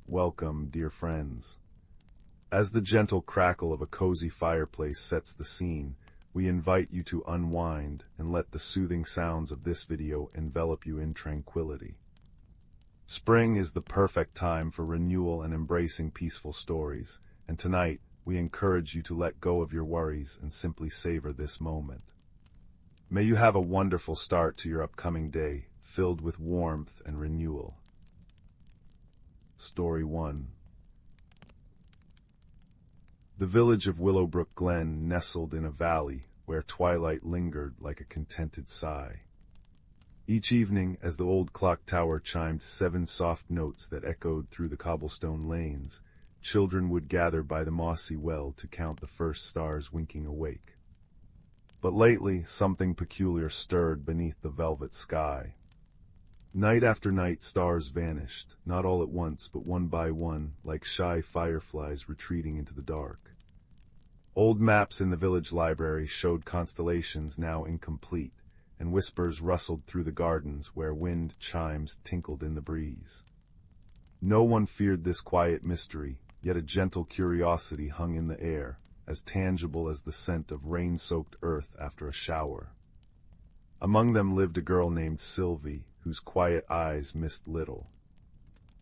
Welcome, dear friends. As the gentle crackle of a cozy fireplace sets the scene, we invite you to unwind and let the soothing sounds of this video envelop you in tranquility. Spring is the perfect time for renewal and embracing peaceful stories, and tonight we encourage you to let go of your worries and simply savor this moment. May you have a wonderful start to your upcoming day, filled with warmth and renewal. Story 1. The village of Willowbrook Glen nestled in a valley where twilight lingered like a contented sigh. Each evening, as the old clock tower chimed 7 soft notes that echoed through the cobblestone lanes, children would gather by the mossy well to count the first stars winking awake. But lately, something peculiar stirred beneath the velvet sky. Night after night, stars vanished, not all at once, but one by one, like shy fireflies retreating into the dark. Old maps in the village library showed constellations now incomplete, and whispers rustled through the gardens where wind chimes tinkled in the breeze. No one feared this quiet mystery, yet a gentle curiosity hung in the air, as tangible as the scent of rain-soaked earth after a shower. Among them lived a girl named Sylvie, whose quiet eyes missed little.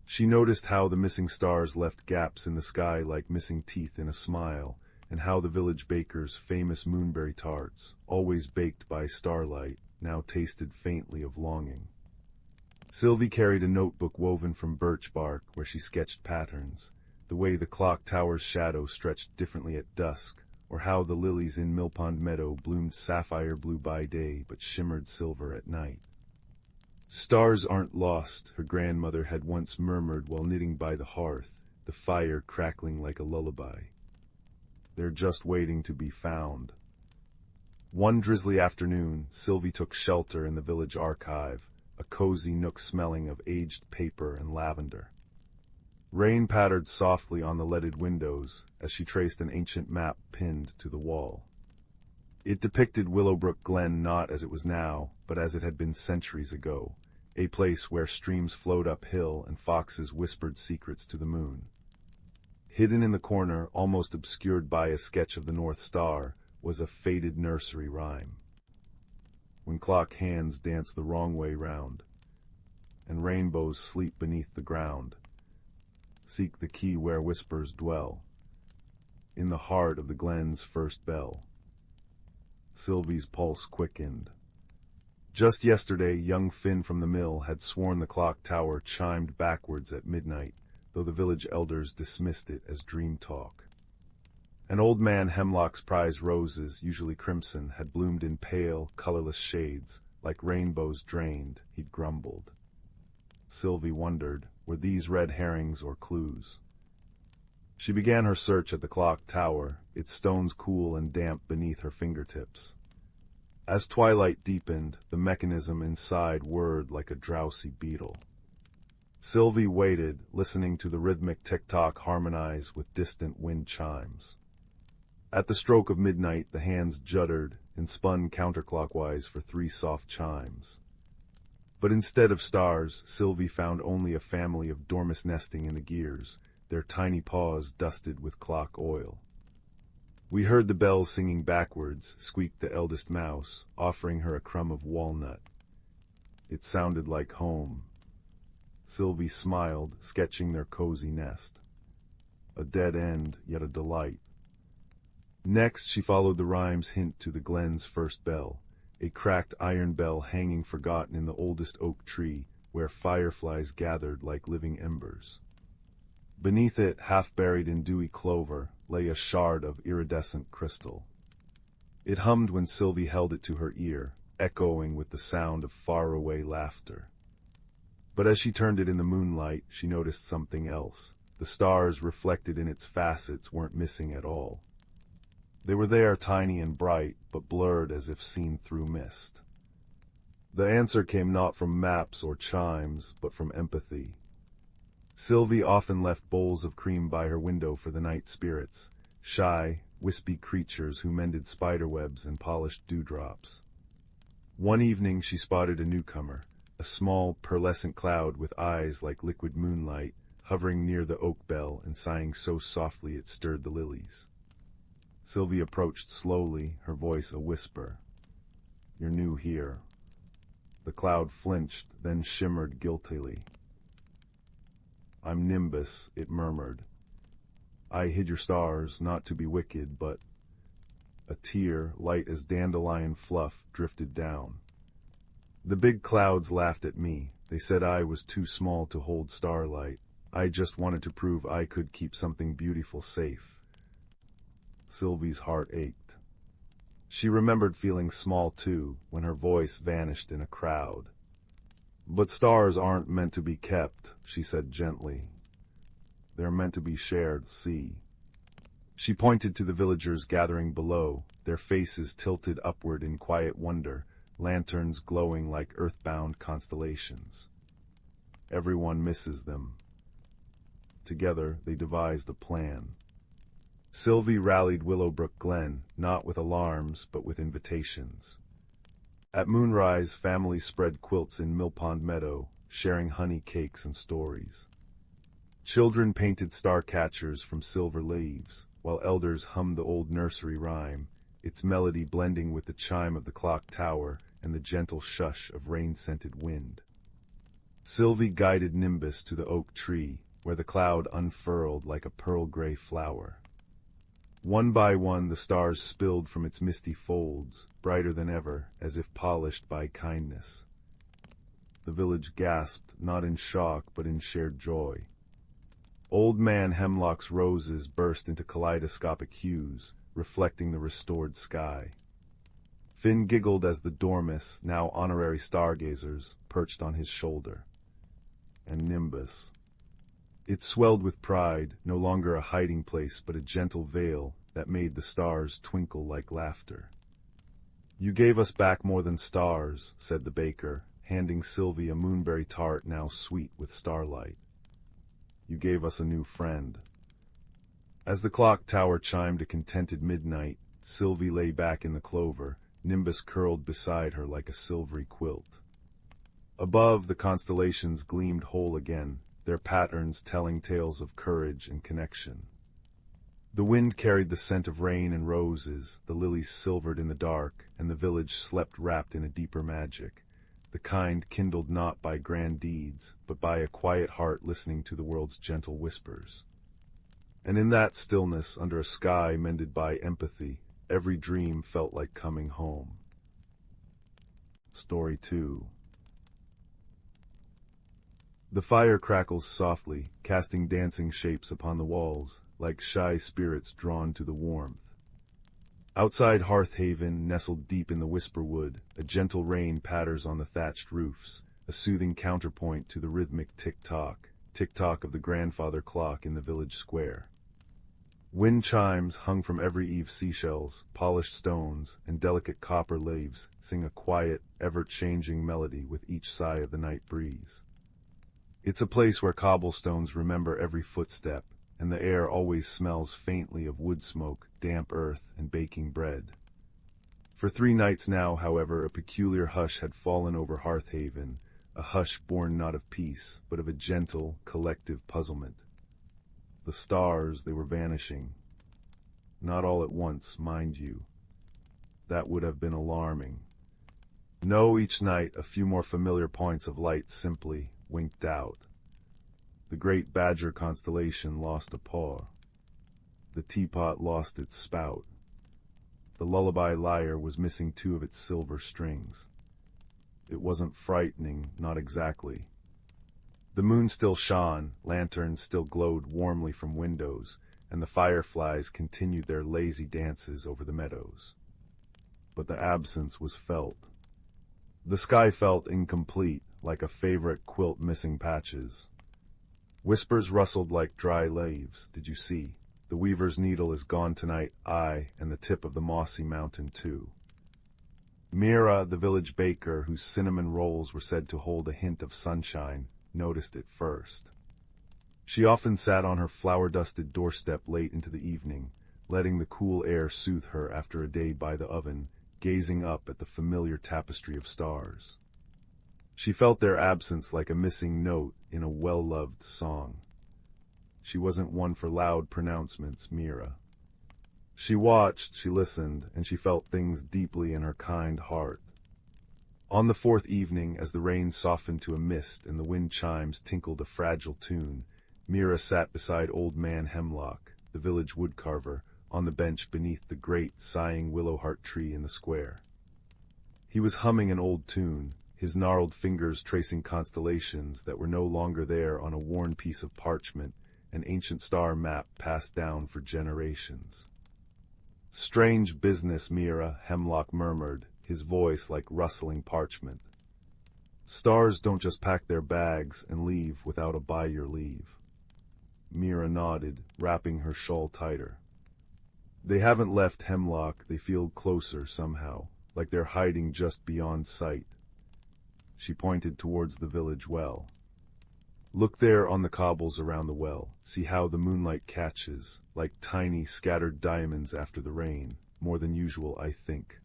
She noticed how the missing stars left gaps in the sky like missing teeth in a smile, and how the village baker's famous moonberry tarts, always baked by starlight, now tasted faintly of longing. Sylvie carried a notebook woven from birch bark where she sketched patterns, the way the clock tower's shadow stretched differently at dusk, or how the lilies in Millpond Meadow bloomed sapphire blue by day but shimmered silver at night. "Stars aren't lost," her grandmother had once murmured while knitting by the hearth, the fire crackling like a lullaby. "They're just waiting to be found." One drizzly afternoon, Sylvie took shelter in the village archive, a cozy nook smelling of aged paper and lavender. Rain pattered softly on the leaded windows as she traced an ancient map pinned to the wall. It depicted Willowbrook Glen not as it was now, but as it had been centuries ago, a place where streams flowed uphill and foxes whispered secrets to the moon. Hidden in the corner, almost obscured by a sketch of the North Star, was a faded nursery rhyme. When clock hands dance the wrong way round, and rainbows sleep beneath the ground, seek the key where whispers dwell, in the heart of the glen's first bell. Sylvie's pulse quickened. Just yesterday, young Finn from the mill had sworn the clock tower chimed backwards at midnight, though the village elders dismissed it as dream talk. And old man Hemlock's prize roses, usually crimson, had bloomed in pale, colorless shades, like rainbows drained, he'd grumbled. Sylvie wondered, were these red herrings or clues? She began her search at the clock tower, its stones cool and damp beneath her fingertips. As twilight deepened, the mechanism inside whirred like a drowsy beetle. Sylvie waited, listening to the rhythmic tick-tock harmonize with distant wind chimes. At the stroke of midnight, the hands juddered and spun counterclockwise for 3 soft chimes. But instead of stars, Sylvie found only a family of dormice nesting in the gears, their tiny paws dusted with clock oil. "We heard the bells singing backwards," squeaked the eldest mouse, offering her a crumb of walnut. It sounded like home. Sylvie smiled, sketching their cozy nest. A dead end, yet a delight. Next, she followed the rhyme's hint to the glen's first bell, a cracked iron bell hanging forgotten in the oldest oak tree, where fireflies gathered like living embers. Beneath it, half buried in dewy clover, lay a shard of iridescent crystal. It hummed when Sylvie held it to her ear, echoing with the sound of faraway laughter. But as she turned it in the moonlight, she noticed something else. The stars reflected in its facets weren't missing at all. They were there, tiny and bright, but blurred as if seen through mist. The answer came not from maps or chimes, but from empathy. Sylvie often left bowls of cream by her window for the night spirits, shy, wispy creatures who mended spiderwebs and polished dewdrops. One evening she spotted a newcomer, a small, pearlescent cloud with eyes like liquid moonlight, hovering near the oak bell and sighing so softly it stirred the lilies. Sylvie approached slowly, her voice a whisper. "You're new here." The cloud flinched, then shimmered guiltily. "I'm Nimbus," it murmured. "I hid your stars, not to be wicked, but—" A tear, light as dandelion fluff, drifted down. "The big clouds laughed at me. They said I was too small to hold starlight. I just wanted to prove I could keep something beautiful safe." Sylvie's heart ached. She remembered feeling small too, when her voice vanished in a crowd. "But stars aren't meant to be kept," she said gently. "They're meant to be shared, see." She pointed to the villagers gathering below, their faces tilted upward in quiet wonder, lanterns glowing like earthbound constellations. Everyone misses them. Together, they devised a plan. Sylvie rallied Willowbrook Glen, not with alarms, but with invitations. At moonrise, families spread quilts in Millpond Meadow, sharing honey cakes and stories. Children painted star catchers from silver leaves, while elders hummed the old nursery rhyme, its melody blending with the chime of the clock tower and the gentle shush of rain-scented wind. Sylvie guided Nimbus to the oak tree, where the cloud unfurled like a pearl-gray flower. One by one the stars spilled from its misty folds, brighter than ever, as if polished by kindness. The village gasped, not in shock but in shared joy. Old Man Hemlock's roses burst into kaleidoscopic hues, reflecting the restored sky. Finn giggled as the Dormice, now honorary stargazers, perched on his shoulder. And Nimbus. It swelled with pride, no longer a hiding place but a gentle veil that made the stars twinkle like laughter. "You gave us back more than stars," said the baker, handing Sylvie a moonberry tart now sweet with starlight. "You gave us a new friend." As the clock tower chimed a contented midnight, Sylvie lay back in the clover, Nimbus curled beside her like a silvery quilt. Above, the constellations gleamed whole again, their patterns telling tales of courage and connection. The wind carried the scent of rain and roses, the lilies silvered in the dark, and the village slept wrapped in a deeper magic, the kind kindled not by grand deeds, but by a quiet heart listening to the world's gentle whispers. And in that stillness, under a sky mended by empathy, every dream felt like coming home. Story 2. The fire crackles softly, casting dancing shapes upon the walls, like shy spirits drawn to the warmth. Outside Hearth Haven, nestled deep in the whisperwood, a gentle rain patters on the thatched roofs, a soothing counterpoint to the rhythmic tick-tock of the grandfather clock in the village square. Wind chimes hung from every eave seashells, polished stones, and delicate copper leaves sing a quiet, ever-changing melody with each sigh of the night breeze. It's a place where cobblestones remember every footstep, and the air always smells faintly of wood smoke, damp earth, and baking bread. For 3 nights now, however, a peculiar hush had fallen over Hearth Haven, a hush born not of peace, but of a gentle, collective puzzlement. The stars, they were vanishing. Not all at once, mind you. That would have been alarming. No, each night a few more familiar points of light simply winked out. The great Badger constellation lost a paw. The teapot lost its spout. The lullaby lyre was missing 2 of its silver strings. It wasn't frightening, not exactly. The moon still shone, lanterns still glowed warmly from windows, and the fireflies continued their lazy dances over the meadows. But the absence was felt. The sky felt incomplete, like a favorite quilt missing patches. Whispers rustled like dry leaves. Did you see? The weaver's needle is gone tonight, aye, and the tip of the mossy mountain too. Mira, the village baker, whose cinnamon rolls were said to hold a hint of sunshine, noticed it first. She often sat on her flower-dusted doorstep late into the evening, letting the cool air soothe her after a day by the oven, gazing up at the familiar tapestry of stars. She felt their absence like a missing note in a well-loved song. she wasn't one for loud pronouncements, Mira. She watched, she listened, and she felt things deeply in her kind heart. On the fourth evening, as the rain softened to a mist and the wind chimes tinkled a fragile tune, Mira sat beside Old Man Hemlock, the village woodcarver, on the bench beneath the great, sighing willow-heart tree in the square. He was humming an old tune, his gnarled fingers tracing constellations that were no longer there on a worn piece of parchment, an ancient star map passed down for generations. "Strange business, Mira," Hemlock murmured, his voice like rustling parchment. "Stars don't just pack their bags and leave without a by your leave." Mira nodded, wrapping her shawl tighter. "They haven't left, Hemlock, they feel closer somehow, like they're hiding just beyond sight." She pointed towards the village well. "Look there on the cobbles around the well. See how the moonlight catches, like tiny scattered diamonds after the rain, more than usual, I think."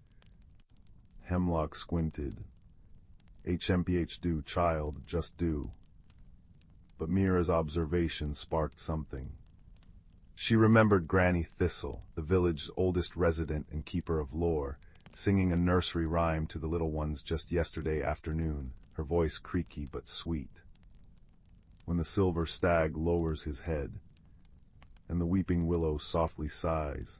Hemlock squinted. "HMPH do, child, just do." But Mira's observation sparked something. She remembered Granny Thistle, the village's oldest resident and keeper of lore, singing a nursery rhyme to the little ones just yesterday afternoon, her voice creaky but sweet. "When the silver stag lowers his head, and the weeping willow softly sighs,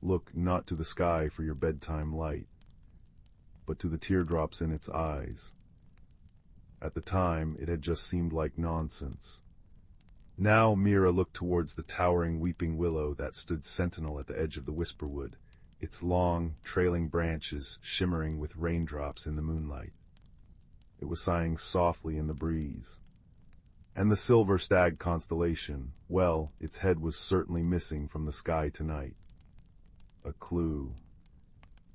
look not to the sky for your bedtime light, but to the teardrops in its eyes." At the time, it had just seemed like nonsense. Now Mira looked towards the towering weeping willow that stood sentinel at the edge of the whisperwood, its long, trailing branches shimmering with raindrops in the moonlight. It was sighing softly in the breeze. And the silver stag constellation, well, its head was certainly missing from the sky tonight. A clue.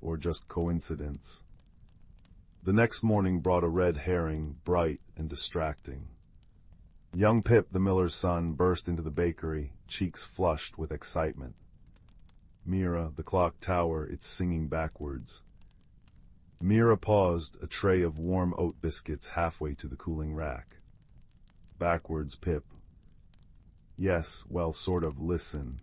Or just coincidence. The next morning brought a red herring, bright and distracting. Young Pip, the miller's son, burst into the bakery, cheeks flushed with excitement. Mira, the clock tower, its singing backwards. Mira paused, a tray of warm oat biscuits halfway to the cooling rack. Backwards, Pip. Yes, well, sort of, listen.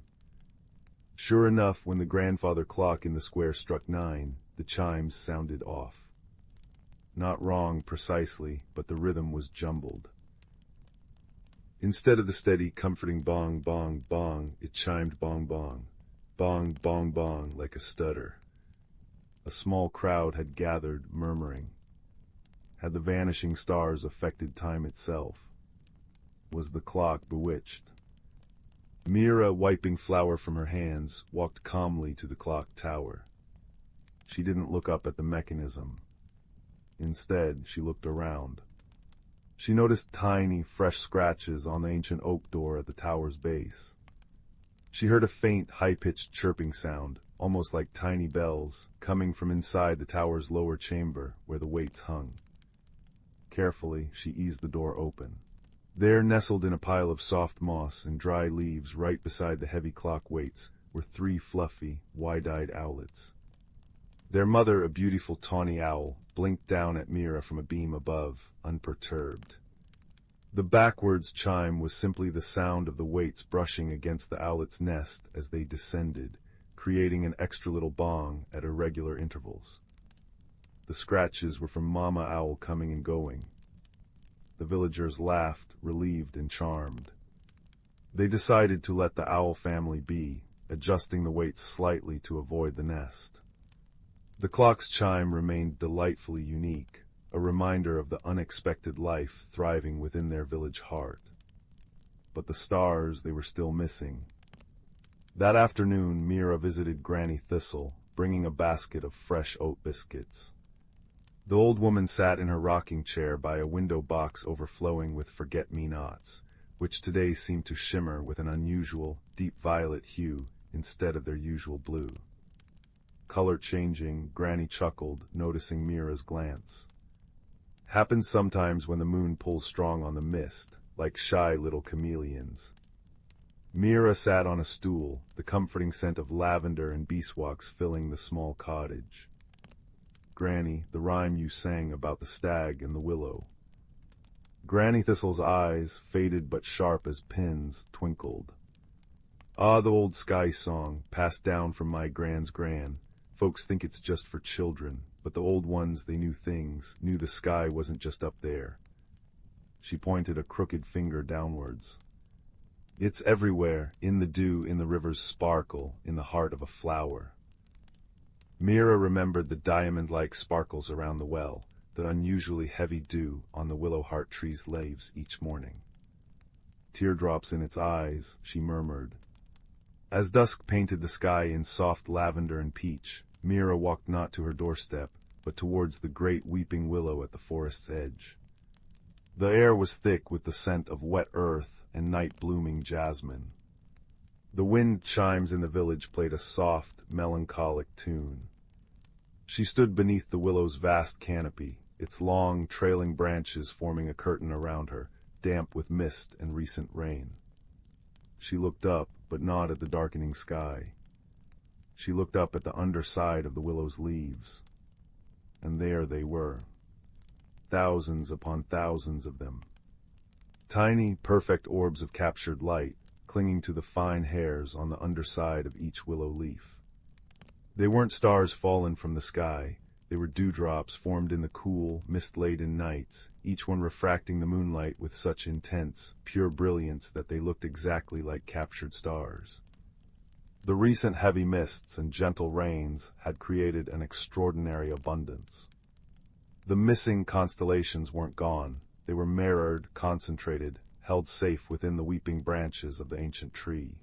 Sure enough, when the grandfather clock in the square struck 9, the chimes sounded off. Not wrong precisely, but the rhythm was jumbled. Instead of the steady, comforting bong, bong, bong, it chimed bong, bong. Bong, bong, bong, like a stutter. A small crowd had gathered, murmuring. Had the vanishing stars affected time itself? Was the clock bewitched? Mira, wiping flour from her hands, walked calmly to the clock tower. She didn't look up at the mechanism. Instead, she looked around. She noticed tiny, fresh scratches on the ancient oak door at the tower's base. She heard a faint, high-pitched chirping sound, almost like tiny bells, coming from inside the tower's lower chamber, where the weights hung. Carefully, she eased the door open. There, nestled in a pile of soft moss and dry leaves right beside the heavy clock weights, were 3 fluffy, wide-eyed owlets. Their mother, a beautiful tawny owl, blinked down at Mira from a beam above, unperturbed. The backwards chime was simply the sound of the weights brushing against the owlet's nest as they descended, creating an extra little bong at irregular intervals. The scratches were from Mama Owl coming and going. The villagers laughed, relieved and charmed. They decided to let the owl family be, adjusting the weights slightly to avoid the nest. The clock's chime remained delightfully unique, a reminder of the unexpected life thriving within their village heart. But the stars, they were still missing. That afternoon, Mira visited Granny Thistle, bringing a basket of fresh oat biscuits. The old woman sat in her rocking chair by a window box overflowing with forget-me-nots, which today seemed to shimmer with an unusual, deep violet hue instead of their usual blue. Color changing, Granny chuckled, noticing Mira's glance. Happens sometimes when the moon pulls strong on the mist, like shy little chameleons. Mira sat on a stool, the comforting scent of lavender and beeswax filling the small cottage. Granny, the rhyme you sang about the stag and the willow. Granny Thistle's eyes, faded but sharp as pins, twinkled. Ah, the old sky song, passed down from my grand's gran. Folks think it's just for children, but the old ones, they knew things, knew the sky wasn't just up there. She pointed a crooked finger downwards. It's everywhere, in the dew, in the river's sparkle, in the heart of a flower. Mira remembered the diamond-like sparkles around the well, the unusually heavy dew on the willow heart tree's leaves each morning. Teardrops in its eyes, she murmured. As dusk painted the sky in soft lavender and peach, Mira walked not to her doorstep, but towards the great weeping willow at the forest's edge. The air was thick with the scent of wet earth and night-blooming jasmine. The wind chimes in the village played a soft, melancholic tune. She stood beneath the willow's vast canopy, its long, trailing branches forming a curtain around her, damp with mist and recent rain. She looked up, but not at the darkening sky. She looked up at the underside of the willow's leaves. And there they were. Thousands upon thousands of them. Tiny, perfect orbs of captured light, clinging to the fine hairs on the underside of each willow leaf. They weren't stars fallen from the sky. They were dewdrops formed in the cool, mist-laden nights, each one refracting the moonlight with such intense, pure brilliance that they looked exactly like captured stars. The recent heavy mists and gentle rains had created an extraordinary abundance. The missing constellations weren't gone. They were mirrored, concentrated, held safe within the weeping branches of the ancient tree.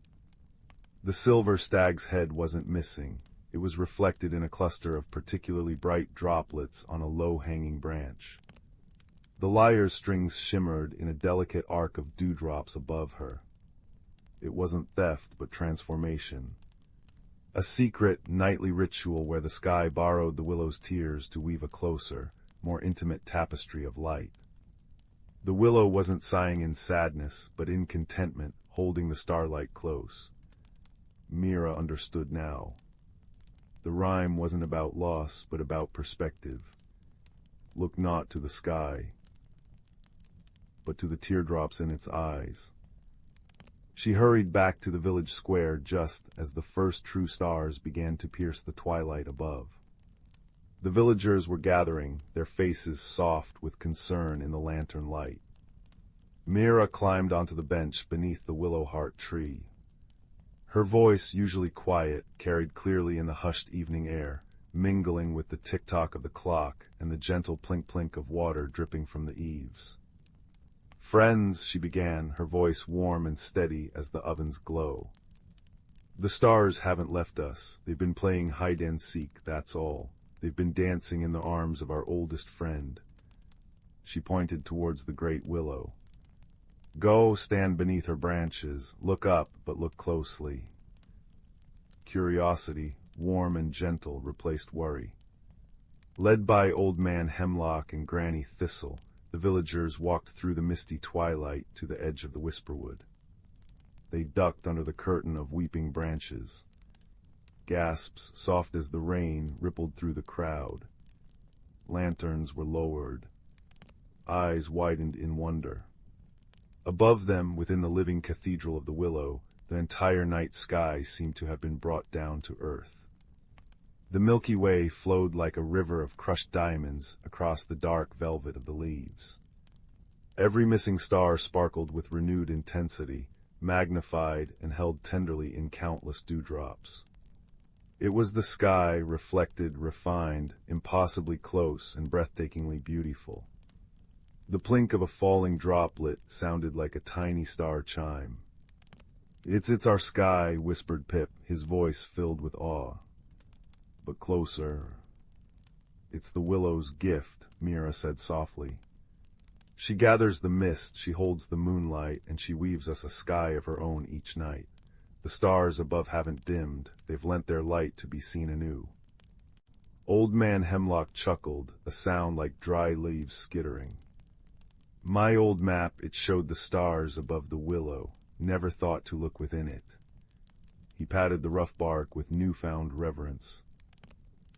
The silver stag's head wasn't missing. It was reflected in a cluster of particularly bright droplets on a low-hanging branch. The lyre's strings shimmered in a delicate arc of dewdrops above her. It wasn't theft, but transformation. A secret, nightly ritual where the sky borrowed the willow's tears to weave a closer, more intimate tapestry of light. The willow wasn't sighing in sadness, but in contentment, holding the starlight close. Mira understood now. The rhyme wasn't about loss, but about perspective. Look not to the sky, but to the teardrops in its eyes. She hurried back to the village square just as the first true stars began to pierce the twilight above. The villagers were gathering, their faces soft with concern in the lantern light. Mira climbed onto the bench beneath the willow heart tree. Her voice, usually quiet, carried clearly in the hushed evening air, mingling with the tick-tock of the clock and the gentle plink-plink of water dripping from the eaves. "Friends," she began, her voice warm and steady as the oven's glow. "The stars haven't left us. They've been playing hide-and-seek, that's all. They've been dancing in the arms of our oldest friend." She pointed towards the great willow. "Go, stand beneath her branches. Look up, but look closely." Curiosity, warm and gentle, replaced worry. Led by Old Man Hemlock and Granny Thistle, the villagers walked through the misty twilight to the edge of the whisperwood. They ducked under the curtain of weeping branches. Gasps, soft as the rain, rippled through the crowd. Lanterns were lowered. Eyes widened in wonder. Above them, within the living cathedral of the willow, the entire night sky seemed to have been brought down to earth. The Milky Way flowed like a river of crushed diamonds across the dark velvet of the leaves. Every missing star sparkled with renewed intensity, magnified and held tenderly in countless dewdrops. It was the sky, reflected, refined, impossibly close and breathtakingly beautiful. The plink of a falling droplet sounded like a tiny star chime. It's our sky," whispered Pip, his voice filled with awe. "But closer." "It's the willow's gift," Mira said softly. "She gathers the mist, she holds the moonlight, and she weaves us a sky of her own each night. The stars above haven't dimmed, they've lent their light to be seen anew." Old Man Hemlock chuckled, a sound like dry leaves skittering. "My old map, it showed the stars above the willow, never thought to look within it." He patted the rough bark with newfound reverence.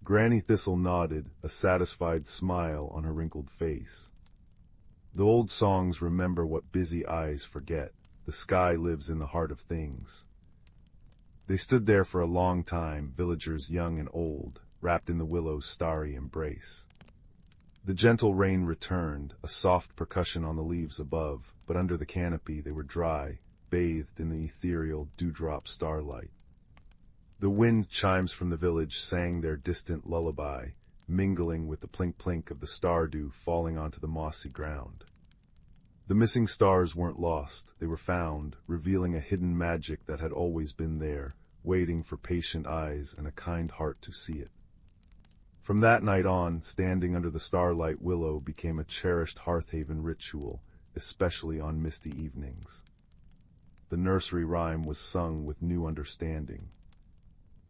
Granny Thistle nodded, a satisfied smile on her wrinkled face. The old songs remember what busy eyes forget. The sky lives in the heart of things. They stood there for a long time, villagers young and old, wrapped in the willow's starry embrace. The gentle rain returned, a soft percussion on the leaves above, but under the canopy they were dry, bathed in the ethereal dewdrop starlight. The wind chimes from the village sang their distant lullaby, mingling with the plink-plink of the stardew falling onto the mossy ground. The missing stars weren't lost, they were found, revealing a hidden magic that had always been there, waiting for patient eyes and a kind heart to see it. From that night on, standing under the starlight willow became a cherished Hearthaven ritual, especially on misty evenings. The nursery rhyme was sung with new understanding.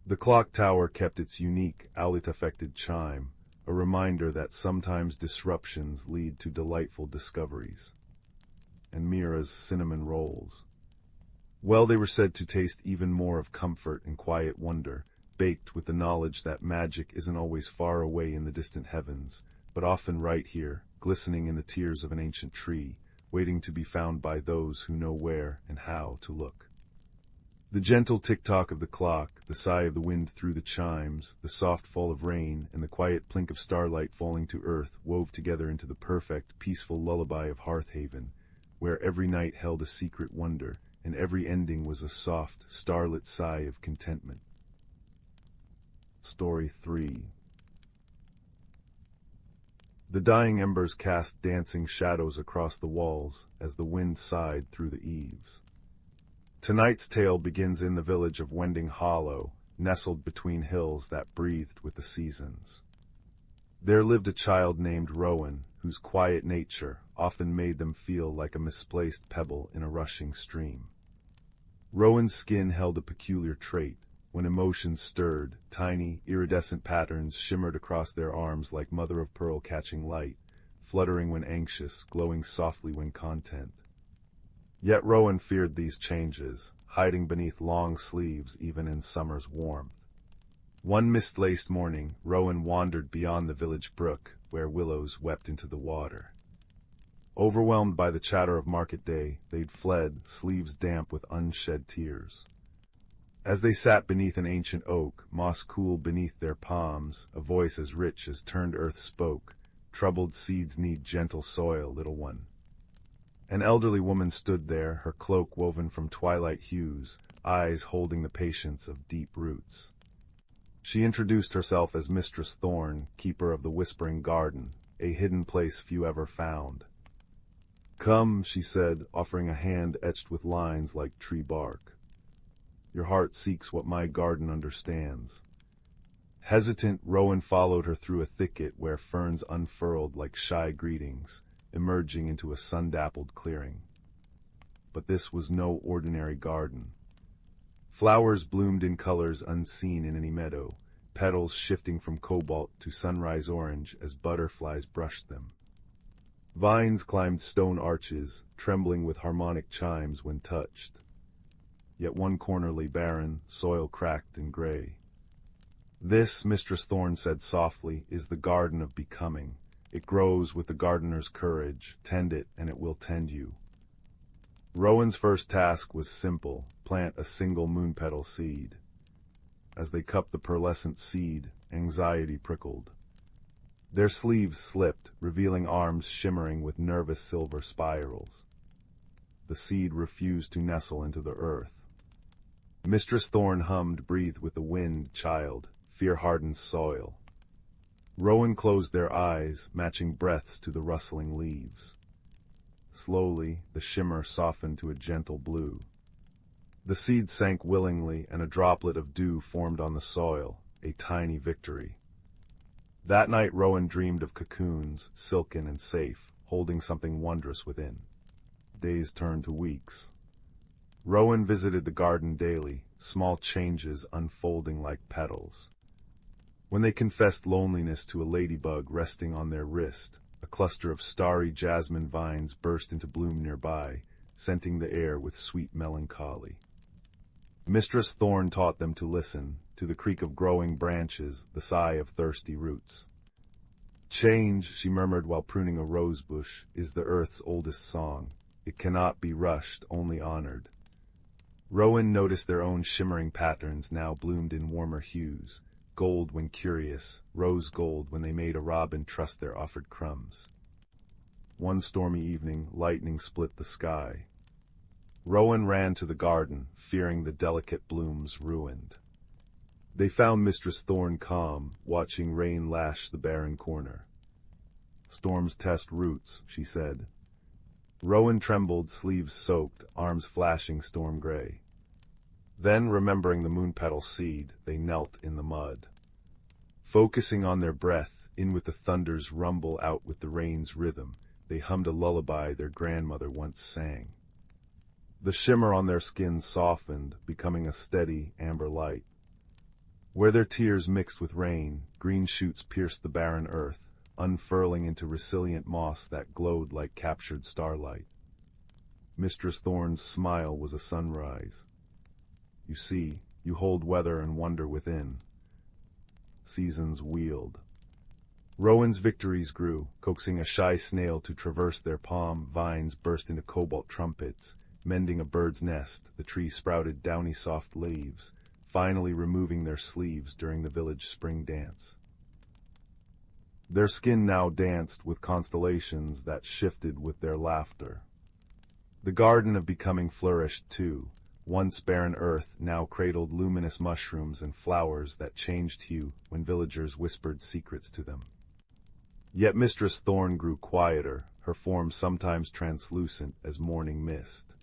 The clock tower kept its unique, owlet-affected chime, a reminder that sometimes disruptions lead to delightful discoveries. And Mira's cinnamon rolls. Well, they were said to taste even more of comfort and quiet wonder, baked with the knowledge that magic isn't always far away in the distant heavens, but often right here, glistening in the tears of an ancient tree, waiting to be found by those who know where and how to look. The gentle tick-tock of the clock, the sigh of the wind through the chimes, the soft fall of rain, and the quiet plink of starlight falling to earth wove together into the perfect, peaceful lullaby of Hearthaven, where every night held a secret wonder, and every ending was a soft, starlit sigh of contentment. Story 3. The dying embers cast dancing shadows across the walls as the wind sighed through the eaves. Tonight's tale begins in the village of Wending Hollow, nestled between hills that breathed with the seasons. There lived a child named Rowan, whose quiet nature often made them feel like a misplaced pebble in a rushing stream. Rowan's skin held a peculiar trait. When emotions stirred, tiny, iridescent patterns shimmered across their arms like mother-of-pearl catching light, fluttering when anxious, glowing softly when content. Yet Rowan feared these changes, hiding beneath long sleeves even in summer's warmth. One mist-laced morning, Rowan wandered beyond the village brook, where willows wept into the water. Overwhelmed by the chatter of market day, they'd fled, sleeves damp with unshed tears. As they sat beneath an ancient oak, moss cool beneath their palms, a voice as rich as turned earth spoke, "Troubled seeds need gentle soil, little one." An elderly woman stood there, her cloak woven from twilight hues, eyes holding the patience of deep roots. She introduced herself as Mistress Thorn, keeper of the Whispering Garden, a hidden place few ever found. "Come," she said, offering a hand etched with lines like tree bark. "Your heart seeks what my garden understands." Hesitant, Rowan followed her through a thicket where ferns unfurled like shy greetings, emerging into a sun-dappled clearing. But this was no ordinary garden. Flowers bloomed in colors unseen in any meadow, petals shifting from cobalt to sunrise orange as butterflies brushed them. Vines climbed stone arches, trembling with harmonic chimes when touched. Yet one corner lay barren, soil cracked and gray. "This," Mistress Thorn said softly, "is the garden of becoming. It grows with the gardener's courage. Tend it, and it will tend you." Rowan's first task was simple: plant a single moonpetal seed. As they cupped the pearlescent seed, anxiety prickled. Their sleeves slipped, revealing arms shimmering with nervous silver spirals. The seed refused to nestle into the earth. Mistress Thorn hummed, "Breathe with the wind, child, fear hardens soil." Rowan closed their eyes, matching breaths to the rustling leaves. Slowly, the shimmer softened to a gentle blue. The seed sank willingly, and a droplet of dew formed on the soil, a tiny victory. That night Rowan dreamed of cocoons, silken and safe, holding something wondrous within. Days turned to weeks. Rowan visited the garden daily, small changes unfolding like petals. When they confessed loneliness to a ladybug resting on their wrist, a cluster of starry jasmine vines burst into bloom nearby, scenting the air with sweet melancholy. Mistress Thorn taught them to listen, to the creak of growing branches, the sigh of thirsty roots. Change, she murmured while pruning a rose bush, is the earth's oldest song. It cannot be rushed, only honored. Rowan noticed their own shimmering patterns now bloomed in warmer hues, gold when curious, rose gold when they made a robin trust their offered crumbs. One stormy evening, lightning split the sky. Rowan ran to the garden, fearing the delicate blooms ruined. They found Mistress Thorn calm, watching rain lash the barren corner. "Storms test roots," she said. Rowan trembled, sleeves soaked, arms flashing storm gray. Then, remembering the moon-petal seed, they knelt in the mud. Focusing on their breath, in with the thunder's rumble, out with the rain's rhythm, they hummed a lullaby their grandmother once sang. The shimmer on their skins softened, becoming a steady, amber light. Where their tears mixed with rain, green shoots pierced the barren earth, unfurling into resilient moss that glowed like captured starlight. Mistress Thorn's smile was a sunrise. "You see, you hold weather and wonder within." Seasons wheeled. Rowan's victories grew, coaxing a shy snail to traverse their palm, vines burst into cobalt trumpets, mending a bird's nest, the tree sprouted downy soft leaves, finally removing their sleeves during the village spring dance. Their skin now danced with constellations that shifted with their laughter. The garden of becoming flourished too. Once barren earth now cradled luminous mushrooms and flowers that changed hue when villagers whispered secrets to them. Yet Mistress Thorn grew quieter, her form sometimes translucent as morning mist.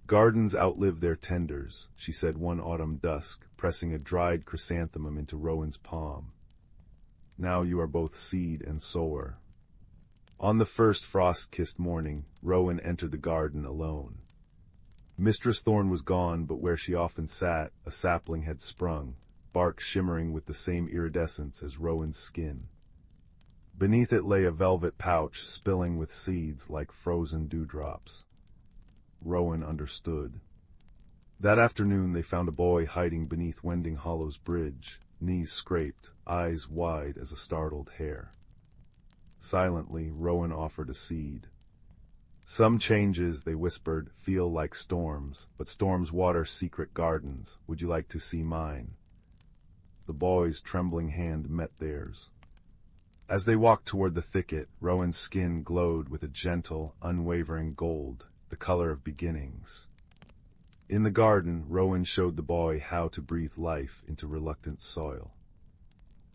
"Gardens outlive their tenders," she said one autumn dusk, pressing a dried chrysanthemum into Rowan's palm. "Now you are both seed and sower." On the first frost-kissed morning, Rowan entered the garden alone. Mistress Thorn was gone, but where she often sat, a sapling had sprung, bark shimmering with the same iridescence as Rowan's skin. Beneath it lay a velvet pouch spilling with seeds like frozen dewdrops. Rowan understood. That afternoon they found a boy hiding beneath Wending Hollow's bridge, knees scraped, eyes wide as a startled hare. Silently, Rowan offered a seed. "Some changes," they whispered, "feel like storms, but storms water secret gardens. Would you like to see mine?" The boy's trembling hand met theirs. As they walked toward the thicket, Rowan's skin glowed with a gentle, unwavering gold, the color of beginnings. In the garden, Rowan showed the boy how to breathe life into reluctant soil.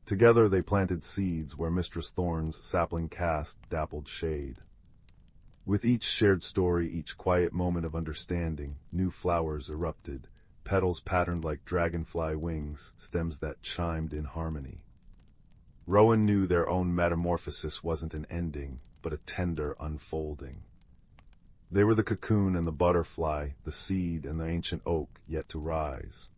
Together they planted seeds where Mistress Thorn's sapling cast dappled shade. With each shared story, each quiet moment of understanding, new flowers erupted, petals patterned like dragonfly wings, stems that chimed in harmony. Rowan knew their own metamorphosis wasn't an ending, but a tender unfolding. They were the cocoon and the butterfly, the seed and the ancient oak yet to rise.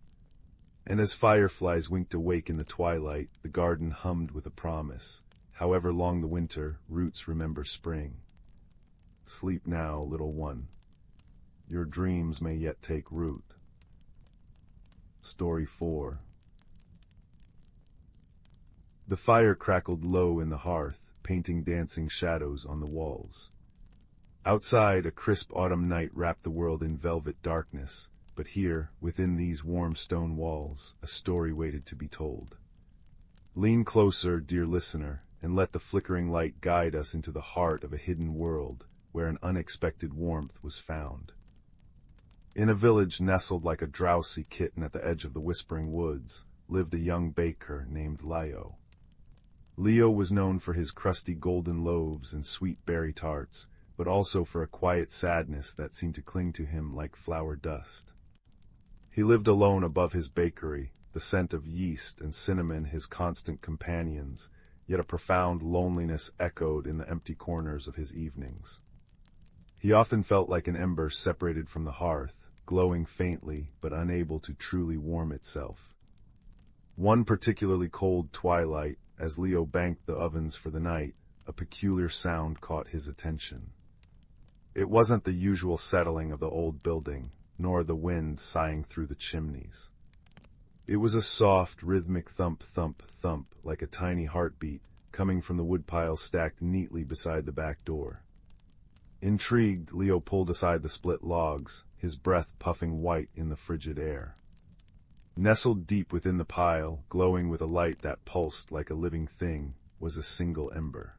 And as fireflies winked awake in the twilight, the garden hummed with a promise. However long the winter, roots remember spring. Sleep now, little one. Your dreams may yet take root. Story 4. The fire crackled low in the hearth, painting dancing shadows on the walls. Outside, a crisp autumn night wrapped the world in velvet darkness, but here, within these warm stone walls, a story waited to be told. Lean closer, dear listener, and let the flickering light guide us into the heart of a hidden world, where an unexpected warmth was found. In a village nestled like a drowsy kitten at the edge of the whispering woods, lived a young baker named Leo. Leo was known for his crusty golden loaves and sweet berry tarts, but also for a quiet sadness that seemed to cling to him like flower dust. He lived alone above his bakery, the scent of yeast and cinnamon his constant companions, yet a profound loneliness echoed in the empty corners of his evenings. He often felt like an ember separated from the hearth, glowing faintly but unable to truly warm itself. One particularly cold twilight, as Leo banked the ovens for the night, a peculiar sound caught his attention. It wasn't the usual settling of the old building, nor the wind sighing through the chimneys. It was a soft, rhythmic thump, thump, thump, like a tiny heartbeat, coming from the woodpile stacked neatly beside the back door. Intrigued, Leo pulled aside the split logs, his breath puffing white in the frigid air. Nestled deep within the pile, glowing with a light that pulsed like a living thing, was a single ember.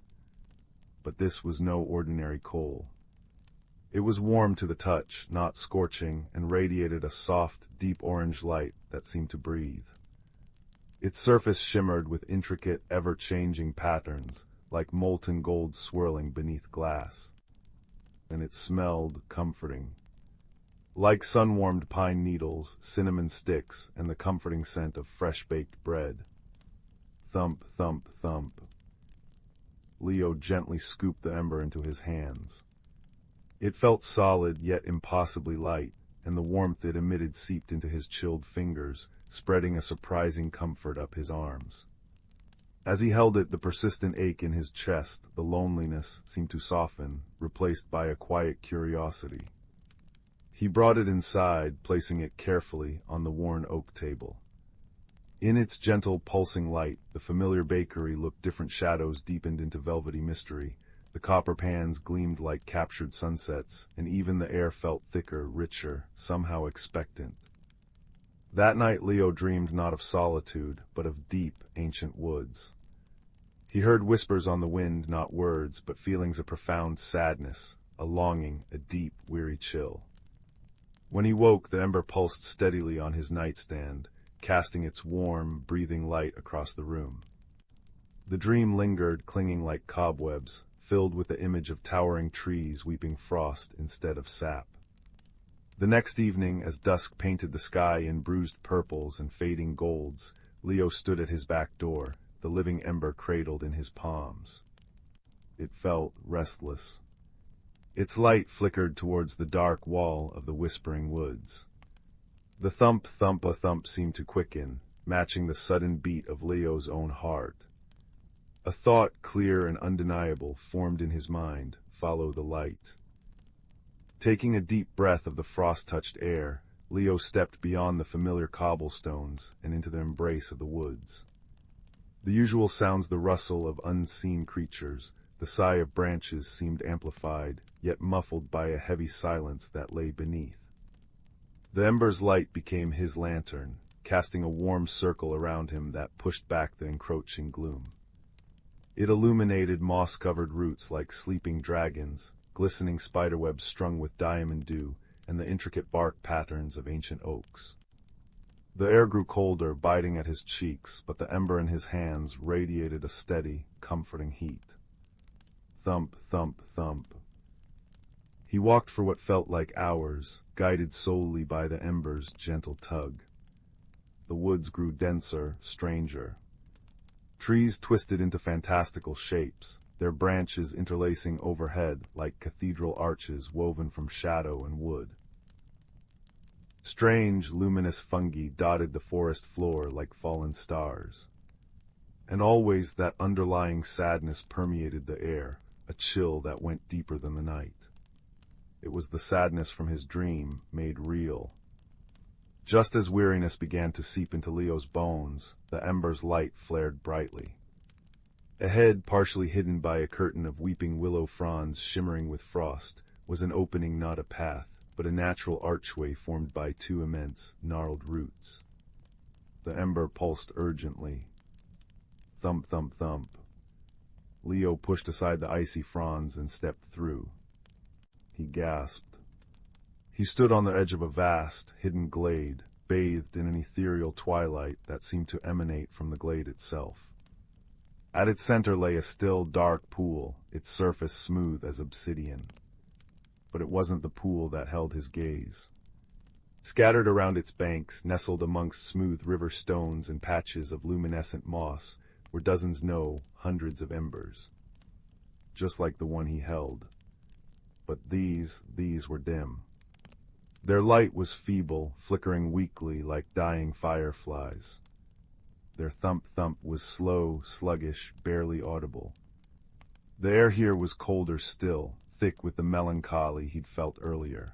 But this was no ordinary coal. It was warm to the touch, not scorching, and radiated a soft, deep orange light that seemed to breathe. Its surface shimmered with intricate, ever-changing patterns, like molten gold swirling beneath glass. And it smelled comforting. Like sun-warmed pine needles, cinnamon sticks, and the comforting scent of fresh-baked bread. Thump, thump, thump. Leo gently scooped the ember into his hands. It felt solid yet impossibly light, and the warmth it emitted seeped into his chilled fingers, spreading a surprising comfort up his arms. As he held it, the persistent ache in his chest, the loneliness, seemed to soften, replaced by a quiet curiosity. He brought it inside, placing it carefully on the worn oak table. In its gentle, pulsing light, the familiar bakery looked different shadows deepened into velvety mystery. The copper pans gleamed like captured sunsets, and even the air felt thicker, richer, somehow expectant. That night Leo dreamed not of solitude, but of deep, ancient woods. He heard whispers on the wind, not words, but feelings of profound sadness, a longing, a deep, weary chill. When he woke, the ember pulsed steadily on his nightstand, casting its warm, breathing light across the room. The dream lingered, clinging like cobwebs, filled with the image of towering trees weeping frost instead of sap. The next evening, as dusk painted the sky in bruised purples and fading golds, Leo stood at his back door, the living ember cradled in his palms. It felt restless. Its light flickered towards the dark wall of the whispering woods. The thump-thump-a-thump seemed to quicken, matching the sudden beat of Leo's own heart. A thought, clear and undeniable, formed in his mind: follow the light. Taking a deep breath of the frost-touched air, Leo stepped beyond the familiar cobblestones and into the embrace of the woods. The usual sounds, the rustle of unseen creatures, the sigh of branches seemed amplified, yet muffled by a heavy silence that lay beneath. The ember's light became his lantern, casting a warm circle around him that pushed back the encroaching gloom. It illuminated moss-covered roots like sleeping dragons, glistening spiderwebs strung with diamond dew, and the intricate bark patterns of ancient oaks. The air grew colder, biting at his cheeks, but the ember in his hands radiated a steady, comforting heat. Thump, thump, thump. He walked for what felt like hours, guided solely by the ember's gentle tug. The woods grew denser, stranger. Trees twisted into fantastical shapes, their branches interlacing overhead like cathedral arches woven from shadow and wood. Strange, luminous fungi dotted the forest floor like fallen stars. And always that underlying sadness permeated the air, a chill that went deeper than the night. It was the sadness from his dream, made real. Just as weariness began to seep into Leo's bones, the ember's light flared brightly. Ahead, partially hidden by a curtain of weeping willow fronds shimmering with frost, was an opening, not a path, but a natural archway formed by two immense, gnarled roots. The ember pulsed urgently. Thump, thump, thump. Leo pushed aside the icy fronds and stepped through. He gasped. He stood on the edge of a vast, hidden glade, bathed in an ethereal twilight that seemed to emanate from the glade itself. At its center lay a still, dark pool, its surface smooth as obsidian. But it wasn't the pool that held his gaze. Scattered around its banks, nestled amongst smooth river stones and patches of luminescent moss, were dozens, no, hundreds of embers. Just like the one he held. But these were dim. Their light was feeble, flickering weakly like dying fireflies. Their thump-thump was slow, sluggish, barely audible. The air here was colder still, thick with the melancholy he'd felt earlier.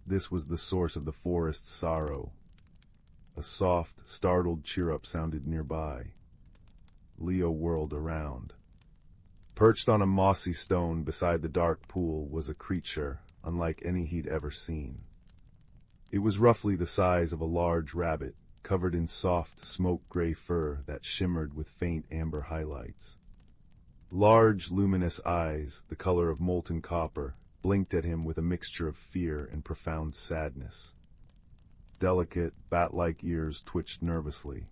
This was the source of the forest's sorrow. A soft, startled cheer-up sounded nearby. Leo whirled around. Perched on a mossy stone beside the dark pool was a creature unlike any he'd ever seen. It was roughly the size of a large rabbit, covered in soft, smoke-gray fur that shimmered with faint amber highlights. Large, luminous eyes, the color of molten copper, blinked at him with a mixture of fear and profound sadness. Delicate, bat-like ears twitched nervously.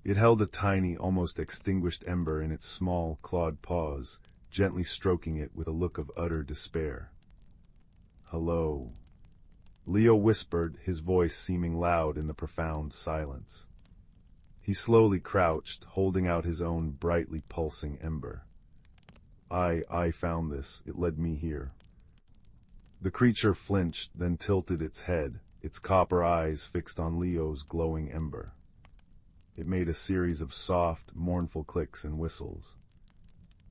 It held a tiny, almost extinguished ember in its small, clawed paws, gently stroking it with a look of utter despair. "Hello," Leo whispered, his voice seeming loud in the profound silence. He slowly crouched, holding out his own brightly pulsing ember. I found this. It led me here." The creature flinched, then tilted its head, its copper eyes fixed on Leo's glowing ember. It made a series of soft, mournful clicks and whistles.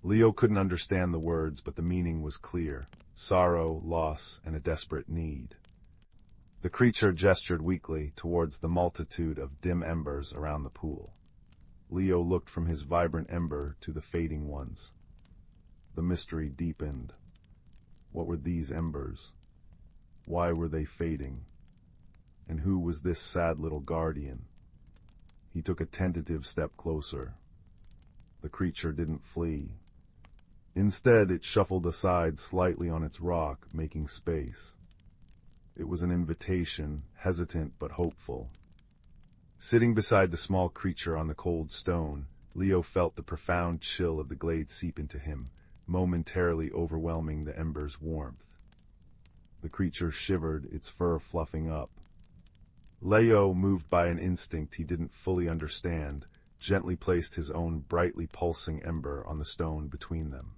Leo couldn't understand the words, but the meaning was clear: sorrow, loss, and a desperate need. The creature gestured weakly towards the multitude of dim embers around the pool. Leo looked from his vibrant ember to the fading ones. The mystery deepened. What were these embers? Why were they fading? And who was this sad little guardian? He took a tentative step closer. The creature didn't flee. Instead, it shuffled aside slightly on its rock, making space. It was an invitation, hesitant but hopeful. Sitting beside the small creature on the cold stone, Leo felt the profound chill of the glade seep into him, momentarily overwhelming the ember's warmth. The creature shivered, its fur fluffing up. Leo, moved by an instinct he didn't fully understand, gently placed his own brightly pulsing ember on the stone between them.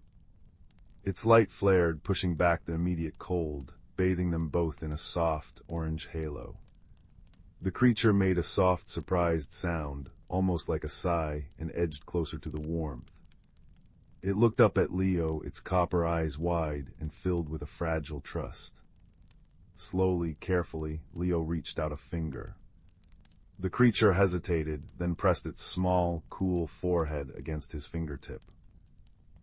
Its light flared, pushing back the immediate cold, bathing them both in a soft, orange halo. The creature made a soft, surprised sound, almost like a sigh, and edged closer to the warmth. It looked up at Leo, its copper eyes wide and filled with a fragile trust. Slowly, carefully, Leo reached out a finger. The creature hesitated, then pressed its small, cool forehead against his fingertip.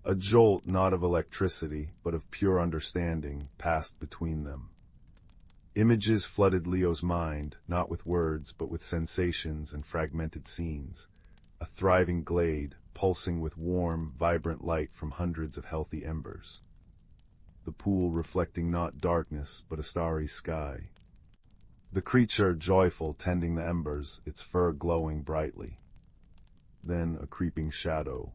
A jolt, not of electricity, but of pure understanding, passed between them. Images flooded Leo's mind, not with words, but with sensations and fragmented scenes. A thriving glade, pulsing with warm, vibrant light from hundreds of healthy embers. The pool reflecting not darkness, but a starry sky. The creature joyful, tending the embers, its fur glowing brightly. Then a creeping shadow.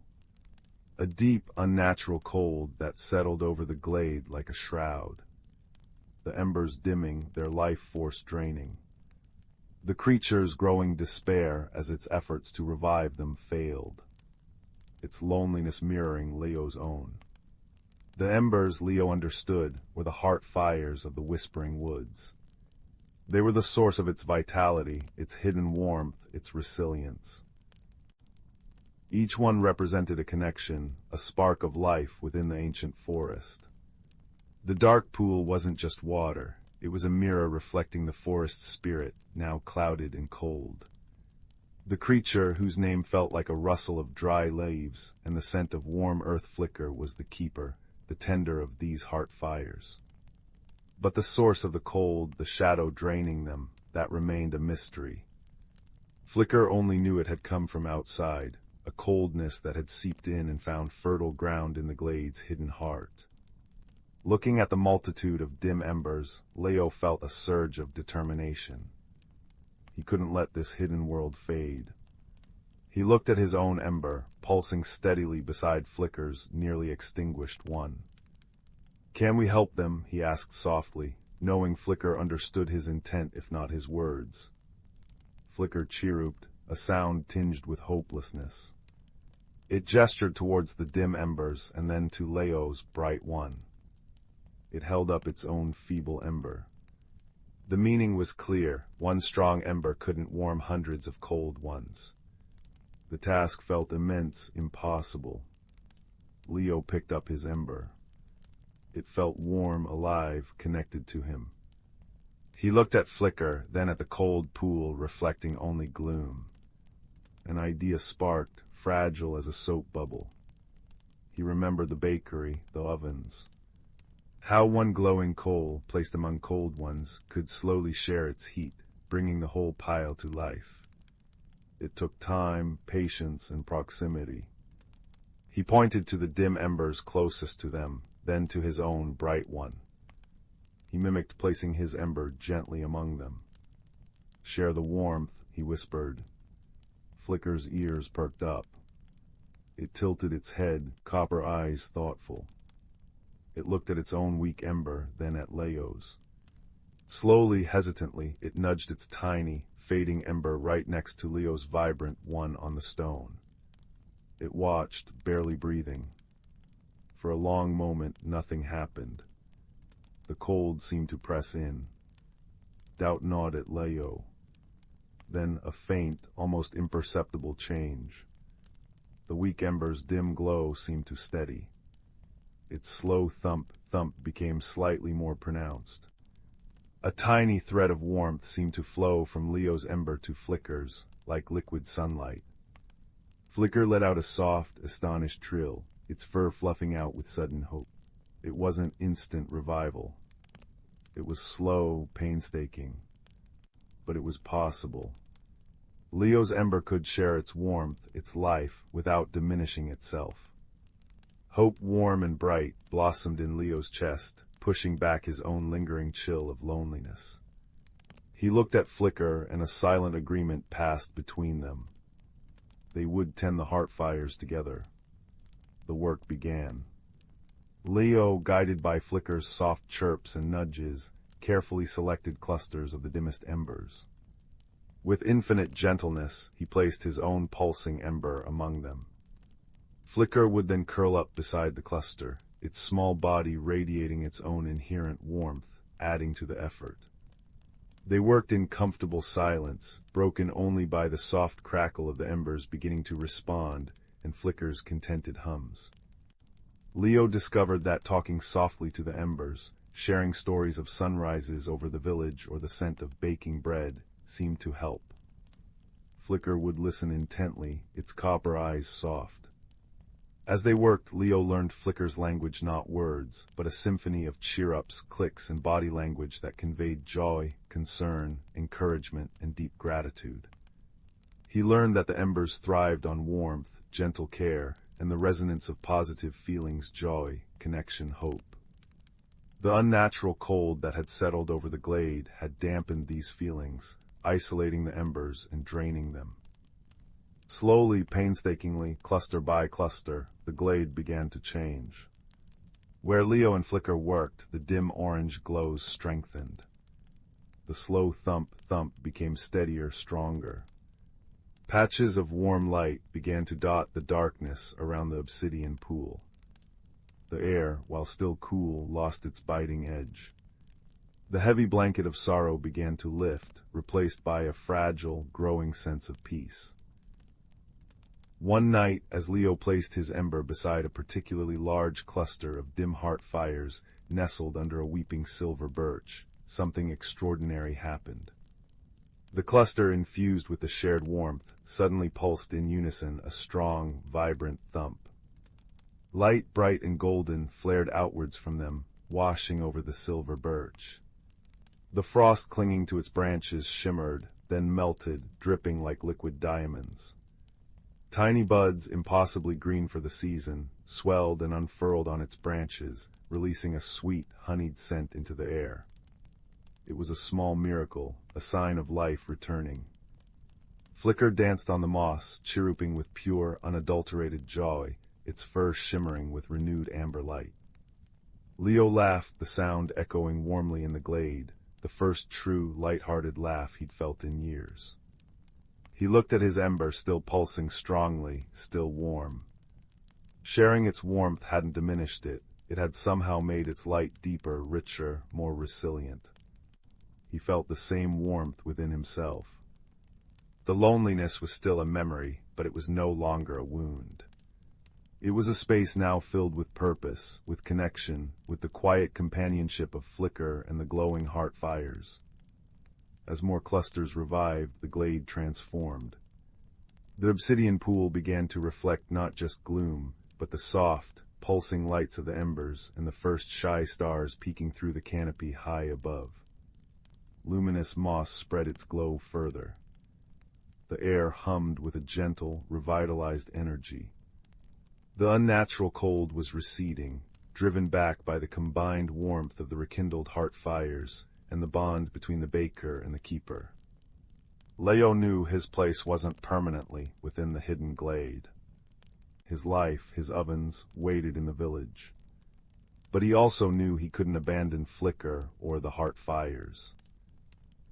A deep, unnatural cold that settled over the glade like a shroud. The embers dimming, their life force draining. The creature's growing despair as its efforts to revive them failed. Its loneliness mirroring Leo's own. The embers, Leo understood, were the heart fires of the whispering woods. They were the source of its vitality, its hidden warmth, its resilience. Each one represented a connection, a spark of life within the ancient forest. The dark pool wasn't just water, it was a mirror reflecting the forest's spirit, now clouded and cold. The creature, whose name felt like a rustle of dry leaves and the scent of warm earth flicker, was the keeper, the tender of these heart fires. But the source of the cold, the shadow draining them, that remained a mystery. Flicker only knew it had come from outside, a coldness that had seeped in and found fertile ground in the glade's hidden heart. Looking at the multitude of dim embers, Leo felt a surge of determination. He couldn't let this hidden world fade. He looked at his own ember, pulsing steadily beside Flicker's nearly extinguished one. "Can we help them?" he asked softly, knowing Flicker understood his intent if not his words. Flicker chirruped, a sound tinged with hopelessness. It gestured towards the dim embers and then to Leo's bright one. It held up its own feeble ember. The meaning was clear: one strong ember couldn't warm hundreds of cold ones. The task felt immense, impossible. Leo picked up his ember. It felt warm, alive, connected to him. He looked at Flicker, then at the cold pool reflecting only gloom. An idea sparked, fragile as a soap bubble. He remembered the bakery, the ovens. How one glowing coal, placed among cold ones, could slowly share its heat, bringing the whole pile to life. It took time, patience, and proximity. He pointed to the dim embers closest to them, then to his own bright one. He mimicked placing his ember gently among them. "Share the warmth," he whispered. Flicker's ears perked up. It tilted its head, copper eyes thoughtful. It looked at its own weak ember, then at Leo's. Slowly, hesitantly, it nudged its tiny, fading ember right next to Leo's vibrant one on the stone. It watched, barely breathing. For a long moment, nothing happened. The cold seemed to press in. Doubt gnawed at Leo. Then a faint, almost imperceptible change. The weak ember's dim glow seemed to steady. Its slow thump became slightly more pronounced. A tiny thread of warmth seemed to flow from Leo's ember to Flicker's, like liquid sunlight. Flicker let out a soft, astonished trill, its fur fluffing out with sudden hope. It wasn't instant revival. It was slow, painstaking. But it was possible. Leo's ember could share its warmth, its life, without diminishing itself. Hope, warm and bright, blossomed in Leo's chest, pushing back his own lingering chill of loneliness. He looked at Flicker, and a silent agreement passed between them. They would tend the heart fires together. The work began. Leo, guided by Flicker's soft chirps and nudges, carefully selected clusters of the dimmest embers. With infinite gentleness, he placed his own pulsing ember among them. Flicker would then curl up beside the cluster, its small body radiating its own inherent warmth, adding to the effort. They worked in comfortable silence, broken only by the soft crackle of the embers beginning to respond and Flicker's contented hums. Leo discovered that talking softly to the embers, sharing stories of sunrises over the village or the scent of baking bread, seemed to help. Flicker would listen intently, its copper eyes soft. As they worked, Leo learned Flicker's language, not words, but a symphony of cheer-ups, clicks, and body language that conveyed joy, concern, encouragement, and deep gratitude. He learned that the embers thrived on warmth, gentle care, and the resonance of positive feelings, joy, connection, hope. The unnatural cold that had settled over the glade had dampened these feelings, isolating the embers and draining them. Slowly, painstakingly, cluster by cluster, the glade began to change. Where Leo and Flicker worked, the dim orange glows strengthened. The slow thump became steadier, stronger. Patches of warm light began to dot the darkness around the obsidian pool. The air, while still cool, lost its biting edge. The heavy blanket of sorrow began to lift, replaced by a fragile, growing sense of peace. One night, as Leo placed his ember beside a particularly large cluster of dim heart fires nestled under a weeping silver birch, something extraordinary happened. The cluster, infused with the shared warmth, suddenly pulsed in unison, a strong, vibrant thump. Light, bright and golden, flared outwards from them, washing over the silver birch. The frost clinging to its branches shimmered, then melted, dripping like liquid diamonds. Tiny buds, impossibly green for the season, swelled and unfurled on its branches, releasing a sweet, honeyed scent into the air. It was a small miracle, a sign of life returning. Flicker danced on the moss, chirruping with pure, unadulterated joy, its fur shimmering with renewed amber light. Leo laughed, the sound echoing warmly in the glade, the first true, light-hearted laugh he'd felt in years. He looked at his ember, still pulsing strongly, still warm. Sharing its warmth hadn't diminished it. It had somehow made its light deeper, richer, more resilient. He felt the same warmth within himself. The loneliness was still a memory, but it was no longer a wound. It was a space now filled with purpose, with connection, with the quiet companionship of Flicker and the glowing heart fires. As more clusters revived, the glade transformed. The obsidian pool began to reflect not just gloom, but the soft, pulsing lights of the embers and the first shy stars peeking through the canopy high above. Luminous moss spread its glow further. The air hummed with a gentle, revitalized energy. The unnatural cold was receding, driven back by the combined warmth of the rekindled heart fires and the bond between the baker and the keeper. Leo knew his place wasn't permanently within the hidden glade. His life, his ovens, waited in the village. But he also knew he couldn't abandon Flicker or the heart fires.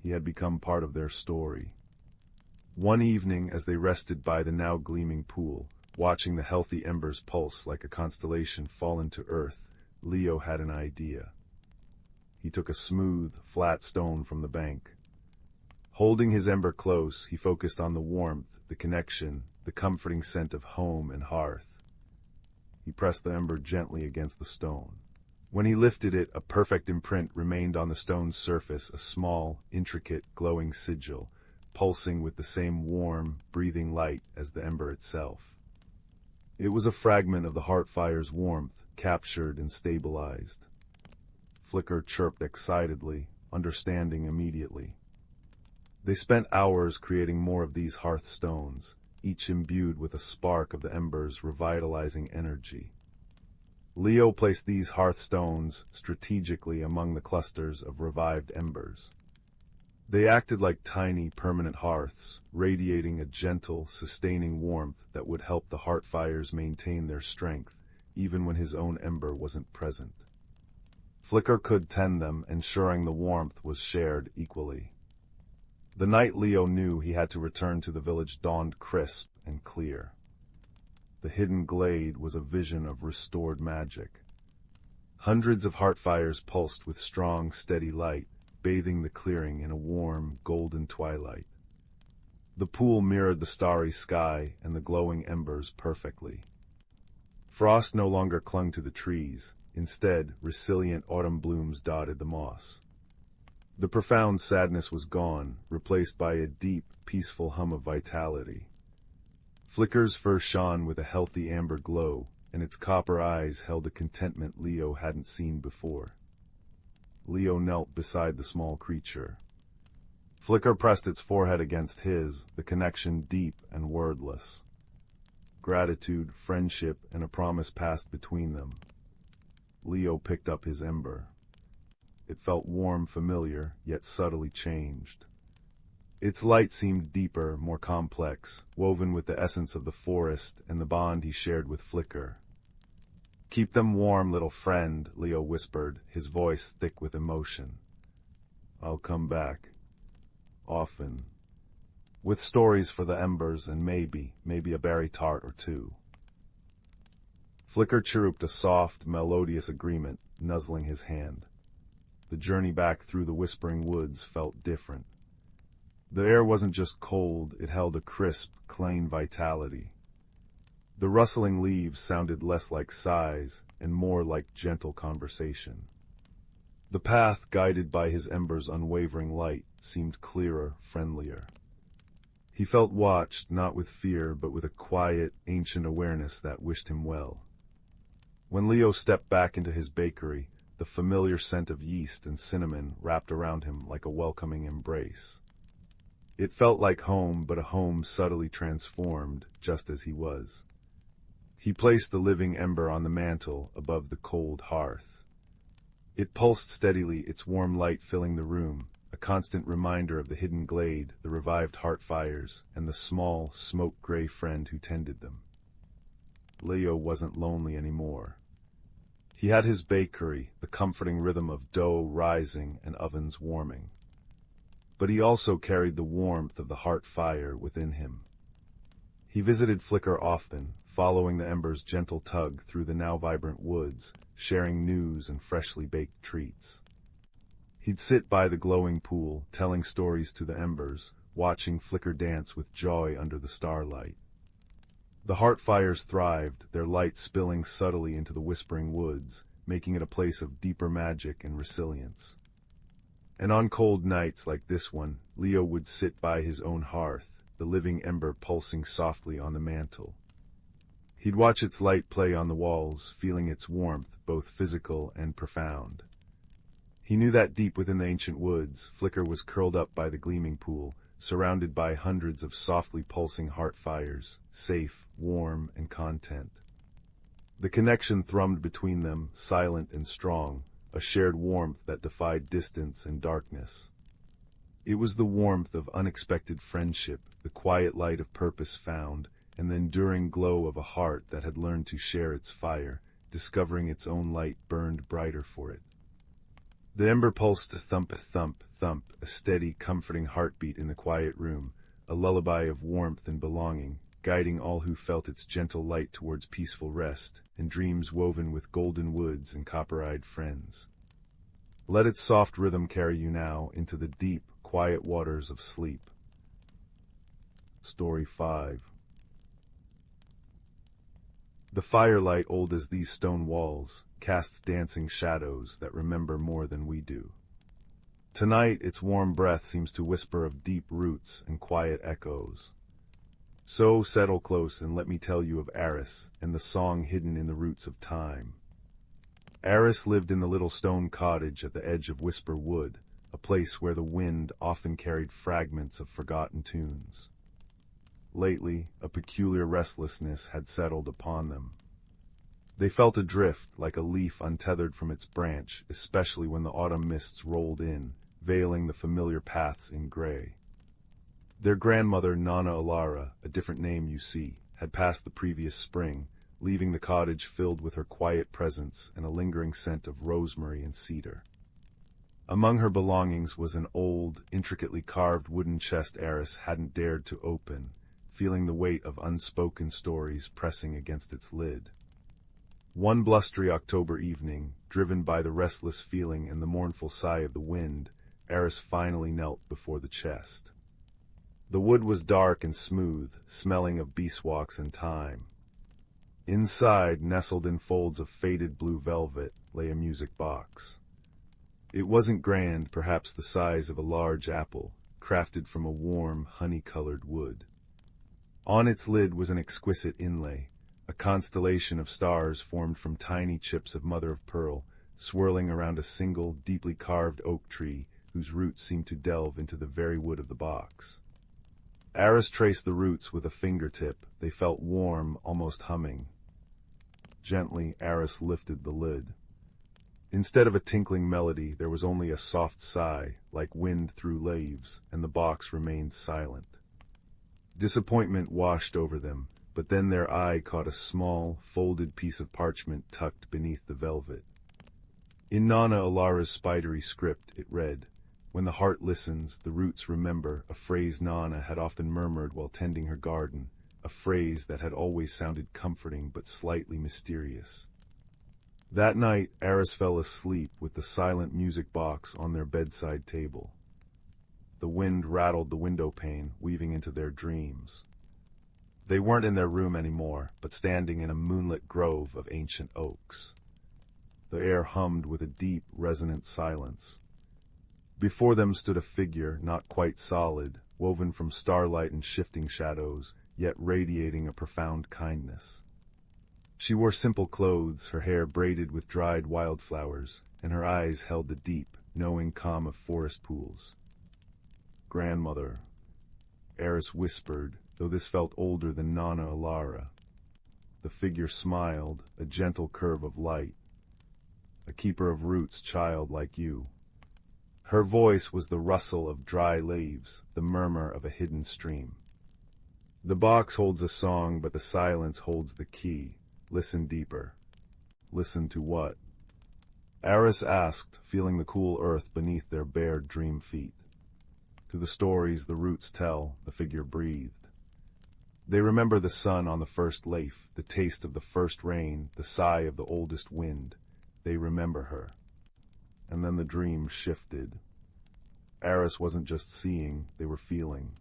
He had become part of their story. One evening, as they rested by the now gleaming pool, watching the healthy embers pulse like a constellation fall into earth, Leo had an idea. He took a smooth, flat stone from the bank. Holding his ember close, he focused on the warmth, the connection, the comforting scent of home and hearth. He pressed the ember gently against the stone. When he lifted it, a perfect imprint remained on the stone's surface, a small, intricate, glowing sigil, pulsing with the same warm, breathing light as the ember itself. It was a fragment of the heart fire's warmth, captured and stabilized. Flicker chirped excitedly, understanding immediately. They spent hours creating more of these hearthstones, each imbued with a spark of the ember's revitalizing energy. Leo placed these hearthstones strategically among the clusters of revived embers. They acted like tiny, permanent hearths, radiating a gentle, sustaining warmth that would help the heart fires maintain their strength, even when his own ember wasn't present. Flicker could tend them, ensuring the warmth was shared equally. The night Leo knew he had to return to the village dawned crisp and clear. The hidden glade was a vision of restored magic. Hundreds of heart fires pulsed with strong, steady light, bathing the clearing in a warm, golden twilight. The pool mirrored the starry sky and the glowing embers perfectly. Frost no longer clung to the trees. Instead, resilient autumn blooms dotted the moss. The profound sadness was gone, replaced by a deep, peaceful hum of vitality. Flicker's fur shone with a healthy amber glow, and its copper eyes held a contentment Leo hadn't seen before. Leo knelt beside the small creature. Flicker pressed its forehead against his, the connection deep and wordless. Gratitude, friendship, and a promise passed between them. Leo picked up his ember. It felt warm, familiar, yet subtly changed. Its light seemed deeper, more complex, woven with the essence of the forest and the bond he shared with Flicker. "Keep them warm, little friend," Leo whispered, his voice thick with emotion. "I'll come back. Often. With stories for the embers and maybe a berry tart or two." Flicker chirruped a soft, melodious agreement, nuzzling his hand. The journey back through the whispering woods felt different. The air wasn't just cold, it held a crisp, clean vitality. The rustling leaves sounded less like sighs and more like gentle conversation. The path, guided by his ember's unwavering light, seemed clearer, friendlier. He felt watched, not with fear, but with a quiet, ancient awareness that wished him well. When Leo stepped back into his bakery, the familiar scent of yeast and cinnamon wrapped around him like a welcoming embrace. It felt like home, but a home subtly transformed, just as he was. He placed the living ember on the mantel above the cold hearth. It pulsed steadily, its warm light filling the room, a constant reminder of the hidden glade, the revived heart fires, and the small, smoke-gray friend who tended them. Leo wasn't lonely anymore. He had his bakery, the comforting rhythm of dough rising and ovens warming. But he also carried the warmth of the heart fire within him. He visited Flicker often, following the ember's gentle tug through the now vibrant woods, sharing news and freshly baked treats. He'd sit by the glowing pool, telling stories to the embers, watching Flicker dance with joy under the starlight. The heart fires thrived, their light spilling subtly into the whispering woods, making it a place of deeper magic and resilience. And on cold nights like this one, Leo would sit by his own hearth, the living ember pulsing softly on the mantel. He'd watch its light play on the walls, feeling its warmth, both physical and profound. He knew that deep within the ancient woods, Flicker was curled up by the gleaming pool, surrounded by hundreds of softly pulsing heart fires, safe, warm, and content. The connection thrummed between them, silent and strong, a shared warmth that defied distance and darkness. It was the warmth of unexpected friendship, the quiet light of purpose found, and the enduring glow of a heart that had learned to share its fire, discovering its own light burned brighter for it. The ember pulsed thump, thump, thump, a steady, comforting heartbeat in the quiet room, a lullaby of warmth and belonging, guiding all who felt its gentle light towards peaceful rest, and dreams woven with golden woods and copper-eyed friends. Let its soft rhythm carry you now into the deep, quiet waters of sleep. Story 5. The firelight, old as these stone walls, casts dancing shadows that remember more than we do. Tonight its warm breath seems to whisper of deep roots and quiet echoes. So settle close and let me tell you of Eris and the song hidden in the roots of time. Eris lived in the little stone cottage at the edge of Whisper Wood, a place where the wind often carried fragments of forgotten tunes. Lately, a peculiar restlessness had settled upon them. They felt adrift, like a leaf untethered from its branch, especially when the autumn mists rolled in, veiling the familiar paths in gray. Their grandmother, Nana Alara, a different name you see, had passed the previous spring, leaving the cottage filled with her quiet presence and a lingering scent of rosemary and cedar. Among her belongings was an old, intricately carved wooden chest Eris hadn't dared to open, feeling the weight of unspoken stories pressing against its lid. One blustery October evening, driven by the restless feeling and the mournful sigh of the wind, Eris finally knelt before the chest. The wood was dark and smooth, smelling of beeswax and thyme. Inside, nestled in folds of faded blue velvet, lay a music box. It wasn't grand, perhaps the size of a large apple, crafted from a warm, honey-colored wood. On its lid was an exquisite inlay, a constellation of stars formed from tiny chips of mother-of-pearl, swirling around a single, deeply carved oak tree whose roots seemed to delve into the very wood of the box. Eris traced the roots with a fingertip. They felt warm, almost humming. Gently, Eris lifted the lid. Instead of a tinkling melody, there was only a soft sigh, like wind through leaves, and the box remained silent. Disappointment washed over them, but then their eye caught a small, folded piece of parchment tucked beneath the velvet. In Nana Alara's spidery script, it read, "When the heart listens, the roots remember," a phrase Nana had often murmured while tending her garden, a phrase that had always sounded comforting but slightly mysterious. That night, Eris fell asleep with the silent music box on their bedside table. The wind rattled the window pane, weaving into their dreams. They weren't in their room anymore, but standing in a moonlit grove of ancient oaks. The air hummed with a deep, resonant silence. Before them stood a figure, not quite solid, woven from starlight and shifting shadows, yet radiating a profound kindness. She wore simple clothes, her hair braided with dried wildflowers, and her eyes held the deep, knowing calm of forest pools. "Grandmother," Eris whispered, though this felt older than Nana Alara. The figure smiled, a gentle curve of light. "A keeper of roots, child like you." Her voice was the rustle of dry leaves, the murmur of a hidden stream. "The box holds a song, but the silence holds the key. Listen deeper." "Listen to what?" Eris asked, feeling the cool earth beneath their bare dream feet. "To the stories the roots tell," the figure breathed. "They remember the sun on the first leaf, the taste of the first rain, the sigh of the oldest wind. They remember her." And then the dream shifted. Eris wasn't just seeing, they were feeling.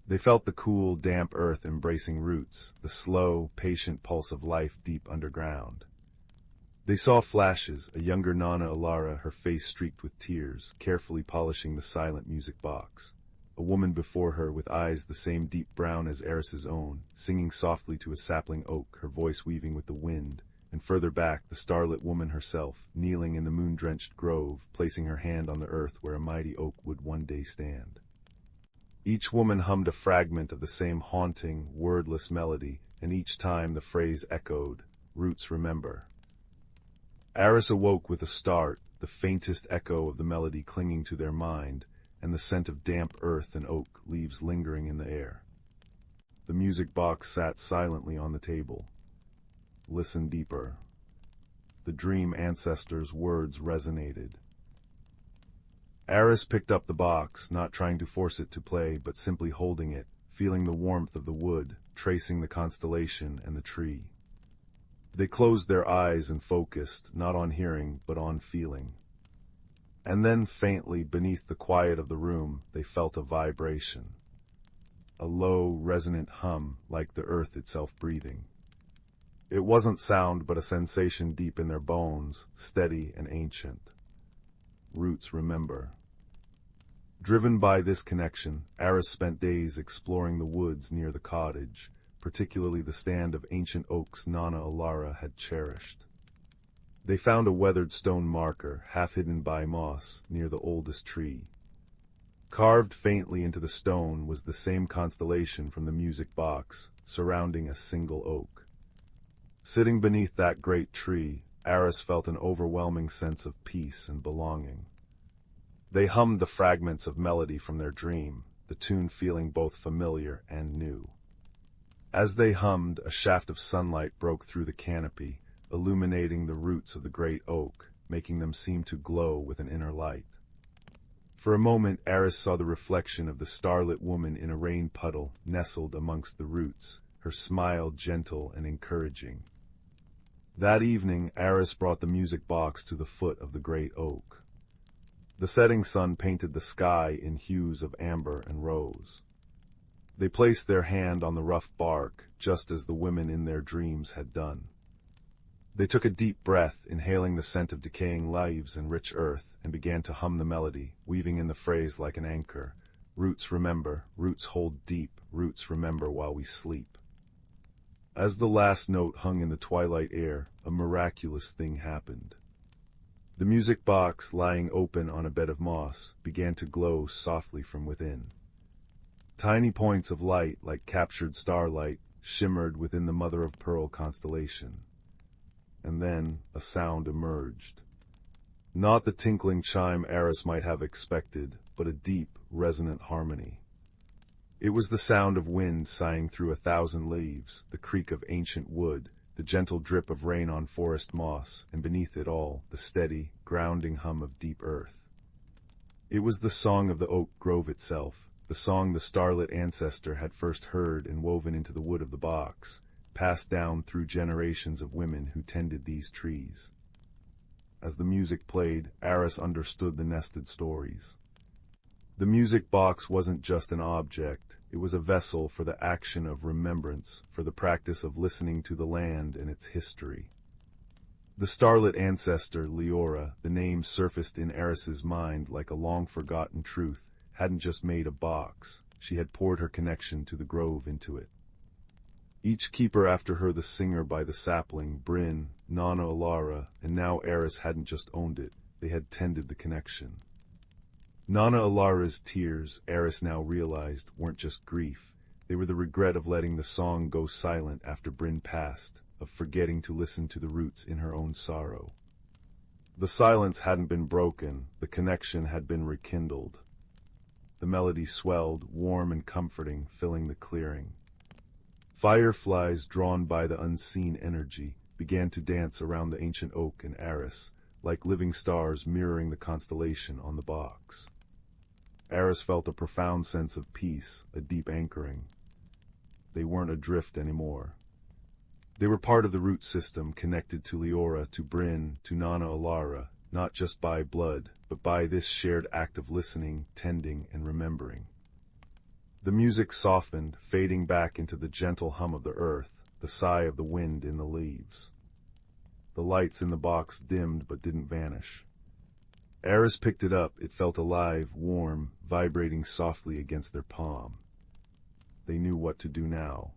They felt the cool, damp earth embracing roots, the slow, patient pulse of life deep underground. They saw flashes, a younger Nana Alara, her face streaked with tears, carefully polishing the silent music box. a woman before her with eyes the same deep brown as Eris's own, singing softly to a sapling oak, her voice weaving with the wind, and further back the starlit woman herself, kneeling in the moon-drenched grove, placing her hand on the earth where a mighty oak would one day stand. Each woman hummed a fragment of the same haunting, wordless melody, and each time the phrase echoed, "Roots remember." Eris awoke with a start, the faintest echo of the melody clinging to their mind, and the scent of damp earth and oak leaves lingering in the air. The music box sat silently on the table. Listen deeper. The dream ancestor's words resonated. Eris picked up the box, not trying to force it to play, but simply holding it, feeling the warmth of the wood, tracing the constellation and the tree. They closed their eyes and focused, not on hearing, but on feeling. And then, faintly, beneath the quiet of the room, they felt a vibration. A low, resonant hum, like the earth itself breathing. It wasn't sound, but a sensation deep in their bones, steady and ancient. Roots remember. Driven by this connection, Eris spent days exploring the woods near the cottage, particularly the stand of ancient oaks Nana Alara had cherished. They found a weathered stone marker, half hidden by moss, near the oldest tree. Carved faintly into the stone was the same constellation from the music box, surrounding a single oak. Sitting beneath that great tree, Eris felt an overwhelming sense of peace and belonging. They hummed the fragments of melody from their dream, the tune feeling both familiar and new. As they hummed, a shaft of sunlight broke through the canopy, illuminating the roots of the great oak, making them seem to glow with an inner light. For a moment, Eris saw the reflection of the starlit woman in a rain puddle, nestled amongst the roots, her smile gentle and encouraging. That evening, Eris brought the music box to the foot of the great oak. The setting sun painted the sky in hues of amber and rose. They placed their hand on the rough bark, just as the women in their dreams had done. They took a deep breath, inhaling the scent of decaying leaves and rich earth, and began to hum the melody, weaving in the phrase like an anchor. Roots remember, roots hold deep, roots remember while we sleep. As the last note hung in the twilight air, a miraculous thing happened. The music box, lying open on a bed of moss, began to glow softly from within. Tiny points of light, like captured starlight, shimmered within the mother-of-pearl constellation. And then a sound emerged. Not the tinkling chime Eris might have expected, but a deep, resonant harmony. It was the sound of wind sighing through 1,000 leaves, the creak of ancient wood, the gentle drip of rain on forest moss, and beneath it all, the steady, grounding hum of deep earth. It was the song of the oak grove itself, the song the starlit ancestor had first heard and woven into the wood of the box, passed down through generations of women who tended these trees. As the music played, Eris understood the nested stories. The music box wasn't just an object, it was a vessel for the action of remembrance, for the practice of listening to the land and its history. The starlit ancestor, Leora, the name surfaced in Eris's mind like a long-forgotten truth, hadn't just made a box, she had poured her connection to the grove into it. Each keeper after her, the singer by the sapling, Bryn, Nana Alara, and now Eris hadn't just owned it, they had tended the connection. Nana Alara's tears, Eris now realized, weren't just grief. They were the regret of letting the song go silent after Bryn passed, of forgetting to listen to the roots in her own sorrow. The silence hadn't been broken, the connection had been rekindled. The melody swelled, warm and comforting, filling the clearing. Fireflies, drawn by the unseen energy, began to dance around the ancient oak and Eris, like living stars mirroring the constellation on the box. Eris felt a profound sense of peace, a deep anchoring. They weren't adrift anymore. They were part of the root system, connected to Leora, to Bryn, to Nana Alara, not just by blood, but by this shared act of listening, tending, and remembering. The music softened, fading back into the gentle hum of the earth, the sigh of the wind in the leaves. The lights in the box dimmed but didn't vanish. Eris picked it up. It felt alive, warm, vibrating softly against their palm. They knew what to do now.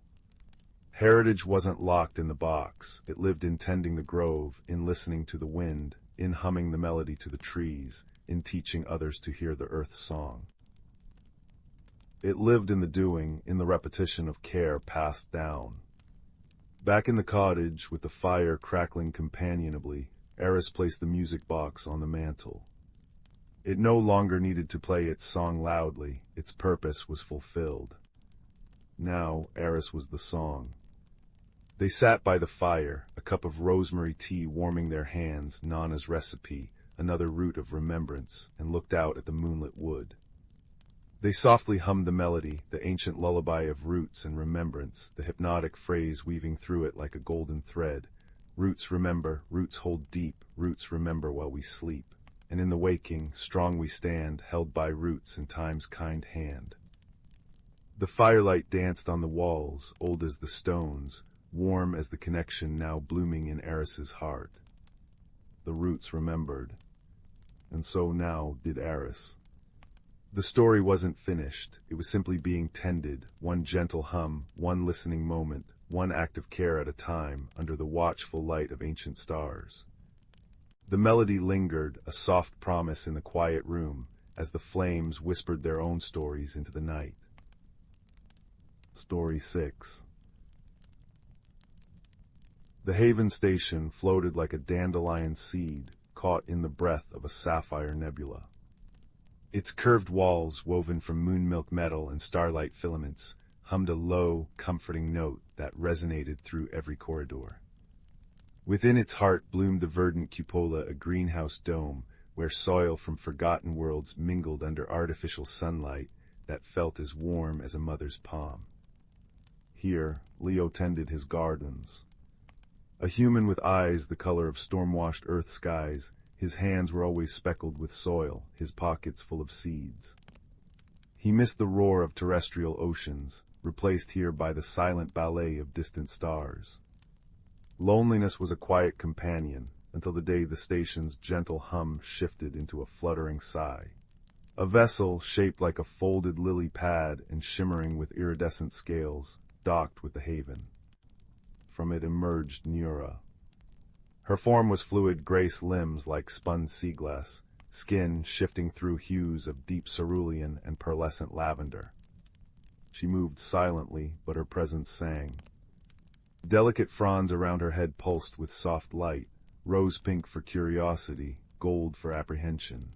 Heritage wasn't locked in the box. It lived in tending the grove, in listening to the wind, in humming the melody to the trees, in teaching others to hear the earth's song. It lived in the doing, in the repetition of care passed down. Back in the cottage, with the fire crackling companionably, Eris placed the music box on the mantel. It no longer needed to play its song loudly. Its purpose was fulfilled. Now, Eris was the song. They sat by the fire, a cup of rosemary tea warming their hands, Nana's recipe, another root of remembrance, and looked out at the moonlit wood. They softly hummed the melody, the ancient lullaby of roots and remembrance, the hypnotic phrase weaving through it like a golden thread. Roots remember, roots hold deep, roots remember while we sleep. And in the waking, strong we stand, held by roots in time's kind hand. The firelight danced on the walls, old as the stones, warm as the connection now blooming in Eris's heart. The roots remembered, and so now did Eris. The story wasn't finished. It was simply being tended, one gentle hum, one listening moment, one act of care at a time, under the watchful light of ancient stars. The melody lingered, a soft promise in the quiet room, as the flames whispered their own stories into the night. Story 6. The Haven Station floated like a dandelion seed caught in the breath of a sapphire nebula. Its curved walls, woven from moon-milk metal and starlight filaments, hummed a low, comforting note that resonated through every corridor. Within its heart bloomed the verdant cupola, a greenhouse dome, where soil from forgotten worlds mingled under artificial sunlight that felt as warm as a mother's palm. Here, Leo tended his gardens. A human with eyes the color of storm-washed earth skies, his hands were always speckled with soil, his pockets full of seeds. He missed the roar of terrestrial oceans, replaced here by the silent ballet of distant stars. Loneliness was a quiet companion, until the day the station's gentle hum shifted into a fluttering sigh. A vessel, shaped like a folded lily pad and shimmering with iridescent scales, docked with the Haven. From it emerged Nura. Her form was fluid, grace limbs like spun sea glass, skin shifting through hues of deep cerulean and pearlescent lavender. She moved silently, but her presence sang. Delicate fronds around her head pulsed with soft light, rose-pink for curiosity, gold for apprehension.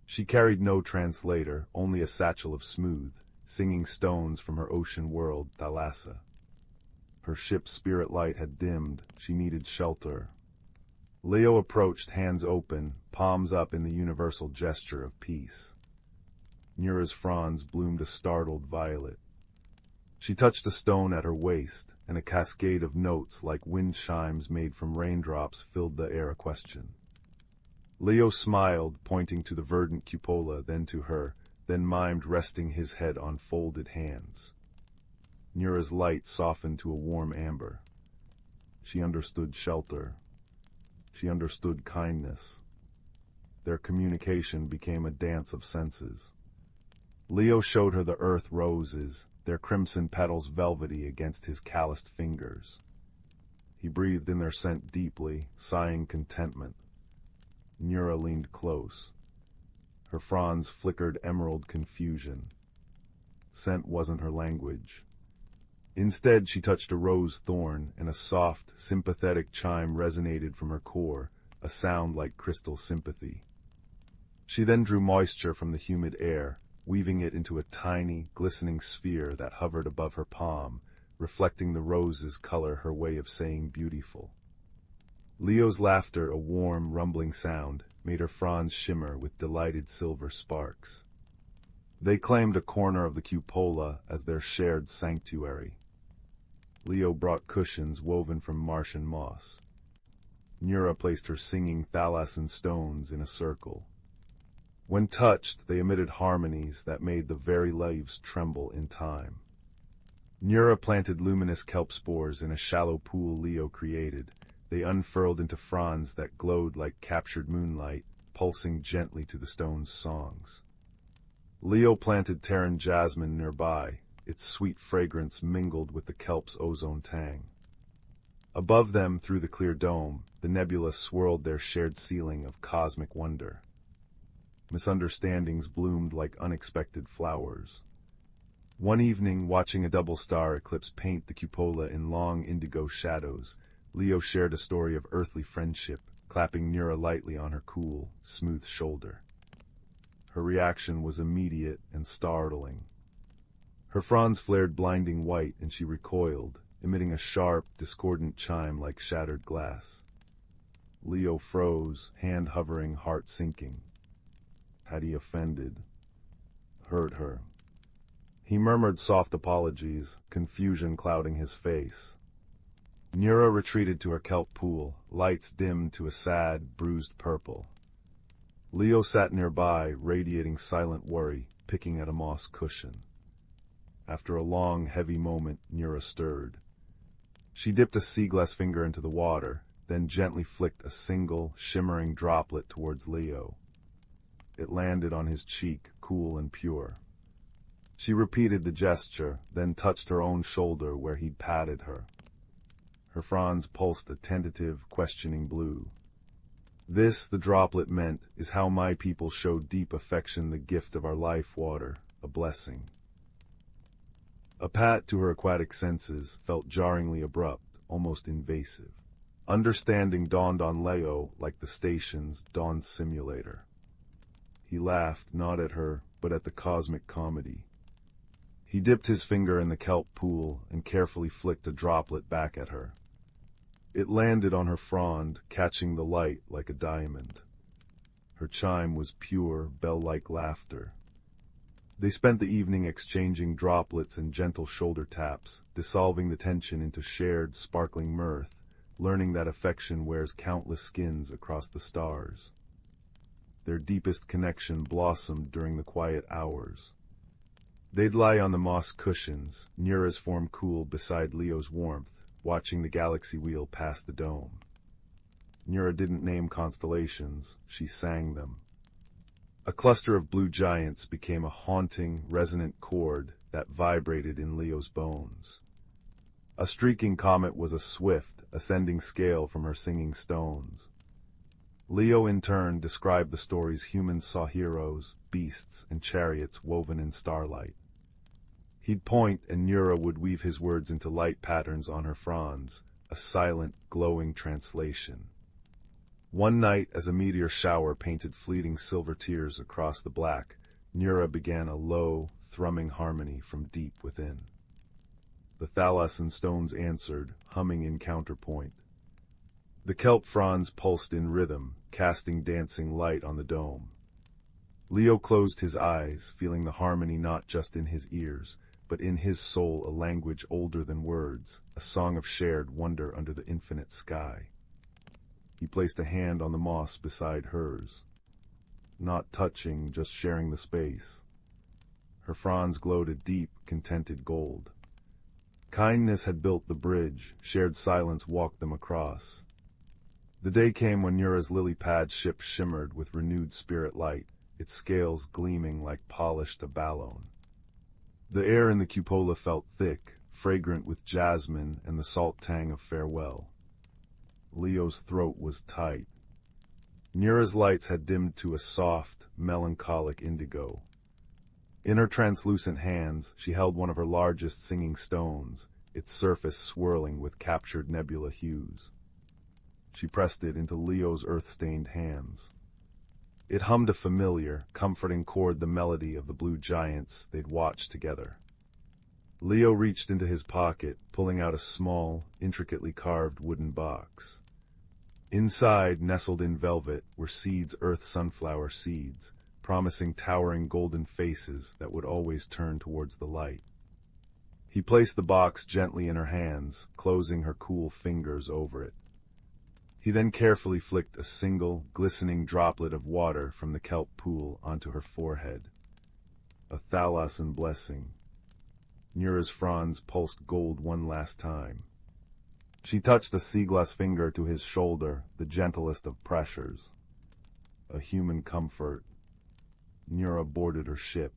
She carried no translator, only a satchel of smooth, singing stones from her ocean world, Thalassa. Her ship's spirit light had dimmed. She needed shelter. Leo approached, hands open, palms up in the universal gesture of peace. Nura's fronds bloomed a startled violet. She touched a stone at her waist, and a cascade of notes like wind chimes made from raindrops filled the air. A question. Leo smiled, pointing to the verdant cupola, then to her, then mimed, resting his head on folded hands. Nura's light softened to a warm amber. She understood shelter. She understood kindness. Their communication became a dance of senses. Leo showed her the earth roses, their crimson petals velvety against his calloused fingers. He breathed in their scent deeply, sighing contentment. Nura leaned close. Her fronds flickered emerald confusion. Scent wasn't her language. Instead, she touched a rose thorn, and a soft, sympathetic chime resonated from her core, a sound like crystal sympathy. She then drew moisture from the humid air, weaving it into a tiny, glistening sphere that hovered above her palm, reflecting the rose's color, her way of saying beautiful. Leo's laughter, a warm, rumbling sound, made her fronds shimmer with delighted silver sparks. They claimed a corner of the cupola as their shared sanctuary. Leo brought cushions woven from Martian moss. Nura placed her singing thalassan stones in a circle. When touched, they emitted harmonies that made the very leaves tremble in time. Nura planted luminous kelp spores in a shallow pool Leo created. They unfurled into fronds that glowed like captured moonlight, pulsing gently to the stone's songs. Leo planted Terran jasmine nearby, its sweet fragrance mingled with the kelp's ozone tang. Above them, through the clear dome, the nebula swirled their shared ceiling of cosmic wonder. Misunderstandings bloomed like unexpected flowers. One evening, watching a double star eclipse paint the cupola in long indigo shadows, Leo shared a story of earthly friendship, clapping Nura lightly on her cool, smooth shoulder. Her reaction was immediate and startling. Her fronds flared blinding white and she recoiled, emitting a sharp, discordant chime like shattered glass. Leo froze, hand hovering, heart sinking. Had he offended? Hurt her? He murmured soft apologies, confusion clouding his face. Nura retreated to her kelp pool, lights dimmed to a sad, bruised purple. Leo sat nearby, radiating silent worry, picking at a moss cushion. After a long, heavy moment, Nura stirred. She dipped a sea-glass finger into the water, then gently flicked a single, shimmering droplet towards Leo. It landed on his cheek, cool and pure. She repeated the gesture, then touched her own shoulder where he'd patted her. Her fronds pulsed a tentative, questioning blue. This, the droplet meant, is how my people show deep affection, the gift of our life water, a blessing. A pat to her aquatic senses felt jarringly abrupt, almost invasive. Understanding dawned on Leo like the station's dawn simulator. He laughed, not at her, but at the cosmic comedy. He dipped his finger in the kelp pool and carefully flicked a droplet back at her. It landed on her frond, catching the light like a diamond. Her chime was pure, bell-like laughter. They spent the evening exchanging droplets and gentle shoulder taps, dissolving the tension into shared, sparkling mirth, learning that affection wears countless skins across the stars. Their deepest connection blossomed during the quiet hours. They'd lie on the moss cushions, Nura's form cool beside Leo's warmth, watching the galaxy wheel past the dome. Nura didn't name constellations, she sang them. A cluster of blue giants became a haunting, resonant chord that vibrated in Leo's bones. A streaking comet was a swift, ascending scale from her singing stones. Leo in turn described the stories humans saw heroes, beasts, and chariots woven in starlight. He'd point and Nura would weave his words into light patterns on her fronds, a silent, glowing translation. One night, as a meteor shower painted fleeting silver tears across the black, Nura began a low, thrumming harmony from deep within. The thalassian stones answered, humming in counterpoint. The kelp fronds pulsed in rhythm, casting dancing light on the dome. Leo closed his eyes, feeling the harmony not just in his ears, but in his soul, a language older than words, a song of shared wonder under the infinite sky. He placed a hand on the moss beside hers. Not touching, just sharing the space. Her fronds glowed a deep, contented gold. Kindness had built the bridge, shared silence walked them across. The day came when Nura's lily-pad ship shimmered with renewed spirit light, its scales gleaming like polished abalone. The air in the cupola felt thick, fragrant with jasmine and the salt tang of farewell. Leo's throat was tight. Nura's lights had dimmed to a soft, melancholic indigo. In her translucent hands, she held one of her largest singing stones, its surface swirling with captured nebula hues. She pressed it into Leo's earth-stained hands. It hummed a familiar, comforting chord, the melody of the blue giants they'd watched together. Leo reached into his pocket, pulling out a small, intricately carved wooden box. Inside, nestled in velvet, were seeds, earth sunflower seeds, promising towering golden faces that would always turn towards the light. He placed the box gently in her hands, closing her cool fingers over it. He then carefully flicked a single, glistening droplet of water from the kelp pool onto her forehead. A thalassian blessing. Nura's fronds pulsed gold one last time. She touched a sea-glass finger to his shoulder, the gentlest of pressures. A human comfort. Nura boarded her ship,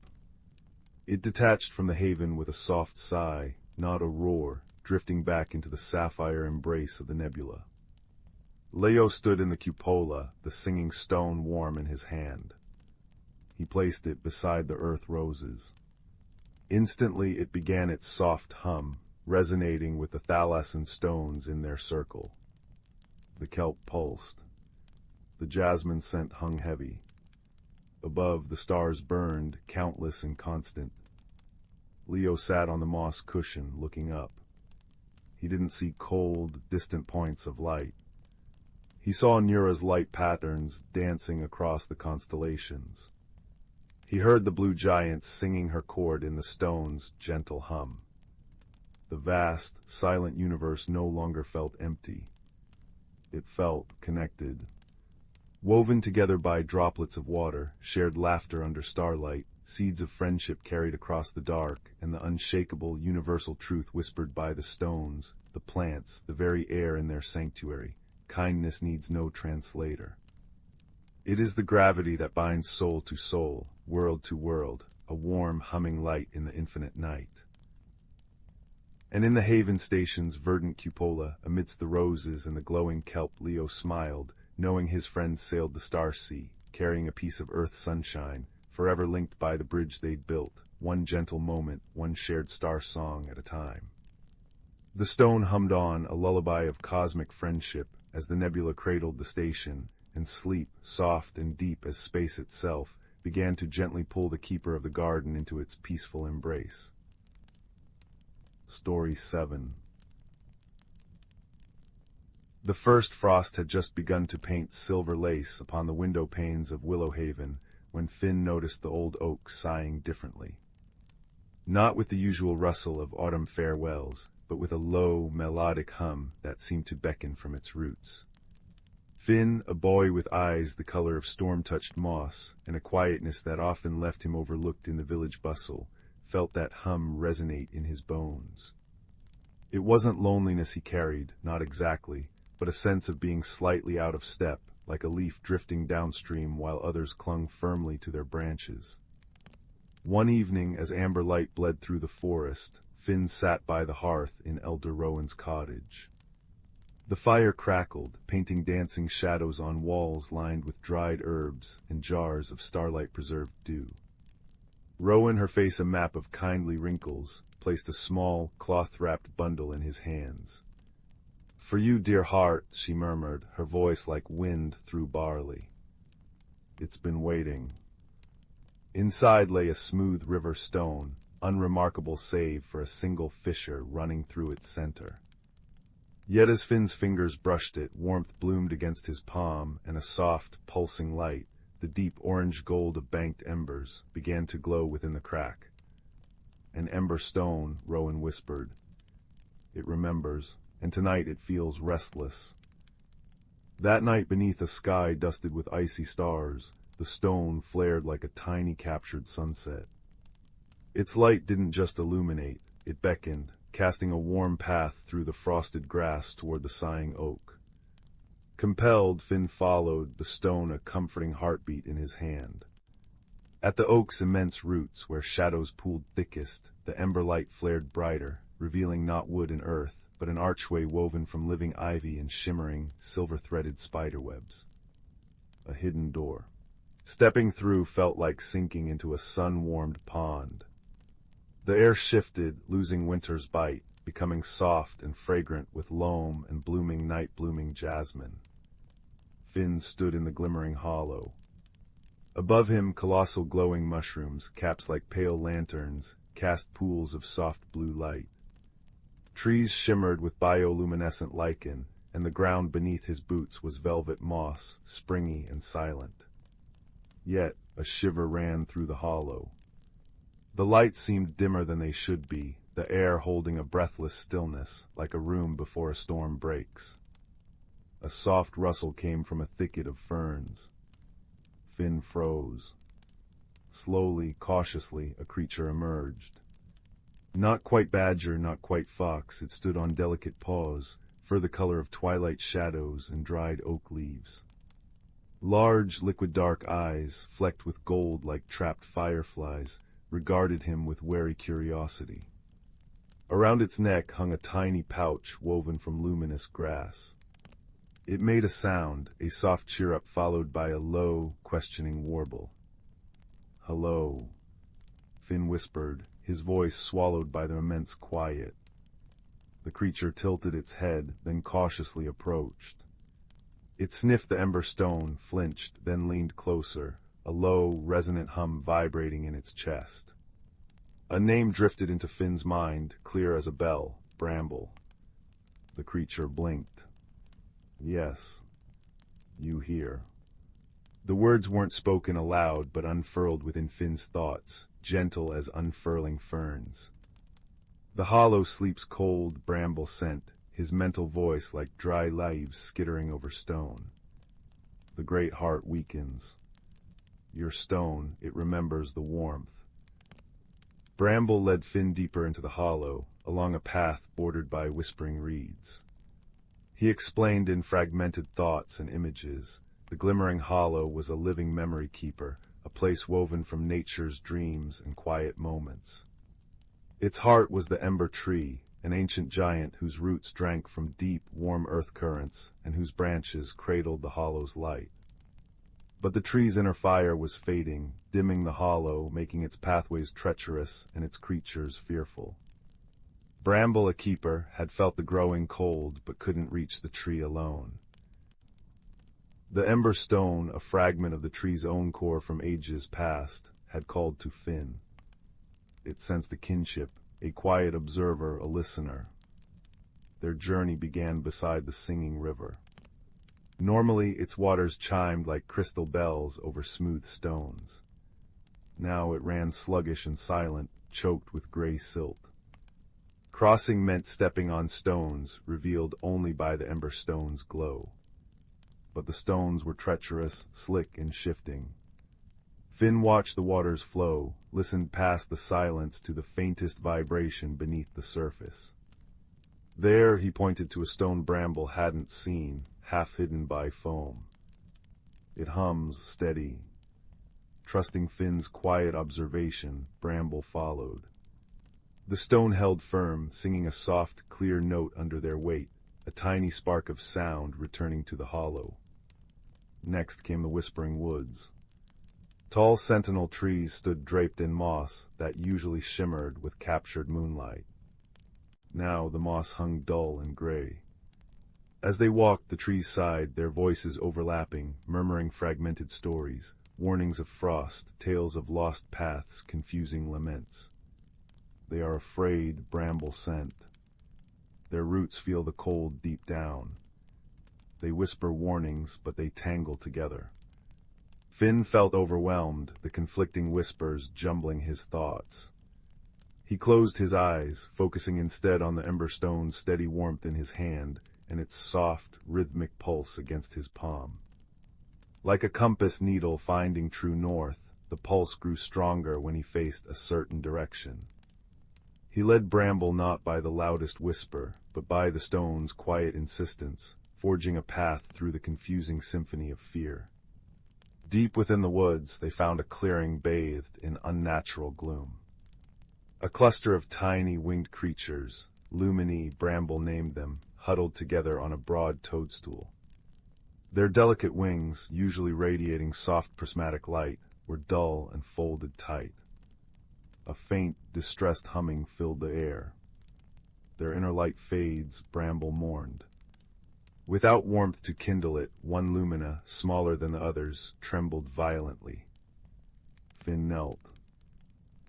It detached from the haven with a soft sigh, not a roar, drifting back into the sapphire embrace of the nebula. Leo stood in the cupola, the singing stone warm in his hand. He placed it beside the earth roses. Instantly it began its soft hum, resonating with the thalassine stones in their circle. The kelp pulsed. The jasmine scent hung heavy. Above, the stars burned, countless and constant. Leo sat on the moss cushion, looking up. He didn't see cold, distant points of light. He saw Nura's light patterns dancing across the constellations. He heard the blue giants singing her chord in the stone's gentle hum. The vast, silent universe no longer felt empty. It felt connected. Woven together by droplets of water, shared laughter under starlight, seeds of friendship carried across the dark, and the unshakable, universal truth whispered by the stones, the plants, the very air in their sanctuary. Kindness needs no translator. It is the gravity that binds soul to soul, world to world, a warm, humming light in the infinite night. And in the haven station's verdant cupola, amidst the roses and the glowing kelp, Leo smiled, knowing his friend sailed the star sea, carrying a piece of earth sunshine, forever linked by the bridge they'd built, one gentle moment, one shared star song at a time. The stone hummed on, a lullaby of cosmic friendship, as the nebula cradled the station, and sleep, soft and deep as space itself, began to gently pull the keeper of the garden into its peaceful embrace. Story 7. The first frost had just begun to paint silver lace upon the window panes of Willowhaven when Finn noticed the old oak sighing differently. Not with the usual rustle of autumn farewells, but with a low, melodic hum that seemed to beckon from its roots. Finn, a boy with eyes the color of storm-touched moss, and a quietness that often left him overlooked in the village bustle, felt that hum resonate in his bones. It wasn't loneliness he carried, not exactly, but a sense of being slightly out of step, like a leaf drifting downstream while others clung firmly to their branches. One evening, as amber light bled through the forest, Finn sat by the hearth in Elder Rowan's cottage. The fire crackled, painting dancing shadows on walls lined with dried herbs and jars of starlight-preserved dew. Rowan, her face a map of kindly wrinkles, placed a small, cloth-wrapped bundle in his hands. "For you, dear heart," she murmured, her voice like wind through barley. "It's been waiting." Inside lay a smooth river stone, unremarkable save for a single fissure running through its center. Yet as Finn's fingers brushed it, warmth bloomed against his palm, and a soft, pulsing light, the deep orange gold of banked embers, began to glow within the crack. "An ember stone," Rowan whispered. "It remembers, and tonight it feels restless." That night, beneath a sky dusted with icy stars, the stone flared like a tiny captured sunset. Its light didn't just illuminate, it beckoned, casting a warm path through the frosted grass toward the sighing oak. Compelled, Finn followed, the stone a comforting heartbeat in his hand. At the oak's immense roots, where shadows pooled thickest, the ember light flared brighter, revealing not wood and earth, but an archway woven from living ivy and shimmering, silver-threaded spiderwebs. A hidden door. Stepping through felt like sinking into a sun-warmed pond. The air shifted, losing winter's bite, becoming soft and fragrant with loam and blooming night-blooming jasmine. Finn stood in the glimmering hollow. Above him, colossal glowing mushrooms, caps like pale lanterns, cast pools of soft blue light. Trees shimmered with bioluminescent lichen, and the ground beneath his boots was velvet moss, springy and silent. Yet a shiver ran through the hollow. The lights seemed dimmer than they should be, the air holding a breathless stillness, like a room before a storm breaks. A soft rustle came from a thicket of ferns. Finn froze. Slowly, cautiously, a creature emerged. Not quite badger, not quite fox, it stood on delicate paws, fur the color of twilight shadows and dried oak leaves. Large, liquid dark eyes, flecked with gold like trapped fireflies, regarded him with wary curiosity. Around its neck hung a tiny pouch woven from luminous grass. It made a sound, a soft chirrup followed by a low, questioning warble. "Hello," Finn whispered, his voice swallowed by the immense quiet. The creature tilted its head, then cautiously approached. It sniffed the ember stone, flinched, then leaned closer, a low, resonant hum vibrating in its chest. A name drifted into Finn's mind, clear as a bell: Bramble. The creature blinked. "Yes, you hear." The words weren't spoken aloud, but unfurled within Finn's thoughts, gentle as unfurling ferns. The hollow sleeps cold, Bramble sent, his mental voice like dry leaves skittering over stone. The great heart weakens. Your stone, it remembers the warmth. Bramble led Finn deeper into the hollow, along a path bordered by whispering reeds. He explained in fragmented thoughts and images. The glimmering hollow was a living memory keeper, a place woven from nature's dreams and quiet moments. Its heart was the ember tree, an ancient giant whose roots drank from deep, warm earth currents and whose branches cradled the hollow's light. But the tree's inner fire was fading, dimming the hollow, making its pathways treacherous and its creatures fearful. Bramble, a keeper, had felt the growing cold but couldn't reach the tree alone. The ember stone, a fragment of the tree's own core from ages past, had called to Finn. It sensed a kinship, a quiet observer, a listener. Their journey began beside the singing river. Normally, its waters chimed like crystal bells over smooth stones. Now it ran sluggish and silent, choked with gray silt. Crossing meant stepping on stones, revealed only by the ember stone's glow. But the stones were treacherous, slick and shifting. Finn watched the waters flow, listened past the silence to the faintest vibration beneath the surface. There he pointed to a stone Bramble hadn't seen, half hidden by foam. It hums, steady. Trusting Finn's quiet observation, Bramble followed. The stone held firm, singing a soft, clear note under their weight, a tiny spark of sound returning to the hollow. Next came the whispering woods. Tall sentinel trees stood draped in moss that usually shimmered with captured moonlight. Now the moss hung dull and gray. As they walked, the trees sighed, their voices overlapping, murmuring fragmented stories, warnings of frost, tales of lost paths, confusing laments. They are afraid, Bramble sent. Their roots feel the cold deep down. They whisper warnings, but they tangle together. Finn felt overwhelmed, the conflicting whispers jumbling his thoughts. He closed his eyes, focusing instead on the ember stone's steady warmth in his hand and its soft, rhythmic pulse against his palm. Like a compass needle finding true north, the pulse grew stronger when he faced a certain direction. He led Bramble not by the loudest whisper, but by the stone's quiet insistence, forging a path through the confusing symphony of fear. Deep within the woods, they found a clearing bathed in unnatural gloom. A cluster of tiny winged creatures, lumini, Bramble named them, huddled together on a broad toadstool. Their delicate wings, usually radiating soft prismatic light, were dull and folded tight. A faint, distressed humming filled the air. Their inner light fades, Bramble mourned. Without warmth to kindle it, one lumina, smaller than the others, trembled violently. Finn knelt.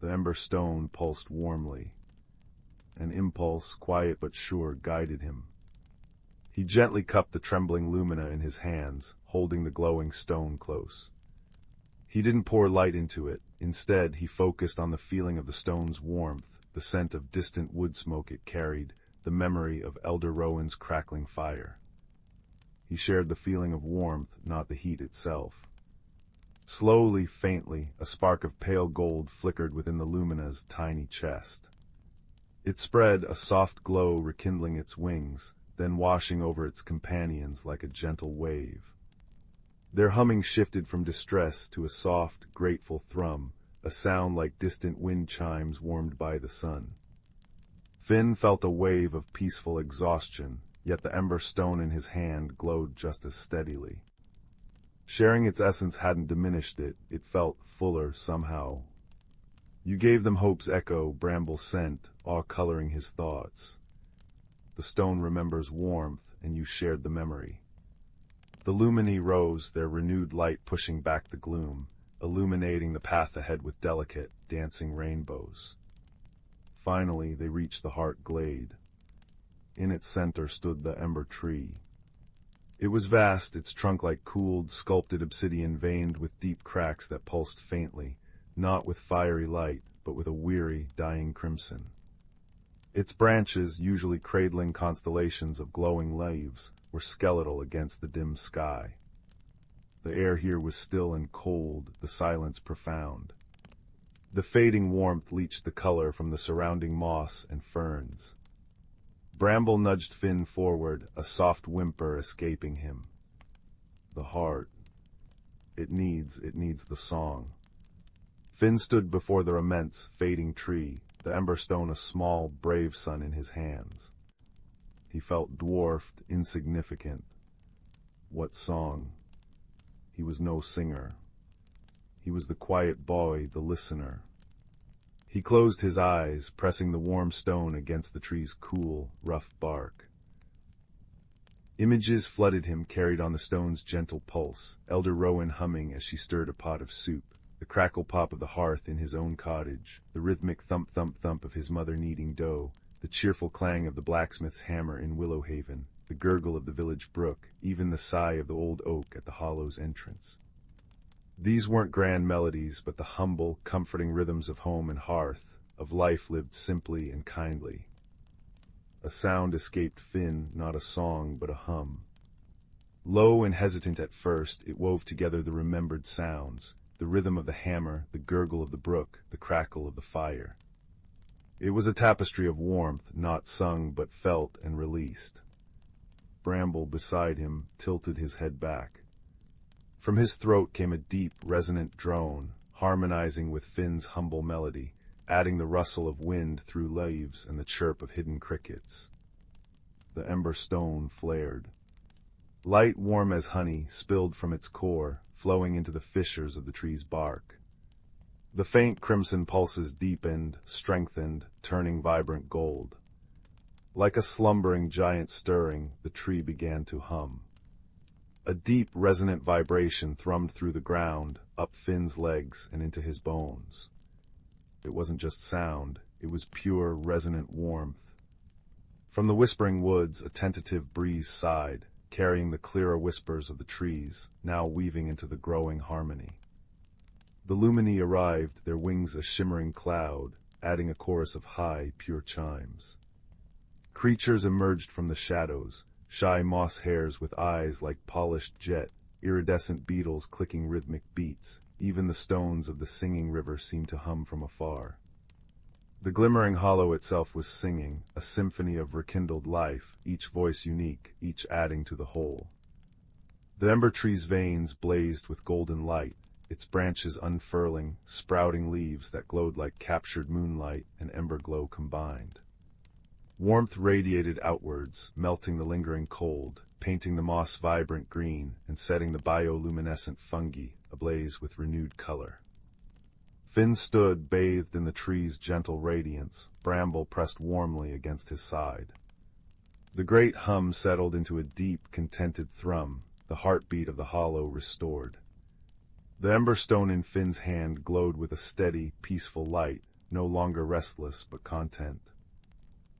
The ember stone pulsed warmly. An impulse, quiet but sure, guided him. He gently cupped the trembling lumina in his hands, holding the glowing stone close. He didn't pour light into it. Instead, he focused on the feeling of the stone's warmth, the scent of distant wood smoke it carried, the memory of Elder Rowan's crackling fire. He shared the feeling of warmth, not the heat itself. Slowly, faintly, a spark of pale gold flickered within the lumina's tiny chest. It spread, a soft glow rekindling its wings, then washing over its companions like a gentle wave. Their humming shifted from distress to a soft, grateful thrum, a sound like distant wind chimes warmed by the sun. Finn felt a wave of peaceful exhaustion, yet the ember stone in his hand glowed just as steadily. Sharing its essence hadn't diminished it, it felt fuller somehow. You gave them hope's echo, Bramble sent, awe coloring his thoughts. The stone remembers warmth, and you shared the memory. The lumini rose, their renewed light pushing back the gloom, illuminating the path ahead with delicate, dancing rainbows. Finally, they reached the heart glade. In its center stood the ember tree. It was vast, its trunk like cooled, sculpted obsidian veined with deep cracks that pulsed faintly, not with fiery light, but with a weary, dying crimson. Its branches, usually cradling constellations of glowing leaves, were skeletal against the dim sky. The air here was still and cold, the silence profound. The fading warmth leached the color from the surrounding moss and ferns. Bramble nudged Finn forward, a soft whimper escaping him. The heart. It needs the song. Finn stood before the immense, fading tree, the ember stone a small, brave sun in his hands. He felt dwarfed, insignificant. What song? He was no singer. He was the quiet boy, the listener. He closed his eyes, pressing the warm stone against the tree's cool, rough bark. Images flooded him, carried on the stone's gentle pulse, Elder Rowan humming as she stirred a pot of soup, the crackle pop of the hearth in his own cottage, the rhythmic thump-thump-thump of his mother kneading dough, the cheerful clang of the blacksmith's hammer in Willowhaven, the gurgle of the village brook, even the sigh of the old oak at the hollow's entrance. These weren't grand melodies, but the humble, comforting rhythms of home and hearth, of life lived simply and kindly. A sound escaped Finn, not a song, but a hum. Low and hesitant at first, it wove together the remembered sounds, the rhythm of the hammer, the gurgle of the brook, the crackle of the fire. It was a tapestry of warmth, not sung but felt and released. Bramble beside him tilted his head back. From his throat came a deep, resonant drone, harmonizing with Finn's humble melody, adding the rustle of wind through leaves and the chirp of hidden crickets. The ember stone flared. Light warm as honey spilled from its core, flowing into the fissures of the tree's bark. The faint crimson pulses deepened, strengthened, turning vibrant gold. Like a slumbering giant stirring, the tree began to hum. A deep, resonant vibration thrummed through the ground, up Finn's legs and into his bones. It wasn't just sound, it was pure, resonant warmth. From the whispering woods, a tentative breeze sighed, carrying the clearer whispers of the trees, now weaving into the growing harmony. The lumini arrived, their wings a shimmering cloud, adding a chorus of high, pure chimes. Creatures emerged from the shadows, shy moss hares with eyes like polished jet, iridescent beetles clicking rhythmic beats. Even the stones of the singing river seemed to hum from afar. The glimmering hollow itself was singing, a symphony of rekindled life, each voice unique, each adding to the whole. The ember tree's veins blazed with golden light, its branches unfurling, sprouting leaves that glowed like captured moonlight and ember glow combined. Warmth radiated outwards, melting the lingering cold, painting the moss vibrant green, and setting the bioluminescent fungi ablaze with renewed color. Finn stood, bathed in the tree's gentle radiance, Bramble pressed warmly against his side. The great hum settled into a deep, contented thrum, the heartbeat of the hollow restored. The ember stone in Finn's hand glowed with a steady, peaceful light, no longer restless but content.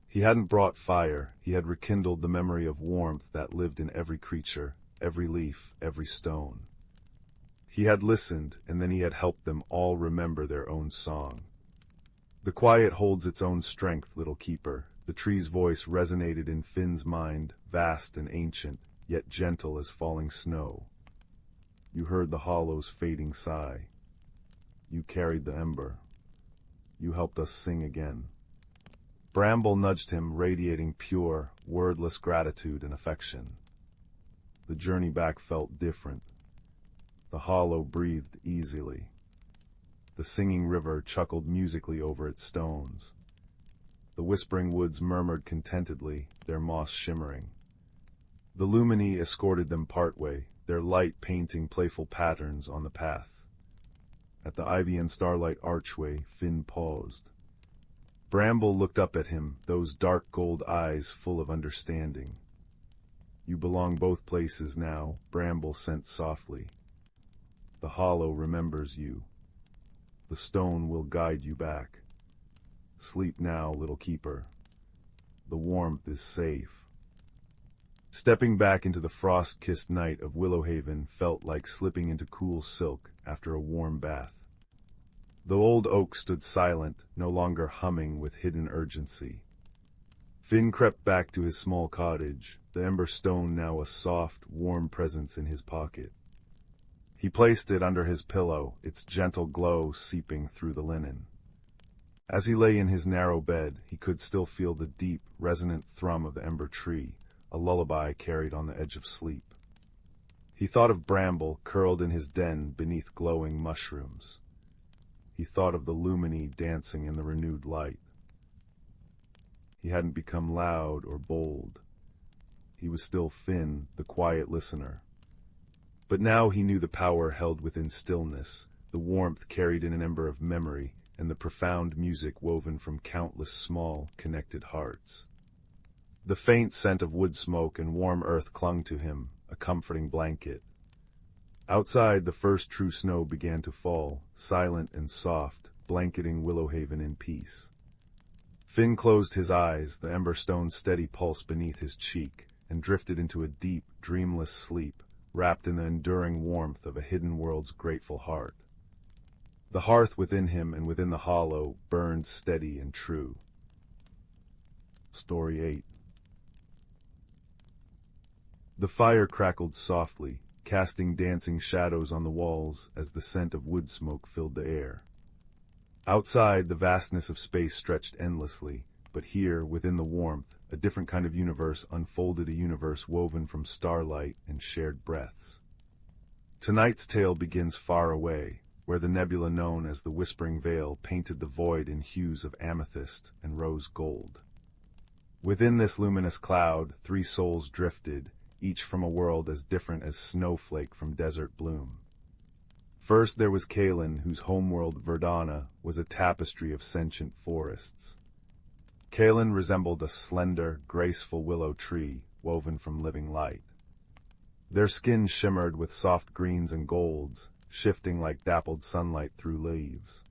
He hadn't brought fire, he had rekindled the memory of warmth that lived in every creature, every leaf, every stone. He had listened, and then he had helped them all remember their own song. The quiet holds its own strength, little keeper. The tree's voice resonated in Finn's mind, vast and ancient, yet gentle as falling snow. You heard the hollow's fading sigh. You carried the ember. You helped us sing again. Bramble nudged him, radiating pure, wordless gratitude and affection. The journey back felt different. The hollow breathed easily. the singing river chuckled musically over its stones. The whispering woods murmured contentedly, their moss shimmering. The lumini escorted them partway, their light painting playful patterns on the path. At the ivy and starlight archway, Finn paused. Bramble looked up at him, those dark gold eyes full of understanding. "You belong both places now," Bramble sent softly. "The hollow remembers you. The stone will guide you back. Sleep now, little keeper. The warmth is safe." Stepping back into the frost-kissed night of Willowhaven felt like slipping into cool silk after a warm bath. The old oak stood silent, no longer humming with hidden urgency. Finn crept back to his small cottage, the ember stone now a soft, warm presence in his pocket. He placed it under his pillow, its gentle glow seeping through the linen. As he lay in his narrow bed, he could still feel the deep, resonant thrum of the ember tree, a lullaby carried on the edge of sleep. He thought of Bramble curled in his den beneath glowing mushrooms. He thought of the lumini dancing in the renewed light. He hadn't become loud or bold. He was still Finn, the quiet listener. But now he knew the power held within stillness, the warmth carried in an ember of memory, and the profound music woven from countless small, connected hearts. The faint scent of wood smoke and warm earth clung to him, a comforting blanket. Outside, the first true snow began to fall, silent and soft, blanketing Willowhaven in peace. Finn closed his eyes, the ember stone's steady pulse beneath his cheek, and drifted into a deep, dreamless sleep, wrapped in the enduring warmth of a hidden world's grateful heart. The hearth within him and within the hollow burned steady and true. Story 8. The fire crackled softly, casting dancing shadows on the walls as the scent of wood smoke filled the air. Outside, the vastness of space stretched endlessly, but here, within the warmth, a different kind of universe unfolded, a universe woven from starlight and shared breaths. Tonight's tale begins far away, where the nebula known as the Whispering Veil painted the void in hues of amethyst and rose gold. Within this luminous cloud, 3 souls drifted, each from a world as different as snowflake from desert bloom. First there was Kaelin, whose homeworld, Verdana, was a tapestry of sentient forests. Kaelin resembled a slender, graceful willow tree woven from living light. Their skin shimmered with soft greens and golds, shifting like dappled sunlight through leaves.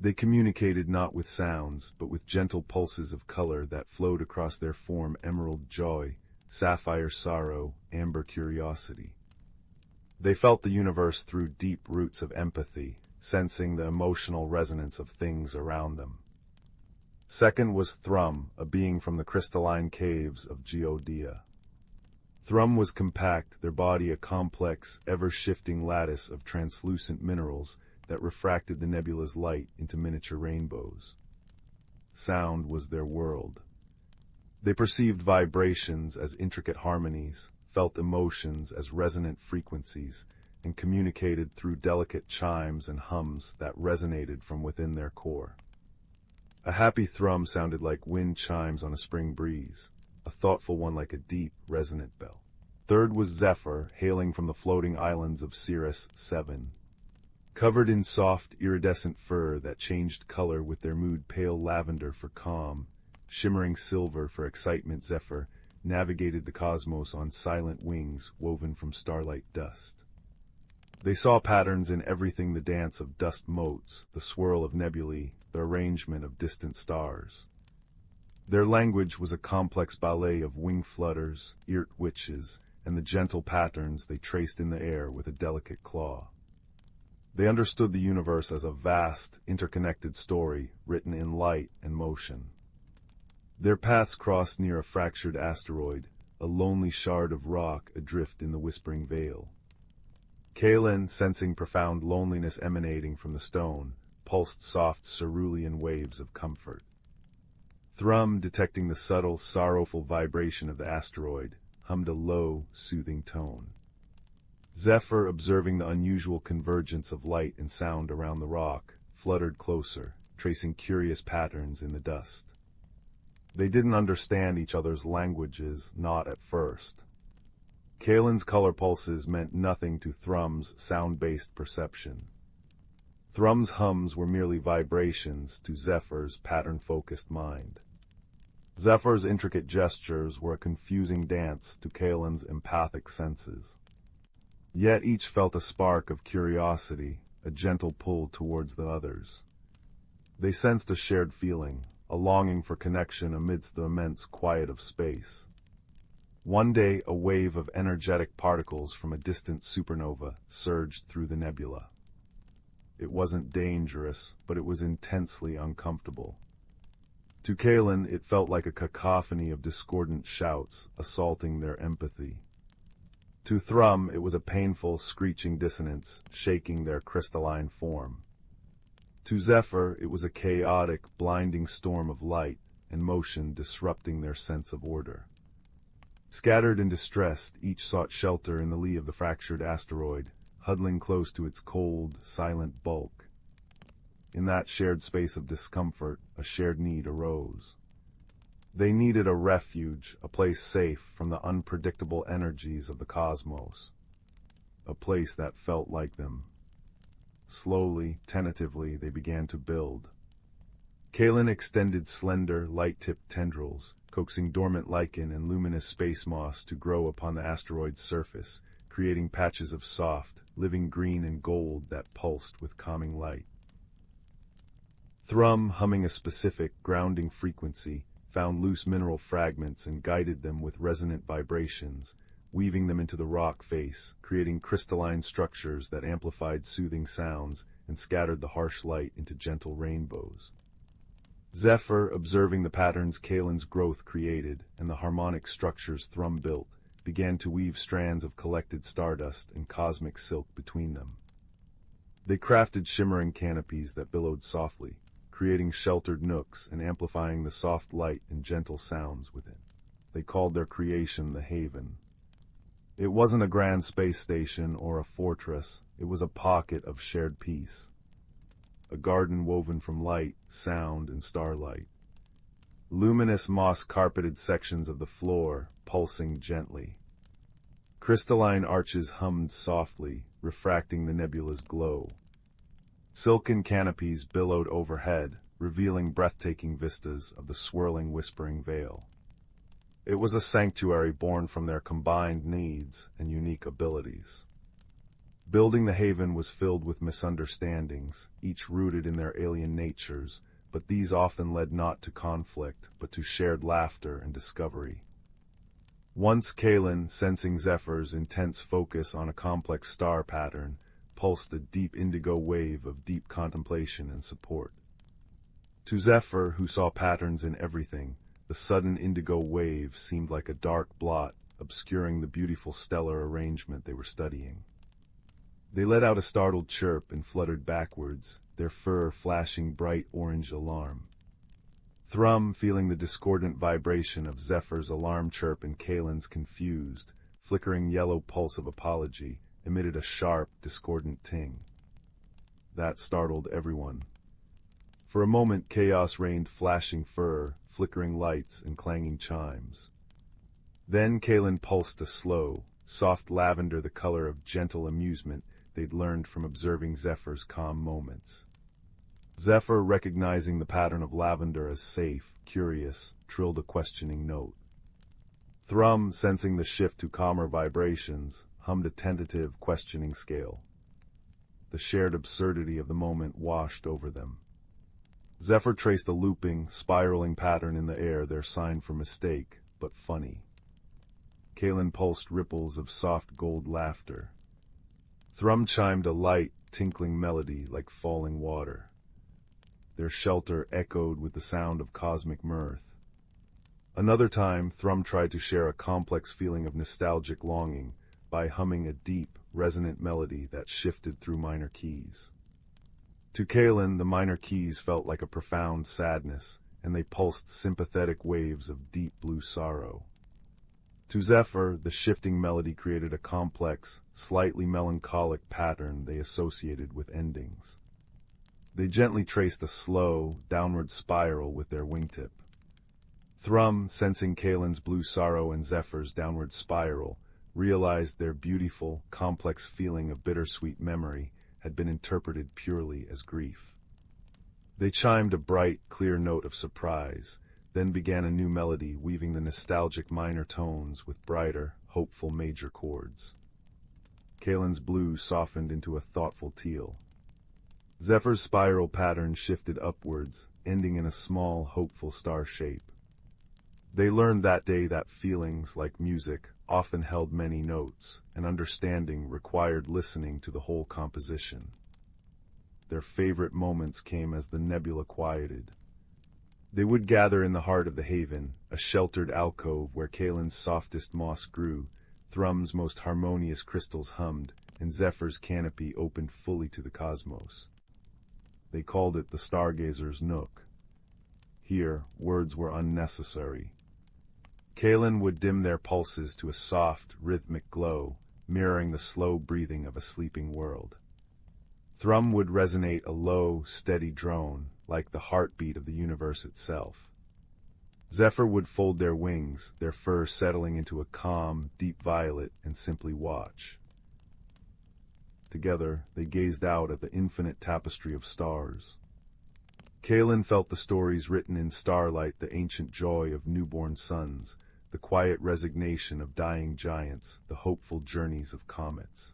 They communicated not with sounds, but with gentle pulses of color that flowed across their form: emerald joy, sapphire sorrow, amber curiosity. They felt the universe through deep roots of empathy, sensing the emotional resonance of things around them. Second was Thrum, a being from the crystalline caves of Geodia. Thrum was compact, their body a complex, ever-shifting lattice of translucent minerals that refracted the nebula's light into miniature rainbows. Sound was their world. They perceived vibrations as intricate harmonies, felt emotions as resonant frequencies, and communicated through delicate chimes and hums that resonated from within their core. A happy thrum sounded like wind chimes on a spring breeze, a thoughtful one like a deep, resonant bell. Third was Zephyr, hailing from the floating islands of Cirrus 7. Covered in soft, iridescent fur that changed color with their mood, pale lavender for calm, shimmering silver for excitement, Zephyr navigated the cosmos on silent wings woven from starlight dust. They saw patterns in everything: the dance of dust motes, the swirl of nebulae, the arrangement of distant stars. Their language was a complex ballet of wing flutters, eart witches, and the gentle patterns they traced in the air with a delicate claw. They understood the universe as a vast, interconnected story written in light and motion. Their paths crossed near a fractured asteroid, a lonely shard of rock adrift in the Whispering Veil. Kaelin, sensing profound loneliness emanating from the stone, pulsed soft cerulean waves of comfort. Thrum, detecting the subtle, sorrowful vibration of the asteroid, hummed a low, soothing tone. Zephyr, observing the unusual convergence of light and sound around the rock, fluttered closer, tracing curious patterns in the dust. They didn't understand each other's languages, not at first. Kalen's color pulses meant nothing to Thrum's sound-based perception. Thrum's hums were merely vibrations to Zephyr's pattern-focused mind. Zephyr's intricate gestures were a confusing dance to Kalen's empathic senses. Yet each felt a spark of curiosity, a gentle pull towards the others. They sensed a shared feeling, a longing for connection amidst the immense quiet of space. One day, a wave of energetic particles from a distant supernova surged through the nebula. It wasn't dangerous, but it was intensely uncomfortable. To Kalen, it felt like a cacophony of discordant shouts assaulting their empathy. To Thrum, it was a painful, screeching dissonance, shaking their crystalline form. To Zephyr, it was a chaotic, blinding storm of light and motion disrupting their sense of order. Scattered and distressed, each sought shelter in the lee of the fractured asteroid, huddling close to its cold, silent bulk. In that shared space of discomfort, a shared need arose. They needed a refuge, a place safe from the unpredictable energies of the cosmos. A place that felt like them. Slowly, tentatively, they began to build. Kalen extended slender, light-tipped tendrils, coaxing dormant lichen and luminous space moss to grow upon the asteroid's surface, creating patches of soft, living green and gold that pulsed with calming light. Thrum, humming a specific, grounding frequency, found loose mineral fragments and guided them with resonant vibrations, weaving them into the rock face, creating crystalline structures that amplified soothing sounds and scattered the harsh light into gentle rainbows. Zephyr, observing the patterns Kalen's growth created and the harmonic structures Thrum built, began to weave strands of collected stardust and cosmic silk between them. They crafted shimmering canopies that billowed softly, creating sheltered nooks and amplifying the soft light and gentle sounds within. They called their creation the Haven. It wasn't a grand space station or a fortress, it was a pocket of shared peace. A garden woven from light, sound, and starlight. Luminous moss-carpeted sections of the floor, pulsing gently. Crystalline arches hummed softly, refracting the nebula's glow. Silken canopies billowed overhead, revealing breathtaking vistas of the swirling, whispering veil. It was a sanctuary born from their combined needs and unique abilities. Building the Haven was filled with misunderstandings, each rooted in their alien natures, but these often led not to conflict, but to shared laughter and discovery. Once Kalen, sensing Zephyr's intense focus on a complex star pattern, pulsed a deep indigo wave of deep contemplation and support. To Zephyr, who saw patterns in everything, the sudden indigo wave seemed like a dark blot, obscuring the beautiful stellar arrangement they were studying. They let out a startled chirp and fluttered backwards, their fur flashing bright orange alarm. Thrum, feeling the discordant vibration of Zephyr's alarm chirp and Kalen's confused, flickering yellow pulse of apology, emitted a sharp, discordant ting. That startled everyone. For a moment, chaos reigned, flashing fur, flickering lights, and clanging chimes. Then Kalen pulsed a slow, soft lavender, the color of gentle amusement they'd learned from observing Zephyr's calm moments. Zephyr, recognizing the pattern of lavender as safe, curious, trilled a questioning note. Thrum, sensing the shift to calmer vibrations, hummed a tentative, questioning scale. The shared absurdity of the moment washed over them. Zephyr traced a looping, spiraling pattern in the air, their sign for mistake, but funny. Kalen pulsed ripples of soft gold laughter. Thrum chimed a light, tinkling melody like falling water. Their shelter echoed with the sound of cosmic mirth. Another time, Thrum tried to share a complex feeling of nostalgic longing by humming a deep, resonant melody that shifted through minor keys. To Kalen, the minor keys felt like a profound sadness, and they pulsed sympathetic waves of deep blue sorrow. To Zephyr, the shifting melody created a complex, slightly melancholic pattern they associated with endings. They gently traced a slow, downward spiral with their wingtip. Thrum, sensing Kalen's blue sorrow and Zephyr's downward spiral, realized their beautiful, complex feeling of bittersweet memory had been interpreted purely as grief. They chimed a bright, clear note of surprise, then began a new melody weaving the nostalgic minor tones with brighter, hopeful major chords. Kalen's blue softened into a thoughtful teal. Zephyr's spiral pattern shifted upwards, ending in a small, hopeful star shape. They learned that day that feelings, like music, often held many notes, and understanding required listening to the whole composition. Their favorite moments came as the nebula quieted. They would gather in the heart of the haven, a sheltered alcove where Kalen's softest moss grew, Thrum's most harmonious crystals hummed, and Zephyr's canopy opened fully to the cosmos. They called it the Stargazer's Nook. Here, words were unnecessary. Kalen would dim their pulses to a soft, rhythmic glow, mirroring the slow breathing of a sleeping world. Thrum would resonate a low, steady drone, like the heartbeat of the universe itself. Zephyr would fold their wings, their fur settling into a calm, deep violet, and simply watch. Together, they gazed out at the infinite tapestry of stars. Kalen felt the stories written in starlight, the ancient joy of newborn suns, the quiet resignation of dying giants, the hopeful journeys of comets.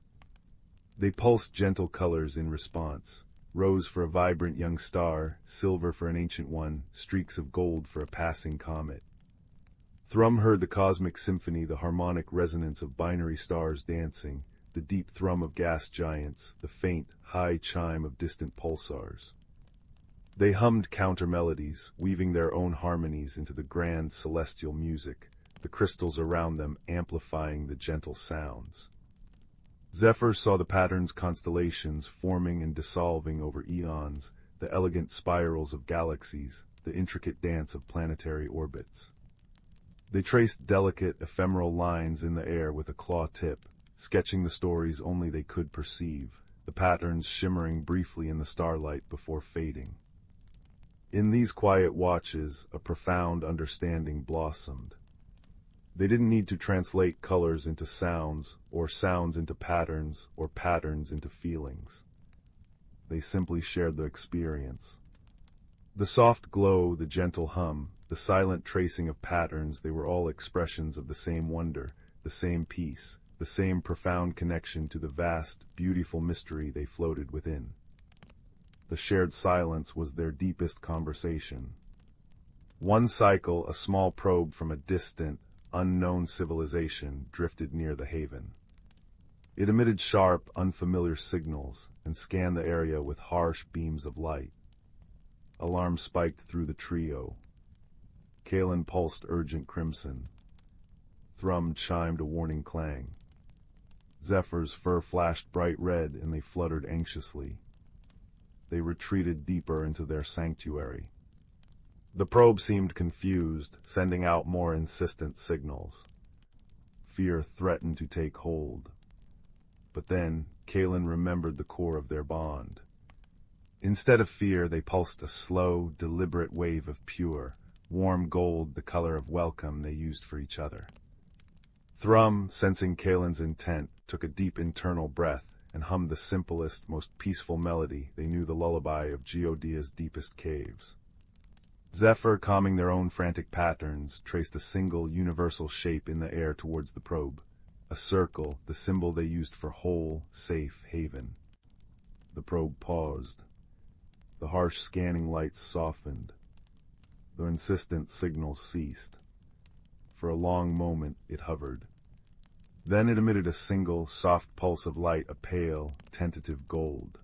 They pulsed gentle colors in response, rose for a vibrant young star, silver for an ancient one, streaks of gold for a passing comet. Thrum heard the cosmic symphony, the harmonic resonance of binary stars dancing, the deep thrum of gas giants, the faint, high chime of distant pulsars. They hummed counter-melodies, weaving their own harmonies into the grand celestial music, the crystals around them amplifying the gentle sounds. Zephyr saw the patterns, constellations forming and dissolving over eons, the elegant spirals of galaxies, the intricate dance of planetary orbits. They traced delicate, ephemeral lines in the air with a claw tip, sketching the stories only they could perceive, the patterns shimmering briefly in the starlight before fading. In these quiet watches, a profound understanding blossomed. They didn't need to translate colors into sounds, or sounds into patterns, or patterns into feelings. They simply shared the experience. The soft glow, the gentle hum, the silent tracing of patterns, they were all expressions of the same wonder, the same peace, the same profound connection to the vast, beautiful mystery they floated within. The shared silence was their deepest conversation. One cycle, a small probe from a distant, unknown civilization, drifted near the haven. It emitted sharp, unfamiliar signals and scanned the area with harsh beams of light. Alarm spiked through the trio. Kalen pulsed urgent crimson. Thrum chimed a warning clang. Zephyr's fur flashed bright red and they fluttered anxiously. They retreated deeper into their sanctuary. The probe seemed confused, sending out more insistent signals. Fear threatened to take hold. But then, Kalen remembered the core of their bond. Instead of fear, they pulsed a slow, deliberate wave of pure, warm gold, the color of welcome they used for each other. Thrum, sensing Kalen's intent, took a deep internal breath and hummed the simplest, most peaceful melody they knew, the lullaby of Geodia's deepest caves. Zephyr, calming their own frantic patterns, traced a single, universal shape in the air towards the probe. A circle, the symbol they used for whole, safe haven. The probe paused. The harsh scanning lights softened. The insistent signals ceased. For a long moment it hovered. Then it emitted a single, soft pulse of light, a pale, tentative gold.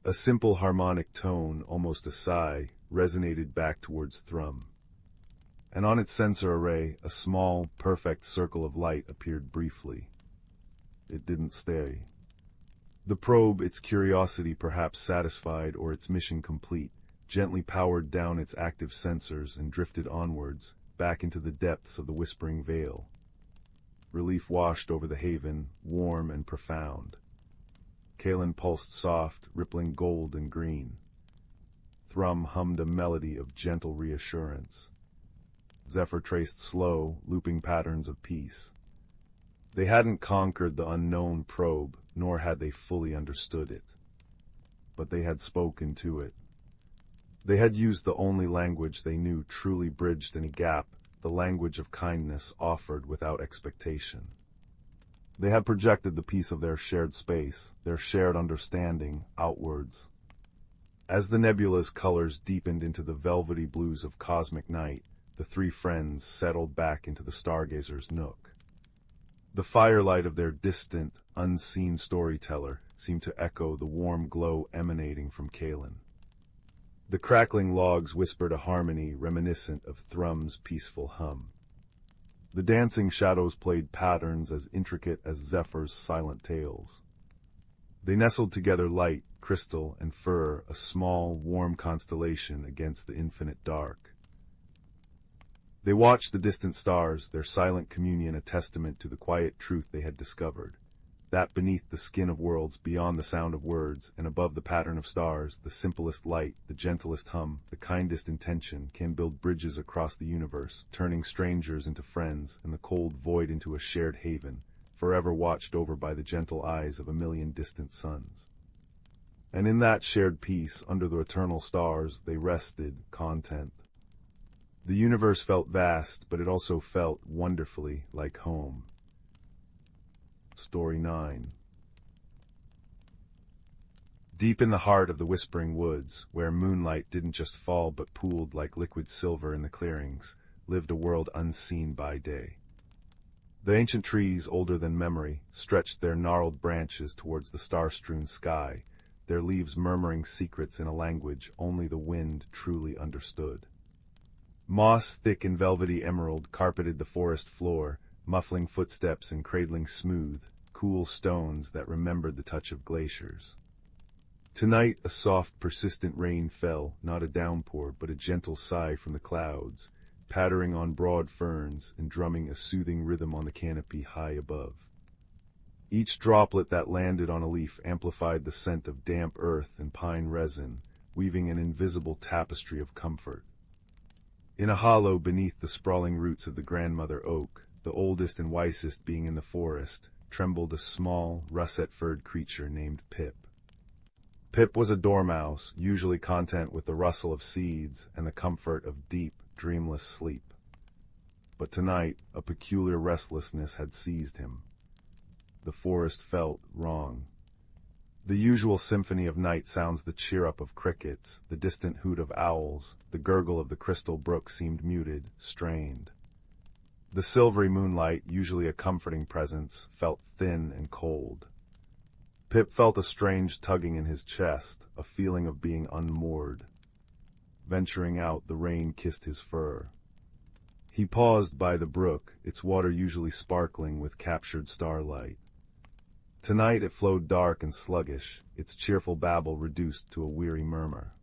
A simple harmonic tone, almost a sigh, resonated back towards Thrum. And on its sensor array, a small, perfect circle of light appeared briefly. It didn't stay. The probe, its curiosity perhaps satisfied or its mission complete, gently powered down its active sensors and drifted onwards, back into the depths of the whispering veil. relief washed over the haven, warm and profound. Kalen pulsed soft, rippling gold and green. Thrum hummed a melody of gentle reassurance. Zephyr traced slow, looping patterns of peace. They hadn't conquered the unknown probe, nor had they fully understood it. But they had spoken to it. They had used the only language they knew truly bridged any gap, the language of kindness offered without expectation. They had projected the peace of their shared space, their shared understanding, outwards. As the nebula's colors deepened into the velvety blues of cosmic night, the three friends settled back into the stargazer's nook. The firelight of their distant, unseen storyteller seemed to echo the warm glow emanating from Kalen. The crackling logs whispered a harmony reminiscent of Thrum's peaceful hum. The dancing shadows played patterns as intricate as Zephyr's silent tales. They nestled together light, crystal, and fur, a small, warm constellation against the infinite dark. They watched the distant stars, their silent communion a testament to the quiet truth they had discovered, that beneath the skin of worlds, beyond the sound of words, and above the pattern of stars, the simplest light, the gentlest hum, the kindest intention can build bridges across the universe, turning strangers into friends and the cold void into a shared haven, forever watched over by the gentle eyes of a million distant suns. And in that shared peace, under the eternal stars, they rested, content. The universe felt vast, but it also felt wonderfully like home. Story 9. Deep in the heart of the Whispering Woods, where moonlight didn't just fall but pooled like liquid silver in the clearings, lived a world unseen by day. The ancient trees, older than memory, stretched their gnarled branches towards the star-strewn sky, their leaves murmuring secrets in a language only the wind truly understood. Moss, thick and velvety emerald, carpeted the forest floor, muffling footsteps and cradling smooth, cool stones that remembered the touch of glaciers. Tonight a soft, persistent rain fell, not a downpour, but a gentle sigh from the clouds, pattering on broad ferns and drumming a soothing rhythm on the canopy high above. Each droplet that landed on a leaf amplified the scent of damp earth and pine resin, weaving an invisible tapestry of comfort. In a hollow beneath the sprawling roots of the grandmother oak, the oldest and wisest being in the forest, trembled a small, russet-furred creature named Pip. Pip was a dormouse, usually content with the rustle of seeds and the comfort of deep, dreamless sleep. But tonight, a peculiar restlessness had seized him. The forest felt wrong. The usual symphony of night sounds, the cheer-up of crickets, the distant hoot of owls, the gurgle of the crystal brook seemed muted, strained. The silvery moonlight, usually a comforting presence, felt thin and cold. Pip felt a strange tugging in his chest, a feeling of being unmoored. Venturing out, the rain kissed his fur. He paused by the brook, its water usually sparkling with captured starlight. Tonight it flowed dark and sluggish, its cheerful babble reduced to a weary murmur.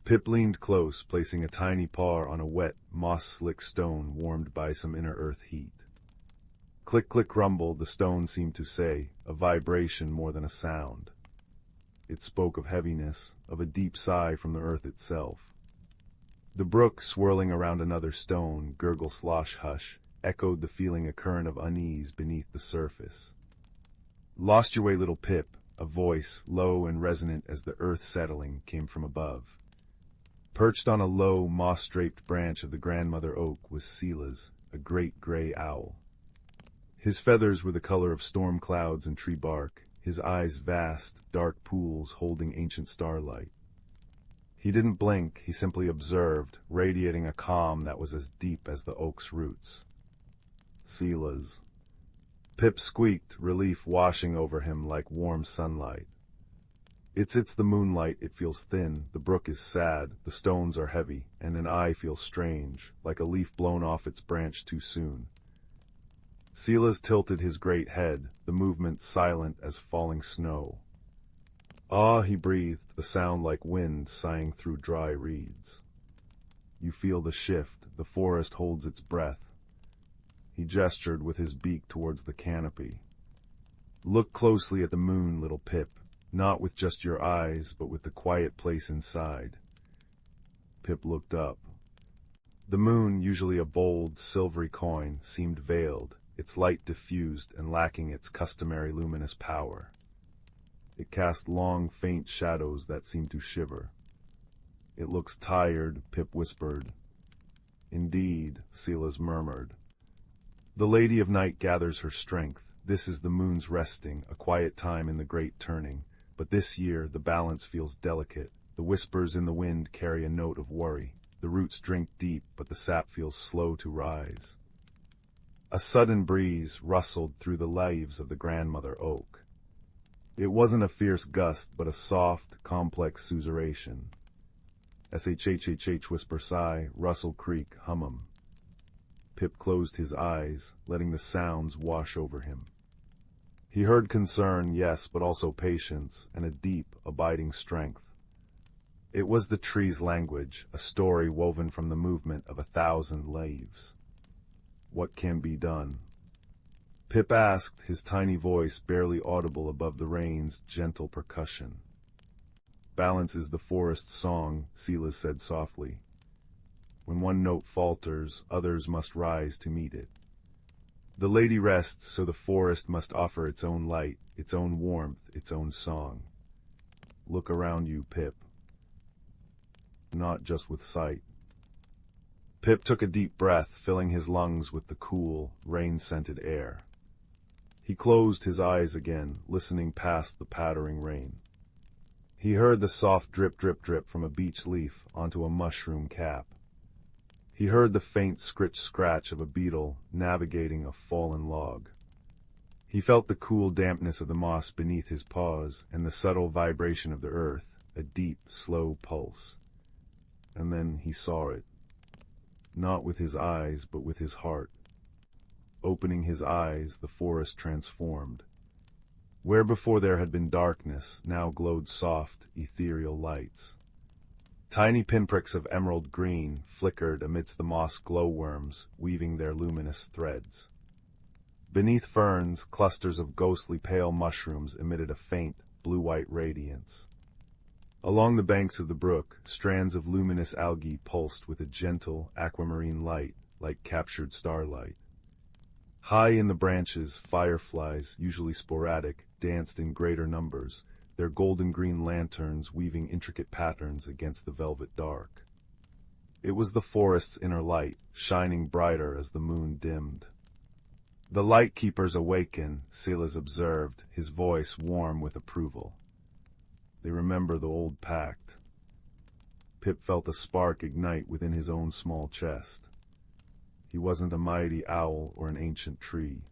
Pip leaned close, placing a tiny paw on a wet, moss-slick stone warmed by some inner earth heat. Click-click rumble, the stone seemed to say, a vibration more than a sound. It spoke of heaviness, of a deep sigh from the earth itself. The brook, swirling around another stone, gurgle slosh hush, echoed the feeling a current of unease beneath the surface. Lost your way, little Pip, a voice, low and resonant as the earth settling, came from above. Perched on a low, moss-draped branch of the grandmother oak was Silas, a great gray owl. His feathers were the color of storm clouds and tree bark, his eyes vast, dark pools holding ancient starlight. He didn't blink, he simply observed, radiating a calm that was as deep as the oak's roots. Silas. Pip squeaked, relief washing over him like warm sunlight. It's the moonlight, it feels thin, the brook is sad, the stones are heavy, and an eye feels strange, like a leaf blown off its branch too soon. Silas tilted his great head, the movement silent as falling snow. Ah, he breathed, the sound like wind sighing through dry reeds. You feel the shift, the forest holds its breath. He gestured with his beak towards the canopy. Look closely at the moon, little Pip, not with just your eyes, but with the quiet place inside. Pip looked up. The moon, usually a bold, silvery coin, seemed veiled, its light diffused and lacking its customary luminous power. It cast long, faint shadows that seemed to shiver. It looks tired, Pip whispered. Indeed, Silas murmured. The Lady of Night gathers her strength. This is the moon's resting, a quiet time in the great turning. But this year, the balance feels delicate. The whispers in the wind carry a note of worry. The roots drink deep, but the sap feels slow to rise. A sudden breeze rustled through the leaves of the grandmother oak. It wasn't a fierce gust, but a soft, complex susurration. S-H-H-H-H whisper sigh, rustle creak, hum. Pip closed his eyes, letting the sounds wash over him. He heard concern, yes, but also patience, and a deep, abiding strength. It was the tree's language, a story woven from the movement of 1,000 leaves. What can be done? Pip asked, his tiny voice barely audible above the rain's gentle percussion. Balance is the forest's song, Silas said softly. When one note falters, others must rise to meet it. The lady rests, so the forest must offer its own light, its own warmth, its own song. Look around you, Pip. Not just with sight. Pip took a deep breath, filling his lungs with the cool, rain-scented air. He closed his eyes again, listening past the pattering rain. He heard the soft drip, drip, drip from a beech leaf onto a mushroom cap. He heard the faint scritch-scratch of a beetle navigating a fallen log. He felt the cool dampness of the moss beneath his paws and the subtle vibration of the earth, a deep, slow pulse. And then he saw it. Not with his eyes, but with his heart. Opening his eyes, the forest transformed. Where before there had been darkness, now glowed soft, ethereal lights. Tiny pinpricks of emerald green flickered amidst the moss glowworms, weaving their luminous threads. Beneath ferns, clusters of ghostly pale mushrooms emitted a faint, blue-white radiance. Along the banks of the brook, strands of luminous algae pulsed with a gentle, aquamarine light, like captured starlight. High in the branches, fireflies, usually sporadic, danced in greater numbers, their golden-green lanterns weaving intricate patterns against the velvet dark. It was the forest's inner light, shining brighter as the moon dimmed. The light keepers awaken, Silas observed, his voice warm with approval. They remember the old pact. Pip felt a spark ignite within his own small chest. He wasn't a mighty owl or an ancient tree.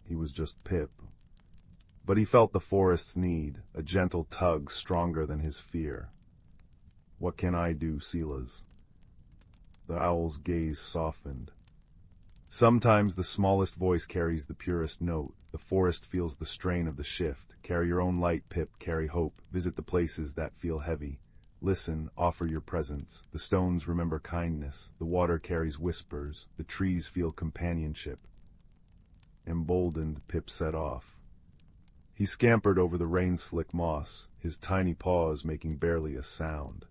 He was just Pip. But he felt the forest's need, a gentle tug stronger than his fear. What can I do, Silas? The owl's gaze softened. Sometimes the smallest voice carries the purest note. The forest feels the strain of the shift. Carry your own light, Pip, carry hope. Visit the places that feel heavy. Listen, offer your presence. The stones remember kindness. The water carries whispers. The trees feel companionship. Emboldened, Pip set off. He scampered over the rain-slick moss, his tiny paws making barely a sound.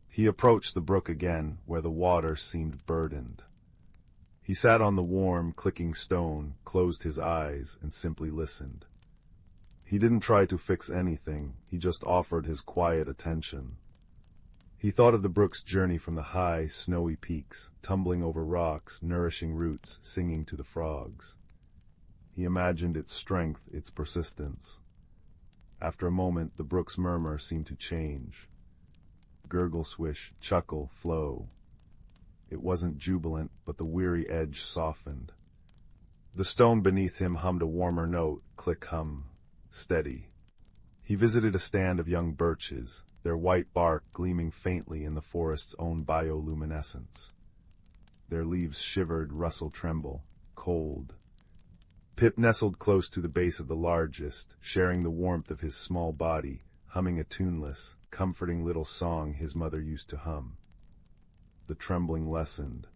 He approached the brook again, where the water seemed burdened. He sat on the warm, clicking stone, closed his eyes, and simply listened. He didn't try to fix anything, he just offered his quiet attention. He thought of the brook's journey from the high, snowy peaks, tumbling over rocks, nourishing roots, singing to the frogs. He imagined its strength, its persistence. After a moment, the brook's murmur seemed to change. Gurgle, swish, chuckle, flow. It wasn't jubilant, but the weary edge softened. The stone beneath him hummed a warmer note, click hum, steady. He visited a stand of young birches, their white bark gleaming faintly in the forest's own bioluminescence. Their leaves shivered, rustle, tremble, cold. Pip nestled close to the base of the largest, sharing the warmth of his small body, humming a tuneless, comforting little song his mother used to hum. The trembling lessened.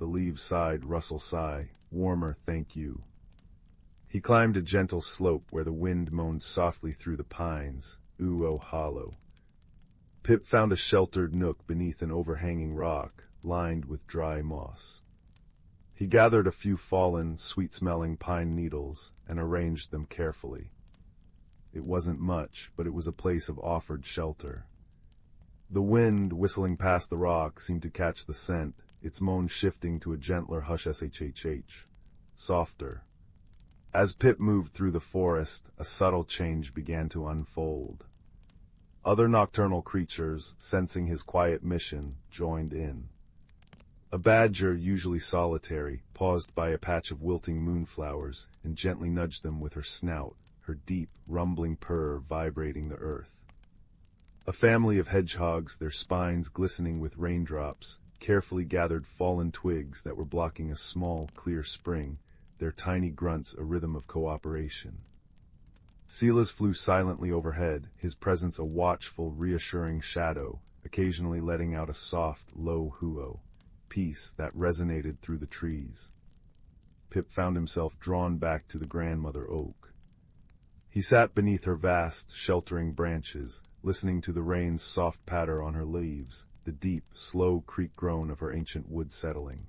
the leaves sighed, rustle sigh, warmer, thank you. He climbed a gentle slope where the wind moaned softly through the pines, ooh-oh hollow. Pip found a sheltered nook beneath an overhanging rock, lined with dry moss. He gathered a few fallen, sweet-smelling pine needles and arranged them carefully. It wasn't much, but it was a place of offered shelter. The wind, whistling past the rock, seemed to catch the scent, its moan shifting to a gentler hush-shh, softer. As Pip moved through the forest, a subtle change began to unfold. Other nocturnal creatures, sensing his quiet mission, joined in. A badger, usually solitary, paused by a patch of wilting moonflowers and gently nudged them with her snout, her deep, rumbling purr vibrating the earth. A family of hedgehogs, their spines glistening with raindrops, carefully gathered fallen twigs that were blocking a small, clear spring, their tiny grunts a rhythm of cooperation. Silas flew silently overhead, his presence a watchful, reassuring shadow, occasionally letting out a soft, low hoo-oh, peace that resonated through the trees. Pip found himself drawn back to the grandmother oak. He sat beneath her vast, sheltering branches, listening to the rain's soft patter on her leaves, the deep, slow creak groan of her ancient wood settling.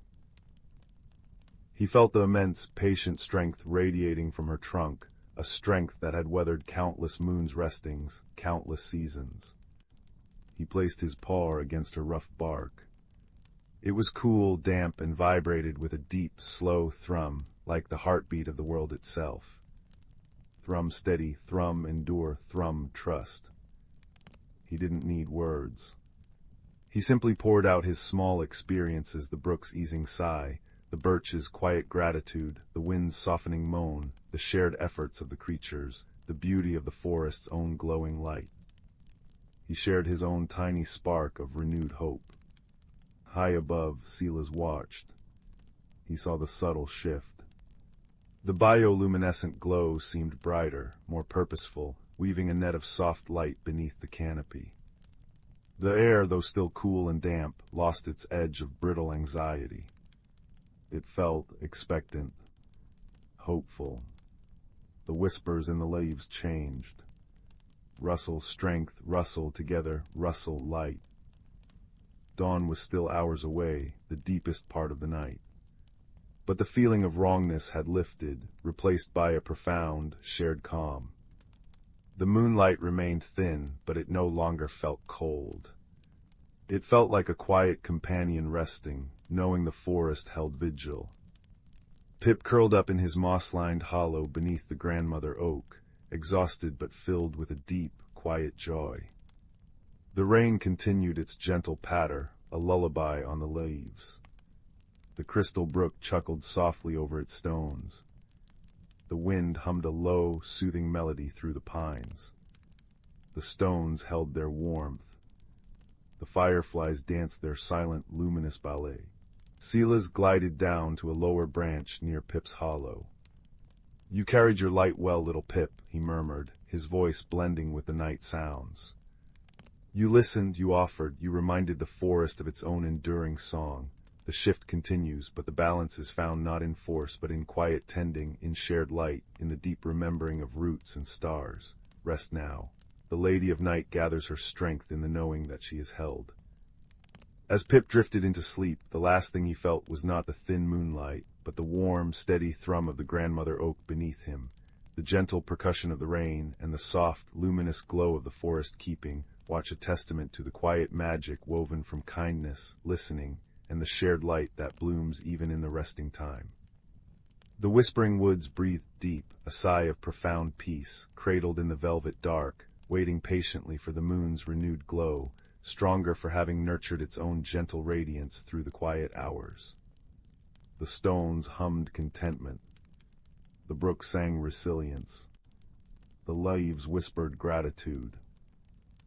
He felt the immense, patient strength radiating from her trunk, a strength that had weathered countless moons' restings, countless seasons. He placed his paw against her rough bark. It was cool, damp, and vibrated with a deep, slow thrum, like the heartbeat of the world itself. Thrum steady, thrum endure, thrum trust. He didn't need words. He simply poured out his small experiences, the brook's easing sigh, the birch's quiet gratitude, the wind's softening moan, the shared efforts of the creatures, the beauty of the forest's own glowing light. He shared his own tiny spark of renewed hope. High above, Silas watched. He saw the subtle shift. The bioluminescent glow seemed brighter, more purposeful, weaving a net of soft light beneath the canopy. The air, though still cool and damp, lost its edge of brittle anxiety. It felt expectant, hopeful. The whispers in the leaves changed. Rustle, strength, rustle together, rustle, light. Dawn was still hours away, the deepest part of the night. But the feeling of wrongness had lifted, replaced by a profound, shared calm. The moonlight remained thin, but it no longer felt cold. It felt like a quiet companion resting, knowing the forest held vigil. Pip curled up in his moss-lined hollow beneath the grandmother oak, exhausted but filled with a deep, quiet joy. The rain continued its gentle patter, a lullaby on the leaves. The crystal brook chuckled softly over its stones. The wind hummed a low, soothing melody through the pines. The stones held their warmth. The fireflies danced their silent, luminous ballet. Silas glided down to a lower branch near Pip's hollow. "You carried your light well, little Pip," he murmured, his voice blending with the night sounds. "You listened, you offered, you reminded the forest of its own enduring song. The shift continues, but the balance is found not in force, but in quiet tending, in shared light, in the deep remembering of roots and stars. Rest now. The Lady of Night gathers her strength in the knowing that she is held." As Pip drifted into sleep, the last thing he felt was not the thin moonlight, but the warm, steady thrum of the grandmother oak beneath him, the gentle percussion of the rain, and the soft, luminous glow of the forest keeping watch a testament to the quiet magic woven from kindness, listening, and the shared light that blooms even in the resting time. The whispering woods breathed deep, a sigh of profound peace, cradled in the velvet dark, waiting patiently for the moon's renewed glow, stronger for having nurtured its own gentle radiance through the quiet hours. The stones hummed contentment. The brook sang resilience. The leaves whispered gratitude.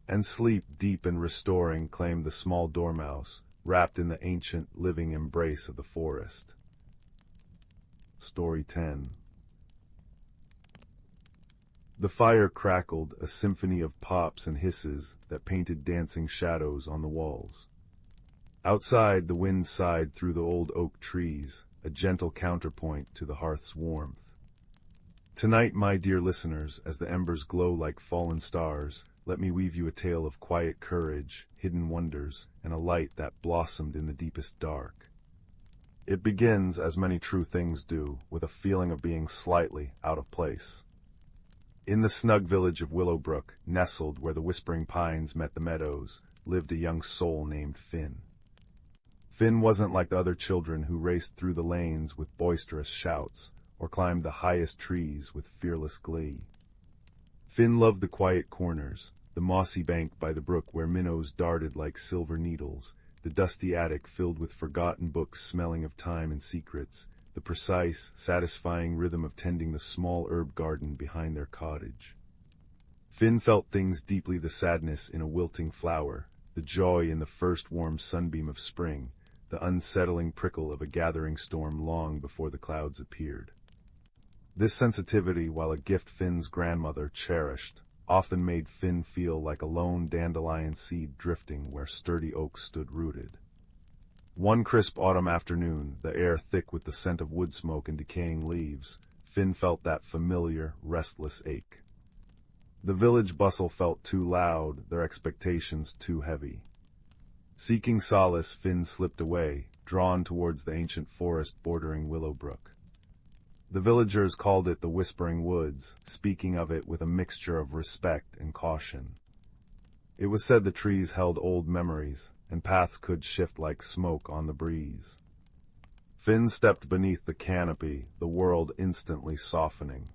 And sleep, deep and restoring, claimed the small dormouse, wrapped in the ancient, living embrace of the forest. Story 10. The fire crackled, a symphony of pops and hisses that painted dancing shadows on the walls. Outside, the wind sighed through the old oak trees, a gentle counterpoint to the hearth's warmth. Tonight, my dear listeners, as the embers glow like fallen stars, let me weave you a tale of quiet courage, hidden wonders, and a light that blossomed in the deepest dark. It begins, as many true things do, with a feeling of being slightly out of place. In the snug village of Willowbrook, nestled where the whispering pines met the meadows, lived a young soul named Finn. Finn wasn't like the other children who raced through the lanes with boisterous shouts, or climbed the highest trees with fearless glee. Finn loved the quiet corners, the mossy bank by the brook where minnows darted like silver needles, the dusty attic filled with forgotten books smelling of time and secrets, the precise, satisfying rhythm of tending the small herb garden behind their cottage. Finn felt things deeply, the sadness in a wilting flower, the joy in the first warm sunbeam of spring, the unsettling prickle of a gathering storm long before the clouds appeared. This sensitivity, while a gift Finn's grandmother cherished, often made Finn feel like a lone dandelion seed drifting where sturdy oaks stood rooted. One crisp autumn afternoon, the air thick with the scent of wood smoke and decaying leaves, Finn felt that familiar, restless ache. The village bustle felt too loud, their expectations too heavy. Seeking solace, Finn slipped away, drawn towards the ancient forest bordering Willowbrook. The villagers called it the Whispering Woods, speaking of it with a mixture of respect and caution. It was said the trees held old memories, and paths could shift like smoke on the breeze. Finn stepped beneath the canopy, the world instantly softening.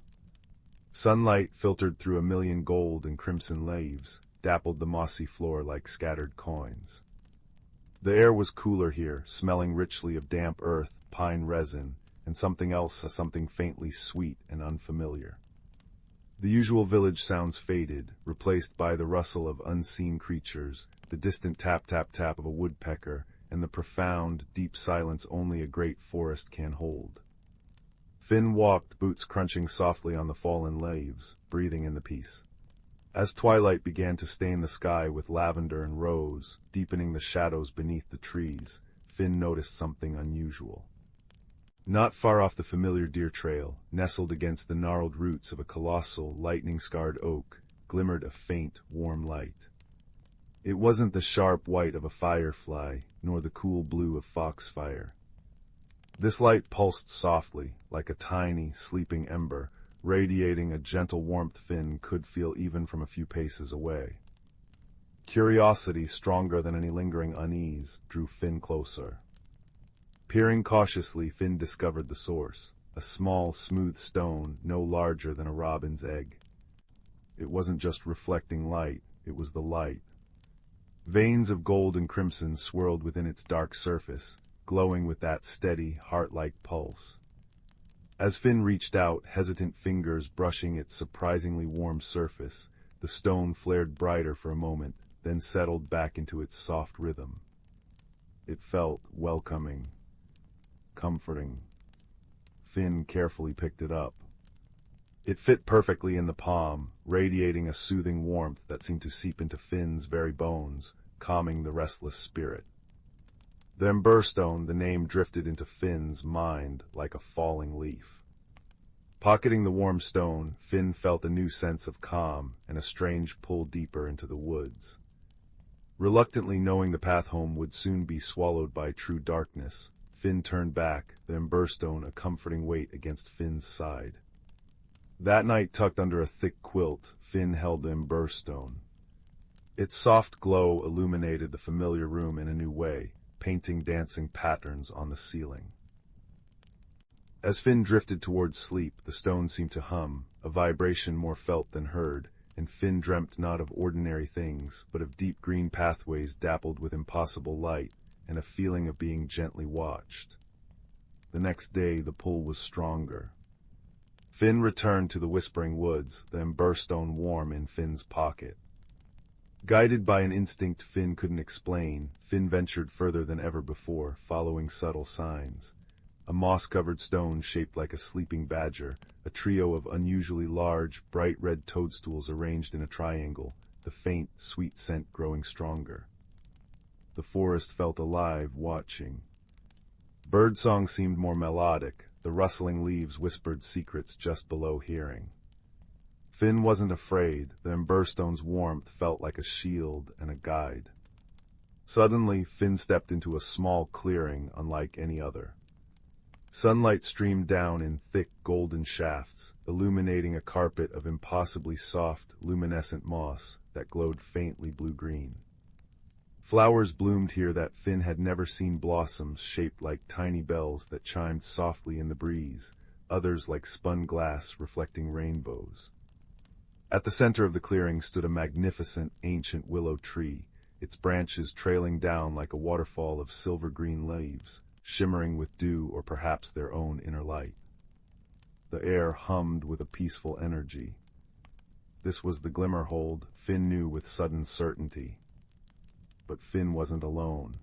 Sunlight filtered through a million gold and crimson leaves, dappled the mossy floor like scattered coins. The air was cooler here, smelling richly of damp earth, pine resin, and something else, something faintly sweet and unfamiliar. The usual village sounds faded, replaced by the rustle of unseen creatures, the distant tap-tap-tap of a woodpecker, and the profound, deep silence only a great forest can hold. Finn walked, boots crunching softly on the fallen leaves, breathing in the peace. As twilight began to stain the sky with lavender and rose, deepening the shadows beneath the trees, Finn noticed something unusual. Not far off the familiar deer trail, nestled against the gnarled roots of a colossal, lightning-scarred oak, glimmered a faint, warm light. It wasn't the sharp white of a firefly, nor the cool blue of foxfire. This light pulsed softly, like a tiny, sleeping ember, radiating a gentle warmth Finn could feel even from a few paces away. Curiosity, stronger than any lingering unease, drew Finn closer. Peering cautiously, Finn discovered the source, a small, smooth stone no larger than a robin's egg. It wasn't just reflecting light, it was the light. Veins of gold and crimson swirled within its dark surface, glowing with that steady, heart-like pulse. As Finn reached out, hesitant fingers brushing its surprisingly warm surface, the stone flared brighter for a moment, then settled back into its soft rhythm. It felt welcoming, comforting. Finn carefully picked it up. It fit perfectly in the palm, radiating a soothing warmth that seemed to seep into Finn's very bones, calming the restless spirit. The emberstone, the name drifted into Finn's mind like a falling leaf. Pocketing the warm stone, Finn felt a new sense of calm and a strange pull deeper into the woods. Reluctantly knowing the path home would soon be swallowed by true darkness, Finn turned back, the emberstone a comforting weight against Finn's side. That night, tucked under a thick quilt, Finn held the emberstone. Its soft glow illuminated the familiar room in a new way, painting dancing patterns on the ceiling. As Finn drifted towards sleep, the stone seemed to hum, a vibration more felt than heard, and Finn dreamt not of ordinary things, but of deep green pathways dappled with impossible light, and a feeling of being gently watched. The next day the pull was stronger. Finn returned to the Whispering Woods, the emberstone warm in Finn's pocket. Guided by an instinct Finn couldn't explain, Finn ventured further than ever before, following subtle signs. A moss-covered stone shaped like a sleeping badger, a trio of unusually large, bright red toadstools arranged in a triangle, the faint, sweet scent growing stronger. The forest felt alive, watching. Birdsong seemed more melodic. The rustling leaves whispered secrets just below hearing. Finn wasn't afraid. The Emberstone's warmth felt like a shield and a guide. Suddenly, Finn stepped into a small clearing unlike any other. Sunlight streamed down in thick golden shafts, illuminating a carpet of impossibly soft, luminescent moss that glowed faintly blue-green. Flowers bloomed here that Finn had never seen, blossoms shaped like tiny bells that chimed softly in the breeze, others like spun glass reflecting rainbows. At the center of the clearing stood a magnificent, ancient willow tree, its branches trailing down like a waterfall of silver-green leaves, shimmering with dew or perhaps their own inner light. The air hummed with a peaceful energy. This was the Glimmerhold, Finn knew with sudden certainty. But Finn wasn't alone.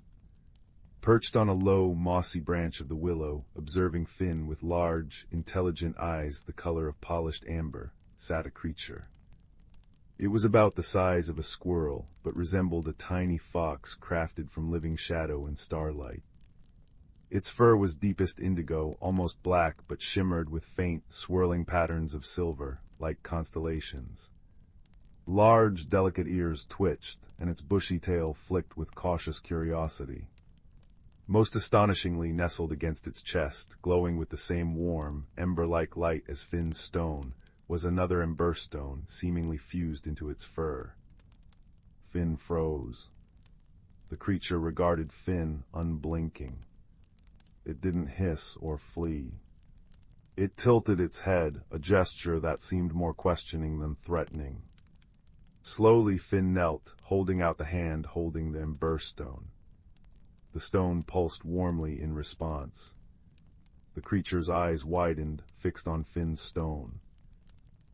Perched on a low, mossy branch of the willow, observing Finn with large, intelligent eyes the color of polished amber, sat a creature. It was about the size of a squirrel, but resembled a tiny fox crafted from living shadow and starlight. Its fur was deepest indigo, almost black, but shimmered with faint, swirling patterns of silver, like constellations. Large, delicate ears twitched, and its bushy tail flicked with cautious curiosity. Most astonishingly, nestled against its chest, glowing with the same warm, ember-like light as Finn's stone, was another Emberstone, seemingly fused into its fur. Finn froze. The creature regarded Finn, unblinking. It didn't hiss or flee. It tilted its head, a gesture that seemed more questioning than threatening. Slowly Finn knelt, holding out the hand holding the Emberstone. The stone pulsed warmly in response. The creature's eyes widened, fixed on Finn's stone.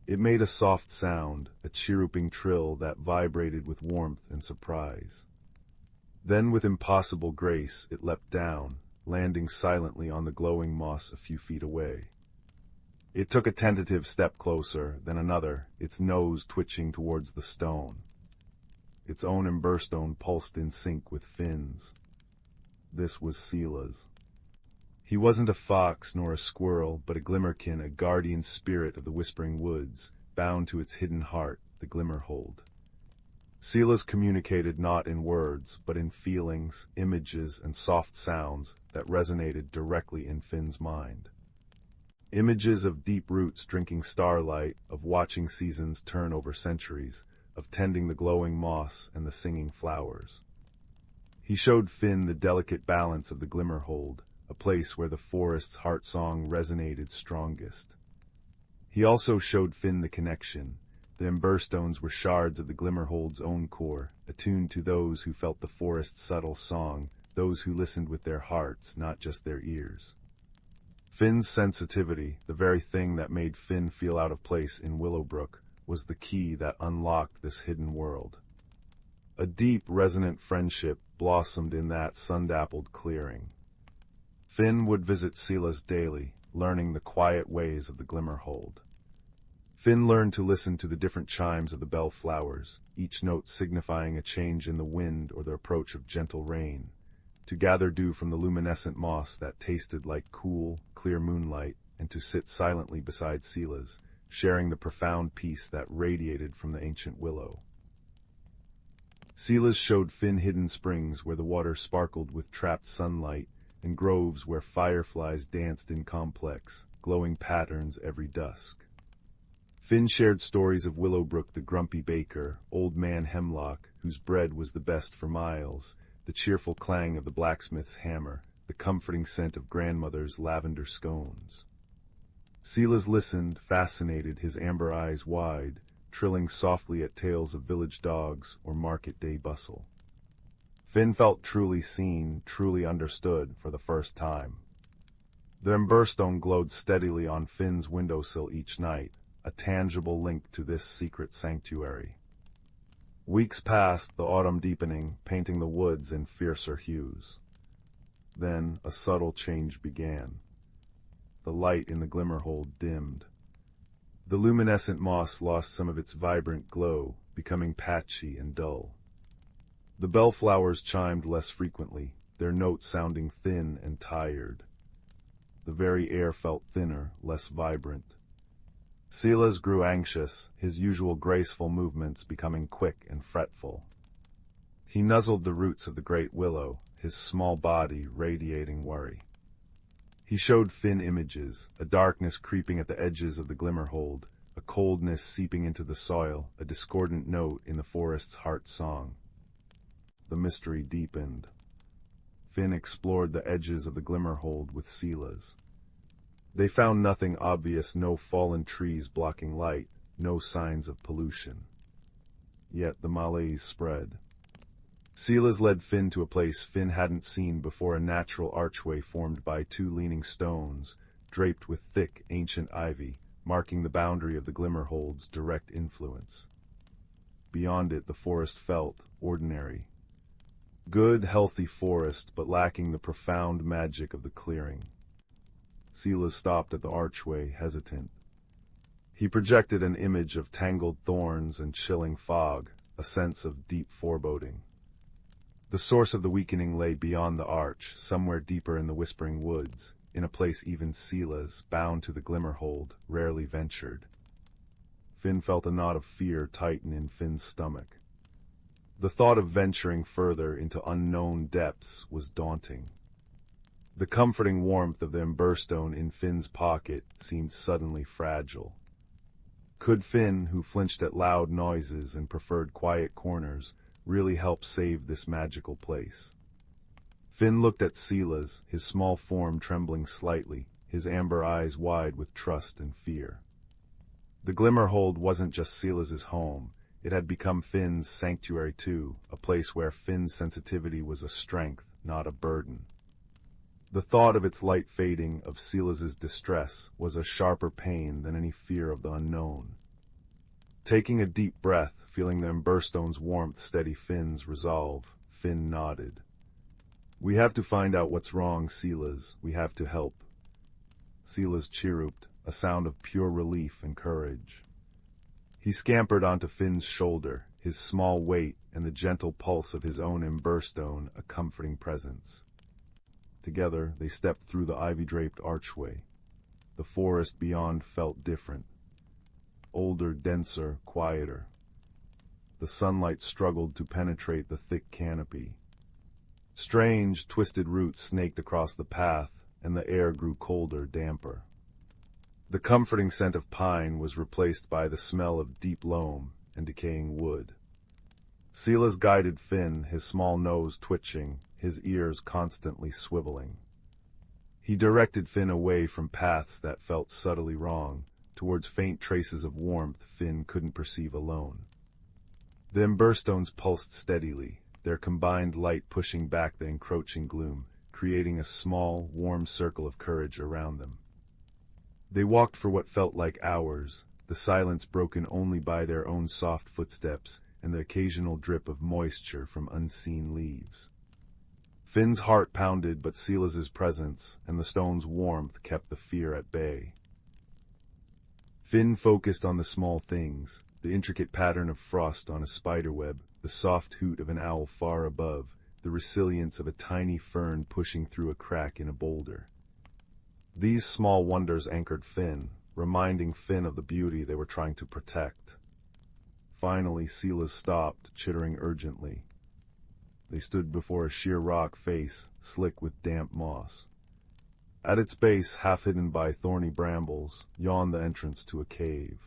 It made a soft sound, a chirruping trill that vibrated with warmth and surprise. Then with impossible grace it leapt down, landing silently on the glowing moss a few feet away. It took a tentative step closer, then another, its nose twitching towards the stone. Its own Emberstone pulsed in sync with Finn's. This was Sila's. He wasn't a fox nor a squirrel, but a Glimmerkin, a guardian spirit of the Whispering Woods, bound to its hidden heart, the Glimmerhold. Sila's communicated not in words, but in feelings, images, and soft sounds that resonated directly in Finn's mind. Images of deep roots drinking starlight, of watching seasons turn over centuries, of tending the glowing moss and the singing flowers. He showed Finn the delicate balance of the Glimmerhold, a place where the forest's heart song resonated strongest. He also showed Finn the connection. The Emberstones were shards of the Glimmerhold's own core, attuned to those who felt the forest's subtle song, those who listened with their hearts, not just their ears. Finn's sensitivity, the very thing that made Finn feel out of place in Willowbrook, was the key that unlocked this hidden world. A deep, resonant friendship blossomed in that sun-dappled clearing. Finn would visit Sila's daily, learning the quiet ways of the Glimmerhold. Finn learned to listen to the different chimes of the bellflowers, each note signifying a change in the wind or the approach of gentle rain, to gather dew from the luminescent moss that tasted like cool, clear moonlight, and to sit silently beside Sila's, sharing the profound peace that radiated from the ancient willow. Sila's showed Finn hidden springs where the water sparkled with trapped sunlight, and groves where fireflies danced in complex, glowing patterns every dusk. Finn shared stories of Willowbrook the grumpy baker, Old Man Hemlock, whose bread was the best for miles, the cheerful clang of the blacksmith's hammer, the comforting scent of grandmother's lavender scones. Silas listened, fascinated, his amber eyes wide, trilling softly at tales of village dogs or market day bustle. Finn felt truly seen, truly understood for the first time. The Emberstone glowed steadily on Finn's windowsill each night, a tangible link to this secret sanctuary. Weeks passed, the autumn deepening, painting the woods in fiercer hues. Then a subtle change began. The light in the Glimmerhold dimmed. The luminescent moss lost some of its vibrant glow, becoming patchy and dull. The bellflowers chimed less frequently, their notes sounding thin and tired. The very air felt thinner, less vibrant. Silas grew anxious, his usual graceful movements becoming quick and fretful. He nuzzled the roots of the great willow, his small body radiating worry. He showed Finn images, a darkness creeping at the edges of the glimmerhold, a coldness seeping into the soil, a discordant note in the forest's heart song. The mystery deepened. Finn explored the edges of the glimmerhold with Silas. They found nothing obvious, no fallen trees blocking light, no signs of pollution. Yet the malaise spread. Silas led Finn to a place Finn hadn't seen before, a natural archway formed by two leaning stones, draped with thick, ancient ivy, marking the boundary of the glimmerhold's direct influence. Beyond it the forest felt ordinary. Good, healthy forest, but lacking the profound magic of the clearing. Silas stopped at the archway, hesitant. He projected an image of tangled thorns and chilling fog, a sense of deep foreboding. The source of the weakening lay beyond the arch, somewhere deeper in the whispering woods, in a place even Silas, bound to the glimmerhold, rarely ventured. Finn felt a knot of fear tighten in Finn's stomach. The thought of venturing further into unknown depths was daunting. The comforting warmth of the emberstone in Finn's pocket seemed suddenly fragile. Could Finn, who flinched at loud noises and preferred quiet corners, really help save this magical place? Finn looked at Silas, his small form trembling slightly, his amber eyes wide with trust and fear. The Glimmerhold wasn't just Silas's home. It had become Finn's sanctuary too, a place where Finn's sensitivity was a strength, not a burden. The thought of its light fading, of Silas's distress, was a sharper pain than any fear of the unknown. Taking a deep breath, feeling the emberstone's warmth steady Finn's resolve, Finn nodded. "We have to find out what's wrong, Silas. We have to help." Silas chirruped, a sound of pure relief and courage. He scampered onto Finn's shoulder, his small weight and the gentle pulse of his own emberstone a comforting presence. Together they stepped through the ivy-draped archway. The forest beyond felt different. Older, denser, quieter. The sunlight struggled to penetrate the thick canopy. Strange, twisted roots snaked across the path, and the air grew colder, damper. The comforting scent of pine was replaced by the smell of deep loam and decaying wood. Silas guided Finn, his small nose twitching, his ears constantly swiveling. He directed Finn away from paths that felt subtly wrong, towards faint traces of warmth Finn couldn't perceive alone. The emberstones pulsed steadily, their combined light pushing back the encroaching gloom, creating a small, warm circle of courage around them. They walked for what felt like hours, the silence broken only by their own soft footsteps and the occasional drip of moisture from unseen leaves. Finn's heart pounded, but Silas's presence and the stone's warmth kept the fear at bay. Finn focused on the small things, the intricate pattern of frost on a spiderweb, the soft hoot of an owl far above, the resilience of a tiny fern pushing through a crack in a boulder. These small wonders anchored Finn, reminding Finn of the beauty they were trying to protect. Finally, Silas stopped, chittering urgently. They stood before a sheer rock face, slick with damp moss. At its base, half hidden by thorny brambles, yawned the entrance to a cave.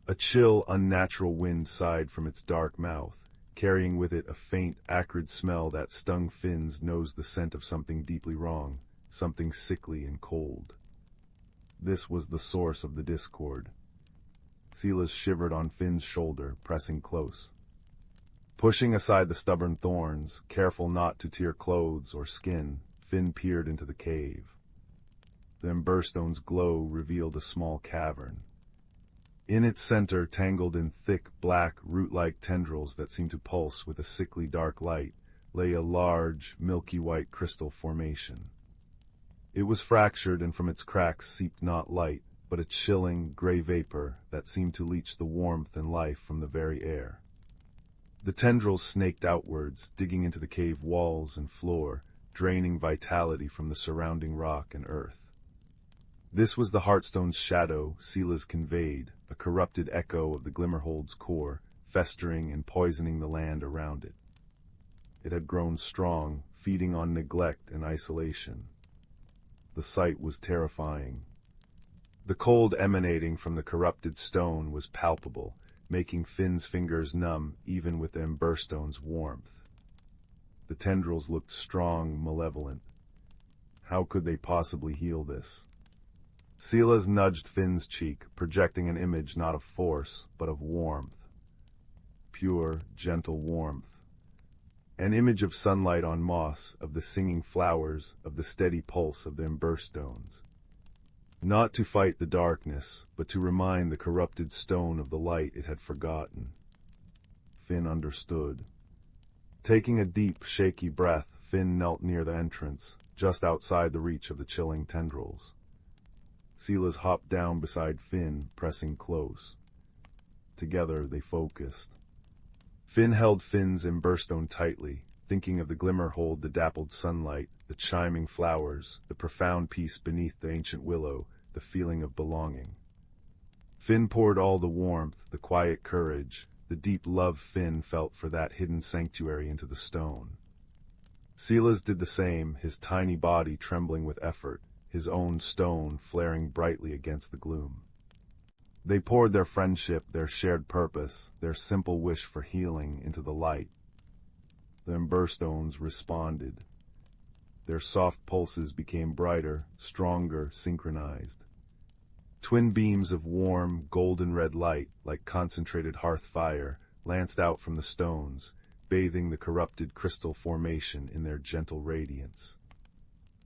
A chill, unnatural wind sighed from its dark mouth, carrying with it a faint, acrid smell that stung Finn's nose, the scent of something deeply wrong, something sickly and cold. This was the source of the discord. Silas shivered on Finn's shoulder, pressing close. Pushing aside the stubborn thorns, careful not to tear clothes or skin, Finn peered into the cave. The emberstone's glow revealed a small cavern. In its center, tangled in thick, black, root-like tendrils that seemed to pulse with a sickly dark light, lay a large, milky white crystal formation. It was fractured, and from its cracks seeped not light, but a chilling, gray vapor that seemed to leach the warmth and life from the very air. The tendrils snaked outwards, digging into the cave walls and floor, draining vitality from the surrounding rock and earth. This was the Heartstone's shadow Sylvia's conveyed, a corrupted echo of the Glimmerhold's core, festering and poisoning the land around it. It had grown strong, feeding on neglect and isolation. The sight was terrifying. The cold emanating from the corrupted stone was palpable, making Finn's fingers numb even with the Emberstone's warmth. The tendrils looked strong, malevolent. How could they possibly heal this? Sylvie nudged Finn's cheek, projecting an image not of force, but of warmth. Pure, gentle warmth. An image of sunlight on moss, of the singing flowers, of the steady pulse of the Emberstones. Not to fight the darkness, but to remind the corrupted stone of the light it had forgotten. Finn understood. Taking a deep, shaky breath, Finn knelt near the entrance, just outside the reach of the chilling tendrils. Sylvie hopped down beside Finn, pressing close. Together they focused. Finn held Finn's Emberstone tightly, thinking of the Glimmerhold, the dappled sunlight, the chiming flowers, the profound peace beneath the ancient willow, the feeling of belonging. Finn poured all the warmth, the quiet courage, the deep love Finn felt for that hidden sanctuary into the stone. Sylvie did the same, his tiny body trembling with effort, his own stone flaring brightly against the gloom. They poured their friendship, their shared purpose, their simple wish for healing into the light. The Emberstones responded. Their soft pulses became brighter, stronger, synchronized. Twin beams of warm, golden-red light, like concentrated hearth fire, lanced out from the stones, bathing the corrupted crystal formation in their gentle radiance.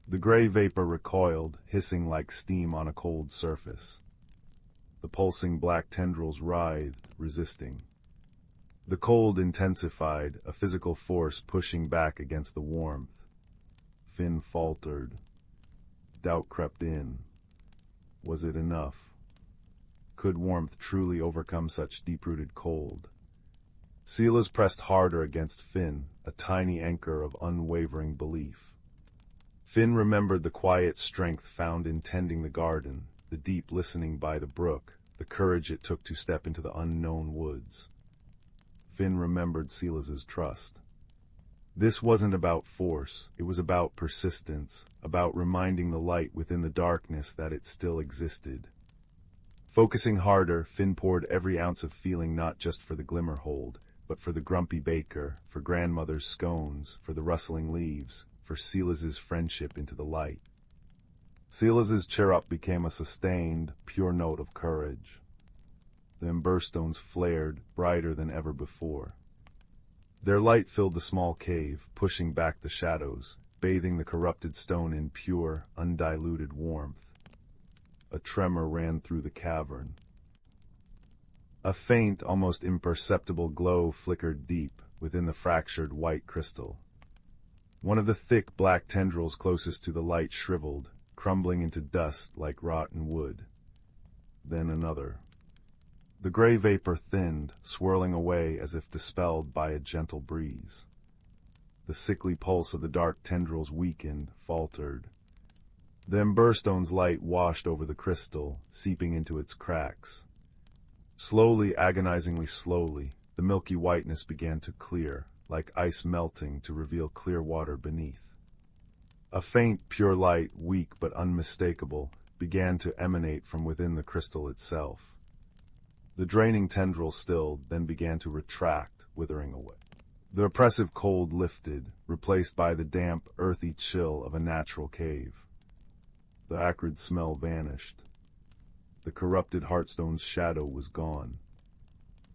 The gray vapor recoiled, hissing like steam on a cold surface. The pulsing black tendrils writhed, resisting. The cold intensified, a physical force pushing back against the warmth. Finn faltered. Doubt crept in. Was it enough? Could warmth truly overcome such deep-rooted cold? Sylvie pressed harder against Finn, a tiny anchor of unwavering belief. Finn remembered the quiet strength found in tending the garden, the deep listening by the brook, the courage it took to step into the unknown woods. Finn remembered Sylvie's trust. This wasn't about force, it was about persistence, about reminding the light within the darkness that it still existed. Focusing harder, Finn poured every ounce of feeling not just for the Glimmerhold, but for the grumpy baker, for grandmother's scones, for the rustling leaves, for Sylvie's friendship into the light. Sylvie's chirrup became a sustained, pure note of courage. The Emberstones flared, brighter than ever before. Their light filled the small cave, pushing back the shadows, bathing the corrupted stone in pure, undiluted warmth. A tremor ran through the cavern. A faint, almost imperceptible glow flickered deep within the fractured white crystal. One of the thick black tendrils closest to the light shriveled, crumbling into dust like rotten wood. Then another. The gray vapor thinned, swirling away as if dispelled by a gentle breeze. The sickly pulse of the dark tendrils weakened, faltered. The Emberstone's light washed over the crystal, seeping into its cracks. Slowly, agonizingly slowly, the milky whiteness began to clear, like ice melting to reveal clear water beneath. A faint, pure light, weak but unmistakable, began to emanate from within the crystal itself. The draining tendril stilled, then began to retract, withering away. The oppressive cold lifted, replaced by the damp, earthy chill of a natural cave. The acrid smell vanished. The corrupted Heartstone's shadow was gone.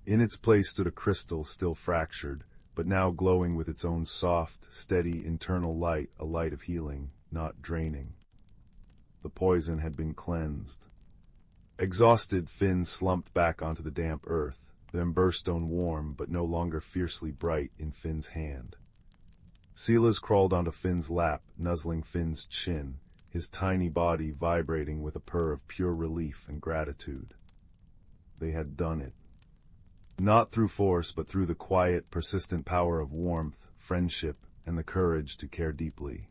In its place stood a crystal still fractured, but now glowing with its own soft, steady internal light, a light of healing, not draining. The poison had been cleansed. Exhausted, Finn slumped back onto the damp earth, the Emberstone warm but no longer fiercely bright in Finn's hand. Sylvie crawled onto Finn's lap, nuzzling Finn's chin, his tiny body vibrating with a purr of pure relief and gratitude. They had done it. Not through force, but through the quiet, persistent power of warmth, friendship, and the courage to care deeply.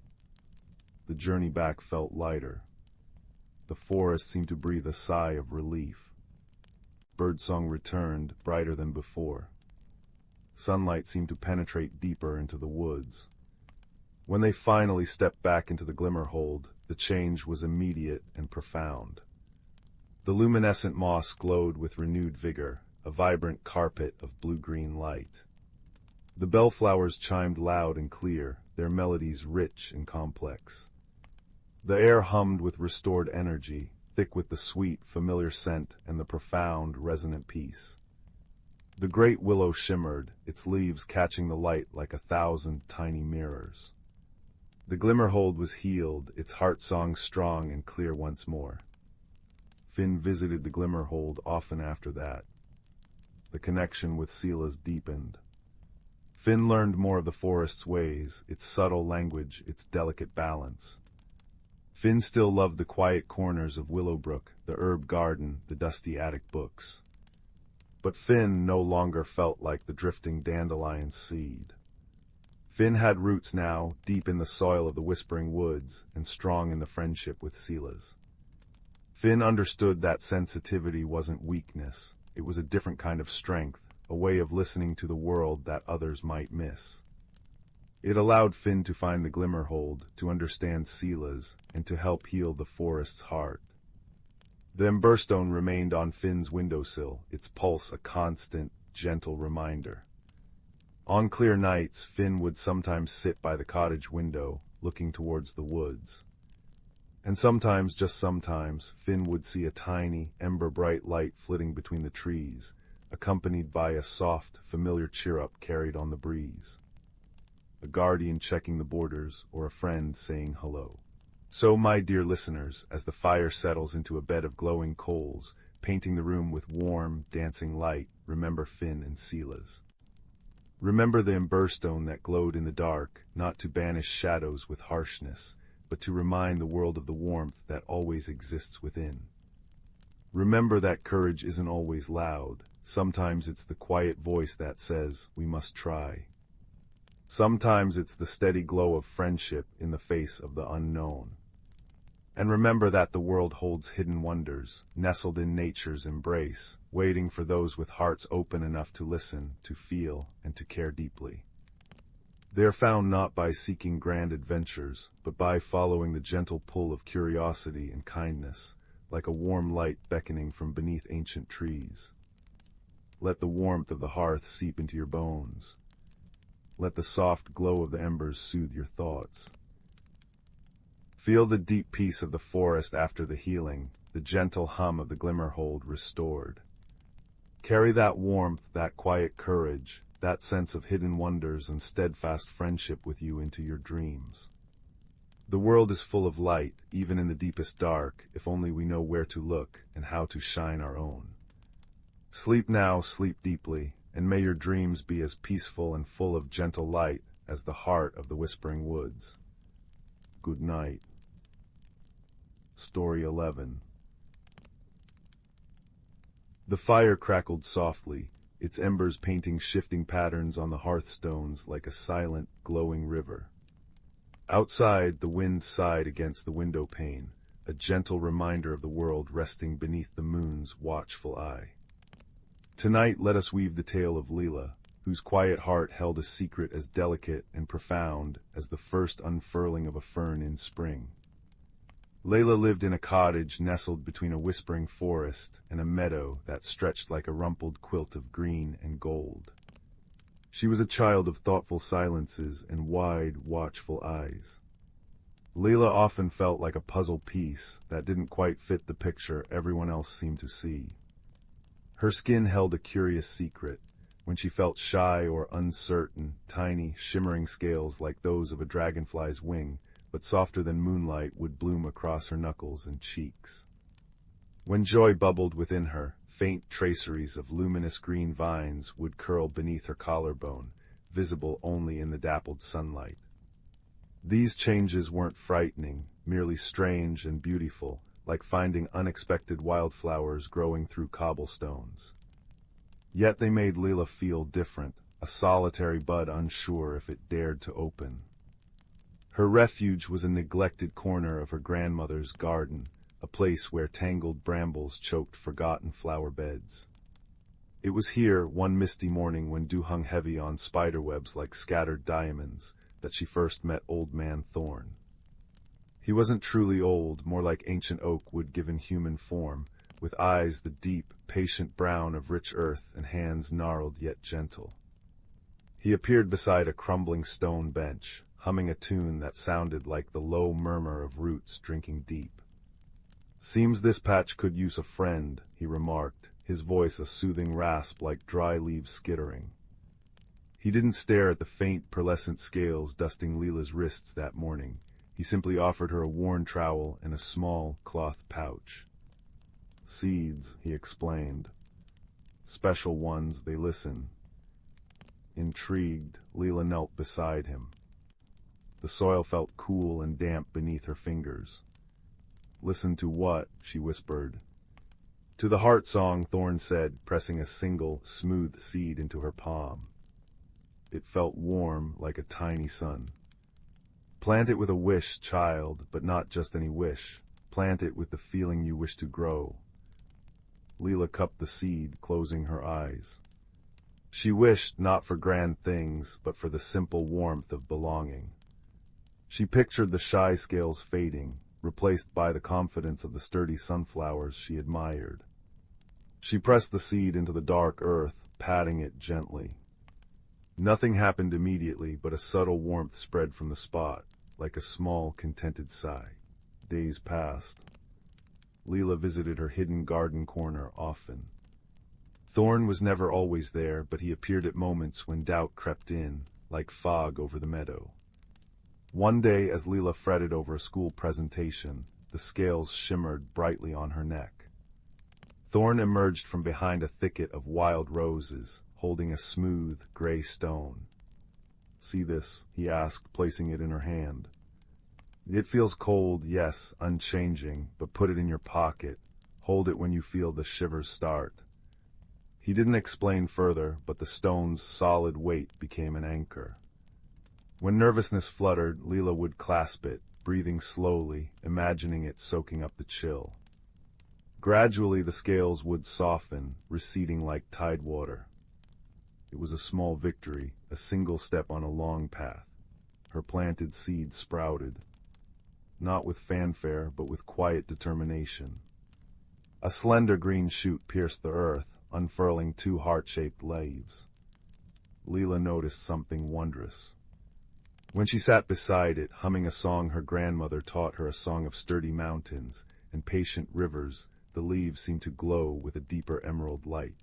The journey back felt lighter. The forest seemed to breathe a sigh of relief. Birdsong returned, brighter than before. Sunlight seemed to penetrate deeper into the woods. When they finally stepped back into the Glimmerhold, the change was immediate and profound. The luminescent moss glowed with renewed vigor, a vibrant carpet of blue-green light. The bellflowers chimed loud and clear, their melodies rich and complex. The air hummed with restored energy, thick with the sweet, familiar scent and the profound, resonant peace. The great willow shimmered, its leaves catching the light like 1,000 tiny mirrors. The Glimmerhold was healed, its heart song strong and clear once more. Finn visited the Glimmerhold often after that. The connection with Sylvia's deepened. Finn learned more of the forest's ways, its subtle language, its delicate balance. Finn still loved the quiet corners of Willowbrook, the herb garden, the dusty attic books. But Finn no longer felt like the drifting dandelion's seed. Finn had roots now, deep in the soil of the Whispering Woods, and strong in the friendship with Sylvia's. Finn understood that sensitivity wasn't weakness, it was a different kind of strength, a way of listening to the world that others might miss. It allowed Finn to find the Glimmerhold, to understand Sylvia's, and to help heal the forest's heart. The Emberstone remained on Finn's windowsill, its pulse a constant, gentle reminder. On clear nights, Finn would sometimes sit by the cottage window, looking towards the woods. And sometimes, just sometimes, Finn would see a tiny, ember-bright light flitting between the trees, accompanied by a soft, familiar cheer-up carried on the breeze. A guardian checking the borders, or a friend saying hello. So, my dear listeners, as the fire settles into a bed of glowing coals, painting the room with warm, dancing light, remember Finn and Sylvia's. Remember the Emberstone that glowed in the dark, not to banish shadows with harshness, but to remind the world of the warmth that always exists within. Remember that courage isn't always loud. Sometimes it's the quiet voice that says, we must try. Sometimes it's the steady glow of friendship in the face of the unknown. And remember that the world holds hidden wonders, nestled in nature's embrace, waiting for those with hearts open enough to listen, to feel, and to care deeply. They are found not by seeking grand adventures, but by following the gentle pull of curiosity and kindness, like a warm light beckoning from beneath ancient trees. Let the warmth of the hearth seep into your bones. Let the soft glow of the embers soothe your thoughts. Feel the deep peace of the forest after the healing, the gentle hum of the Glimmerhold restored. Carry that warmth, that quiet courage, that sense of hidden wonders and steadfast friendship with you into your dreams. The world is full of light, even in the deepest dark, if only we know where to look and how to shine our own. Sleep now, sleep deeply, and may your dreams be as peaceful and full of gentle light as the heart of the Whispering Woods. Good night. Story 11. The fire crackled softly, its embers painting shifting patterns on the hearthstones like a silent, glowing river. Outside, the wind sighed against the window pane, a gentle reminder of the world resting beneath the moon's watchful eye. Tonight let us weave the tale of Lila, whose quiet heart held a secret as delicate and profound as the first unfurling of a fern in spring. Lila lived in a cottage nestled between a whispering forest and a meadow that stretched like a rumpled quilt of green and gold. She was a child of thoughtful silences and wide, watchful eyes. Lila often felt like a puzzle piece that didn't quite fit the picture everyone else seemed to see. Her skin held a curious secret. When she felt shy or uncertain, tiny, shimmering scales like those of a dragonfly's wing, but softer than moonlight, would bloom across her knuckles and cheeks. When joy bubbled within her, faint traceries of luminous green vines would curl beneath her collarbone, visible only in the dappled sunlight. These changes weren't frightening, merely strange and beautiful, like finding unexpected wildflowers growing through cobblestones. Yet they made Lila feel different, a solitary bud unsure if it dared to open. Her refuge was a neglected corner of her grandmother's garden, a place where tangled brambles choked forgotten flower beds. It was here, one misty morning when dew hung heavy on spiderwebs like scattered diamonds, that she first met Old Man Thorn. He wasn't truly old, more like ancient oak wood given human form, with eyes the deep, patient brown of rich earth and hands gnarled yet gentle. He appeared beside a crumbling stone bench, humming a tune that sounded like the low murmur of roots drinking deep. "Seems this patch could use a friend," he remarked, his voice a soothing rasp like dry leaves skittering. He didn't stare at the faint, pearlescent scales dusting Lila's wrists that morning. He simply offered her a worn trowel and a small cloth pouch. "Seeds," he explained. "Special ones, they listen." Intrigued, Lila knelt beside him. The soil felt cool and damp beneath her fingers. "Listen to what?" she whispered. "To the heart song," Thorn said, pressing a single, smooth seed into her palm. It felt warm, like a tiny sun. "Plant it with a wish, child, but not just any wish. Plant it with the feeling you wish to grow." Lila cupped the seed, closing her eyes. She wished not for grand things, but for the simple warmth of belonging. She pictured the shy scales fading, replaced by the confidence of the sturdy sunflowers she admired. She pressed the seed into the dark earth, patting it gently. Nothing happened immediately, but a subtle warmth spread from the spot, like a small, contented sigh. Days passed. Lila visited her hidden garden corner often. Thorn was never always there, but he appeared at moments when doubt crept in, like fog over the meadow. One day, as Lila fretted over a school presentation, the scales shimmered brightly on her neck. Thorn emerged from behind a thicket of wild roses, holding a smooth, gray stone. "See this?" he asked, placing it in her hand. "It feels cold, yes, unchanging, but put it in your pocket. Hold it when you feel the shivers start." He didn't explain further, but the stone's solid weight became an anchor. When nervousness fluttered, Lila would clasp it, breathing slowly, imagining it soaking up the chill. Gradually the scales would soften, receding like tide water. It was a small victory, a single step on a long path. Her planted seed sprouted. Not with fanfare, but with quiet determination. A slender green shoot pierced the earth, unfurling 2 heart-shaped leaves. Lila noticed something wondrous. When she sat beside it, humming a song her grandmother taught her, a song of sturdy mountains and patient rivers, the leaves seemed to glow with a deeper emerald light.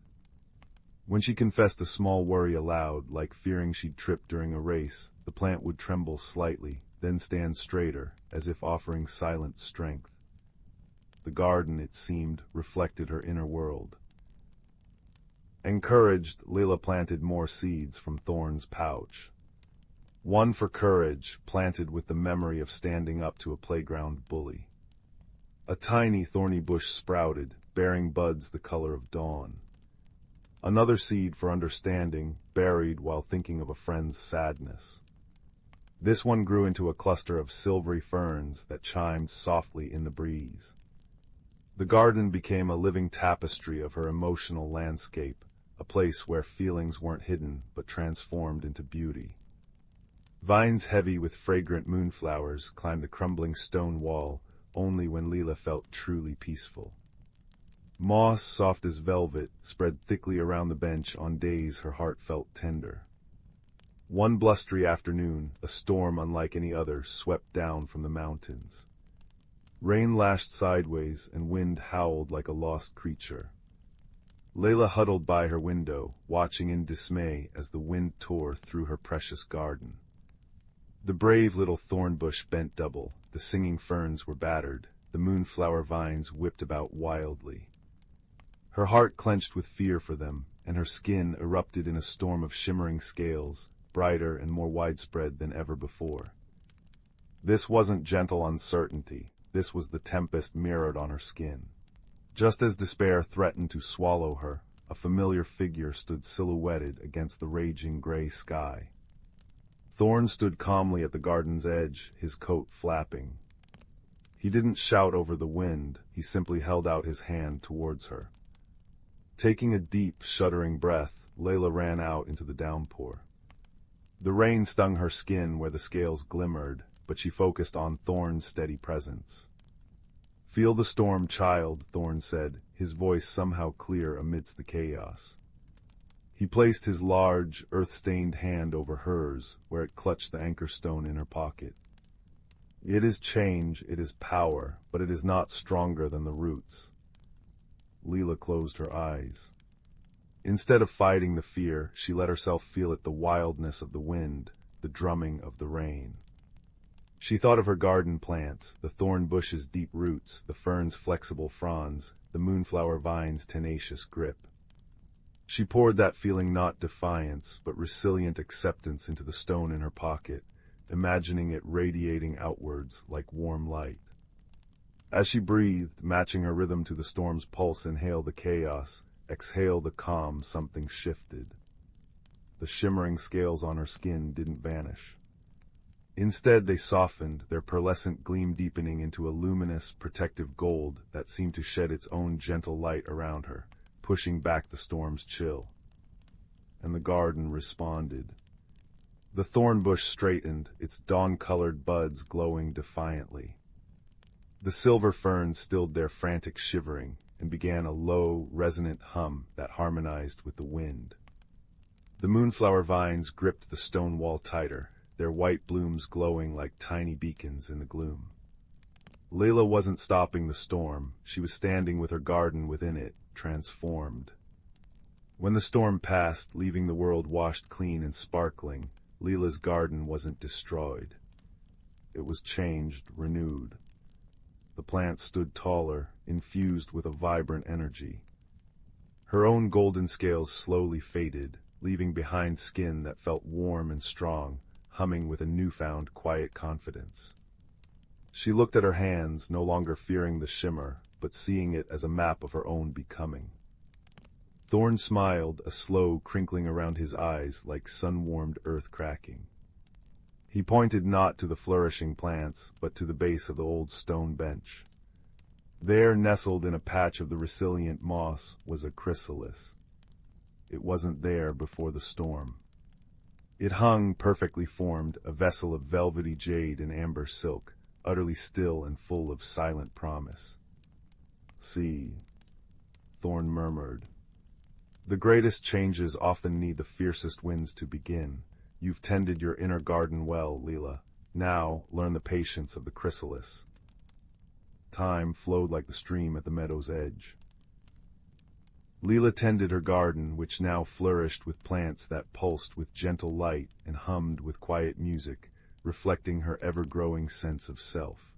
When she confessed a small worry aloud, like fearing she'd trip during a race, the plant would tremble slightly, then stand straighter, as if offering silent strength. The garden, it seemed, reflected her inner world. Encouraged, Lila planted more seeds from Thorn's pouch. One for courage, planted with the memory of standing up to a playground bully. A tiny thorny bush sprouted, bearing buds the color of dawn. Another seed for understanding, buried while thinking of a friend's sadness. This one grew into a cluster of silvery ferns that chimed softly in the breeze. The garden became a living tapestry of her emotional landscape, a place where feelings weren't hidden but transformed into beauty. Vines heavy with fragrant moonflowers climbed the crumbling stone wall only when Lila felt truly peaceful. Moss, soft as velvet, spread thickly around the bench on days her heart felt tender. One blustery afternoon, a storm unlike any other swept down from the mountains. Rain lashed sideways and wind howled like a lost creature. Lila huddled by her window, watching in dismay as the wind tore through her precious garden. The brave little thorn bush bent double, the singing ferns were battered, the moonflower vines whipped about wildly. Her heart clenched with fear for them, and her skin erupted in a storm of shimmering scales, brighter and more widespread than ever before. This wasn't gentle uncertainty, this was the tempest mirrored on her skin. Just as despair threatened to swallow her, a familiar figure stood silhouetted against the raging gray sky. Thorn stood calmly at the garden's edge, his coat flapping. He didn't shout over the wind, he simply held out his hand towards her. Taking a deep, shuddering breath, Lila ran out into the downpour. The rain stung her skin where the scales glimmered, but she focused on Thorn's steady presence. "Feel the storm, child," Thorn said, his voice somehow clear amidst the chaos. He placed his large, earth-stained hand over hers, where it clutched the anchor stone in her pocket. "It is change, it is power, but it is not stronger than the roots." Lila closed her eyes. Instead of fighting the fear, she let herself feel it, the wildness of the wind, the drumming of the rain. She thought of her garden plants, the thorn bush's deep roots, the fern's flexible fronds, the moonflower vine's tenacious grip. She poured that feeling, not defiance, but resilient acceptance, into the stone in her pocket, imagining it radiating outwards like warm light. As she breathed, matching her rhythm to the storm's pulse, inhale the chaos, exhale the calm, something shifted. The shimmering scales on her skin didn't vanish. Instead, they softened, their pearlescent gleam deepening into a luminous, protective gold that seemed to shed its own gentle light around her, pushing back the storm's chill. And the garden responded. The thorn bush straightened, its dawn-colored buds glowing defiantly. The silver ferns stilled their frantic shivering and began a low, resonant hum that harmonized with the wind. The moonflower vines gripped the stone wall tighter, their white blooms glowing like tiny beacons in the gloom. Lila wasn't stopping the storm, she was standing with her garden within it, transformed. When the storm passed, leaving the world washed clean and sparkling, Lila's garden wasn't destroyed. It was changed, renewed. The plants stood taller, infused with a vibrant energy. Her own golden scales slowly faded, leaving behind skin that felt warm and strong, humming with a newfound quiet confidence. She looked at her hands, no longer fearing the shimmer, but seeing it as a map of her own becoming. Thorn smiled, a slow crinkling around his eyes like sun-warmed earth cracking. He pointed not to the flourishing plants, but to the base of the old stone bench. There, nestled in a patch of the resilient moss, was a chrysalis. It wasn't there before the storm. It hung, perfectly formed, a vessel of velvety jade and amber silk, utterly still and full of silent promise. "See," Thorn murmured. "The greatest changes often need the fiercest winds to begin. You've tended your inner garden well, Lila. Now, learn the patience of the chrysalis." Time flowed like the stream at the meadow's edge. Lila tended her garden, which now flourished with plants that pulsed with gentle light and hummed with quiet music, reflecting her ever-growing sense of self.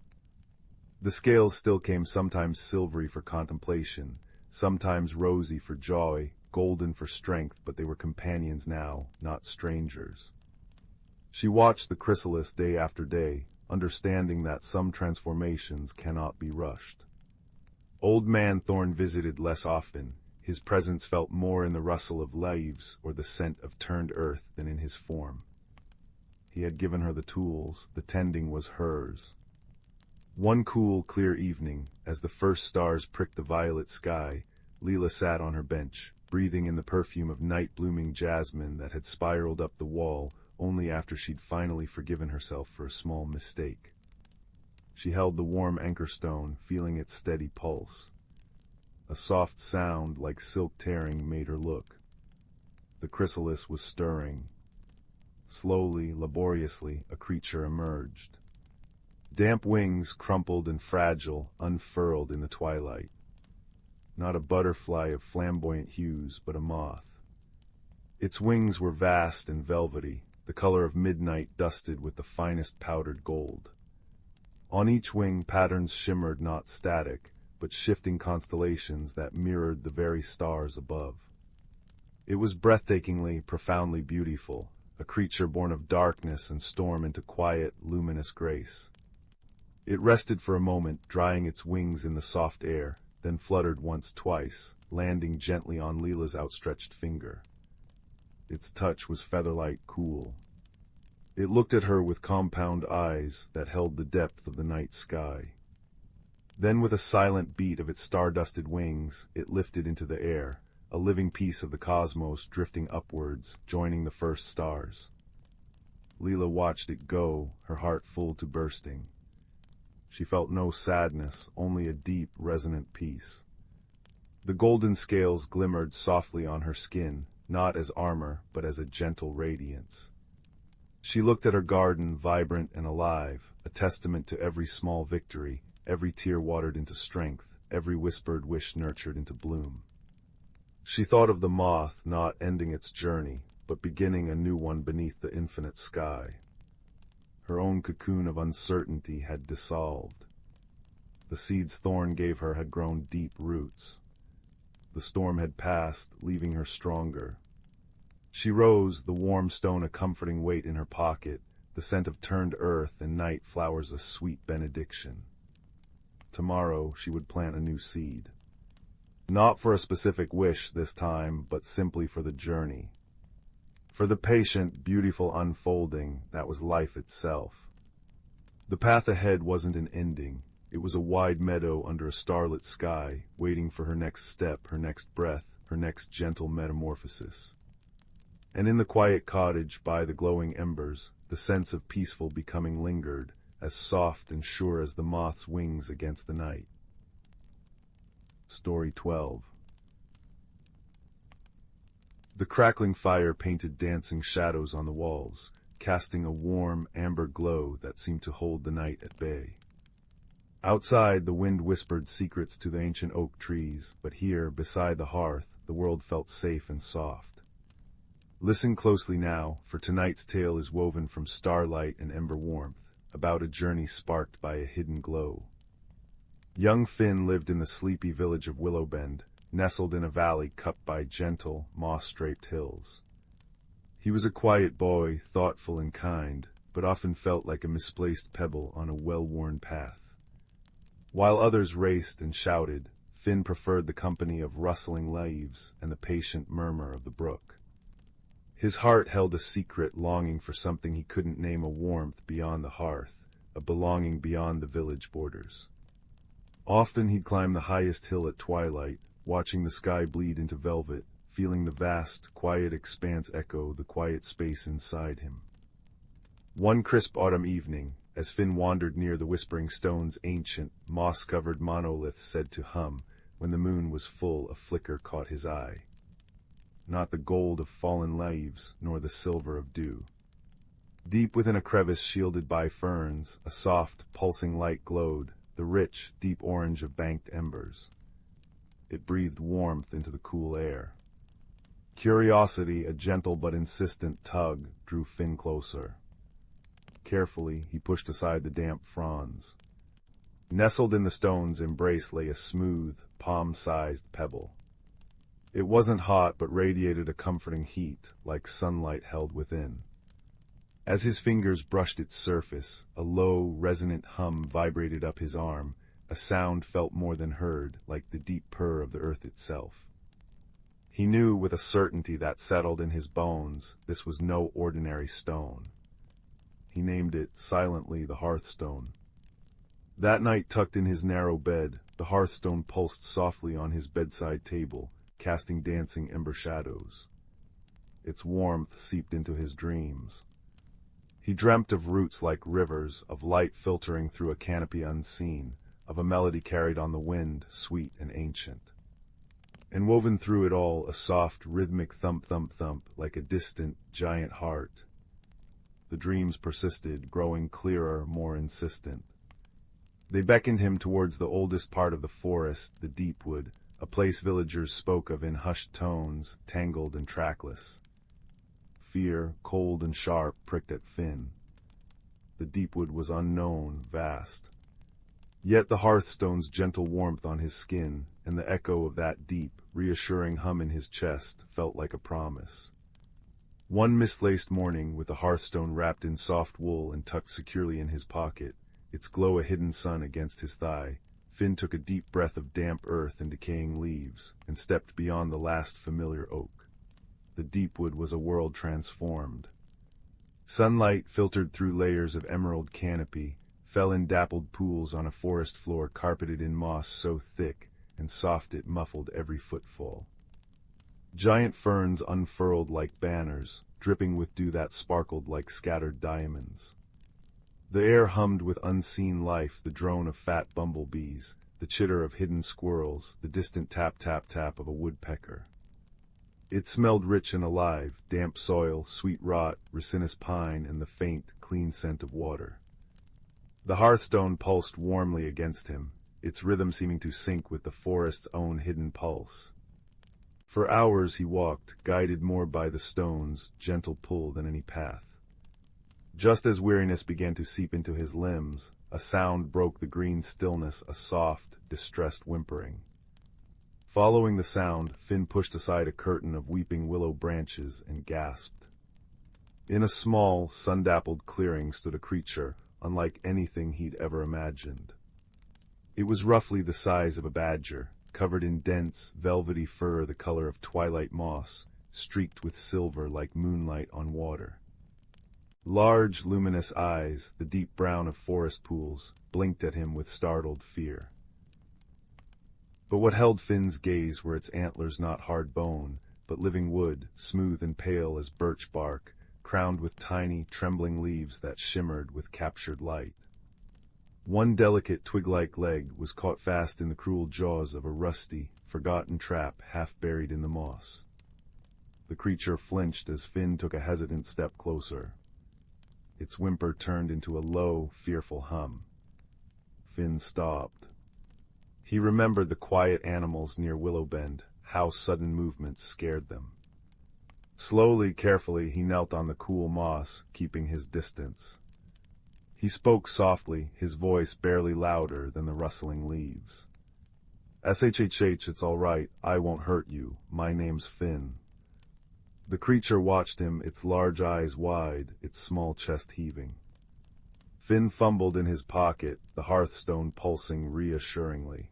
The scales still came, sometimes silvery for contemplation, sometimes rosy for joy, golden for strength, but they were companions now, not strangers. She watched the chrysalis day after day, understanding that some transformations cannot be rushed. Old Man Thorn visited less often. His presence felt more in the rustle of leaves or the scent of turned earth than in his form. He had given her the tools, the tending was hers. One cool, clear evening, as the first stars pricked the violet sky, Lila sat on her bench, breathing in the perfume of night-blooming jasmine that had spiraled up the wall only after she'd finally forgiven herself for a small mistake. She held the warm anchor stone, feeling its steady pulse. A soft sound like silk tearing made her look. The chrysalis was stirring. Slowly, laboriously, a creature emerged. Damp wings, crumpled and fragile, unfurled in the twilight. Not a butterfly of flamboyant hues, but a moth. Its wings were vast and velvety, the color of midnight dusted with the finest powdered gold. On each wing patterns shimmered, not static, but shifting constellations that mirrored the very stars above. It was breathtakingly, profoundly beautiful, a creature born of darkness and storm into quiet, luminous grace. It rested for a moment, drying its wings in the soft air, then fluttered once twice, landing gently on Lila's outstretched finger. Its touch was feather-light cool. It looked at her with compound eyes that held the depth of the night sky. Then with a silent beat of its star-dusted wings, it lifted into the air, a living piece of the cosmos drifting upwards, joining the first stars. Lila watched it go, her heart full to bursting. She felt no sadness, only a deep, resonant peace. The golden scales glimmered softly on her skin, not as armor, but as a gentle radiance. She looked at her garden, vibrant and alive, a testament to every small victory, every tear watered into strength, every whispered wish nurtured into bloom. She thought of the moth not ending its journey, but beginning a new one beneath the infinite sky. Her own cocoon of uncertainty had dissolved. The seed's thorn gave her had grown deep roots. The storm had passed, leaving her stronger. She rose, the warm stone a comforting weight in her pocket, the scent of turned earth and night flowers a sweet benediction. Tomorrow she would plant a new seed. Not for a specific wish this time, but simply for the journey. For the patient, beautiful unfolding that was life itself. The path ahead wasn't an ending. It was a wide meadow under a starlit sky, waiting for her next step, her next breath, her next gentle metamorphosis. And in the quiet cottage by the glowing embers, the sense of peaceful becoming lingered, as soft and sure as the moth's wings against the night. Story 12. The crackling fire painted dancing shadows on the walls, casting a warm, amber glow that seemed to hold the night at bay. Outside, the wind whispered secrets to the ancient oak trees, but here, beside the hearth, the world felt safe and soft. Listen closely now, for tonight's tale is woven from starlight and ember warmth, about a journey sparked by a hidden glow. Young Finn lived in the sleepy village of Willowbend, nestled in a valley cupped by gentle, moss-draped hills. He was a quiet boy, thoughtful and kind, but often felt like a misplaced pebble on a well-worn path. While others raced and shouted, Finn preferred the company of rustling leaves and the patient murmur of the brook. His heart held a secret longing for something he couldn't name, a warmth beyond the hearth, a belonging beyond the village borders. Often he'd climb the highest hill at twilight, watching the sky bleed into velvet, feeling the vast, quiet expanse echo the quiet space inside him. One crisp autumn evening, as Finn wandered near the Whispering Stone's ancient, moss-covered monolith said to hum, when the moon was full, a flicker caught his eye. Not the gold of fallen leaves, nor the silver of dew. Deep within a crevice shielded by ferns, a soft, pulsing light glowed, the rich, deep orange of banked embers. It breathed warmth into the cool air. Curiosity, a gentle but insistent tug, drew Finn closer. Carefully, he pushed aside the damp fronds. Nestled in the stone's embrace lay a smooth, palm-sized pebble. It wasn't hot, but radiated a comforting heat, like sunlight held within. As his fingers brushed its surface, a low, resonant hum vibrated up his arm, a sound felt more than heard, like the deep purr of the earth itself. He knew with a certainty that settled in his bones this was no ordinary stone. He named it, silently, the hearthstone. That night, tucked in his narrow bed, the hearthstone pulsed softly on his bedside table, casting dancing ember shadows. Its warmth seeped into his dreams. He dreamt of roots like rivers, of light filtering through a canopy unseen, of a melody carried on the wind, sweet and ancient. And woven through it all, a soft, rhythmic thump-thump-thump, like a distant, giant heart. The dreams persisted, growing clearer, more insistent. They beckoned him towards the oldest part of the forest, the deep wood, a place villagers spoke of in hushed tones, tangled and trackless. Fear, cold and sharp, pricked at Finn. The deep wood was unknown, vast. Yet the hearthstone's gentle warmth on his skin, and the echo of that deep, reassuring hum in his chest, felt like a promise. One mislaced morning, with the hearthstone wrapped in soft wool and tucked securely in his pocket, its glow a hidden sun against his thigh, Finn took a deep breath of damp earth and decaying leaves, and stepped beyond the last familiar oak. The deep wood was a world transformed. Sunlight, filtered through layers of emerald canopy, fell in dappled pools on a forest floor carpeted in moss so thick and soft it muffled every footfall. Giant ferns unfurled like banners, dripping with dew that sparkled like scattered diamonds. The air hummed with unseen life, the drone of fat bumblebees, the chitter of hidden squirrels, the distant tap-tap-tap of a woodpecker. It smelled rich and alive, damp soil, sweet rot, resinous pine, and the faint, clean scent of water. The hearthstone pulsed warmly against him, its rhythm seeming to sync with the forest's own hidden pulse. For hours he walked, guided more by the stone's gentle pull than any path. Just as weariness began to seep into his limbs, a sound broke the green stillness, a soft, distressed whimpering. Following the sound, Finn pushed aside a curtain of weeping willow branches and gasped. In a small, sun-dappled clearing stood a creature, unlike anything he'd ever imagined. It was roughly the size of a badger, covered in dense, velvety fur the color of twilight moss, streaked with silver like moonlight on water. Large, luminous eyes, the deep brown of forest pools, blinked at him with startled fear. But what held Finn's gaze were its antlers, not hard bone, but living wood, smooth and pale as birch bark, crowned with tiny, trembling leaves that shimmered with captured light. One delicate twig-like leg was caught fast in the cruel jaws of a rusty, forgotten trap half buried in the moss. The creature flinched as Finn took a hesitant step closer. Its whimper turned into a low, fearful hum. Finn stopped. He remembered the quiet animals near Willowbend, how sudden movements scared them. Slowly, carefully, he knelt on the cool moss, keeping his distance. He spoke softly, his voice barely louder than the rustling leaves. "SHHH, it's all right. I won't hurt you. My name's Finn." The creature watched him, its large eyes wide, its small chest heaving. Finn fumbled in his pocket, the hearthstone pulsing reassuringly.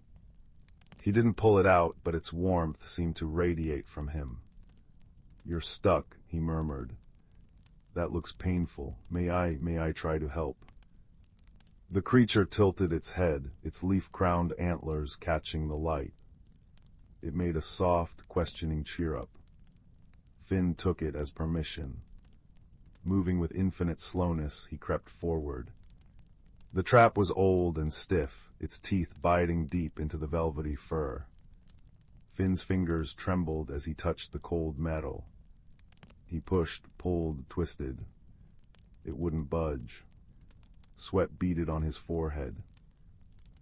He didn't pull it out, but its warmth seemed to radiate from him. "You're stuck," he murmured. "That looks painful. May I try to help?" The creature tilted its head, its leaf-crowned antlers catching the light. It made a soft, questioning cheer-up. Finn took it as permission. Moving with infinite slowness, he crept forward. The trap was old and stiff, its teeth biting deep into the velvety fur. Finn's fingers trembled as he touched the cold metal. He pushed, pulled, twisted. It wouldn't budge. Sweat beaded on his forehead.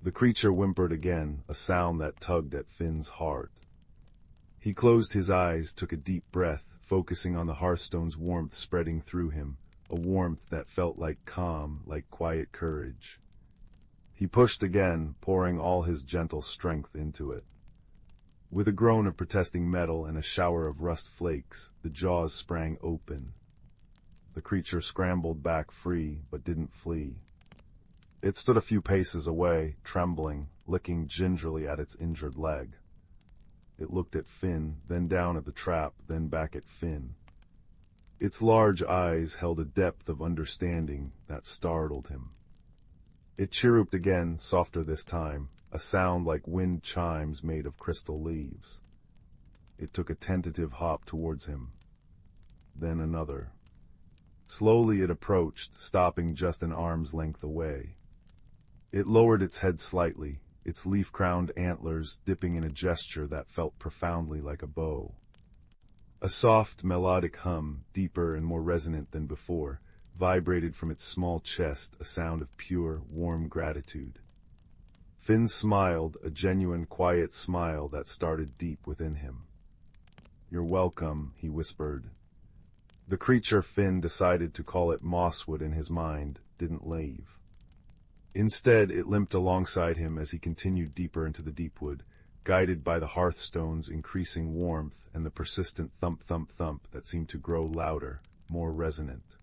The creature whimpered again, a sound that tugged at Finn's heart. He closed his eyes, took a deep breath, focusing on the hearthstone's warmth spreading through him, a warmth that felt like calm, like quiet courage. He pushed again, pouring all his gentle strength into it. With a groan of protesting metal and a shower of rust flakes, the jaws sprang open. The creature scrambled back free, but didn't flee. It stood a few paces away, trembling, licking gingerly at its injured leg. It looked at Finn, then down at the trap, then back at Finn. Its large eyes held a depth of understanding that startled him. It chirruped again, softer this time, a sound like wind chimes made of crystal leaves. It took a tentative hop towards him. Then another. Slowly it approached, stopping just an arm's length away. It lowered its head slightly, its leaf-crowned antlers dipping in a gesture that felt profoundly like a bow. A soft, melodic hum, deeper and more resonant than before, vibrated from its small chest, a sound of pure, warm gratitude. Finn smiled, a genuine, quiet smile that started deep within him. "You're welcome," he whispered. The creature Finn decided to call it mosswood in his mind didn't leave. Instead, it limped alongside him as he continued deeper into the deep wood, guided by the hearthstone's increasing warmth and the persistent thump-thump-thump that seemed to grow louder, more resonant.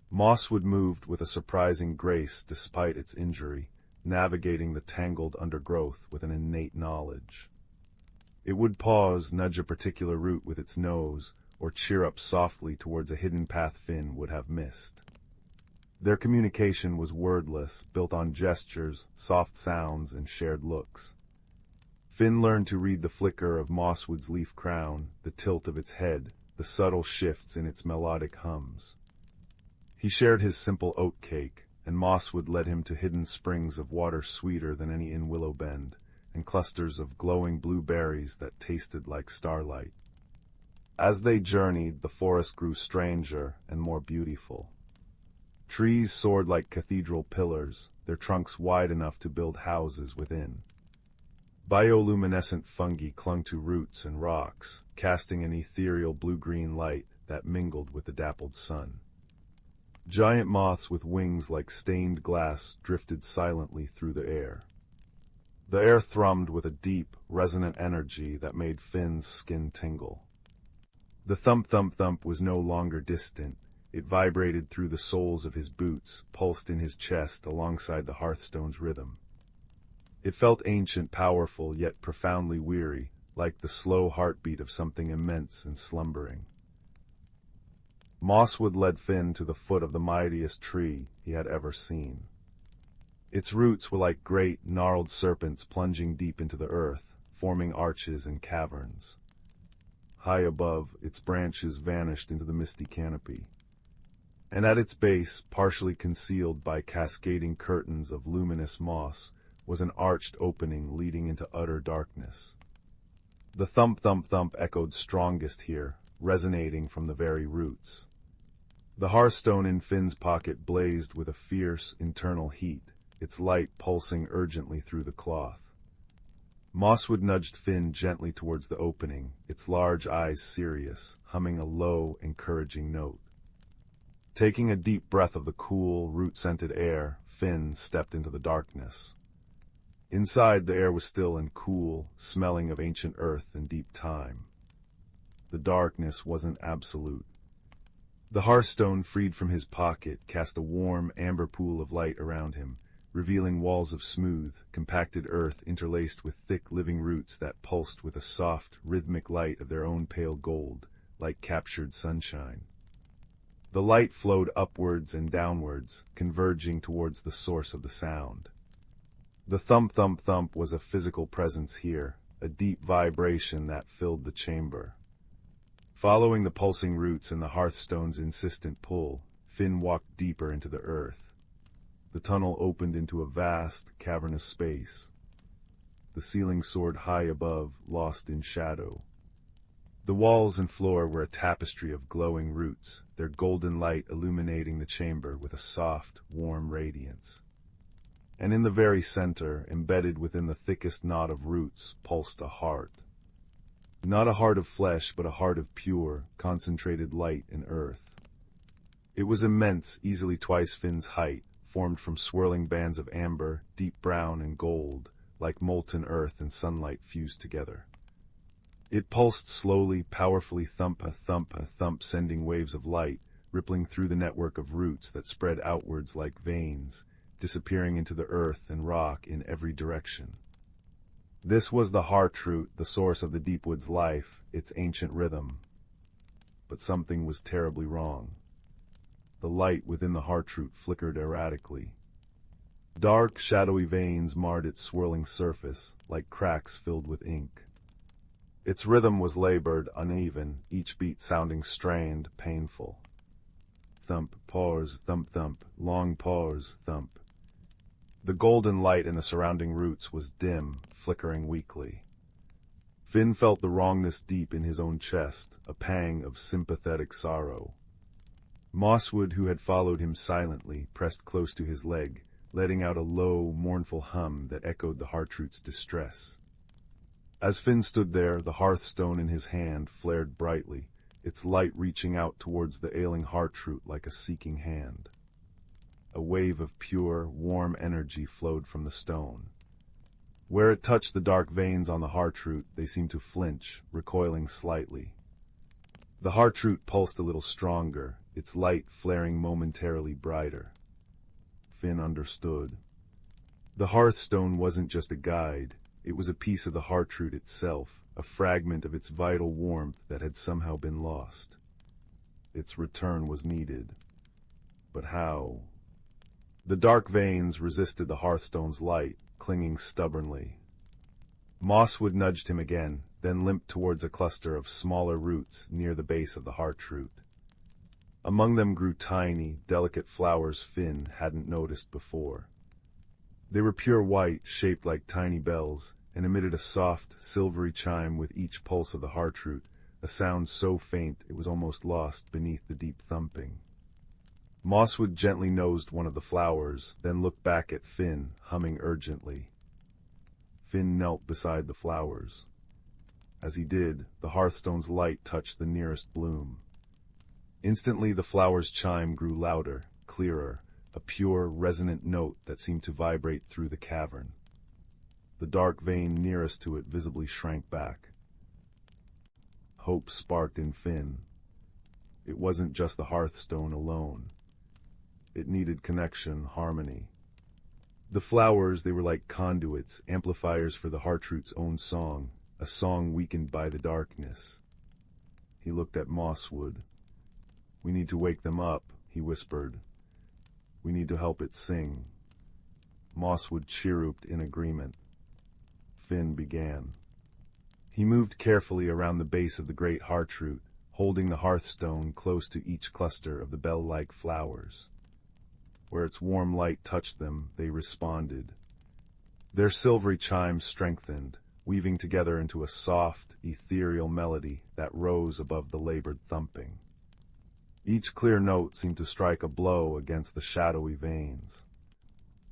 Mosswood moved with a surprising grace despite its injury, navigating the tangled undergrowth with an innate knowledge. It would pause, nudge a particular root with its nose, or cheer up softly towards a hidden path Finn would have missed. Their communication was wordless, built on gestures, soft sounds, and shared looks. Finn learned to read the flicker of mosswood's leaf crown, the tilt of its head, the subtle shifts in its melodic hums. He shared his simple oat cake, and mosswood led him to hidden springs of water sweeter than any in Willowbend, and clusters of glowing blue berries that tasted like starlight. As they journeyed, the forest grew stranger and more beautiful. Trees soared like cathedral pillars, their trunks wide enough to build houses within. Bioluminescent fungi clung to roots and rocks, casting an ethereal blue-green light that mingled with the dappled sun. Giant moths with wings like stained glass drifted silently through the air. The air thrummed with a deep, resonant energy that made Finn's skin tingle. The thump-thump-thump was no longer distant. It vibrated through the soles of his boots, pulsed in his chest alongside the hearthstone's rhythm. It felt ancient, powerful, yet profoundly weary, like the slow heartbeat of something immense and slumbering. Mosswood led Finn to the foot of the mightiest tree he had ever seen. Its roots were like great, gnarled serpents plunging deep into the earth, forming arches and caverns. High above, its branches vanished into the misty canopy. And at its base, partially concealed by cascading curtains of luminous moss, was an arched opening leading into utter darkness. The thump-thump-thump echoed strongest here, resonating from the very roots. The hearthstone in Finn's pocket blazed with a fierce, internal heat, its light pulsing urgently through the cloth. Mosswood nudged Finn gently towards the opening, its large eyes serious, humming a low, encouraging note. Taking a deep breath of the cool, root-scented air, Finn stepped into the darkness. Inside, the air was still and cool, smelling of ancient earth and deep time. The darkness wasn't absolute. The hearthstone, freed from his pocket, cast a warm, amber pool of light around him, revealing walls of smooth, compacted earth interlaced with thick, living roots that pulsed with a soft, rhythmic light of their own pale gold, like captured sunshine. The light flowed upwards and downwards, converging towards the source of the sound. The thump-thump-thump was a physical presence here, a deep vibration that filled the chamber. Following the pulsing roots and the hearthstone's insistent pull, Finn walked deeper into the earth. The tunnel opened into a vast, cavernous space. The ceiling soared high above, lost in shadow. The walls and floor were a tapestry of glowing roots, their golden light illuminating the chamber with a soft, warm radiance. And in the very center, embedded within the thickest knot of roots, pulsed a heart. Not a heart of flesh, but a heart of pure, concentrated light and earth. It was immense, easily twice Finn's height, formed from swirling bands of amber, deep brown, and gold, like molten earth and sunlight fused together. It pulsed slowly, powerfully, thump-a-thump-a-thump, sending waves of light, rippling through the network of roots that spread outwards like veins, disappearing into the earth and rock in every direction. This was the heartroot, the source of the deepwood's life, its ancient rhythm. But something was terribly wrong. The light within the heartroot flickered erratically. Dark, shadowy veins marred its swirling surface, like cracks filled with ink. Its rhythm was labored, uneven, each beat sounding strained, painful. Thump, pause, thump-thump, long pause, thump. The golden light in the surrounding roots was dim, flickering weakly. Finn felt the wrongness deep in his own chest, a pang of sympathetic sorrow. Mosswood, who had followed him silently, pressed close to his leg, letting out a low, mournful hum that echoed the heartroot's distress. As Finn stood there, the hearthstone in his hand flared brightly, its light reaching out towards the ailing heartroot like a seeking hand. A wave of pure, warm energy flowed from the stone. Where it touched the dark veins on the heartroot, they seemed to flinch, recoiling slightly. The heartroot pulsed a little stronger, its light flaring momentarily brighter. Finn understood. The hearthstone wasn't just a guide, it was a piece of the heartroot itself, a fragment of its vital warmth that had somehow been lost. Its return was needed. But how? The dark veins resisted the hearthstone's light, clinging stubbornly. Mosswood nudged him again, then limped towards a cluster of smaller roots near the base of the heartroot. Among them grew tiny, delicate flowers Finn hadn't noticed before. They were pure white, shaped like tiny bells, and emitted a soft, silvery chime with each pulse of the heartroot, a sound so faint it was almost lost beneath the deep thumping. Mosswood gently nosed one of the flowers, then looked back at Finn, humming urgently. Finn knelt beside the flowers. As he did, the hearthstone's light touched the nearest bloom. Instantly the flower's chime grew louder, clearer, a pure, resonant note that seemed to vibrate through the cavern. The dark vein nearest to it visibly shrank back. Hope sparked in Finn. It wasn't just the hearthstone alone. It needed connection, harmony. The flowers, they were like conduits, amplifiers for the heartroot's own song, a song weakened by the darkness. He looked at Mosswood. "We need to wake them up," he whispered. "We need to help it sing." Mosswood chirruped in agreement. Finn began. He moved carefully around the base of the great heartroot, holding the hearthstone close to each cluster of the bell-like flowers. Where its warm light touched them, they responded. Their silvery chimes strengthened, weaving together into a soft, ethereal melody that rose above the labored thumping. Each clear note seemed to strike a blow against the shadowy veins.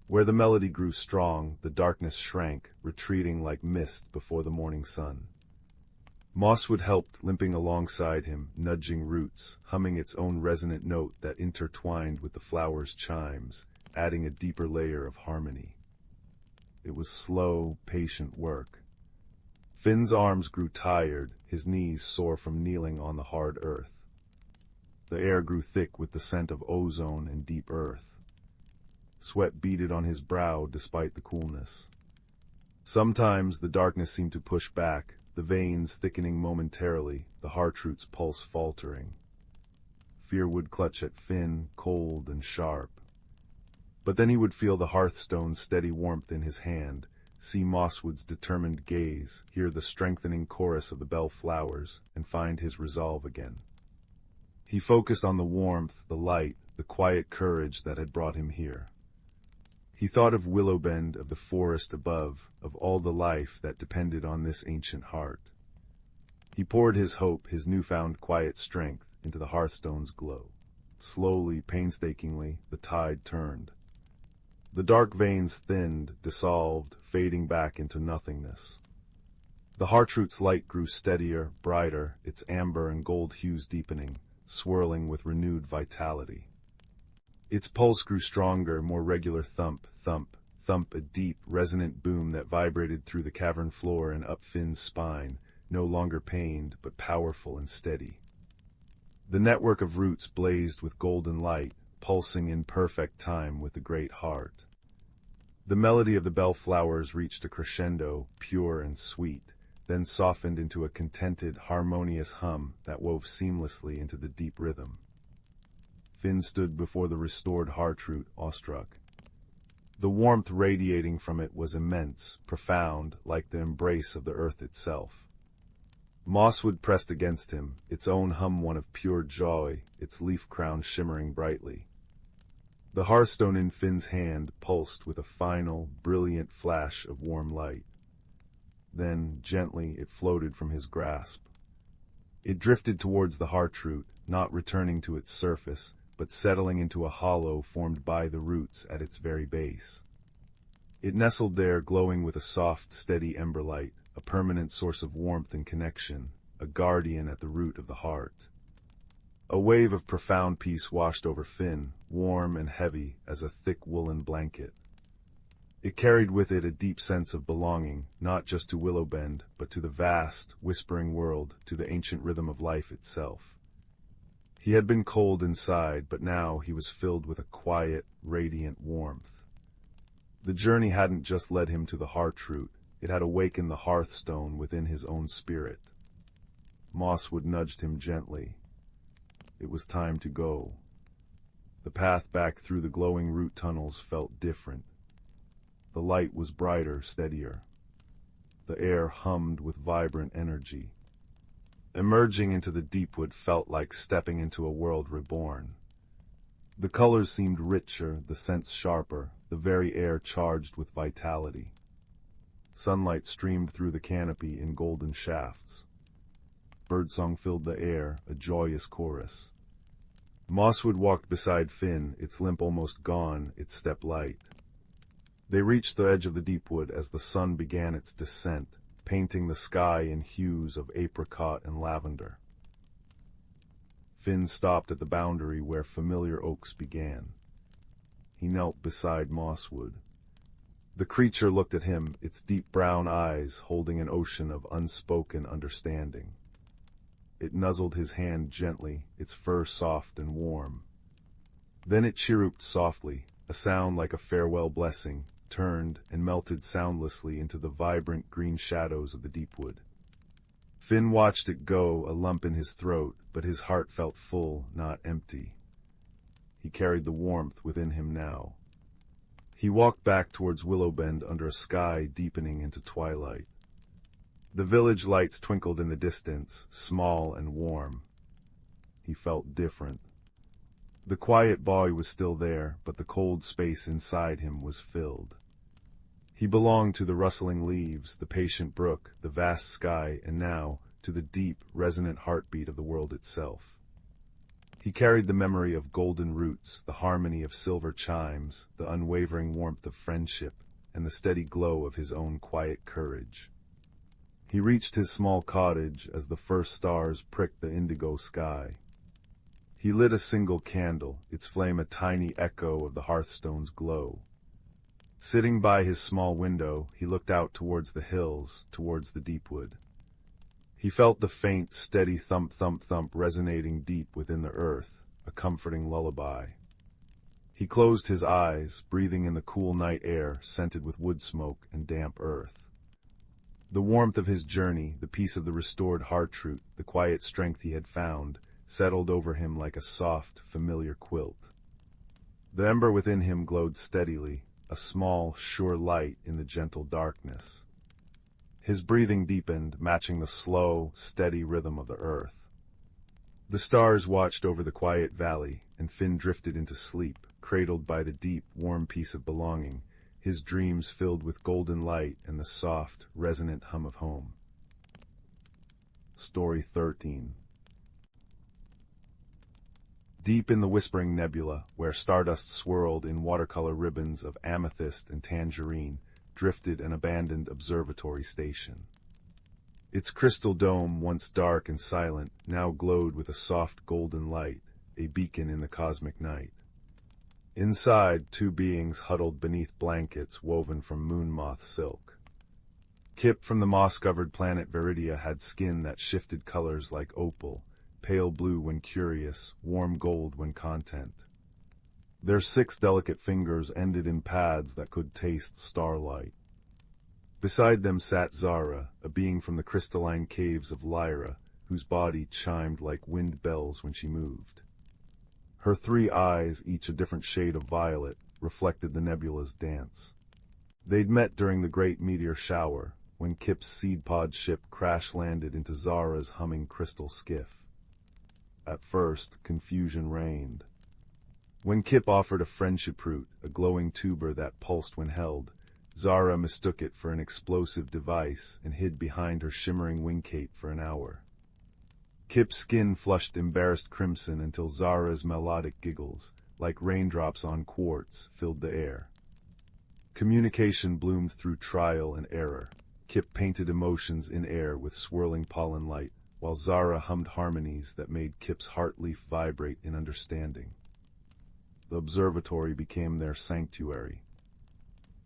Where the melody grew strong, the darkness shrank, retreating like mist before the morning sun. Mosswood helped, limping alongside him, nudging roots, humming its own resonant note that intertwined with the flower's chimes, adding a deeper layer of harmony. It was slow, patient work. Finn's arms grew tired, his knees sore from kneeling on the hard earth. The air grew thick with the scent of ozone and deep earth. Sweat beaded on his brow despite the coolness. Sometimes the darkness seemed to push back, the veins thickening momentarily, the heartroot's pulse faltering. Fear would clutch at Finn, cold and sharp. But then he would feel the hearthstone's steady warmth in his hand, see Mosswood's determined gaze, hear the strengthening chorus of the bell flowers, and find his resolve again. He focused on the warmth, the light, the quiet courage that had brought him here. He thought of Willowbend, of the forest above, of all the life that depended on this ancient heart. He poured his hope, his newfound quiet strength, into the hearthstone's glow. Slowly, painstakingly, the tide turned. The dark veins thinned, dissolved, fading back into nothingness. The heartroot's light grew steadier, brighter, its amber and gold hues deepening, swirling with renewed vitality. Its pulse grew stronger, more regular thump, thump, thump, a deep, resonant boom that vibrated through the cavern floor and up Finn's spine, no longer pained, but powerful and steady. The network of roots blazed with golden light, pulsing in perfect time with the great heart. The melody of the bell flowers reached a crescendo, pure and sweet, then softened into a contented, harmonious hum that wove seamlessly into the deep rhythm. Finn stood before the restored heartroot, awestruck. The warmth radiating from it was immense, profound, like the embrace of the earth itself. Mosswood pressed against him, its own hum one of pure joy, its leaf crown shimmering brightly. The hearthstone in Finn's hand pulsed with a final, brilliant flash of warm light. Then, gently, it floated from his grasp. It drifted towards the heartroot, not returning to its surface, but settling into a hollow formed by the roots at its very base. It nestled there, glowing with a soft, steady ember light, a permanent source of warmth and connection, a guardian at the root of the heart. A wave of profound peace washed over Finn, warm and heavy as a thick woolen blanket. It carried with it a deep sense of belonging, not just to Willowbend, but to the vast, whispering world, to the ancient rhythm of life itself. He had been cold inside, but now he was filled with a quiet, radiant warmth. The journey hadn't just led him to the heart root, it had awakened the hearthstone within his own spirit. Mosswood nudged him gently. It was time to go. The path back through the glowing root tunnels felt different. The light was brighter, steadier. The air hummed with vibrant energy. Emerging into the deepwood felt like stepping into a world reborn. The colors seemed richer, the scents sharper, the very air charged with vitality. Sunlight streamed through the canopy in golden shafts. Birdsong filled the air, a joyous chorus. Mosswood walked beside Finn, its limp almost gone, its step light. They reached the edge of the deepwood as the sun began its descent, painting the sky in hues of apricot and lavender. Finn stopped at the boundary where familiar oaks began. He knelt beside Mosswood. The creature looked at him, its deep brown eyes holding an ocean of unspoken understanding. It nuzzled his hand gently, its fur soft and warm. Then it chirruped softly, a sound like a farewell blessing, turned and melted soundlessly into the vibrant green shadows of the deepwood. Finn watched it go, a lump in his throat, but his heart felt full, not empty. He carried the warmth within him now. He walked back towards Willowbend under a sky deepening into twilight. The village lights twinkled in the distance, small and warm. He felt different. The quiet boy was still there, but the cold space inside him was filled. He belonged to the rustling leaves, the patient brook, the vast sky, and now to the deep, resonant heartbeat of the world itself. He carried the memory of golden roots, the harmony of silver chimes, the unwavering warmth of friendship, and the steady glow of his own quiet courage. He reached his small cottage as the first stars pricked the indigo sky. He lit a single candle, its flame a tiny echo of the hearthstone's glow. Sitting by his small window, he looked out towards the hills, towards the deepwood. He felt the faint, steady thump-thump-thump resonating deep within the earth, a comforting lullaby. He closed his eyes, breathing in the cool night air scented with wood smoke and damp earth. The warmth of his journey, the peace of the restored heartroot, the quiet strength he had found, settled over him like a soft, familiar quilt. The ember within him glowed steadily, a small, sure light in the gentle darkness. His breathing deepened, matching the slow, steady rhythm of the earth. The stars watched over the quiet valley, and Finn drifted into sleep, cradled by the deep, warm peace of belonging, his dreams filled with golden light and the soft, resonant hum of home. Story 13. Deep in the whispering nebula, where stardust swirled in watercolor ribbons of amethyst and tangerine, drifted an abandoned observatory station. Its crystal dome, once dark and silent, now glowed with a soft golden light, a beacon in the cosmic night. Inside, two beings huddled beneath blankets woven from moon moth silk. Kip from the moss-covered planet Viridia had skin that shifted colors like opal, pale blue when curious, warm gold when content. Their 6 delicate fingers ended in pads that could taste starlight. Beside them sat Zara, a being from the crystalline caves of Lyra, whose body chimed like wind bells when she moved. Her 3 eyes, each a different shade of violet, reflected the nebula's dance. They'd met during the great meteor shower, when Kip's seed pod ship crash-landed into Zara's humming crystal skiff. At first, confusion reigned. When Kip offered a friendship root, a glowing tuber that pulsed when held, Zara mistook it for an explosive device and hid behind her shimmering wing cape for an hour. Kip's skin flushed embarrassed crimson until Zara's melodic giggles, like raindrops on quartz, filled the air. Communication bloomed through trial and error. Kip painted emotions in air with swirling pollen light, while Zara hummed harmonies that made Kip's heart leaf vibrate in understanding. The observatory became their sanctuary.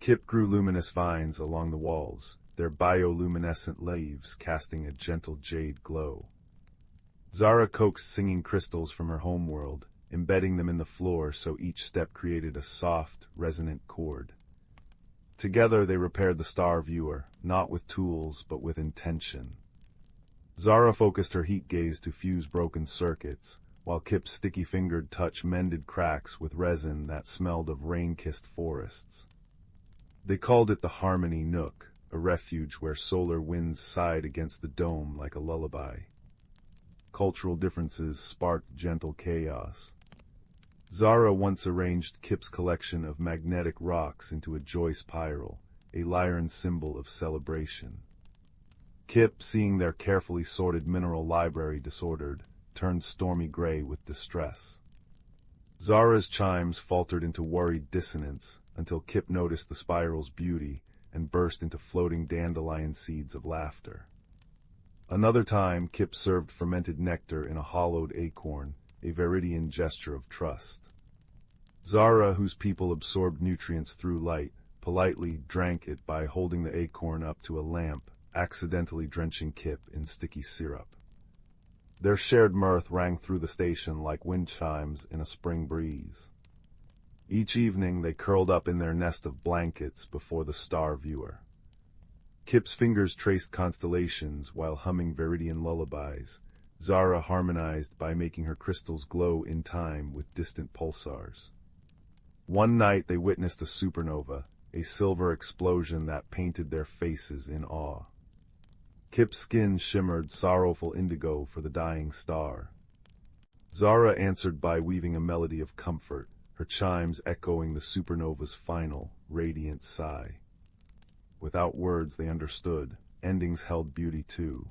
Kip grew luminous vines along the walls, their bioluminescent leaves casting a gentle jade glow. Zara coaxed singing crystals from her homeworld, embedding them in the floor so each step created a soft, resonant chord. Together they repaired the star viewer, not with tools, but with intention. Zara focused her heat gaze to fuse broken circuits, while Kip's sticky-fingered touch mended cracks with resin that smelled of rain-kissed forests. They called it the Harmony Nook, a refuge where solar winds sighed against the dome like a lullaby. Cultural differences sparked gentle chaos. Zara once arranged Kip's collection of magnetic rocks into a joy spiral, a Lyran symbol of celebration. Kip, seeing their carefully sorted mineral library disordered, turned stormy gray with distress. Zara's chimes faltered into worried dissonance until Kip noticed the spiral's beauty and burst into floating dandelion seeds of laughter. Another time, Kip served fermented nectar in a hollowed acorn, a Viridian gesture of trust. Zara, whose people absorbed nutrients through light, politely drank it by holding the acorn up to a lamp, accidentally drenching Kip in sticky syrup. Their shared mirth rang through the station like wind chimes in a spring breeze. Each evening they curled up in their nest of blankets before the star viewer. Kip's fingers traced constellations while humming Viridian lullabies. Zara harmonized by making her crystals glow in time with distant pulsars. One night they witnessed a supernova, a silver explosion that painted their faces in awe. Kip's skin shimmered sorrowful indigo for the dying star. Zara answered by weaving a melody of comfort, her chimes echoing the supernova's final, radiant sigh. Without words they understood, endings held beauty too.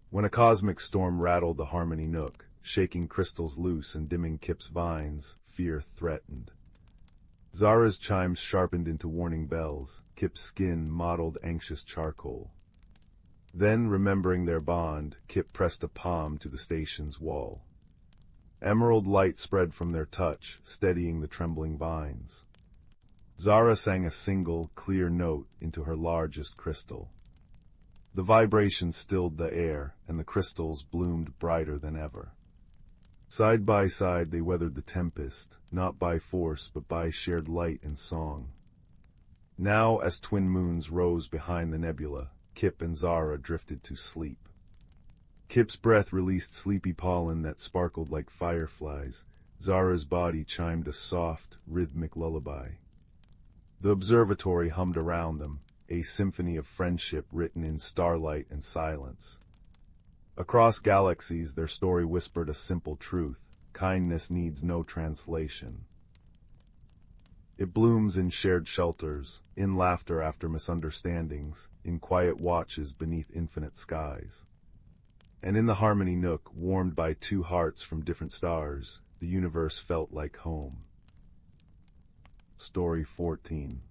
When a cosmic storm rattled the Harmony Nook, shaking crystals loose and dimming Kip's vines, fear threatened. Zara's chimes sharpened into warning bells, Kip's skin mottled anxious charcoal. Then, remembering their bond, Kip pressed a palm to the station's wall. Emerald light spread from their touch, steadying the trembling vines. Zara sang a single, clear note into her largest crystal. The vibration stilled the air, and the crystals bloomed brighter than ever. Side by side they weathered the tempest, not by force but by shared light and song. Now, as twin moons rose behind the nebula, Kip and Zara drifted to sleep. Kip's breath released sleepy pollen that sparkled like fireflies. Zara's body chimed a soft, rhythmic lullaby. The observatory hummed around them, a symphony of friendship written in starlight and silence. Across galaxies, their story whispered a simple truth: kindness needs no translation. It blooms in shared shelters, in laughter after misunderstandings, in quiet watches beneath infinite skies. And in the Harmony Nook, warmed by two hearts from different stars, the universe felt like home. Story 14.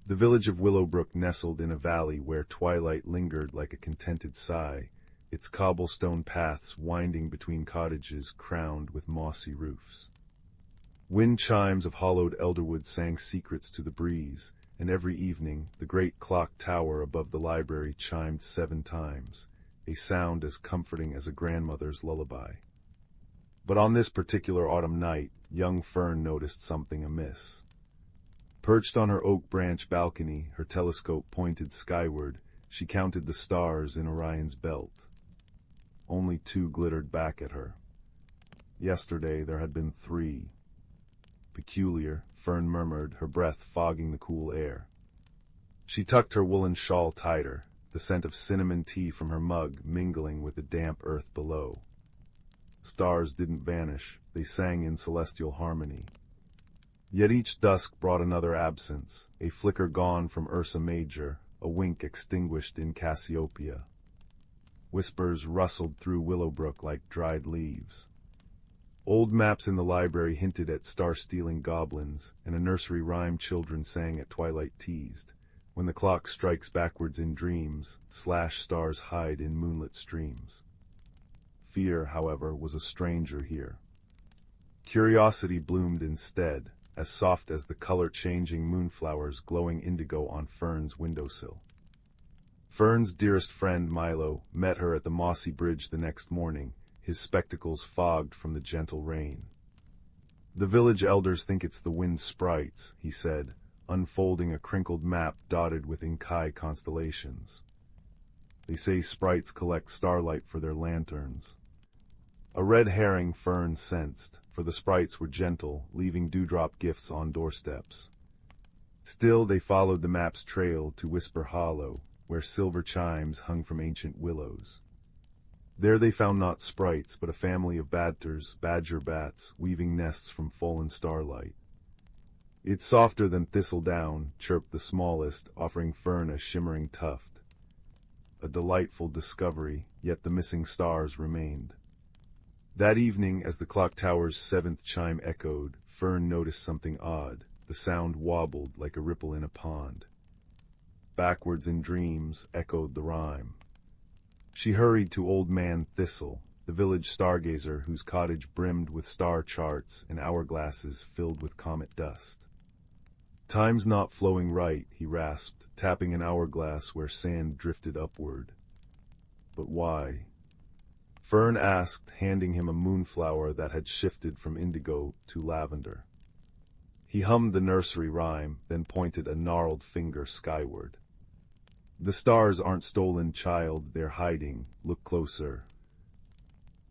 The village of Willowbrook nestled in a valley where twilight lingered like a contented sigh, its cobblestone paths winding between cottages crowned with mossy roofs. Wind chimes of hollowed elderwood sang secrets to the breeze, and every evening the great clock tower above the library chimed 7 times, a sound as comforting as a grandmother's lullaby. But on this particular autumn night, young Fern noticed something amiss. Perched on her oak branch balcony, her telescope pointed skyward, she counted the stars in Orion's belt. Only 2 glittered back at her. Yesterday there had been 3. Peculiar, Fern murmured, her breath fogging the cool air. She tucked her woolen shawl tighter, the scent of cinnamon tea from her mug mingling with the damp earth below. Stars didn't vanish, they sang in celestial harmony. Yet each dusk brought another absence, a flicker gone from Ursa Major, a wink extinguished in Cassiopeia. Whispers rustled through Willowbrook like dried leaves. Old maps in the library hinted at star-stealing goblins, and a nursery rhyme children sang at twilight-teased. When the clock strikes backwards in dreams, stars hide in moonlit streams. Fear, however, was a stranger here. Curiosity bloomed instead, as soft as the color-changing moonflowers glowing indigo on Fern's windowsill. Fern's dearest friend, Milo, met her at the mossy bridge the next morning, his spectacles fogged from the gentle rain. The village elders think it's the wind sprites, he said, unfolding a crinkled map dotted with Inkai constellations. They say sprites collect starlight for their lanterns. A red herring Fern sensed, for the sprites were gentle, leaving dewdrop gifts on doorsteps. Still they followed the map's trail to Whisper Hollow, where silver chimes hung from ancient willows. There they found not sprites, but a family of badger bats, weaving nests from fallen starlight. "It's softer than thistledown," chirped the smallest, offering Fern a shimmering tuft. A delightful discovery, yet the missing stars remained. That evening, as the clock tower's seventh chime echoed, Fern noticed something odd. The sound wobbled like a ripple in a pond. Backwards in dreams echoed the rhyme. She hurried to Old Man Thistle, the village stargazer whose cottage brimmed with star charts and hourglasses filled with comet dust. "Time's not flowing right," he rasped, tapping an hourglass where sand drifted upward. "But why?" Fern asked, handing him a moonflower that had shifted from indigo to lavender. He hummed the nursery rhyme, then pointed a gnarled finger skyward. "The stars aren't stolen, child, they're hiding. Look closer."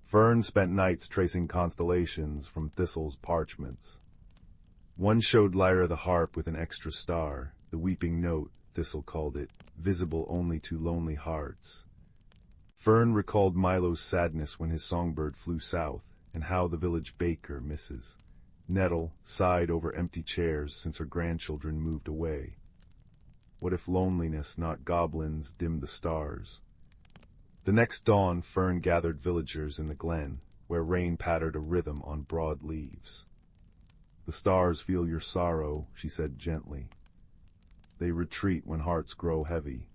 Fern spent nights tracing constellations from Thistle's parchments. One showed Lyra the harp with an extra star, the weeping note, Thistle called it, visible only to lonely hearts. Fern recalled Milo's sadness when his songbird flew south, and how the village baker, Mrs. Nettle, sighed over empty chairs since her grandchildren moved away. What if loneliness, not goblins, dimmed the stars? The next dawn, Fern gathered villagers in the glen, where rain pattered a rhythm on broad leaves. "The stars feel your sorrow," she said gently. "They retreat when hearts grow heavy."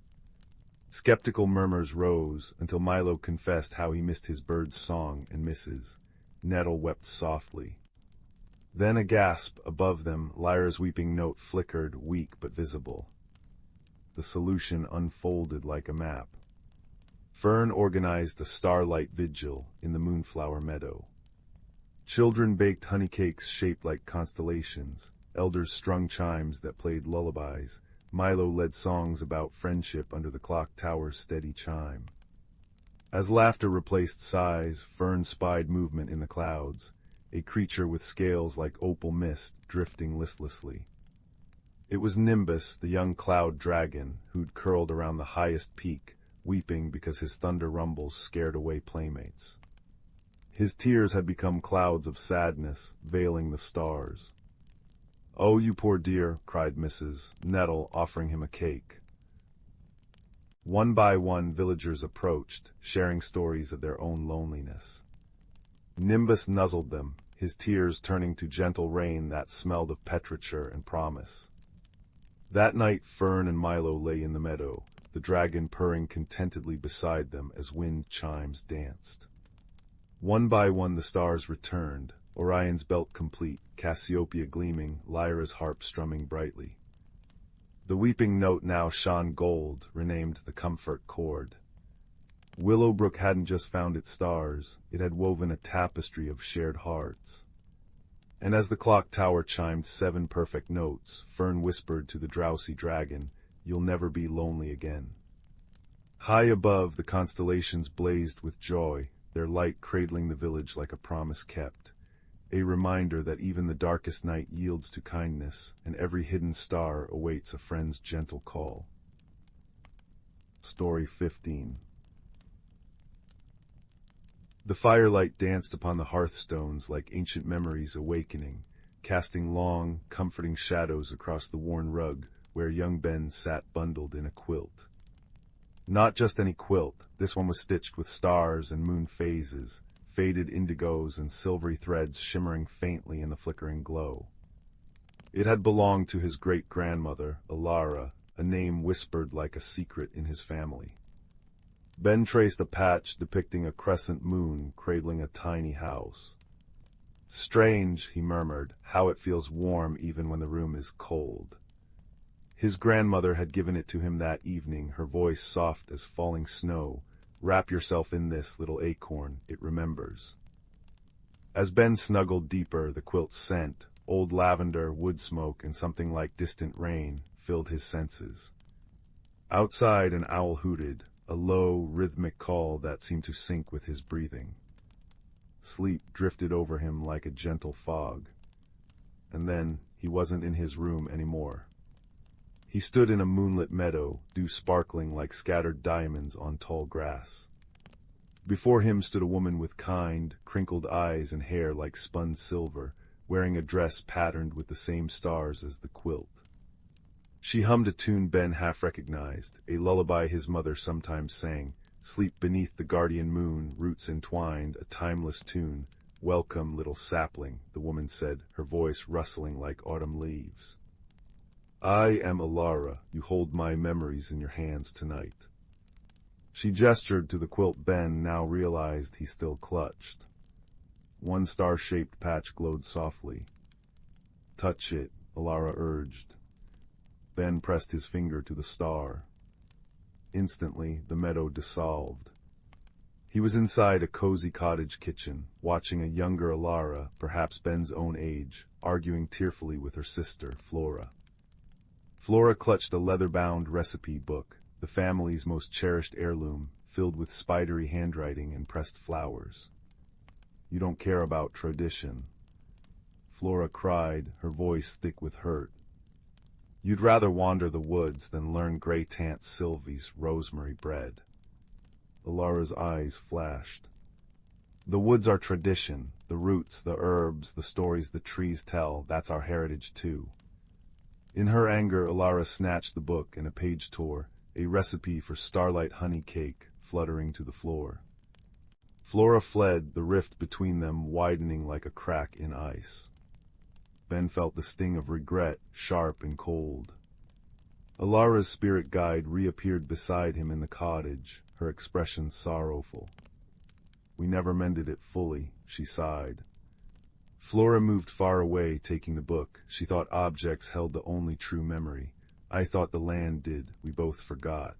Skeptical murmurs rose, until Milo confessed how he missed his bird's song, and Mrs. Nettle wept softly. Then a gasp above them, Lyra's weeping note flickered, weak but visible. The solution unfolded like a map. Fern organized a starlight vigil in the moonflower meadow. Children baked honey cakes shaped like constellations, elders strung chimes that played lullabies, Milo led songs about friendship under the clock tower's steady chime. As laughter replaced sighs, Fern spied movement in the clouds, a creature with scales like opal mist drifting listlessly. It was Nimbus, the young cloud dragon, who'd curled around the highest peak, weeping because his thunder rumbles scared away playmates. His tears had become clouds of sadness, veiling the stars. "Oh, you poor dear," cried Mrs. Nettle, offering him a cake. One by one, villagers approached, sharing stories of their own loneliness. Nimbus nuzzled them, his tears turning to gentle rain that smelled of petrichor and promise. That night, Fern and Milo lay in the meadow, the dragon purring contentedly beside them as wind chimes danced. One by one the stars returned, Orion's belt complete, Cassiopeia gleaming, Lyra's harp strumming brightly. The weeping note now shone gold, renamed the comfort chord. Willowbrook hadn't just found its stars, it had woven a tapestry of shared hearts. And as the clock tower chimed 7 perfect notes, Fern whispered to the drowsy dragon, "You'll never be lonely again." High above, the constellations blazed with joy, their light cradling the village like a promise kept, a reminder that even the darkest night yields to kindness, and every hidden star awaits a friend's gentle call. Story 15. The firelight danced upon the hearthstones like ancient memories awakening, casting long, comforting shadows across the worn rug where young Ben sat bundled in a quilt. Not just any quilt, this one was stitched with stars and moon phases, faded indigos and silvery threads shimmering faintly in the flickering glow. It had belonged to his great-grandmother, Alara, a name whispered like a secret in his family. Ben traced a patch depicting a crescent moon cradling a tiny house. "Strange," he murmured, "how it feels warm even when the room is cold." His grandmother had given it to him that evening, her voice soft as falling snow. "Wrap yourself in this, little acorn, it remembers." As Ben snuggled deeper, the quilt's scent, old lavender, wood smoke, and something like distant rain, filled his senses. Outside, an owl hooted, a low, rhythmic call that seemed to sync with his breathing. Sleep drifted over him like a gentle fog. And then, he wasn't in his room anymore. He stood in a moonlit meadow, dew sparkling like scattered diamonds on tall grass. Before him stood a woman with kind, crinkled eyes and hair like spun silver, wearing a dress patterned with the same stars as the quilt. She hummed a tune Ben half recognized, a lullaby his mother sometimes sang. Sleep beneath the guardian moon, roots entwined, a timeless tune. Welcome, little sapling, the woman said, her voice rustling like autumn leaves. I am Alara, you hold my memories in your hands tonight. She gestured to the quilt Ben now realized he still clutched. One star-shaped patch glowed softly. Touch it, Alara urged. Ben pressed his finger to the star. Instantly, the meadow dissolved. He was inside a cozy cottage kitchen, watching a younger Alara, perhaps Ben's own age, arguing tearfully with her sister, Flora. Flora clutched a leather-bound recipe book, the family's most cherished heirloom, filled with spidery handwriting and pressed flowers. You don't care about tradition. Flora cried, her voice thick with hurt. You'd rather wander the woods than learn great Aunt Sylvie's rosemary bread. Alara's eyes flashed. The woods are tradition, the roots, the herbs, the stories the trees tell, that's our heritage too. In her anger, Alara snatched the book and a page tore, a recipe for starlight honey cake, fluttering to the floor. Flora fled, the rift between them widening like a crack in ice. Ben felt the sting of regret, sharp and cold. Alara's spirit guide reappeared beside him in the cottage, her expression sorrowful. We never mended it fully, she sighed. Flora moved far away, taking the book. She thought objects held the only true memory. I thought the land did. We both forgot.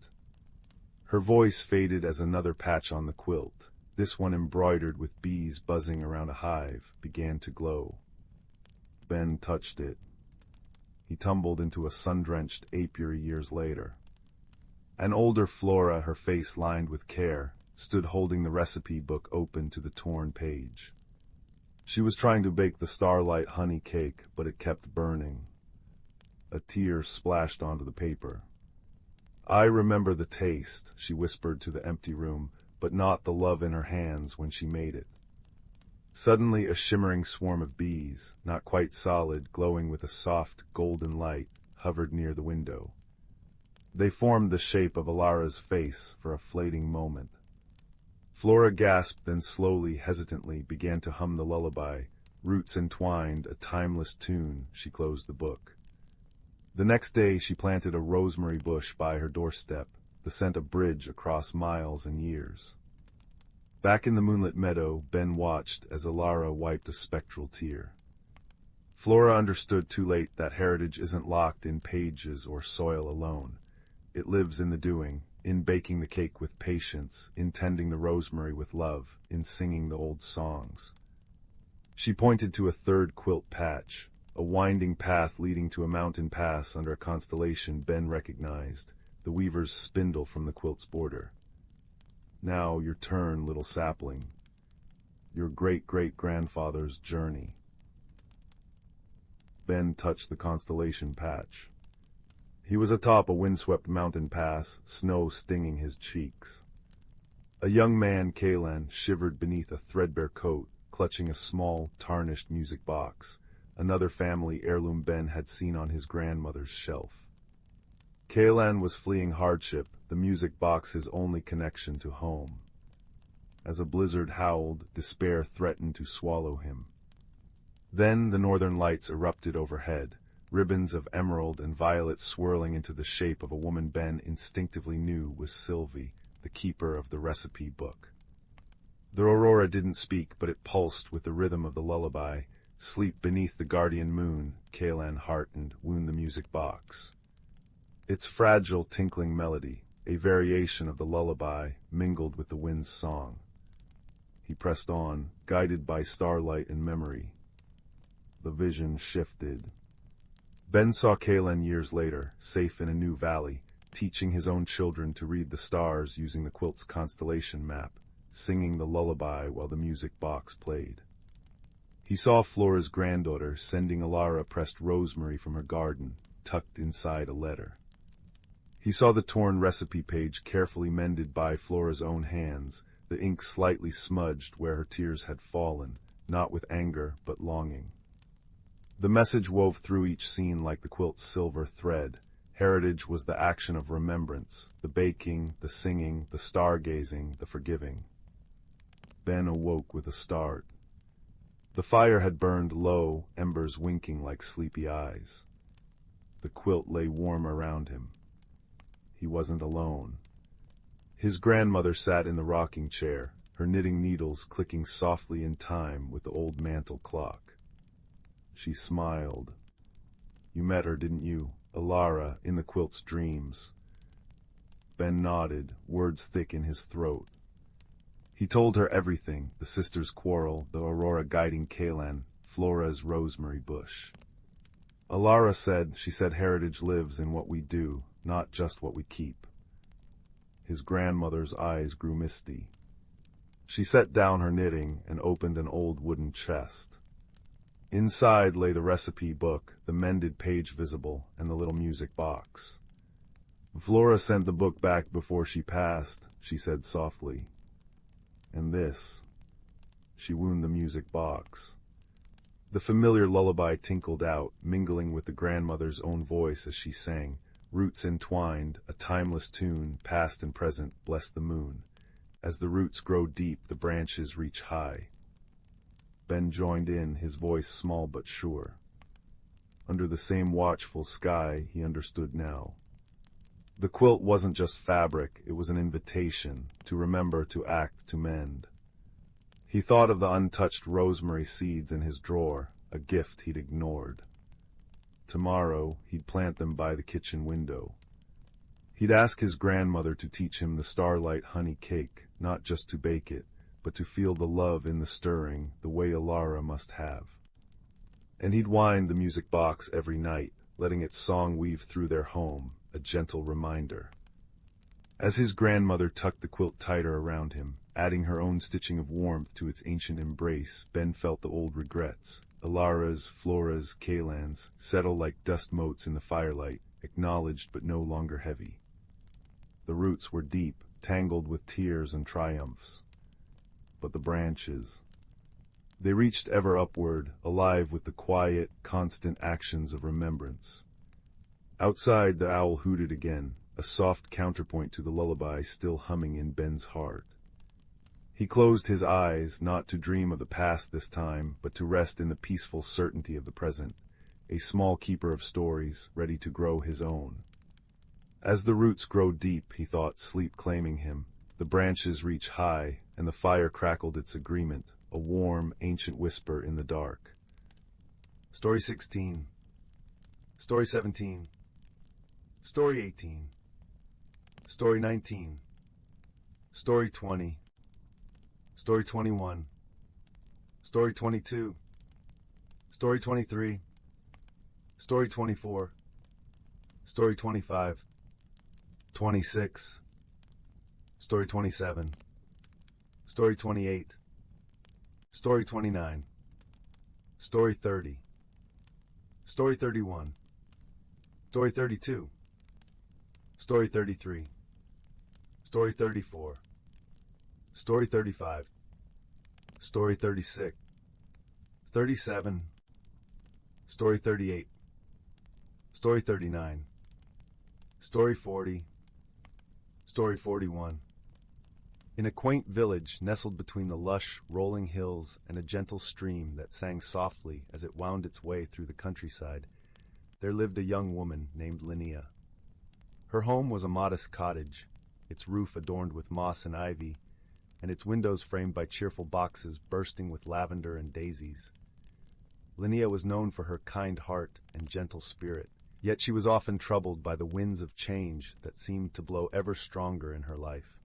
Her voice faded as another patch on the quilt, this one embroidered with bees buzzing around a hive, began to glow. Ben touched it. He tumbled into a sun-drenched apiary years later. An older Flora, her face lined with care, stood holding the recipe book open to the torn page. She was trying to bake the starlight honey cake, but it kept burning. A tear splashed onto the paper. I remember the taste, she whispered to the empty room, but not the love in her hands when she made it. Suddenly a shimmering swarm of bees, not quite solid, glowing with a soft, golden light, hovered near the window. They formed the shape of Alara's face for a fleeting moment. Flora gasped, then slowly, hesitantly, began to hum the lullaby. Roots entwined, a timeless tune. She closed the book. The next day she planted a rosemary bush by her doorstep, the scent a bridge across miles and years. Back in the moonlit meadow, Ben watched as Alara wiped a spectral tear. Flora understood too late that heritage isn't locked in pages or soil alone. It lives in the doing, in baking the cake with patience, in tending the rosemary with love, in singing the old songs. She pointed to a third quilt patch, a winding path leading to a mountain pass under a constellation Ben recognized, the weaver's spindle from the quilt's border. Now your turn, little sapling. Your great-great-grandfather's journey. Ben touched the constellation patch. He was atop a windswept mountain pass, snow stinging his cheeks. A young man, Kalan, shivered beneath a threadbare coat, clutching a small, tarnished music box, another family heirloom Ben had seen on his grandmother's shelf. Kalan was fleeing hardship, the music box his only connection to home. As a blizzard howled, despair threatened to swallow him. Then the northern lights erupted overhead, ribbons of emerald and violet swirling into the shape of a woman Ben instinctively knew was Sylvie, the keeper of the recipe book. The aurora didn't speak, but it pulsed with the rhythm of the lullaby. Sleep beneath the guardian moon, Kalan heartened, wound the music box. Its fragile, tinkling melody, a variation of the lullaby, mingled with the wind's song. he pressed on, guided by starlight and memory. The vision shifted. Ben saw Kalen years later, safe in a new valley, teaching his own children to read the stars using the quilt's constellation map, singing the lullaby while the music box played. He saw Flora's granddaughter sending Alara pressed rosemary from her garden, tucked inside a letter. He saw the torn recipe page carefully mended by Flora's own hands, the ink slightly smudged where her tears had fallen, not with anger but longing. The message wove through each scene like the quilt's silver thread. Heritage was the action of remembrance, the baking, the singing, the stargazing, the forgiving. Ben awoke with a start. The fire had burned low, embers winking like sleepy eyes. The quilt lay warm around him. He wasn't alone. His grandmother sat in the rocking chair, her knitting needles clicking softly in time with the old mantel clock. She smiled. You met her, didn't you, Alara, in the quilt's dreams? Ben nodded, words thick in his throat. He told her everything, the sisters' quarrel, the aurora guiding Kalen, Flora's rosemary bush. Alara said heritage lives in what we do, not just what we keep. His grandmother's eyes grew misty. She set down her knitting and opened an old wooden chest. Inside lay the recipe book, the mended page visible, and the little music box. Flora sent the book back before she passed, she said softly. And this. She wound the music box. The familiar lullaby tinkled out, mingling with the grandmother's own voice as she sang, roots entwined, a timeless tune, past and present, bless the moon. As the roots grow deep, the branches reach high. Ben joined in, his voice small but sure. Under the same watchful sky, he understood now. The quilt wasn't just fabric, it was an invitation, to remember, to act, to mend. He thought of the untouched rosemary seeds in his drawer, a gift he'd ignored. Tomorrow, he'd plant them by the kitchen window. He'd ask his grandmother to teach him the starlight honey cake, not just to bake it, but to feel the love in the stirring, the way Alara must have. And he'd wind the music box every night, letting its song weave through their home, a gentle reminder. As his grandmother tucked the quilt tighter around him, adding her own stitching of warmth to its ancient embrace, Ben felt the old regrets. Alara's, Flora's, Kalan's, settle like dust motes in the firelight, acknowledged but no longer heavy. The roots were deep, tangled with tears and triumphs. But the branches, they reached ever upward, alive with the quiet, constant actions of remembrance. Outside, the owl hooted again, a soft counterpoint to the lullaby still humming in Ben's heart. He closed his eyes, not to dream of the past this time, but to rest in the peaceful certainty of the present, a small keeper of stories, ready to grow his own. As the roots grow deep, he thought, sleep claiming him, the branches reach high, and the fire crackled its agreement, a warm, ancient whisper in the dark. Story 16. Story 17. Story 18. Story 19. Story 20. Story 21. Story 22. Story 23. Story 24. Story 25. 26. Story 27. Story 28. Story 29. Story 30. Story 31. Story 32. Story 33. Story 34. Story 35. Story 36. 37. Story 38. Story 39. Story 40. Story 41. In a quaint village nestled between the lush, rolling hills and a gentle stream that sang softly as it wound its way through the countryside, there lived a young woman named Linnea. Her home was a modest cottage, its roof adorned with moss and ivy, and its windows framed by cheerful boxes bursting with lavender and daisies. Linnea was known for her kind heart and gentle spirit, yet she was often troubled by the winds of change that seemed to blow ever stronger in her life.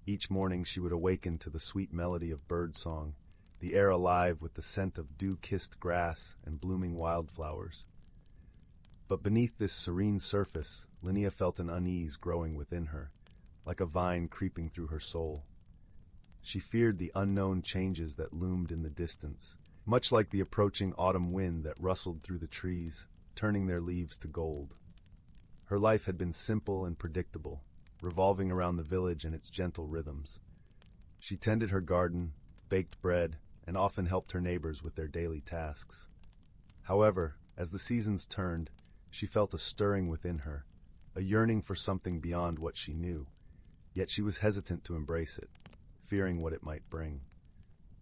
Each morning she would awaken to the sweet melody of birdsong, the air alive with the scent of dew-kissed grass and blooming wildflowers. But beneath this serene surface, Linnea felt an unease growing within her, like a vine creeping through her soul. She feared the unknown changes that loomed in the distance, much like the approaching autumn wind that rustled through the trees, turning their leaves to gold. Her life had been simple and predictable, revolving around the village and its gentle rhythms. She tended her garden, baked bread, and often helped her neighbors with their daily tasks. However, as the seasons turned, she felt a stirring within her, a yearning for something beyond what she knew, yet she was hesitant to embrace it, fearing what it might bring.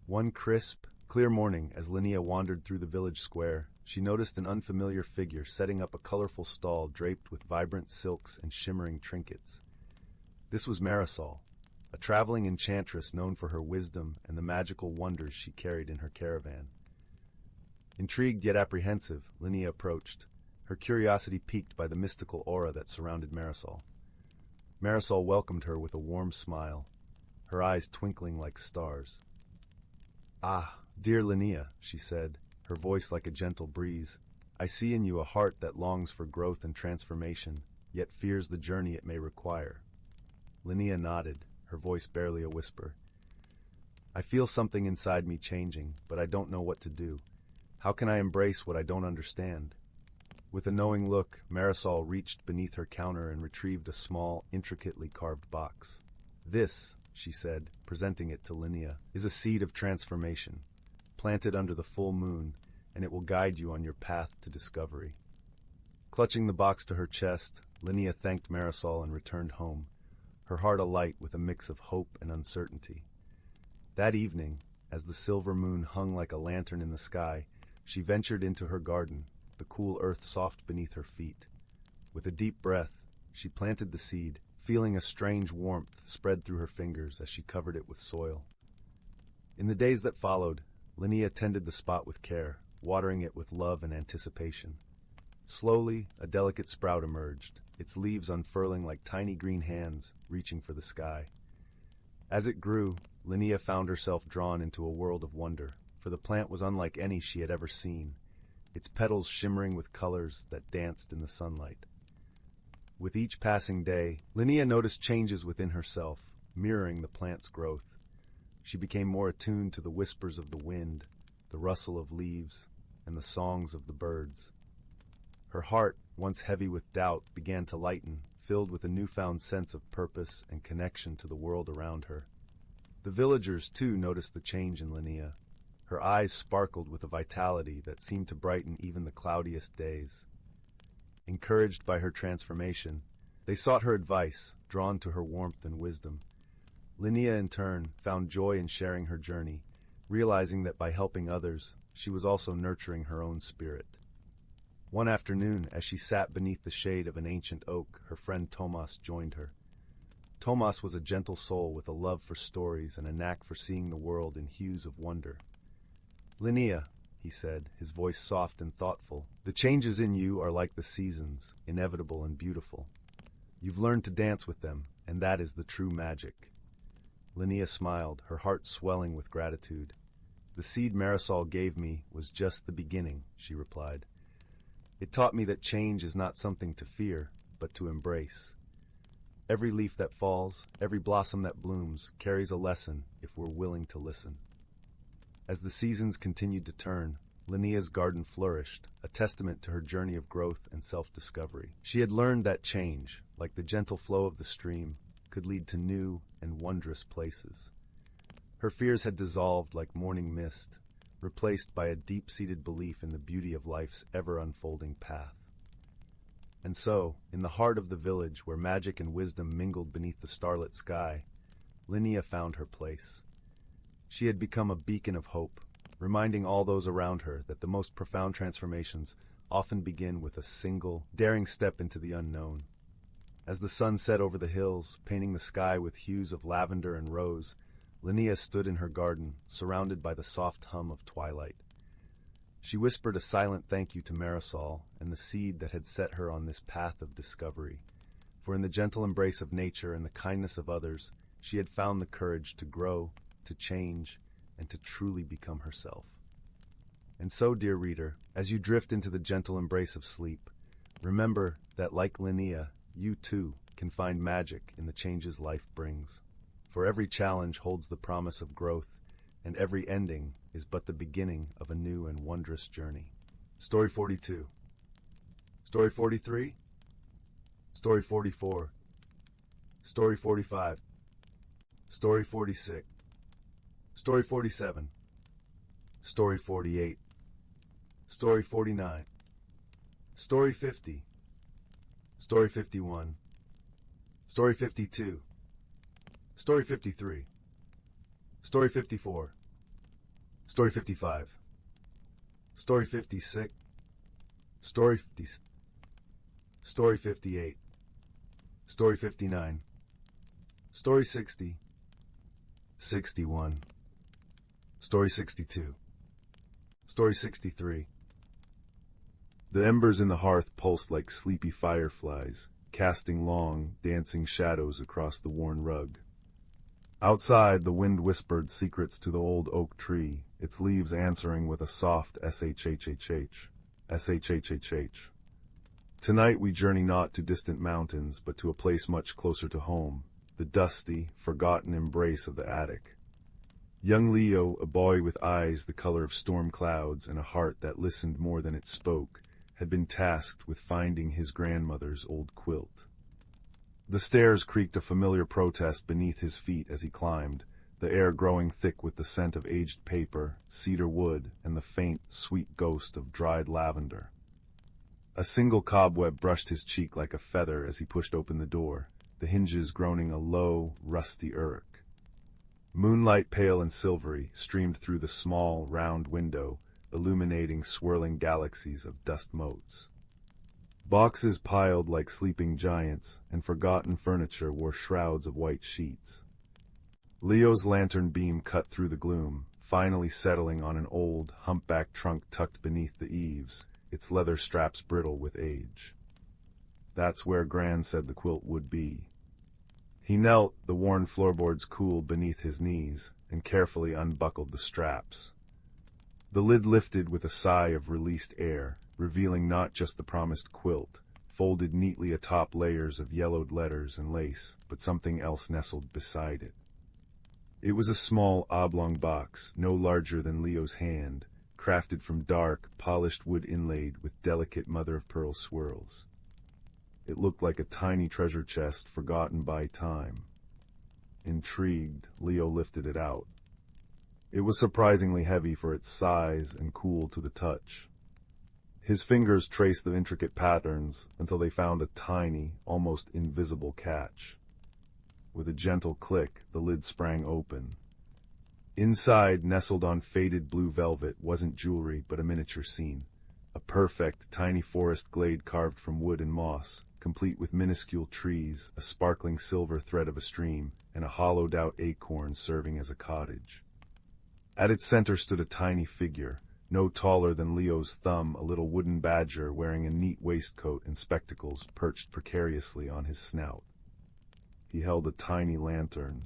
One crisp, clear morning, as Linnea wandered through the village square, she noticed an unfamiliar figure setting up a colorful stall draped with vibrant silks and shimmering trinkets. This was Marisol, a traveling enchantress known for her wisdom and the magical wonders she carried in her caravan. Intrigued yet apprehensive, Linnea approached, her curiosity piqued by the mystical aura that surrounded Marisol. Marisol welcomed her with a warm smile, her eyes twinkling like stars. "Ah, dear Linnea," she said, her voice like a gentle breeze, "I see in you a heart that longs for growth and transformation, yet fears the journey it may require." Linnea nodded, her voice barely a whisper. "I feel something inside me changing, but I don't know what to do. How can I embrace what I don't understand?" With a knowing look, Marisol reached beneath her counter and retrieved a small, intricately carved box. "This," she said, presenting it to Linnea, "is a seed of transformation. Plant it under the full moon, and it will guide you on your path to discovery." Clutching the box to her chest, Linnea thanked Marisol and returned home, her heart alight with a mix of hope and uncertainty. That evening, as the silver moon hung like a lantern in the sky, she ventured into her garden, the cool earth soft beneath her feet. With a deep breath, she planted the seed, feeling a strange warmth spread through her fingers as she covered it with soil. In the days that followed, Linnea tended the spot with care, watering it with love and anticipation. Slowly, a delicate sprout emerged, its leaves unfurling like tiny green hands reaching for the sky. As it grew, Linnea found herself drawn into a world of wonder, for the plant was unlike any she had ever seen, its petals shimmering with colors that danced in the sunlight. With each passing day, Linnea noticed changes within herself, mirroring the plant's growth. She became more attuned to the whispers of the wind, the rustle of leaves, and the songs of the birds. Her heart, once heavy with doubt, began to lighten, filled with a newfound sense of purpose and connection to the world around her. The villagers, too, noticed the change in Linnea. Her eyes sparkled with a vitality that seemed to brighten even the cloudiest days. Encouraged by her transformation, they sought her advice, drawn to her warmth and wisdom. Linnea, in turn, found joy in sharing her journey, realizing that by helping others, she was also nurturing her own spirit. One afternoon, as she sat beneath the shade of an ancient oak, her friend Tomas joined her. Tomas was a gentle soul with a love for stories and a knack for seeing the world in hues of wonder. "Linnea," he said, his voice soft and thoughtful, "the changes in you are like the seasons, inevitable and beautiful. You've learned to dance with them, and that is the true magic." Linnea smiled, her heart swelling with gratitude. "The seed Marisol gave me was just the beginning," she replied. "It taught me that change is not something to fear, but to embrace. Every leaf that falls, every blossom that blooms, carries a lesson if we're willing to listen." As the seasons continued to turn, Linnea's garden flourished, a testament to her journey of growth and self-discovery. She had learned that change, like the gentle flow of the stream, could lead to new and wondrous places. Her fears had dissolved like morning mist, replaced by a deep-seated belief in the beauty of life's ever-unfolding path. And so, in the heart of the village where magic and wisdom mingled beneath the starlit sky, Linnea found her place. She had become a beacon of hope, reminding all those around her that the most profound transformations often begin with a single, daring step into the unknown. As the sun set over the hills, painting the sky with hues of lavender and rose, Linnea stood in her garden, surrounded by the soft hum of twilight. She whispered a silent thank you to Marisol and the seed that had set her on this path of discovery, for in the gentle embrace of nature and the kindness of others, She had found the courage to grow, to change, and to truly become herself. And so, dear reader, as you drift into the gentle embrace of sleep, remember that like Linnea, you too can find magic in the changes life brings. For every challenge holds the promise of growth, and every ending is but the beginning of a new and wondrous journey. Story 42. Story 43. Story 44. Story 45. Story 46. Story 47. Story 48. Story 49. Story 50. Story 51. Story 52. Story 53. Story 54. Story 55. Story 56. Story 50. Story 58. Story 59. Story 60. 61. Story 62. Story 63. The embers in the hearth pulsed like sleepy fireflies, casting long, dancing shadows across the worn rug. Outside, the wind whispered secrets to the old oak tree, its leaves answering with a soft shhhh, shhhh. Tonight we journey not to distant mountains, but to a place much closer to home, the dusty, forgotten embrace of the attic. Young Leo, a boy with eyes the color of storm clouds and a heart that listened more than it spoke, had been tasked with finding his grandmother's old quilt. The stairs creaked a familiar protest beneath his feet as he climbed, the air growing thick with the scent of aged paper, cedar wood, and the faint, sweet ghost of dried lavender. A single cobweb brushed his cheek like a feather as he pushed open the door, the hinges groaning a low, rusty irk. Moonlight, pale and silvery, streamed through the small, round window, illuminating swirling galaxies of dust motes. Boxes piled like sleeping giants, and forgotten furniture wore shrouds of white sheets. Leo's lantern beam cut through the gloom, finally settling on an old, humpback trunk tucked beneath the eaves, its leather straps brittle with age. That's where Gran said the quilt would be. He knelt, the worn floorboards cooled beneath his knees, and carefully unbuckled the straps. The lid lifted with a sigh of released air, revealing not just the promised quilt, folded neatly atop layers of yellowed letters and lace, but something else nestled beside it. It was a small, oblong box, no larger than Leo's hand, crafted from dark, polished wood inlaid with delicate mother-of-pearl swirls. It looked like a tiny treasure chest forgotten by time. Intrigued, Leo lifted it out. It was surprisingly heavy for its size and cool to the touch. His fingers traced the intricate patterns until they found a tiny, almost invisible catch. With a gentle click, the lid sprang open. Inside, nestled on faded blue velvet, wasn't jewelry but a miniature scene. A perfect, tiny forest glade carved from wood and moss, complete with minuscule trees, a sparkling silver thread of a stream, and a hollowed-out acorn serving as a cottage. At its center stood a tiny figure, no taller than Leo's thumb, a little wooden badger wearing a neat waistcoat and spectacles perched precariously on his snout. He held a tiny lantern.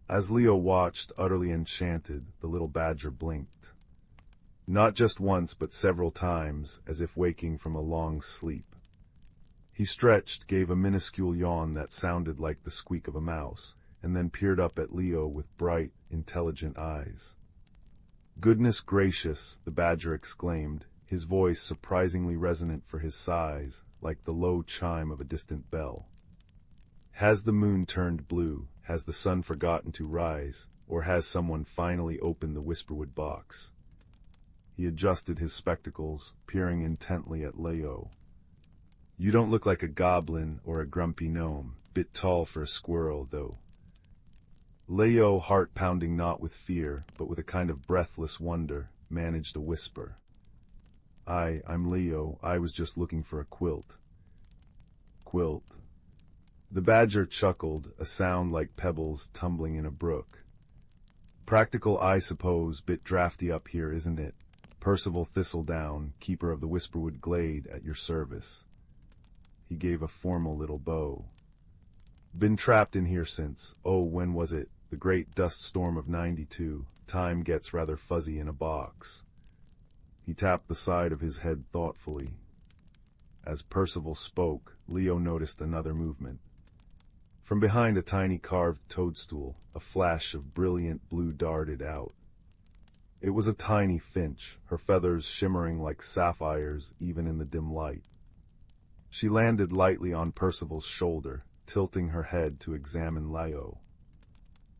As Leo watched, utterly enchanted, the little badger blinked. Not just once, but several times, as if waking from a long sleep. He stretched, gave a minuscule yawn that sounded like the squeak of a mouse, and then peered up at Leo with bright, intelligent eyes. "Goodness gracious," the badger exclaimed, his voice surprisingly resonant for his size, like the low chime of a distant bell. "Has the moon turned blue? Has the sun forgotten to rise? Or has someone finally opened the whisperwood box?" He adjusted his spectacles, peering intently at Leo. "You don't look like a goblin or a grumpy gnome, bit tall for a squirrel, though." Leo, heart pounding not with fear, but with a kind of breathless wonder, managed a whisper. I'm Leo. I was just looking for a quilt." "Quilt?" The badger chuckled, a sound like pebbles tumbling in a brook. "Practical, I suppose, bit drafty up here, isn't it? Percival Thistledown, keeper of the Whisperwood Glade, at your service." He gave a formal little bow. Been trapped in here since, oh, when was it? The great dust storm of '92. Time gets rather fuzzy in a box. He tapped the side of his head thoughtfully. As Percival spoke, Leo noticed another movement. From behind a tiny carved toadstool, a flash of brilliant blue darted out. It was a tiny finch, her feathers shimmering like sapphires even in the dim light. She landed lightly on Percival's shoulder, tilting her head to examine Leo.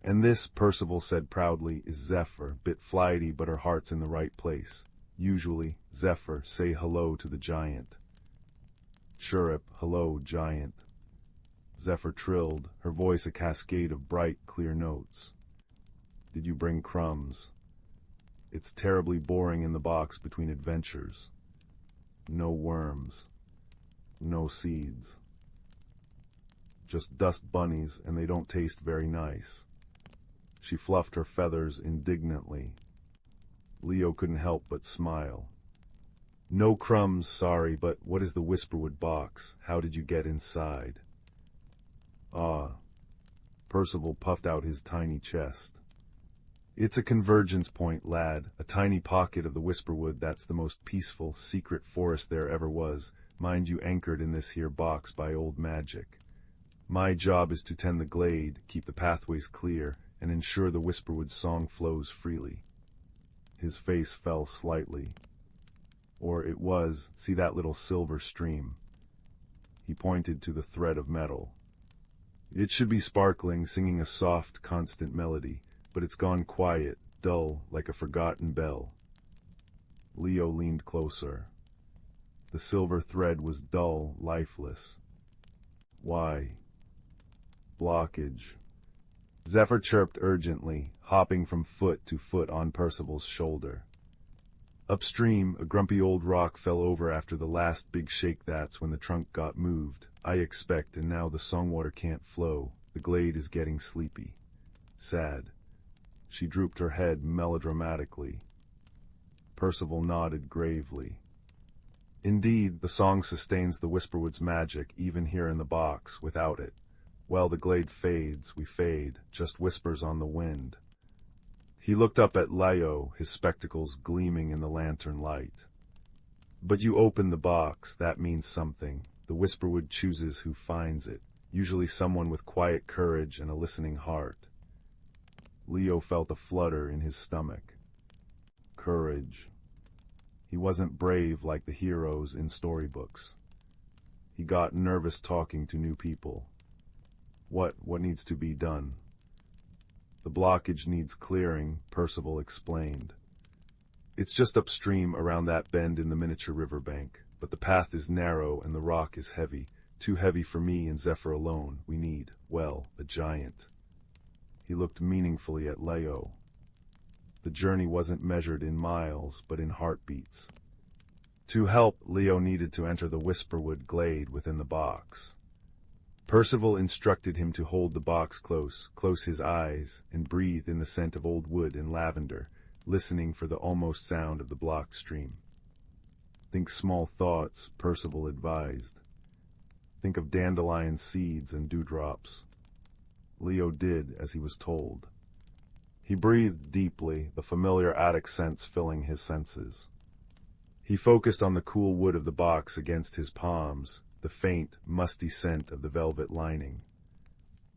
"And this," Percival said proudly, "is Zephyr, bit flighty but her heart's in the right place. Usually, Zephyr, say hello to the giant." "Chirrup, hello, giant." Zephyr trilled, her voice a cascade of bright, clear notes. "Did you bring crumbs? It's terribly boring in the box between adventures. No worms. No seeds. Just dust bunnies, and they don't taste very nice." She fluffed her feathers indignantly. Leo couldn't help but smile. "No crumbs, sorry, but what is the Whisperwood box? How did you get inside?" "Ah." Percival puffed out his tiny chest. "It's a convergence point, lad, a tiny pocket of the Whisperwood that's the most peaceful, secret forest there ever was, mind you anchored in this here box by old magic. My job is to tend the glade, keep the pathways clear, and ensure the Whisperwood song flows freely." His face fell slightly. "Or it was, see that little silver stream?" He pointed to the thread of metal. "It should be sparkling, singing a soft, constant melody, but it's gone quiet, dull, like a forgotten bell." Leo leaned closer. The silver thread was dull, lifeless. "Why?" "Blockage." Zephyr chirped urgently, hopping from foot to foot on Percival's shoulder. "Upstream, a grumpy old rock fell over after the last big shake. That's when the trunk got moved, I expect, and now the songwater can't flow. The glade is getting sleepy. Sad." She drooped her head melodramatically. Percival nodded gravely. "Indeed, the song sustains the Whisperwood's magic, even here in the box. Without it, well, the glade fades, we fade, just whispers on the wind." He looked up at Leo, his spectacles gleaming in the lantern light. "But you open the box, that means something. The Whisperwood chooses who finds it, usually someone with quiet courage and a listening heart." Leo felt a flutter in his stomach. Courage. He wasn't brave like the heroes in storybooks. He got nervous talking to new people. What needs to be done?" "The blockage needs clearing," Percival explained. "It's just upstream around that bend in the miniature riverbank, but the path is narrow and the rock is heavy, too heavy for me and Zephyr alone. We need, well, a giant." He looked meaningfully at Leo. The journey wasn't measured in miles, but in heartbeats. To help, Leo needed to enter the Whisperwood glade within the box. Percival instructed him to hold the box close his eyes, and breathe in the scent of old wood and lavender, listening for the almost sound of the block stream. "Think small thoughts," Percival advised. "Think of dandelion seeds and dewdrops." Leo did as he was told. He breathed deeply, the familiar attic scents filling his senses. He focused on the cool wood of the box against his palms, the faint, musty scent of the velvet lining.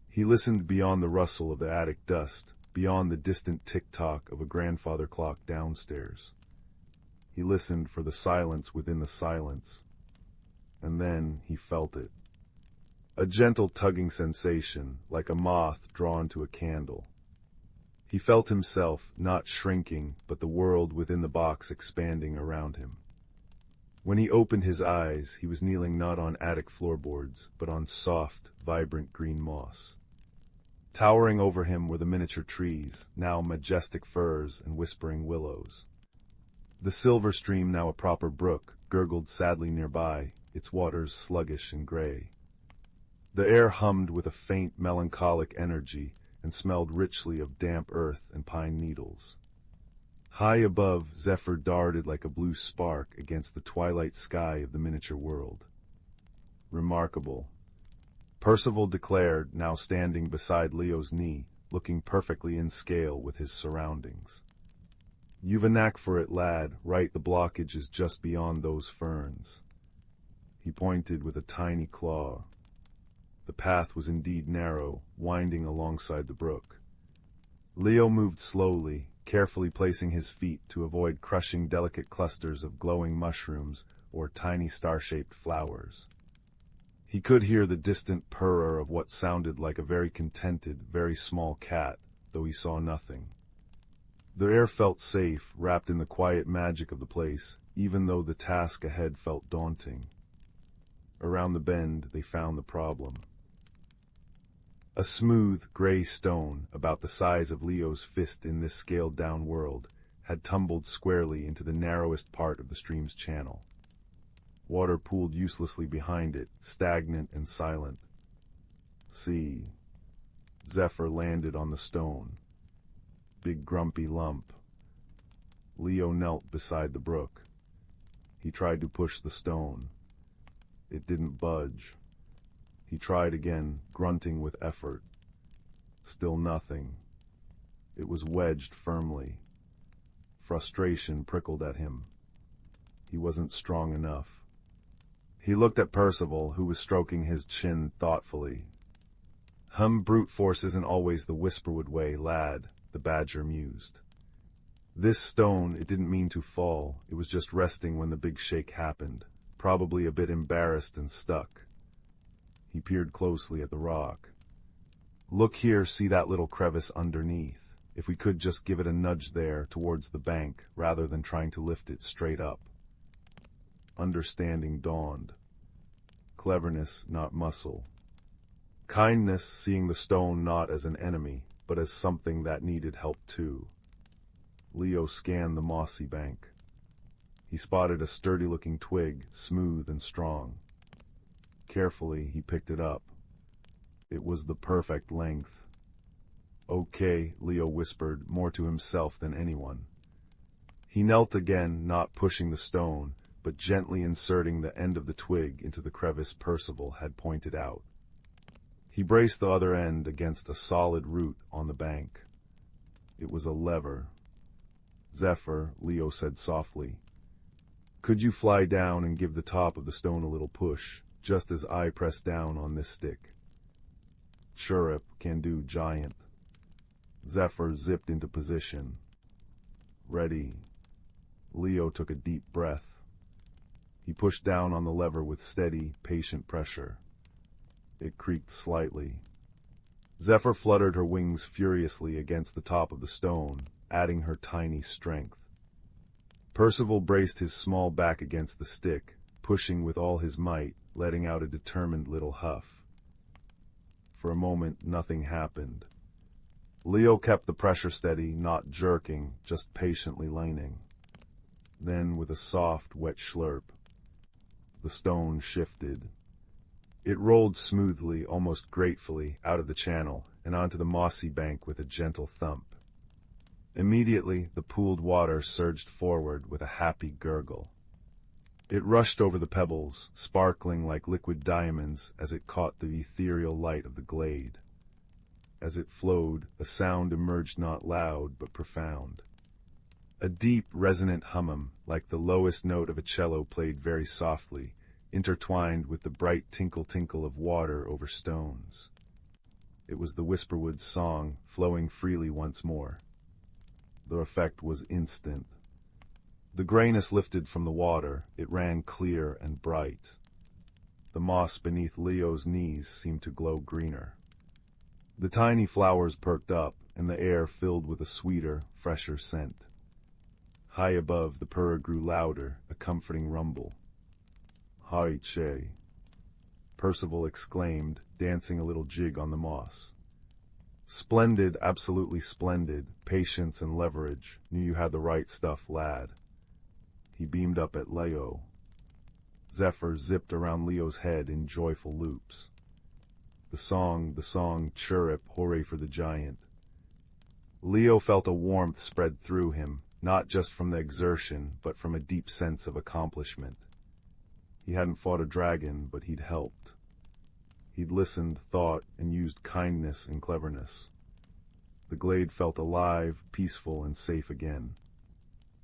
He listened beyond the rustle of the attic dust, beyond the distant tick-tock of a grandfather clock downstairs. He listened for the silence within the silence. And then he felt it. A gentle tugging sensation, like a moth drawn to a candle. He felt himself, not shrinking, but the world within the box expanding around him. When he opened his eyes, he was kneeling not on attic floorboards, but on soft, vibrant green moss. Towering over him were the miniature trees, now majestic firs and whispering willows. The silver stream, now a proper brook, gurgled sadly nearby, its waters sluggish and gray. The air hummed with a faint, melancholic energy and smelled richly of damp earth and pine needles. High above, Zephyr darted like a blue spark against the twilight sky of the miniature world. Remarkable. Percival declared, now standing beside Leo's knee, looking perfectly in scale with his surroundings. "You've a knack for it, lad, right? The blockage is just beyond those ferns." He pointed with a tiny claw. The path was indeed narrow, winding alongside the brook. Leo moved slowly, carefully placing his feet to avoid crushing delicate clusters of glowing mushrooms or tiny star-shaped flowers. He could hear the distant purr of what sounded like a very contented, very small cat, though he saw nothing. The air felt safe, wrapped in the quiet magic of the place, even though the task ahead felt daunting. Around the bend, they found the problem. A smooth, gray stone, about the size of Leo's fist in this scaled-down world, had tumbled squarely into the narrowest part of the stream's channel. Water pooled uselessly behind it, stagnant and silent. See. Zephyr landed on the stone. Big grumpy lump. Leo knelt beside the brook. He tried to push the stone. It didn't budge. He tried again, grunting with effort. Still nothing. It was wedged firmly. Frustration prickled at him. He wasn't strong enough. He looked at Percival, who was stroking his chin thoughtfully. Brute force isn't always the Whisperwood way, lad," the badger mused. "This stone, it didn't mean to fall. It was just resting when the big shake happened, probably a bit embarrassed and stuck." He peered closely at the rock. "Look here, see that little crevice underneath? If we could just give it a nudge there, towards the bank, rather than trying to lift it straight up." Understanding dawned. Cleverness, not muscle. Kindness, seeing the stone not as an enemy, but as something that needed help too. Leo scanned the mossy bank. He spotted a sturdy-looking twig, smooth and strong. Carefully, he picked it up. It was the perfect length. "Okay," Leo whispered, more to himself than anyone. He knelt again, not pushing the stone, but gently inserting the end of the twig into the crevice Percival had pointed out. He braced the other end against a solid root on the bank. It was a lever. "Zephyr," Leo said softly, "could you fly down and give the top of the stone a little push, just as I press down on this stick?" "Chirrup, can do, giant." Zephyr zipped into position. "Ready." Leo took a deep breath. He pushed down on the lever with steady, patient pressure. It creaked slightly. Zephyr fluttered her wings furiously against the top of the stone, adding her tiny strength. Percival braced his small back against the stick, pushing with all his might, letting out a determined little huff. For a moment, nothing happened. Leo kept the pressure steady, not jerking, just patiently leaning. Then, with a soft, wet slurp, the stone shifted. It rolled smoothly, almost gratefully, out of the channel and onto the mossy bank with a gentle thump. Immediately, the pooled water surged forward with a happy gurgle. It rushed over the pebbles, sparkling like liquid diamonds as it caught the ethereal light of the glade. As it flowed, a sound emerged not loud but profound. A deep, resonant hum, like the lowest note of a cello played very softly, intertwined with the bright tinkle-tinkle of water over stones. It was the Whisperwood's song, flowing freely once more. The effect was instant. The grayness lifted from the water, it ran clear and bright. The moss beneath Leo's knees seemed to glow greener. The tiny flowers perked up, and the air filled with a sweeter, fresher scent. High above, the purr grew louder, a comforting rumble. "Hai che," Percival exclaimed, dancing a little jig on the moss. "Splendid, absolutely splendid. Patience and leverage. Knew you had the right stuff, lad." He beamed up at Leo. Zephyr zipped around Leo's head in joyful loops. The song, chirrup, hooray for the giant. Leo felt a warmth spread through him, not just from the exertion, but from a deep sense of accomplishment. He hadn't fought a dragon, but he'd helped. He'd listened, thought, and used kindness and cleverness. The glade felt alive, peaceful, and safe again.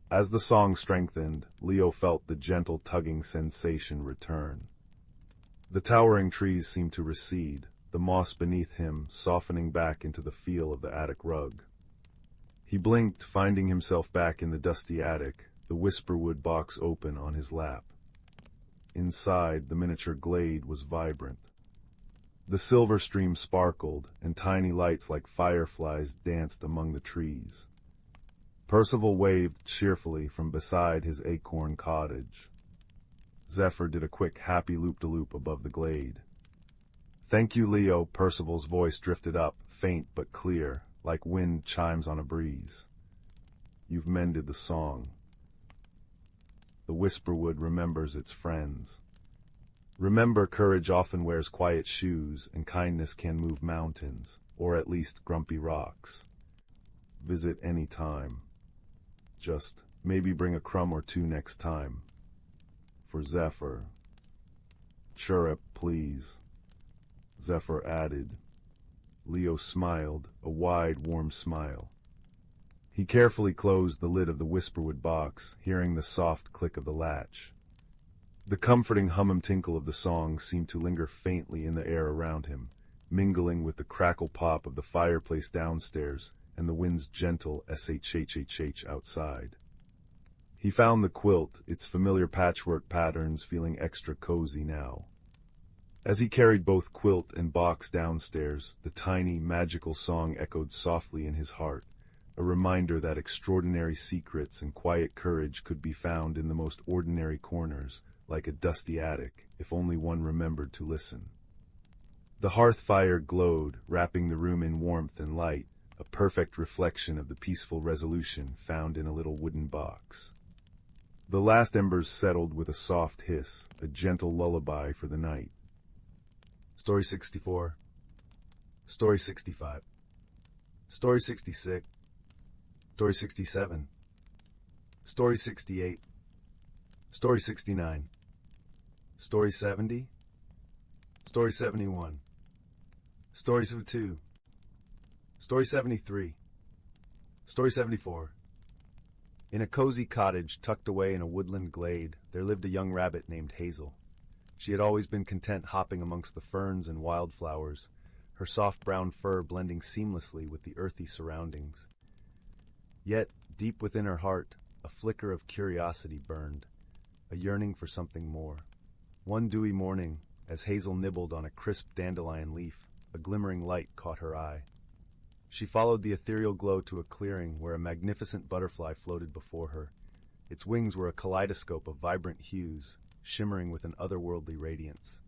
As the song strengthened, Leo felt the gentle tugging sensation return. The towering trees seemed to recede, the moss beneath him softening back into the feel of the attic rug. He blinked, finding himself back in the dusty attic, the whisperwood box open on his lap. Inside, the miniature glade was vibrant. The silver stream sparkled, and tiny lights like fireflies danced among the trees. Percival waved cheerfully from beside his acorn cottage. Zephyr did a quick happy loop-de-loop above the glade. "Thank you, Leo," Percival's voice drifted up, faint but clear, like wind chimes on a breeze. "You've mended the song." The whisperwood remembers its friends. Remember, courage often wears quiet shoes, and kindness can move mountains, or at least grumpy rocks. Visit any time. Just maybe bring a crumb or two next time. For Zephyr. "Chirrup, please," Zephyr added. Leo smiled, a wide, warm smile. He carefully closed the lid of the whisperwood box, hearing the soft click of the latch. The comforting hum-tinkle of the song seemed to linger faintly in the air around him, mingling with the crackle pop of the fireplace downstairs and the wind's gentle shhhh outside. He found the quilt, its familiar patchwork patterns feeling extra cozy now. As he carried both quilt and box downstairs, the tiny, magical song echoed softly in his heart, a reminder that extraordinary secrets and quiet courage could be found in the most ordinary corners, like a dusty attic, if only one remembered to listen. The hearth fire glowed, wrapping the room in warmth and light, a perfect reflection of the peaceful resolution found in a little wooden box. The last embers settled with a soft hiss, a gentle lullaby for the night. Story 64. Story 65. Story 66. Story 67. Story 68. Story 69. Story 70. Story 71. Story 72. Story 73. Story 74. In a cozy cottage tucked away in a woodland glade, there lived a young rabbit named Hazel. She had always been content hopping amongst the ferns and wildflowers, her soft brown fur blending seamlessly with the earthy surroundings. Yet, deep within her heart, a flicker of curiosity burned, a yearning for something more. One dewy morning, as Hazel nibbled on a crisp dandelion leaf, a glimmering light caught her eye. She followed the ethereal glow to a clearing where a magnificent butterfly floated before her. Its wings were a kaleidoscope of vibrant hues, shimmering with an otherworldly radiance.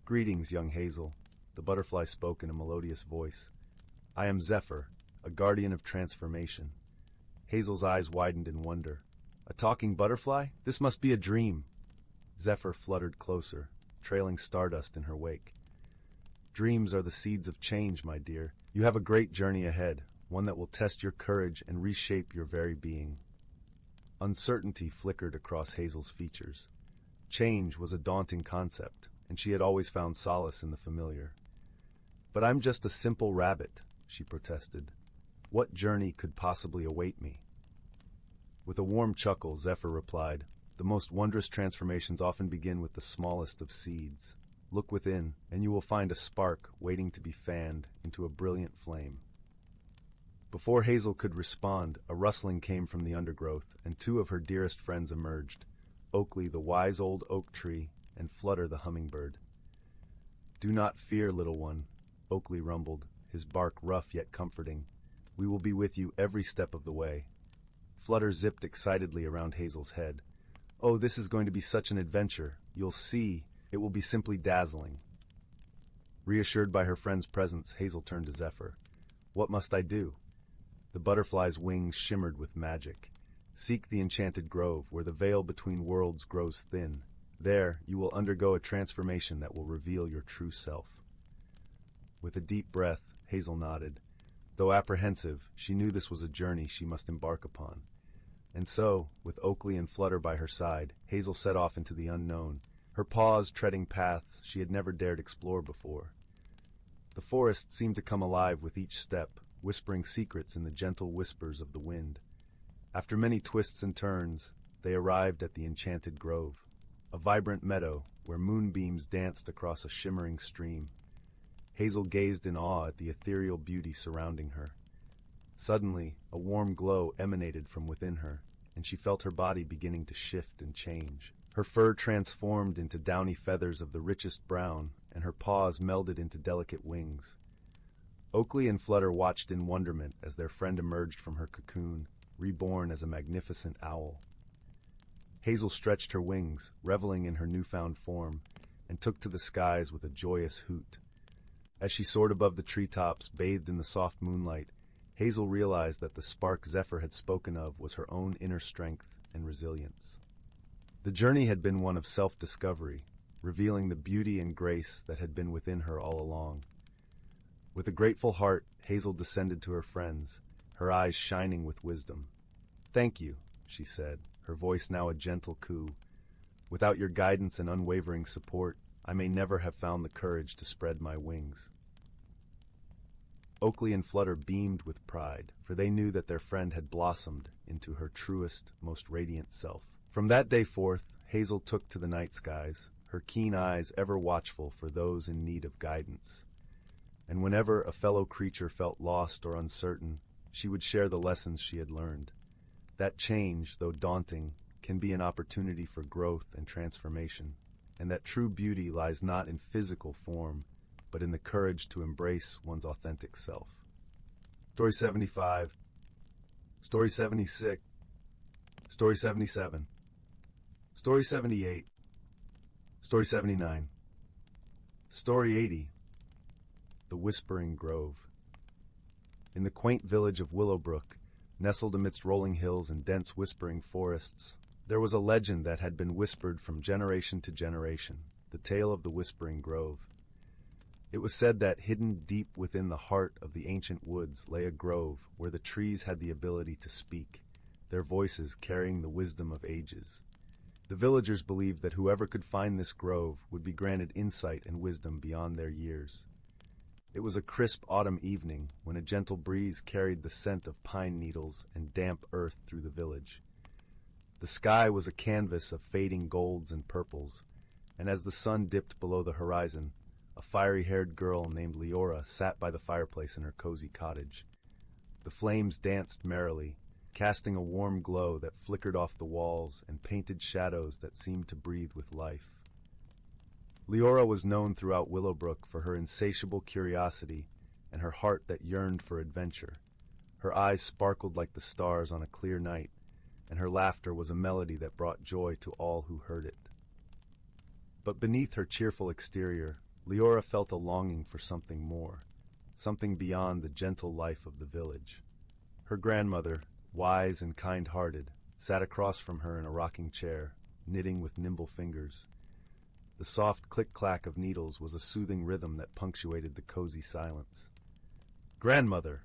"Greetings, young Hazel," the butterfly spoke in a melodious voice. "I am Zephyr, a guardian of transformation." Hazel's eyes widened in wonder. "A talking butterfly? This must be a dream." Zephyr fluttered closer, trailing stardust in her wake. "Dreams are the seeds of change, my dear. You have a great journey ahead, one that will test your courage and reshape your very being." Uncertainty flickered across Hazel's features. Change was a daunting concept, and she had always found solace in the familiar. "But I'm just a simple rabbit," she protested. "What journey could possibly await me?" With a warm chuckle, Zephyr replied, "The most wondrous transformations often begin with the smallest of seeds. Look within, and you will find a spark waiting to be fanned into a brilliant flame." Before Hazel could respond, a rustling came from the undergrowth, and two of her dearest friends emerged, Oakley, the wise old oak tree, and Flutter, the hummingbird. "Do not fear, little one," Oakley rumbled, his bark rough yet comforting. "We will be with you every step of the way." Flutter zipped excitedly around Hazel's head. "Oh, this is going to be such an adventure. You'll see. It will be simply dazzling." Reassured by her friend's presence, Hazel turned to Zephyr. "What must I do?" The butterfly's wings shimmered with magic. "Seek the enchanted grove, where the veil between worlds grows thin. There, you will undergo a transformation that will reveal your true self." With a deep breath, Hazel nodded. Though apprehensive, she knew this was a journey she must embark upon. And so, with Oakley and Flutter by her side, Hazel set off into the unknown, her paws treading paths she had never dared explore before. The forest seemed to come alive with each step, whispering secrets in the gentle whispers of the wind. After many twists and turns, they arrived at the enchanted grove, a vibrant meadow where moonbeams danced across a shimmering stream. Hazel gazed in awe at the ethereal beauty surrounding her. Suddenly, a warm glow emanated from within her, and she felt her body beginning to shift and change. Her fur transformed into downy feathers of the richest brown, and her paws melded into delicate wings. Oakley and Flutter watched in wonderment as their friend emerged from her cocoon, reborn as a magnificent owl. Hazel stretched her wings, reveling in her newfound form, and took to the skies with a joyous hoot. As she soared above the treetops, bathed in the soft moonlight, Hazel realized that the spark Zephyr had spoken of was her own inner strength and resilience. The journey had been one of self-discovery, revealing the beauty and grace that had been within her all along. With a grateful heart, Hazel descended to her friends, her eyes shining with wisdom. "Thank you," she said, her voice now a gentle coo. "Without your guidance and unwavering support, I may never have found the courage to spread my wings." Oakley and Flutter beamed with pride, for they knew that their friend had blossomed into her truest, most radiant self. From that day forth, Hazel took to the night skies, her keen eyes ever watchful for those in need of guidance. And whenever a fellow creature felt lost or uncertain, she would share the lessons she had learned. That change, though daunting, can be an opportunity for growth and transformation, and that true beauty lies not in physical form, but in the courage to embrace one's authentic self. Story 75. Story 76. Story 77. Story 78. Story 79. Story 80. The Whispering Grove. In the quaint village of Willowbrook, nestled amidst rolling hills and dense whispering forests, there was a legend that had been whispered from generation to generation, the tale of the Whispering Grove. It was said that hidden deep within the heart of the ancient woods lay a grove where the trees had the ability to speak, their voices carrying the wisdom of ages. The villagers believed that whoever could find this grove would be granted insight and wisdom beyond their years. It was a crisp autumn evening when a gentle breeze carried the scent of pine needles and damp earth through the village. The sky was a canvas of fading golds and purples, and as the sun dipped below the horizon, a fiery-haired girl named Leora sat by the fireplace in her cozy cottage. The flames danced merrily, casting a warm glow that flickered off the walls and painted shadows that seemed to breathe with life. Leora was known throughout Willowbrook for her insatiable curiosity and her heart that yearned for adventure. Her eyes sparkled like the stars on a clear night, and her laughter was a melody that brought joy to all who heard it. But beneath her cheerful exterior, Leora felt a longing for something more, something beyond the gentle life of the village. Her grandmother, wise and kind-hearted, sat across from her in a rocking chair, knitting with nimble fingers. The soft click-clack of needles was a soothing rhythm that punctuated the cozy silence. "Grandmother,"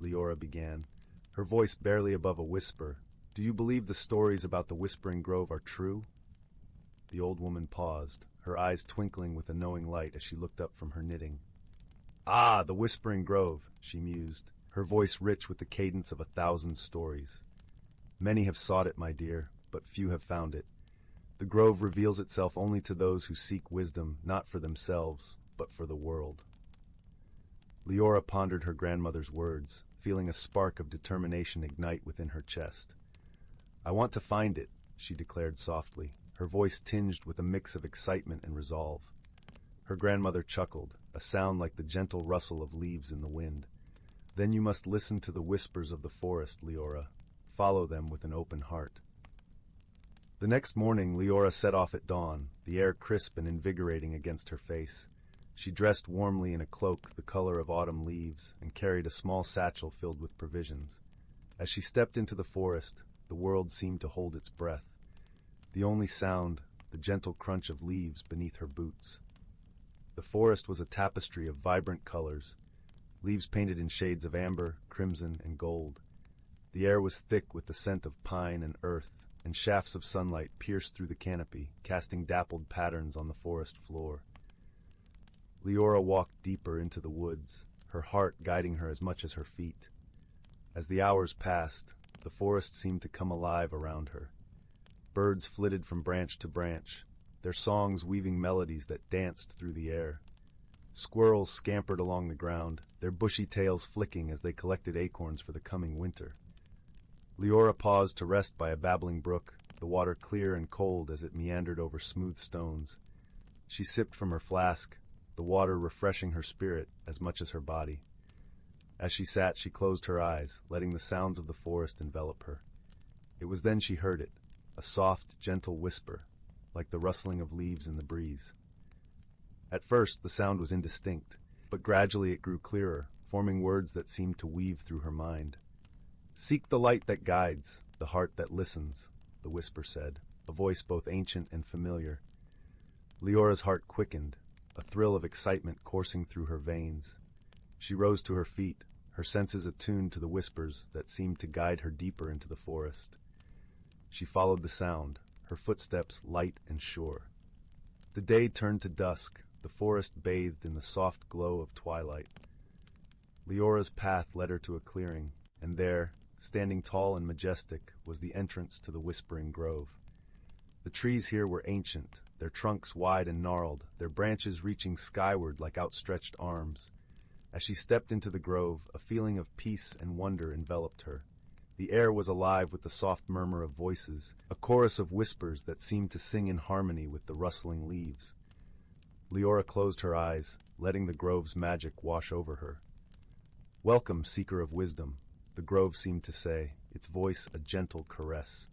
Leora began, her voice barely above a whisper, "do you believe the stories about the Whispering Grove are true?" The old woman paused, her eyes twinkling with a knowing light as she looked up from her knitting. "Ah, the Whispering Grove," she mused, her voice rich with the cadence of 1,000 stories. "Many have sought it, my dear, but few have found it. The grove reveals itself only to those who seek wisdom, not for themselves, but for the world." Leora pondered her grandmother's words, feeling a spark of determination ignite within her chest. "I want to find it," she declared softly, her voice tinged with a mix of excitement and resolve. Her grandmother chuckled, a sound like the gentle rustle of leaves in the wind. "Then you must listen to the whispers of the forest, Leora. Follow them with an open heart." The next morning, Leora set off at dawn, the air crisp and invigorating against her face. She dressed warmly in a cloak the color of autumn leaves and carried a small satchel filled with provisions. As she stepped into the forest, the world seemed to hold its breath. The only sound, the gentle crunch of leaves beneath her boots. The forest was a tapestry of vibrant colors, leaves painted in shades of amber, crimson, and gold. The air was thick with the scent of pine and earth, and shafts of sunlight pierced through the canopy, casting dappled patterns on the forest floor. Leora walked deeper into the woods, her heart guiding her as much as her feet. As the hours passed, the forest seemed to come alive around her. Birds flitted from branch to branch, their songs weaving melodies that danced through the air. Squirrels scampered along the ground, their bushy tails flicking as they collected acorns for the coming winter. Leora paused to rest by a babbling brook, the water clear and cold as it meandered over smooth stones. She sipped from her flask, the water refreshing her spirit as much as her body. As she sat, she closed her eyes, letting the sounds of the forest envelop her. It was then she heard it, a soft, gentle whisper, like the rustling of leaves in the breeze. At first, the sound was indistinct, but gradually it grew clearer, forming words that seemed to weave through her mind. "Seek the light that guides, the heart that listens," the whisper said, a voice both ancient and familiar. Leora's heart quickened, a thrill of excitement coursing through her veins. She rose to her feet, her senses attuned to the whispers that seemed to guide her deeper into the forest. She followed the sound, her footsteps light and sure. The day turned to dusk, the forest bathed in the soft glow of twilight. Leora's path led her to a clearing, and there, standing tall and majestic, was the entrance to the Whispering Grove. The trees here were ancient, their trunks wide and gnarled, their branches reaching skyward like outstretched arms. As she stepped into the grove, a feeling of peace and wonder enveloped her. The air was alive with the soft murmur of voices, a chorus of whispers that seemed to sing in harmony with the rustling leaves. Leora closed her eyes, letting the grove's magic wash over her. "Welcome, seeker of wisdom," the grove seemed to say, its voice a gentle caress.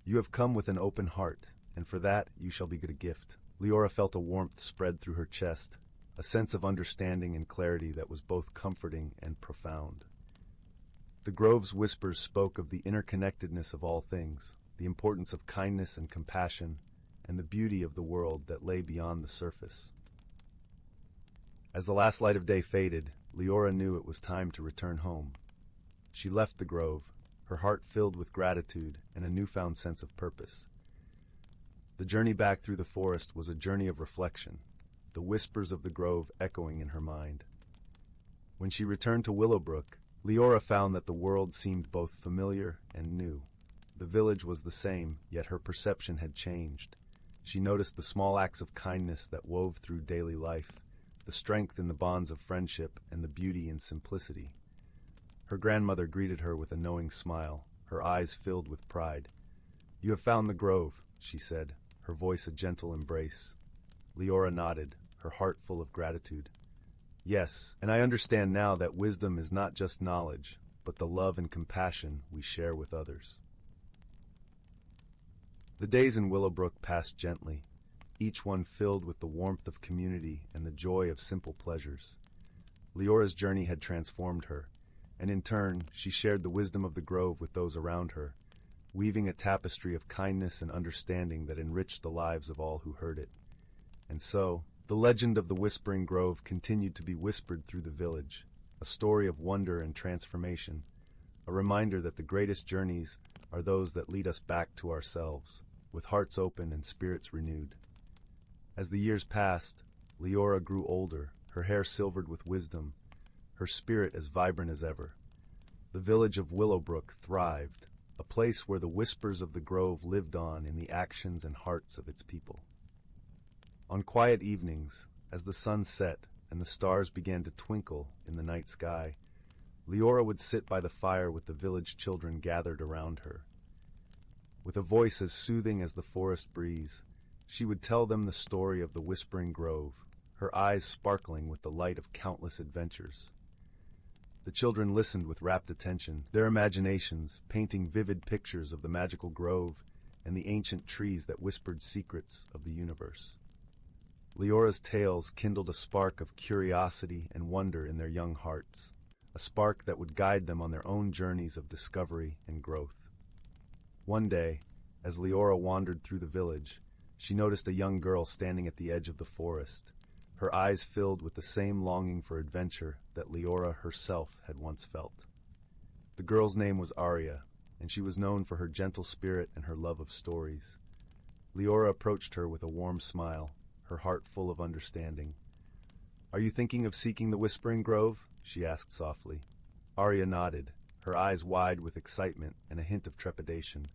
"You have come with an open heart, and for that you shall be get a gift." Leora felt a warmth spread through her chest, a sense of understanding and clarity that was both comforting and profound. The grove's whispers spoke of the interconnectedness of all things, the importance of kindness and compassion, and the beauty of the world that lay beyond the surface. As the last light of day faded, Leora knew it was time to return home. She left the grove, her heart filled with gratitude and a newfound sense of purpose. The journey back through the forest was a journey of reflection, the whispers of the grove echoing in her mind. When she returned to Willowbrook, Leora found that the world seemed both familiar and new. The village was the same, yet her perception had changed. She noticed the small acts of kindness that wove through daily life, the strength in the bonds of friendship and the beauty in simplicity. Her grandmother greeted her with a knowing smile, her eyes filled with pride. "You have found the grove," she said, her voice a gentle embrace. Leora nodded, her heart full of gratitude. "Yes, and I understand now that wisdom is not just knowledge, but the love and compassion we share with others." The days in Willowbrook passed gently, each one filled with the warmth of community and the joy of simple pleasures. Leora's journey had transformed her, and in turn, she shared the wisdom of the grove with those around her, weaving a tapestry of kindness and understanding that enriched the lives of all who heard it. And so, the legend of the Whispering Grove continued to be whispered through the village, a story of wonder and transformation, a reminder that the greatest journeys are those that lead us back to ourselves, with hearts open and spirits renewed. As the years passed, Leora grew older, her hair silvered with wisdom, her spirit as vibrant as ever. The village of Willowbrook thrived, a place where the whispers of the grove lived on in the actions and hearts of its people. On quiet evenings, as the sun set and the stars began to twinkle in the night sky, Leora would sit by the fire with the village children gathered around her. With a voice as soothing as the forest breeze, she would tell them the story of the Whispering Grove, her eyes sparkling with the light of countless adventures. The children listened with rapt attention, their imaginations painting vivid pictures of the magical grove and the ancient trees that whispered secrets of the universe. Leora's tales kindled a spark of curiosity and wonder in their young hearts, a spark that would guide them on their own journeys of discovery and growth. One day, as Leora wandered through the village, she noticed a young girl standing at the edge of the forest, her eyes filled with the same longing for adventure that Leora herself had once felt. The girl's name was Arya, and she was known for her gentle spirit and her love of stories. Leora approached her with a warm smile, her heart full of understanding. Are you thinking of seeking the Whispering Grove? She asked softly. Arya nodded, her eyes wide with excitement and a hint of trepidation.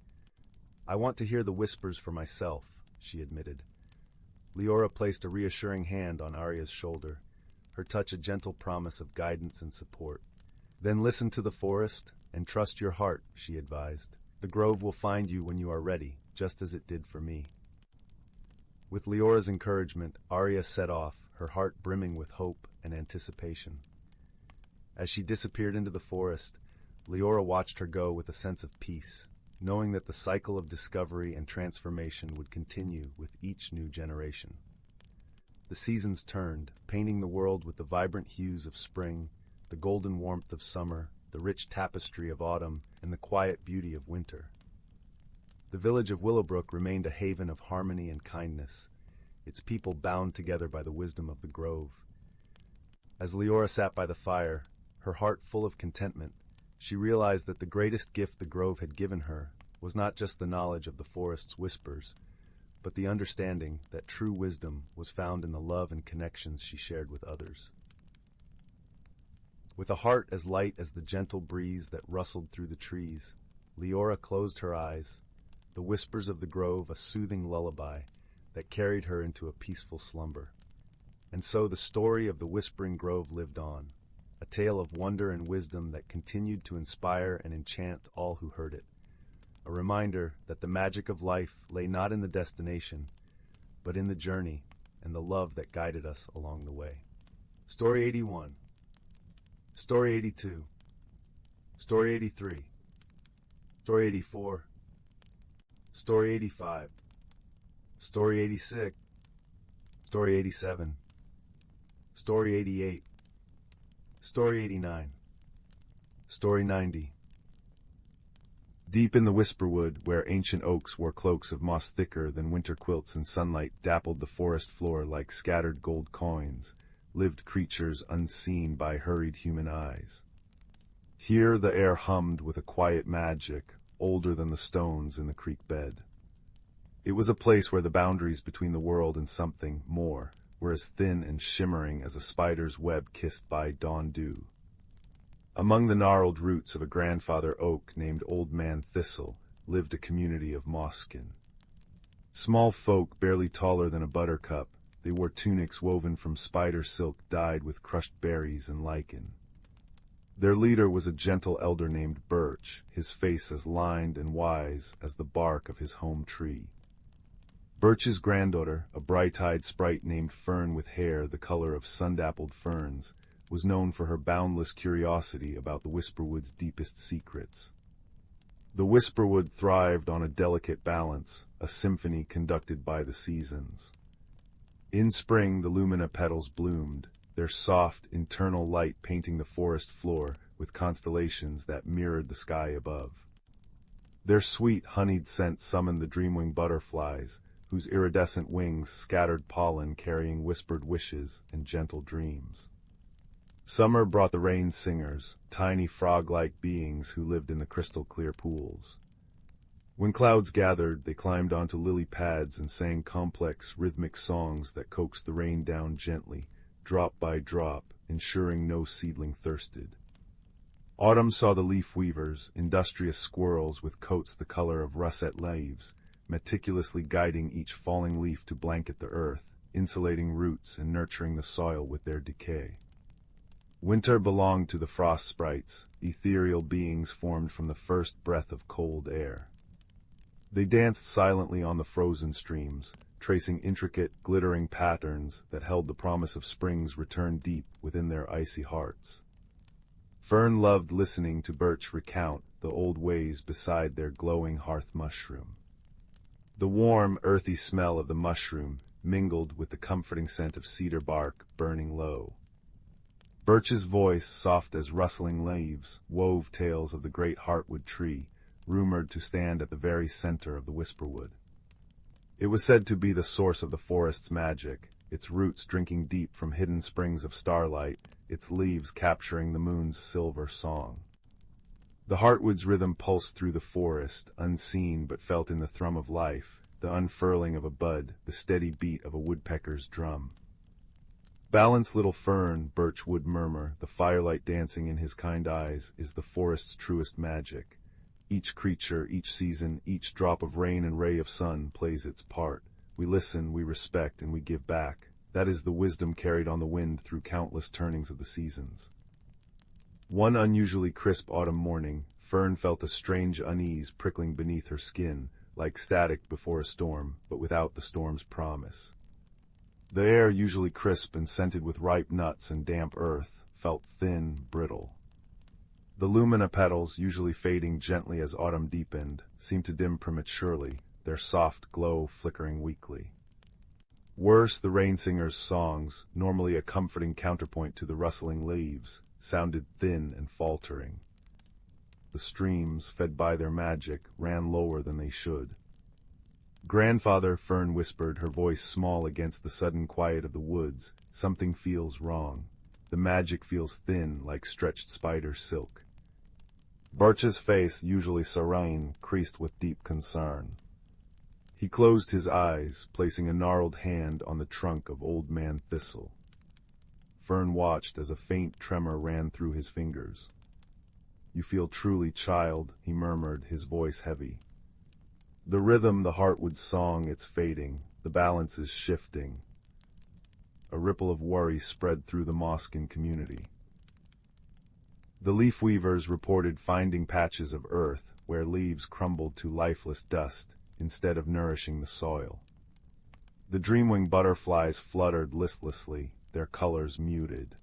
I want to hear the whispers for myself, she admitted. Leora placed a reassuring hand on Arya's shoulder, her touch a gentle promise of guidance and support. Then listen to the forest and trust your heart, she advised. The grove will find you when you are ready, just as it did for me. With Leora's encouragement, Arya set off, her heart brimming with hope and anticipation. As she disappeared into the forest, Leora watched her go with a sense of peace, knowing that the cycle of discovery and transformation would continue with each new generation. The seasons turned, painting the world with the vibrant hues of spring, the golden warmth of summer, the rich tapestry of autumn, and the quiet beauty of winter. The village of Willowbrook remained a haven of harmony and kindness, its people bound together by the wisdom of the grove. As Leora sat by the fire, her heart full of contentment, she realized that the greatest gift the grove had given her was not just the knowledge of the forest's whispers, but the understanding that true wisdom was found in the love and connections she shared with others. With a heart as light as the gentle breeze that rustled through the trees, Leora closed her eyes, the whispers of the grove a soothing lullaby that carried her into a peaceful slumber. And so the story of the Whispering Grove lived on, a tale of wonder and wisdom that continued to inspire and enchant all who heard it, a reminder that the magic of life lay not in the destination, but in the journey and the love that guided us along the way. Story 81. Story 82. Story 83. Story 84. Story 85. Story 86. Story 87. Story 88. Story 89. Story 90. Deep in the whisperwood, where ancient oaks wore cloaks of moss thicker than winter quilts and sunlight dappled the forest floor like scattered gold coins, lived creatures unseen by hurried human eyes. Here the air hummed with a quiet magic, older than the stones in the creek bed. It was a place where the boundaries between the world and something more were as thin and shimmering as a spider's web kissed by dawn dew. Among the gnarled roots of a grandfather oak named Old Man Thistle lived a community of mosskin. Small folk barely taller than a buttercup, they wore tunics woven from spider silk dyed with crushed berries and lichen. Their leader was a gentle elder named Birch, his face as lined and wise as the bark of his home tree. Birch's granddaughter, a bright-eyed sprite named Fern with hair the color of sun-dappled ferns, was known for her boundless curiosity about the Whisperwood's deepest secrets. The Whisperwood thrived on a delicate balance, a symphony conducted by the seasons. In spring the lumina petals bloomed, their soft, internal light painting the forest floor with constellations that mirrored the sky above. Their sweet, honeyed scent summoned the dreamwing butterflies, whose iridescent wings scattered pollen carrying whispered wishes and gentle dreams. Summer brought the rain singers, tiny frog-like beings who lived in the crystal-clear pools. When clouds gathered, they climbed onto lily pads and sang complex, rhythmic songs that coaxed the rain down gently, drop by drop, ensuring no seedling thirsted. Autumn saw the leaf weavers, industrious squirrels with coats the color of russet leaves, meticulously guiding each falling leaf to blanket the earth, insulating roots and nurturing the soil with their decay. Winter belonged to the frost sprites, ethereal beings formed from the first breath of cold air. They danced silently on the frozen streams, tracing intricate, glittering patterns that held the promise of spring's return deep within their icy hearts. Fern loved listening to Birch recount the old ways beside their glowing hearth mushroom. The warm, earthy smell of the mushroom mingled with the comforting scent of cedar bark burning low. Birch's voice, soft as rustling leaves, wove tales of the great heartwood tree, rumored to stand at the very center of the Whisperwood. It was said to be the source of the forest's magic, its roots drinking deep from hidden springs of starlight, its leaves capturing the moon's silver song. The heartwood's rhythm pulsed through the forest, unseen but felt in the thrum of life, the unfurling of a bud, the steady beat of a woodpecker's drum. Balanced little fern, Birch would murmur, the firelight dancing in his kind eyes, is the forest's truest magic. Each creature, each season, each drop of rain and ray of sun plays its part. We listen, we respect, and we give back. That is the wisdom carried on the wind through countless turnings of the seasons. One unusually crisp autumn morning, Fern felt a strange unease prickling beneath her skin, like static before a storm, but without the storm's promise. The air, usually crisp and scented with ripe nuts and damp earth, felt thin, brittle. The lumina petals, usually fading gently as autumn deepened, seemed to dim prematurely, their soft glow flickering weakly. Worse, the rain singer's songs, normally a comforting counterpoint to the rustling leaves, sounded thin and faltering. The streams, fed by their magic, ran lower than they should. "Grandfather," Fern whispered, her voice small against the sudden quiet of the woods, "something feels wrong. The magic feels thin, like stretched spider silk." Birch's face, usually serene, creased with deep concern. He closed his eyes, placing a gnarled hand on the trunk of Old Man Thistle. Fern watched as a faint tremor ran through his fingers. "You feel truly, child," he murmured, his voice heavy. "The rhythm, the heartwood song, it's fading. The balance is shifting." A ripple of worry spread through the Moskin community. The leaf weavers reported finding patches of earth where leaves crumbled to lifeless dust instead of nourishing the soil. The dreamwing butterflies fluttered listlessly, their colors muted.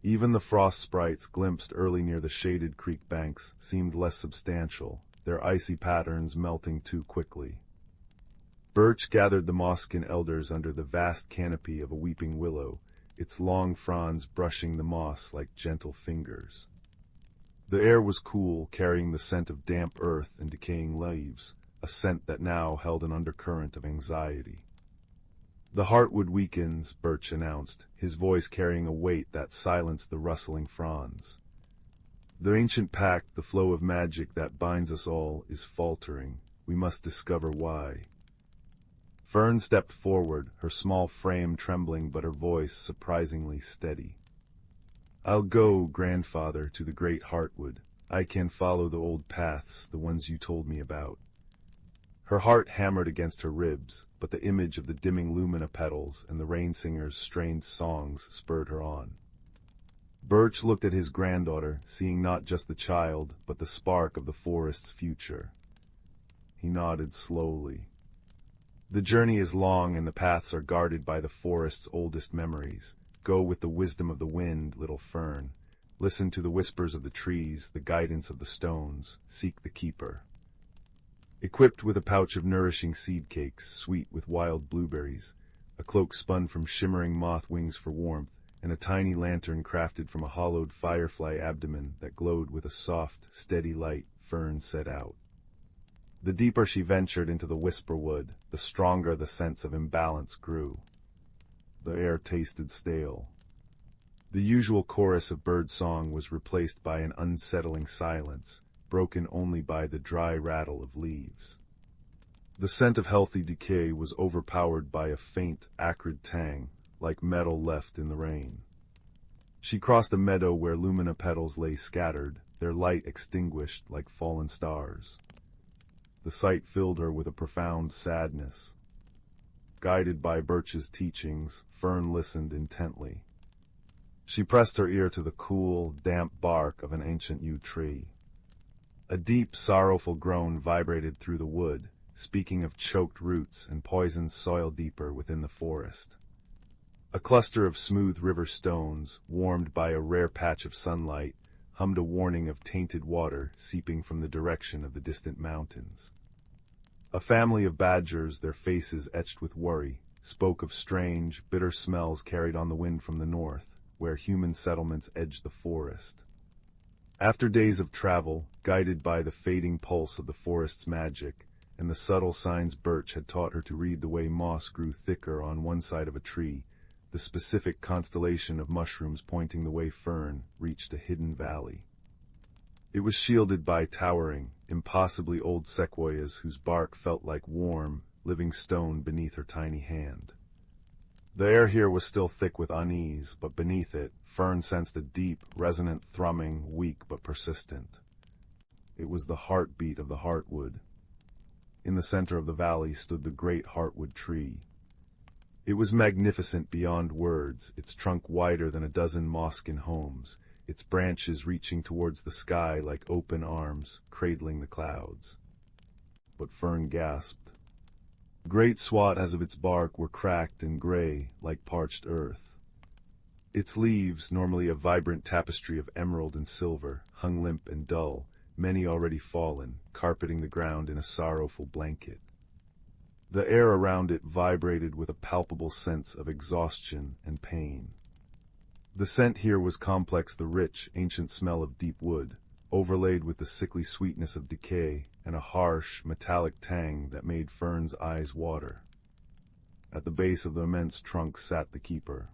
Even the frost sprites glimpsed early near the shaded creek banks seemed less substantial, their icy patterns melting too quickly. Birch gathered the Moskin elders under the vast canopy of a weeping willow, its long fronds brushing the moss like gentle fingers. The air was cool, carrying the scent of damp earth and decaying leaves, a scent that now held an undercurrent of anxiety. "The heartwood weakens," Birch announced, his voice carrying a weight that silenced the rustling fronds. "The ancient pact, the flow of magic that binds us all, is faltering. We must discover why." Fern stepped forward, her small frame trembling but her voice surprisingly steady. "I'll go, Grandfather, to the great heartwood. I can follow the old paths, the ones you told me about." Her heart hammered against her ribs, but the image of the dimming lumina petals and the rain singer's strained songs spurred her on. Birch looked at his granddaughter, seeing not just the child, but the spark of the forest's future. He nodded slowly. "The journey is long and the paths are guarded by the forest's oldest memories. Go with the wisdom of the wind, little Fern. Listen to the whispers of the trees, the guidance of the stones. Seek the keeper." Equipped with a pouch of nourishing seed cakes, sweet with wild blueberries, a cloak spun from shimmering moth wings for warmth, and a tiny lantern crafted from a hollowed firefly abdomen that glowed with a soft, steady light, Fern set out. The deeper she ventured into the whisper wood, the stronger the sense of imbalance grew. The air tasted stale. The usual chorus of bird song was replaced by an unsettling silence, broken only by the dry rattle of leaves. The scent of healthy decay was overpowered by a faint, acrid tang, like metal left in the rain. She crossed a meadow where lumina petals lay scattered, their light extinguished like fallen stars. The sight filled her with a profound sadness. Guided by Birch's teachings, Fern listened intently. She pressed her ear to the cool, damp bark of an ancient yew tree. A deep, sorrowful groan vibrated through the wood, speaking of choked roots and poisoned soil deeper within the forest. A cluster of smooth river stones, warmed by a rare patch of sunlight, hummed a warning of tainted water seeping from the direction of the distant mountains. A family of badgers, their faces etched with worry, spoke of strange, bitter smells carried on the wind from the north, where human settlements edged the forest. After days of travel, guided by the fading pulse of the forest's magic, and the subtle signs Birch had taught her to read the way moss grew thicker on one side of a tree, the specific constellation of mushrooms pointing the way Fern reached a hidden valley. It was shielded by towering, impossibly old sequoias whose bark felt like warm, living stone beneath her tiny hand. The air here was still thick with unease, but beneath it, Fern sensed a deep, resonant thrumming, weak but persistent. It was the heartbeat of the heartwood. In the center of the valley stood the great heartwood tree. It was magnificent beyond words, its trunk wider than a dozen Moskin homes, its branches reaching towards the sky like open arms, cradling the clouds. But Fern gasped. Great swaths of its bark were cracked and gray, like parched earth. Its leaves, normally a vibrant tapestry of emerald and silver, hung limp and dull, many already fallen, carpeting the ground in a sorrowful blanket. The air around it vibrated with a palpable sense of exhaustion and pain. The scent here was complex, the rich, ancient smell of deep wood, overlaid with the sickly sweetness of decay and a harsh, metallic tang that made Fern's eyes water. At the base of the immense trunk sat the keeper.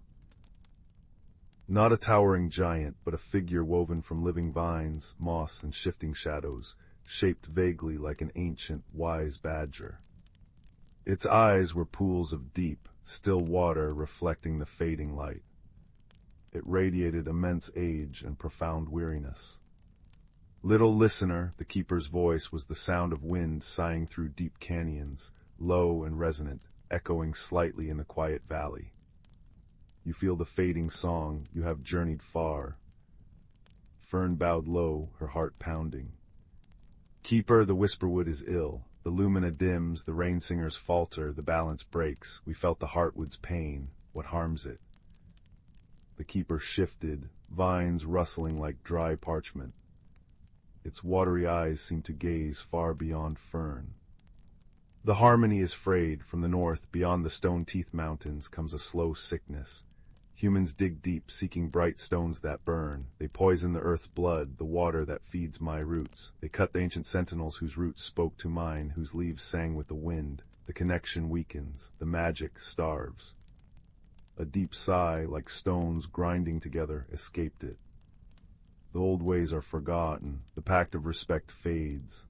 Not a towering giant, but a figure woven from living vines, moss, and shifting shadows, shaped vaguely like an ancient, wise badger. Its eyes were pools of deep, still water reflecting the fading light. It radiated immense age and profound weariness. Little listener, the keeper's voice was the sound of wind sighing through deep canyons, low and resonant, echoing slightly in the quiet valley. You feel the fading song, you have journeyed far. Fern bowed low, her heart pounding. Keeper, the whisperwood is ill. The lumina dims, the rain singers falter, the balance breaks. We felt the heartwood's pain. What harms it? The keeper shifted, vines rustling like dry parchment. Its watery eyes seemed to gaze far beyond Fern. The harmony is frayed. From the north, beyond the Stone Teeth Mountains, comes a slow sickness. Humans dig deep, seeking bright stones that burn. They poison the earth's blood, the water that feeds my roots. They cut the ancient sentinels whose roots spoke to mine, whose leaves sang with the wind. The connection weakens, the magic starves. A deep sigh, like stones grinding together, escaped it. The old ways are forgotten, the pact of respect fades.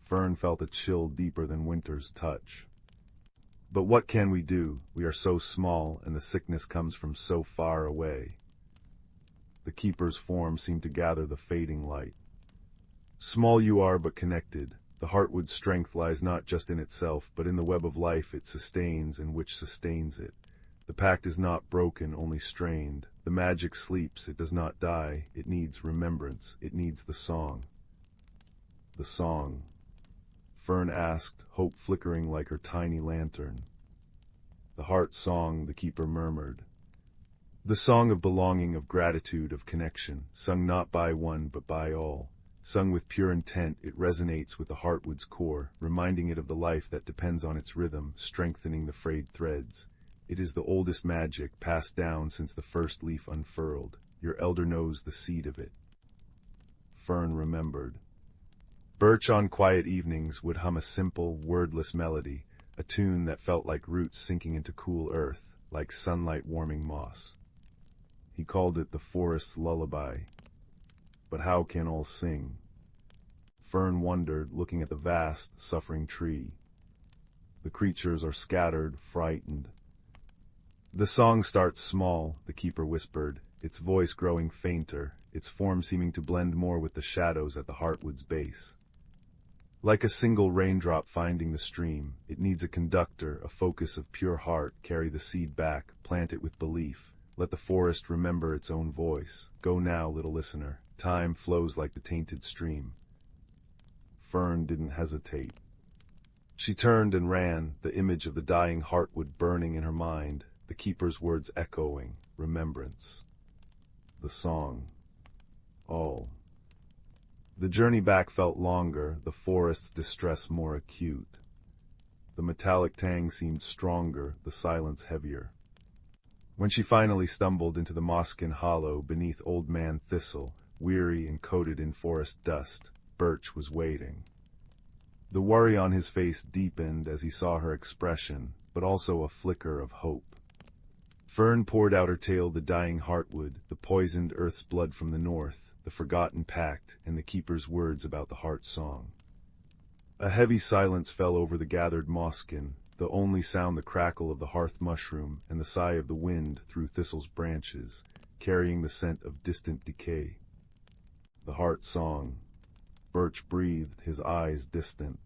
Fern felt a chill deeper than winter's touch. But what can we do? We are so small, and the sickness comes from so far away. The keeper's form seemed to gather the fading light. Small you are, but connected. The heartwood's strength lies not just in itself, but in the web of life it sustains and which sustains it. The pact is not broken, only strained. The magic sleeps, it does not die. It needs remembrance. It needs the song. The song. Fern asked, hope flickering like her tiny lantern. The heart song, the keeper murmured. The song of belonging, of gratitude, of connection, sung not by one but by all. Sung with pure intent, it resonates with the heartwood's core, reminding it of the life that depends on its rhythm, strengthening the frayed threads. It is the oldest magic, passed down since the first leaf unfurled. Your elder knows the seed of it. Fern remembered. Birch on quiet evenings would hum a simple, wordless melody, a tune that felt like roots sinking into cool earth, like sunlight warming moss. He called it the forest's lullaby. But how can all sing? Fern wondered, looking at the vast, suffering tree. The creatures are scattered, frightened. The song starts small, the keeper whispered, its voice growing fainter, its form seeming to blend more with the shadows at the heartwood's base. Like a single raindrop finding the stream, it needs a conductor, a focus of pure heart, carry the seed back, plant it with belief. Let the forest remember its own voice. Go now, little listener. Time flows like the tainted stream. Fern didn't hesitate. She turned and ran, the image of the dying heartwood burning in her mind, the keeper's words echoing, remembrance. The song. All. The journey back felt longer, the forest's distress more acute. The metallic tang seemed stronger, the silence heavier. When she finally stumbled into the Moskin hollow beneath Old Man Thistle, weary and coated in forest dust, Birch was waiting. The worry on his face deepened as he saw her expression, but also a flicker of hope. Fern poured out her tale, the dying heartwood, the poisoned earth's blood from the north, the forgotten pact, and the keeper's words about the heart song. A heavy silence fell over the gathered Moskin, the only sound the crackle of the hearth mushroom and the sigh of the wind through thistle's branches, carrying the scent of distant decay. The heart song. Birch breathed, his eyes distant.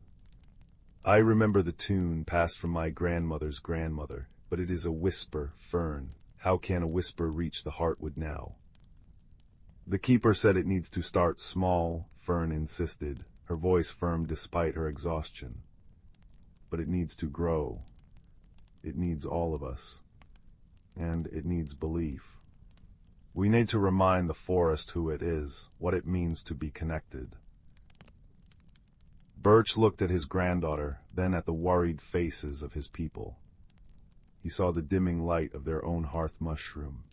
I remember the tune passed from my grandmother's grandmother, but it is a whisper, Fern. How can a whisper reach the heartwood now? The keeper said it needs to start small, Fern insisted, her voice firm despite her exhaustion. But it needs to grow. It needs all of us. And it needs belief. We need to remind the forest who it is, what it means to be connected. Birch looked at his granddaughter, then at the worried faces of his people. He saw the dimming light of their own hearth mushroom.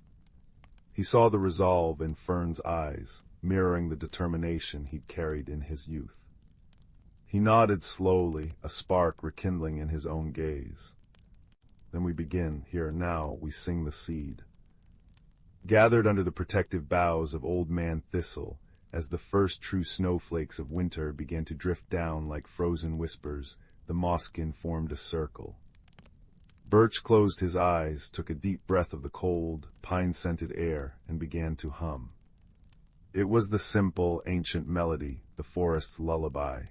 He saw the resolve in Fern's eyes, mirroring the determination he'd carried in his youth. He nodded slowly, a spark rekindling in his own gaze. Then we begin, here now, we sing the seed. Gathered under the protective boughs of Old Man Thistle, as the first true snowflakes of winter began to drift down like frozen whispers, the mosskin formed a circle. Birch closed his eyes, took a deep breath of the cold, pine-scented air, and began to hum. It was the simple, ancient melody, the forest's lullaby.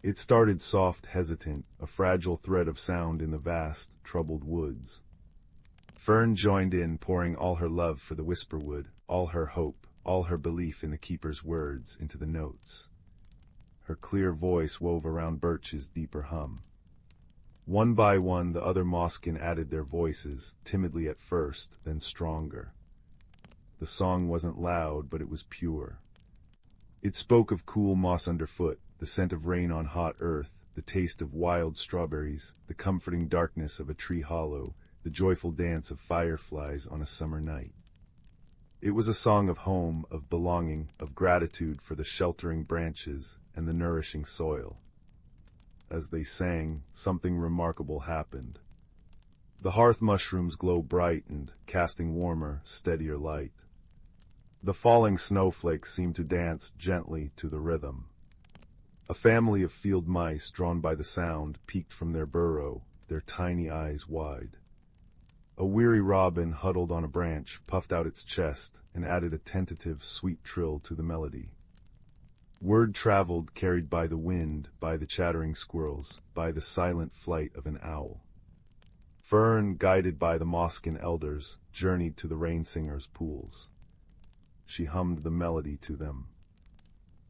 It started soft, hesitant, a fragile thread of sound in the vast, troubled woods. Fern joined in, pouring all her love for the whisperwood, all her hope, all her belief in the keeper's words into the notes. Her clear voice wove around Birch's deeper hum. One by one, the other mosskin added their voices, timidly at first, then stronger. The song wasn't loud, but it was pure. It spoke of cool moss underfoot, the scent of rain on hot earth, the taste of wild strawberries, the comforting darkness of a tree hollow, the joyful dance of fireflies on a summer night. It was a song of home, of belonging, of gratitude for the sheltering branches and the nourishing soil. As they sang, something remarkable happened. The hearth mushrooms glow brightened, casting warmer, steadier light. The falling snowflakes seemed to dance gently to the rhythm. A family of field mice, drawn by the sound, peeked from their burrow, their tiny eyes wide. A weary robin huddled on a branch, puffed out its chest, and added a tentative, sweet trill to the melody. Word traveled, carried by the wind, by the chattering squirrels, by the silent flight of an owl. Fern, guided by the mosskin elders, journeyed to the rain singer's pools. She hummed the melody to them.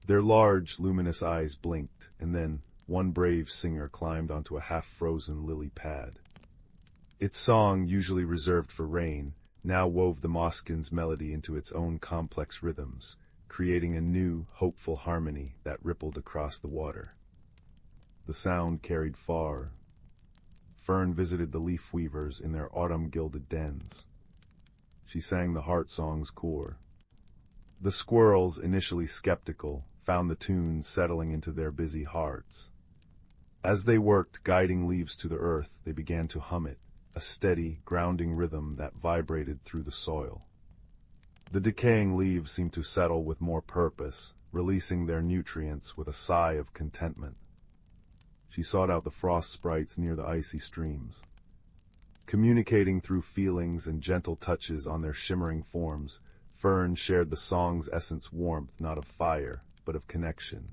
Their large, luminous eyes blinked, and then one brave singer climbed onto a half-frozen lily pad. Its song, usually reserved for rain, now wove the mosskin's melody into its own complex rhythms, creating a new, hopeful harmony that rippled across the water. The sound carried far. Fern visited the leaf weavers in their autumn-gilded dens. She sang the heart song's core. The squirrels, initially skeptical, found the tune settling into their busy hearts. As they worked, guiding leaves to the earth, they began to hum it, a steady, grounding rhythm that vibrated through the soil. The decaying leaves seemed to settle with more purpose, releasing their nutrients with a sigh of contentment. She sought out the frost sprites near the icy streams. Communicating through feelings and gentle touches on their shimmering forms, Fern shared the song's essence, warmth not of fire, but of connection.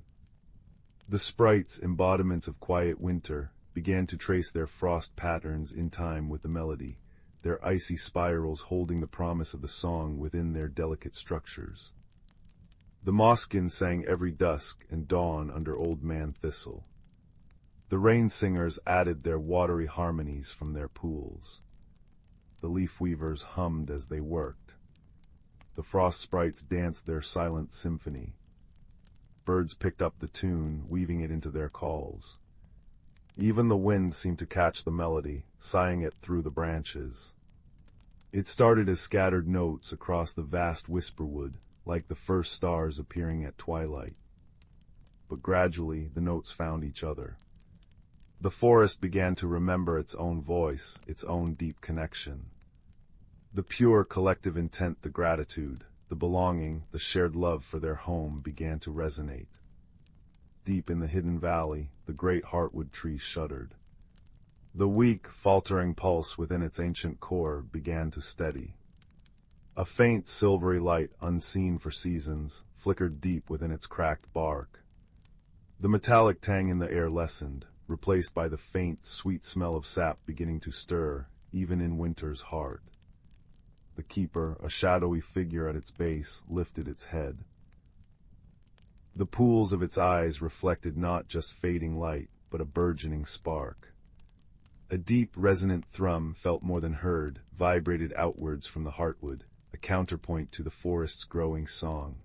The sprites, embodiments of quiet winter, began to trace their frost patterns in time with the melody, their icy spirals holding the promise of the song within their delicate structures. The mosskin sang every dusk and dawn under Old Man Thistle. The rain singers added their watery harmonies from their pools. The leaf weavers hummed as they worked. The frost sprites danced their silent symphony. Birds picked up the tune, weaving it into their calls. Even the wind seemed to catch the melody, sighing it through the branches. It started as scattered notes across the vast whisperwood, like the first stars appearing at twilight. But gradually the notes found each other. The forest began to remember its own voice, its own deep connection. The pure collective intent, the gratitude, the belonging, the shared love for their home began to resonate. Deep in the hidden valley, the great heartwood tree shuddered. The weak, faltering pulse within its ancient core began to steady. A faint, silvery light, unseen for seasons, flickered deep within its cracked bark. The metallic tang in the air lessened, replaced by the faint, sweet smell of sap beginning to stir, even in winter's heart. The keeper, a shadowy figure at its base, lifted its head. The pools of its eyes reflected not just fading light, but a burgeoning spark. A deep, resonant thrum, felt more than heard, vibrated outwards from the heartwood, a counterpoint to the forest's growing song.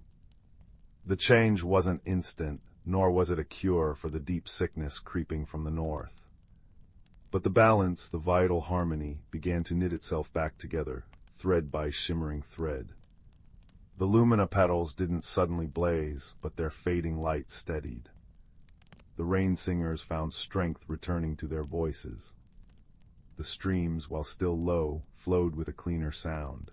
The change wasn't instant, nor was it a cure for the deep sickness creeping from the north. But the balance, the vital harmony, began to knit itself back together, thread by shimmering thread. The lumina petals didn't suddenly blaze, but their fading light steadied. The rain singers found strength returning to their voices. The streams, while still low, flowed with a cleaner sound.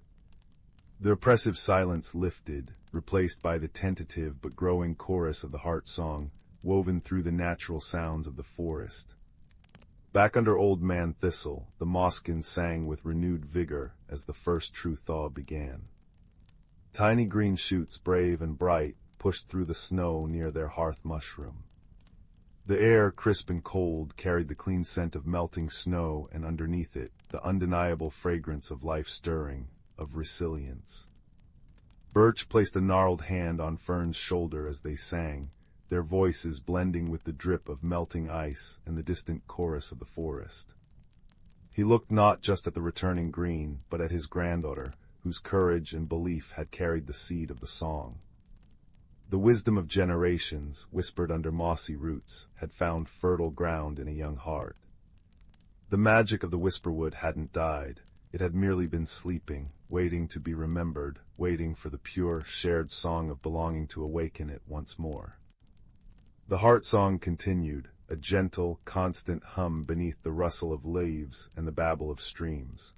The oppressive silence lifted, replaced by the tentative but growing chorus of the heart song, woven through the natural sounds of the forest. Back under Old Man Thistle, the moskins sang with renewed vigor as the first true thaw began. Tiny green shoots, brave and bright, pushed through the snow near their hearth mushroom. The air, crisp and cold, carried the clean scent of melting snow, and underneath it, the undeniable fragrance of life stirring, of resilience. Birch placed a gnarled hand on Fern's shoulder as they sang, their voices blending with the drip of melting ice and the distant chorus of the forest. He looked not just at the returning green, but at his granddaughter, whose courage and belief had carried the seed of the song. The wisdom of generations, whispered under mossy roots, had found fertile ground in a young heart. The magic of the whisperwood hadn't died. It had merely been sleeping, waiting to be remembered, waiting for the pure, shared song of belonging to awaken it once more. The heart song continued, a gentle, constant hum beneath the rustle of leaves and the babble of streams.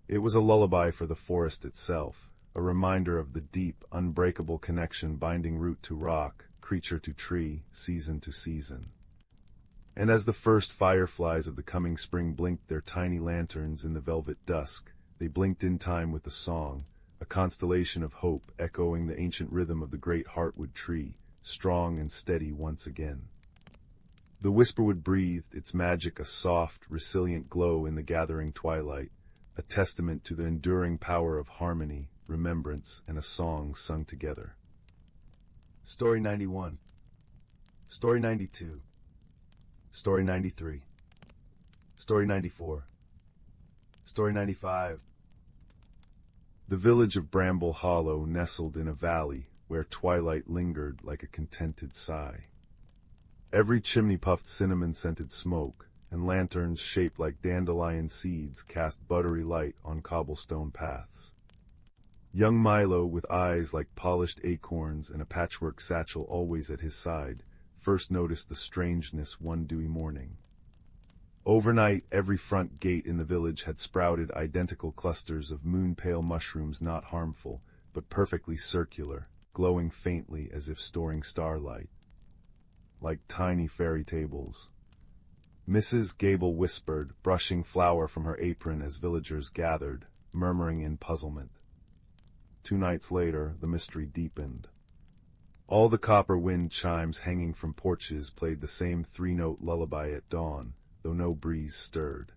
It was a lullaby for the forest itself, a reminder of the deep, unbreakable connection binding root to rock, creature to tree, season to season. And as the first fireflies of the coming spring blinked their tiny lanterns in the velvet dusk, they blinked in time with the song, a constellation of hope echoing the ancient rhythm of the great heartwood tree, strong and steady once again. The whisperwood breathed, its magic a soft, resilient glow in the gathering twilight, a testament to the enduring power of harmony, remembrance, and a song sung together. Story 91. Story 92. Story 93. Story 94. Story 95. The village of Bramble Hollow nestled in a valley where twilight lingered like a contented sigh. Every chimney puffed cinnamon-scented smoke, and lanterns shaped like dandelion seeds cast buttery light on cobblestone paths. Young Milo, with eyes like polished acorns and a patchwork satchel always at his side, first noticed the strangeness one dewy morning. Overnight, every front gate in the village had sprouted identical clusters of moon-pale mushrooms, not harmful, but perfectly circular, glowing faintly as if storing starlight. Like tiny fairy tables. Mrs. Gable whispered, brushing flour from her apron as villagers gathered, murmuring in puzzlement. 2 nights later, the mystery deepened. All the copper wind chimes hanging from porches played the same 3-note lullaby at dawn, though no breeze stirred.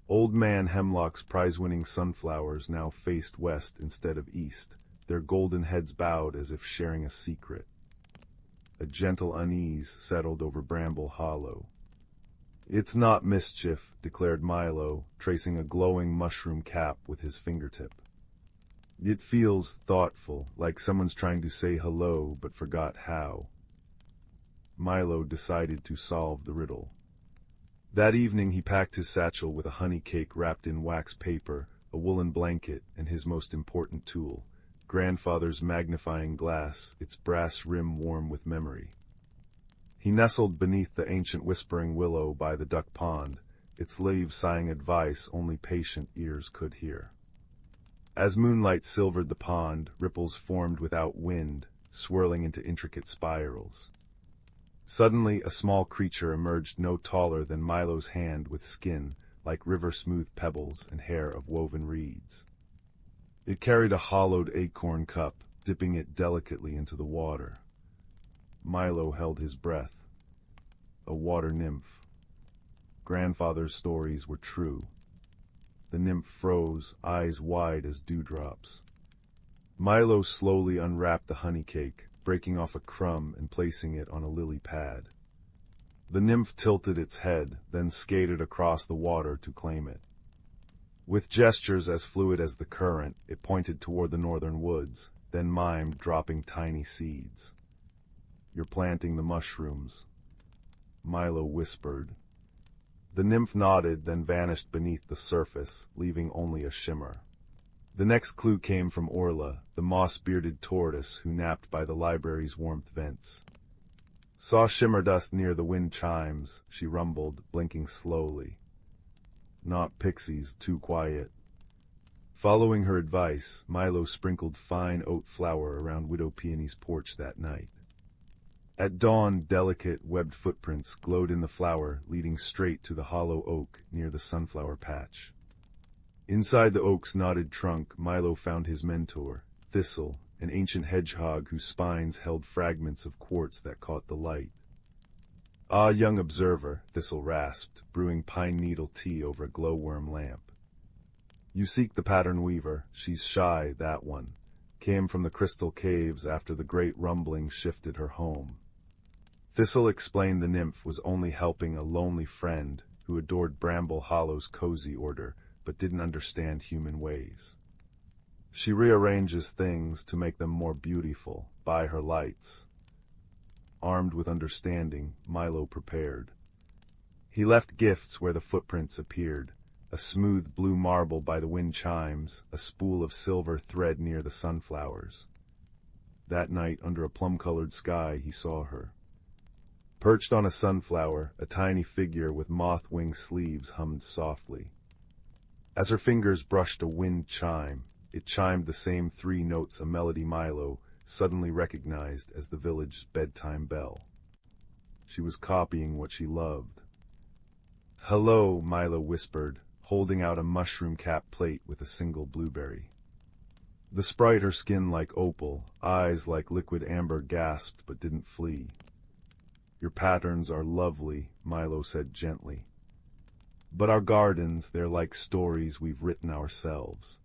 Old Man Hemlock's prize-winning sunflowers now faced west instead of east, their golden heads bowed as if sharing a secret. A gentle unease settled over Bramble Hollow. "It's not mischief," declared Milo, tracing a glowing mushroom cap with his fingertip. "It feels thoughtful, like someone's trying to say hello but forgot how." Milo decided to solve the riddle. That evening he packed his satchel with a honey cake wrapped in wax paper, a woolen blanket, and his most important tool, grandfather's magnifying glass, its brass rim warm with memory. He nestled beneath the ancient whispering willow by the duck pond, its leaves sighing advice only patient ears could hear. As moonlight silvered the pond, ripples formed without wind, swirling into intricate spirals. Suddenly, a small creature emerged no taller than Milo's hand with skin like river-smooth pebbles and hair of woven reeds. It carried a hollowed acorn cup, dipping it delicately into the water. Milo held his breath. A water nymph. Grandfather's stories were true. The nymph froze, eyes wide as dewdrops. Milo slowly unwrapped the honey cake, breaking off a crumb and placing it on a lily pad. The nymph tilted its head, then skated across the water to claim it. With gestures as fluid as the current, it pointed toward the northern woods, then mimed dropping tiny seeds. "You're planting the mushrooms," Milo whispered. The nymph nodded, then vanished beneath the surface, leaving only a shimmer. The next clue came from Orla, the moss-bearded tortoise who napped by the library's warmth vents. "Saw shimmer dust near the wind chimes," she rumbled, blinking slowly. "Not pixies, too quiet." Following her advice, Milo sprinkled fine oat flour around Widow Peony's porch that night. At dawn, delicate, webbed footprints glowed in the flour, leading straight to the hollow oak near the sunflower patch. Inside the oak's knotted trunk, Milo found his mentor, Thistle, an ancient hedgehog whose spines held fragments of quartz that caught the light. "Ah, young observer," Thistle rasped, brewing pine needle tea over a glowworm lamp. "You seek the pattern weaver. She's shy, that one. Came from the crystal caves after the great rumbling shifted her home." Thistle explained the nymph was only helping a lonely friend who adored Bramble Hollow's cozy order, but didn't understand human ways. She rearranges things to make them more beautiful, by her lights. Armed with understanding, Milo prepared. He left gifts where the footprints appeared, a smooth blue marble by the wind chimes, a spool of silver thread near the sunflowers. That night, under a plum-colored sky, he saw her. Perched on a sunflower, a tiny figure with moth-wing sleeves hummed softly. As her fingers brushed a wind chime, it chimed the same 3 notes a melody Milo suddenly recognized as the village's bedtime bell. She was copying what she loved. "Hello," Milo whispered, holding out a mushroom-capped plate with a single blueberry. The sprite, her skin like opal, eyes like liquid amber, gasped but didn't flee. "Your patterns are lovely," Milo said gently. "But our gardens, they're like stories we've written ourselves."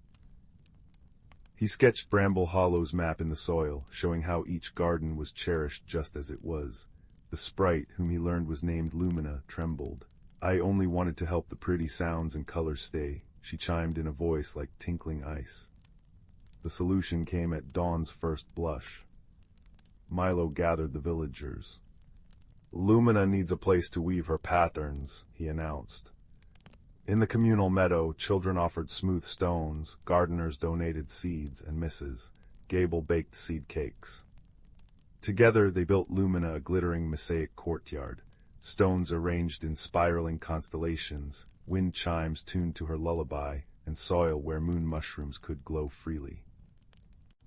He sketched Bramble Hollow's map in the soil, showing how each garden was cherished just as it was. The sprite, whom he learned was named Lumina, trembled. "I only wanted to help the pretty sounds and colors stay," she chimed in a voice like tinkling ice. The solution came at dawn's first blush. Milo gathered the villagers. "Lumina needs a place to weave her patterns," he announced. In the communal meadow, children offered smooth stones, gardeners donated seeds and misses, Gable baked seed cakes. Together they built Lumina a glittering mosaic courtyard, stones arranged in spiraling constellations, wind chimes tuned to her lullaby, and soil where moon mushrooms could glow freely.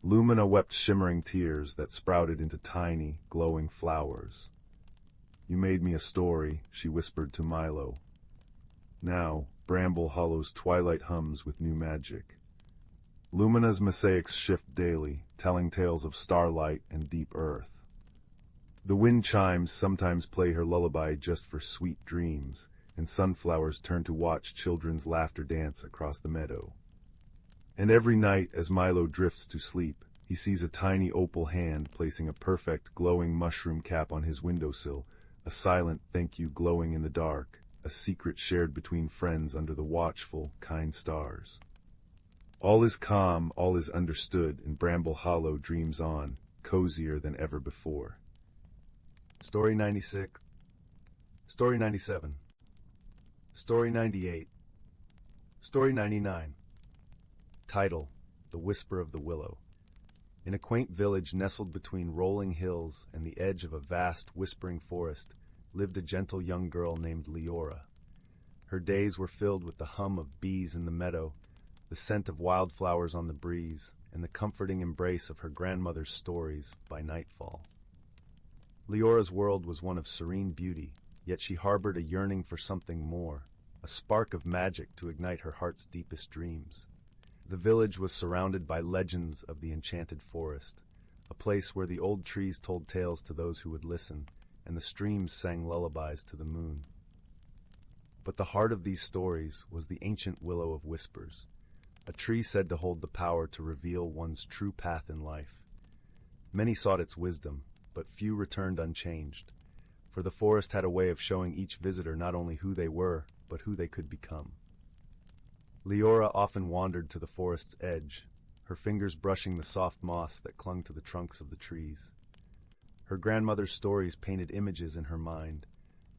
Lumina wept shimmering tears that sprouted into tiny, glowing flowers. "You made me a story," she whispered to Milo. Now, Bramble Hollow's twilight hums with new magic. Lumina's mosaics shift daily, telling tales of starlight and deep earth. The wind chimes sometimes play her lullaby just for sweet dreams, and sunflowers turn to watch children's laughter dance across the meadow. And every night, as Milo drifts to sleep, he sees a tiny opal hand placing a perfect, glowing mushroom cap on his windowsill, a silent thank you glowing in the dark, a secret shared between friends under the watchful, kind stars. All is calm, all is understood, and Bramble Hollow dreams on, cozier than ever before. Story 96. Story 97. Story 98. Story 99. Title: The Whisper of the Willow. In a quaint village nestled between rolling hills and the edge of a vast, whispering forest, lived a gentle young girl named Leora. Her days were filled with the hum of bees in the meadow, the scent of wildflowers on the breeze, and the comforting embrace of her grandmother's stories by nightfall. Leora's world was one of serene beauty, yet she harbored a yearning for something more, a spark of magic to ignite her heart's deepest dreams. The village was surrounded by legends of the enchanted forest, a place where the old trees told tales to those who would listen, and the streams sang lullabies to the moon. But the heart of these stories was the ancient willow of whispers, a tree said to hold the power to reveal one's true path in life. Many sought its wisdom, but few returned unchanged, for the forest had a way of showing each visitor not only who they were, but who they could become. Leora often wandered to the forest's edge, her fingers brushing the soft moss that clung to the trunks of the trees. Her grandmother's stories painted images in her mind,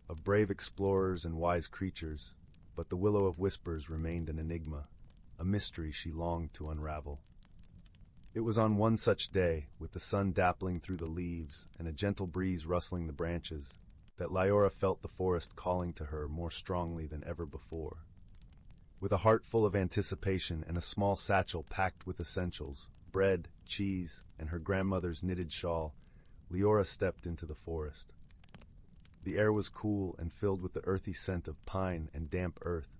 of brave explorers and wise creatures, but the Willow of Whispers remained an enigma, a mystery she longed to unravel. It was on one such day, with the sun dappling through the leaves and a gentle breeze rustling the branches, that Leora felt the forest calling to her more strongly than ever before. With a heart full of anticipation and a small satchel packed with essentials, bread, cheese, and her grandmother's knitted shawl, Leora stepped into the forest. The air was cool and filled with the earthy scent of pine and damp earth.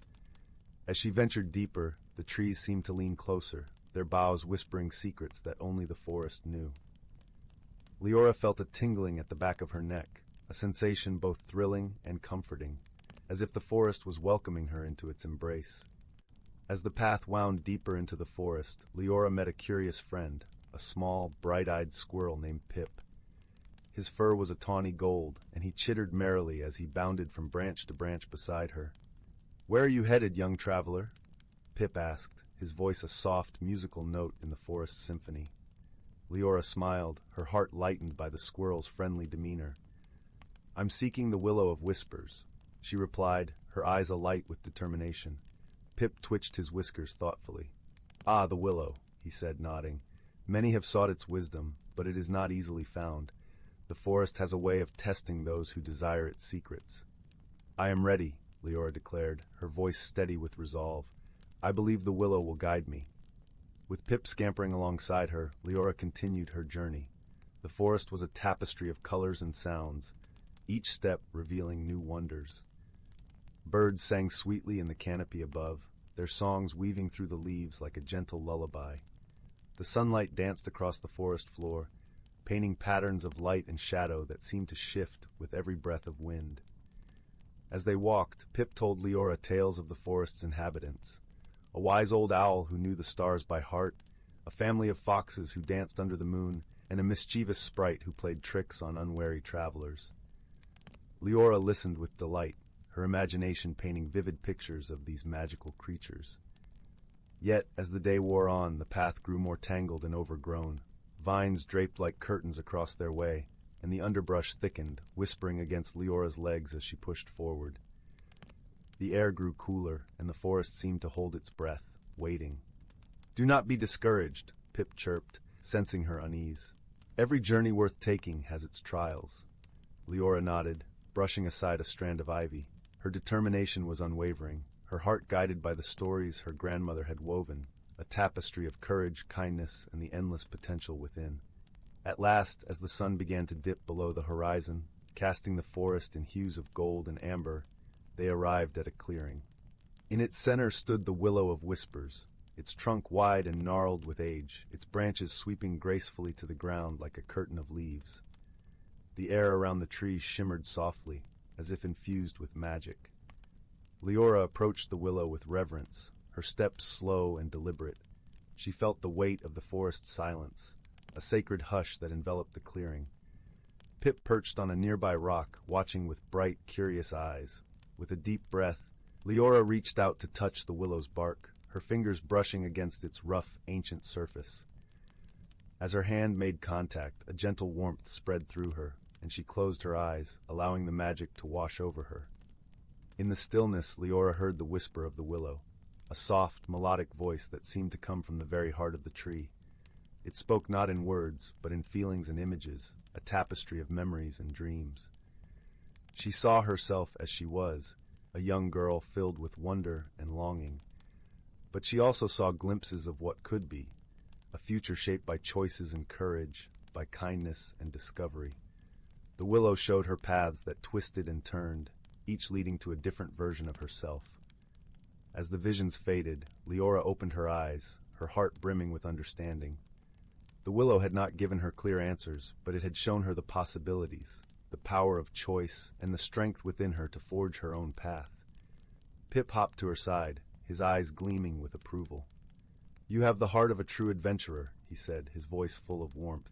As she ventured deeper, the trees seemed to lean closer, their boughs whispering secrets that only the forest knew. Leora felt a tingling at the back of her neck, a sensation both thrilling and comforting, as if the forest was welcoming her into its embrace. As the path wound deeper into the forest, Leora met a curious friend, a small, bright-eyed squirrel named Pip. His fur was a tawny gold, and he chittered merrily as he bounded from branch to branch beside her. "Where are you headed, young traveler?" Pip asked, his voice a soft, musical note in the forest symphony. Leora smiled, her heart lightened by the squirrel's friendly demeanor. "I'm seeking the Willow of Whispers," she replied, her eyes alight with determination. Pip twitched his whiskers thoughtfully. "Ah, the willow," he said, nodding. "Many have sought its wisdom, but it is not easily found. The forest has a way of testing those who desire its secrets." "I am ready," Leora declared, her voice steady with resolve. "I believe the willow will guide me." With Pip scampering alongside her, Leora continued her journey. The forest was a tapestry of colors and sounds, each step revealing new wonders. Birds sang sweetly in the canopy above, their songs weaving through the leaves like a gentle lullaby. The sunlight danced across the forest floor, painting patterns of light and shadow that seemed to shift with every breath of wind. As they walked, Pip told Leora tales of the forest's inhabitants. A wise old owl who knew the stars by heart, a family of foxes who danced under the moon, and a mischievous sprite who played tricks on unwary travelers. Leora listened with delight, her imagination painting vivid pictures of these magical creatures. Yet, as the day wore on, the path grew more tangled and overgrown. Vines draped like curtains across their way, and the underbrush thickened, whispering against Leora's legs as she pushed forward. The air grew cooler, and the forest seemed to hold its breath, waiting. "Do not be discouraged," Pip chirped, sensing her unease. "Every journey worth taking has its trials." Leora nodded, brushing aside a strand of ivy. Her determination was unwavering, her heart guided by the stories her grandmother had woven, a tapestry of courage, kindness, and the endless potential within. At last, as the sun began to dip below the horizon, casting the forest in hues of gold and amber, they arrived at a clearing. In its center stood the Willow of Whispers, its trunk wide and gnarled with age, its branches sweeping gracefully to the ground like a curtain of leaves. The air around the tree shimmered softly, as if infused with magic. Leora approached the willow with reverence, her steps slow and deliberate. She felt the weight of the forest's silence, a sacred hush that enveloped the clearing. Pip perched on a nearby rock, watching with bright, curious eyes. With a deep breath, Leora reached out to touch the willow's bark, her fingers brushing against its rough, ancient surface. As her hand made contact, a gentle warmth spread through her, and she closed her eyes, allowing the magic to wash over her. In the stillness, Leora heard the whisper of the willow, a soft, melodic voice that seemed to come from the very heart of the tree. It spoke not in words, but in feelings and images, a tapestry of memories and dreams. She saw herself as she was, a young girl filled with wonder and longing. But she also saw glimpses of what could be, a future shaped by choices and courage, by kindness and discovery. The willow showed her paths that twisted and turned, each leading to a different version of herself. As the visions faded, Leora opened her eyes, her heart brimming with understanding. The willow had not given her clear answers, but it had shown her the possibilities, the power of choice, and the strength within her to forge her own path. Pip hopped to her side, his eyes gleaming with approval. "You have the heart of a true adventurer," he said, his voice full of warmth.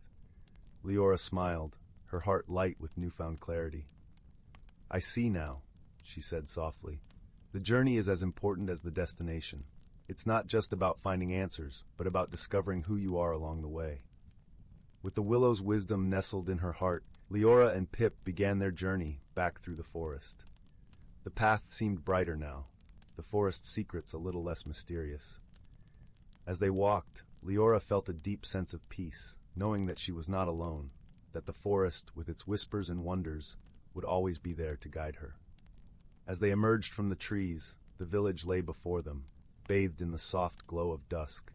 Leora smiled, her heart light with newfound clarity. "I see now," she said softly. "The journey is as important as the destination. It's not just about finding answers, but about discovering who you are along the way." With the willow's wisdom nestled in her heart, Leora and Pip began their journey back through the forest. The path seemed brighter now, the forest's secrets a little less mysterious. As they walked, Leora felt a deep sense of peace, knowing that she was not alone, that the forest, with its whispers and wonders, would always be there to guide her. As they emerged from the trees, the village lay before them, bathed in the soft glow of dusk.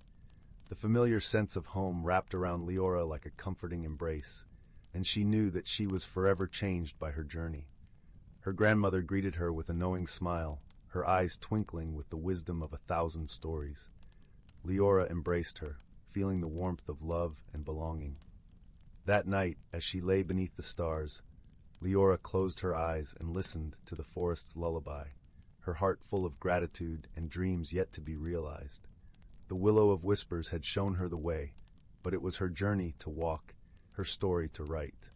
The familiar sense of home wrapped around Leora like a comforting embrace, and she knew that she was forever changed by her journey. Her grandmother greeted her with a knowing smile, her eyes twinkling with the wisdom of 1,000 stories. Leora embraced her, feeling the warmth of love and belonging. That night, as she lay beneath the stars, Leora closed her eyes and listened to the forest's lullaby, her heart full of gratitude and dreams yet to be realized. The willow of whispers had shown her the way, but it was her journey to walk, her story to write.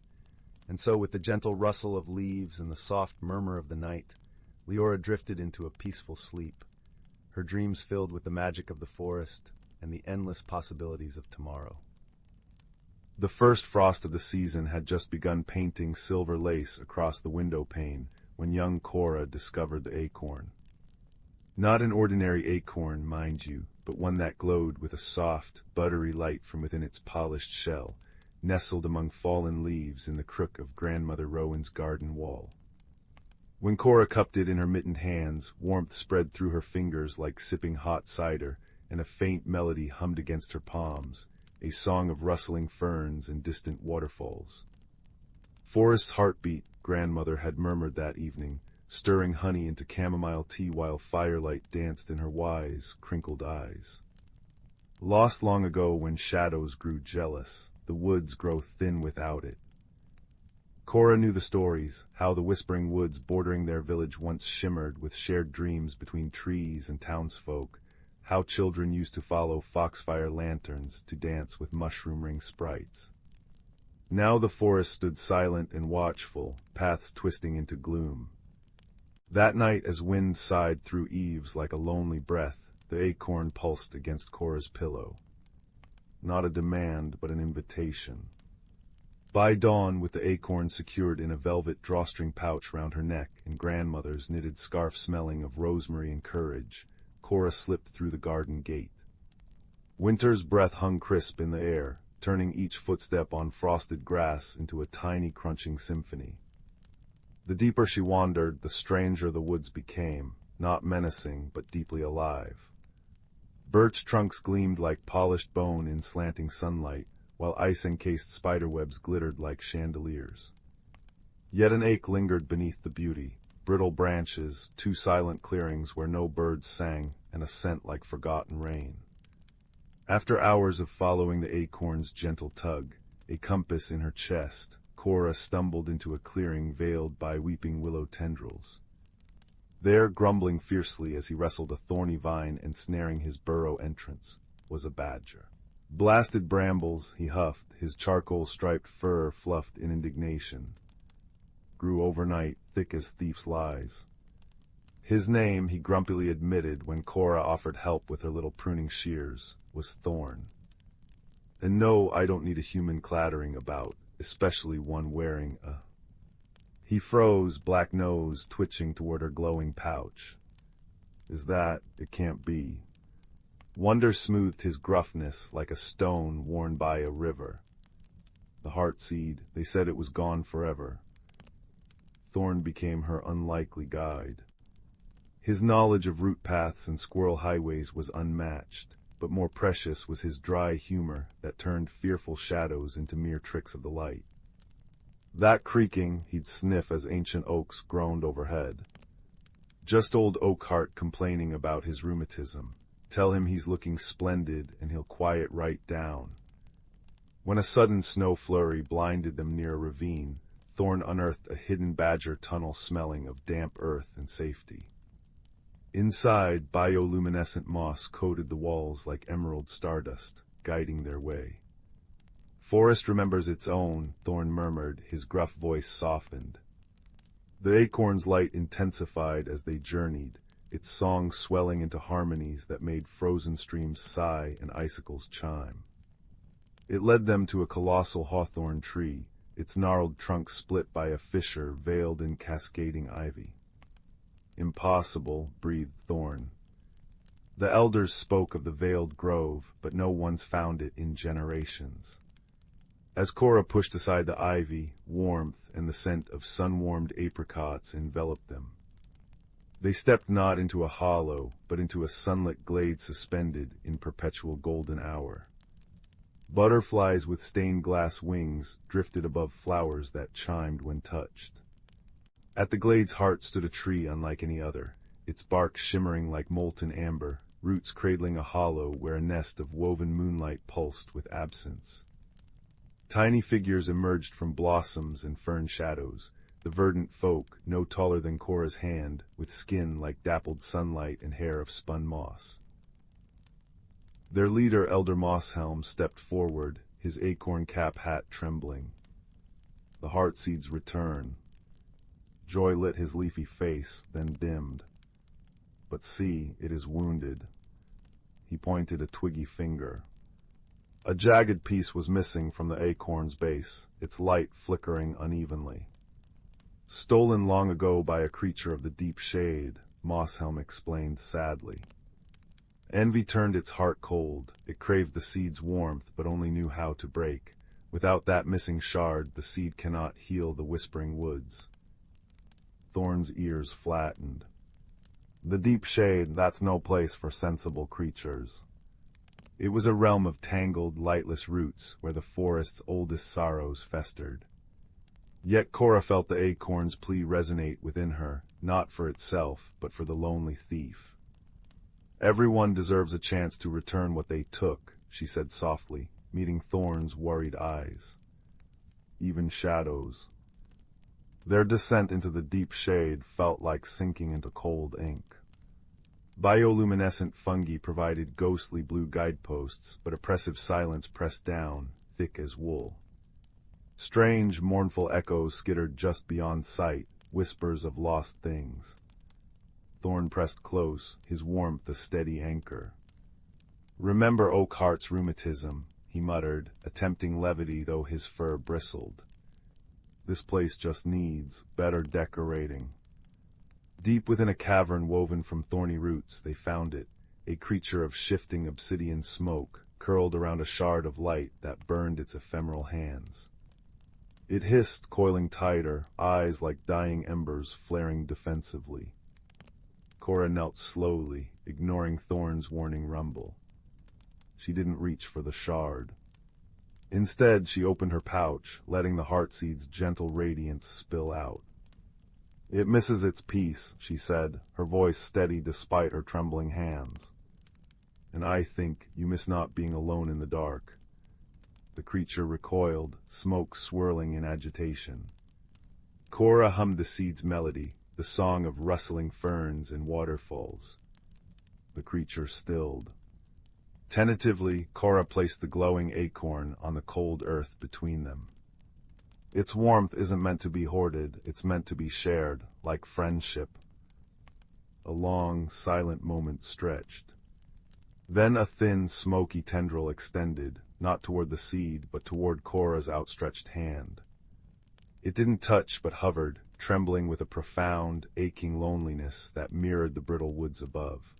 And so, with the gentle rustle of leaves and the soft murmur of the night, Leora drifted into a peaceful sleep, her dreams filled with the magic of the forest and the endless possibilities of tomorrow. The first frost of the season had just begun painting silver lace across the window pane when young Cora discovered the acorn. Not an ordinary acorn, mind you, but one that glowed with a soft, buttery light from within its polished shell, nestled among fallen leaves in the crook of Grandmother Rowan's garden wall. When Cora cupped it in her mittened hands, warmth spread through her fingers like sipping hot cider, and a faint melody hummed against her palms, a song of rustling ferns and distant waterfalls. "Forest's heartbeat," Grandmother had murmured that evening, stirring honey into chamomile tea while firelight danced in her wise, crinkled eyes. Lost long ago when shadows grew jealous, the woods grow thin without it. Cora knew the stories, how the whispering woods bordering their village once shimmered with shared dreams between trees and townsfolk, how children used to follow foxfire lanterns to dance with mushroom-ring sprites. Now the forest stood silent and watchful, paths twisting into gloom. That night, as wind sighed through eaves like a lonely breath, the acorn pulsed against Cora's pillow. Not a demand, but an invitation. By dawn, with the acorn secured in a velvet drawstring pouch round her neck and Grandmother's knitted scarf smelling of rosemary and courage, Cora slipped through the garden gate. Winter's breath hung crisp in the air, turning each footstep on frosted grass into a tiny crunching symphony. The deeper she wandered, the stranger the woods became, not menacing, but deeply alive. Birch trunks gleamed like polished bone in slanting sunlight, while ice-encased spiderwebs glittered like chandeliers. Yet an ache lingered beneath the beauty, brittle branches, 2 silent clearings where no birds sang, and a scent like forgotten rain. After hours of following the acorn's gentle tug, a compass in her chest, Cora stumbled into a clearing veiled by weeping willow tendrils. There, grumbling fiercely as he wrestled a thorny vine ensnaring his burrow entrance, was a badger. Blasted brambles, he huffed, his charcoal-striped fur fluffed in indignation. Grew overnight, thick as thief's lies. His name, he grumpily admitted when Cora offered help with her little pruning shears, was Thorn. And no, I don't need a human clattering about, especially one wearing a... He froze, black nose twitching toward her glowing pouch. Is that? It can't be. Wonder smoothed his gruffness like a stone worn by a river. The heartseed, they said it was gone forever. Thorn became her unlikely guide. His knowledge of route paths and squirrel highways was unmatched, but more precious was his dry humor that turned fearful shadows into mere tricks of the light. That creaking he'd sniff as ancient oaks groaned overhead. Just old Oakheart complaining about his rheumatism. Tell him he's looking splendid and he'll quiet right down. When a sudden snow flurry blinded them near a ravine, Thorn unearthed a hidden badger tunnel smelling of damp earth and safety. Inside, bioluminescent moss coated the walls like emerald stardust, guiding their way. Forest remembers its own, Thorn murmured, his gruff voice softened. The acorn's light intensified as they journeyed, its song swelling into harmonies that made frozen streams sigh and icicles chime. It led them to a colossal hawthorn tree, its gnarled trunk split by a fissure veiled in cascading ivy. Impossible, breathed Thorn. The elders spoke of the veiled grove, but no one's found it in generations. As Cora pushed aside the ivy, warmth and the scent of sun-warmed apricots enveloped them. They stepped not into a hollow, but into a sunlit glade suspended in perpetual golden hour. Butterflies with stained glass wings drifted above flowers that chimed when touched. At the glade's heart stood a tree unlike any other, its bark shimmering like molten amber, roots cradling a hollow where a nest of woven moonlight pulsed with absence. Tiny figures emerged from blossoms and fern shadows, the verdant folk no taller than Cora's hand, with skin like dappled sunlight and hair of spun moss. Their leader, Elder Mosshelm, stepped forward, his acorn cap hat trembling. The heartseed's return. Joy lit his leafy face, then dimmed. But see, it is wounded. He pointed a twiggy finger. A jagged piece was missing from the acorn's base, its light flickering unevenly. Stolen long ago by a creature of the deep shade, Mosshelm explained sadly. Envy turned its heart cold. It craved the seed's warmth, but only knew how to break. Without that missing shard, the seed cannot heal the whispering woods. Thorn's ears flattened. The deep shade, that's no place for sensible creatures. It was a realm of tangled, lightless roots where the forest's oldest sorrows festered. Yet Cora felt the acorn's plea resonate within her, not for itself, but for the lonely thief. Everyone deserves a chance to return what they took, she said softly, meeting Thorn's worried eyes. Even shadows. Their descent into the deep shade felt like sinking into cold ink. Bioluminescent fungi provided ghostly blue guideposts, but oppressive silence pressed down, thick as wool. Strange, mournful echoes skittered just beyond sight, whispers of lost things. Thorn pressed close, his warmth a steady anchor. Remember Oakheart's rheumatism, he muttered, attempting levity though his fur bristled. This place just needs better decorating. Deep within a cavern woven from thorny roots, they found it, a creature of shifting obsidian smoke, curled around a shard of light that burned its ephemeral hands. It hissed, coiling tighter, eyes like dying embers flaring defensively. Cora knelt slowly, ignoring Thorn's warning rumble. She didn't reach for the shard. Instead, she opened her pouch, letting the heartseed's gentle radiance spill out. It misses its piece, she said, her voice steady despite her trembling hands. And I think you miss not being alone in the dark. The creature recoiled, smoke swirling in agitation. Cora hummed the seed's melody, the song of rustling ferns and waterfalls. The creature stilled. Tentatively, Cora placed the glowing acorn on the cold earth between them. Its warmth isn't meant to be hoarded, it's meant to be shared, like friendship. A long, silent moment stretched. Then a thin, smoky tendril extended, not toward the seed, but toward Cora's outstretched hand. It didn't touch, but hovered, trembling with a profound, aching loneliness that mirrored the brittle woods above.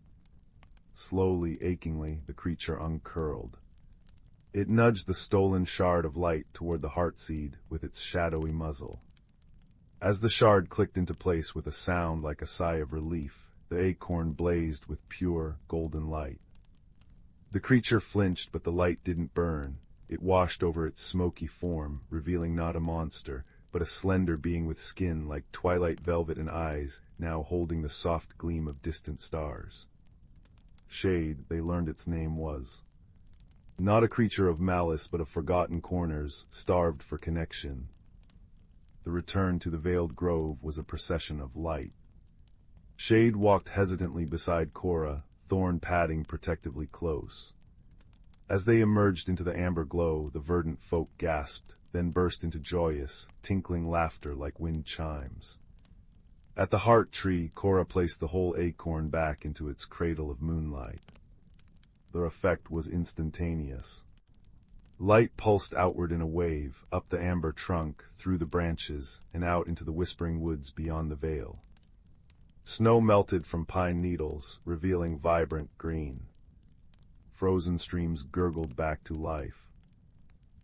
Slowly, achingly, the creature uncurled. It nudged the stolen shard of light toward the heartseed with its shadowy muzzle. As the shard clicked into place with a sound like a sigh of relief, the acorn blazed with pure, golden light. The creature flinched, but the light didn't burn. It washed over its smoky form, revealing not a monster, but a slender being with skin like twilight velvet and eyes, now holding the soft gleam of distant stars. Shade, they learned its name was. Not a creature of malice, but of forgotten corners, starved for connection. The return to the veiled grove was a procession of light. Shade walked hesitantly beside Cora, Thorn padding protectively close. As they emerged into the amber glow, the verdant folk gasped, then burst into joyous, tinkling laughter like wind chimes. At the heart tree, Cora placed the whole acorn back into its cradle of moonlight. The effect was instantaneous. Light pulsed outward in a wave, up the amber trunk, through the branches, and out into the whispering woods beyond the veil. Snow melted from pine needles, revealing vibrant green. Frozen streams gurgled back to life.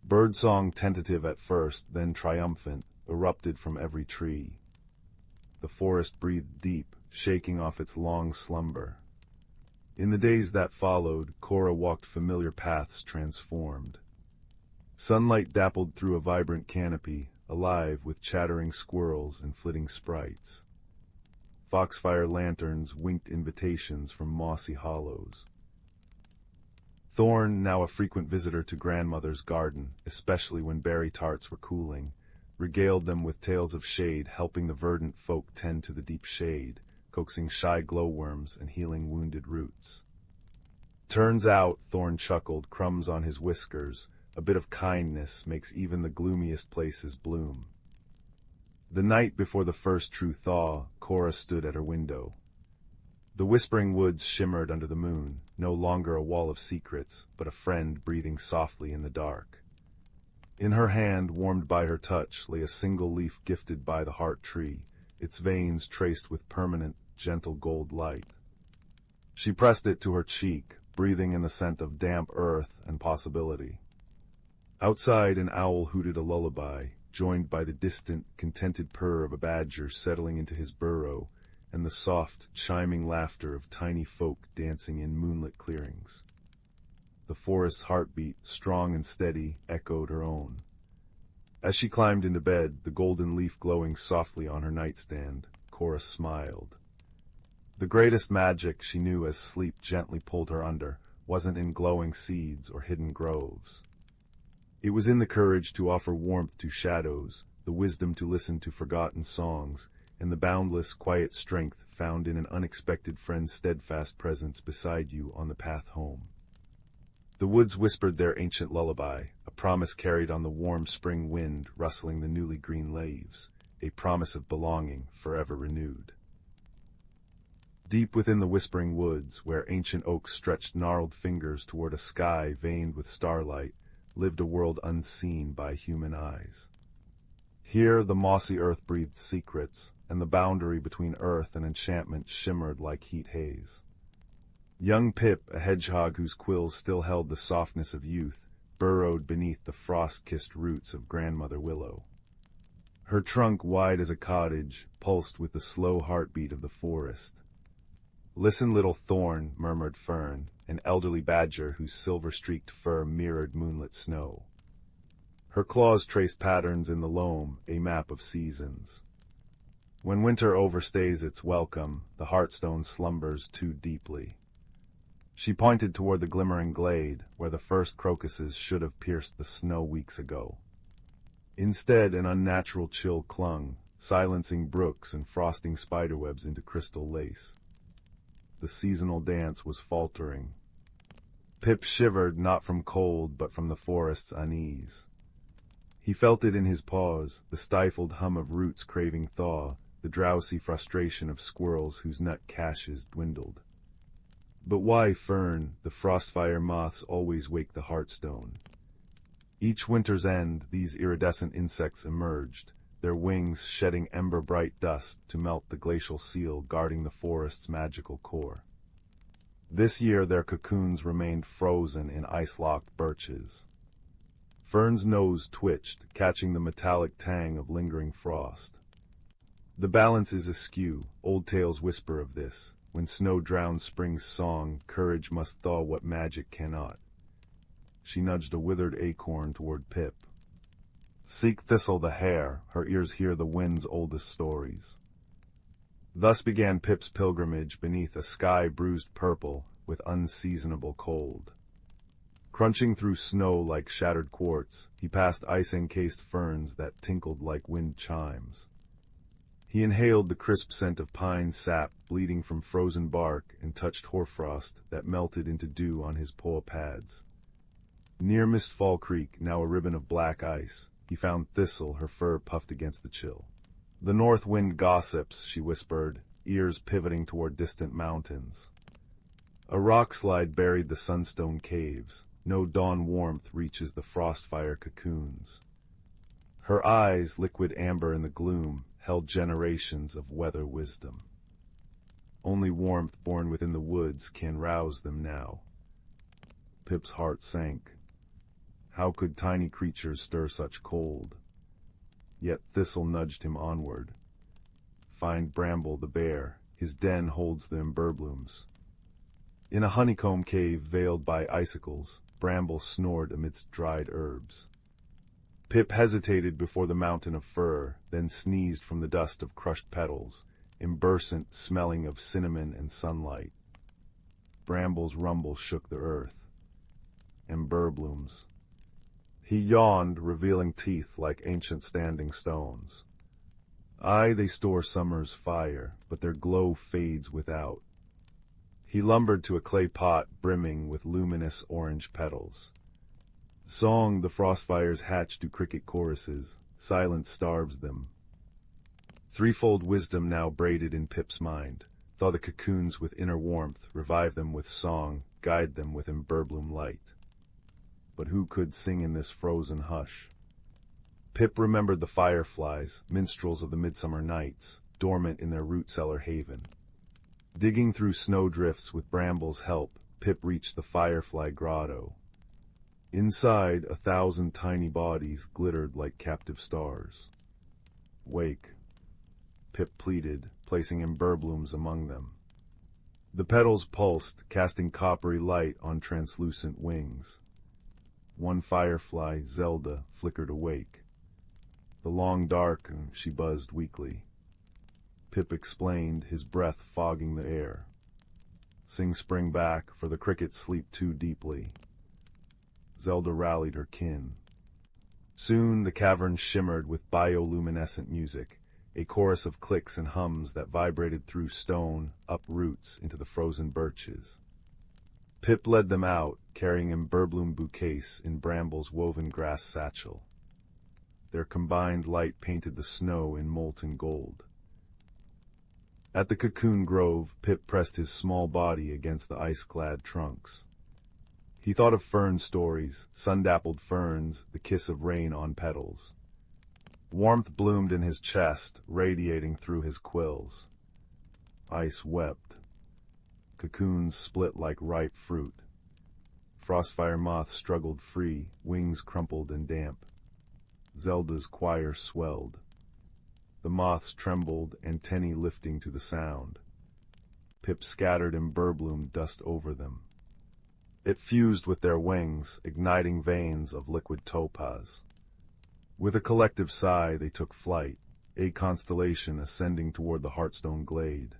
Birdsong, tentative at first, then triumphant, erupted from every tree. The forest breathed deep, shaking off its long slumber. In the days that followed, Cora walked familiar paths transformed. Sunlight dappled through a vibrant canopy, alive with chattering squirrels and flitting sprites. Foxfire lanterns winked invitations from mossy hollows. Thorn, now a frequent visitor to grandmother's garden, especially when berry tarts were cooling, regaled them with tales of Shade, helping the verdant folk tend to the deep shade, coaxing shy glowworms and healing wounded roots. Turns out, Thorn chuckled, crumbs on his whiskers, a bit of kindness makes even the gloomiest places bloom. The night before the first true thaw, Cora stood at her window. The whispering woods shimmered under the moon, no longer a wall of secrets, but a friend breathing softly in the dark. In her hand, warmed by her touch, lay a single leaf gifted by the heart tree, its veins traced with permanent, gentle gold light. She pressed it to her cheek, breathing in the scent of damp earth and possibility. Outside, an owl hooted a lullaby, joined by the distant, contented purr of a badger settling into his burrow, and the soft, chiming laughter of tiny folk dancing in moonlit clearings. The forest's heartbeat, strong and steady, echoed her own. As she climbed into bed, the golden leaf glowing softly on her nightstand, Cora smiled. The greatest magic she knew as sleep gently pulled her under wasn't in glowing seeds or hidden groves. It was in the courage to offer warmth to shadows, the wisdom to listen to forgotten songs, and the boundless, quiet strength found in an unexpected friend's steadfast presence beside you on the path home. The woods whispered their ancient lullaby, a promise carried on the warm spring wind rustling the newly green leaves, a promise of belonging forever renewed. Deep within the whispering woods, where ancient oaks stretched gnarled fingers toward a sky veined with starlight, lived a world unseen by human eyes. Here the mossy earth breathed secrets, and the boundary between earth and enchantment shimmered like heat haze. Young Pip, a hedgehog whose quills still held the softness of youth, burrowed beneath the frost-kissed roots of Grandmother Willow. Her trunk, wide as a cottage, pulsed with the slow heartbeat of the forest. "Listen, little Thorn," murmured Fern, an elderly badger whose silver-streaked fur mirrored moonlit snow. Her claws traced patterns in the loam, a map of seasons. When winter overstays its welcome, the heartstone slumbers too deeply. She pointed toward the glimmering glade, where the first crocuses should have pierced the snow weeks ago. Instead, an unnatural chill clung, silencing brooks and frosting spiderwebs into crystal lace. The seasonal dance was faltering. Pip shivered not from cold, but from the forest's unease. He felt it in his paws, the stifled hum of roots craving thaw, the drowsy frustration of squirrels whose nut caches dwindled. But why, Fern? The frostfire moths always wake the heartstone. Each winter's end, these iridescent insects emerged, their wings shedding ember-bright dust to melt the glacial seal guarding the forest's magical core. This year their cocoons remained frozen in ice-locked birches. Fern's nose twitched, catching the metallic tang of lingering frost. The balance is askew, old tales whisper of this. When snow drowns spring's song, courage must thaw what magic cannot. She nudged a withered acorn toward Pip. Seek Thistle the hare, her ears hear the wind's oldest stories. Thus began Pip's pilgrimage beneath a sky bruised purple with unseasonable cold. Crunching through snow like shattered quartz, he passed ice-encased ferns that tinkled like wind chimes. He inhaled the crisp scent of pine sap bleeding from frozen bark and touched hoarfrost that melted into dew on his paw pads. Near Mistfall Creek, now a ribbon of black ice, he found Thistle, her fur puffed against the chill. "The north wind gossips," she whispered, ears pivoting toward distant mountains. A rock slide buried the sunstone caves. No dawn warmth reaches the frostfire cocoons. Her eyes, liquid amber in the gloom, held generations of weather wisdom. Only warmth born within the woods can rouse them now. Pip's heart sank. How could tiny creatures stir such cold? Yet Thistle nudged him onward. Find Bramble the bear, his den holds the emberblooms. In a honeycomb cave veiled by icicles, Bramble snored amidst dried herbs. Pip hesitated before the mountain of fur, then sneezed from the dust of crushed petals, imbursant, smelling of cinnamon and sunlight. Bramble's rumble shook the earth. Emberblooms. He yawned, revealing teeth like ancient standing stones. Aye, they store summer's fire, but their glow fades without. He lumbered to a clay pot brimming with luminous orange petals. Song the frostfires hatch to cricket choruses, silence starves them. Threefold wisdom now braided in Pip's mind, thaw the cocoons with inner warmth, revive them with song, guide them with emberbloom light. But who could sing in this frozen hush? Pip remembered the fireflies, minstrels of the midsummer nights, dormant in their root-cellar haven. Digging through snowdrifts with Bramble's help, Pip reached the firefly grotto. Inside, 1,000 tiny bodies glittered like captive stars. "Wake," Pip pleaded, placing emberblooms among them. The petals pulsed, casting coppery light on translucent wings. One firefly, Zelda, flickered awake. "The long dark," she buzzed weakly. Pip explained, his breath fogging the air. "Sing spring back, for the crickets sleep too deeply." Zelda rallied her kin. Soon the cavern shimmered with bioluminescent music, a chorus of clicks and hums that vibrated through stone, up roots into the frozen birches. Pip led them out, carrying emberbloom bouquets in Bramble's woven grass satchel. Their combined light painted the snow in molten gold. At the cocoon grove, Pip pressed his small body against the ice-clad trunks. He thought of fern stories, sun-dappled ferns, the kiss of rain on petals. Warmth bloomed in his chest, radiating through his quills. Ice wept. Cocoons split like ripe fruit. Frostfire moths struggled free, wings crumpled and damp. Zelda's choir swelled. The moths trembled, antennae lifting to the sound. Pip scattered emberbloom dust over them. It fused with their wings, igniting veins of liquid topaz. With a collective sigh, they took flight, a constellation ascending toward the Heartstone glade.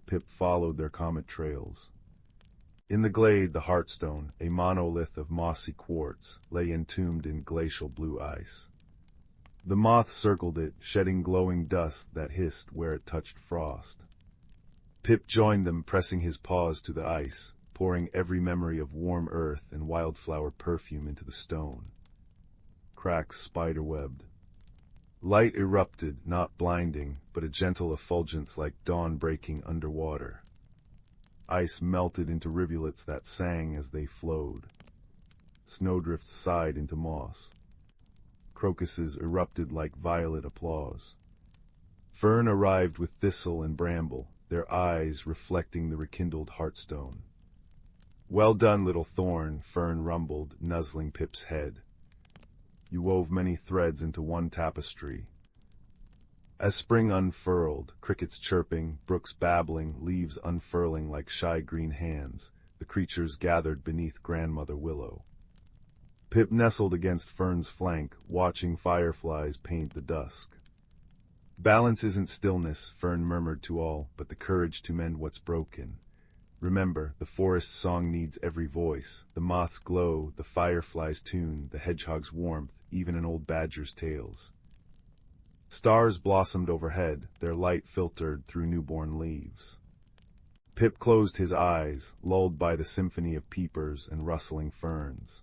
Pip followed their comet trails. In the glade, the Heartstone, a monolith of mossy quartz, lay entombed in glacial blue ice. The moths circled it, shedding glowing dust that hissed where it touched frost. Pip joined them, pressing his paws to the ice, pouring every memory of warm earth and wildflower perfume into the stone. Cracks spiderwebbed. Light erupted, not blinding, but a gentle effulgence like dawn breaking underwater. Ice melted into rivulets that sang as they flowed. Snowdrifts sighed into moss. Crocuses erupted like violet applause. Fern arrived with thistle and bramble, their eyes reflecting the rekindled Heartstone. "Well done, little thorn," Fern rumbled, nuzzling Pip's head. "You wove many threads into one tapestry." As spring unfurled, crickets chirping, brooks babbling, leaves unfurling like shy green hands, the creatures gathered beneath Grandmother Willow. Pip nestled against Fern's flank, watching fireflies paint the dusk. Balance isn't stillness, Fern murmured to all, but the courage to mend what's broken. Remember, the forest's song needs every voice, the moth's glow, the firefly's tune, the hedgehog's warmth, even an old badger's tales. Stars blossomed overhead, their light filtered through newborn leaves. Pip closed his eyes, lulled by the symphony of peepers and rustling ferns.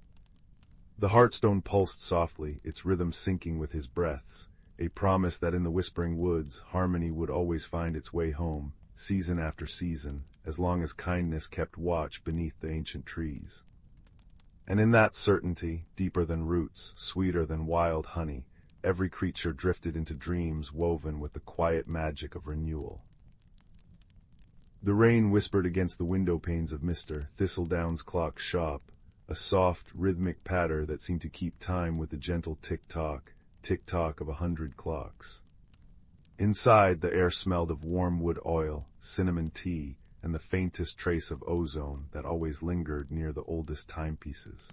The heartstone pulsed softly, its rhythm syncing with his breaths, a promise that in the whispering woods, harmony would always find its way home, season after season, as long as kindness kept watch beneath the ancient trees. And in that certainty, deeper than roots, sweeter than wild honey, every creature drifted into dreams woven with the quiet magic of renewal. The rain whispered against the window panes of Mr. Thistledown's clock shop, a soft, rhythmic patter that seemed to keep time with the gentle tick-tock of 100 clocks. Inside, the air smelled of warm wood oil, cinnamon tea, and the faintest trace of ozone that always lingered near the oldest timepieces.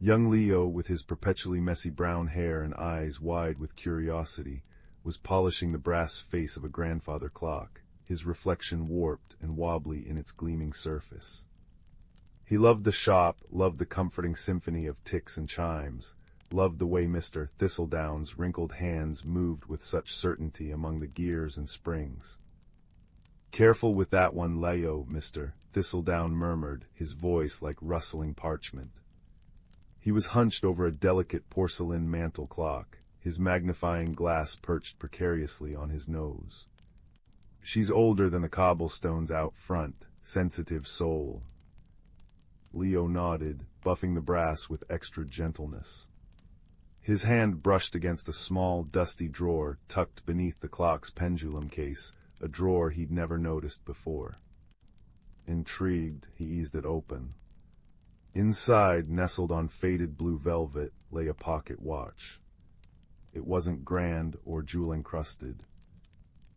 Young Leo, with his perpetually messy brown hair and eyes wide with curiosity, was polishing the brass face of a grandfather clock, his reflection warped and wobbly in its gleaming surface. He loved the shop, loved the comforting symphony of ticks and chimes, loved the way Mr. Thistledown's wrinkled hands moved with such certainty among the gears and springs. "Careful with that one, Leo," Mr. Thistledown murmured, his voice like rustling parchment. He was hunched over a delicate porcelain mantel clock, his magnifying glass perched precariously on his nose. "She's older than the cobblestones out front, sensitive soul." Leo nodded, buffing the brass with extra gentleness. His hand brushed against a small, dusty drawer tucked beneath the clock's pendulum case, a drawer he'd never noticed before. Intrigued, he eased it open. Inside, nestled on faded blue velvet, lay a pocket watch. It wasn't grand or jewel-encrusted.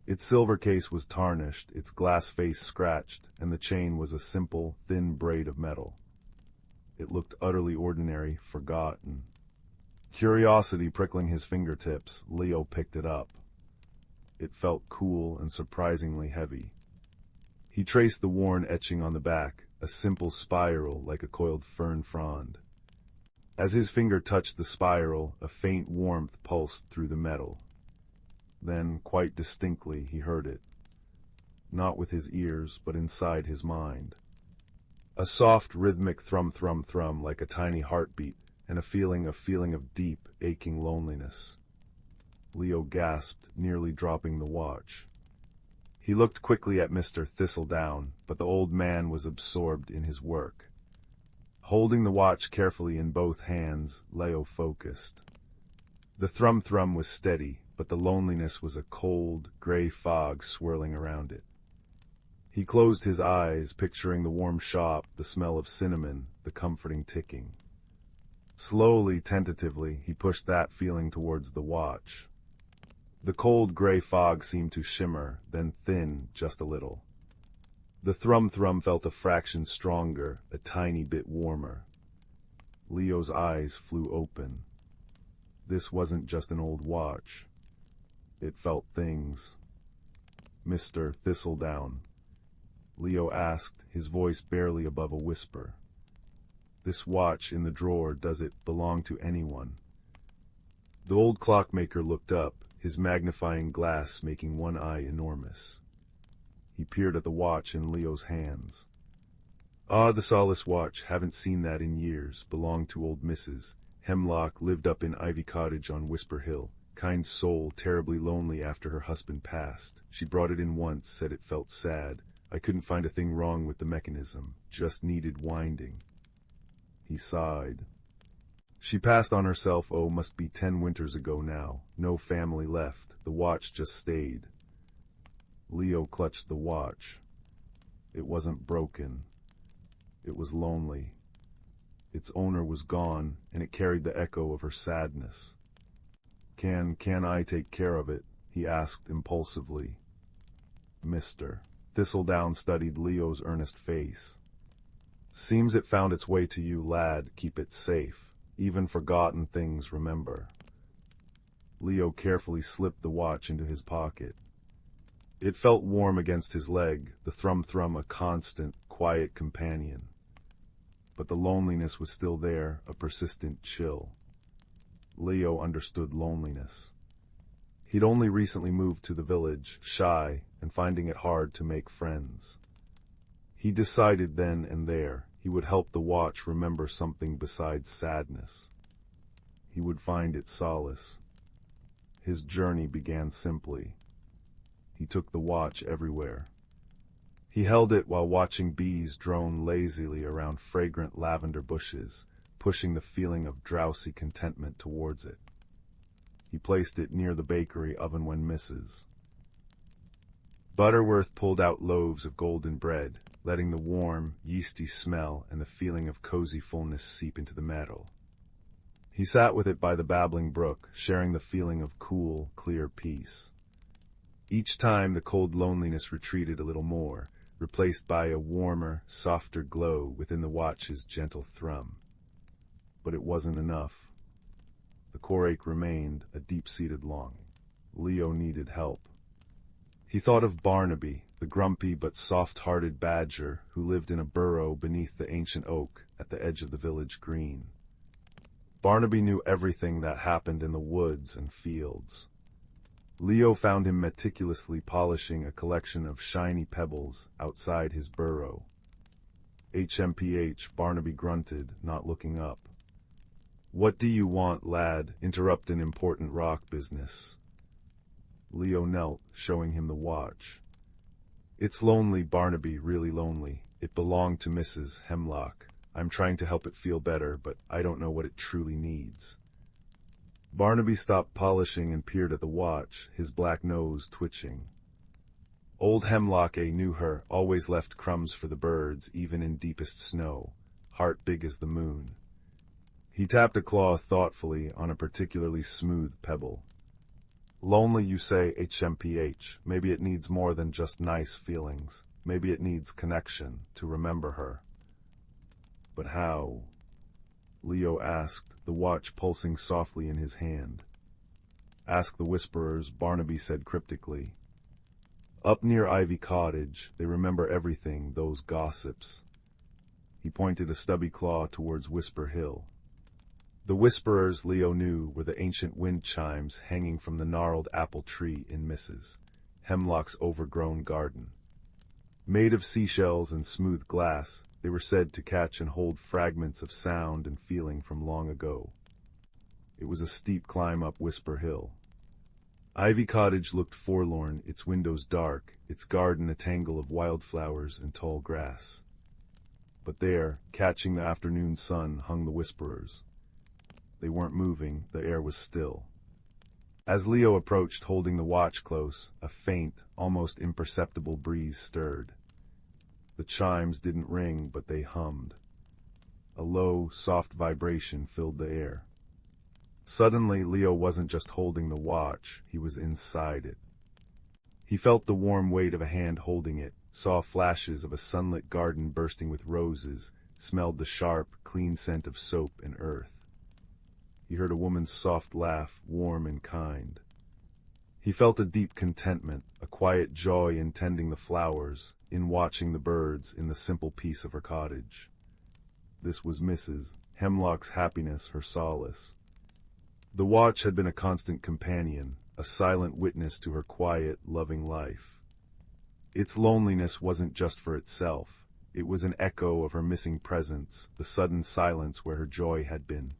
Its silver case was tarnished, its glass face scratched, and the chain was a simple, thin braid of metal. It looked utterly ordinary, forgotten. Curiosity prickling his fingertips, Leo picked it up. It felt cool and surprisingly heavy. He traced the worn etching on the back, a simple spiral like a coiled fern frond. As his finger touched the spiral, a faint warmth pulsed through the metal. Then, quite distinctly, he heard it. Not with his ears, but inside his mind. A soft, rhythmic thrum-thrum-thrum like a tiny heartbeat, and a feeling of deep, aching loneliness. Leo gasped, nearly dropping the watch. He looked quickly at Mr. Thistledown, but the old man was absorbed in his work. Holding the watch carefully in both hands, Leo focused. The thrum-thrum was steady, but the loneliness was a cold, gray fog swirling around it. He closed his eyes, picturing the warm shop, the smell of cinnamon, the comforting ticking. Slowly, tentatively, he pushed that feeling towards the watch. The cold gray fog seemed to shimmer, then thin just a little. The thrum-thrum felt a fraction stronger, a tiny bit warmer. Leo's eyes flew open. This wasn't just an old watch. It felt things. "Mr. Thistledown," Leo asked, his voice barely above a whisper. "This watch in the drawer, does it belong to anyone?" The old clockmaker looked up, his magnifying glass making one eye enormous. He peered at the watch in Leo's hands. "Ah, the Solace watch, haven't seen that in years, belonged to old Mrs. Hemlock, lived up in Ivy Cottage on Whisper Hill. Kind soul, terribly lonely after her husband passed. She brought it in once, said it felt sad. I couldn't find a thing wrong with the mechanism, just needed winding." He sighed. "She passed on herself, oh, must be 10 winters ago now. No family left, the watch just stayed." Leo clutched the watch. It wasn't broken. It was lonely. Its owner was gone, and it carried the echo of her sadness. Can I take care of it?" he asked impulsively. "Mr." Thistledown studied Leo's earnest face. "Seems it found its way to you, lad. Keep it safe." Even forgotten things remember. Leo carefully slipped the watch into his pocket. It felt warm against his leg, the thrum-thrum a constant, quiet companion. But the loneliness was still there, a persistent chill. Leo understood loneliness. He'd only recently moved to the village, shy, and finding it hard to make friends. He decided then and there he would help the watch remember something besides sadness. He would find it solace. His journey began simply. He took the watch everywhere. He held it while watching bees drone lazily around fragrant lavender bushes, pushing the feeling of drowsy contentment towards it. He placed it near the bakery oven when Mrs. Butterworth pulled out loaves of golden bread, letting the warm, yeasty smell and the feeling of cozy fullness seep into the metal. He sat with it by the babbling brook, sharing the feeling of cool, clear peace. Each time the cold loneliness retreated a little more, replaced by a warmer, softer glow within the watch's gentle thrum. But it wasn't enough. The core ache remained, a deep-seated longing. Leo needed help. He thought of Barnaby, the grumpy but soft-hearted badger who lived in a burrow beneath the ancient oak at the edge of the village green. Barnaby knew everything that happened in the woods and fields. Leo found him meticulously polishing a collection of shiny pebbles outside his burrow. HMPH, Barnaby grunted, not looking up. "What do you want, lad? Interrupt an important rock business." Leo knelt, showing him the watch. "It's lonely, Barnaby, really lonely. It belonged to Mrs. Hemlock. I'm trying to help it feel better, but I don't know what it truly needs." Barnaby stopped polishing and peered at the watch, his black nose twitching. Old Hemlock knew her, always left crumbs for the birds, even in deepest snow, heart big as the moon. He tapped a claw thoughtfully on a particularly smooth pebble. "Lonely, you say, HMPH. Maybe it needs more than just nice feelings. Maybe it needs connection, to remember her." "But how?" Leo asked, the watch pulsing softly in his hand. "Ask the Whisperers," Barnaby said cryptically. "Up near Ivy Cottage, they remember everything, those gossips." He pointed a stubby claw towards Whisper Hill. The Whisperers, Leo knew, were the ancient wind chimes hanging from the gnarled apple tree in Mrs. Hemlock's overgrown garden. Made of seashells and smooth glass, they were said to catch and hold fragments of sound and feeling from long ago. It was a steep climb up Whisper Hill. Ivy Cottage looked forlorn, its windows dark, its garden a tangle of wildflowers and tall grass. But there, catching the afternoon sun, hung the Whisperers. They weren't moving, the air was still. As Leo approached, holding the watch close, a faint, almost imperceptible breeze stirred. The chimes didn't ring, but they hummed. A low, soft vibration filled the air. Suddenly, Leo wasn't just holding the watch, he was inside it. He felt the warm weight of a hand holding it, saw flashes of a sunlit garden bursting with roses, smelled the sharp, clean scent of soap and earth. He heard a woman's soft laugh, warm and kind. He felt a deep contentment, a quiet joy in tending the flowers, in watching the birds, in the simple peace of her cottage. This was Mrs. Hemlock's happiness, her solace. The watch had been a constant companion, a silent witness to her quiet, loving life. Its loneliness wasn't just for itself. It was an echo of her missing presence, the sudden silence where her joy had been.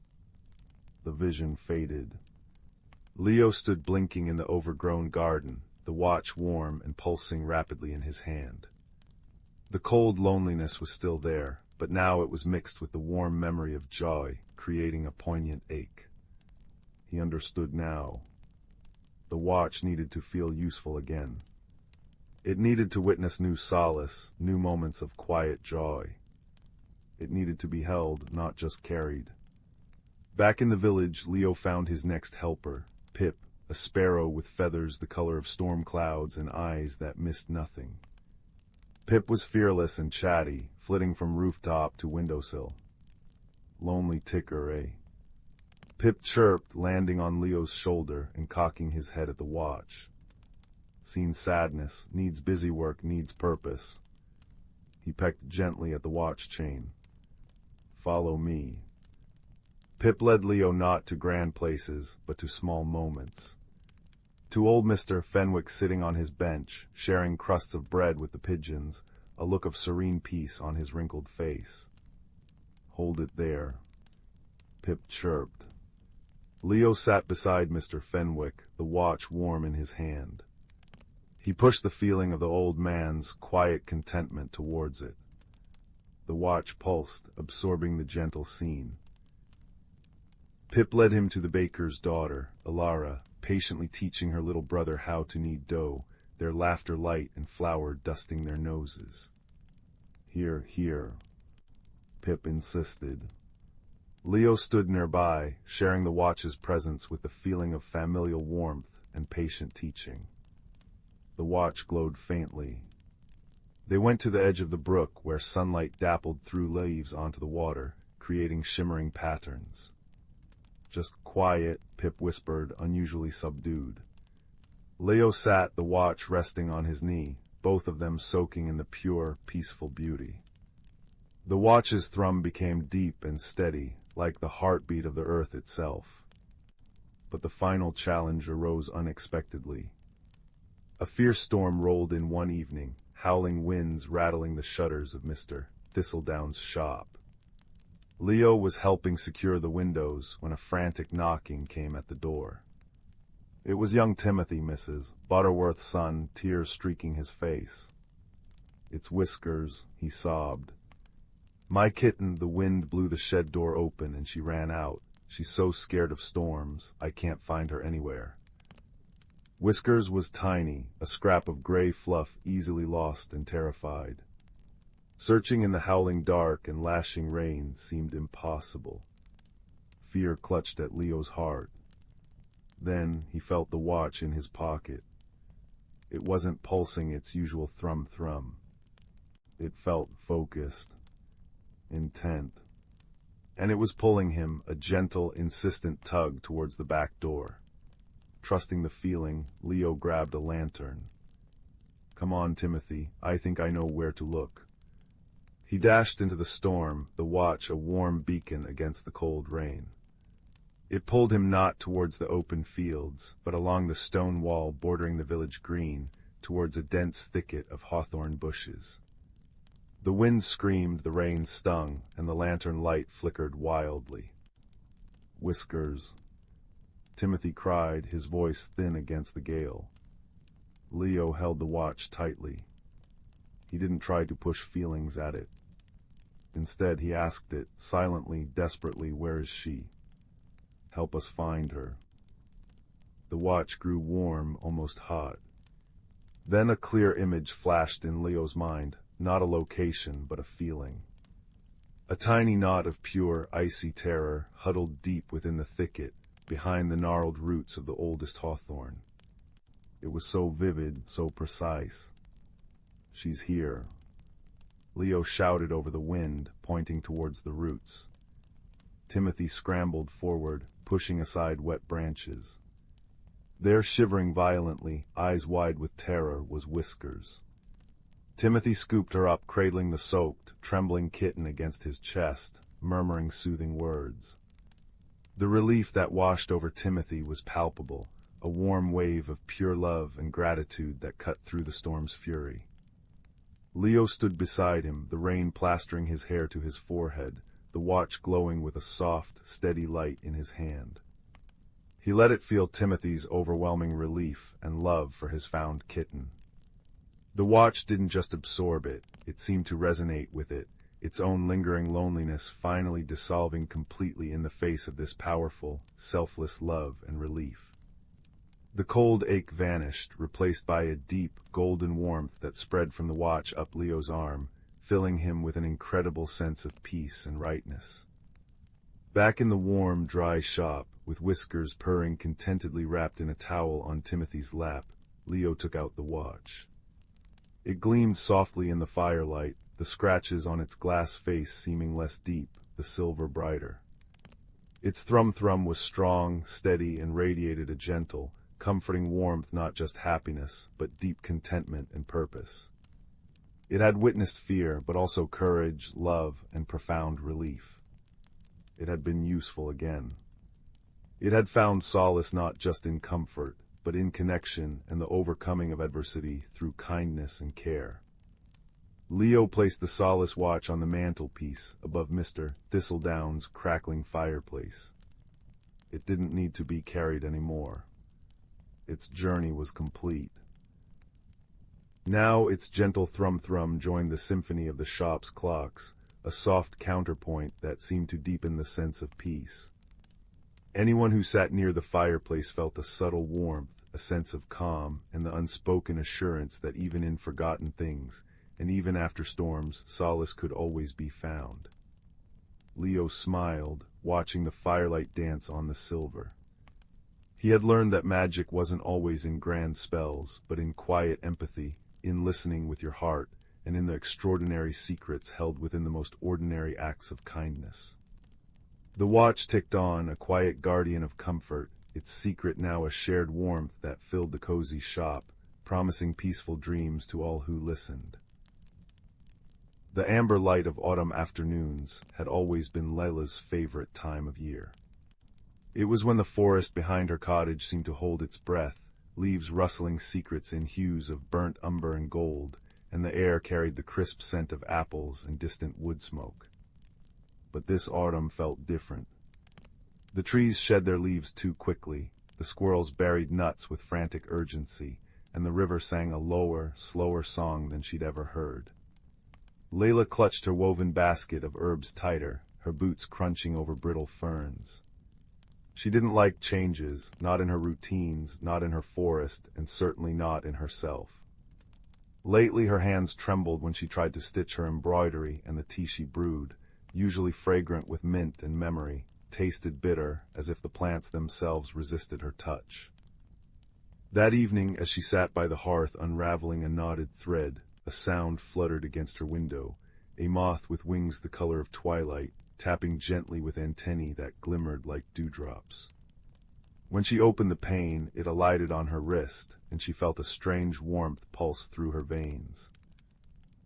The vision faded. Leo stood blinking in the overgrown garden, the watch warm and pulsing rapidly in his hand. The cold loneliness was still there, but now it was mixed with the warm memory of joy, creating a poignant ache. He understood now. The watch needed to feel useful again. It needed to witness new solace, new moments of quiet joy. It needed to be held, not just carried. Back in the village, Leo found his next helper, Pip, a sparrow with feathers the color of storm clouds and eyes that missed nothing. Pip was fearless and chatty, flitting from rooftop to windowsill. Lonely ticker, eh? Pip chirped, landing on Leo's shoulder and cocking his head at the watch. Seen sadness, needs busy work, needs purpose. He pecked gently at the watch chain. Follow me. Pip led Leo not to grand places, but to small moments. To old Mr. Fenwick sitting on his bench, sharing crusts of bread with the pigeons, a look of serene peace on his wrinkled face. Hold it there. Pip chirped. Leo sat beside Mr. Fenwick, the watch warm in his hand. He pushed the feeling of the old man's quiet contentment towards it. The watch pulsed, absorbing the gentle scene. Pip led him to the baker's daughter, Alara, patiently teaching her little brother how to knead dough, their laughter light and flour dusting their noses. Here, here, Pip insisted. Leo stood nearby, sharing the watch's presence with the feeling of familial warmth and patient teaching. The watch glowed faintly. They went to the edge of the brook where sunlight dappled through leaves onto the water, creating shimmering patterns. Just quiet, Pip whispered, unusually subdued. Leo sat, the watch resting on his knee, both of them soaking in the pure, peaceful beauty. The watch's thrum became deep and steady, like the heartbeat of the earth itself. But the final challenge arose unexpectedly. A fierce storm rolled in one evening, howling winds rattling the shutters of Mr. Thistledown's shop. Leo was helping secure the windows when a frantic knocking came at the door. It was young Timothy, Mrs. Butterworth's son, tears streaking his face. It's Whiskers, he sobbed. My kitten, the wind blew the shed door open and she ran out. She's so scared of storms, I can't find her anywhere. Whiskers was tiny, a scrap of gray fluff easily lost and terrified. Searching in the howling dark and lashing rain seemed impossible. Fear clutched at Leo's heart. Then he felt the watch in his pocket. It wasn't pulsing its usual thrum-thrum. It felt focused, intent. And it was pulling him, a gentle, insistent tug towards the back door. Trusting the feeling, Leo grabbed a lantern. Come on, Timothy, I think I know where to look. He dashed into the storm, the watch a warm beacon against the cold rain. It pulled him not towards the open fields, but along the stone wall bordering the village green, towards a dense thicket of hawthorn bushes. The wind screamed, the rain stung, and the lantern light flickered wildly. Whiskers. Timothy cried, his voice thin against the gale. Leo held the watch tightly. He didn't try to push feelings at it. Instead, he asked it, silently, desperately, where is she? Help us find her. The watch grew warm, almost hot. Then a clear image flashed in Leo's mind, not a location, but a feeling. A tiny knot of pure, icy terror huddled deep within the thicket, behind the gnarled roots of the oldest hawthorn. It was so vivid, so precise. She's here. Leo shouted over the wind, pointing towards the roots. Timothy scrambled forward, pushing aside wet branches. There, shivering violently, eyes wide with terror, was Whiskers. Timothy scooped her up, cradling the soaked, trembling kitten against his chest, murmuring soothing words. The relief that washed over Timothy was palpable, a warm wave of pure love and gratitude that cut through the storm's fury. Leo stood beside him, the rain plastering his hair to his forehead, the watch glowing with a soft, steady light in his hand. He let it feel Timothy's overwhelming relief and love for his found kitten. The watch didn't just absorb it, it seemed to resonate with it, its own lingering loneliness finally dissolving completely in the face of this powerful, selfless love and relief. The cold ache vanished, replaced by a deep, golden warmth that spread from the watch up Leo's arm, filling him with an incredible sense of peace and rightness. Back in the warm, dry shop, with Whiskers purring contentedly wrapped in a towel on Timothy's lap, Leo took out the watch. It gleamed softly in the firelight, the scratches on its glass face seeming less deep, the silver brighter. Its thrum-thrum was strong, steady, and radiated a gentle, comforting warmth, not just happiness, but deep contentment and purpose. It had witnessed fear, but also courage, love, and profound relief. It had been useful again. It had found solace not just in comfort, but in connection and the overcoming of adversity through kindness and care. Leo placed the solace watch on the mantelpiece above Mr. Thistledown's crackling fireplace. It didn't need to be carried anymore. Its journey was complete. Now its gentle thrum-thrum joined the symphony of the shop's clocks, a soft counterpoint that seemed to deepen the sense of peace. Anyone who sat near the fireplace felt a subtle warmth, a sense of calm, and the unspoken assurance that even in forgotten things, and even after storms, solace could always be found. Leo smiled, watching the firelight dance on the silver. He had learned that magic wasn't always in grand spells, but in quiet empathy, in listening with your heart, and in the extraordinary secrets held within the most ordinary acts of kindness. The watch ticked on, a quiet guardian of comfort, its secret now a shared warmth that filled the cozy shop, promising peaceful dreams to all who listened. The amber light of autumn afternoons had always been Lila's favorite time of year. It was when the forest behind her cottage seemed to hold its breath, leaves rustling secrets in hues of burnt umber and gold, and the air carried the crisp scent of apples and distant wood smoke. But this autumn felt different. The trees shed their leaves too quickly, the squirrels buried nuts with frantic urgency, and the river sang a lower, slower song than she'd ever heard. Lila clutched her woven basket of herbs tighter, her boots crunching over brittle ferns. She didn't like changes, not in her routines, not in her forest, and certainly not in herself. Lately her hands trembled when she tried to stitch her embroidery, and the tea she brewed, usually fragrant with mint and memory, tasted bitter, as if the plants themselves resisted her touch. That evening, as she sat by the hearth unraveling a knotted thread, a sound fluttered against her window, a moth with wings the color of twilight, tapping gently with antennae that glimmered like dewdrops. When she opened the pane, it alighted on her wrist, and she felt a strange warmth pulse through her veins.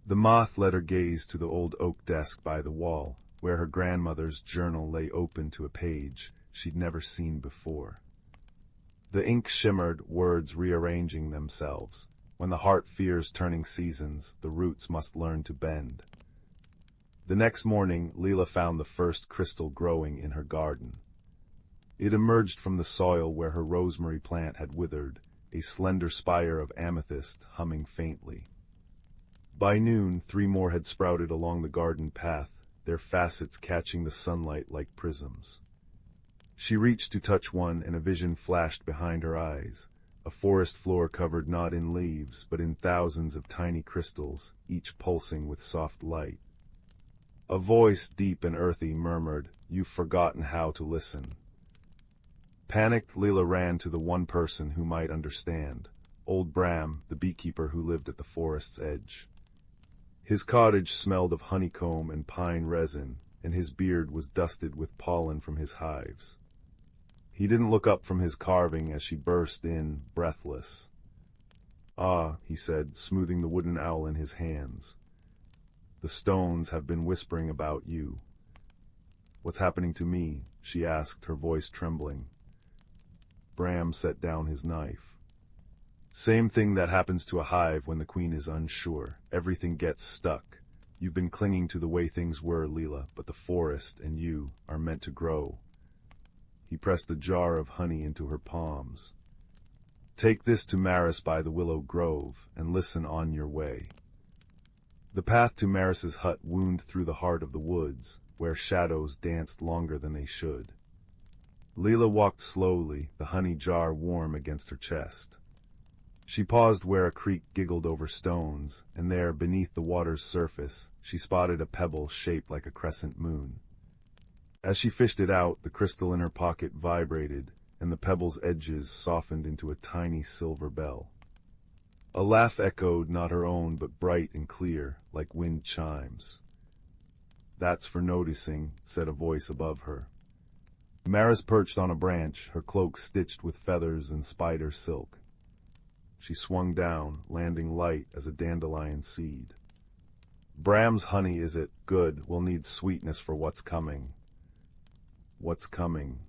The moth led her gaze to the old oak desk by the wall, where her grandmother's journal lay open to a page she'd never seen before. The ink shimmered, words rearranging themselves. When the heart fears turning seasons, the roots must learn to bend. The next morning, Lila found the first crystal growing in her garden. It emerged from the soil where her rosemary plant had withered, a slender spire of amethyst humming faintly. By noon, 3 more had sprouted along the garden path, their facets catching the sunlight like prisms. She reached to touch one, and a vision flashed behind her eyes. A forest floor covered not in leaves, but in thousands of tiny crystals, each pulsing with soft light. A voice, deep and earthy, murmured, "You've forgotten how to listen." Panicked, Lila ran to the one person who might understand, old Bram, the beekeeper who lived at the forest's edge. His cottage smelled of honeycomb and pine resin, and his beard was dusted with pollen from his hives. He didn't look up from his carving as she burst in, breathless. "Ah," he said, smoothing the wooden owl in his hands. "The stones have been whispering about you." "What's happening to me?" she asked, her voice trembling. Bram set down his knife. "Same thing that happens to a hive when the queen is unsure. Everything gets stuck. You've been clinging to the way things were, Lila, but the forest and you are meant to grow." He pressed a jar of honey into her palms. "Take this to Maris by the willow grove, and listen on your way." The path to Maris's hut wound through the heart of the woods, where shadows danced longer than they should. Lila walked slowly, the honey jar warm against her chest. She paused where a creek giggled over stones, and there, beneath the water's surface, she spotted a pebble shaped like a crescent moon. As she fished it out, the crystal in her pocket vibrated, and the pebble's edges softened into a tiny silver bell. A laugh echoed, not her own, but bright and clear, like wind chimes. "That's for noticing," said a voice above her. Maris perched on a branch, her cloak stitched with feathers and spider silk. She swung down, landing light as a dandelion seed. Bram's honey, is it? Good, we'll need sweetness for what's coming. What's coming?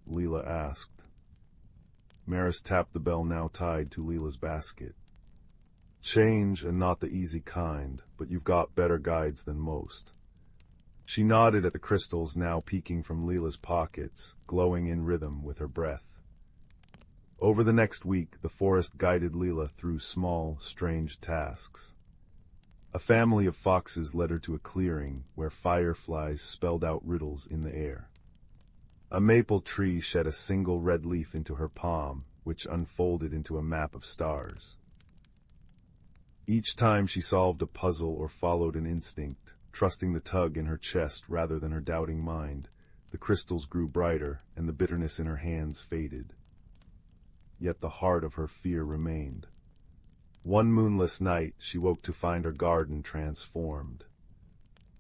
Lila asked. Maris tapped the bell now tied to Lila's basket. Change, and not the easy kind, but you've got better guides than most. She nodded at the crystals now peeking from Lila's pockets, glowing in rhythm with her breath. Over the next week, the forest guided Lila through small, strange tasks. A family of foxes led her to a clearing where fireflies spelled out riddles in the air. A maple tree shed a single red leaf into her palm, which unfolded into a map of stars. Each time she solved a puzzle or followed an instinct, trusting the tug in her chest rather than her doubting mind, the crystals grew brighter and the bitterness in her hands faded. Yet the heart of her fear remained. One moonless night, she woke to find her garden transformed.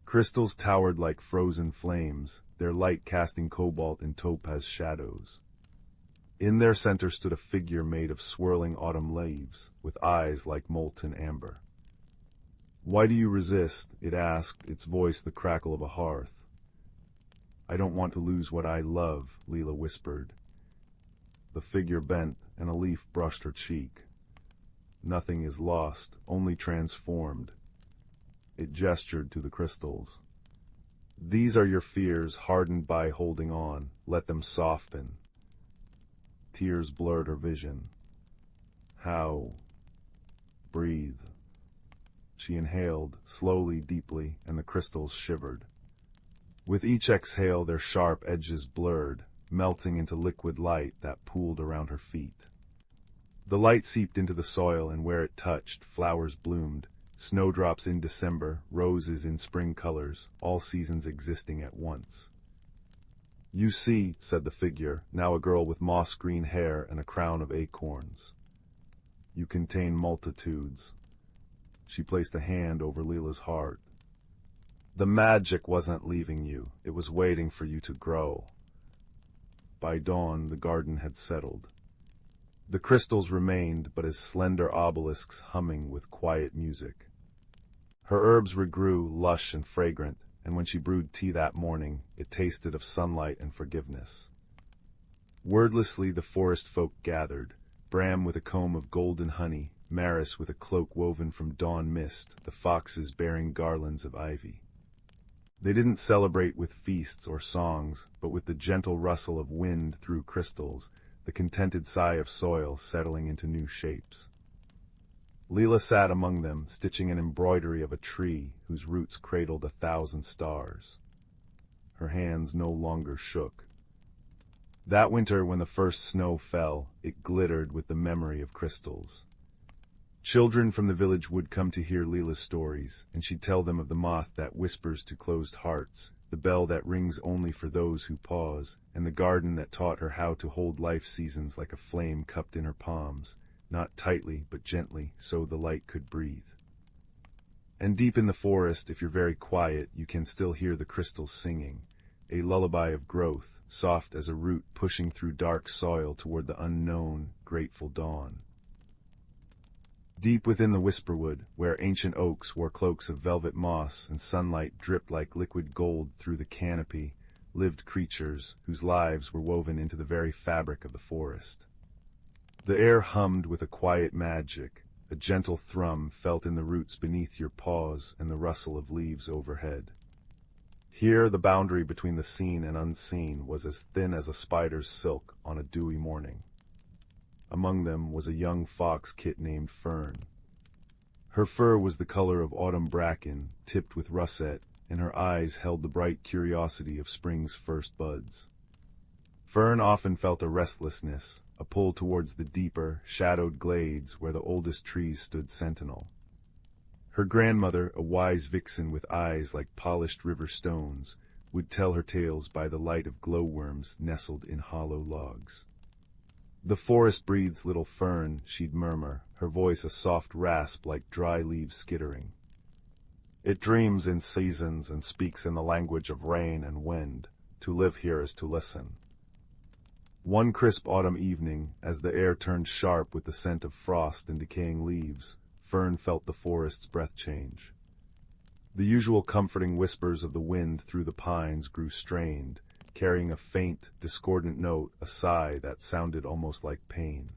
Crystals towered like frozen flames, their light casting cobalt and topaz shadows. In their center stood a figure made of swirling autumn leaves, with eyes like molten amber. "Why do you resist?" it asked, its voice the crackle of a hearth. "I don't want to lose what I love," Lila whispered. The figure bent, and a leaf brushed her cheek. "Nothing is lost, only transformed." It gestured to the crystals. "These are your fears, hardened by holding on. Let them soften." Tears blurred her vision. "How?" "Breathe." She inhaled, slowly, deeply, and the crystals shivered. With each exhale, their sharp edges blurred, melting into liquid light that pooled around her feet. The light seeped into the soil, and where it touched, flowers bloomed. Snowdrops in December, roses in spring colors, all seasons existing at once. "You see," said the figure, now a girl with moss-green hair and a crown of acorns. "You contain multitudes." She placed a hand over Lila's heart. "The magic wasn't leaving you, it was waiting for you to grow." By dawn, the garden had settled. The crystals remained but as slender obelisks humming with quiet music. Her herbs regrew, lush and fragrant, and when she brewed tea that morning, it tasted of sunlight and forgiveness. Wordlessly the forest folk gathered, Bram with a comb of golden honey, Maris with a cloak woven from dawn mist, the foxes bearing garlands of ivy. They didn't celebrate with feasts or songs, but with the gentle rustle of wind through crystals, the contented sigh of soil settling into new shapes. Lila sat among them, stitching an embroidery of a tree whose roots cradled 1,000 stars. Her hands no longer shook. That winter, when the first snow fell, it glittered with the memory of crystals. Children from the village would come to hear Lila's stories, and she'd tell them of the moth that whispers to closed hearts, the bell that rings only for those who pause, and the garden that taught her how to hold life seasons like a flame cupped in her palms, not tightly but gently, so the light could breathe. And deep in the forest, if you're very quiet, you can still hear the crystals singing, a lullaby of growth, soft as a root pushing through dark soil toward the unknown, grateful dawn. Deep within the whisperwood, where ancient oaks wore cloaks of velvet moss and sunlight dripped like liquid gold through the canopy, lived creatures whose lives were woven into the very fabric of the forest. The air hummed with a quiet magic, a gentle thrum felt in the roots beneath your paws and the rustle of leaves overhead. Here the boundary between the seen and unseen was as thin as a spider's silk on a dewy morning. Among them was a young fox kit named Fern. Her fur was the color of autumn bracken, tipped with russet, and her eyes held the bright curiosity of spring's first buds. Fern often felt a restlessness, a pull towards the deeper, shadowed glades where the oldest trees stood sentinel. Her grandmother, a wise vixen with eyes like polished river stones, would tell her tales by the light of glowworms nestled in hollow logs. "The forest breathes, little Fern," she'd murmur, her voice a soft rasp like dry leaves skittering. "It dreams in seasons and speaks in the language of rain and wind, to live here is to listen. One crisp autumn evening, as the air turned sharp with the scent of frost and decaying leaves, Fern felt the forest's breath change. The usual comforting whispers of the wind through the pines grew strained, carrying a faint, discordant note, a sigh that sounded almost like pain.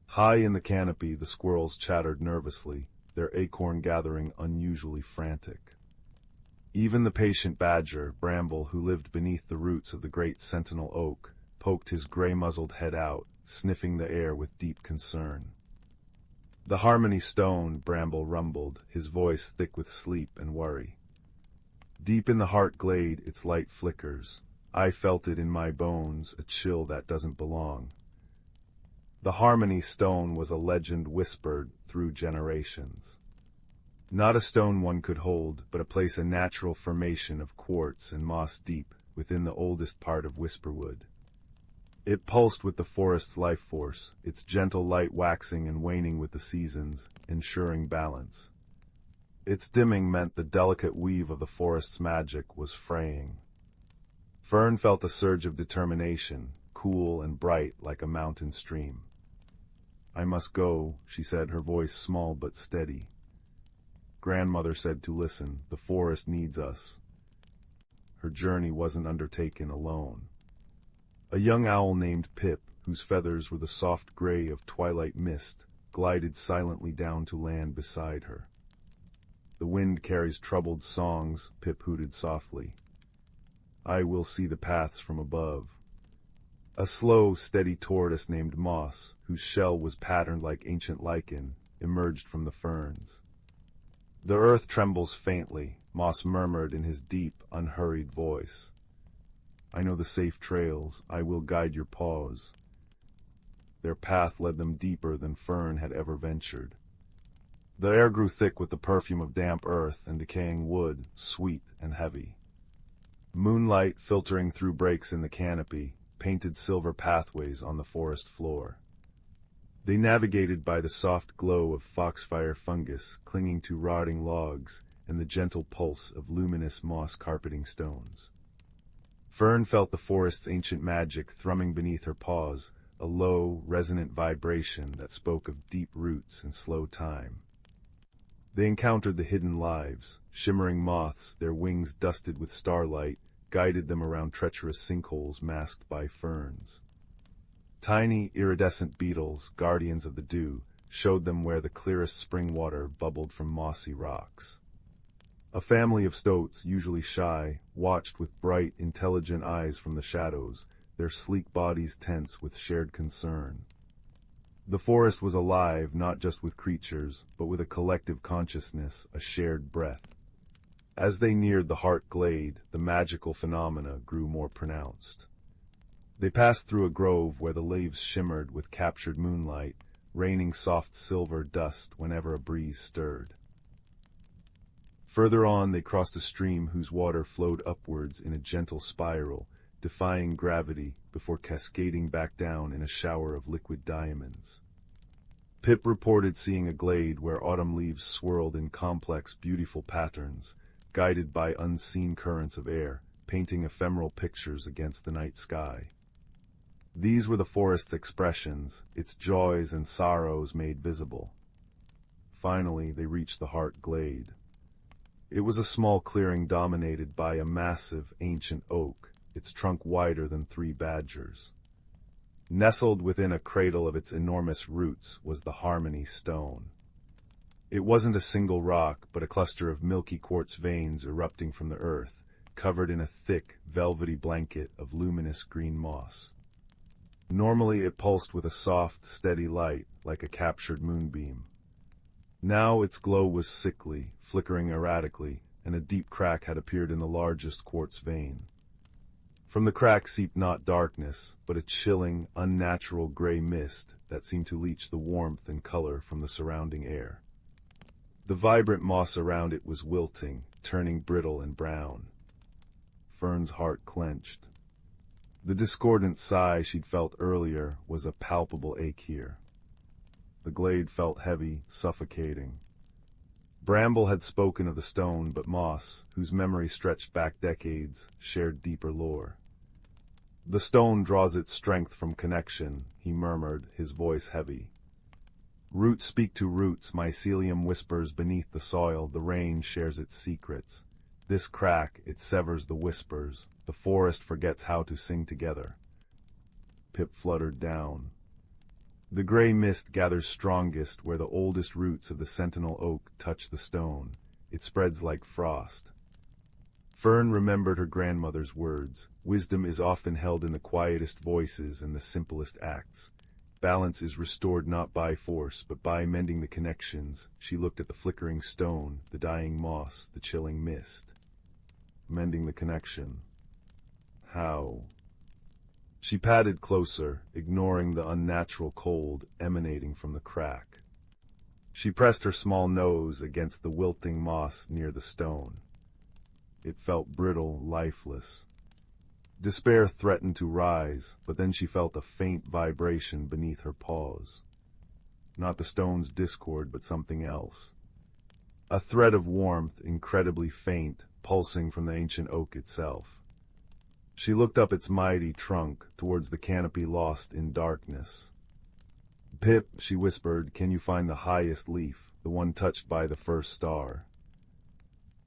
High in the canopy, the squirrels chattered nervously, their acorn gathering unusually frantic. Even the patient badger, Bramble, who lived beneath the roots of the great sentinel oak, poked his gray-muzzled head out, sniffing the air with deep concern. "The harmony stone," Bramble rumbled, his voice thick with sleep and worry. "Deep in the heart glade its light flickers. I felt it in my bones, a chill that doesn't belong." The harmony stone was a legend whispered through generations. Not a stone one could hold, but a place a natural formation of quartz and moss deep within the oldest part of Whisperwood. It pulsed with the forest's life force, its gentle light waxing and waning with the seasons, ensuring balance. Its dimming meant the delicate weave of the forest's magic was fraying. Fern felt a surge of determination, cool and bright like a mountain stream. "I must go," she said, her voice small but steady. "Grandmother said to listen, the forest needs us." Her journey wasn't undertaken alone. A young owl named Pip, whose feathers were the soft gray of twilight mist, glided silently down to land beside her. "The wind carries troubled songs," Pip hooted softly. "I will see the paths from above." A slow, steady tortoise named Moss, whose shell was patterned like ancient lichen, emerged from the ferns. "The earth trembles faintly," Moss murmured in his deep, unhurried voice. "I know the safe trails. I will guide your paws." Their path led them deeper than Fern had ever ventured. The air grew thick with the perfume of damp earth and decaying wood, sweet and heavy. Moonlight, filtering through breaks in the canopy, painted silver pathways on the forest floor. They navigated by the soft glow of foxfire fungus clinging to rotting logs and the gentle pulse of luminous moss carpeting stones. Fern felt the forest's ancient magic thrumming beneath her paws, a low, resonant vibration that spoke of deep roots and slow time. They encountered the hidden lives, shimmering moths, their wings dusted with starlight, guided them around treacherous sinkholes masked by ferns. Tiny, iridescent beetles, guardians of the dew, showed them where the clearest spring water bubbled from mossy rocks. A family of stoats, usually shy, watched with bright, intelligent eyes from the shadows, their sleek bodies tense with shared concern. The forest was alive not just with creatures, but with a collective consciousness, a shared breath. As they neared the heart glade, the magical phenomena grew more pronounced. They passed through a grove where the leaves shimmered with captured moonlight, raining soft silver dust whenever a breeze stirred. Further on, they crossed a stream whose water flowed upwards in a gentle spiral, defying gravity before cascading back down in a shower of liquid diamonds. Pip reported seeing a glade where autumn leaves swirled in complex, beautiful patterns, guided by unseen currents of air, painting ephemeral pictures against the night sky. These were the forest's expressions, its joys and sorrows made visible. Finally, they reached the heart glade. It was a small clearing dominated by a massive, ancient oak, its trunk wider than 3 badgers. Nestled within a cradle of its enormous roots was the harmony stone. It wasn't a single rock, but a cluster of milky quartz veins erupting from the earth, covered in a thick, velvety blanket of luminous green moss. Normally it pulsed with a soft, steady light, like a captured moonbeam. Now its glow was sickly, flickering erratically, and a deep crack had appeared in the largest quartz vein. From the crack seeped not darkness, but a chilling, unnatural gray mist that seemed to leach the warmth and color from the surrounding air. The vibrant moss around it was wilting, turning brittle and brown. Fern's heart clenched. The discordant sigh she'd felt earlier was a palpable ache here. The glade felt heavy, suffocating. Bramble had spoken of the stone, but Moss, whose memory stretched back decades, shared deeper lore. The stone draws its strength from connection, he murmured, his voice heavy. Roots speak to roots, mycelium whispers beneath the soil, the rain shares its secrets. This crack, it severs the whispers, the forest forgets how to sing together. Pip fluttered down. The gray mist gathers strongest where the oldest roots of the sentinel oak touch the stone. It spreads like frost. Fern remembered her grandmother's words. Wisdom is often held in the quietest voices and the simplest acts. Balance is restored not by force, but by mending the connections. She looked at the flickering stone, the dying moss, the chilling mist. Mending the connection. How? She padded closer, ignoring the unnatural cold emanating from the crack. She pressed her small nose against the wilting moss near the stone. It felt brittle, lifeless. Despair threatened to rise, but then she felt a faint vibration beneath her paws. Not the stone's discord, but something else. A thread of warmth, incredibly faint, pulsing from the ancient oak itself. She looked up its mighty trunk, towards the canopy lost in darkness. "Pip," she whispered, "can you find the highest leaf, the one touched by the first star?"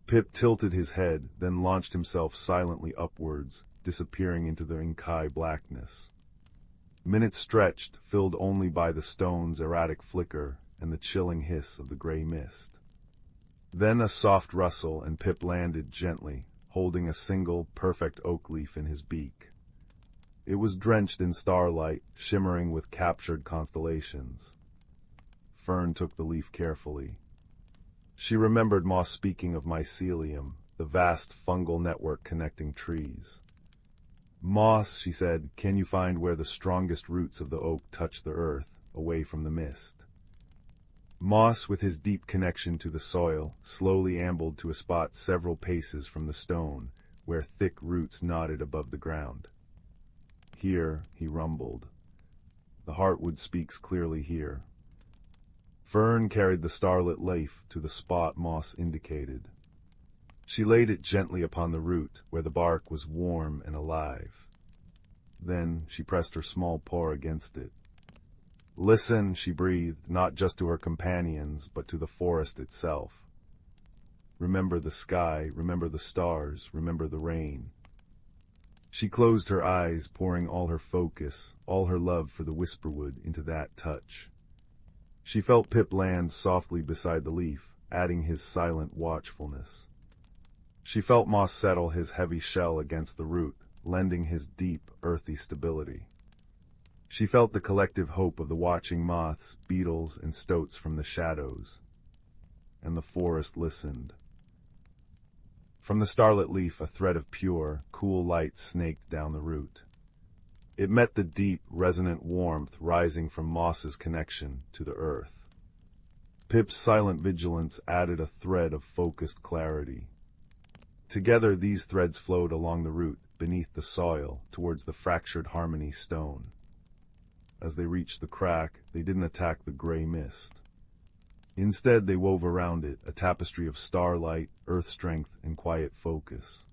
Pip tilted his head, then launched himself silently upwards, disappearing into the inky blackness. Minutes stretched, filled only by the stone's erratic flicker and the chilling hiss of the gray mist. Then a soft rustle, and Pip landed gently, holding a single, perfect oak leaf in his beak. It was drenched in starlight, shimmering with captured constellations. Fern took the leaf carefully. She remembered Moss speaking of mycelium, the vast fungal network connecting trees. "Moss," she said, "can you find where the strongest roots of the oak touch the earth, away from the mist?" Moss, with his deep connection to the soil, slowly ambled to a spot several paces from the stone, where thick roots nodded above the ground. "Here," he rumbled. "The heartwood speaks clearly here." Fern carried the starlit leaf to the spot Moss indicated. She laid it gently upon the root, where the bark was warm and alive. Then she pressed her small paw against it. "Listen," she breathed, not just to her companions, but to the forest itself. "Remember the sky, remember the stars, remember the rain." She closed her eyes, pouring all her focus, all her love for the whisperwood into that touch. She felt Pip land softly beside the leaf, adding his silent watchfulness. She felt Moss settle his heavy shell against the root, lending his deep, earthy stability. She felt the collective hope of the watching moths, beetles, and stoats from the shadows. And the forest listened. From the starlit leaf a thread of pure, cool light snaked down the root. It met the deep, resonant warmth rising from Moss's connection to the earth. Pip's silent vigilance added a thread of focused clarity. Together these threads flowed along the root, beneath the soil, towards the fractured harmony stone. As they reached the crack, they didn't attack the gray mist. Instead, they wove around it a tapestry of starlight, earth strength, and quiet focus.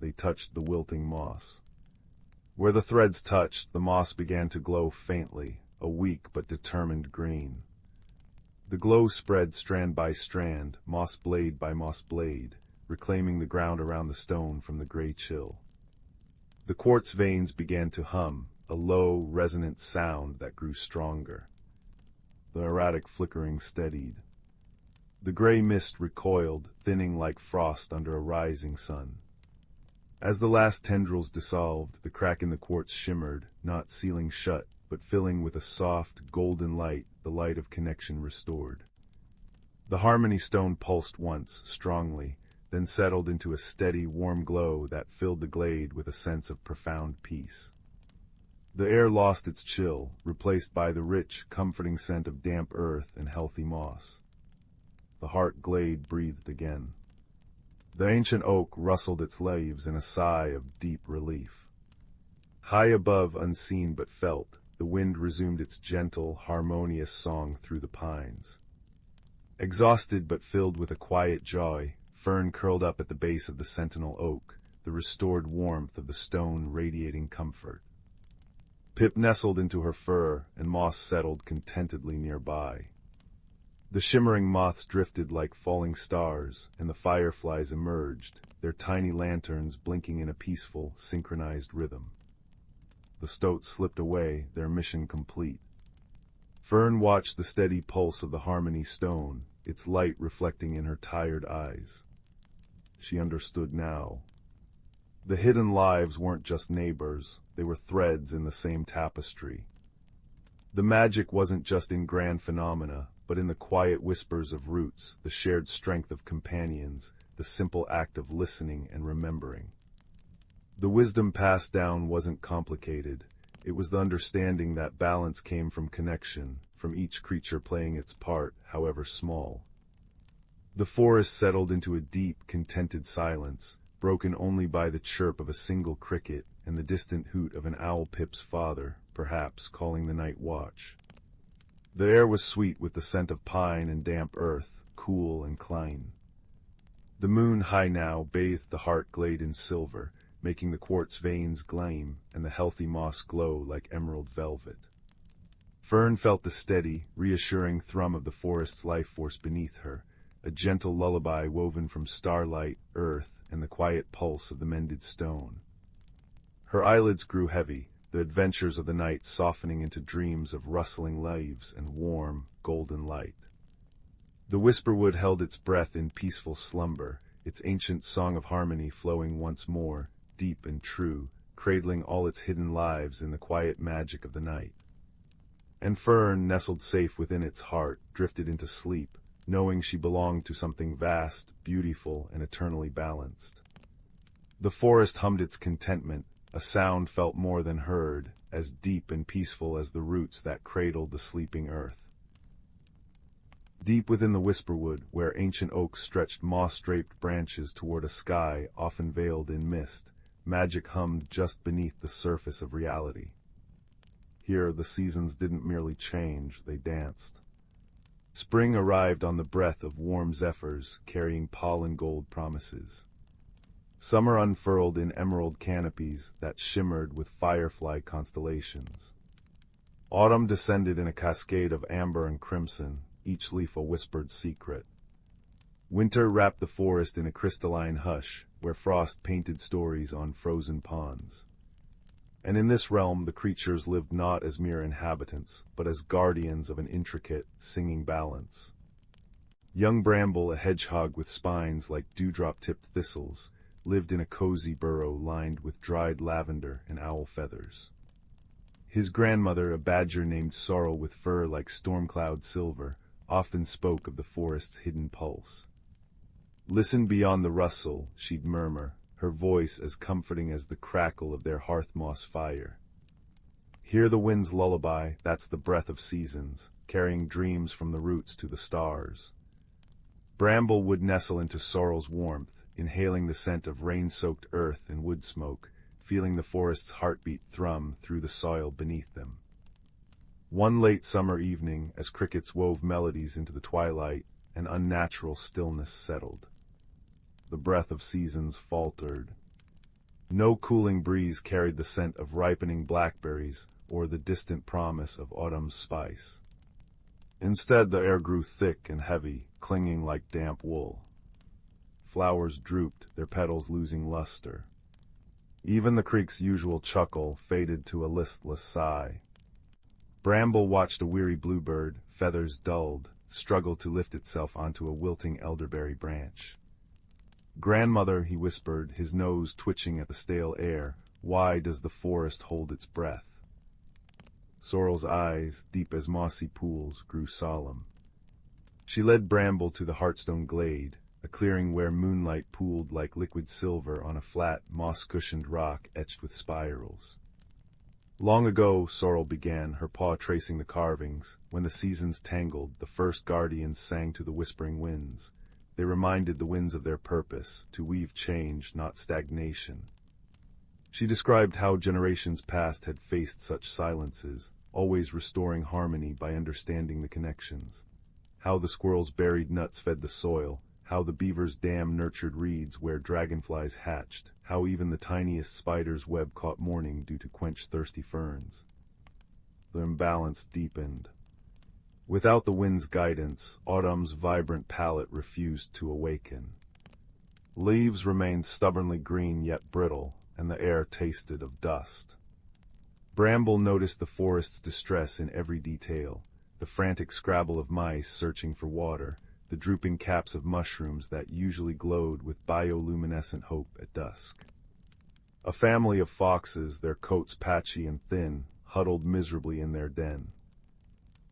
They touched the wilting moss. Where the threads touched, the moss began to glow faintly, a weak but determined green. The glow spread strand by strand, moss blade by moss blade, reclaiming the ground around the stone from the gray chill. The quartz veins began to hum, a low, resonant sound that grew stronger. The erratic flickering steadied. The gray mist recoiled, thinning like frost under a rising sun. As the last tendrils dissolved, the crack in the quartz shimmered, not sealing shut, but filling with a soft, golden light, the light of connection restored. The harmony stone pulsed once, strongly, then settled into a steady, warm glow that filled the glade with a sense of profound peace. The air lost its chill, replaced by the rich, comforting scent of damp earth and healthy moss. The heart glade breathed again. The ancient oak rustled its leaves in a sigh of deep relief. High above, unseen but felt, the wind resumed its gentle, harmonious song through the pines. Exhausted but filled with a quiet joy, Fern curled up at the base of the sentinel oak, the restored warmth of the stone radiating comfort. Pip nestled into her fur, and Moss settled contentedly nearby. The shimmering moths drifted like falling stars, and the fireflies emerged, their tiny lanterns blinking in a peaceful, synchronized rhythm. The stoats slipped away, their mission complete. Fern watched the steady pulse of the harmony stone, its light reflecting in her tired eyes. She understood now. The hidden lives weren't just neighbors, they were threads in the same tapestry. The magic wasn't just in grand phenomena, but in the quiet whispers of roots, the shared strength of companions, the simple act of listening and remembering. The wisdom passed down wasn't complicated. It was the understanding that balance came from connection, from each creature playing its part, however small. The forest settled into a deep, contented silence, broken only by the chirp of a single cricket and the distant hoot of an owl Pip's father, perhaps calling the night watch. The air was sweet with the scent of pine and damp earth, cool and clean. The moon, high now, bathed the heart glade in silver, making the quartz veins gleam and the healthy moss glow like emerald velvet. Fern felt the steady, reassuring thrum of the forest's life force beneath her, a gentle lullaby woven from starlight, earth, and the quiet pulse of the mended stone. Her eyelids grew heavy, the adventures of the night softening into dreams of rustling leaves and warm, golden light. The whisperwood held its breath in peaceful slumber, its ancient song of harmony flowing once more, deep and true, cradling all its hidden lives in the quiet magic of the night. And Fern, nestled safe within its heart, drifted into sleep, knowing she belonged to something vast, beautiful, and eternally balanced. The forest hummed its contentment, a sound felt more than heard, as deep and peaceful as the roots that cradled the sleeping earth. Deep within the whisperwood, where ancient oaks stretched moss-draped branches toward a sky often veiled in mist, magic hummed just beneath the surface of reality. Here the seasons didn't merely change, they danced. Spring arrived on the breath of warm zephyrs, carrying pollen-gold promises. Summer unfurled in emerald canopies that shimmered with firefly constellations. Autumn descended in a cascade of amber and crimson, each leaf a whispered secret. Winter wrapped the forest in a crystalline hush, where frost painted stories on frozen ponds. And in this realm the creatures lived not as mere inhabitants, but as guardians of an intricate, singing balance. Young Bramble, a hedgehog with spines like dewdrop-tipped thistles, lived in a cozy burrow lined with dried lavender and owl feathers. His grandmother, a badger named Sorrel with fur like storm-cloud silver, often spoke of the forest's hidden pulse. "Listen beyond the rustle," she'd murmur, her voice as comforting as the crackle of their hearth moss fire. "Hear the wind's lullaby, that's the breath of seasons, carrying dreams from the roots to the stars." Bramble would nestle into Sorrel's warmth, inhaling the scent of rain-soaked earth and wood smoke, feeling the forest's heartbeat thrum through the soil beneath them. One late summer evening, as crickets wove melodies into the twilight, an unnatural stillness settled. The breath of seasons faltered. No cooling breeze carried the scent of ripening blackberries or the distant promise of autumn's spice. Instead, the air grew thick and heavy, clinging like damp wool. Flowers drooped, their petals losing luster. Even the creek's usual chuckle faded to a listless sigh. Bramble watched a weary bluebird, feathers dulled, struggle to lift itself onto a wilting elderberry branch. "Grandmother," he whispered, his nose twitching at the stale air, "why does the forest hold its breath?" Sorrel's eyes, deep as mossy pools, grew solemn. She led Bramble to the Heartstone glade, a clearing where moonlight pooled like liquid silver on a flat, moss-cushioned rock etched with spirals. "Long ago," Sorrel began, her paw tracing the carvings, "when the seasons tangled, the first guardians sang to the whispering winds. They reminded the winds of their purpose, to weave change, not stagnation." She described how generations past had faced such silences, always restoring harmony by understanding the connections. how the squirrels' buried nuts fed the soil, how the beaver's dam nurtured reeds where dragonflies hatched, how even the tiniest spider's web caught morning due to quench thirsty ferns. The imbalance deepened. Without the wind's guidance, autumn's vibrant palette refused to awaken. Leaves remained stubbornly green yet brittle, and the air tasted of dust. Bramble noticed the forest's distress in every detail, the frantic scrabble of mice searching for water, the drooping caps of mushrooms that usually glowed with bioluminescent hope at dusk. A family of foxes, their coats patchy and thin, huddled miserably in their den.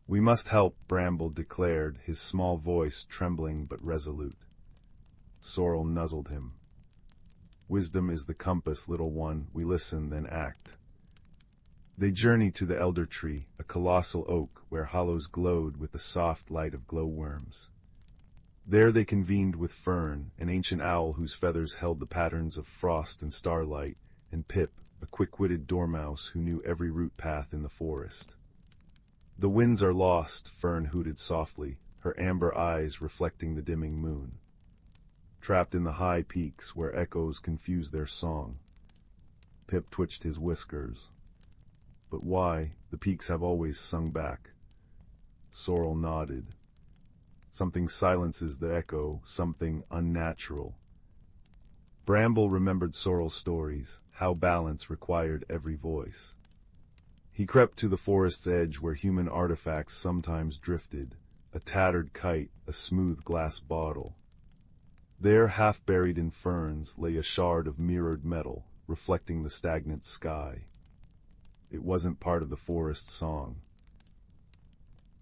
"We must help," Bramble declared, his small voice trembling but resolute. Sorrel nuzzled him. "Wisdom is the compass, little one. We listen, then act." They journeyed to the elder tree, a colossal oak where hollows glowed with the soft light of glowworms. There they convened with Fern, an ancient owl whose feathers held the patterns of frost and starlight, and Pip, a quick-witted dormouse who knew every route path in the forest. "The winds are lost," Fern hooted softly, her amber eyes reflecting the dimming moon. "Trapped in the high peaks where echoes confuse their song." Pip twitched his whiskers. "But why? The peaks have always sung back." Sorrel nodded. "Something silences the echo, something unnatural." Bramble remembered Sorrel's stories, how balance required every voice. He crept to the forest's edge where human artifacts sometimes drifted, a tattered kite, a smooth glass bottle. There, half buried in ferns, lay a shard of mirrored metal, reflecting the stagnant sky. It wasn't part of the forest's song.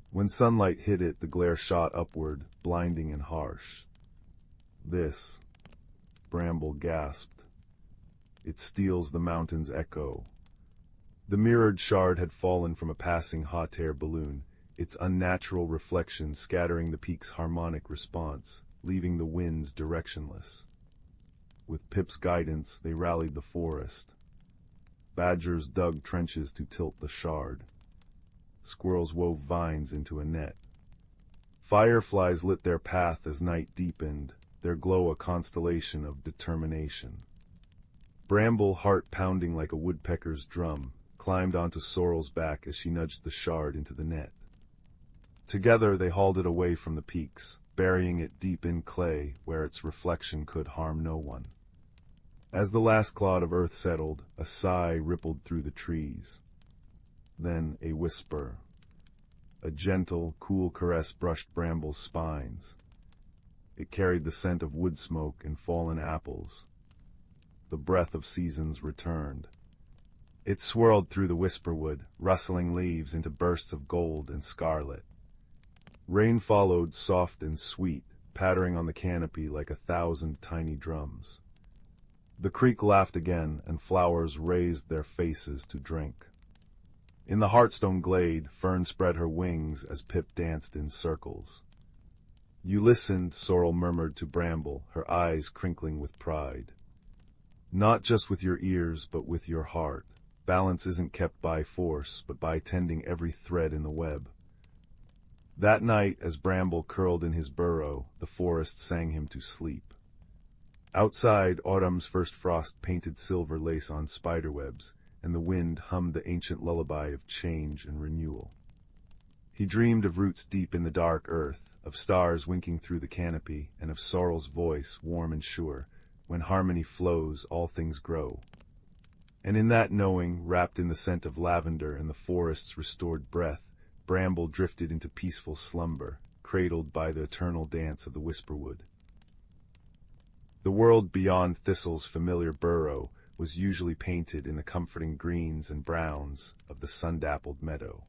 When sunlight hit it, the glare shot upward, blinding and harsh. "This," Bramble gasped. "It steals the mountain's echo." The mirrored shard had fallen from a passing hot air balloon, its unnatural reflection scattering the peak's harmonic response, leaving the winds directionless. With Pip's guidance, they rallied the forest. Badgers dug trenches to tilt the shard. Squirrels wove vines into a net. Fireflies lit their path as night deepened, their glow a constellation of determination. Bramble, heart pounding like a woodpecker's drum, climbed onto Sorrel's back as she nudged the shard into the net. Together they hauled it away from the peaks, burying it deep in clay where its reflection could harm no one. As the last clod of earth settled, a sigh rippled through the trees. Then a whisper. A gentle, cool caress brushed Bramble's spines. It carried the scent of wood smoke and fallen apples. The breath of seasons returned. It swirled through the whisperwood, rustling leaves into bursts of gold and scarlet. Rain followed, soft and sweet, pattering on the canopy like 1,000 tiny drums. The creek laughed again, and flowers raised their faces to drink. In the heartstone glade, Fern spread her wings as Pip danced in circles. "You listened," Sorrel murmured to Bramble, her eyes crinkling with pride. "Not just with your ears, but with your heart. Balance isn't kept by force, but by tending every thread in the web." That night, as Bramble curled in his burrow, the forest sang him to sleep. Outside, autumn's first frost painted silver lace on spiderwebs, and the wind hummed the ancient lullaby of change and renewal. He dreamed of roots deep in the dark earth, of stars winking through the canopy, and of Sorrel's voice, warm and sure, "When harmony flows, all things grow." And in that knowing, wrapped in the scent of lavender and the forest's restored breath, Bramble drifted into peaceful slumber, cradled by the eternal dance of the whisperwood. The world beyond Thistle's familiar burrow was usually painted in the comforting greens and browns of the sun-dappled meadow.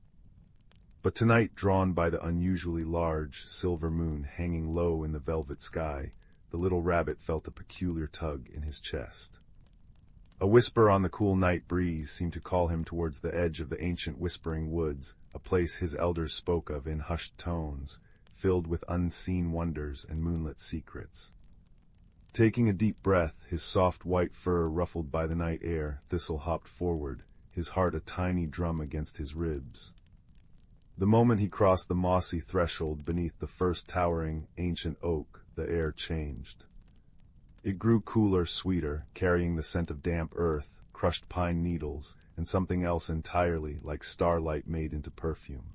But tonight, drawn by the unusually large silver moon hanging low in the velvet sky, the little rabbit felt a peculiar tug in his chest. A whisper on the cool night breeze seemed to call him towards the edge of the ancient whispering woods, a place his elders spoke of in hushed tones, filled with unseen wonders and moonlit secrets. Taking a deep breath, his soft white fur ruffled by the night air, Thistle hopped forward, his heart a tiny drum against his ribs. The moment he crossed the mossy threshold beneath the first towering, ancient oak, the air changed. It grew cooler, sweeter, carrying the scent of damp earth, crushed pine needles, and something else entirely, like starlight made into perfume.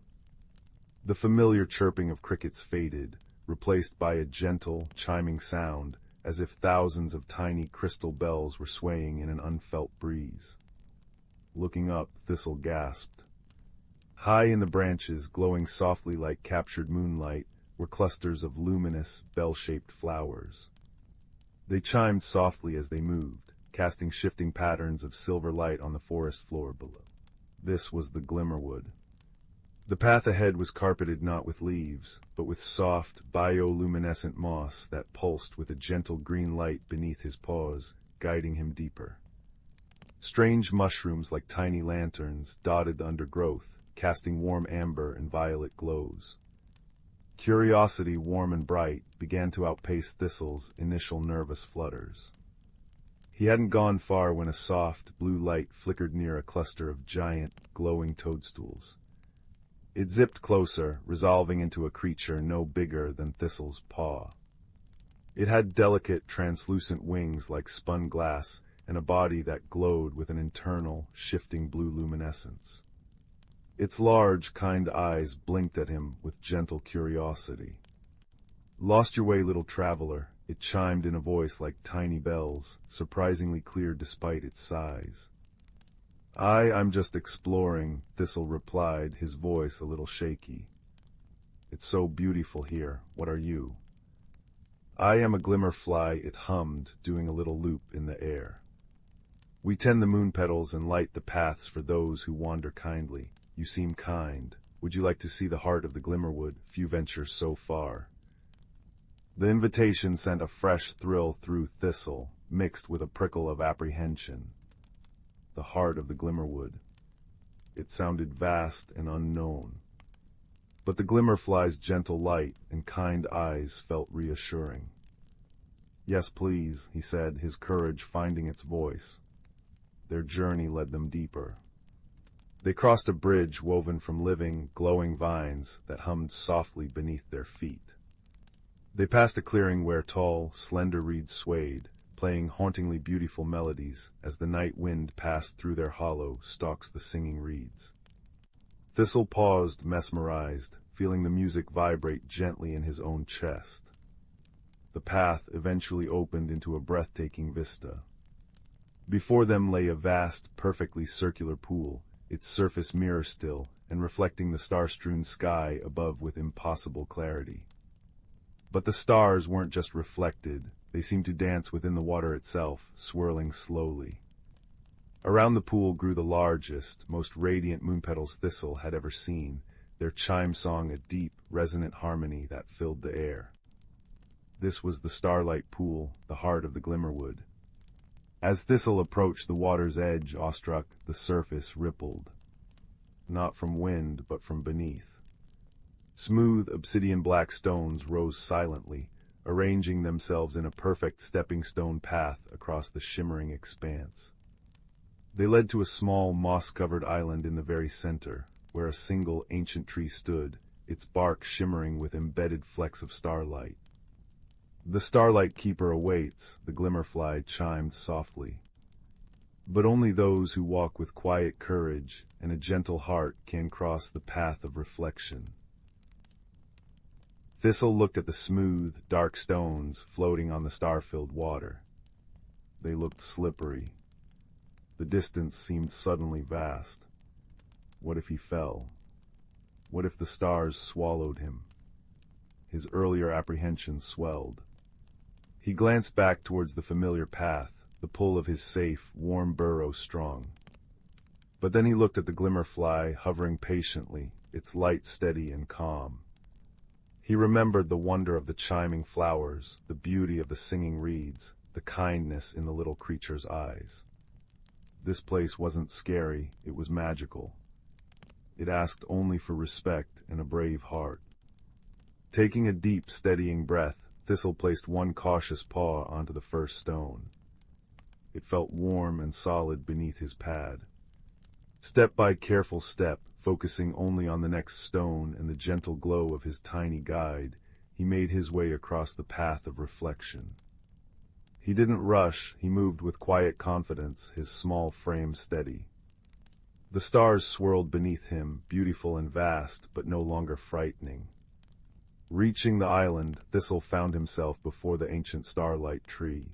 The familiar chirping of crickets faded, replaced by a gentle, chiming sound, as if thousands of tiny crystal bells were swaying in an unfelt breeze. Looking up, Thistle gasped. High in the branches, glowing softly like captured moonlight, were clusters of luminous, bell-shaped flowers. They chimed softly as they moved, casting shifting patterns of silver light on the forest floor below. This was the Glimmerwood. The path ahead was carpeted not with leaves, but with soft, bioluminescent moss that pulsed with a gentle green light beneath his paws, guiding him deeper. Strange mushrooms like tiny lanterns dotted the undergrowth, casting warm amber and violet glows. Curiosity, warm and bright, began to outpace Thistle's initial nervous flutters. He hadn't gone far when a soft, blue light flickered near a cluster of giant, glowing toadstools. It zipped closer, resolving into a creature no bigger than Thistle's paw. It had delicate, translucent wings like spun glass, and a body that glowed with an internal, shifting blue luminescence. Its large, kind eyes blinked at him with gentle curiosity. "Lost your way, little traveler," it chimed in a voice like tiny bells, surprisingly clear despite its size. I'm just exploring," Thistle replied, his voice a little shaky. "It's so beautiful here. What are you?" "I am a glimmerfly," it hummed, doing a little loop in the air. "We tend the moon petals and light the paths for those who wander kindly. You seem kind. Would you like to see the heart of the Glimmerwood? Few venture so far." The invitation sent a fresh thrill through Thistle, mixed with a prickle of apprehension. The heart of the Glimmerwood. It sounded vast and unknown. But the Glimmerfly's gentle light and kind eyes felt reassuring. "Yes, please," he said, his courage finding its voice. Their journey led them deeper. They crossed a bridge woven from living, glowing vines that hummed softly beneath their feet. They passed a clearing where tall, slender reeds swayed, playing hauntingly beautiful melodies as the night wind passed through their hollow stalks the singing reeds. Thistle paused, mesmerized, feeling the music vibrate gently in his own chest. The path eventually opened into a breathtaking vista. Before them lay a vast, perfectly circular pool, its surface mirror-still and reflecting the star-strewn sky above with impossible clarity. But the stars weren't just reflected, they seemed to dance within the water itself, swirling slowly. Around the pool grew the largest, most radiant moonpetals Thistle had ever seen, their chime song a deep, resonant harmony that filled the air. This was the Starlight Pool, the heart of the Glimmerwood. As Thistle approached the water's edge, awestruck, the surface rippled. Not from wind, but from beneath. Smooth, obsidian-black stones rose silently, arranging themselves in a perfect stepping-stone path across the shimmering expanse. They led to a small, moss-covered island in the very center, where a single ancient tree stood, its bark shimmering with embedded flecks of starlight. "The Starlight Keeper awaits," the Glimmerfly chimed softly. "But only those who walk with quiet courage and a gentle heart can cross the path of reflection." Thistle looked at the smooth, dark stones floating on the star-filled water. They looked slippery. The distance seemed suddenly vast. What if he fell? What if the stars swallowed him? His earlier apprehensions swelled. He glanced back towards the familiar path, the pull of his safe, warm burrow strong. But then he looked at the Glimmerfly hovering patiently, its light steady and calm. He remembered the wonder of the chiming flowers, the beauty of the singing reeds, the kindness in the little creature's eyes. This place wasn't scary, it was magical. It asked only for respect and a brave heart. Taking a deep, steadying breath, Thistle placed one cautious paw onto the first stone. It felt warm and solid beneath his pad. Step by careful step, focusing only on the next stone and the gentle glow of his tiny guide, he made his way across the path of reflection. He didn't rush, he moved with quiet confidence, his small frame steady. The stars swirled beneath him, beautiful and vast, but no longer frightening. Reaching the island, Thistle found himself before the ancient starlight tree.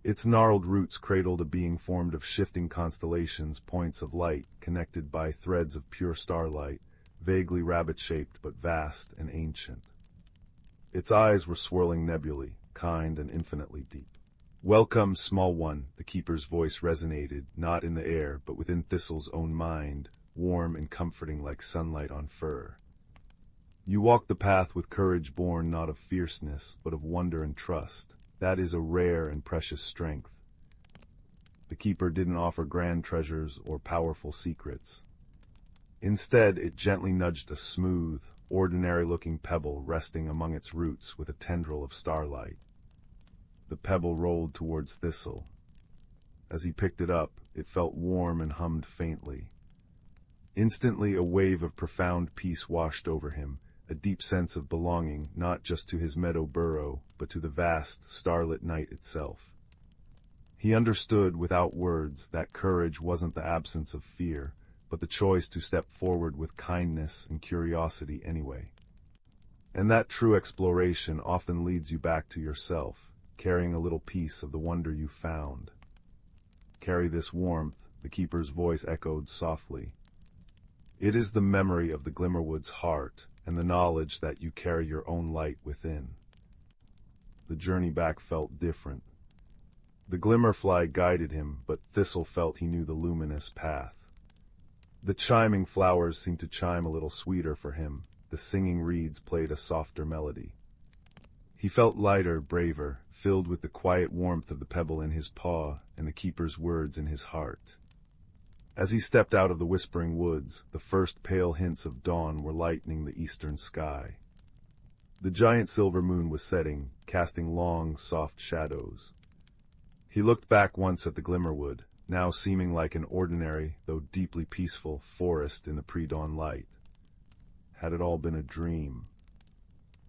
Its gnarled roots cradled a being formed of shifting constellations, points of light, connected by threads of pure starlight, vaguely rabbit-shaped but vast and ancient. Its eyes were swirling nebulae, kind and infinitely deep. "Welcome, small one," the keeper's voice resonated, not in the air, but within Thistle's own mind, warm and comforting like sunlight on fur. "You walk the path with courage born not of fierceness, but of wonder and trust. That is a rare and precious strength." The keeper didn't offer grand treasures or powerful secrets. Instead, it gently nudged a smooth, ordinary-looking pebble resting among its roots with a tendril of starlight. The pebble rolled towards Thistle. As he picked it up, it felt warm and hummed faintly. Instantly, a wave of profound peace washed over him, a deep sense of belonging not just to his meadow burrow, but to the vast, starlit night itself. He understood without words that courage wasn't the absence of fear, but the choice to step forward with kindness and curiosity anyway. And that true exploration often leads you back to yourself, carrying a little piece of the wonder you found. "Carry this warmth," the keeper's voice echoed softly. "It is the memory of the Glimmerwood's heart, and the knowledge that you carry your own light within." The journey back felt different. The glimmerfly guided him, but Thistle felt he knew the luminous path. The chiming flowers seemed to chime a little sweeter for him, the singing reeds played a softer melody. He felt lighter, braver, filled with the quiet warmth of the pebble in his paw and the keeper's words in his heart. As he stepped out of the whispering woods, the first pale hints of dawn were lightening the eastern sky. The giant silver moon was setting, casting long, soft shadows. He looked back once at the Glimmerwood, now seeming like an ordinary, though deeply peaceful, forest in the pre-dawn light. Had it all been a dream?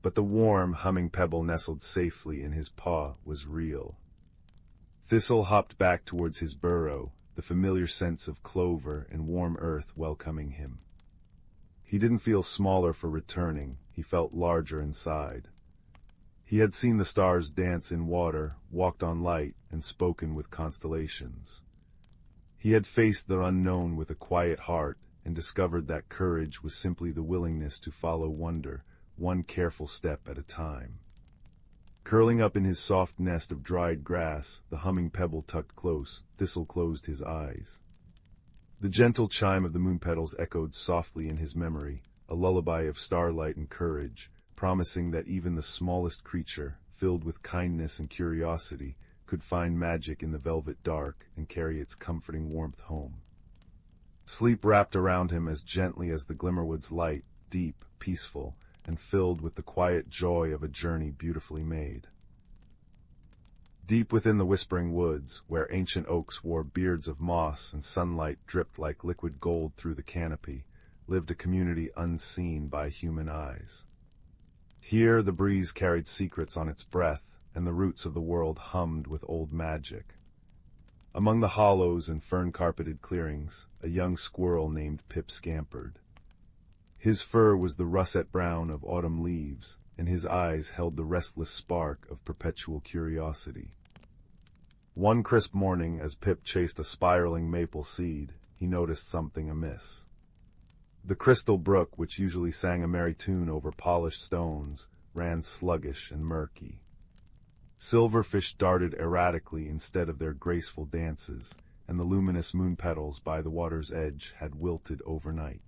But the warm, humming pebble nestled safely in his paw was real. Thistle hopped back towards his burrow, the familiar sense of clover and warm earth welcoming him. He didn't feel smaller for returning, he felt larger inside. He had seen the stars dance in water, walked on light, and spoken with constellations. He had faced the unknown with a quiet heart and discovered that courage was simply the willingness to follow wonder, one careful step at a time. Curling up in his soft nest of dried grass, the humming pebble tucked close, Thistle closed his eyes. The gentle chime of the moon petals echoed softly in his memory, a lullaby of starlight and courage, promising that even the smallest creature, filled with kindness and curiosity, could find magic in the velvet dark and carry its comforting warmth home. Sleep wrapped around him as gently as the Glimmerwood's light, deep, peaceful, and filled with the quiet joy of a journey beautifully made. Deep within the whispering woods, where ancient oaks wore beards of moss and sunlight dripped like liquid gold through the canopy, lived a community unseen by human eyes. Here the breeze carried secrets on its breath, and the roots of the world hummed with old magic. Among the hollows and fern-carpeted clearings, a young squirrel named Pip scampered. His fur was the russet brown of autumn leaves, and his eyes held the restless spark of perpetual curiosity. One crisp morning, as Pip chased a spiraling maple seed, he noticed something amiss. The crystal brook, which usually sang a merry tune over polished stones, ran sluggish and murky. Silverfish darted erratically instead of their graceful dances, and the luminous moon petals by the water's edge had wilted overnight.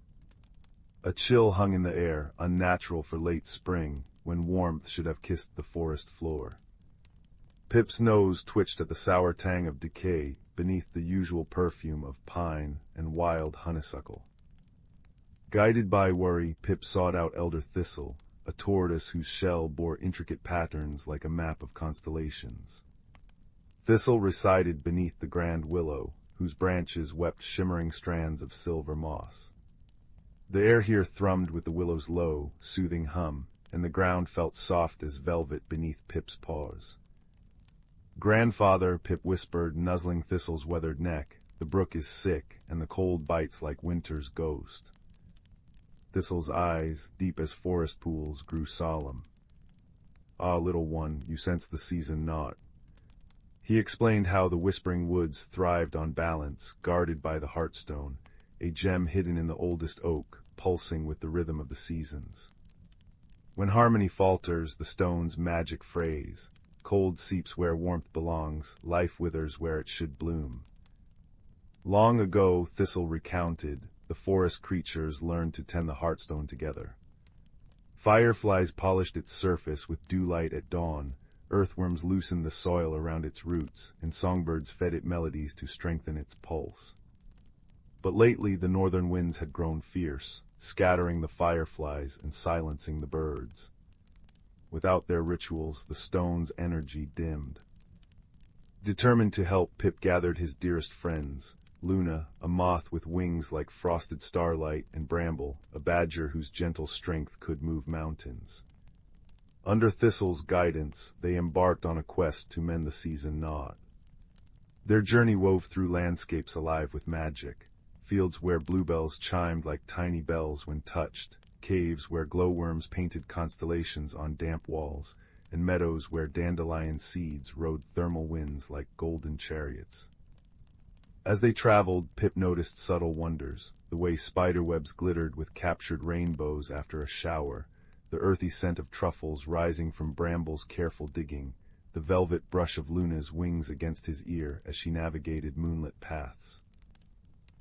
A chill hung in the air, unnatural for late spring, when warmth should have kissed the forest floor. Pip's nose twitched at the sour tang of decay beneath the usual perfume of pine and wild honeysuckle. Guided by worry, Pip sought out Elder Thistle, a tortoise whose shell bore intricate patterns like a map of constellations. Thistle resided beneath the grand willow, whose branches wept shimmering strands of silver moss. The air here thrummed with the willow's low, soothing hum, and the ground felt soft as velvet beneath Pip's paws. "Grandfather," Pip whispered, nuzzling Thistle's weathered neck, "the brook is sick, and the cold bites like winter's ghost." Thistle's eyes, deep as forest pools, grew solemn. "Ah, little one, you sense the season not." He explained how the whispering woods thrived on balance, guarded by the heartstone, a gem hidden in the oldest oak, pulsing with the rhythm of the seasons. When harmony falters, the stone's magic phrase, cold seeps where warmth belongs, life withers where it should bloom. Long ago, Thistle recounted, the forest creatures learned to tend the heartstone together. Fireflies polished its surface with dewlight at dawn, earthworms loosened the soil around its roots, and songbirds fed it melodies to strengthen its pulse. But lately the northern winds had grown fierce, scattering the fireflies and silencing the birds. Without their rituals, the stone's energy dimmed. Determined to help, Pip gathered his dearest friends, Luna, a moth with wings like frosted starlight, and Bramble, a badger whose gentle strength could move mountains. Under Thistle's guidance, they embarked on a quest to mend the season knot. Their journey wove through landscapes alive with magic, fields where bluebells chimed like tiny bells when touched, caves where glowworms painted constellations on damp walls, and meadows where dandelion seeds rode thermal winds like golden chariots. As they traveled, Pip noticed subtle wonders, the way spiderwebs glittered with captured rainbows after a shower, the earthy scent of truffles rising from Bramble's careful digging, the velvet brush of Luna's wings against his ear as she navigated moonlit paths.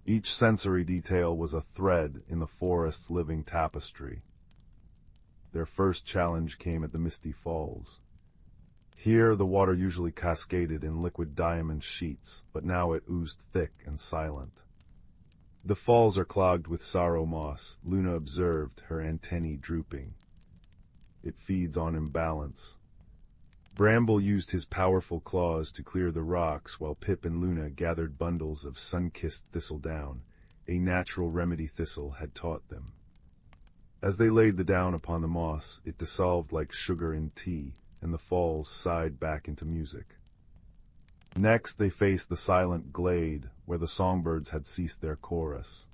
Each sensory detail was a thread in the forest's living tapestry. Their first challenge came at the Misty Falls. Here the water usually cascaded in liquid diamond sheets, but now it oozed thick and silent. "The falls are clogged with sorrow moss," Luna observed, her antennae drooping. "It feeds on imbalance." Bramble used his powerful claws to clear the rocks while Pip and Luna gathered bundles of sun-kissed thistledown, a natural remedy Thistle had taught them. As they laid the down upon the moss, it dissolved like sugar in tea, and the falls sighed back into music. Next they faced the silent glade, where the songbirds had ceased their chorus.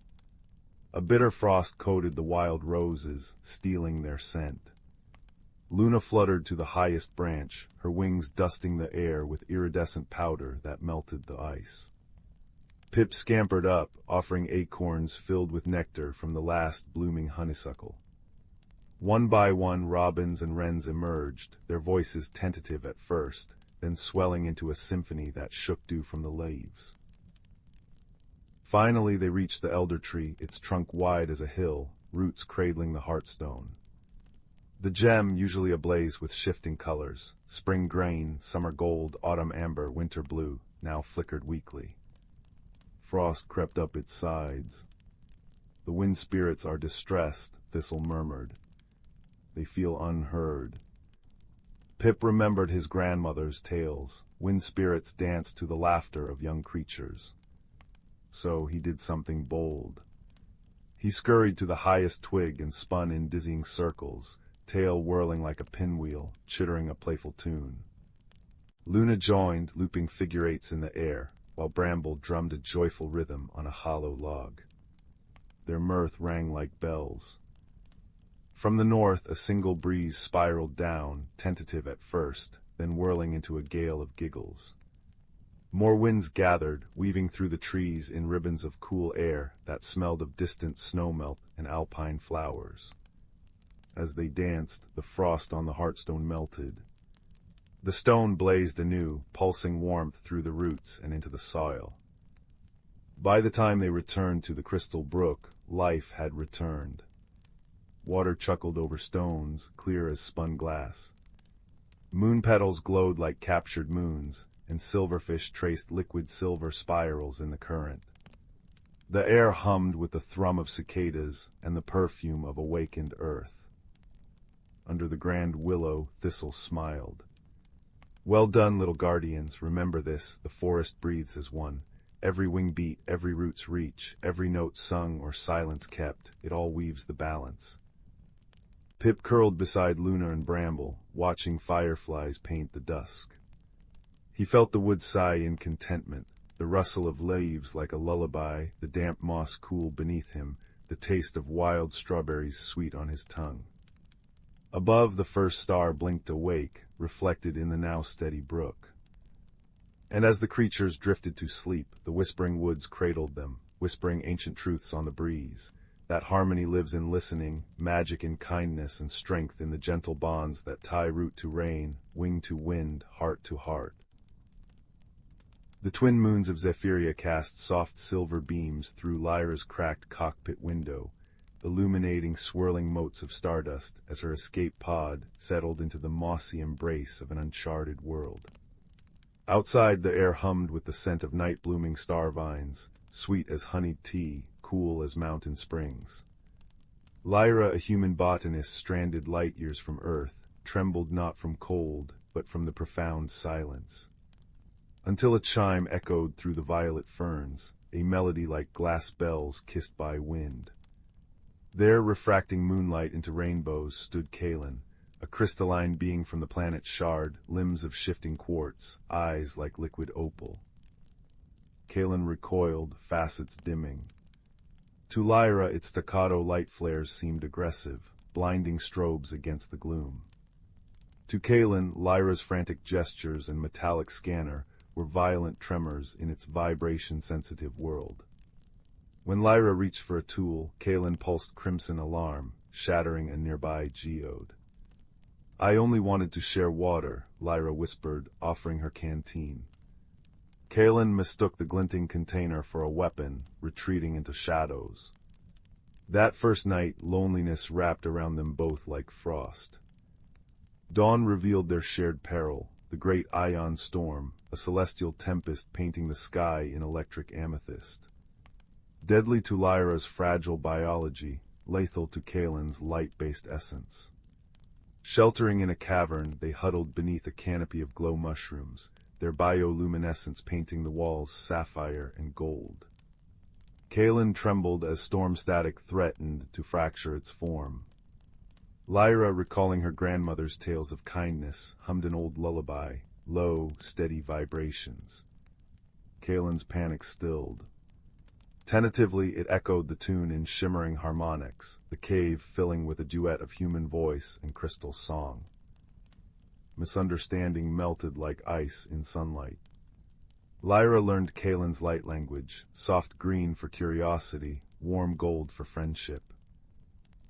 A bitter frost coated the wild roses, stealing their scent. Luna fluttered to the highest branch, her wings dusting the air with iridescent powder that melted the ice. Pip scampered up, offering acorns filled with nectar from the last blooming honeysuckle. One by one, robins and wrens emerged, their voices tentative at first, then swelling into a symphony that shook dew from the leaves. Finally they reached the elder tree, its trunk wide as a hill, roots cradling the heartstone. The gem, usually ablaze with shifting colors, spring grain, summer gold, autumn amber, winter blue, now flickered weakly. Frost crept up its sides. "The wind spirits are distressed," Thistle murmured. "They feel unheard." Pip remembered his grandmother's tales. Wind spirits danced to the laughter of young creatures. So he did something bold. He scurried to the highest twig and spun in dizzying circles, tail whirling like a pinwheel, chittering a playful tune. Luna joined, looping figure eights in the air, while Bramble drummed a joyful rhythm on a hollow log. Their mirth rang like bells. From the north, a single breeze spiraled down, tentative at first, then whirling into a gale of giggles. More winds gathered, weaving through the trees in ribbons of cool air that smelled of distant snowmelt and alpine flowers. As they danced, the frost on the heartstone melted. The stone blazed anew, pulsing warmth through the roots and into the soil. By the time they returned to the crystal brook, life had returned. Water chuckled over stones, clear as spun glass. Moon petals glowed like captured moons, and silverfish traced liquid silver spirals in the current. The air hummed with the thrum of cicadas and the perfume of awakened earth. Under the grand willow, Thistle smiled. "Well done, little guardians, remember this, the forest breathes as one. every wing beat, every root's reach, every note sung or silence kept, it all weaves the balance. Pip curled beside Luna and Bramble, watching fireflies paint the dusk. He felt the wood sigh in contentment, the rustle of leaves like a lullaby, the damp moss cool beneath him, the taste of wild strawberries sweet on his tongue. Above, the first star blinked awake, reflected in the now steady brook. And as the creatures drifted to sleep, the whispering woods cradled them, whispering ancient truths on the breeze. That harmony lives in listening, magic in kindness, and strength in the gentle bonds that tie root to rain, wing to wind, heart to heart. The twin moons of Zephyria cast soft silver beams through Lyra's cracked cockpit window, illuminating swirling motes of stardust as her escape pod settled into the mossy embrace of an uncharted world. Outside, the air hummed with the scent of night-blooming star vines, sweet as honeyed tea, cool as mountain springs. Lyra, a human botanist stranded light-years from Earth, trembled not from cold, but from the profound silence. Until a chime echoed through the violet ferns, a melody like glass bells kissed by wind. There, refracting moonlight into rainbows, stood Kaelin, a crystalline being from the planet Shard, limbs of shifting quartz, eyes like liquid opal. Kaelin recoiled, facets dimming. To Lyra, its staccato light flares seemed aggressive, blinding strobes against the gloom. To Kaelin, Lyra's frantic gestures and metallic scanner were violent tremors in its vibration-sensitive world. When Lyra reached for a tool, Kaelin pulsed crimson alarm, shattering a nearby geode. "I only wanted to share water," Lyra whispered, offering her canteen. Kaelin mistook the glinting container for a weapon, retreating into shadows. That first night, loneliness wrapped around them both like frost. Dawn revealed their shared peril, the great Ion storm, a celestial tempest painting the sky in electric amethyst. Deadly to Lyra's fragile biology, lethal to Kaelin's light-based essence. Sheltering in a cavern, they huddled beneath a canopy of glow mushrooms, their bioluminescence painting the walls sapphire and gold. Kaelin trembled as storm static threatened to fracture its form. Lyra, recalling her grandmother's tales of kindness, hummed an old lullaby, low, steady vibrations. Kaelin's panic stilled. Tentatively, it echoed the tune in shimmering harmonics, the cave filling with a duet of human voice and crystal song. Misunderstanding melted like ice in sunlight. Lyra learned Kaelin's light language, soft green for curiosity, warm gold for friendship.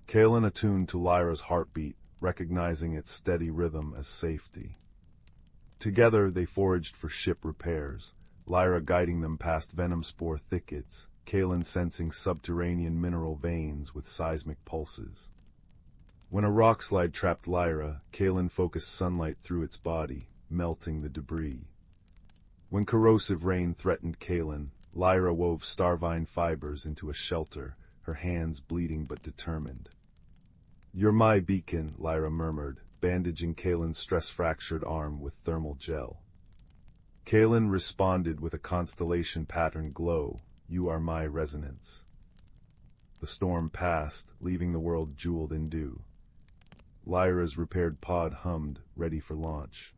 Kaelin attuned to Lyra's heartbeat, recognizing its steady rhythm as safety. Together they foraged for ship repairs, Lyra guiding them past venom spore thickets, Kaelin sensing subterranean mineral veins with seismic pulses. When a rockslide trapped Lyra, Kaelin focused sunlight through its body, melting the debris. When corrosive rain threatened Kaelin, Lyra wove starvine fibers into a shelter, her hands bleeding but determined. "You're my beacon," Lyra murmured, bandaging Kaelin's stress-fractured arm with thermal gel. Kaelin responded with a constellation pattern glow, "You are my resonance." The storm passed, leaving the world jeweled in dew. Lyra's repaired pod hummed, ready for launch.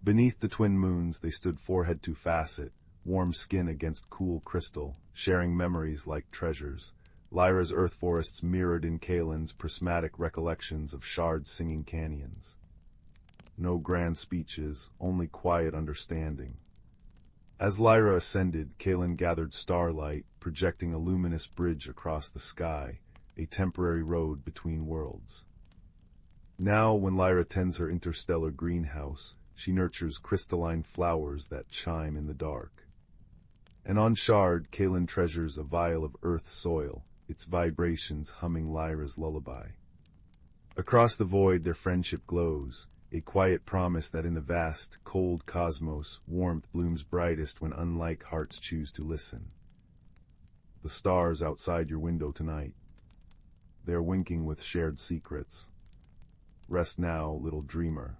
Beneath the twin moons they stood forehead to facet, warm skin against cool crystal, sharing memories like treasures. Lyra's earth forests mirrored in Kaelin's prismatic recollections of Shard's singing canyons. No grand speeches, only quiet understanding. As Lyra ascended, Kaelin gathered starlight, projecting a luminous bridge across the sky, a temporary road between worlds. Now, when Lyra tends her interstellar greenhouse, she nurtures crystalline flowers that chime in the dark. And on Shard, Kaelin treasures a vial of earth soil, its vibrations humming Lyra's lullaby. Across the void their friendship glows, a quiet promise that in the vast, cold cosmos, warmth blooms brightest when unlike hearts choose to listen. The stars outside your window tonight. They are winking with shared secrets. Rest now, little dreamer.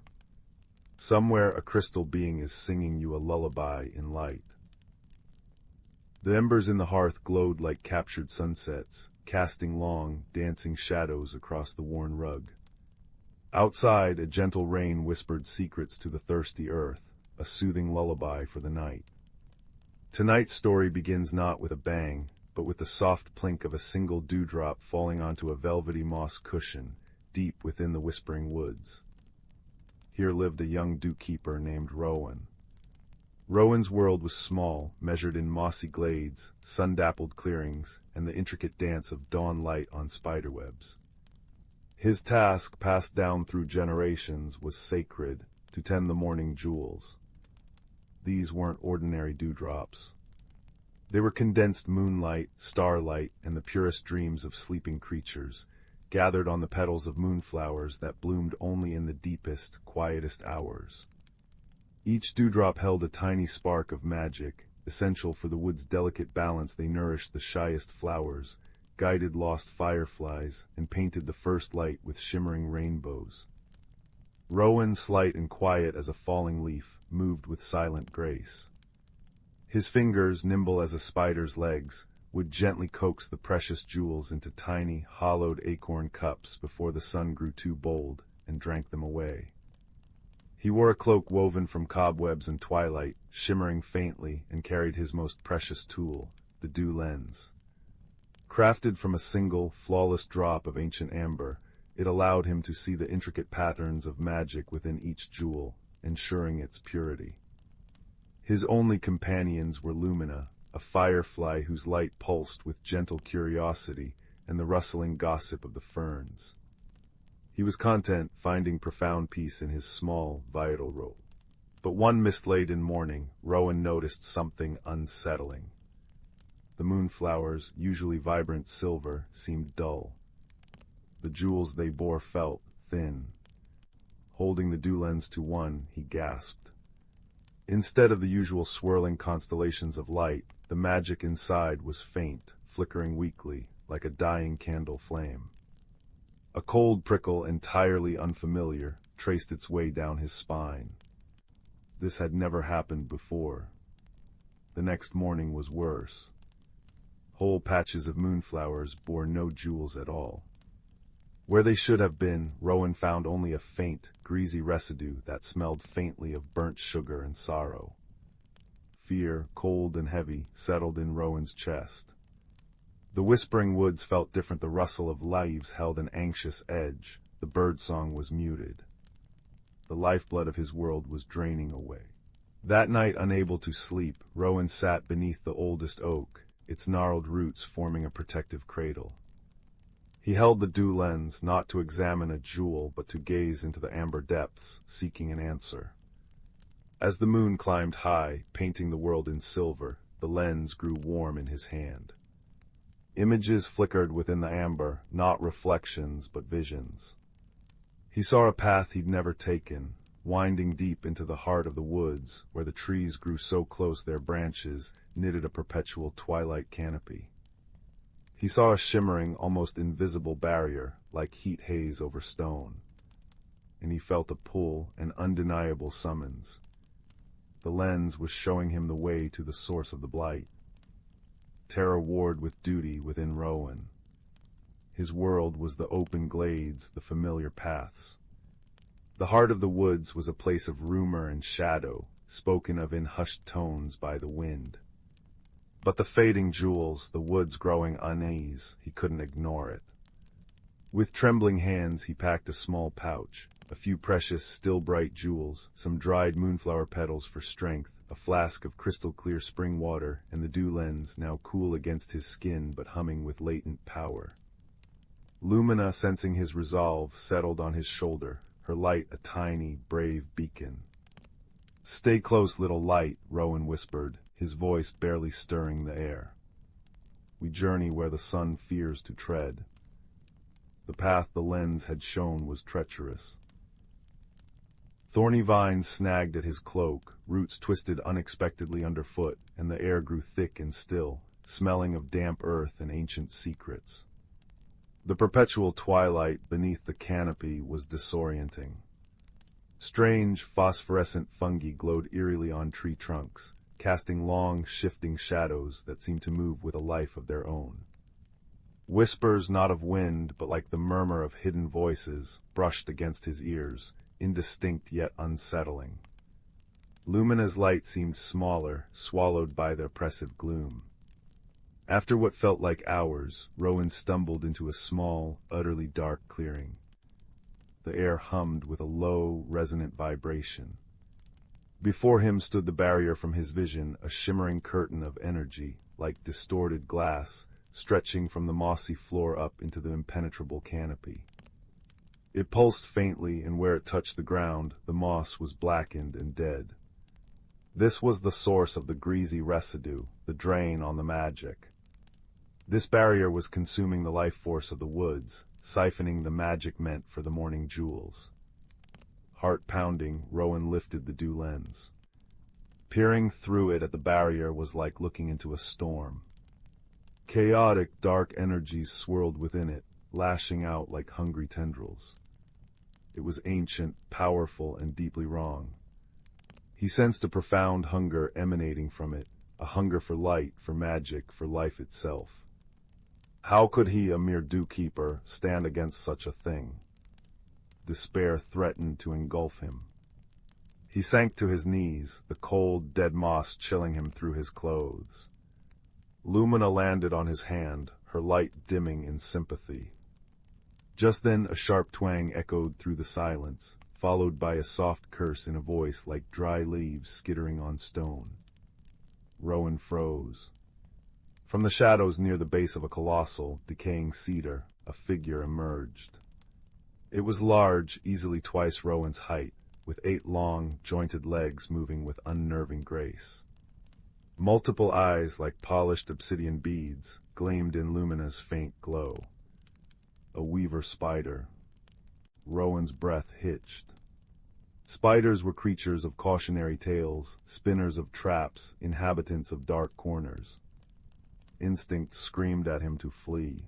Somewhere a crystal being is singing you a lullaby in light. The embers in the hearth glowed like captured sunsets, casting long, dancing shadows across the worn rug. Outside, a gentle rain whispered secrets to the thirsty earth, a soothing lullaby for the night. Tonight's story begins not with a bang, but with the soft plink of a single dewdrop falling onto a velvety moss cushion, deep within the whispering woods. Here lived a young dew-keeper named Rowan. Rowan's world was small, measured in mossy glades, sun-dappled clearings, and the intricate dance of dawn light on spiderwebs. His task, passed down through generations, was sacred, to tend the morning jewels. These weren't ordinary dewdrops. They were condensed moonlight, starlight, and the purest dreams of sleeping creatures, gathered on the petals of moonflowers that bloomed only in the deepest, quietest hours. Each dewdrop held a tiny spark of magic, essential for the wood's delicate balance. They nourished the shyest flowers, guided lost fireflies, and painted the first light with shimmering rainbows. Rowan, slight and quiet as a falling leaf, moved with silent grace. His fingers, nimble as a spider's legs, would gently coax the precious jewels into tiny, hollowed acorn cups before the sun grew too bold and drank them away. He wore a cloak woven from cobwebs and twilight, shimmering faintly, and carried his most precious tool, the dew lens. Crafted from a single, flawless drop of ancient amber, it allowed him to see the intricate patterns of magic within each jewel, ensuring its purity. His only companions were Lumina, a firefly whose light pulsed with gentle curiosity, and the rustling gossip of the ferns. He was content, finding profound peace in his small, vital role. But one mist-laden morning, Rowan noticed something unsettling. The moonflowers, usually vibrant silver, seemed dull. The jewels they bore felt thin. Holding the dew lens to one, he gasped. Instead of the usual swirling constellations of light, the magic inside was faint, flickering weakly, like a dying candle flame. A cold prickle, entirely unfamiliar, traced its way down his spine. This had never happened before. The next morning was worse. Whole patches of moonflowers bore no jewels at all. Where they should have been, Rowan found only a faint, greasy residue that smelled faintly of burnt sugar and sorrow. Fear, cold and heavy, settled in Rowan's chest. The whispering woods felt different. The rustle of leaves held an anxious edge. The birdsong was muted. The lifeblood of his world was draining away. That night, unable to sleep, Rowan sat beneath the oldest oak, its gnarled roots forming a protective cradle. He held the dew lens, not to examine a jewel, but to gaze into the amber depths, seeking an answer. As the moon climbed high, painting the world in silver, the lens grew warm in his hand. Images flickered within the amber, not reflections, but visions. He saw a path he'd never taken, winding deep into the heart of the woods, where the trees grew so close their branches knitted a perpetual twilight canopy. He saw a shimmering, almost invisible barrier, like heat haze over stone. And he felt a pull, an undeniable summons. The lens was showing him the way to the source of the blight. Terror warred with duty within Rowan. His world was the open glades, the familiar paths. The heart of the woods was a place of rumor and shadow, spoken of in hushed tones by the wind. But the fading jewels, the woods growing unease, he couldn't ignore it. With trembling hands he packed a small pouch, a few precious, still bright jewels, some dried moonflower petals for strength, a flask of crystal-clear spring water, and the dew lens, now cool against his skin but humming with latent power. Lumina, sensing his resolve, settled on his shoulder, her light a tiny, brave beacon. "Stay close, little light," Rowan whispered, his voice barely stirring the air. "We journey where the sun fears to tread." The path the lens had shown was treacherous. Thorny vines snagged at his cloak, roots twisted unexpectedly underfoot, and the air grew thick and still, smelling of damp earth and ancient secrets. The perpetual twilight beneath the canopy was disorienting. Strange, phosphorescent fungi glowed eerily on tree trunks, casting long, shifting shadows that seemed to move with a life of their own. Whispers not of wind, but like the murmur of hidden voices, brushed against his ears, indistinct yet unsettling. Lumina's light seemed smaller, swallowed by the oppressive gloom. After what felt like hours, Rowan stumbled into a small, utterly dark clearing. The air hummed with a low, resonant vibration. Before him stood the barrier from his vision, a shimmering curtain of energy, like distorted glass, stretching from the mossy floor up into the impenetrable canopy. It pulsed faintly, and where it touched the ground, the moss was blackened and dead. This was the source of the greasy residue, the drain on the magic. This barrier was consuming the life force of the woods, siphoning the magic meant for the morning jewels. Heart pounding, Rowan lifted the dew lens. Peering through it at the barrier was like looking into a storm. Chaotic, dark energies swirled within it, lashing out like hungry tendrils. It was ancient, powerful, and deeply wrong. He sensed a profound hunger emanating from it, a hunger for light, for magic, for life itself. How could he, a mere dew-keeper, stand against such a thing? Despair threatened to engulf him. He sank to his knees, the cold, dead moss chilling him through his clothes. Lumina landed on his hand, her light dimming in sympathy. Just then a sharp twang echoed through the silence, followed by a soft curse in a voice like dry leaves skittering on stone. Rowan froze. From the shadows near the base of a colossal, decaying cedar, a figure emerged. It was large, easily twice Rowan's height, with 8 long, jointed legs moving with unnerving grace. Multiple eyes, like polished obsidian beads, gleamed in Lumina's faint glow. A weaver spider. Rowan's breath hitched. Spiders were creatures of cautionary tales, spinners of traps, inhabitants of dark corners. Instinct screamed at him to flee.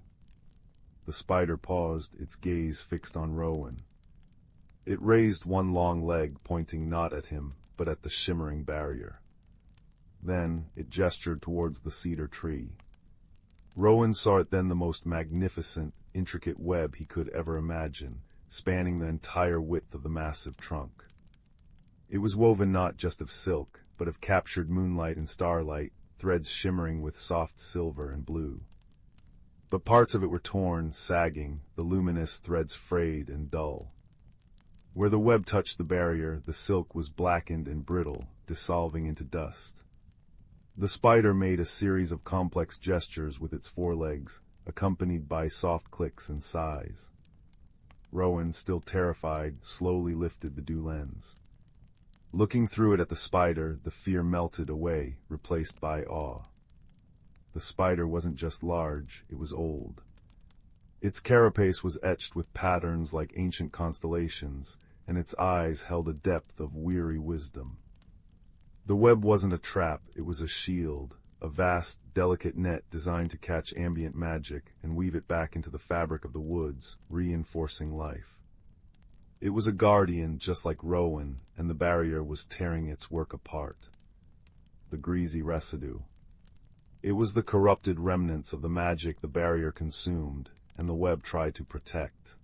The spider paused, its gaze fixed on Rowan. It raised one long leg, pointing not at him, but at the shimmering barrier. Then it gestured towards the cedar tree. Rowan saw it then the most magnificent, intricate web he could ever imagine, spanning the entire width of the massive trunk. It was woven not just of silk, but of captured moonlight and starlight, threads shimmering with soft silver and blue. But parts of it were torn, sagging, the luminous threads frayed and dull. Where the web touched the barrier, the silk was blackened and brittle, dissolving into dust. The spider made a series of complex gestures with its forelegs, accompanied by soft clicks and sighs. Rowan, still terrified, slowly lifted the dew lens. Looking through it at the spider, the fear melted away, replaced by awe. The spider wasn't just large, it was old. Its carapace was etched with patterns like ancient constellations, and its eyes held a depth of weary wisdom. The web wasn't a trap, it was a shield, a vast, delicate net designed to catch ambient magic and weave it back into the fabric of the woods, reinforcing life. It was a guardian just like Rowan, and the barrier was tearing its work apart. The greasy residue. It was the corrupted remnants of the magic the barrier consumed, and the web tried to protect.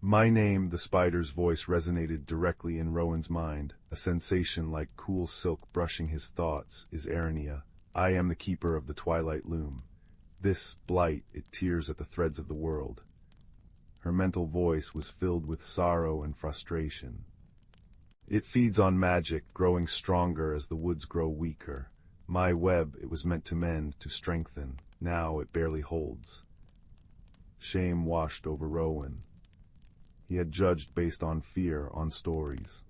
My name, the spider's voice resonated directly in Rowan's mind, a sensation like cool silk brushing his thoughts, is Arania. I am the keeper of the twilight loom. This blight, it tears at the threads of the world. Her mental voice was filled with sorrow and frustration. It feeds on magic, growing stronger as the woods grow weaker. My web, it was meant to mend, to strengthen. Now it barely holds. Shame washed over Rowan. He had judged based on fear, on stories.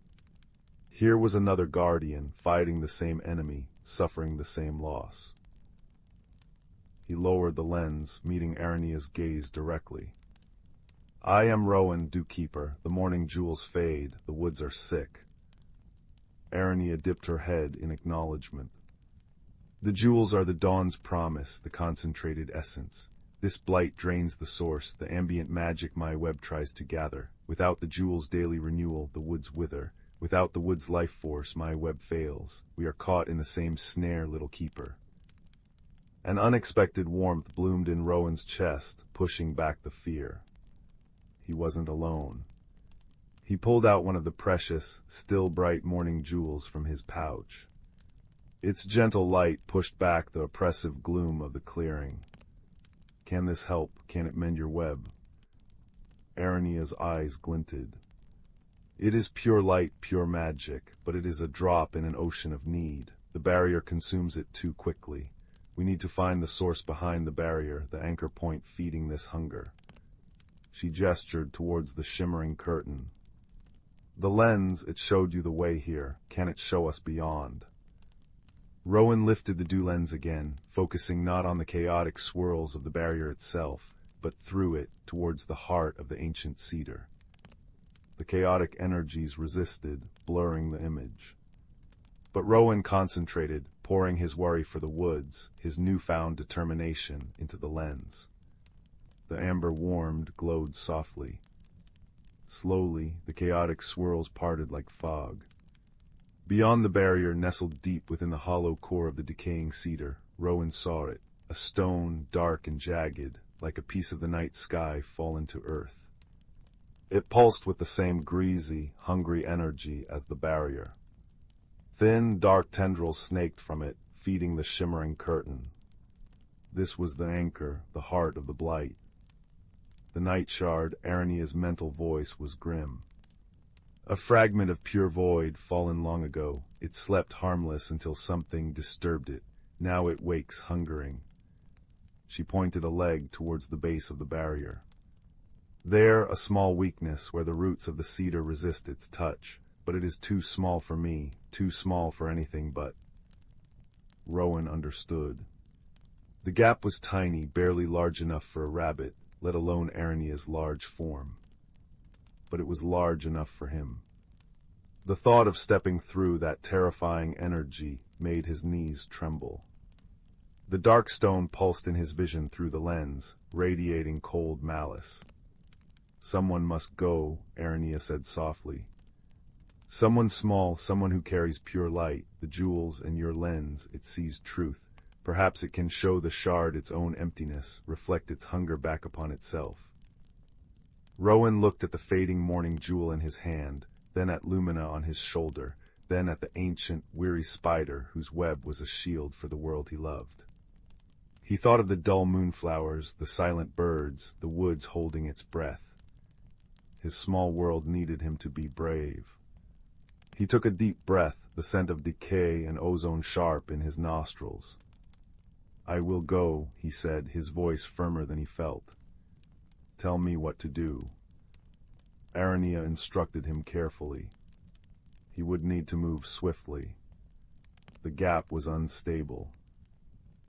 Here was another guardian, fighting the same enemy, suffering the same loss. He lowered the lens, meeting Arania's gaze directly. I am Rowan, Dewkeeper. The morning jewels fade, the woods are sick. Arania dipped her head in acknowledgement. The jewels are the dawn's promise, the concentrated essence. This blight drains the source, the ambient magic my web tries to gather. Without the jewel's daily renewal, the woods wither. Without the wood's life force, my web fails. We are caught in the same snare, little keeper. An unexpected warmth bloomed in Rowan's chest, pushing back the fear. He wasn't alone. He pulled out one of the precious, still bright morning jewels from his pouch. Its gentle light pushed back the oppressive gloom of the clearing. Can this help? Can it mend your web? Arania's eyes glinted. It is pure light, pure magic, but it is a drop in an ocean of need. The barrier consumes it too quickly. We need to find the source behind the barrier, the anchor point feeding this hunger. She gestured towards the shimmering curtain. The lens, it showed you the way here. Can it show us beyond? Rowan lifted the dew lens again, focusing not on the chaotic swirls of the barrier itself, but through it, towards the heart of the ancient cedar. The chaotic energies resisted, blurring the image. But Rowan concentrated, pouring his worry for the woods, his newfound determination, into the lens. The amber warmed, glowed softly. Slowly, the chaotic swirls parted like fog. Beyond the barrier, nestled deep within the hollow core of the decaying cedar, Rowan saw it, a stone, dark and jagged, like a piece of the night sky fallen to earth. It pulsed with the same greasy, hungry energy as the barrier. Thin, dark tendrils snaked from it, feeding the shimmering curtain. This was the anchor, the heart of the blight. The night shard, Arania's mental voice, was grim. A fragment of pure void, fallen long ago. It slept harmless until something disturbed it. Now it wakes hungering. She pointed a leg towards the base of the barrier. There, a small weakness where the roots of the cedar resist its touch. But it is too small for me, too small for anything but. Rowan understood. The gap was tiny, barely large enough for a rabbit, let alone Arania's large form. But it was large enough for him. The thought of stepping through that terrifying energy made his knees tremble. The dark stone pulsed in his vision through the lens, radiating cold malice. Someone must go, Arania said softly. Someone small, someone who carries pure light, the jewels in your lens, it sees truth. Perhaps it can show the shard its own emptiness, reflect its hunger back upon itself. Rowan looked at the fading morning jewel in his hand, then at Lumina on his shoulder, then at the ancient, weary spider whose web was a shield for the world he loved. He thought of the dull moonflowers, the silent birds, the woods holding its breath. His small world needed him to be brave. He took a deep breath, the scent of decay and ozone sharp in his nostrils. I will go, he said, his voice firmer than he felt. Tell me what to do. Arania instructed him carefully. He would need to move swiftly. The gap was unstable.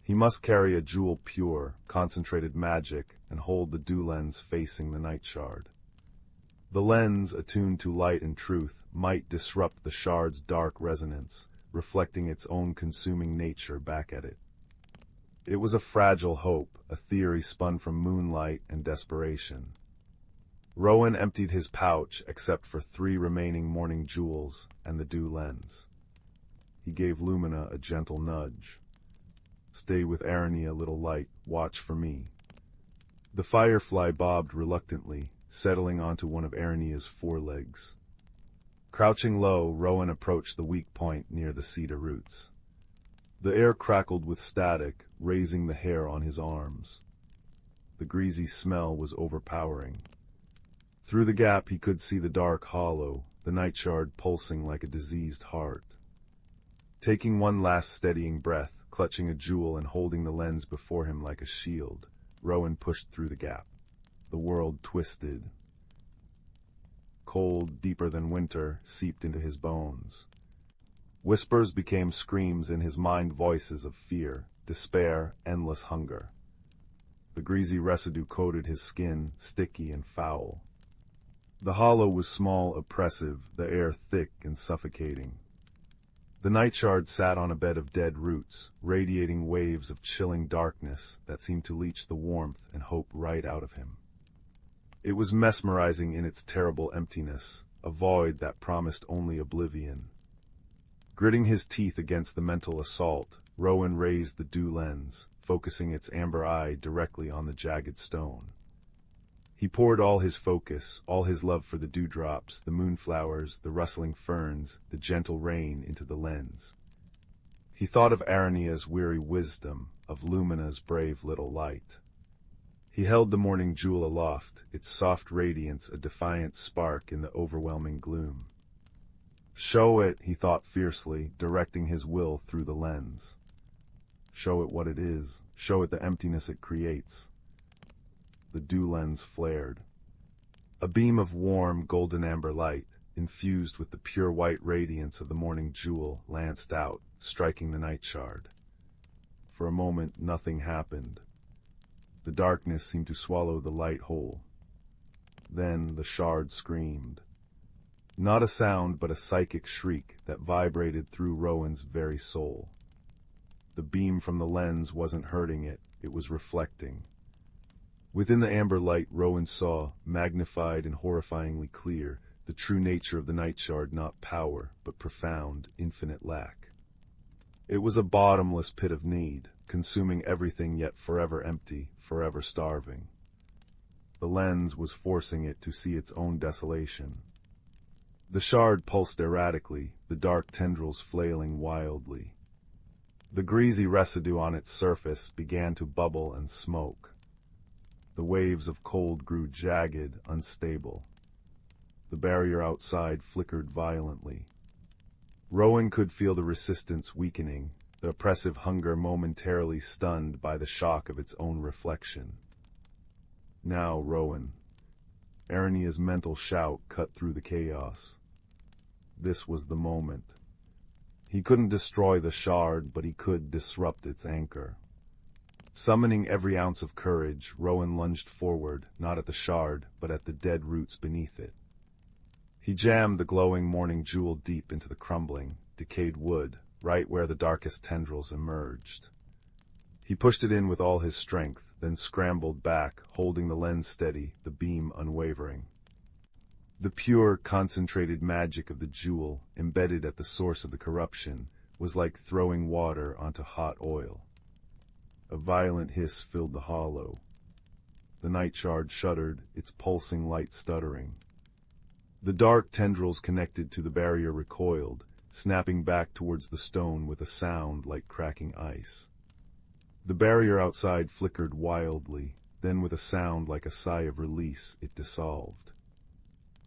He must carry a jewel pure, concentrated magic, and hold the dew lens facing the night shard. The lens, attuned to light and truth, might disrupt the shard's dark resonance, reflecting its own consuming nature back at it. It was a fragile hope, a theory spun from moonlight and desperation. Rowan emptied his pouch except for 3 remaining morning jewels and the dew lens. He gave Lumina a gentle nudge. Stay with Arania, little light, watch for me. The firefly bobbed reluctantly, settling onto one of Arania's forelegs. Crouching low, Rowan approached the weak point near the cedar roots. The air crackled with static, raising the hair on his arms. The greasy smell was overpowering. Through the gap he could see the dark hollow, the night shard pulsing like a diseased heart. Taking one last steadying breath, clutching a jewel and holding the lens before him like a shield, Rowan pushed through the gap. The world twisted. Cold, deeper than winter, seeped into his bones. Whispers became screams in his mind, voices of fear, despair, endless hunger. The greasy residue coated his skin, sticky and foul. The hollow was small, oppressive, the air thick and suffocating. The night shard sat on a bed of dead roots, radiating waves of chilling darkness that seemed to leach the warmth and hope right out of him. It was mesmerizing in its terrible emptiness, a void that promised only oblivion. Gritting his teeth against the mental assault, Rowan raised the dew lens, focusing its amber eye directly on the jagged stone. He poured all his focus, all his love for the dewdrops, the moonflowers, the rustling ferns, the gentle rain into the lens. He thought of Arania's weary wisdom, of Lumina's brave little light. He held the morning jewel aloft, its soft radiance a defiant spark in the overwhelming gloom. Show it, he thought fiercely, directing his will through the lens. Show it what it is, show it the emptiness it creates. The dew lens flared. A beam of warm, golden amber light, infused with the pure white radiance of the morning jewel, lanced out, striking the night shard. For a moment, nothing happened. The darkness seemed to swallow the light whole. Then the shard screamed. Not a sound, but a psychic shriek that vibrated through Rowan's very soul. The beam from the lens wasn't hurting it, it was reflecting. Within the amber light, Rowan saw, magnified and horrifyingly clear, the true nature of the night shard, not power, but profound, infinite lack. It was a bottomless pit of need, consuming everything yet forever empty, forever starving. The lens was forcing it to see its own desolation. The shard pulsed erratically, the dark tendrils flailing wildly. The greasy residue on its surface began to bubble and smoke. The waves of cold grew jagged, unstable. The barrier outside flickered violently. Rowan could feel the resistance weakening, the oppressive hunger momentarily stunned by the shock of its own reflection. Now, Rowan. Arania's mental shout cut through the chaos. This was the moment. He couldn't destroy the shard, but he could disrupt its anchor. Summoning every ounce of courage, Rowan lunged forward, not at the shard, but at the dead roots beneath it. He jammed the glowing morning jewel deep into the crumbling, decayed wood, right where the darkest tendrils emerged. He pushed it in with all his strength, then scrambled back, holding the lens steady, the beam unwavering. The pure, concentrated magic of the jewel, embedded at the source of the corruption, was like throwing water onto hot oil. A violent hiss filled the hollow. The night shard shuddered, its pulsing light stuttering. The dark tendrils connected to the barrier recoiled, snapping back towards the stone with a sound like cracking ice. The barrier outside flickered wildly, then with a sound like a sigh of release, it dissolved.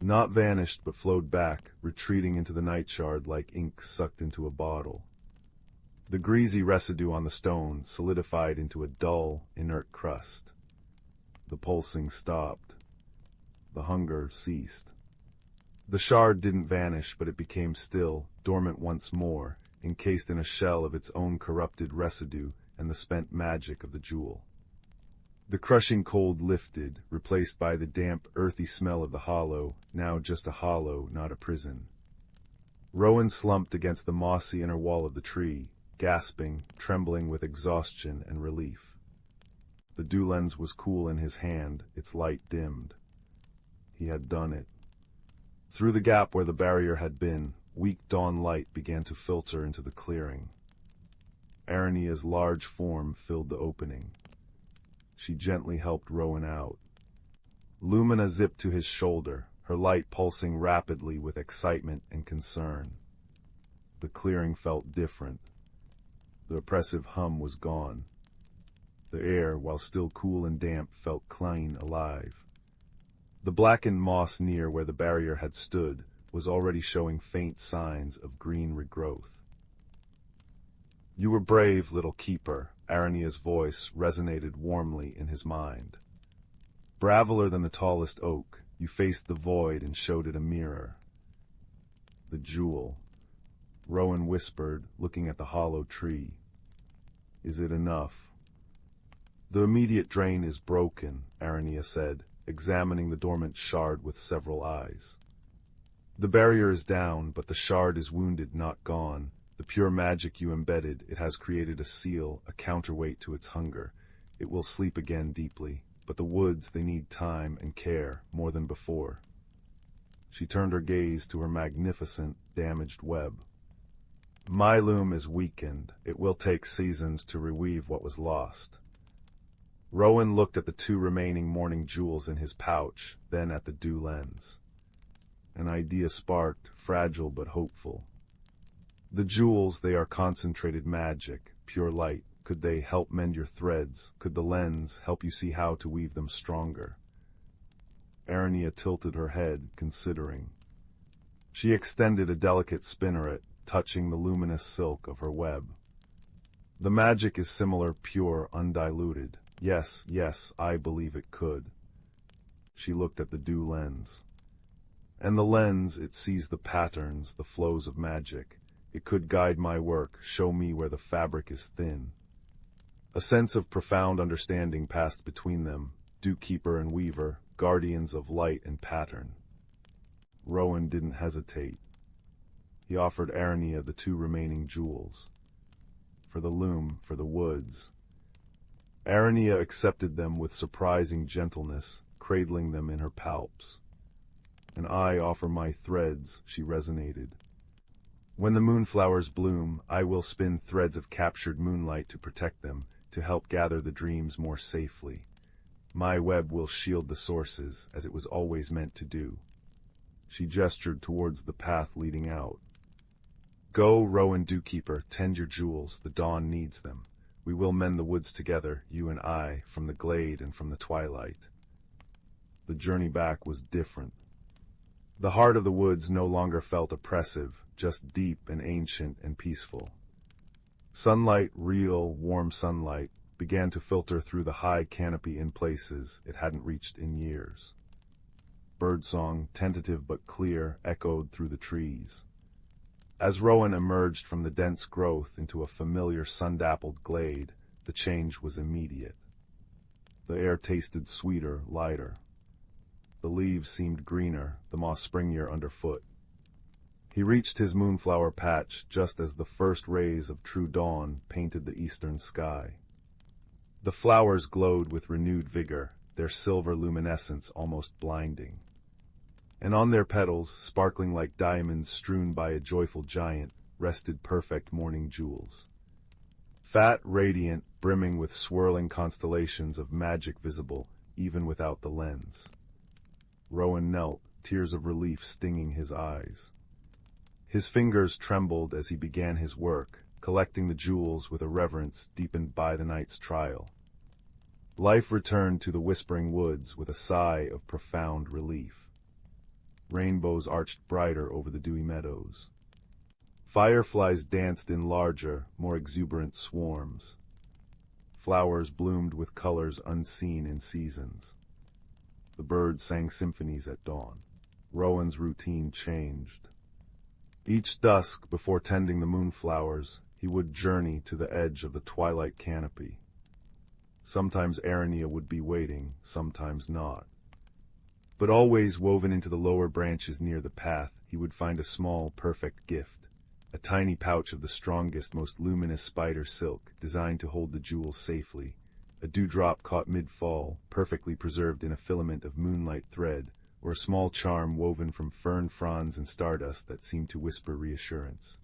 Not vanished, but flowed back, retreating into the night shard like ink sucked into a bottle. The greasy residue on the stone solidified into a dull, inert crust. The pulsing stopped. The hunger ceased. The shard didn't vanish, but it became still, dormant once more, encased in a shell of its own corrupted residue and the spent magic of the jewel. The crushing cold lifted, replaced by the damp, earthy smell of the hollow, now just a hollow, not a prison. Rowan slumped against the mossy inner wall of the tree, gasping, trembling with exhaustion and relief. The dew lens was cool in his hand, its light dimmed. He had done it. Through the gap where the barrier had been, weak dawn light began to filter into the clearing. Arania's large form filled the opening. She gently helped Rowan out. Lumina zipped to his shoulder, her light pulsing rapidly with excitement and concern. The clearing felt different. The oppressive hum was gone. The air, while still cool and damp, felt clean, alive. The blackened moss near where the barrier had stood was already showing faint signs of green regrowth. "You were brave, little keeper," Arania's voice resonated warmly in his mind. "Braveler than the tallest oak, you faced the void and showed it a mirror." The jewel. Rowan whispered, looking at the hollow tree. "Is it enough?" "The immediate drain is broken," Arania said, examining the dormant shard with several eyes. "The barrier is down, but the shard is wounded, not gone. The pure magic you embedded, it has created a seal, a counterweight to its hunger. It will sleep again deeply, but the woods, they need time and care, more than before." She turned her gaze to her magnificent, damaged web. My loom is weakened. It will take seasons to reweave what was lost. Rowan looked at the 2 remaining morning jewels in his pouch, then at the dew lens. An idea sparked, fragile but hopeful. The jewels, they are concentrated magic, pure light. Could they help mend your threads? Could the lens help you see how to weave them stronger? Arania tilted her head, considering. She extended a delicate spinneret, touching the luminous silk of her web. The magic is similar, pure, undiluted. Yes, yes, I believe it could. She looked at the dew lens. And the lens, it sees the patterns, the flows of magic. It could guide my work, show me where the fabric is thin. A sense of profound understanding passed between them, dewkeeper and weaver, guardians of light and pattern. Rowan didn't hesitate. He offered Arania the 2 remaining jewels. For the loom, for the woods. Arania accepted them with surprising gentleness, cradling them in her palps. And I offer my threads, she resonated. When the moonflowers bloom, I will spin threads of captured moonlight to protect them, to help gather the dreams more safely. My web will shield the sources, as it was always meant to do. She gestured towards the path leading out. Go, Rowan Dewkeeper, tend your jewels, the dawn needs them. We will mend the woods together, you and I, from the glade and from the twilight. The journey back was different. The heart of the woods no longer felt oppressive, just deep and ancient and peaceful. Sunlight, real, warm sunlight, began to filter through the high canopy in places it hadn't reached in years. Birdsong, tentative but clear, echoed through the trees. As Rowan emerged from the dense growth into a familiar sun-dappled glade, the change was immediate. The air tasted sweeter, lighter. The leaves seemed greener, the moss springier underfoot. He reached his moonflower patch just as the first rays of true dawn painted the eastern sky. The flowers glowed with renewed vigor, their silver luminescence almost blinding. And on their petals, sparkling like diamonds strewn by a joyful giant, rested perfect morning jewels. Fat, radiant, brimming with swirling constellations of magic visible, even without the lens. Rowan knelt, tears of relief stinging his eyes. His fingers trembled as he began his work, collecting the jewels with a reverence deepened by the night's trial. Life returned to the whispering woods with a sigh of profound relief. Rainbows arched brighter over the dewy meadows. Fireflies danced in larger, more exuberant swarms. Flowers bloomed with colors unseen in seasons. The birds sang symphonies at dawn. Rowan's routine changed. Each dusk, before tending the moonflowers, he would journey to the edge of the twilight canopy. Sometimes Arania would be waiting, sometimes not. But always woven into the lower branches near the path, he would find a small, perfect gift. A tiny pouch of the strongest, most luminous spider silk, designed to hold the jewels safely. A dewdrop caught mid-fall, perfectly preserved in a filament of moonlight thread, or a small charm woven from fern fronds and stardust that seemed to whisper reassurance.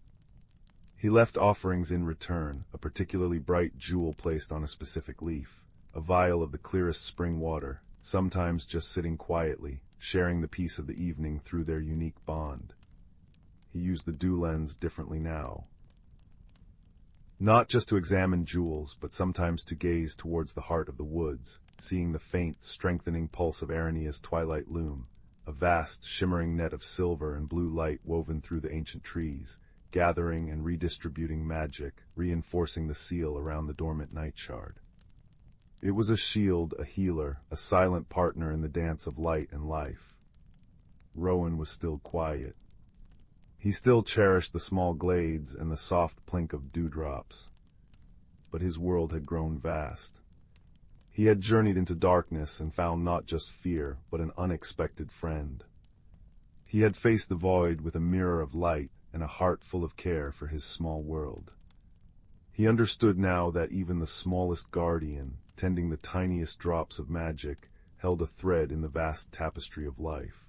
He left offerings in return, a particularly bright jewel placed on a specific leaf, a vial of the clearest spring water, sometimes just sitting quietly, sharing the peace of the evening through their unique bond. He used the dew lens differently now. Not just to examine jewels, but sometimes to gaze towards the heart of the woods, seeing the faint, strengthening pulse of Arania's twilight loom, a vast, shimmering net of silver and blue light woven through the ancient trees, gathering and redistributing magic, reinforcing the seal around the dormant night shard. It was a shield, a healer, a silent partner in the dance of light and life. Rowan was still quiet. He still cherished the small glades and the soft plink of dewdrops. But his world had grown vast. He had journeyed into darkness and found not just fear, but an unexpected friend. He had faced the void with a mirror of light and a heart full of care for his small world. He understood now that even the smallest guardian, tending the tiniest drops of magic, held a thread in the vast tapestry of life.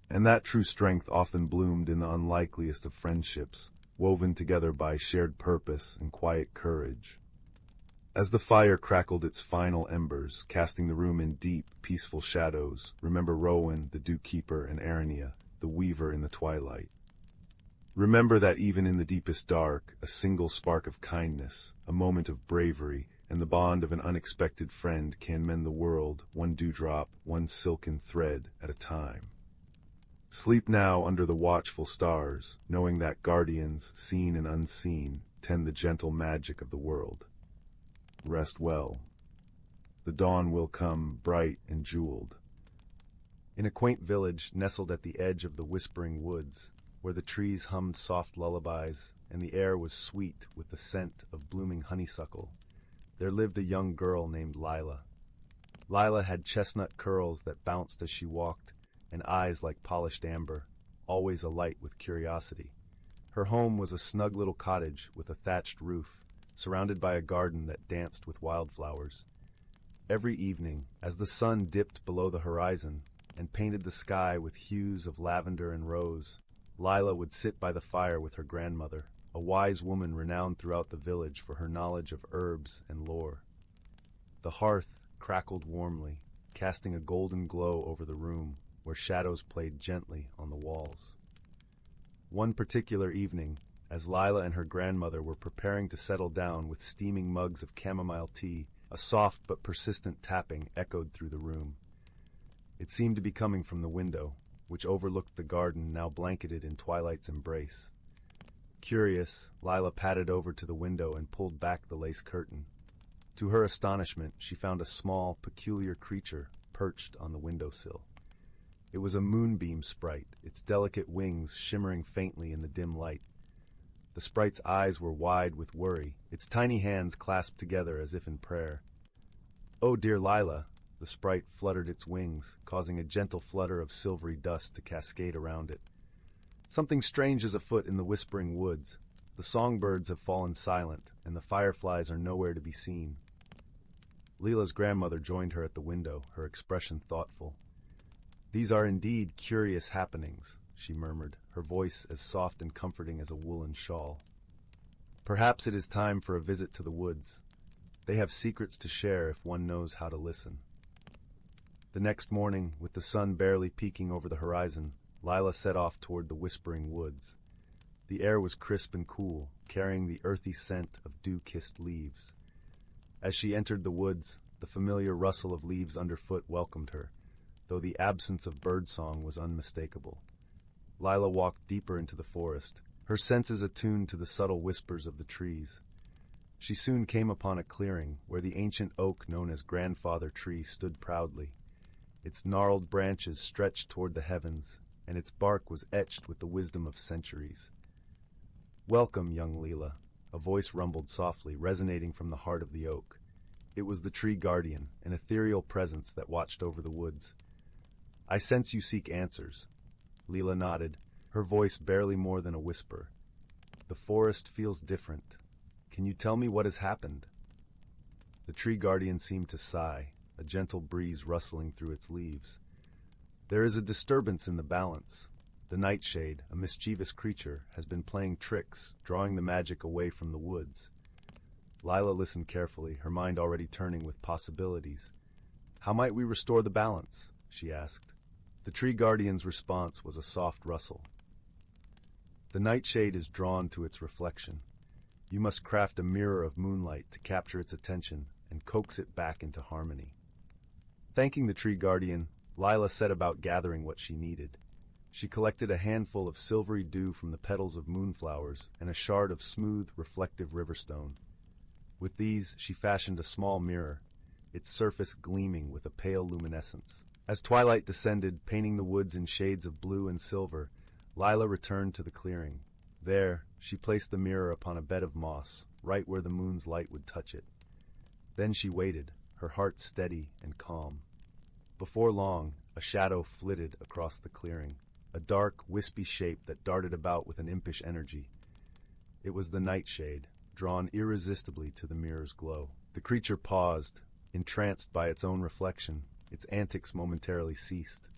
And that true strength often bloomed in the unlikeliest of friendships, woven together by shared purpose and quiet courage. As the fire crackled its final embers, casting the room in deep, peaceful shadows, remember Rowan, the dew-keeper, and Arania, the weaver in the twilight. Remember that even in the deepest dark, a single spark of kindness, a moment of bravery, and the bond of an unexpected friend can mend the world, one dewdrop, one silken thread at a time. Sleep now under the watchful stars, knowing that guardians, seen and unseen, tend the gentle magic of the world. Rest well. The dawn will come, bright and jeweled. In a quaint village nestled at the edge of the whispering woods, where the trees hummed soft lullabies and the air was sweet with the scent of blooming honeysuckle, there lived a young girl named Lila. Lila had chestnut curls that bounced as she walked, and eyes like polished amber, always alight with curiosity. Her home was a snug little cottage with a thatched roof, surrounded by a garden that danced with wildflowers. Every evening, as the sun dipped below the horizon and painted the sky with hues of lavender and rose, Lila would sit by the fire with her grandmother, a wise woman renowned throughout the village for her knowledge of herbs and lore. The hearth crackled warmly, casting a golden glow over the room, where shadows played gently on the walls. One particular evening, as Lila and her grandmother were preparing to settle down with steaming mugs of chamomile tea, a soft but persistent tapping echoed through the room. It seemed to be coming from the window, which overlooked the garden now blanketed in twilight's embrace. Curious, Lila padded over to the window and pulled back the lace curtain. To her astonishment, she found a small, peculiar creature perched on the windowsill. It was a moonbeam sprite, its delicate wings shimmering faintly in the dim light. The sprite's eyes were wide with worry, its tiny hands clasped together as if in prayer. "Oh, dear Lila," the sprite fluttered its wings, causing a gentle flutter of silvery dust to cascade around it. "Something strange is afoot in the whispering woods. The songbirds have fallen silent, and the fireflies are nowhere to be seen." Lila's grandmother joined her at the window, her expression thoughtful. "These are indeed curious happenings," she murmured, her voice as soft and comforting as a woolen shawl. "Perhaps it is time for a visit to the woods. They have secrets to share if one knows how to listen." The next morning, with the sun barely peeking over the horizon, Lila set off toward the whispering woods. The air was crisp and cool, carrying the earthy scent of dew-kissed leaves. As she entered the woods, the familiar rustle of leaves underfoot welcomed her, though the absence of birdsong was unmistakable. Lila walked deeper into the forest, her senses attuned to the subtle whispers of the trees. She soon came upon a clearing where the ancient oak known as Grandfather Tree stood proudly. Its gnarled branches stretched toward the heavens, and its bark was etched with the wisdom of centuries. "Welcome, young Lila," a voice rumbled softly, resonating from the heart of the oak. It was the tree guardian, an ethereal presence that watched over the woods. "I sense you seek answers." Lila nodded, her voice barely more than a whisper. "The forest feels different. Can you tell me what has happened?" The tree guardian seemed to sigh, a gentle breeze rustling through its leaves. "There is a disturbance in the balance. The nightshade, a mischievous creature, has been playing tricks, drawing the magic away from the woods." Lila listened carefully, her mind already turning with possibilities. "How might we restore the balance?" she asked. The tree guardian's response was a soft rustle. "The nightshade is drawn to its reflection. You must craft a mirror of moonlight to capture its attention and coax it back into harmony." Thanking the tree guardian, Lila set about gathering what she needed. She collected a handful of silvery dew from the petals of moonflowers and a shard of smooth, reflective riverstone. With these, she fashioned a small mirror, its surface gleaming with a pale luminescence. As twilight descended, painting the woods in shades of blue and silver, Lila returned to the clearing. There, she placed the mirror upon a bed of moss, right where the moon's light would touch it. Then she waited, her heart steady and calm. Before long, a shadow flitted across the clearing, a dark, wispy shape that darted about with an impish energy. It was the nightshade, drawn irresistibly to the mirror's glow. The creature paused, entranced by its own reflection. Its antics momentarily ceased.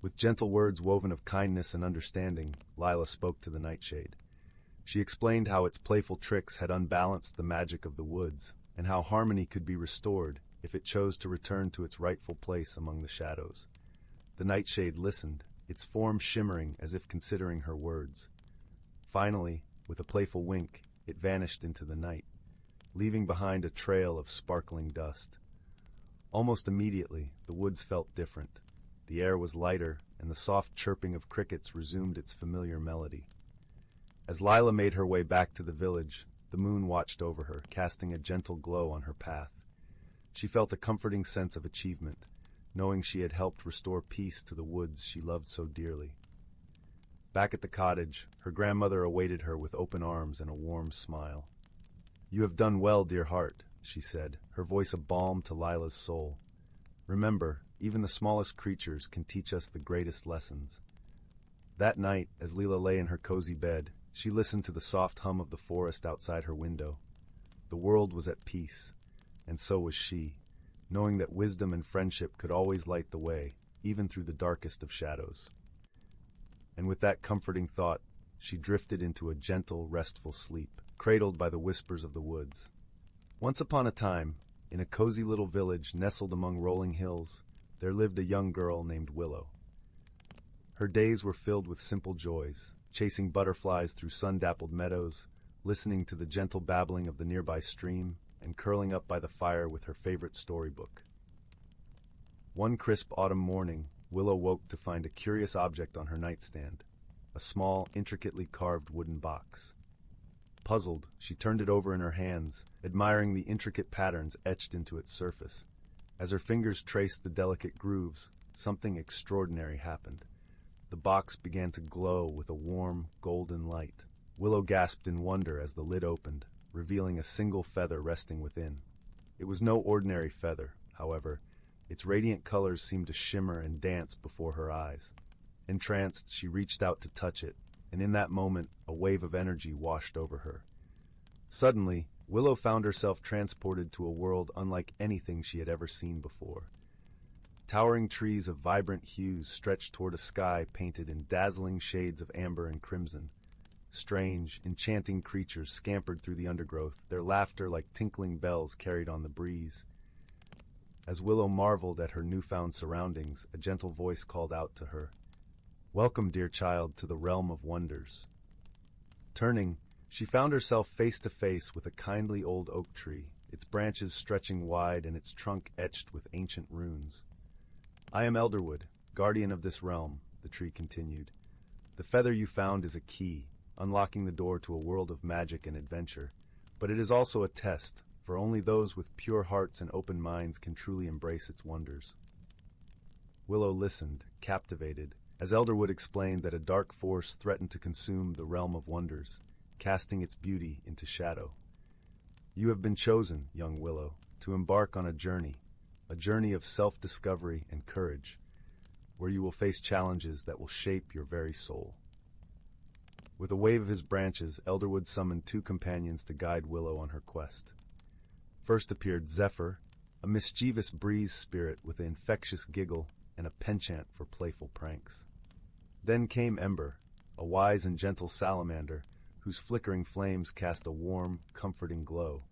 With gentle words woven of kindness and understanding, Lila spoke to the nightshade. She explained how its playful tricks had unbalanced the magic of the woods, and how harmony could be restored if it chose to return to its rightful place among the shadows. The nightshade listened, its form shimmering as if considering her words. Finally, with a playful wink, it vanished into the night, leaving behind a trail of sparkling dust. Almost immediately, the woods felt different. The air was lighter, and the soft chirping of crickets resumed its familiar melody. As Lila made her way back to the village, the moon watched over her, casting a gentle glow on her path. She felt a comforting sense of achievement, knowing she had helped restore peace to the woods she loved so dearly. Back at the cottage, her grandmother awaited her with open arms and a warm smile. "You have done well, dear heart," she said, her voice a balm to Lila's soul. "Remember, even the smallest creatures can teach us the greatest lessons." That night, as Lila lay in her cozy bed, she listened to the soft hum of the forest outside her window. The world was at peace, and so was she, knowing that wisdom and friendship could always light the way, even through the darkest of shadows. And with that comforting thought, she drifted into a gentle, restful sleep, cradled by the whispers of the woods. Once upon a time, in a cozy little village nestled among rolling hills, there lived a young girl named Willow. Her days were filled with simple joys, chasing butterflies through sun-dappled meadows, listening to the gentle babbling of the nearby stream, and curling up by the fire with her favorite storybook. One crisp autumn morning, Willow woke to find a curious object on her nightstand, a small, intricately carved wooden box. Puzzled, she turned it over in her hands, admiring the intricate patterns etched into its surface. As her fingers traced the delicate grooves, something extraordinary happened. The box began to glow with a warm, golden light. Willow gasped in wonder as the lid opened, revealing a single feather resting within. It was no ordinary feather, however. Its radiant colors seemed to shimmer and dance before her eyes. Entranced, she reached out to touch it, and in that moment, a wave of energy washed over her. Suddenly, Willow found herself transported to a world unlike anything she had ever seen before. Towering trees of vibrant hues stretched toward a sky painted in dazzling shades of amber and crimson. Strange, enchanting creatures scampered through the undergrowth, their laughter like tinkling bells carried on the breeze. As Willow marveled at her newfound surroundings, a gentle voice called out to her, "Welcome, dear child, to the realm of wonders." Turning, she found herself face to face with a kindly old oak tree, its branches stretching wide and its trunk etched with ancient runes. "I am Elderwood, guardian of this realm," the tree continued. "The feather you found is a key, unlocking the door to a world of magic and adventure, but it is also a test, for only those with pure hearts and open minds can truly embrace its wonders." Willow listened, captivated, as Elderwood explained that a dark force threatened to consume the realm of wonders, casting its beauty into shadow. "You have been chosen, young Willow, to embark on a journey of self-discovery and courage, where you will face challenges that will shape your very soul." With a wave of his branches, Elderwood summoned two companions to guide Willow on her quest. First appeared Zephyr, a mischievous breeze spirit with an infectious giggle and a penchant for playful pranks. Then came Ember, a wise and gentle salamander whose flickering flames cast a warm, comforting glow.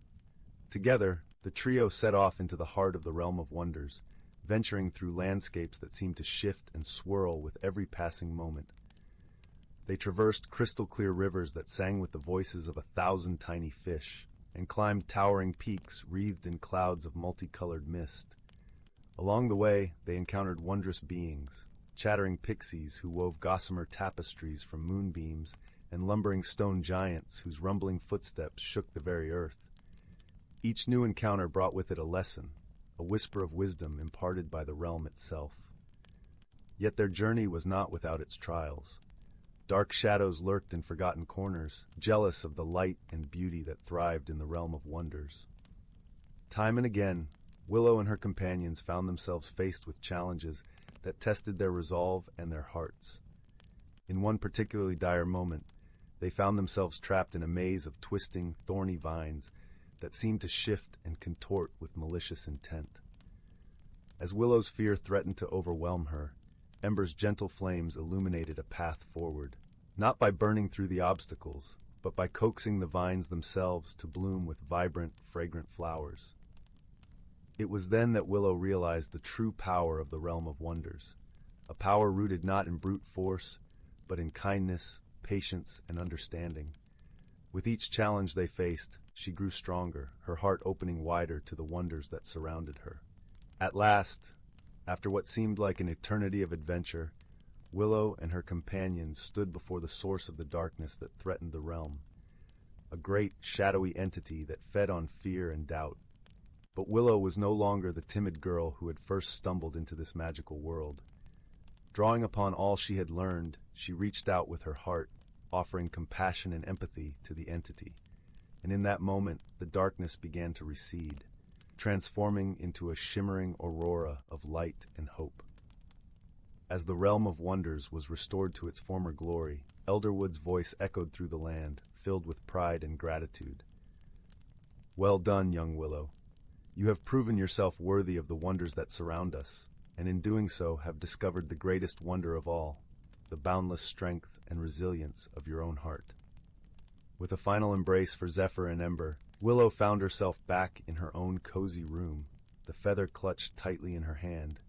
Together, the trio set off into the heart of the realm of wonders, venturing through landscapes that seemed to shift and swirl with every passing moment. They traversed crystal-clear rivers that sang with the voices of 1,000 tiny fish, and climbed towering peaks wreathed in clouds of multicolored mist. Along the way, they encountered wondrous beings, chattering pixies who wove gossamer tapestries from moonbeams, and lumbering stone giants whose rumbling footsteps shook the very earth. Each new encounter brought with it a lesson, a whisper of wisdom imparted by the realm itself. Yet their journey was not without its trials. Dark shadows lurked in forgotten corners, jealous of the light and beauty that thrived in the realm of wonders. Time and again, Willow and her companions found themselves faced with challenges that tested their resolve and their hearts. In one particularly dire moment, they found themselves trapped in a maze of twisting, thorny vines that seemed to shift and contort with malicious intent. As Willow's fear threatened to overwhelm her, Ember's gentle flames illuminated a path forward, not by burning through the obstacles, but by coaxing the vines themselves to bloom with vibrant, fragrant flowers. It was then that Willow realized the true power of the realm of wonders, a power rooted not in brute force, but in kindness, patience, and understanding. With each challenge they faced, she grew stronger, her heart opening wider to the wonders that surrounded her. At last, after what seemed like an eternity of adventure, Willow and her companions stood before the source of the darkness that threatened the realm, a great, shadowy entity that fed on fear and doubt. But Willow was no longer the timid girl who had first stumbled into this magical world. Drawing upon all she had learned, she reached out with her heart, offering compassion and empathy to the entity. And in that moment, the darkness began to recede, transforming into a shimmering aurora of light and hope. As the realm of wonders was restored to its former glory, Elderwood's voice echoed through the land, filled with pride and gratitude. "Well done, young Willow. You have proven yourself worthy of the wonders that surround us, and in doing so have discovered the greatest wonder of all, the boundless strength and resilience of your own heart." With a final embrace for Zephyr and Ember, Willow found herself back in her own cozy room, the feather clutched tightly in her hand.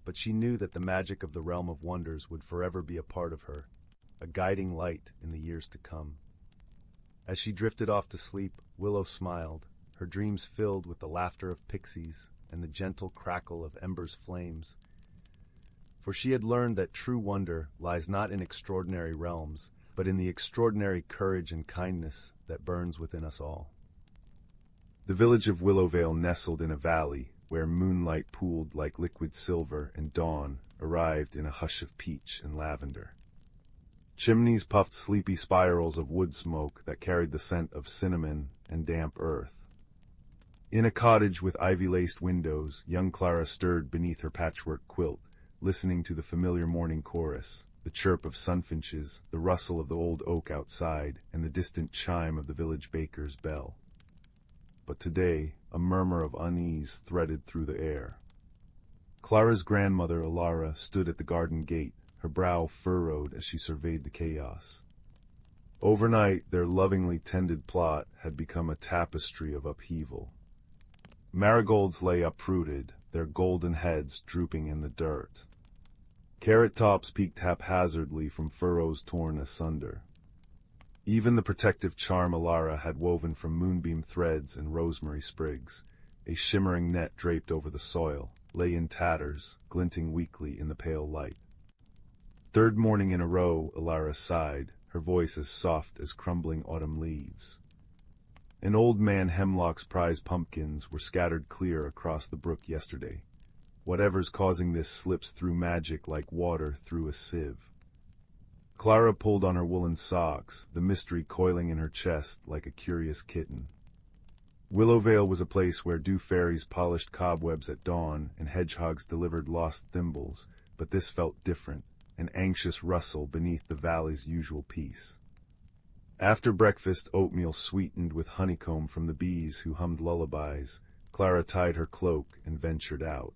But she knew that the magic of the realm of wonders would forever be a part of her, a guiding light in the years to come. As she drifted off to sleep, Willow smiled, her dreams filled with the laughter of pixies and the gentle crackle of Ember's flames. For she had learned that true wonder lies not in extraordinary realms, but in the extraordinary courage and kindness that burns within us all. The village of Willowvale nestled in a valley where moonlight pooled like liquid silver and dawn arrived in a hush of peach and lavender. Chimneys puffed sleepy spirals of wood smoke that carried the scent of cinnamon and damp earth. In a cottage with ivy-laced windows, young Clara stirred beneath her patchwork quilt, listening to the familiar morning chorus, the chirp of sunfinches, the rustle of the old oak outside, and the distant chime of the village baker's bell. But today, a murmur of unease threaded through the air. Clara's grandmother, Alara, stood at the garden gate, her brow furrowed as she surveyed the chaos. Overnight, their lovingly tended plot had become a tapestry of upheaval. Marigolds lay uprooted, their golden heads drooping in the dirt. Carrot tops peeked haphazardly from furrows torn asunder. Even the protective charm Alara had woven from moonbeam threads and rosemary sprigs, a shimmering net draped over the soil, lay in tatters, glinting weakly in the pale light. Third morning in a row, Alara sighed, her voice as soft as crumbling autumn leaves. An old man Hemlock's prize pumpkins were scattered clear across the brook yesterday. Whatever's causing this slips through magic like water through a sieve. Clara pulled on her woolen socks, the mystery coiling in her chest like a curious kitten. Willowvale was a place where dew fairies polished cobwebs at dawn and hedgehogs delivered lost thimbles, but this felt different, an anxious rustle beneath the valley's usual peace. After breakfast, oatmeal sweetened with honeycomb from the bees who hummed lullabies, Clara tied her cloak and ventured out.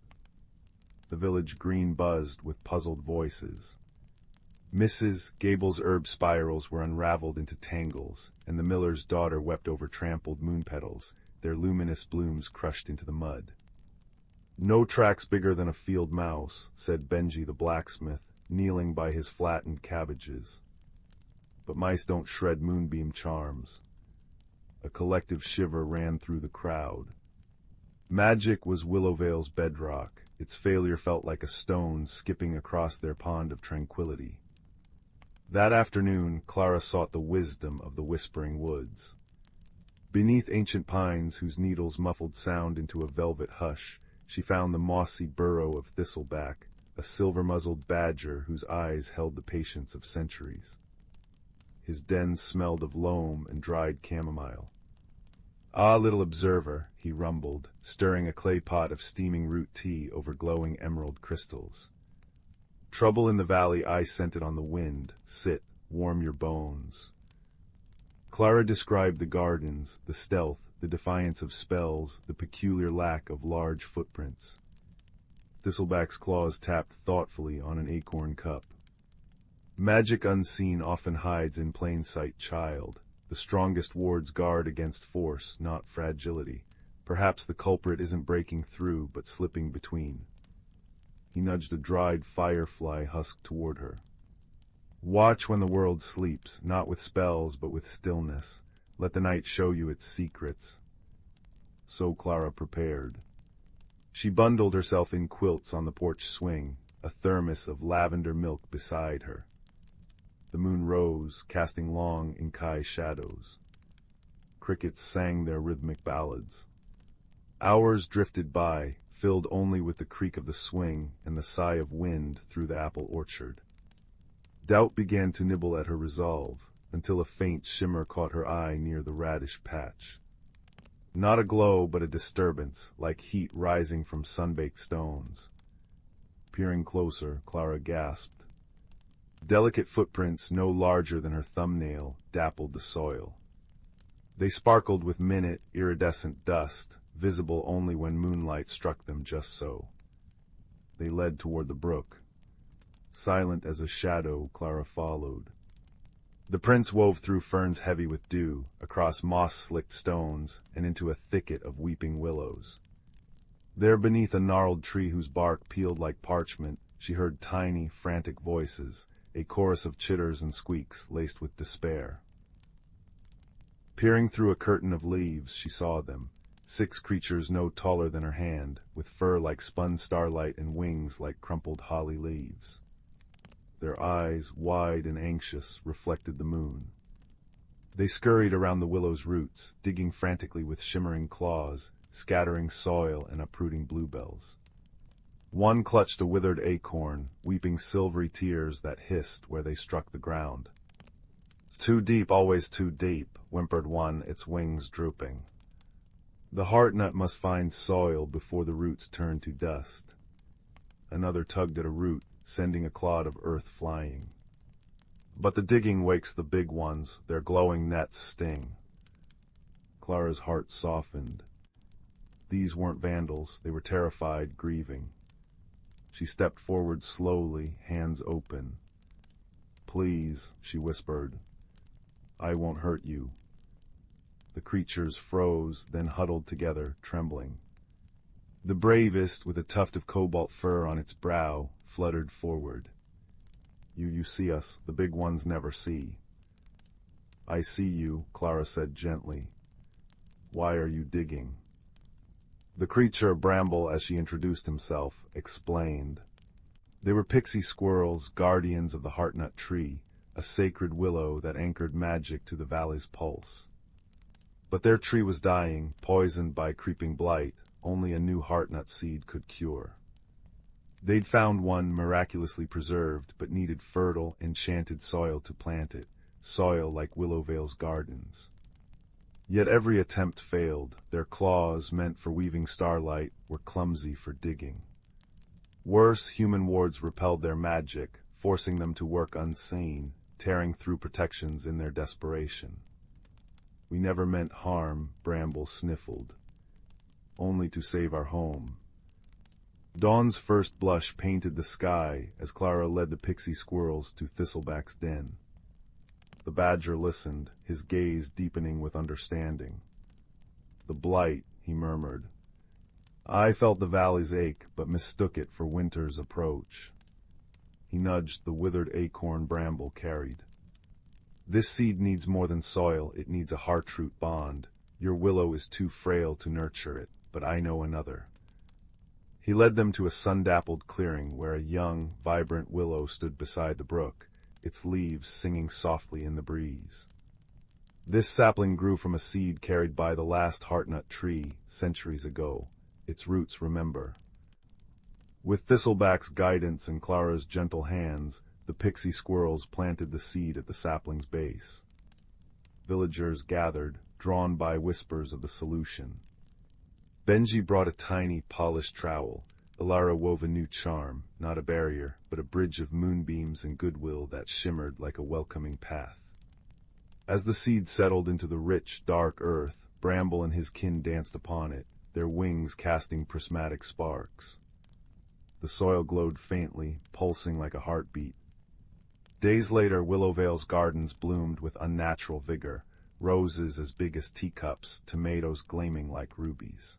The village green buzzed with puzzled voices. Mrs. Gable's herb spirals were unraveled into tangles, and the miller's daughter wept over trampled moon petals, their luminous blooms crushed into the mud. "No tracks bigger than a field mouse," said Benji the blacksmith, kneeling by his flattened cabbages. "But mice don't shred moonbeam charms." A collective shiver ran through the crowd. Magic was Willowvale's bedrock. Its failure felt like a stone skipping across their pond of tranquility. That afternoon, Clara sought the wisdom of the whispering woods. Beneath ancient pines whose needles muffled sound into a velvet hush, she found the mossy burrow of thistleback, a silver-muzzled badger whose eyes held the patience of centuries. His den smelled of loam and dried chamomile. "Ah, little observer," he rumbled, stirring a clay pot of steaming root tea over glowing emerald crystals. "Trouble in the valley I scented on the wind. Sit, warm your bones." Clara described the gardens, the stealth, the defiance of spells, the peculiar lack of large footprints. Thistleback's claws tapped thoughtfully on an acorn cup. Magic unseen often hides in plain sight, child. The strongest wards guard against force, not fragility. Perhaps the culprit isn't breaking through, but slipping between. He nudged a dried firefly husk toward her. Watch when the world sleeps, not with spells, but with stillness. Let the night show you its secrets. So Clara prepared. She bundled herself in quilts on the porch swing, a thermos of lavender milk beside her. The moon rose, casting long Inkai shadows. Crickets sang their rhythmic ballads. Hours drifted by, filled only with the creak of the swing and the sigh of wind through the apple orchard. Doubt began to nibble at her resolve, until a faint shimmer caught her eye near the radish patch. Not a glow, but a disturbance, like heat rising from sun-baked stones. Peering closer, Clara gasped. Delicate footprints no larger than her thumbnail dappled the soil. They sparkled with minute, iridescent dust, visible only when moonlight struck them just so. They led toward the brook. Silent as a shadow, Clara followed. The prints wove through ferns heavy with dew, across moss-slicked stones, and into a thicket of weeping willows. There beneath a gnarled tree whose bark peeled like parchment, she heard tiny, frantic voices, a chorus of chitters and squeaks laced with despair. Peering through a curtain of leaves, she saw them, 6 creatures no taller than her hand, with fur like spun starlight and wings like crumpled holly leaves. Their eyes, wide and anxious, reflected the moon. They scurried around the willow's roots, digging frantically with shimmering claws, scattering soil and uprooting bluebells. One clutched a withered acorn, weeping silvery tears that hissed where they struck the ground. Too deep, always too deep, whimpered one, its wings drooping. The heart nut must find soil before the roots turn to dust. Another tugged at a root, sending a clod of earth flying. But the digging wakes the big ones, their glowing nets sting. Clara's heart softened. These weren't vandals, they were terrified, grieving. She stepped forward slowly, hands open. "Please," she whispered, "I won't hurt you." The creatures froze, then huddled together, trembling. The bravest, with a tuft of cobalt fur on its brow, fluttered forward. You see us, the big ones never see." "I see you," Clara said gently. "Why are you digging?" The creature, Bramble, as she introduced himself, explained. They were pixie squirrels, guardians of the heartnut tree, a sacred willow that anchored magic to the valley's pulse. But their tree was dying, poisoned by creeping blight, only a new heartnut seed could cure. They'd found one miraculously preserved, but needed fertile, enchanted soil to plant it, soil like Willowvale's gardens. Yet every attempt failed. Their claws, meant for weaving starlight, were clumsy for digging. Worse, human wards repelled their magic, forcing them to work unseen, tearing through protections in their desperation. "We never meant harm," Bramble sniffled. "Only to save our home." Dawn's first blush painted the sky as Clara led the pixie squirrels to Thistleback's den. The badger listened, his gaze deepening with understanding. "The blight," he murmured. "I felt the valley's ache, but mistook it for winter's approach." He nudged the withered acorn Bramble carried. "This seed needs more than soil, it needs a heartroot bond. Your willow is too frail to nurture it, but I know another." He led them to a sun-dappled clearing where a young, vibrant willow stood beside the brook, its leaves singing softly in the breeze. This sapling grew from a seed carried by the last heartnut tree centuries ago. Its roots remember. With Thistleback's guidance and Clara's gentle hands, the pixie squirrels planted the seed at the sapling's base. Villagers gathered, drawn by whispers of the solution. Benji brought a tiny, polished trowel. Ilara wove a new charm, not a barrier, but a bridge of moonbeams and goodwill that shimmered like a welcoming path. As the seed settled into the rich, dark earth, Bramble and his kin danced upon it, their wings casting prismatic sparks. the soil glowed faintly, pulsing like a heartbeat. Days later, Willowvale's gardens bloomed with unnatural vigor, roses as big as teacups, tomatoes gleaming like rubies.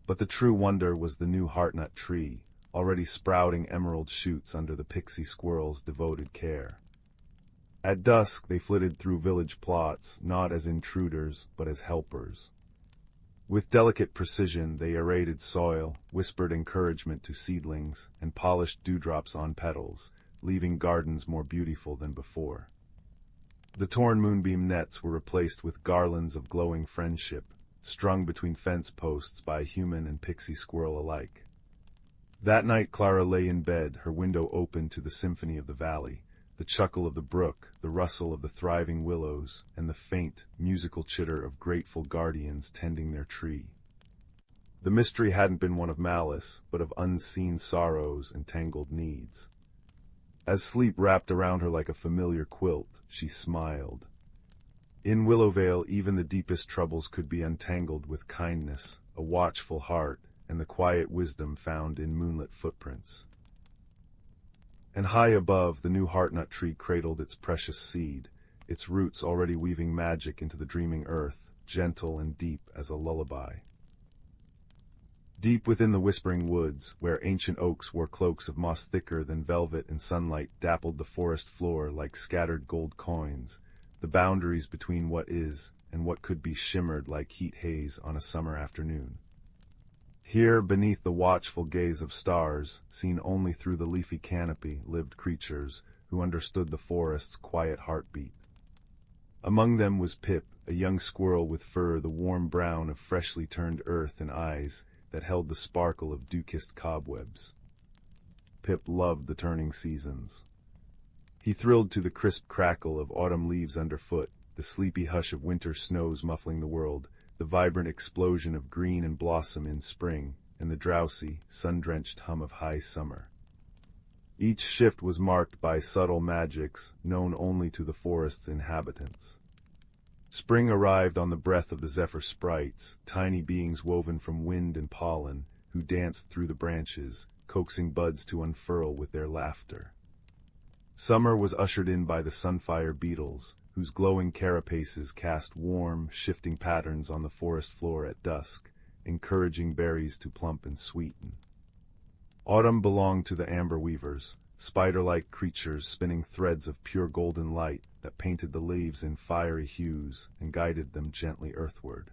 But the true wonder was the new heartnut tree, already sprouting emerald shoots under the pixie squirrel's devoted care. At dusk they flitted through village plots, not as intruders, but as helpers. With delicate precision they aerated soil, whispered encouragement to seedlings, and polished dewdrops on petals, leaving gardens more beautiful than before. The torn moonbeam nets were replaced with garlands of glowing friendship, strung between fence posts by human and pixie squirrel alike. That night Clara lay in bed, her window open to the symphony of the valley, the chuckle of the brook, the rustle of the thriving willows, and the faint, musical chitter of grateful guardians tending their tree. The mystery hadn't been one of malice, but of unseen sorrows and tangled needs. As sleep wrapped around her like a familiar quilt, she smiled. In Willowvale, even the deepest troubles could be untangled with kindness, a watchful heart, and the quiet wisdom found in moonlit footprints. And high above, the new heartnut tree cradled its precious seed, its roots already weaving magic into the dreaming earth, gentle and deep as a lullaby. Deep within the whispering woods, where ancient oaks wore cloaks of moss thicker than velvet and sunlight dappled the forest floor like scattered gold coins, the boundaries between what is and what could be shimmered like heat haze on a summer afternoon. Here, beneath the watchful gaze of stars, seen only through the leafy canopy, lived creatures who understood the forest's quiet heartbeat. Among them was Pip, a young squirrel with fur the warm brown of freshly turned earth and eyes that held the sparkle of dew-kissed cobwebs. Pip loved the turning seasons. He thrilled to the crisp crackle of autumn leaves underfoot, the sleepy hush of winter snows muffling the world, the vibrant explosion of green and blossom in spring, and the drowsy, sun-drenched hum of high summer. Each shift was marked by subtle magics known only to the forest's inhabitants. Spring arrived on the breath of the zephyr sprites, tiny beings woven from wind and pollen, who danced through the branches, coaxing buds to unfurl with their laughter. Summer was ushered in by the sunfire beetles, whose glowing carapaces cast warm, shifting patterns on the forest floor at dusk, encouraging berries to plump and sweeten. Autumn belonged to the amber weavers, spider-like creatures spinning threads of pure golden light that painted the leaves in fiery hues and guided them gently earthward.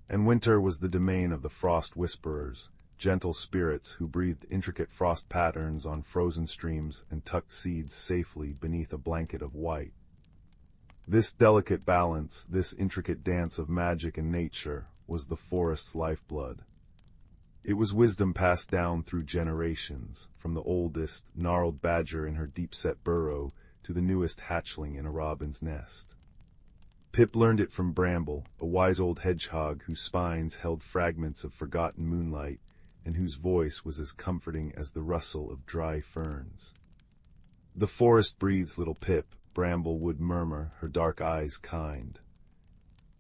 And winter was the domain of the frost whisperers, gentle spirits who breathed intricate frost patterns on frozen streams and tucked seeds safely beneath a blanket of white. This delicate balance, this intricate dance of magic and nature, was the forest's lifeblood. It was wisdom passed down through generations, from the oldest, gnarled badger in her deep-set burrow to the newest hatchling in a robin's nest. Pip learned it from Bramble, a wise old hedgehog whose spines held fragments of forgotten moonlight and whose voice was as comforting as the rustle of dry ferns. "The forest breathes, little Pip," Bramble would murmur, her dark eyes kind.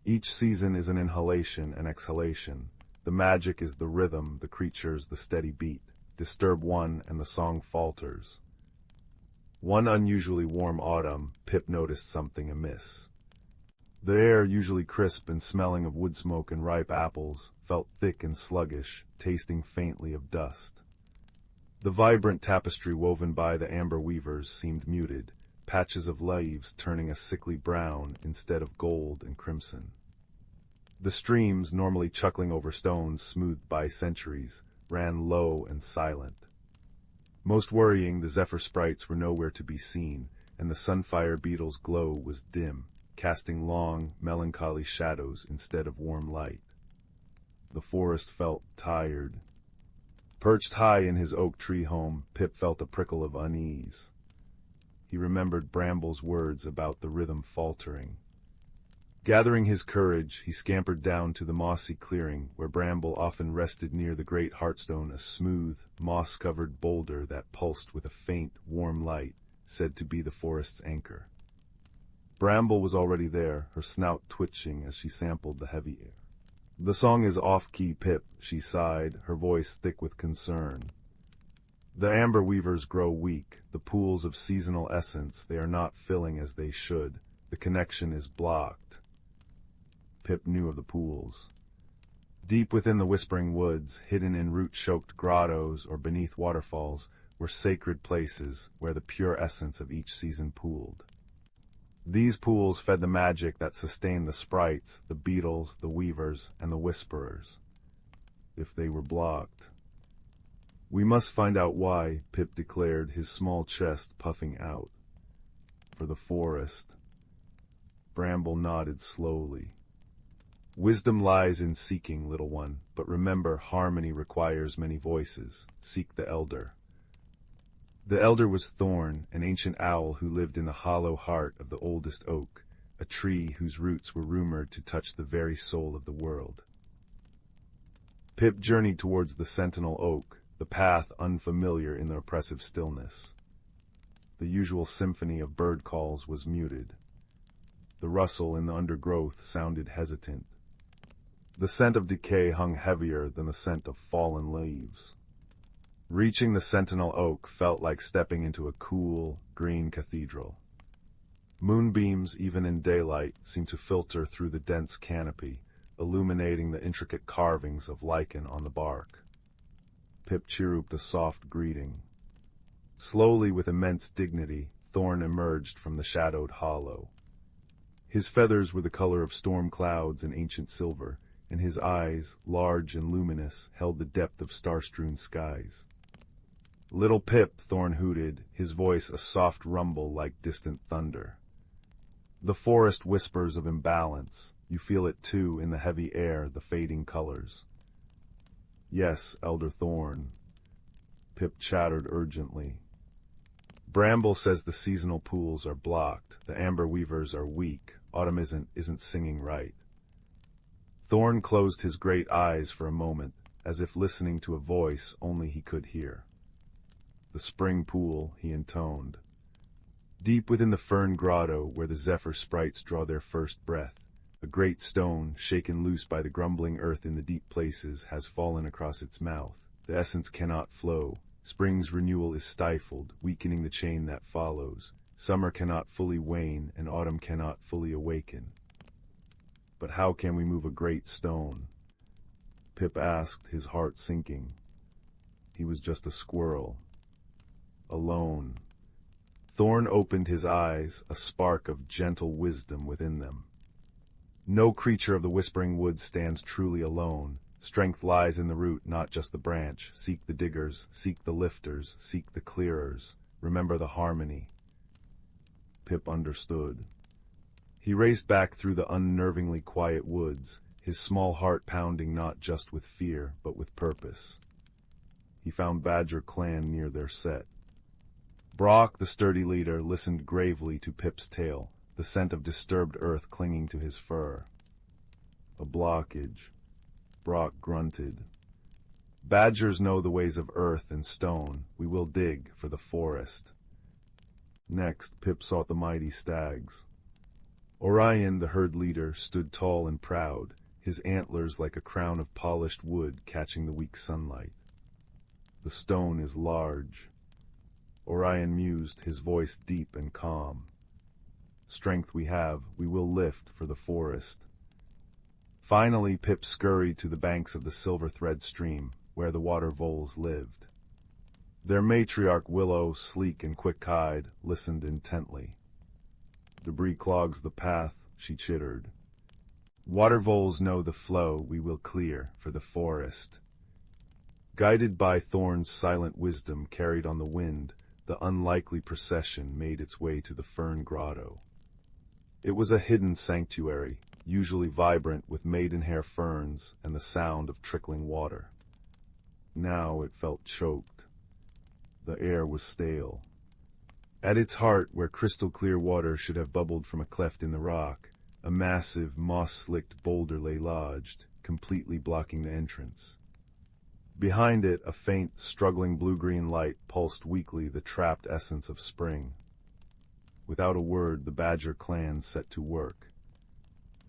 "Each season is an inhalation and exhalation. The magic is the rhythm, the creatures the steady beat. Disturb one and the song falters." One unusually warm autumn, Pip noticed something amiss. The air, usually crisp and smelling of wood smoke and ripe apples, felt thick and sluggish, tasting faintly of dust. The vibrant tapestry woven by the amber weavers seemed muted, patches of leaves turning a sickly brown instead of gold and crimson. The streams, normally chuckling over stones smoothed by centuries, ran low and silent. Most worrying, the zephyr sprites were nowhere to be seen, and the sunfire beetle's glow was dim, casting long, melancholy shadows instead of warm light. The forest felt tired. Perched high in his oak tree home, Pip felt a prickle of unease. He remembered Bramble's words about the rhythm faltering. Gathering his courage, he scampered down to the mossy clearing where Bramble often rested near the great heartstone, a smooth, moss-covered boulder that pulsed with a faint, warm light, said to be the forest's anchor. Bramble was already there, her snout twitching as she sampled the heavy air. "The song is off-key, Pip," she sighed, her voice thick with concern. The amber weavers grow weak, the pools of seasonal essence they are not filling as they should. The connection is blocked. Pip knew of the pools. Deep within the whispering woods, hidden in root-choked grottos or beneath waterfalls, were sacred places where the pure essence of each season pooled. These pools fed the magic that sustained the sprites, the beetles, the weavers, and the whisperers. If they were blocked. "We must find out why," Pip declared, his small chest puffing out. "For the forest." Bramble nodded slowly. "Wisdom lies in seeking, little one, but remember, harmony requires many voices. Seek the elder." The elder was Thorn, an ancient owl who lived in the hollow heart of the oldest oak, a tree whose roots were rumored to touch the very soul of the world. Pip journeyed towards the sentinel oak, the path unfamiliar in the oppressive stillness. The usual symphony of bird calls was muted. The rustle in the undergrowth sounded hesitant. The scent of decay hung heavier than the scent of fallen leaves. Reaching the sentinel oak felt like stepping into a cool, green cathedral. Moonbeams, even in daylight, seemed to filter through the dense canopy, illuminating the intricate carvings of lichen on the bark. Pip chirruped a soft greeting. Slowly, with immense dignity, Thorn emerged from the shadowed hollow. His feathers were the color of storm clouds in ancient silver, and his eyes, large and luminous, held the depth of star-strewn skies. "Little Pip," Thorn hooted, his voice a soft rumble like distant thunder. "The forest whispers of imbalance. You feel it too in the heavy air, the fading colors." "Yes, Elder Thorn." Pip chattered urgently. "Bramble says the seasonal pools are blocked, the amber weavers are weak, autumn isn't singing right." Thorn closed his great eyes for a moment, as if listening to a voice only he could hear. "The spring pool," he intoned. "Deep within the fern grotto, where the zephyr sprites draw their first breath, a great stone, shaken loose by the grumbling earth in the deep places, has fallen across its mouth. The essence cannot flow. Spring's renewal is stifled, weakening the chain that follows. Summer cannot fully wane, and autumn cannot fully awaken." "But how can we move a great stone?" Pip asked, his heart sinking. He was just a squirrel. Alone. Thorn opened his eyes, a spark of gentle wisdom within them. "No creature of the whispering woods stands truly alone. Strength lies in the root, not just the branch. Seek the diggers, seek the lifters, seek the clearers. Remember the harmony." Pip understood. He raced back through the unnervingly quiet woods, his small heart pounding not just with fear, but with purpose. He found Badger Clan near their set. Brock, the sturdy leader, listened gravely to Pip's tale, the scent of disturbed earth clinging to his fur. "A blockage," Brock grunted. "Badgers know the ways of earth and stone. We will dig for the forest." Next, Pip sought the mighty stags. Orion, the herd leader, stood tall and proud, his antlers like a crown of polished wood catching the weak sunlight. "The stone is large," Orion mused, his voice deep and calm. "Strength we have, we will lift for the forest." Finally, Pip scurried to the banks of the silver thread stream, where the water voles lived. Their matriarch Willow, sleek and quick-eyed, listened intently. "Debris clogs the path," she chittered. "Water voles know the flow we will clear for the forest." Guided by Thorn's silent wisdom carried on the wind, the unlikely procession made its way to the fern grotto. It was a hidden sanctuary, usually vibrant with maidenhair ferns and the sound of trickling water. Now it felt choked. The air was stale. At its heart, where crystal-clear water should have bubbled from a cleft in the rock, a massive, moss-slicked boulder lay lodged, completely blocking the entrance. Behind it, a faint, struggling blue-green light pulsed weakly the trapped essence of spring. Without a word, the Badger clan set to work.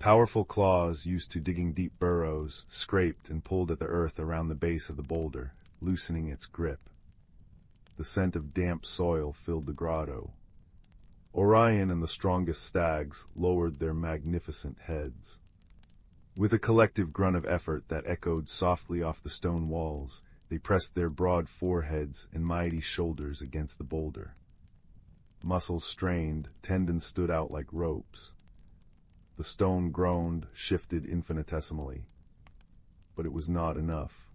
Powerful claws, used to digging deep burrows, scraped and pulled at the earth around the base of the boulder, loosening its grip. the scent of damp soil filled the grotto. Orion and the strongest stags lowered their magnificent heads. With a collective grunt of effort that echoed softly off the stone walls, they pressed their broad foreheads and mighty shoulders against the boulder. Muscles strained, tendons stood out like ropes. The stone groaned, shifted infinitesimally. But it was not enough.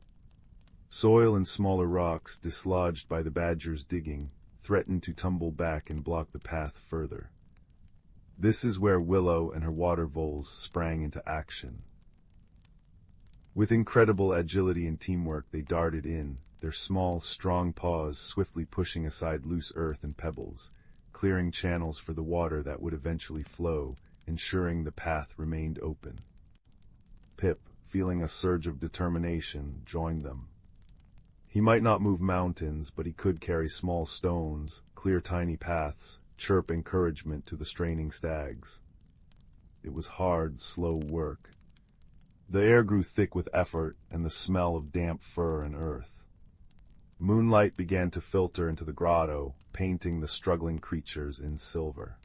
Soil and smaller rocks, dislodged by the badger's digging, threatened to tumble back and block the path further. This is where Willow and her water voles sprang into action. With incredible agility and teamwork, they darted in, their small, strong paws swiftly pushing aside loose earth and pebbles, clearing channels for the water that would eventually flow, ensuring the path remained open. Pip, feeling a surge of determination, joined them. He might not move mountains, but he could carry small stones, clear tiny paths, chirp encouragement to the straining stags. It was hard, slow work. The air grew thick with effort and the smell of damp fur and earth. Moonlight began to filter into the grotto, painting the struggling creatures in silver.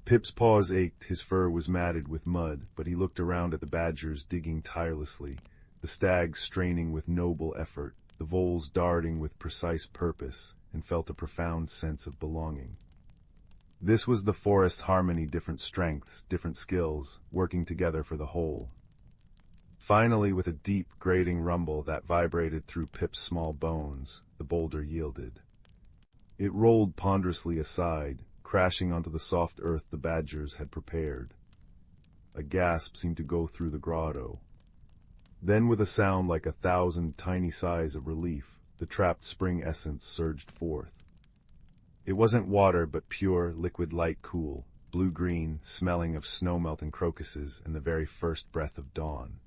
Pip's paws ached, his fur was matted with mud, but he looked around at the badgers digging tirelessly, the stags straining with noble effort, the voles darting with precise purpose, and felt a profound sense of belonging. This was the forest harmony, different strengths, different skills, working together for the whole. Finally, with a deep, grating rumble that vibrated through Pip's small bones, the boulder yielded. It rolled ponderously aside, crashing onto the soft earth the badgers had prepared. A gasp seemed to go through the grotto. Then, with a sound like 1,000 tiny sighs of relief, the trapped spring essence surged forth. It wasn't water, but pure, liquid light, cool, blue-green, smelling of snow-melt and crocuses and the very first breath of dawn.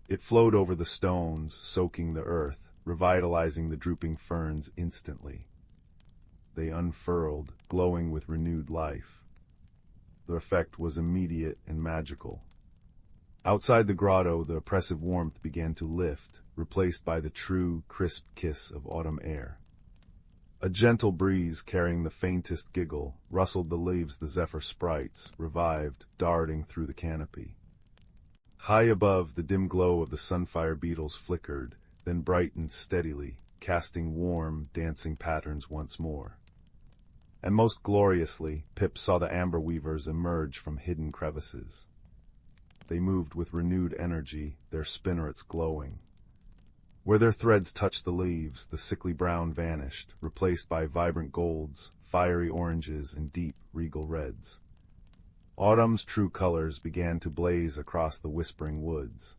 It flowed over the stones, soaking the earth, revitalizing the drooping ferns instantly. They unfurled, glowing with renewed life. The effect was immediate and magical. Outside the grotto, the oppressive warmth began to lift, replaced by the true, crisp kiss of autumn air. A gentle breeze, carrying the faintest giggle, rustled the leaves the zephyr sprites, revived, darting through the canopy. High above, the dim glow of the sunfire beetles flickered, then brightened steadily, casting warm, dancing patterns once more. And most gloriously, Pip saw the amber weavers emerge from hidden crevices. They moved with renewed energy, their spinnerets glowing. Where their threads touched the leaves, the sickly brown vanished, replaced by vibrant golds, fiery oranges, and deep, regal reds. Autumn's true colors began to blaze across the whispering woods.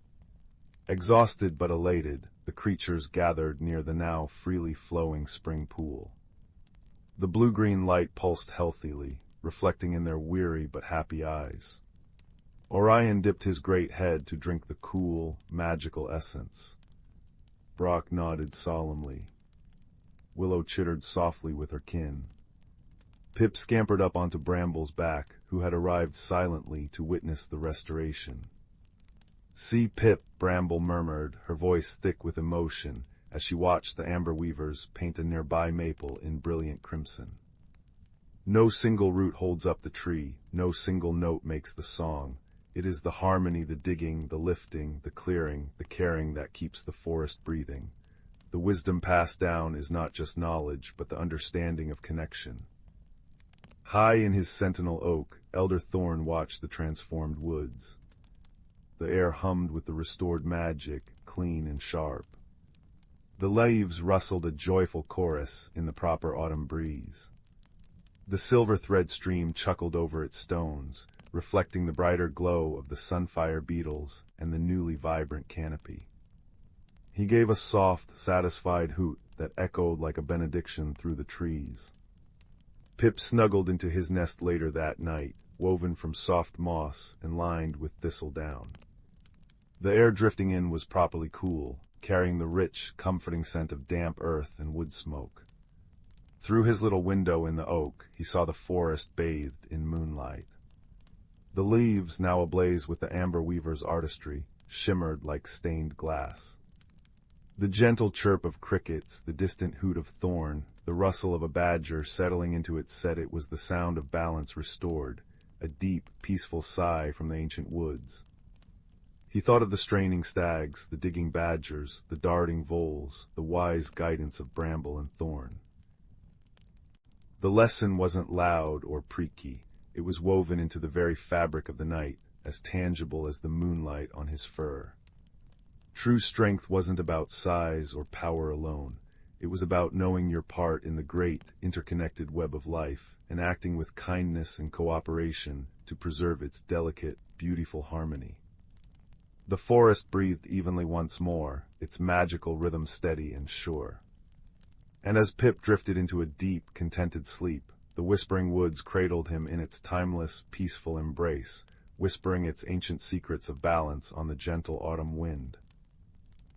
Exhausted but elated, the creatures gathered near the now freely flowing spring pool. The blue-green light pulsed healthily, reflecting in their weary but happy eyes. Orion dipped his great head to drink the cool, magical essence. Brock nodded solemnly. Willow chittered softly with her kin. Pip scampered up onto Bramble's back, who had arrived silently to witness the restoration. "See, Pip," Bramble murmured, her voice thick with emotion, as she watched the amber weavers paint a nearby maple in brilliant crimson. No single root holds up the tree, no single note makes the song. It is the harmony, the digging, the lifting, the clearing, the caring that keeps the forest breathing. The wisdom passed down is not just knowledge, but the understanding of connection. High in his sentinel oak, Elder Thorn watched the transformed woods. The air hummed with the restored magic, clean and sharp. The leaves rustled a joyful chorus in the proper autumn breeze. The silver thread stream chuckled over its stones, reflecting the brighter glow of the sunfire beetles and the newly vibrant canopy. He gave a soft, satisfied hoot that echoed like a benediction through the trees. Pip snuggled into his nest later that night, woven from soft moss and lined with thistledown. The air drifting in was properly cool, carrying the rich, comforting scent of damp earth and wood smoke. Through his little window in the oak, he saw the forest bathed in moonlight. The leaves, now ablaze with the amber weaver's artistry, shimmered like stained glass. The gentle chirp of crickets, the distant hoot of thorn, the rustle of a badger settling into its set, it was the sound of balance restored, a deep, peaceful sigh from the ancient woods. He thought of the straining stags, the digging badgers, the darting voles, the wise guidance of bramble and thorn. The lesson wasn't loud or preaky. It was woven into the very fabric of the night, as tangible as the moonlight on his fur. True strength wasn't about size or power alone. It was about knowing your part in the great, interconnected web of life and acting with kindness and cooperation to preserve its delicate, beautiful harmony. The forest breathed evenly once more, its magical rhythm steady and sure. And as Pip drifted into a deep, contented sleep, the whispering woods cradled him in its timeless, peaceful embrace, whispering its ancient secrets of balance on the gentle autumn wind.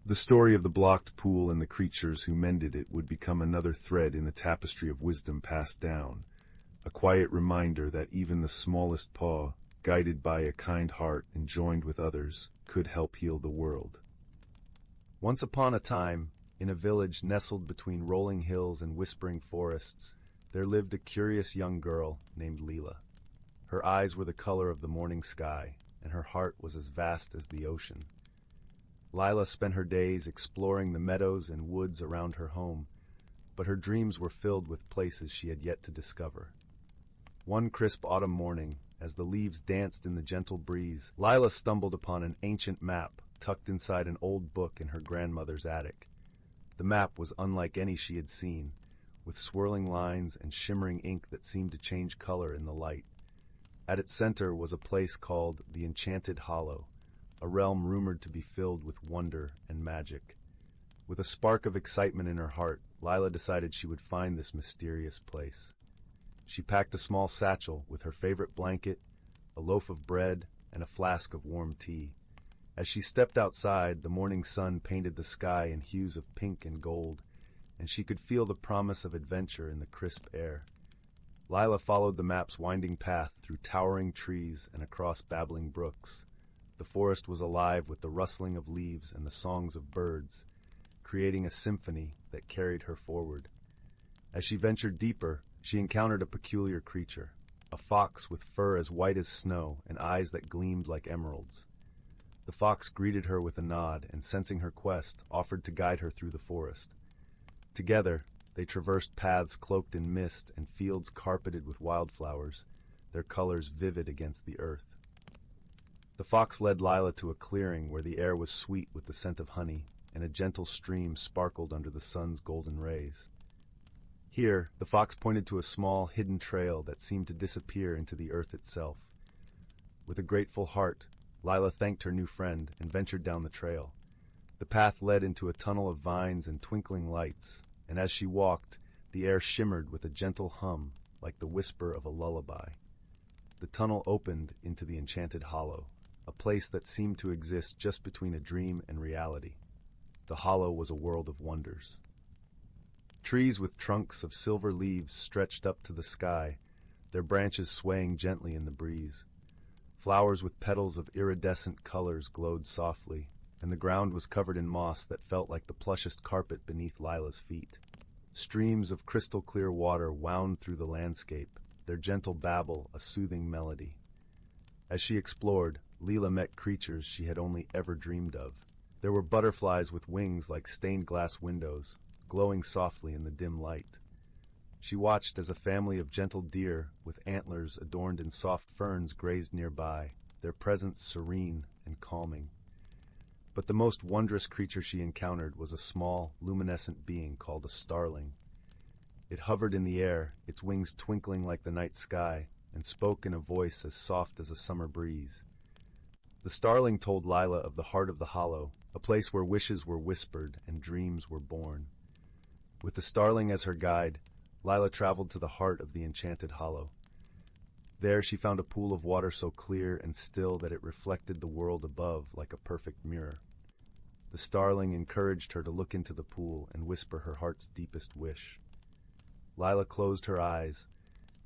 The story of the blocked pool and the creatures who mended it would become another thread in the tapestry of wisdom passed down, a quiet reminder that even the smallest paw, guided by a kind heart and joined with others, could help heal the world. Once upon a time, in a village nestled between rolling hills and whispering forests, there lived a curious young girl named Lila. Her eyes were the color of the morning sky, and her heart was as vast as the ocean. Lila spent her days exploring the meadows and woods around her home, but her dreams were filled with places she had yet to discover. One crisp autumn morning, as the leaves danced in the gentle breeze, Lila stumbled upon an ancient map tucked inside an old book in her grandmother's attic. The map was unlike any she had seen, with swirling lines and shimmering ink that seemed to change color in the light. At its center was a place called the Enchanted Hollow, a realm rumored to be filled with wonder and magic. With a spark of excitement in her heart, Lila decided she would find this mysterious place. She packed a small satchel with her favorite blanket, a loaf of bread, and a flask of warm tea. As she stepped outside, the morning sun painted the sky in hues of pink and gold, and she could feel the promise of adventure in the crisp air. Lila followed the map's winding path through towering trees and across babbling brooks. The forest was alive with the rustling of leaves and the songs of birds, creating a symphony that carried her forward. As she ventured deeper, she encountered a peculiar creature, a fox with fur as white as snow and eyes that gleamed like emeralds. The fox greeted her with a nod and, sensing her quest, offered to guide her through the forest. Together, they traversed paths cloaked in mist and fields carpeted with wildflowers, their colors vivid against the earth. The fox led Lila to a clearing where the air was sweet with the scent of honey, and a gentle stream sparkled under the sun's golden rays. Here, the fox pointed to a small, hidden trail that seemed to disappear into the earth itself. With a grateful heart, Lila thanked her new friend and ventured down the trail. The path led into a tunnel of vines and twinkling lights, and as she walked, the air shimmered with a gentle hum, like the whisper of a lullaby. The tunnel opened into the Enchanted Hollow, a place that seemed to exist just between a dream and reality. The hollow was a world of wonders. Trees with trunks of silver leaves stretched up to the sky, their branches swaying gently in the breeze. Flowers with petals of iridescent colors glowed softly, and the ground was covered in moss that felt like the plushest carpet beneath Lila's feet. Streams of crystal-clear water wound through the landscape, their gentle babble a soothing melody. As she explored, Lila met creatures she had only ever dreamed of. There were butterflies with wings like stained glass windows, glowing softly in the dim light. She watched as a family of gentle deer with antlers adorned in soft ferns grazed nearby, their presence serene and calming. But the most wondrous creature she encountered was a small, luminescent being called a starling. It hovered in the air, its wings twinkling like the night sky, and spoke in a voice as soft as a summer breeze. The starling told Lila of the heart of the hollow, a place where wishes were whispered and dreams were born. With the starling as her guide, Lila traveled to the heart of the Enchanted Hollow. There she found a pool of water so clear and still that it reflected the world above like a perfect mirror. The starling encouraged her to look into the pool and whisper her heart's deepest wish. Lila closed her eyes,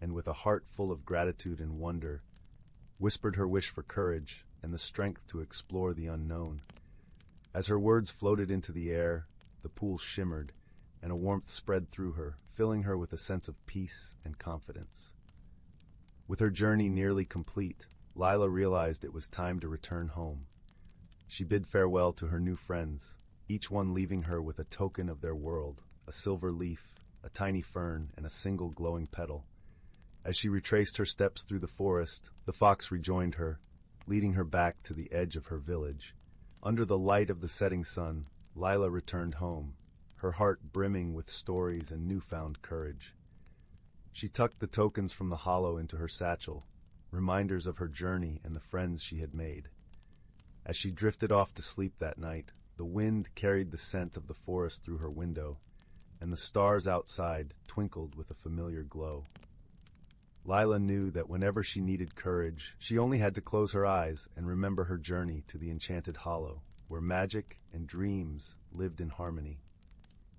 and with a heart full of gratitude and wonder, whispered her wish for courage and the strength to explore the unknown. As her words floated into the air, the pool shimmered, and a warmth spread through her, filling her with a sense of peace and confidence. With her journey nearly complete, Lila realized it was time to return home. She bid farewell to her new friends, each one leaving her with a token of their world, a silver leaf, a tiny fern, and a single glowing petal. As she retraced her steps through the forest, the fox rejoined her, leading her back to the edge of her village. Under the light of the setting sun, Lila returned home, her heart brimming with stories and newfound courage. She tucked the tokens from the hollow into her satchel, reminders of her journey and the friends she had made. As she drifted off to sleep that night, the wind carried the scent of the forest through her window, and the stars outside twinkled with a familiar glow. Lila knew that whenever she needed courage, she only had to close her eyes and remember her journey to the enchanted hollow, where magic and dreams lived in harmony.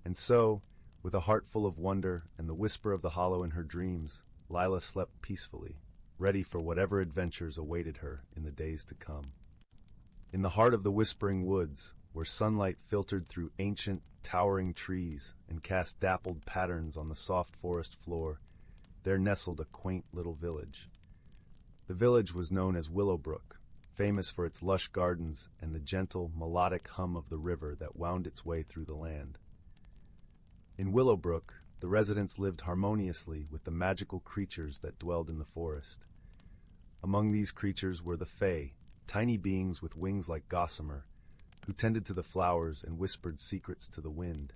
And so, with a heart full of wonder and the whisper of the hollow in her dreams, Lila slept peacefully, ready for whatever adventures awaited her in the days to come. In the heart of the whispering woods, where sunlight filtered through ancient, towering trees and cast dappled patterns on the soft forest floor, there nestled a quaint little village. The village was known as Willowbrook, famous for its lush gardens and the gentle, melodic hum of the river that wound its way through the land. In Willowbrook, the residents lived harmoniously with the magical creatures that dwelled in the forest. Among these creatures were the Fae, tiny beings with wings like gossamer, who tended to the flowers and whispered secrets to the wind.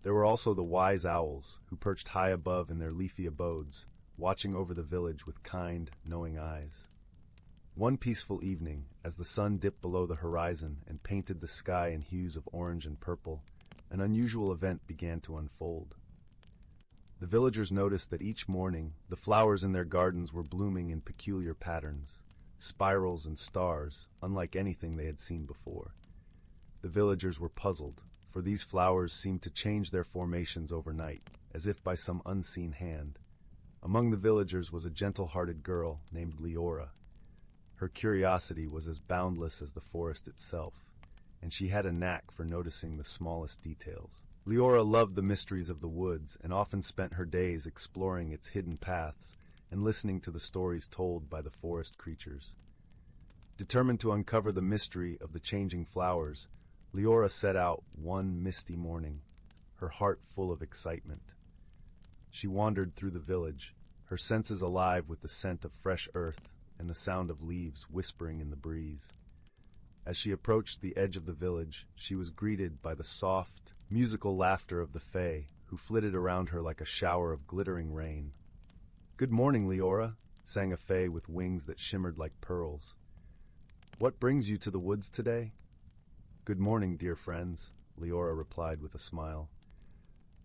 There were also the wise owls, who perched high above in their leafy abodes, watching over the village with kind, knowing eyes. One peaceful evening, as the sun dipped below the horizon and painted the sky in hues of orange and purple, an unusual event began to unfold. The villagers noticed that each morning the flowers in their gardens were blooming in peculiar patterns, spirals and stars, unlike anything they had seen before. The villagers were puzzled, for these flowers seemed to change their formations overnight, as if by some unseen hand. Among the villagers was a gentle-hearted girl named Leora. Her curiosity was as boundless as the forest itself, and she had a knack for noticing the smallest details. Leora loved the mysteries of the woods and often spent her days exploring its hidden paths and listening to the stories told by the forest creatures. Determined to uncover the mystery of the changing flowers, Leora set out one misty morning, her heart full of excitement. She wandered through the village, her senses alive with the scent of fresh earth and the sound of leaves whispering in the breeze. As she approached the edge of the village, she was greeted by the soft, musical laughter of the Fae, who flitted around her like a shower of glittering rain. "Good morning, Leora," sang a Fae with wings that shimmered like pearls. "What brings you to the woods today?" "Good morning, dear friends," Leora replied with a smile.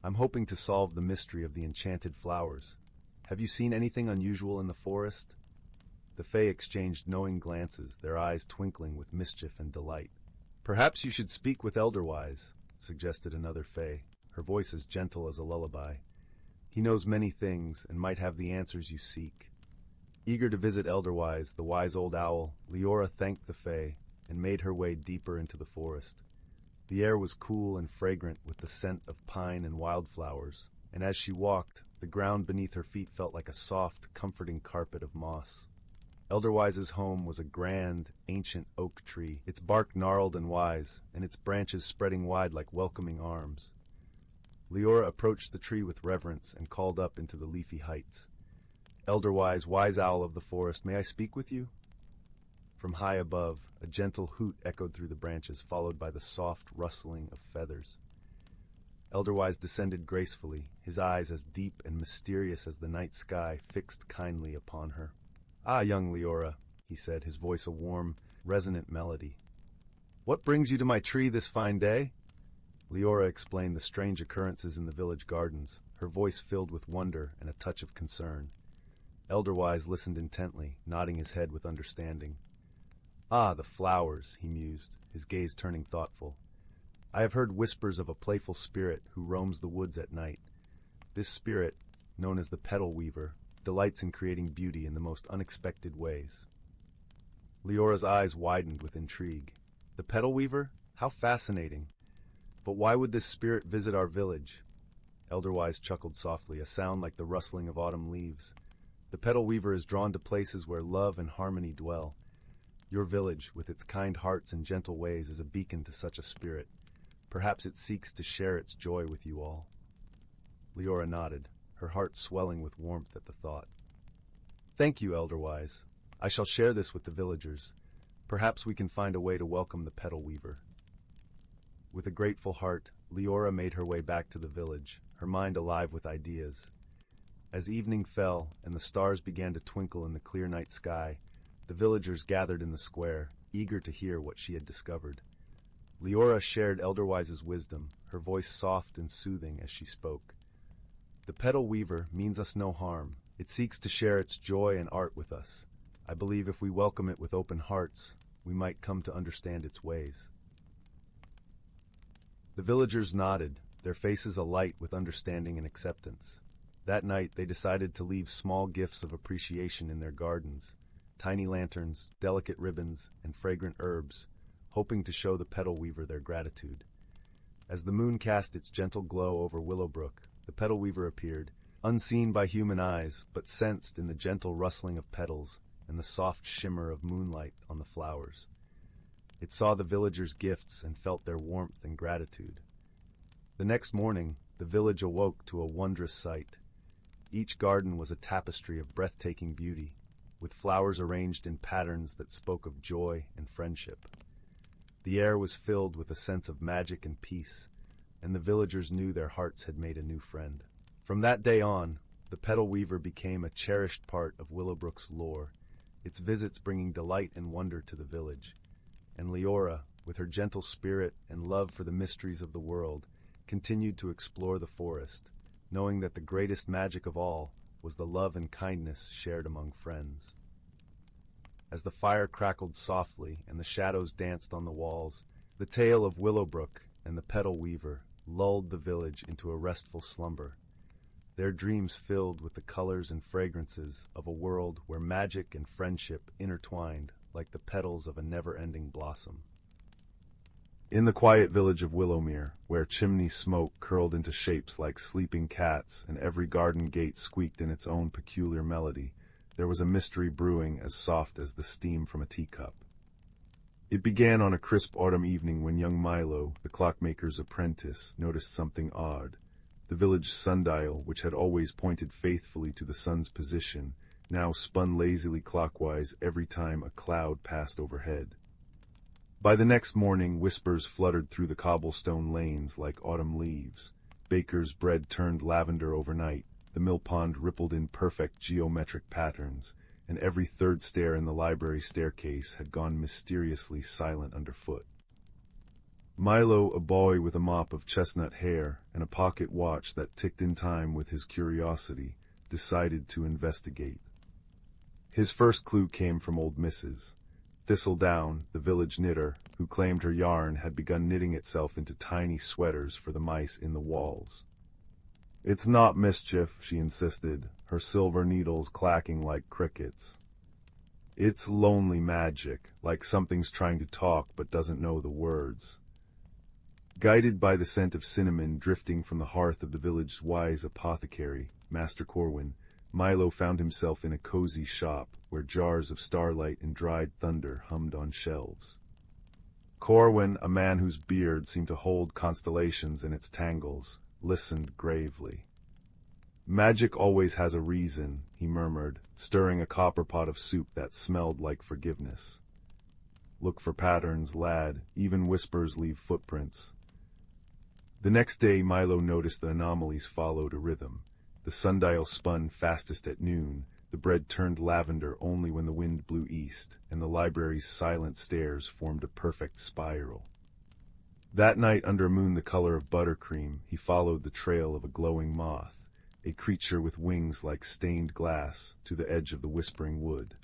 "I'm hoping to solve the mystery of the enchanted flowers. Have you seen anything unusual in the forest?" The Fae exchanged knowing glances, their eyes twinkling with mischief and delight. "Perhaps you should speak with Elderwise," suggested another Fae, her voice as gentle as a lullaby. "He knows many things and might have the answers you seek." Eager to visit Elderwise, the wise old owl, Leora thanked the Fae and made her way deeper into the forest. The air was cool and fragrant with the scent of pine and wildflowers, and as she walked, the ground beneath her feet felt like a soft, comforting carpet of moss. Elderwise's home was a grand, ancient oak tree, its bark gnarled and wise, and its branches spreading wide like welcoming arms. Leora approached the tree with reverence and called up into the leafy heights. "Elderwise, wise owl of the forest, may I speak with you?" From high above, a gentle hoot echoed through the branches, followed by the soft rustling of feathers. Elderwise descended gracefully, his eyes as deep and mysterious as the night sky fixed kindly upon her. "Ah, young Leora," he said, his voice a warm, resonant melody. "What brings you to my tree this fine day?" Leora explained the strange occurrences in the village gardens, her voice filled with wonder and a touch of concern. Elderwise listened intently, nodding his head with understanding. "Ah, the flowers," he mused, his gaze turning thoughtful. "I have heard whispers of a playful spirit who roams the woods at night. This spirit, known as the petal weaver, delights in creating beauty in the most unexpected ways." Leora's eyes widened with intrigue. "The petal weaver? How fascinating! But why would this spirit visit our village? Elderwise chuckled softly, a sound like the rustling of autumn leaves. The petal weaver is drawn to places where love and harmony dwell. Your village, with its kind hearts and gentle ways, is a beacon to such a spirit. Perhaps it seeks to share its joy with you all. Leora nodded, her heart swelling with warmth at the thought. Thank you, Elderwise. I shall share this with the villagers. Perhaps we can find a way to welcome the petal weaver. With a grateful heart, Leora made her way back to the village, her mind alive with ideas. As evening fell and the stars began to twinkle in the clear night sky, the villagers gathered in the square, eager to hear what she had discovered. Leora shared Elderwise's wisdom, her voice soft and soothing as she spoke. The petal weaver means us no harm. It seeks to share its joy and art with us. I believe if we welcome it with open hearts, we might come to understand its ways. The villagers nodded, their faces alight with understanding and acceptance. That night they decided to leave small gifts of appreciation in their gardens, tiny lanterns, delicate ribbons, and fragrant herbs, hoping to show the petal weaver their gratitude. As the moon cast its gentle glow over Willowbrook, the petal weaver appeared, unseen by human eyes, but sensed in the gentle rustling of petals and the soft shimmer of moonlight on the flowers. It saw the villagers' gifts and felt their warmth and gratitude. The next morning, the village awoke to a wondrous sight. Each garden was a tapestry of breathtaking beauty, with flowers arranged in patterns that spoke of joy and friendship. The air was filled with a sense of magic and peace, and the villagers knew their hearts had made a new friend. From that day on, the petal weaver became a cherished part of Willowbrook's lore, its visits bringing delight and wonder to the village. And Leora, with her gentle spirit and love for the mysteries of the world, continued to explore the forest, knowing that the greatest magic of all was the love and kindness shared among friends. As the fire crackled softly and the shadows danced on the walls, the tale of Willowbrook and the petal weaver lulled the village into a restful slumber, their dreams filled with the colors and fragrances of a world where magic and friendship intertwined like the petals of a never-ending blossom. In the quiet village of Willowmere, where chimney smoke curled into shapes like sleeping cats and every garden gate squeaked in its own peculiar melody, there was a mystery brewing as soft as the steam from a teacup. It began on a crisp autumn evening when young Milo, the clockmaker's apprentice, noticed something odd. The village sundial, which had always pointed faithfully to the sun's position, now spun lazily clockwise every time a cloud passed overhead. By the next morning, whispers fluttered through the cobblestone lanes like autumn leaves. Baker's bread turned lavender overnight, the mill pond rippled in perfect geometric patterns, and every third stair in the library staircase had gone mysteriously silent underfoot. Milo, a boy with a mop of chestnut hair and a pocket watch that ticked in time with his curiosity, decided to investigate. His first clue came from old Mrs. Thistledown, the village knitter, who claimed her yarn had begun knitting itself into tiny sweaters for the mice in the walls. "It's not mischief," she insisted, her silver needles clacking like crickets. "It's lonely magic, like something's trying to talk but doesn't know the words." Guided by the scent of cinnamon drifting from the hearth of the village's wise apothecary, Master Corwin, Milo found himself in a cozy shop where jars of starlight and dried thunder hummed on shelves. Corwin, a man whose beard seemed to hold constellations in its tangles, listened gravely. "Magic always has a reason," he murmured, stirring a copper pot of soup that smelled like forgiveness. "Look for patterns, lad. Even whispers leave footprints." The next day Milo noticed the anomalies followed a rhythm. The sundial spun fastest at noon, the bread turned lavender only when the wind blew east, and the library's silent stairs formed a perfect spiral. That night, under a moon the color of buttercream, he followed the trail of a glowing moth, a creature with wings like stained glass, to the edge of the whispering wood.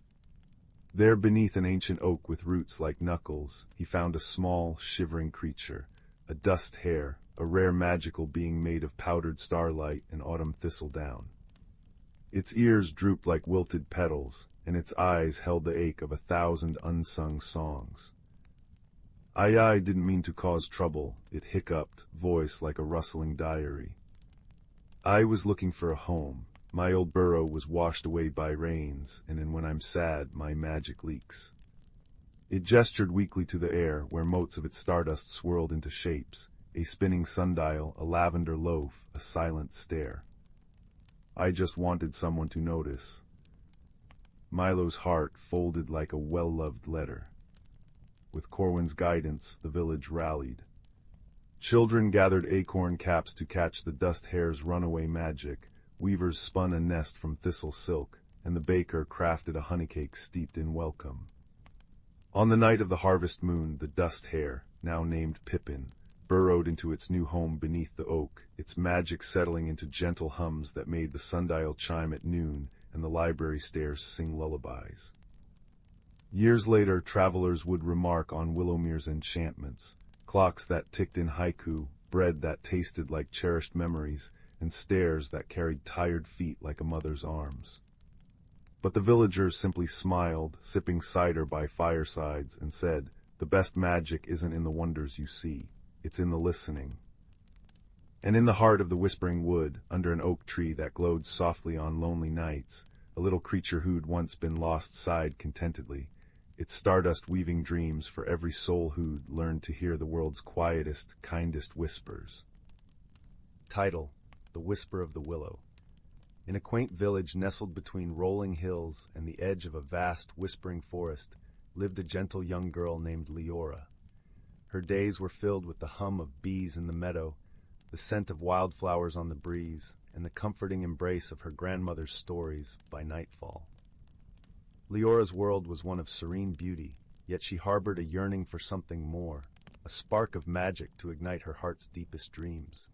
There, beneath an ancient oak with roots like knuckles, he found a small, shivering creature, a dust hare, a rare magical being made of powdered starlight and autumn thistledown. Its ears drooped like wilted petals, and its eyes held the ache of 1,000 unsung songs. I didn't mean to cause trouble, it hiccuped, voice like a rustling diary. I was looking for a home. My old burrow was washed away by rains, and when I'm sad, my magic leaks. It gestured weakly to the air, where motes of its stardust swirled into shapes, a spinning sundial, a lavender loaf, a silent stare. I just wanted someone to notice. Milo's heart folded like a well-loved letter. With Corwin's guidance, the village rallied. Children gathered acorn caps to catch the dust hare's runaway magic, weavers spun a nest from thistle silk, and the baker crafted a honeycake steeped in welcome. On the night of the harvest moon, the dust hare, now named Pippin, burrowed into its new home beneath the oak, its magic settling into gentle hums that made the sundial chime at noon and the library stairs sing lullabies. Years later, travelers would remark on Willowmere's enchantments, clocks that ticked in haiku, bread that tasted like cherished memories, and stairs that carried tired feet like a mother's arms. But the villagers simply smiled, sipping cider by firesides, and said, "The best magic isn't in the wonders you see, it's in the listening." And in the heart of the whispering wood, under an oak tree that glowed softly on lonely nights, a little creature who'd once been lost sighed contentedly, its stardust weaving dreams for every soul who'd learned to hear the world's quietest, kindest whispers. Title: The Whisper of the Willow. In a quaint village nestled between rolling hills and the edge of a vast, whispering forest, lived a gentle young girl named Leora. Her days were filled with the hum of bees in the meadow, the scent of wildflowers on the breeze, and the comforting embrace of her grandmother's stories by nightfall. Leora's world was one of serene beauty, yet she harbored a yearning for something more, a spark of magic to ignite her heart's deepest dreams.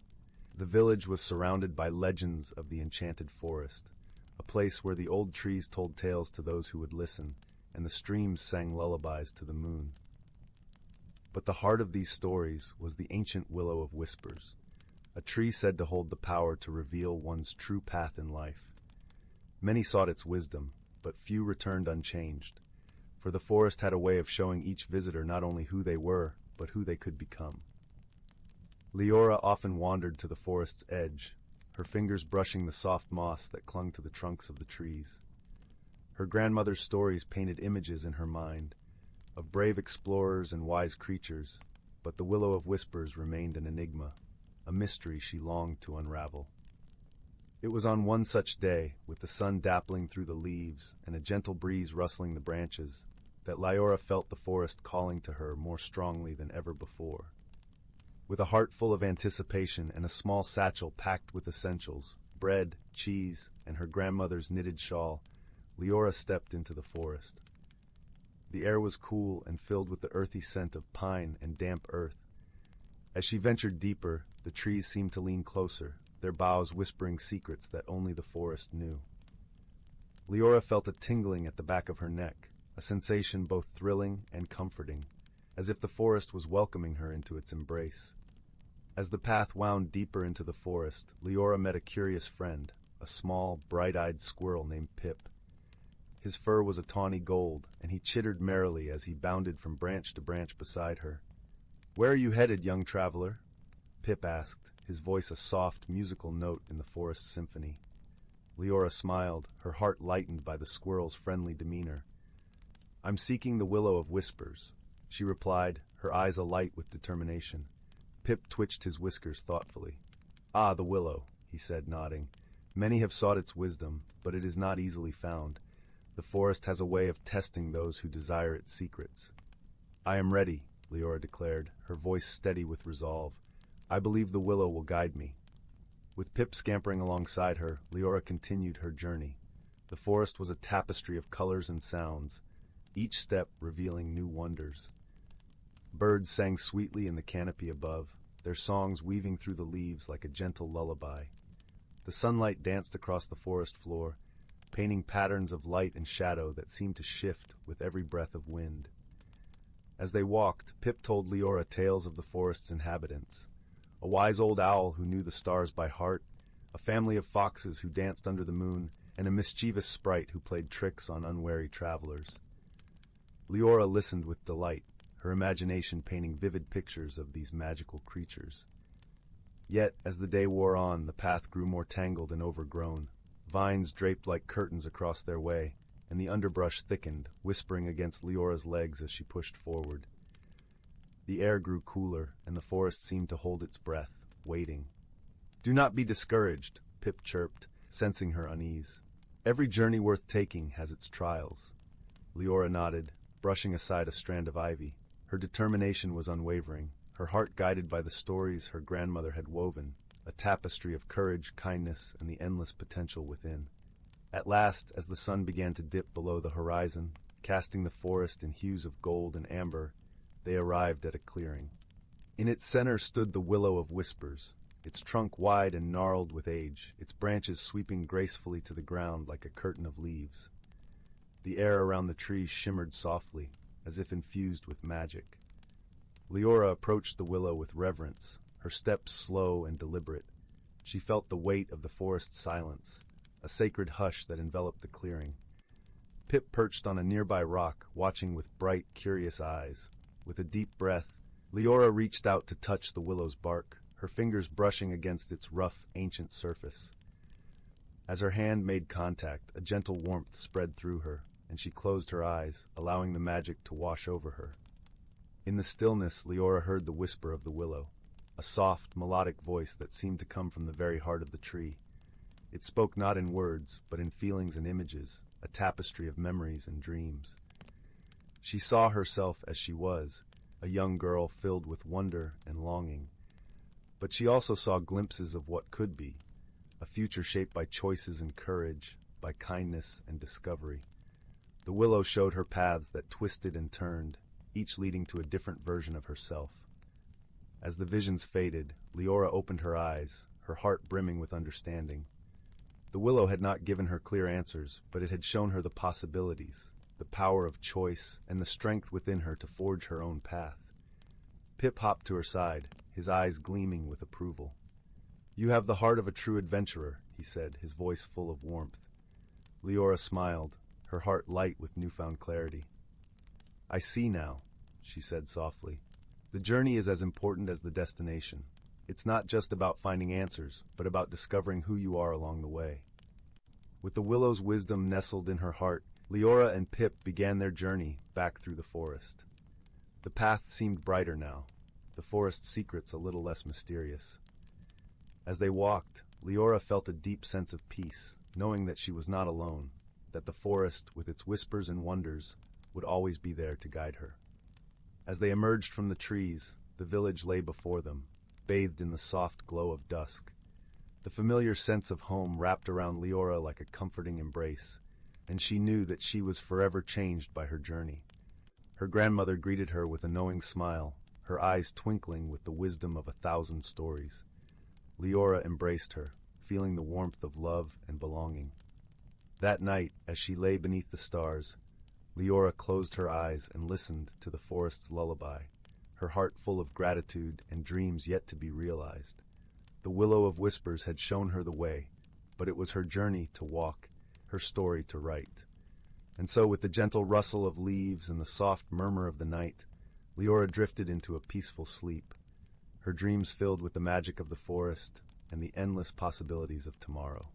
The village was surrounded by legends of the enchanted forest, a place where the old trees told tales to those who would listen, and the streams sang lullabies to the moon. But the heart of these stories was the ancient willow of whispers, a tree said to hold the power to reveal one's true path in life. Many sought its wisdom, but few returned unchanged, for the forest had a way of showing each visitor not only who they were, but who they could become. Leora often wandered to the forest's edge, her fingers brushing the soft moss that clung to the trunks of the trees. Her grandmother's stories painted images in her mind, of brave explorers and wise creatures, but the Willow of Whispers remained an enigma, a mystery she longed to unravel. It was on one such day, with the sun dappling through the leaves and a gentle breeze rustling the branches, that Leora felt the forest calling to her more strongly than ever before. With a heart full of anticipation and a small satchel packed with essentials, bread, cheese, and her grandmother's knitted shawl, Leora stepped into the forest. The air was cool and filled with the earthy scent of pine and damp earth. As she ventured deeper, the trees seemed to lean closer, their boughs whispering secrets that only the forest knew. Leora felt a tingling at the back of her neck, a sensation both thrilling and comforting, as if the forest was welcoming her into its embrace. As the path wound deeper into the forest, Leora met a curious friend, a small, bright-eyed squirrel named Pip. His fur was a tawny gold, and he chittered merrily as he bounded from branch to branch beside her. "Where are you headed, young traveler?" Pip asked, his voice a soft, musical note in the forest's symphony. Leora smiled, her heart lightened by the squirrel's friendly demeanor. "I'm seeking the Willow of Whispers," she replied, her eyes alight with determination. Pip twitched his whiskers thoughtfully. "Ah, the willow," he said, nodding. "Many have sought its wisdom, but it is not easily found. The forest has a way of testing those who desire its secrets." "I am ready," Leora declared, her voice steady with resolve. "I believe the willow will guide me." With Pip scampering alongside her, Leora continued her journey. The forest was a tapestry of colors and sounds, each step revealing new wonders. Birds sang sweetly in the canopy above, their songs weaving through the leaves like a gentle lullaby. The sunlight danced across the forest floor, painting patterns of light and shadow that seemed to shift with every breath of wind. As they walked, Pip told Leora tales of the forest's inhabitants. A wise old owl who knew the stars by heart, a family of foxes who danced under the moon, and a mischievous sprite who played tricks on unwary travelers. Leora listened with delight, her imagination painting vivid pictures of these magical creatures. Yet, as the day wore on, the path grew more tangled and overgrown. Vines draped like curtains across their way, and the underbrush thickened, whispering against Leora's legs as she pushed forward. The air grew cooler, and the forest seemed to hold its breath, waiting. "Do not be discouraged," Pip chirped, sensing her unease. "Every journey worth taking has its trials." Leora nodded, brushing aside a strand of ivy. Her determination was unwavering, her heart guided by the stories her grandmother had woven, a tapestry of courage, kindness, and the endless potential within. At last, as the sun began to dip below the horizon, casting the forest in hues of gold and amber, they arrived at a clearing. In its center stood the Willow of Whispers, its trunk wide and gnarled with age, its branches sweeping gracefully to the ground like a curtain of leaves. The air around the tree shimmered softly, as if infused with magic. Leora approached the willow with reverence, her steps slow and deliberate. She felt the weight of the forest's silence, a sacred hush that enveloped the clearing. Pip perched on a nearby rock, watching with bright, curious eyes. With a deep breath, Leora reached out to touch the willow's bark, her fingers brushing against its rough, ancient surface. As her hand made contact, a gentle warmth spread through her, and she closed her eyes, allowing the magic to wash over her. In the stillness, Leora heard the whisper of the willow, a soft, melodic voice that seemed to come from the very heart of the tree. It spoke not in words, but in feelings and images, a tapestry of memories and dreams. She saw herself as she was, a young girl filled with wonder and longing. But she also saw glimpses of what could be, a future shaped by choices and courage, by kindness and discovery. The willow showed her paths that twisted and turned, each leading to a different version of herself. As the visions faded, Leora opened her eyes, her heart brimming with understanding. The willow had not given her clear answers, but it had shown her the possibilities, the power of choice, and the strength within her to forge her own path. Pip hopped to her side, his eyes gleaming with approval. "You have the heart of a true adventurer," he said, his voice full of warmth. Leora smiled, her heart light with newfound clarity. "I see now," she said softly. "The journey is as important as the destination. It's not just about finding answers, but about discovering who you are along the way." With the willow's wisdom nestled in her heart, Leora and Pip began their journey back through the forest. The path seemed brighter now, the forest's secrets a little less mysterious. As they walked, Leora felt a deep sense of peace, knowing that she was not alone, that the forest, with its whispers and wonders, would always be there to guide her. As they emerged from the trees, the village lay before them, bathed in the soft glow of dusk. The familiar sense of home wrapped around Leora like a comforting embrace, and she knew that she was forever changed by her journey. Her grandmother greeted her with a knowing smile, her eyes twinkling with the wisdom of 1,000 stories. Leora embraced her, feeling the warmth of love and belonging. That night, as she lay beneath the stars, Leora closed her eyes and listened to the forest's lullaby, her heart full of gratitude and dreams yet to be realized. The Willow of Whispers had shown her the way, but it was her journey to walk, her story to write. And so, with the gentle rustle of leaves and the soft murmur of the night, Leora drifted into a peaceful sleep, her dreams filled with the magic of the forest and the endless possibilities of tomorrow.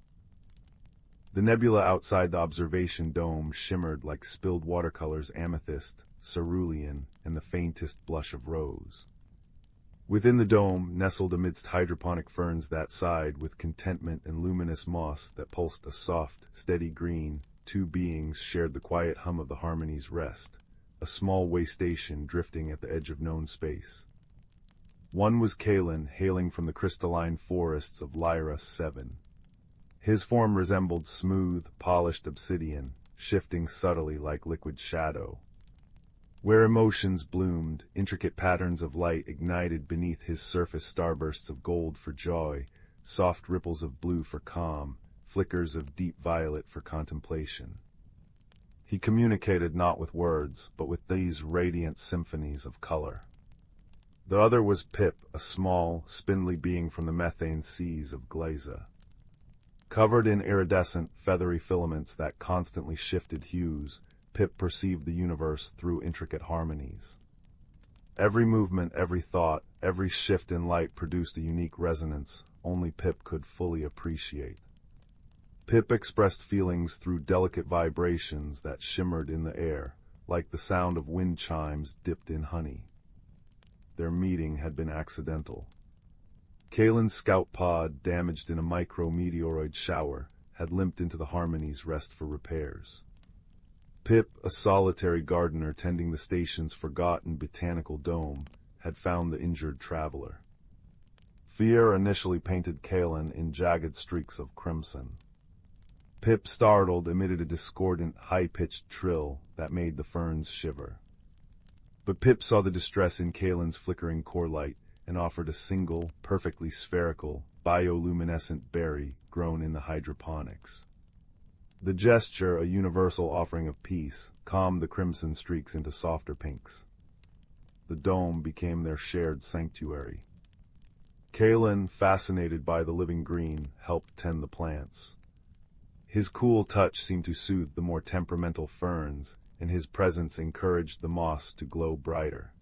The nebula outside the observation dome shimmered like spilled watercolors, amethyst, cerulean, and the faintest blush of rose. Within the dome, nestled amidst hydroponic ferns that sighed with contentment and luminous moss that pulsed a soft, steady green, two beings shared the quiet hum of the harmony's rest, a small waystation drifting at the edge of known space. One was Kalen, hailing from the crystalline forests of Lyra 7. His form resembled smooth, polished obsidian, shifting subtly like liquid shadow. Where emotions bloomed, intricate patterns of light ignited beneath his surface, starbursts of gold for joy, soft ripples of blue for calm, flickers of deep violet for contemplation. He communicated not with words, but with these radiant symphonies of color. The other was Pip, a small, spindly being from the methane seas of Glaza. Covered in iridescent, feathery filaments that constantly shifted hues, Pip perceived the universe through intricate harmonies. Every movement, every thought, every shift in light produced a unique resonance only Pip could fully appreciate. Pip expressed feelings through delicate vibrations that shimmered in the air, like the sound of wind chimes dipped in honey. Their meeting had been accidental. Kalen's scout pod, damaged in a micrometeoroid shower, had limped into the Harmony's rest for repairs. Pip, a solitary gardener tending the station's forgotten botanical dome, had found the injured traveler. Fear initially painted Kalen in jagged streaks of crimson. Pip, startled, emitted a discordant, high-pitched trill that made the ferns shiver. But Pip saw the distress in Kalen's flickering core light and offered a single, perfectly spherical, bioluminescent berry grown in the hydroponics. The gesture, a universal offering of peace, calmed the crimson streaks into softer pinks. The dome became their shared sanctuary. Kalen, fascinated by the living green, helped tend the plants. His cool touch seemed to soothe the more temperamental ferns, and his presence encouraged the moss to glow brighter.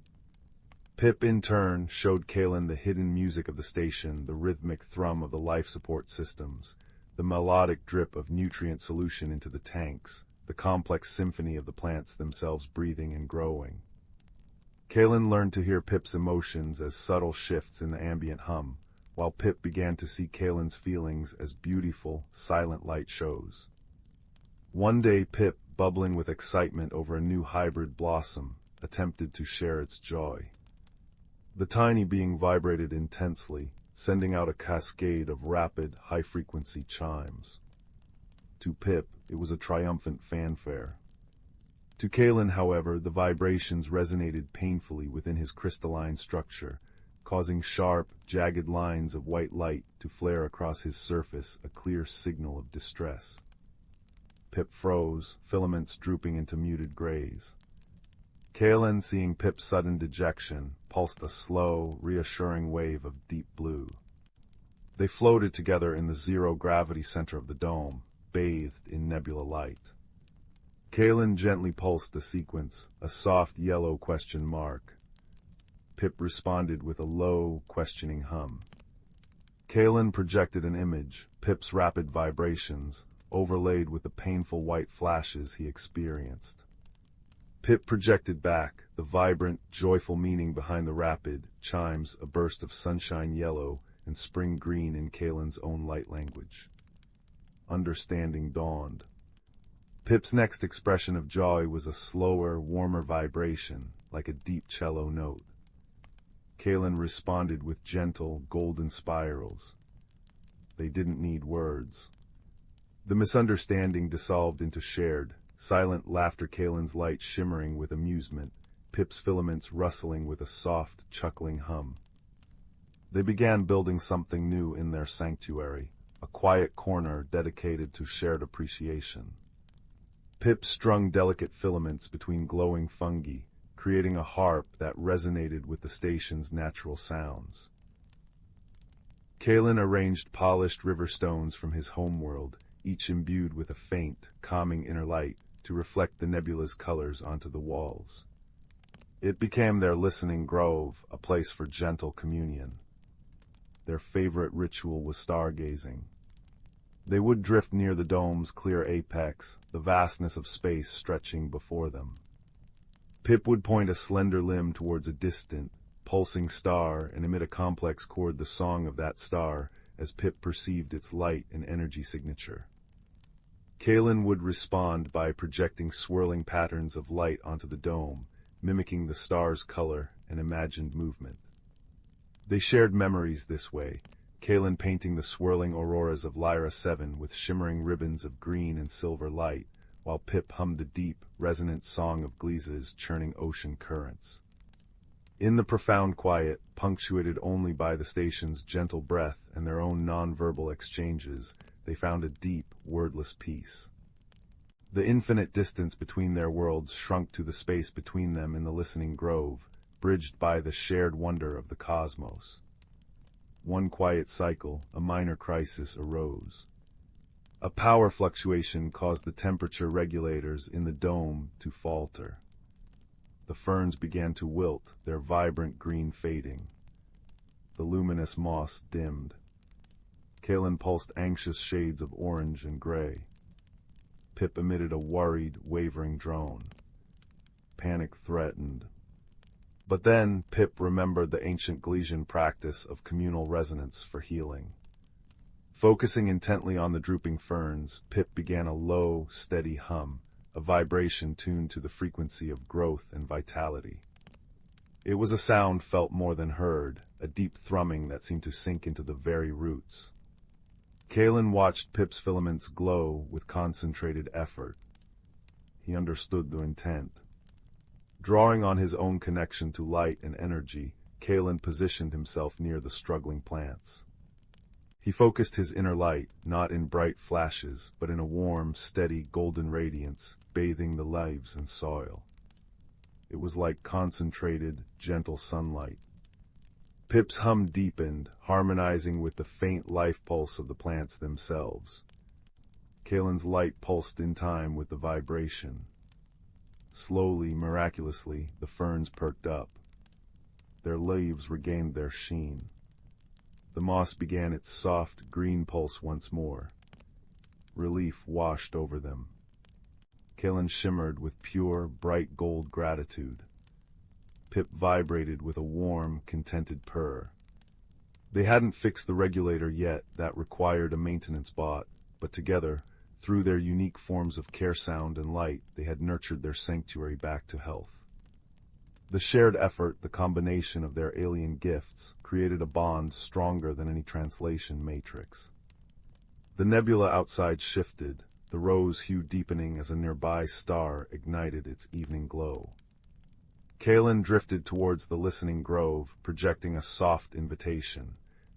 Pip, in turn, showed Kalen the hidden music of the station, the rhythmic thrum of the life support systems, the melodic drip of nutrient solution into the tanks, the complex symphony of the plants themselves breathing and growing. Kalen learned to hear Pip's emotions as subtle shifts in the ambient hum, while Pip began to see Kalen's feelings as beautiful, silent light shows. One day Pip, bubbling with excitement over a new hybrid blossom, attempted to share its joy. The tiny being vibrated intensely, sending out a cascade of rapid, high-frequency chimes. To Pip, it was a triumphant fanfare. To Kalen, however, the vibrations resonated painfully within his crystalline structure, causing sharp, jagged lines of white light to flare across his surface, a clear signal of distress. Pip froze, filaments drooping into muted grays. Kalen, seeing Pip's sudden dejection, pulsed a slow, reassuring wave of deep blue. They floated together in the zero-gravity center of the dome, bathed in nebula light. Kalen gently pulsed the sequence, a soft yellow question mark. Pip responded with a low, questioning hum. Kalen projected an image, Pip's rapid vibrations, overlaid with the painful white flashes he experienced. Pip projected back, the vibrant, joyful meaning behind the rapid chimes, a burst of sunshine yellow and spring green in Kalen's own light language. Understanding dawned. Pip's next expression of joy was a slower, warmer vibration, like a deep cello note. Kalen responded with gentle, golden spirals. They didn't need words. The misunderstanding dissolved into shared, silent laughter, Kalen's light shimmering with amusement, Pip's filaments rustling with a soft, chuckling hum. They began building something new in their sanctuary, a quiet corner dedicated to shared appreciation. Pip strung delicate filaments between glowing fungi, creating a harp that resonated with the station's natural sounds. Kalen arranged polished river stones from his homeworld, each imbued with a faint, calming inner light, to reflect the nebula's colors onto the walls. It became their listening grove, a place for gentle communion. Their favorite ritual was stargazing. They would drift near the dome's clear apex, the vastness of space stretching before them. Pip would point a slender limb towards a distant, pulsing star and emit a complex chord, the song of that star, as Pip perceived its light and energy signature. Kalen would respond by projecting swirling patterns of light onto the dome, mimicking the star's color and imagined movement. They shared memories this way, Kalen painting the swirling auroras of Lyra 7 with shimmering ribbons of green and silver light, while Pip hummed the deep, resonant song of Gleeza's churning ocean currents. In the profound quiet, punctuated only by the station's gentle breath and their own non-verbal exchanges, they found a deep, wordless peace. The infinite distance between their worlds shrunk to the space between them in the listening grove, bridged by the shared wonder of the cosmos. One quiet cycle, a minor crisis, arose. A power fluctuation caused the temperature regulators in the dome to falter. The ferns began to wilt, their vibrant green fading. The luminous moss dimmed. Kalen pulsed anxious shades of orange and gray. Pip emitted a worried, wavering drone. Panic threatened. But then Pip remembered the ancient Glesian practice of communal resonance for healing. Focusing intently on the drooping ferns, Pip began a low, steady hum, a vibration tuned to the frequency of growth and vitality. It was a sound felt more than heard, a deep thrumming that seemed to sink into the very roots. Kalen watched Pip's filaments glow with concentrated effort. He understood the intent. Drawing on his own connection to light and energy, Kalen positioned himself near the struggling plants. He focused his inner light, not in bright flashes, but in a warm, steady, golden radiance, bathing the leaves and soil. It was like concentrated, gentle sunlight. Pip's hum deepened, harmonizing with the faint life pulse of the plants themselves. Kalen's light pulsed in time with the vibration. Slowly, miraculously, the ferns perked up. Their leaves regained their sheen. The moss began its soft, green pulse once more. Relief washed over them. Kalen shimmered with pure, bright gold gratitude. Pip vibrated with a warm, contented purr. They hadn't fixed the regulator yet, that required a maintenance bot, but together, through their unique forms of care, sound, and light, they had nurtured their sanctuary back to health. The shared effort, the combination of their alien gifts, created a bond stronger than any translation matrix. The nebula outside shifted, the rose hue deepening as a nearby star ignited its evening glow. Kalen drifted towards the listening grove, projecting a soft invitation,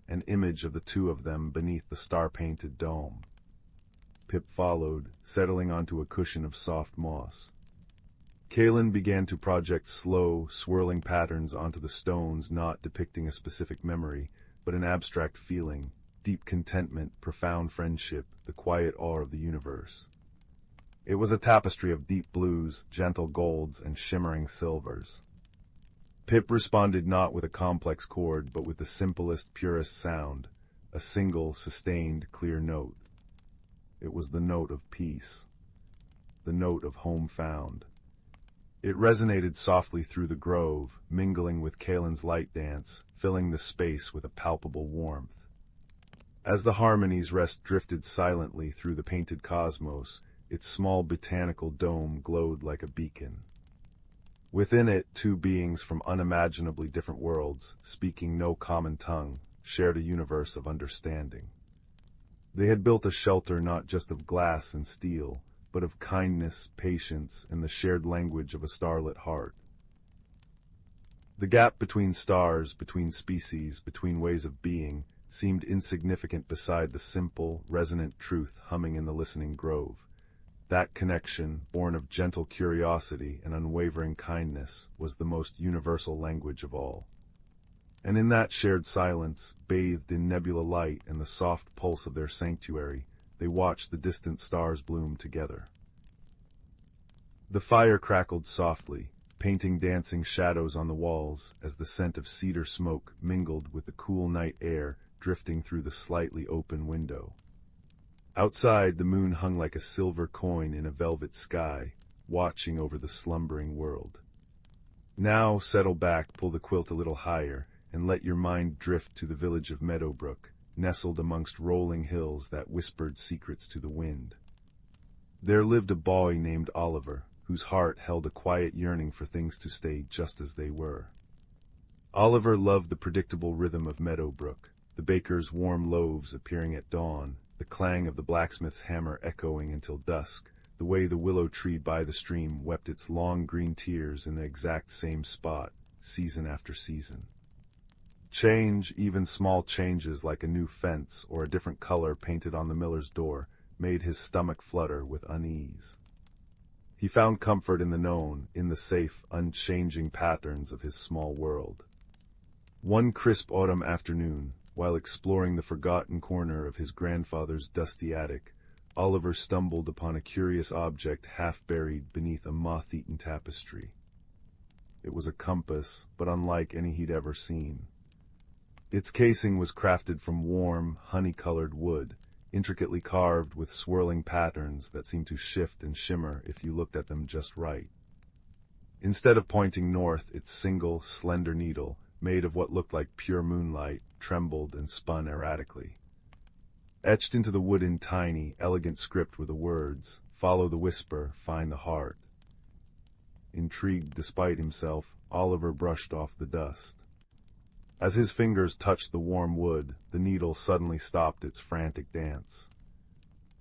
an image of the two of them beneath the star-painted dome. Pip followed, settling onto a cushion of soft moss. Kalen began to project slow, swirling patterns onto the stones, not depicting a specific memory, but an abstract feeling, deep contentment, profound friendship, the quiet awe of the universe. It was a tapestry of deep blues, gentle golds, and shimmering silvers. Pip responded not with a complex chord, but with the simplest, purest sound, a single, sustained, clear note. It was the note of peace, the note of home found. It resonated softly through the grove, mingling with Kalen's light dance, filling the space with a palpable warmth. As the harmony's rest drifted silently through the painted cosmos, its small botanical dome glowed like a beacon. Within it, two beings from unimaginably different worlds, speaking no common tongue, shared a universe of understanding. They had built a shelter not just of glass and steel, but of kindness, patience, and the shared language of a starlit heart. The gap between stars, between species, between ways of being, seemed insignificant beside the simple, resonant truth humming in the listening grove. That connection, born of gentle curiosity and unwavering kindness, was the most universal language of all. And in that shared silence, bathed in nebula light and the soft pulse of their sanctuary, they watched the distant stars bloom together. The fire crackled softly, painting dancing shadows on the walls as the scent of cedar smoke mingled with the cool night air drifting through the slightly open window. Outside, the moon hung like a silver coin in a velvet sky, watching over the slumbering world. Now settle back, pull the quilt a little higher, and let your mind drift to the village of Meadowbrook, nestled amongst rolling hills that whispered secrets to the wind. There lived a boy named Oliver, whose heart held a quiet yearning for things to stay just as they were. Oliver loved the predictable rhythm of Meadowbrook, the baker's warm loaves appearing at dawn, the clang of the blacksmith's hammer echoing until dusk, the way the willow tree by the stream wept its long green tears in the exact same spot, season after season. Change, even small changes like a new fence or a different color painted on the miller's door, made his stomach flutter with unease. He found comfort in the known, in the safe, unchanging patterns of his small world. One crisp autumn afternoon, while exploring the forgotten corner of his grandfather's dusty attic, Oliver stumbled upon a curious object half buried beneath a moth-eaten tapestry. It was a compass, but unlike any he'd ever seen. Its casing was crafted from warm, honey-colored wood, intricately carved with swirling patterns that seemed to shift and shimmer if you looked at them just right. Instead of pointing north, its single, slender needle, made of what looked like pure moonlight, trembled and spun erratically. Etched into the wood in tiny, elegant script were the words, "Follow the whisper, find the heart." Intrigued despite himself, Oliver brushed off the dust. As his fingers touched the warm wood, the needle suddenly stopped its frantic dance.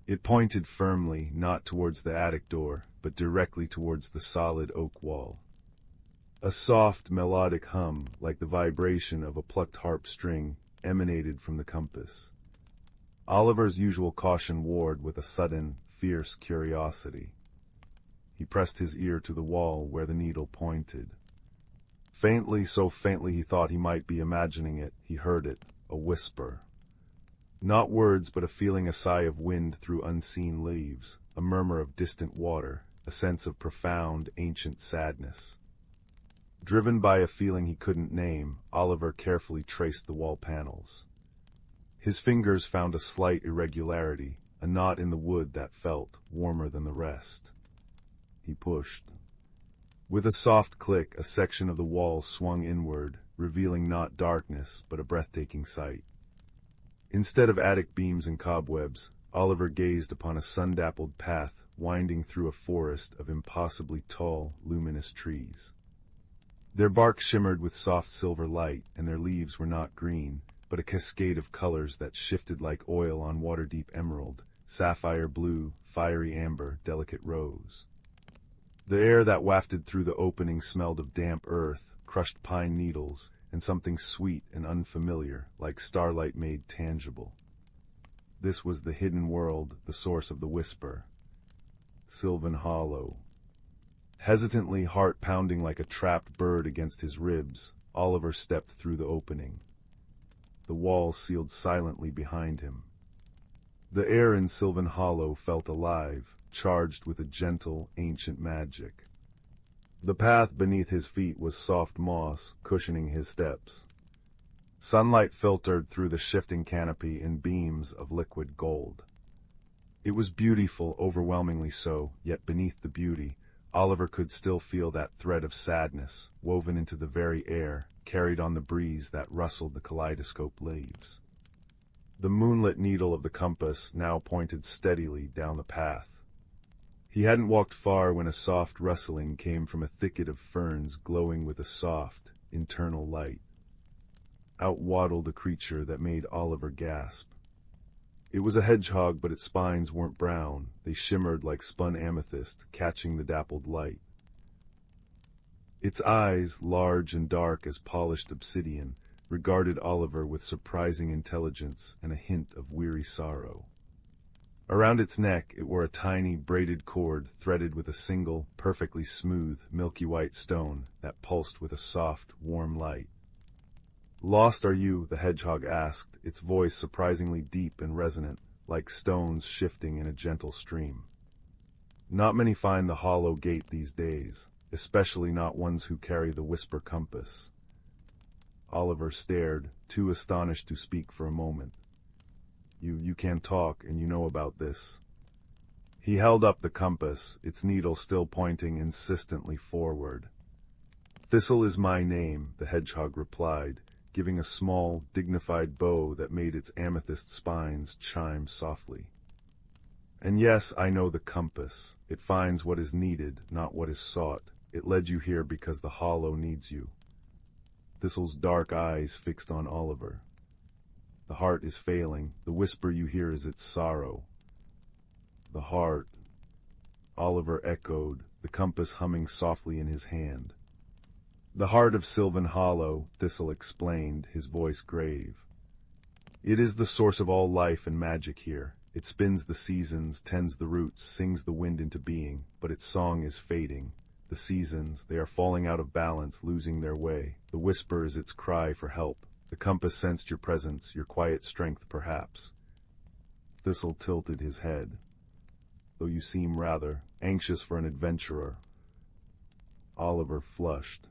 It pointed firmly, not towards the attic door, but directly towards the solid oak wall. A soft, melodic hum, like the vibration of a plucked harp string, emanated from the compass. Oliver's usual caution warred with a sudden, fierce curiosity. He pressed his ear to the wall where the needle pointed. Faintly, so faintly he thought he might be imagining it, he heard it, a whisper. Not words, but a feeling, a sigh of wind through unseen leaves, a murmur of distant water, a sense of profound, ancient sadness. Driven by a feeling he couldn't name, Oliver carefully traced the wall panels. His fingers found a slight irregularity, a knot in the wood that felt warmer than the rest. He pushed. With a soft click, a section of the wall swung inward, revealing not darkness, but a breathtaking sight. Instead of attic beams and cobwebs, Oliver gazed upon a sun-dappled path winding through a forest of impossibly tall, luminous trees. Their bark shimmered with soft silver light, and their leaves were not green, but a cascade of colors that shifted like oil on water-deep emerald, sapphire blue, fiery amber, delicate rose. The air that wafted through the opening smelled of damp earth, crushed pine needles, and something sweet and unfamiliar, like starlight made tangible. This was the hidden world, the source of the whisper. Sylvan Hollow. Hesitantly, heart pounding like a trapped bird against his ribs, Oliver stepped through the opening. The wall sealed silently behind him. The air in Sylvan Hollow felt alive, charged with a gentle, ancient magic. The path beneath his feet was soft moss, cushioning his steps. Sunlight filtered through the shifting canopy in beams of liquid gold. It was beautiful, overwhelmingly so, yet beneath the beauty, Oliver could still feel that thread of sadness, woven into the very air, carried on the breeze that rustled the kaleidoscope leaves. The moonlit needle of the compass now pointed steadily down the path. He hadn't walked far when a soft rustling came from a thicket of ferns glowing with a soft, internal light. Out waddled a creature that made Oliver gasp. It was a hedgehog, but its spines weren't brown. They shimmered like spun amethyst, catching the dappled light. Its eyes, large and dark as polished obsidian, regarded Oliver with surprising intelligence and a hint of weary sorrow. Around its neck it wore a tiny, braided cord threaded with a single, perfectly smooth, milky white stone that pulsed with a soft, warm light. "Lost are you?" the hedgehog asked, its voice surprisingly deep and resonant, like stones shifting in a gentle stream. "Not many find the hollow gate these days, especially not ones who carry the whisper compass." Oliver stared, too astonished to speak for a moment. You can talk, and you know about this." He held up the compass, its needle still pointing insistently forward. "Thistle is my name," the hedgehog replied, giving a small, dignified bow that made its amethyst spines chime softly. "And yes, I know the compass. It finds what is needed, not what is sought. It led you here because the hollow needs you." Thistle's dark eyes fixed on Oliver. "The heart is failing. The whisper you hear is its sorrow." "The heart," Oliver echoed, the compass humming softly in his hand. "The heart of Sylvan Hollow," Thistle explained, his voice grave. "It is the source of all life and magic here. It spins the seasons, tends the roots, sings the wind into being, but its song is fading. The seasons, they are falling out of balance, losing their way. The whisper is its cry for help. The compass sensed your presence, your quiet strength, perhaps." Thistle tilted his head. "Though you seem rather anxious for an adventurer." Oliver flushed.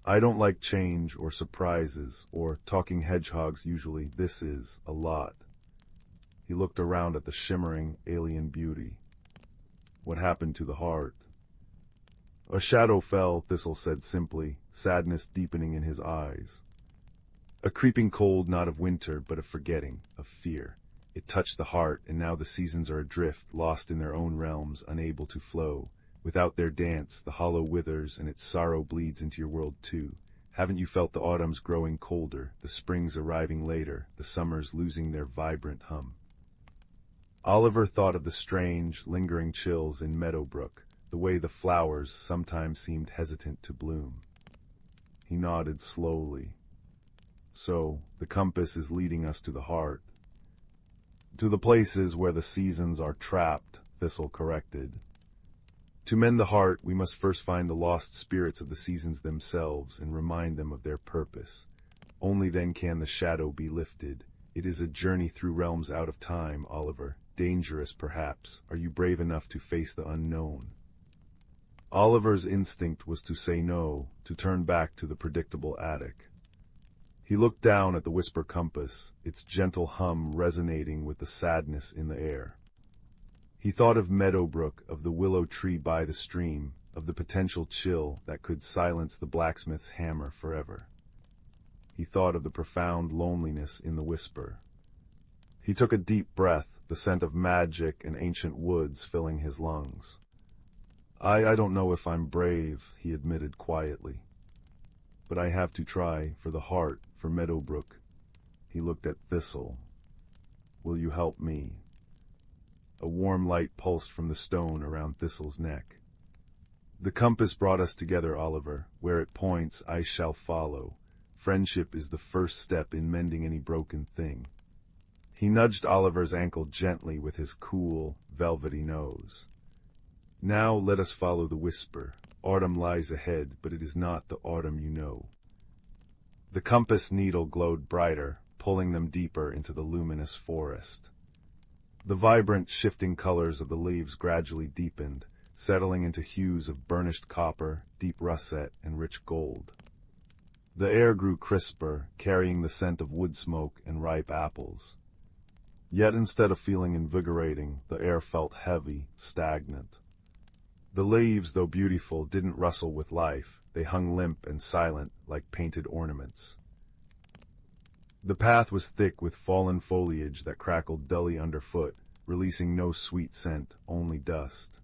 I don't like change or surprises or talking hedgehogs usually. This is a lot. He looked around at the shimmering, alien beauty. What happened to the heart? A shadow fell, Thistle said simply, sadness deepening in his eyes. A creeping cold, not of winter, but of forgetting, of fear. It touched the heart, and now the seasons are adrift, lost in their own realms, unable to flow. Without their dance, the hollow withers, and its sorrow bleeds into your world too. Haven't you felt the autumns growing colder, the springs arriving later, the summers losing their vibrant hum? Oliver thought of the strange, lingering chills in Meadowbrook, the way the flowers sometimes seemed hesitant to bloom. He nodded slowly. So, the compass is leading us to the heart. To the places where the seasons are trapped, Thistle corrected. To mend the heart, we must first find the lost spirits of the seasons themselves and remind them of their purpose. Only then can the shadow be lifted. It is a journey through realms out of time, Oliver. Dangerous, perhaps. Are you brave enough to face the unknown? Oliver's instinct was to say no, to turn back to the predictable attic. He looked down at the whisper compass, its gentle hum resonating with the sadness in the air. He thought of Meadowbrook, of the willow tree by the stream, of the potential chill that could silence the blacksmith's hammer forever. He thought of the profound loneliness in the whisper. He took a deep breath, the scent of magic and ancient woods filling his lungs. I don't know if I'm brave, he admitted quietly. But I have to try, for the heart, for Meadowbrook. He looked at Thistle. Will you help me? A warm light pulsed from the stone around Thistle's neck. The compass brought us together, Oliver. Where it points, I shall follow. Friendship is the first step in mending any broken thing. He nudged Oliver's ankle gently with his cool, velvety nose. Now let us follow the whisper. Autumn lies ahead, but it is not the autumn you know. The compass needle glowed brighter, pulling them deeper into the luminous forest. The vibrant, shifting colors of the leaves gradually deepened, settling into hues of burnished copper, deep russet, and rich gold. The air grew crisper, carrying the scent of wood smoke and ripe apples. Yet instead of feeling invigorating, the air felt heavy, stagnant. The leaves, though beautiful, didn't rustle with life. They hung limp and silent, like painted ornaments. The path was thick with fallen foliage that crackled dully underfoot, releasing no sweet scent, only dust.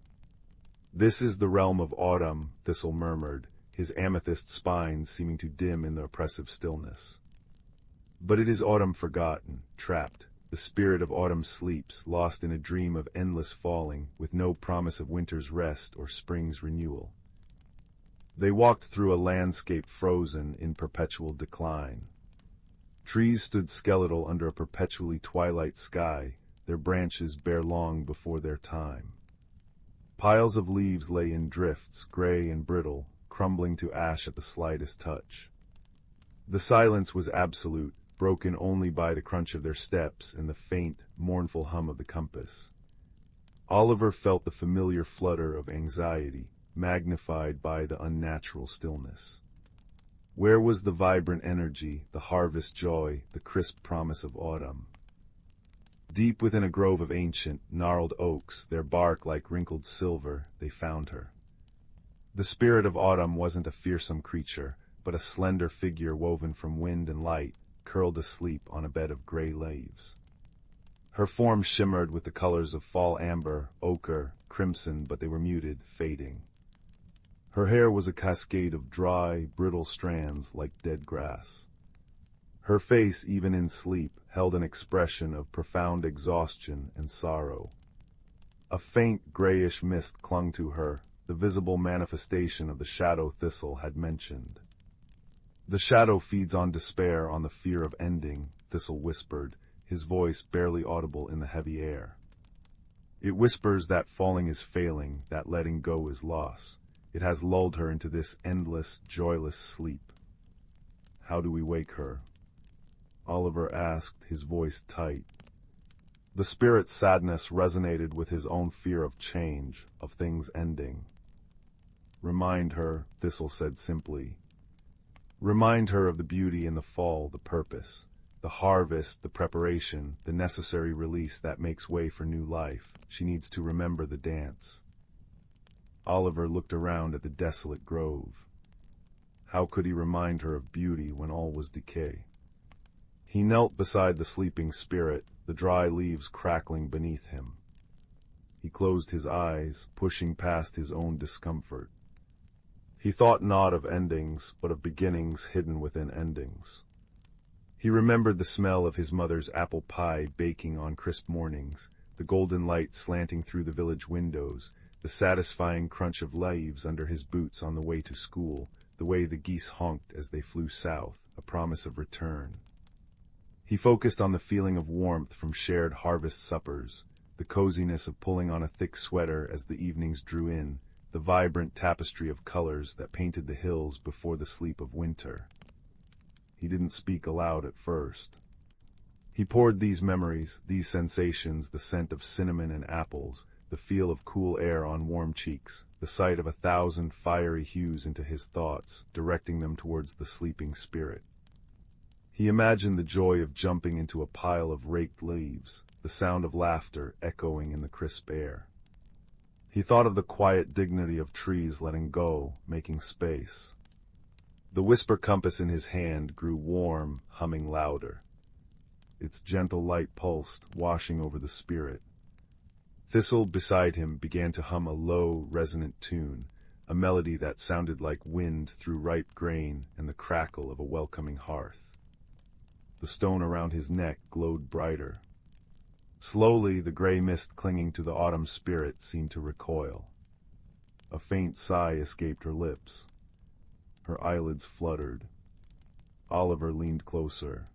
This is the realm of autumn, Thistle murmured, his amethyst spines seeming to dim in the oppressive stillness. But it is autumn forgotten, trapped. The spirit of autumn sleeps, lost in a dream of endless falling, with no promise of winter's rest or spring's renewal. They walked through a landscape frozen in perpetual decline. Trees stood skeletal under a perpetually twilight sky, their branches bare long before their time. Piles of leaves lay in drifts, gray and brittle, crumbling to ash at the slightest touch. The silence was absolute, broken only by the crunch of their steps and the faint, mournful hum of the compass. Oliver felt the familiar flutter of anxiety, magnified by the unnatural stillness. Where was the vibrant energy, the harvest joy, the crisp promise of autumn? Deep within a grove of ancient, gnarled oaks, their bark like wrinkled silver, they found her. The spirit of autumn wasn't a fearsome creature, but a slender figure woven from wind and light, curled asleep on a bed of gray leaves. Her form shimmered with the colors of fall amber, ochre, crimson, but they were muted, fading. Her hair was a cascade of dry, brittle strands like dead grass. Her face, even in sleep, held an expression of profound exhaustion and sorrow. A faint, grayish mist clung to her, the visible manifestation of the shadow Thistle had mentioned. The shadow feeds on despair, on the fear of ending, Thistle whispered, his voice barely audible in the heavy air. It whispers that falling is failing, that letting go is loss. It has lulled her into this endless, joyless sleep. How do we wake her? Oliver asked, his voice tight. The spirit's sadness resonated with his own fear of change, of things ending. Remind her, Thistle said simply. Remind her of the beauty in the fall, the purpose, the harvest, the preparation, the necessary release that makes way for new life. She needs to remember the dance. Oliver looked around at the desolate grove. How could he remind her of beauty when all was decay? He knelt beside the sleeping spirit, the dry leaves crackling beneath him. He closed his eyes, pushing past his own discomfort. He thought not of endings, but of beginnings hidden within endings. He remembered the smell of his mother's apple pie baking on crisp mornings, the golden light slanting through the village windows, the satisfying crunch of leaves under his boots on the way to school, the way the geese honked as they flew south, a promise of return. He focused on the feeling of warmth from shared harvest suppers, the coziness of pulling on a thick sweater as the evenings drew in, the vibrant tapestry of colors that painted the hills before the sleep of winter. He didn't speak aloud at first. He poured these memories, these sensations, the scent of cinnamon and apples, the feel of cool air on warm cheeks, the sight of 1,000 fiery hues into his thoughts, directing them towards the sleeping spirit. He imagined the joy of jumping into a pile of raked leaves, the sound of laughter echoing in the crisp air. He thought of the quiet dignity of trees letting go, making space. The whisper compass in his hand grew warm, humming louder. Its gentle light pulsed, washing over the spirit. Thistle beside him began to hum a low, resonant tune, a melody that sounded like wind through ripe grain and the crackle of a welcoming hearth. The stone around his neck glowed brighter. Slowly, the gray mist clinging to the autumn spirit seemed to recoil. A faint sigh escaped her lips. Her eyelids fluttered. Oliver leaned closer.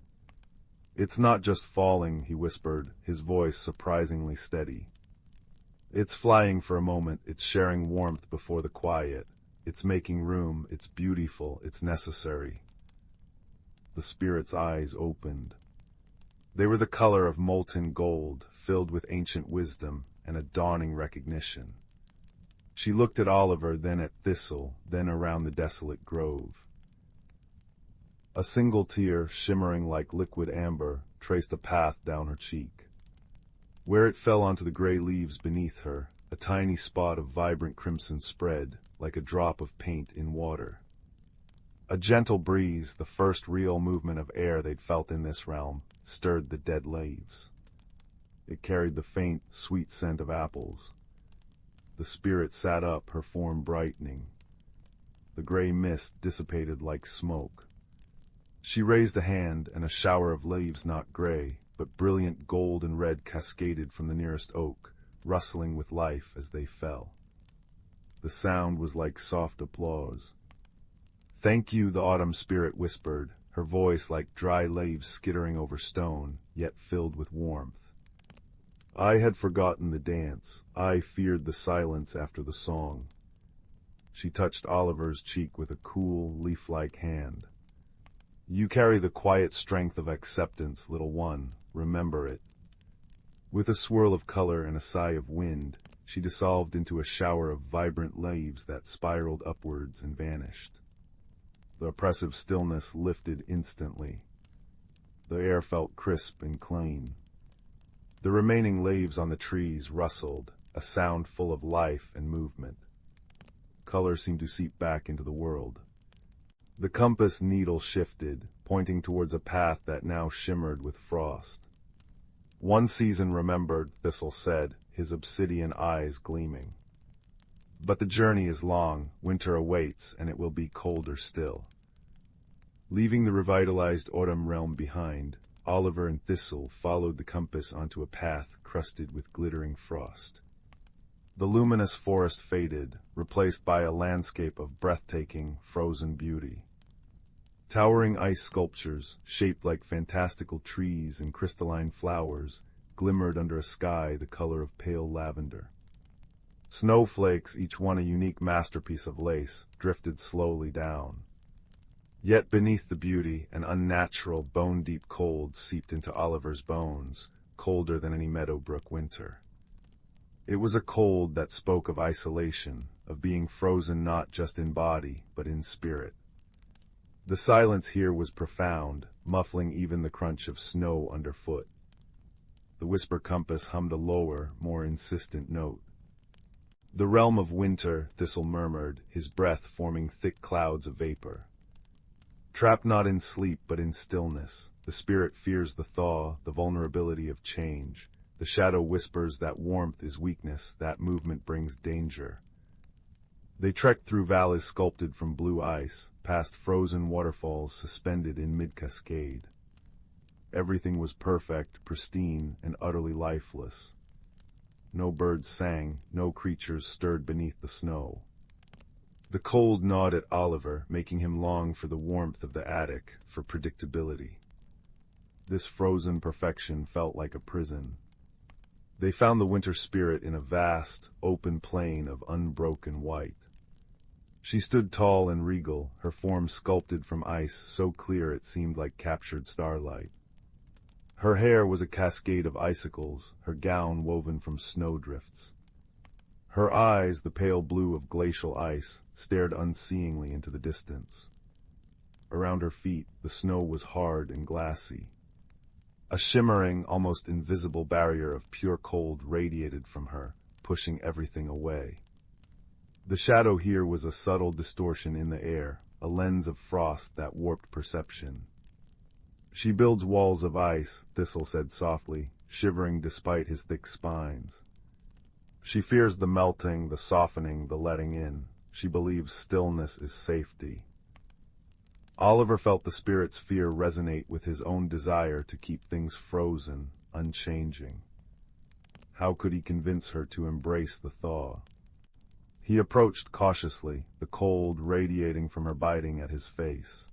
"It's not just falling," he whispered, his voice surprisingly steady. "It's flying for a moment, it's sharing warmth before the quiet. It's making room, it's beautiful, it's necessary." The spirit's eyes opened. They were the color of molten gold, filled with ancient wisdom and a dawning recognition. She looked at Oliver, then at Thistle, then around the desolate grove. A single tear, shimmering like liquid amber, traced a path down her cheek. Where it fell onto the gray leaves beneath her, a tiny spot of vibrant crimson spread, like a drop of paint in water. A gentle breeze, the first real movement of air they'd felt in this realm, stirred the dead leaves. It carried the faint, sweet scent of apples. The spirit sat up, her form brightening. The gray mist dissipated like smoke. She raised a hand, and a shower of leaves, not gray, but brilliant gold and red, cascaded from the nearest oak, rustling with life as they fell. The sound was like soft applause. "Thank you," the autumn spirit whispered, her voice like dry leaves skittering over stone, yet filled with warmth. "I had forgotten the dance. I feared the silence after the song." She touched Oliver's cheek with a cool, leaf-like hand. "You carry the quiet strength of acceptance, little one. Remember it." With a swirl of color and a sigh of wind, she dissolved into a shower of vibrant leaves that spiraled upwards and vanished. The oppressive stillness lifted instantly. The air felt crisp and clean. The remaining leaves on the trees rustled, a sound full of life and movement. Color seemed to seep back into the world. The compass needle shifted, pointing towards a path that now shimmered with frost. "One season remembered," Thistle said, his obsidian eyes gleaming. "But the journey is long, winter awaits, and it will be colder still." Leaving the revitalized autumn realm behind, Oliver and Thistle followed the compass onto a path crusted with glittering frost. The luminous forest faded, replaced by a landscape of breathtaking, frozen beauty. Towering ice sculptures, shaped like fantastical trees and crystalline flowers, glimmered under a sky the color of pale lavender. Snowflakes, each one a unique masterpiece of lace, drifted slowly down. Yet beneath the beauty, an unnatural, bone-deep cold seeped into Oliver's bones, colder than any Meadowbrook winter. It was a cold that spoke of isolation, of being frozen not just in body, but in spirit. The silence here was profound, muffling even the crunch of snow underfoot. The whisper compass hummed a lower, more insistent note. "The realm of winter," Thistle murmured, his breath forming thick clouds of vapor. "Trapped not in sleep but in stillness, the spirit fears the thaw, the vulnerability of change. The shadow whispers that warmth is weakness, that movement brings danger." They trekked through valleys sculpted from blue ice, past frozen waterfalls suspended in mid-cascade. Everything was perfect, pristine, and utterly lifeless. No birds sang, no creatures stirred beneath the snow. The cold gnawed at Oliver, making him long for the warmth of the attic, for predictability. This frozen perfection felt like a prison. They found the winter spirit in a vast, open plain of unbroken white. She stood tall and regal, her form sculpted from ice so clear it seemed like captured starlight. Her hair was a cascade of icicles, her gown woven from snowdrifts. Her eyes, the pale blue of glacial ice, stared unseeingly into the distance. Around her feet, the snow was hard and glassy. A shimmering, almost invisible barrier of pure cold radiated from her, pushing everything away. The shadow here was a subtle distortion in the air, a lens of frost that warped perception. "She builds walls of ice," Thistle said softly, shivering despite his thick spines. "She fears the melting, the softening, the letting in. She believes stillness is safety." Oliver felt the spirit's fear resonate with his own desire to keep things frozen, unchanging. How could he convince her to embrace the thaw? He approached cautiously, the cold radiating from her biting at his face.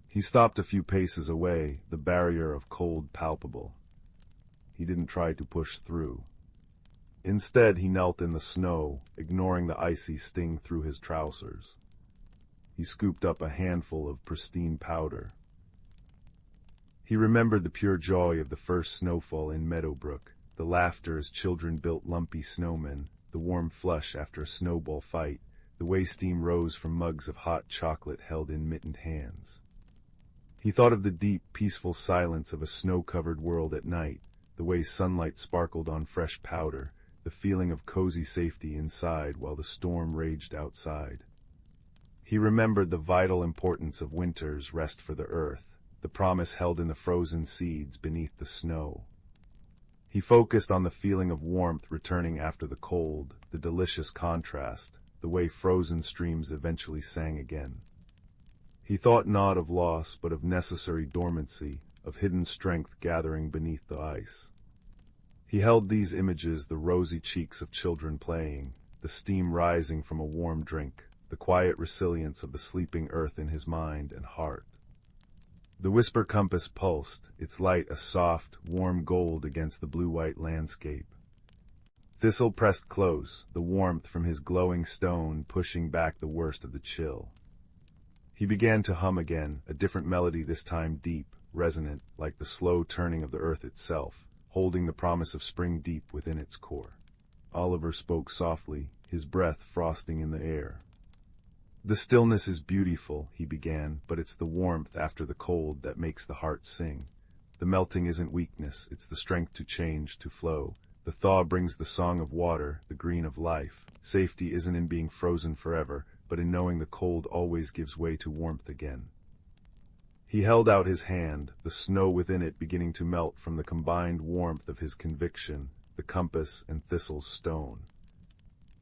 He stopped a few paces away, the barrier of cold palpable. He didn't try to push through. Instead, he knelt in the snow, ignoring the icy sting through his trousers. He scooped up a handful of pristine powder. He remembered the pure joy of the first snowfall in Meadowbrook, the laughter as children built lumpy snowmen, the warm flush after a snowball fight, the way steam rose from mugs of hot chocolate held in mittened hands. He thought of the deep, peaceful silence of a snow-covered world at night, the way sunlight sparkled on fresh powder, the feeling of cozy safety inside while the storm raged outside. He remembered the vital importance of winter's rest for the earth, the promise held in the frozen seeds beneath the snow. He focused on the feeling of warmth returning after the cold, the delicious contrast, the way frozen streams eventually sang again. He thought not of loss, but of necessary dormancy, of hidden strength gathering beneath the ice. He held these images, the rosy cheeks of children playing, the steam rising from a warm drink, the quiet resilience of the sleeping earth in his mind and heart. The whisper compass pulsed, its light a soft, warm gold against the blue-white landscape. Thistle pressed close, the warmth from his glowing stone pushing back the worst of the chill. He began to hum again, a different melody this time deep, resonant, like the slow turning of the earth itself, holding the promise of spring deep within its core. Oliver spoke softly, his breath frosting in the air. "The stillness is beautiful," he began, "but it's the warmth after the cold that makes the heart sing. The melting isn't weakness, it's the strength to change, to flow. The thaw brings the song of water, the green of life. Safety isn't in being frozen forever, but in knowing the cold always gives way to warmth again." He held out his hand, the snow within it beginning to melt from the combined warmth of his conviction, the compass, and Thistle's stone.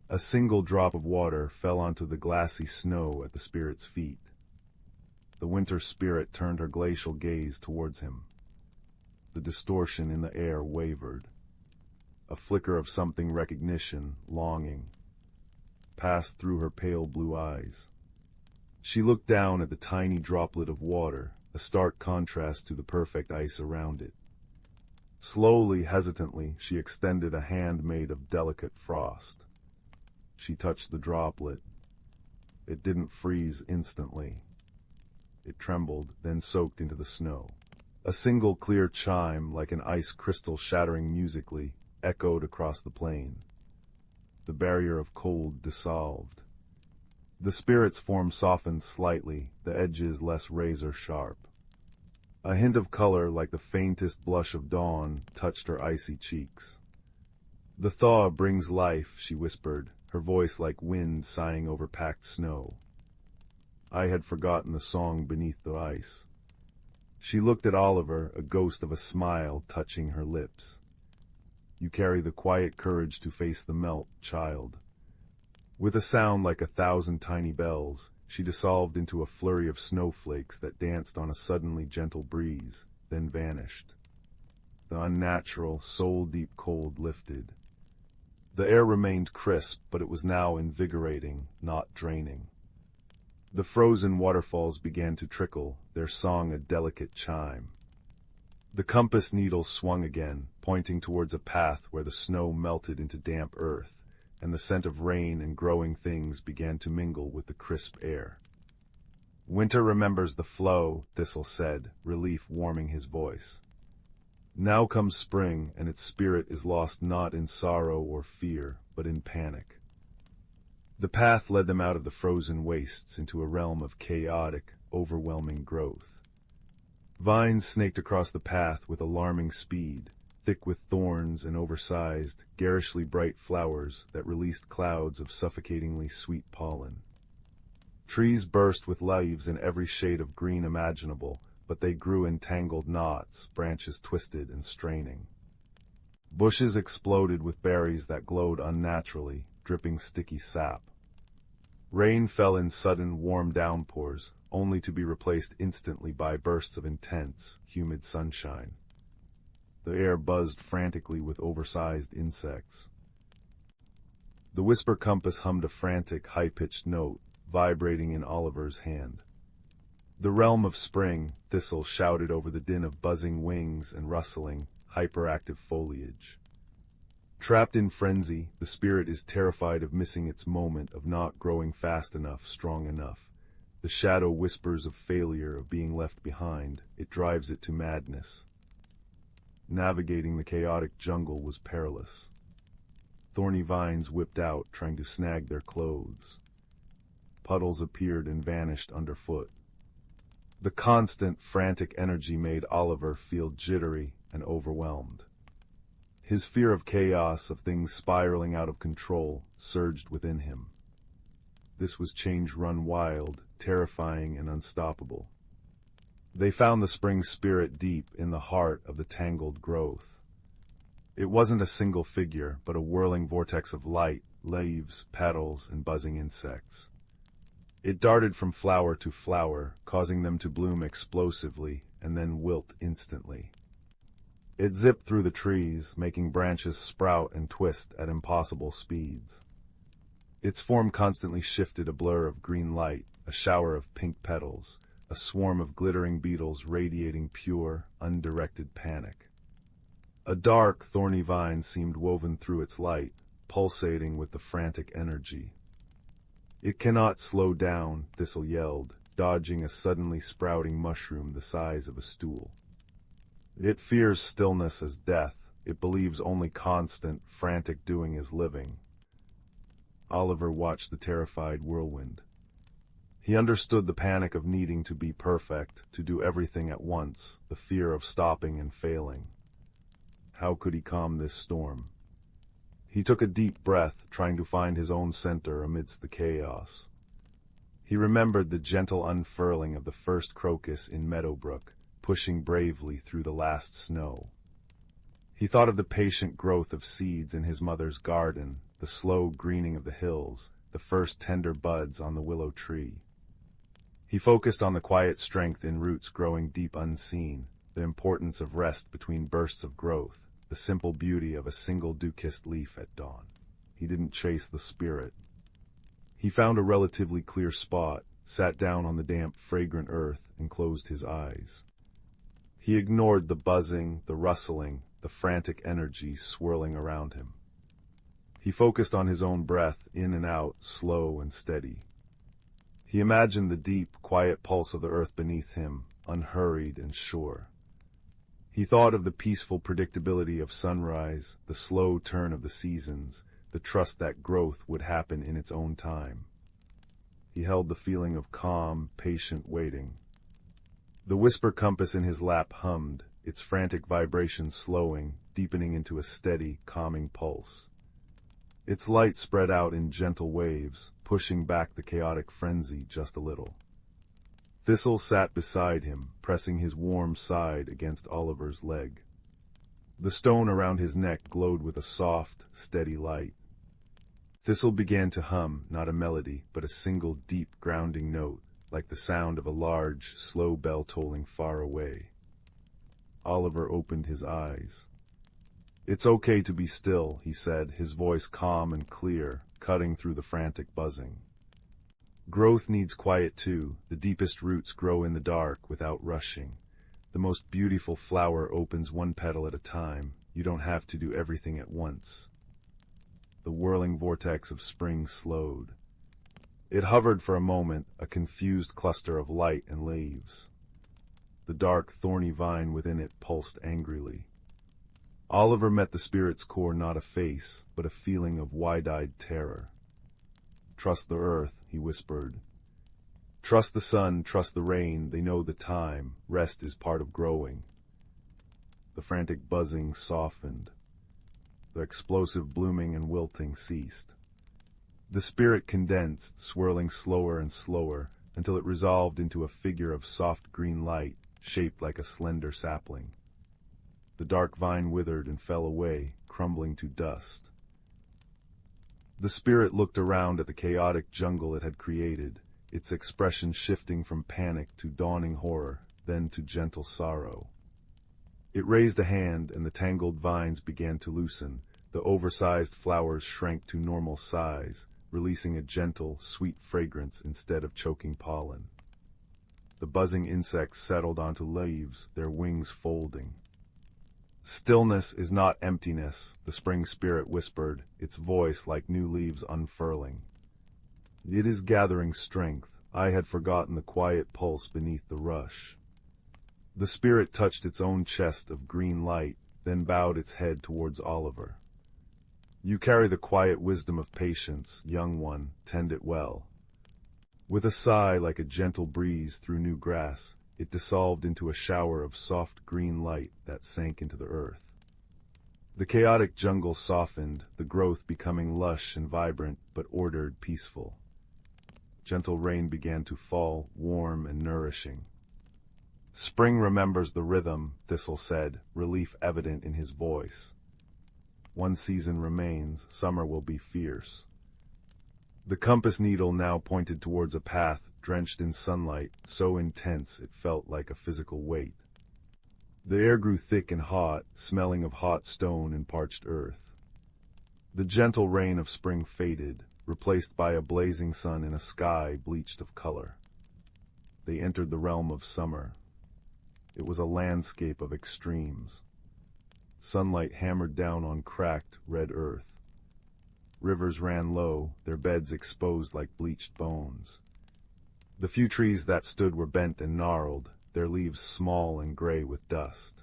A single drop of water fell onto the glassy snow at the spirit's feet. The winter spirit turned her glacial gaze towards him. The distortion in the air wavered. A flicker of something recognition, longing, passed through her pale blue eyes. She looked down at the tiny droplet of water, a stark contrast to the perfect ice around it. Slowly, hesitantly, she extended a hand made of delicate frost. She touched the droplet. It didn't freeze instantly. It trembled, then soaked into the snow. A single clear chime, like an ice crystal shattering musically, echoed across the plain. The barrier of cold dissolved. The spirit's form softened slightly, the edges less razor-sharp. A hint of color, like the faintest blush of dawn, touched her icy cheeks. "The thaw brings life," she whispered, her voice like wind sighing over packed snow. I had forgotten the song beneath the ice. She looked at Oliver, a ghost of a smile touching her lips. "You carry the quiet courage to face the melt, child." With a sound like 1,000 tiny bells, she dissolved into a flurry of snowflakes that danced on a suddenly gentle breeze, then vanished. The unnatural, soul-deep cold lifted. The air remained crisp, but it was now invigorating, not draining. The frozen waterfalls began to trickle, their song a delicate chime. The compass needle swung again, pointing towards a path where the snow melted into damp earth, and the scent of rain and growing things began to mingle with the crisp air. "Winter remembers the flow," Thistle said, relief warming his voice. "Now comes spring, and its spirit is lost not in sorrow or fear, but in panic." The path led them out of the frozen wastes into a realm of chaotic, overwhelming growth. Vines snaked across the path with alarming speed, thick with thorns and oversized, garishly bright flowers that released clouds of suffocatingly sweet pollen. Trees burst with leaves in every shade of green imaginable, but they grew in tangled knots, branches twisted and straining. Bushes exploded with berries that glowed unnaturally, dripping sticky sap. Rain fell in sudden, warm downpours, only to be replaced instantly by bursts of intense, humid sunshine. The air buzzed frantically with oversized insects. The whisper compass hummed a frantic, high-pitched note, vibrating in Oliver's hand. "The realm of spring," Thistle shouted over the din of buzzing wings and rustling, hyperactive foliage. Trapped in frenzy, the spirit is terrified of missing its moment, of not growing fast enough, strong enough. The shadow whispers of failure, of being left behind. It drives it to madness. Navigating the chaotic jungle was perilous. Thorny vines whipped out, trying to snag their clothes. Puddles appeared and vanished underfoot. The constant, frantic energy made Oliver feel jittery and overwhelmed. His fear of chaos, of things spiraling out of control, surged within him. This was change run wild, terrifying and unstoppable. They found the spring spirit deep in the heart of the tangled growth. It wasn't a single figure, but a whirling vortex of light, leaves, petals, and buzzing insects. It darted from flower to flower, causing them to bloom explosively and then wilt instantly. It zipped through the trees, making branches sprout and twist at impossible speeds. Its form constantly shifted, a blur of green light, a shower of pink petals, a swarm of glittering beetles radiating pure, undirected panic. A dark, thorny vine seemed woven through its light, pulsating with the frantic energy. "It cannot slow down," Thistle yelled, dodging a suddenly sprouting mushroom the size of a stool. "It fears stillness as death. It believes only constant, frantic doing is living." Oliver watched the terrified whirlwind. He understood the panic of needing to be perfect, to do everything at once, the fear of stopping and failing. How could he calm this storm? He took a deep breath, trying to find his own center amidst the chaos. He remembered the gentle unfurling of the first crocus in Meadowbrook, pushing bravely through the last snow. He thought of the patient growth of seeds in his mother's garden, the slow greening of the hills, the first tender buds on the willow tree. He focused on the quiet strength in roots growing deep unseen, the importance of rest between bursts of growth, the simple beauty of a single dew-kissed leaf at dawn. He didn't chase the spirit. He found a relatively clear spot, sat down on the damp, fragrant earth, and closed his eyes. He ignored the buzzing, the rustling, the frantic energy swirling around him. He focused on his own breath, in and out, slow and steady. He imagined the deep, quiet pulse of the earth beneath him, unhurried and sure. He thought of the peaceful predictability of sunrise, the slow turn of the seasons, the trust that growth would happen in its own time. He held the feeling of calm, patient waiting. The whisper compass in his lap hummed, its frantic vibrations slowing, deepening into a steady, calming pulse. Its light spread out in gentle waves, pushing back the chaotic frenzy just a little. Thistle sat beside him, pressing his warm side against Oliver's leg. The stone around his neck glowed with a soft, steady light. Thistle began to hum, not a melody, but a single deep, grounding note, like the sound of a large, slow bell tolling far away. Oliver opened his eyes. "It's okay to be still," he said, his voice calm and clear, cutting through the frantic buzzing. "Growth needs quiet too. The deepest roots grow in the dark, without rushing. The most beautiful flower opens one petal at a time. You don't have to do everything at once." The whirling vortex of spring slowed. It hovered for a moment, a confused cluster of light and leaves. The dark, thorny vine within it pulsed angrily. Oliver met the spirit's core not a face, but a feeling of wide-eyed terror. "Trust the earth," he whispered. "Trust the sun, trust the rain, they know the time, rest is part of growing." The frantic buzzing softened. The explosive blooming and wilting ceased. The spirit condensed, swirling slower and slower, until it resolved into a figure of soft green light, shaped like a slender sapling. The dark vine withered and fell away, crumbling to dust. The spirit looked around at the chaotic jungle it had created, its expression shifting from panic to dawning horror, then to gentle sorrow. It raised a hand, and the tangled vines began to loosen. The oversized flowers shrank to normal size, releasing a gentle, sweet fragrance instead of choking pollen. The buzzing insects settled onto leaves, their wings folding. "Stillness is not emptiness," the spring spirit whispered, its voice like new leaves unfurling. "It is gathering strength. I had forgotten the quiet pulse beneath the rush." The spirit touched its own chest of green light, then bowed its head towards Oliver. "You carry the quiet wisdom of patience, young one, tend it well." With a sigh like a gentle breeze through new grass, it dissolved into a shower of soft green light that sank into the earth. The chaotic jungle softened, the growth becoming lush and vibrant, but ordered, peaceful. Gentle rain began to fall, warm and nourishing. "Spring remembers the rhythm," Thistle said, relief evident in his voice. "One season remains, summer will be fierce." The compass needle now pointed towards a path drenched in sunlight, so intense it felt like a physical weight. The air grew thick and hot, smelling of hot stone and parched earth. The gentle rain of spring faded, replaced by a blazing sun in a sky bleached of color. They entered the realm of summer. It was a landscape of extremes. Sunlight hammered down on cracked, red earth. Rivers ran low, their beds exposed like bleached bones. The few trees that stood were bent and gnarled, their leaves small and gray with dust.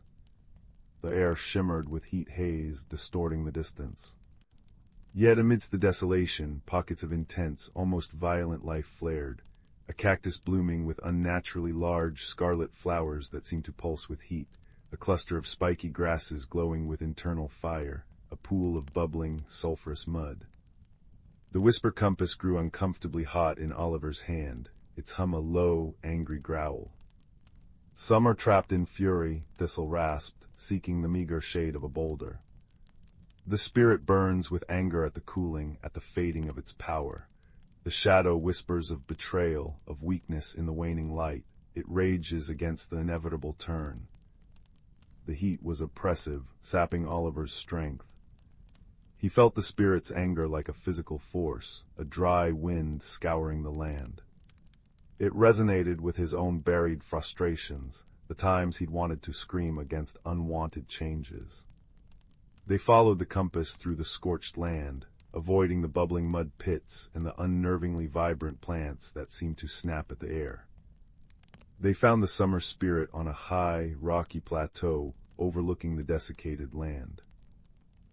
The air shimmered with heat haze, distorting the distance. Yet amidst the desolation, pockets of intense, almost violent life flared, a cactus blooming with unnaturally large, scarlet flowers that seemed to pulse with heat, a cluster of spiky grasses glowing with internal fire, a pool of bubbling, sulphurous mud. The whisper compass grew uncomfortably hot in Oliver's hand, its hum a low, angry growl. "Some are trapped in fury," Thistle rasped, seeking the meager shade of a boulder. "The spirit burns with anger at the cooling, at the fading of its power. The shadow whispers of betrayal, of weakness in the waning light. It rages against the inevitable turn." The heat was oppressive, sapping Oliver's strength. He felt the spirit's anger like a physical force, a dry wind scouring the land. It resonated with his own buried frustrations, the times he'd wanted to scream against unwanted changes. They followed the compass through the scorched land, avoiding the bubbling mud pits and the unnervingly vibrant plants that seemed to snap at the air. They found the summer spirit on a high, rocky plateau overlooking the desiccated land.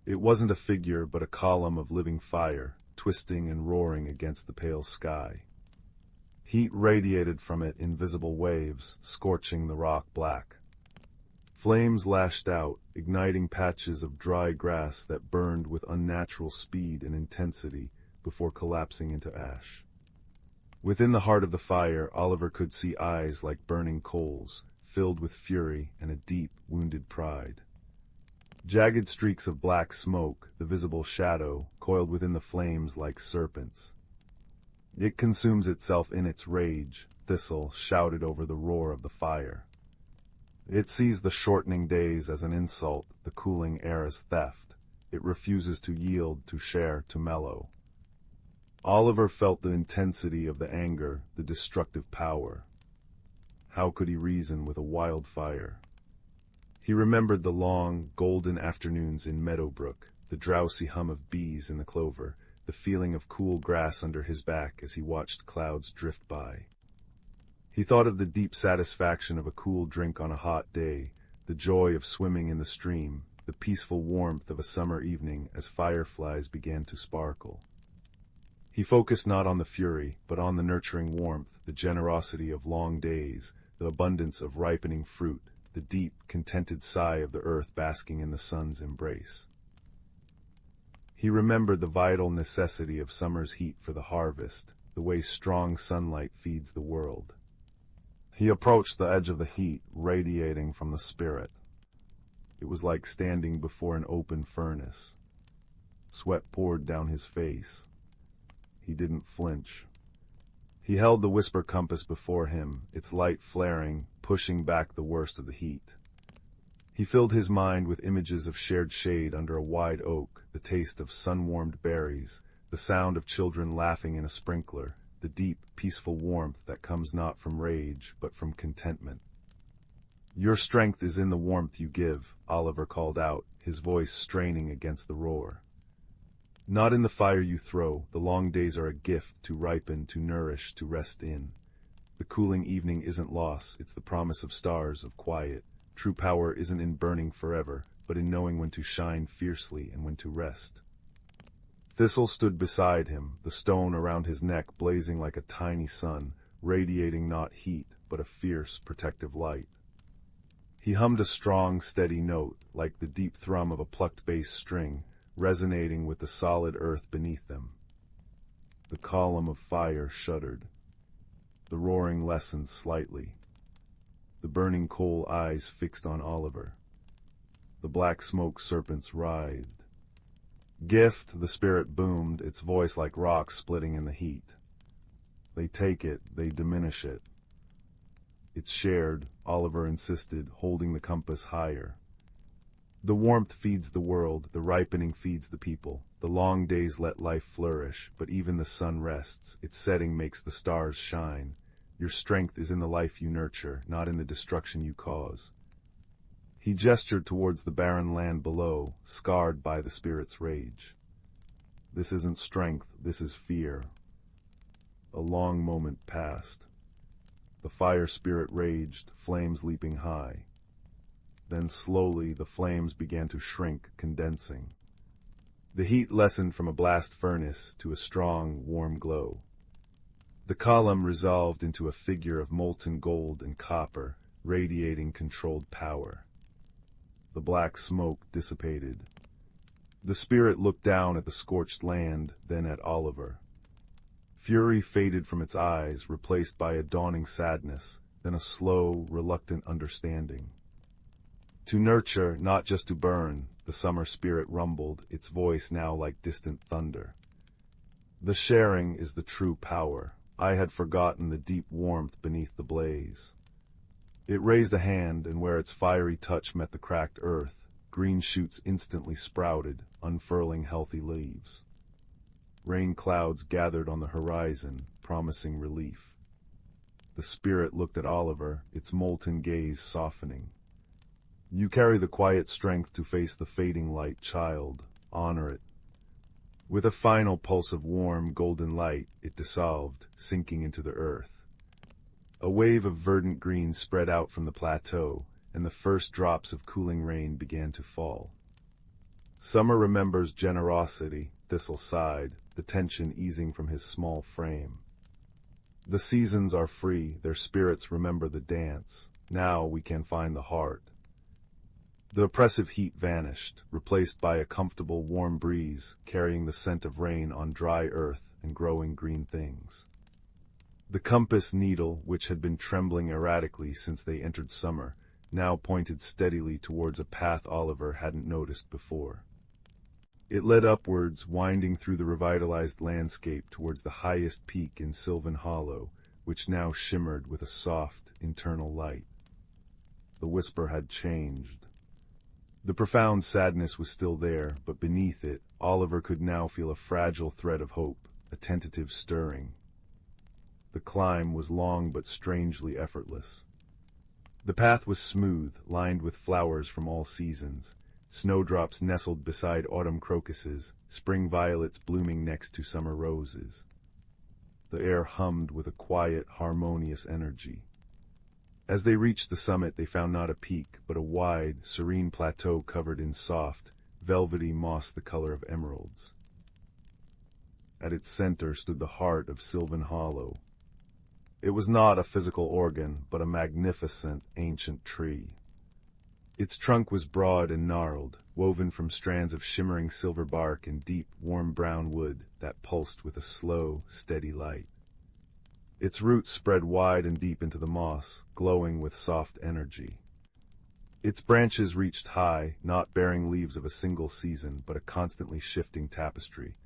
It wasn't a figure, but a column of living fire, twisting and roaring against the pale sky. Heat radiated from it in visible waves, scorching the rock black. Flames lashed out, igniting patches of dry grass that burned with unnatural speed and intensity before collapsing into ash. Within the heart of the fire, Oliver could see eyes like burning coals, filled with fury and a deep, wounded pride. Jagged streaks of black smoke, the visible shadow, coiled within the flames like serpents. "It consumes itself in its rage," Thistle shouted over the roar of the fire. "It sees the shortening days as an insult, the cooling air as theft. It refuses to yield, to share, to mellow." Oliver felt the intensity of the anger, the destructive power. How could he reason with a wildfire? He remembered the long, golden afternoons in Meadowbrook, the drowsy hum of bees in the clover, the feeling of cool grass under his back as he watched clouds drift by. He thought of the deep satisfaction of a cool drink on a hot day, the joy of swimming in the stream, the peaceful warmth of a summer evening as fireflies began to sparkle. He focused not on the fury, but on the nurturing warmth, the generosity of long days, the abundance of ripening fruit, the deep, contented sigh of the earth basking in the sun's embrace. He remembered the vital necessity of summer's heat for the harvest, the way strong sunlight feeds the world. He approached the edge of the heat, radiating from the spirit. It was like standing before an open furnace. Sweat poured down his face. He didn't flinch. He held the whisper compass before him, its light flaring, pushing back the worst of the heat. He filled his mind with images of shared shade under a wide oak, the taste of sun-warmed berries, the sound of children laughing in a sprinkler, the deep, peaceful warmth that comes not from rage, but from contentment. "Your strength is in the warmth you give," Oliver called out, his voice straining against the roar. "Not in the fire you throw. The long days are a gift, to ripen, to nourish, to rest in. The cooling evening isn't loss, it's the promise of stars, of quiet. True power isn't in burning forever, but in knowing when to shine fiercely and when to rest." Thistle stood beside him, the stone around his neck blazing like a tiny sun, radiating not heat, but a fierce, protective light. He hummed a strong, steady note, like the deep thrum of a plucked bass string, resonating with the solid earth beneath them. The column of fire shuddered. The roaring lessened slightly. The burning coal eyes fixed on Oliver. The black smoke serpents writhed. "Gift," the spirit boomed, its voice like rocks splitting in the heat. "They take it, they diminish it." "It's shared," Oliver insisted, holding the compass higher. "The warmth feeds the world, the ripening feeds the people. The long days let life flourish, but even the sun rests. Its setting makes the stars shine. Your strength is in the life you nurture, not in the destruction you cause." He gestured towards the barren land below, scarred by the spirit's rage. "This isn't strength, this is fear." A long moment passed. The fire spirit raged, flames leaping high. Then slowly the flames began to shrink, condensing. The heat lessened from a blast furnace to a strong, warm glow. The column resolved into a figure of molten gold and copper, radiating controlled power. The black smoke dissipated. The spirit looked down at the scorched land, then at Oliver. Fury faded from its eyes, replaced by a dawning sadness, then a slow, reluctant understanding. "To nurture, not just to burn," the summer spirit rumbled, its voice now like distant thunder. "The sharing is the true power. I had forgotten the deep warmth beneath the blaze." It raised a hand, and where its fiery touch met the cracked earth, green shoots instantly sprouted, unfurling healthy leaves. Rain clouds gathered on the horizon, promising relief. The spirit looked at Oliver, its molten gaze softening. "You carry the quiet strength to face the fading light, child. Honor it." With a final pulse of warm, golden light, it dissolved, sinking into the earth. A wave of verdant green spread out from the plateau, and the first drops of cooling rain began to fall. "Summer remembers generosity," Thistle sighed, the tension easing from his small frame. The seasons are free, their spirits remember the dance. Now we can find the heart. The oppressive heat vanished, replaced by a comfortable warm breeze, carrying the scent of rain on dry earth and growing green things. The compass needle, which had been trembling erratically since they entered summer, now pointed steadily towards a path Oliver hadn't noticed before. It led upwards, winding through the revitalized landscape towards the highest peak in Sylvan Hollow, which now shimmered with a soft, internal light. The whisper had changed. The profound sadness was still there, but beneath it, Oliver could now feel a fragile thread of hope, a tentative stirring. The climb was long but strangely effortless. The path was smooth, lined with flowers from all seasons. Snowdrops nestled beside autumn crocuses, spring violets blooming next to summer roses. The air hummed with a quiet, harmonious energy. As they reached the summit, they found not a peak, but a wide, serene plateau covered in soft, velvety moss the color of emeralds. At its center stood the heart of Sylvan Hollow. It was not a physical organ, but a magnificent, ancient tree. Its trunk was broad and gnarled, woven from strands of shimmering silver bark and deep, warm brown wood that pulsed with a slow, steady light. Its roots spread wide and deep into the moss, glowing with soft energy. Its branches reached high, not bearing leaves of a single season, but a constantly shifting tapestry.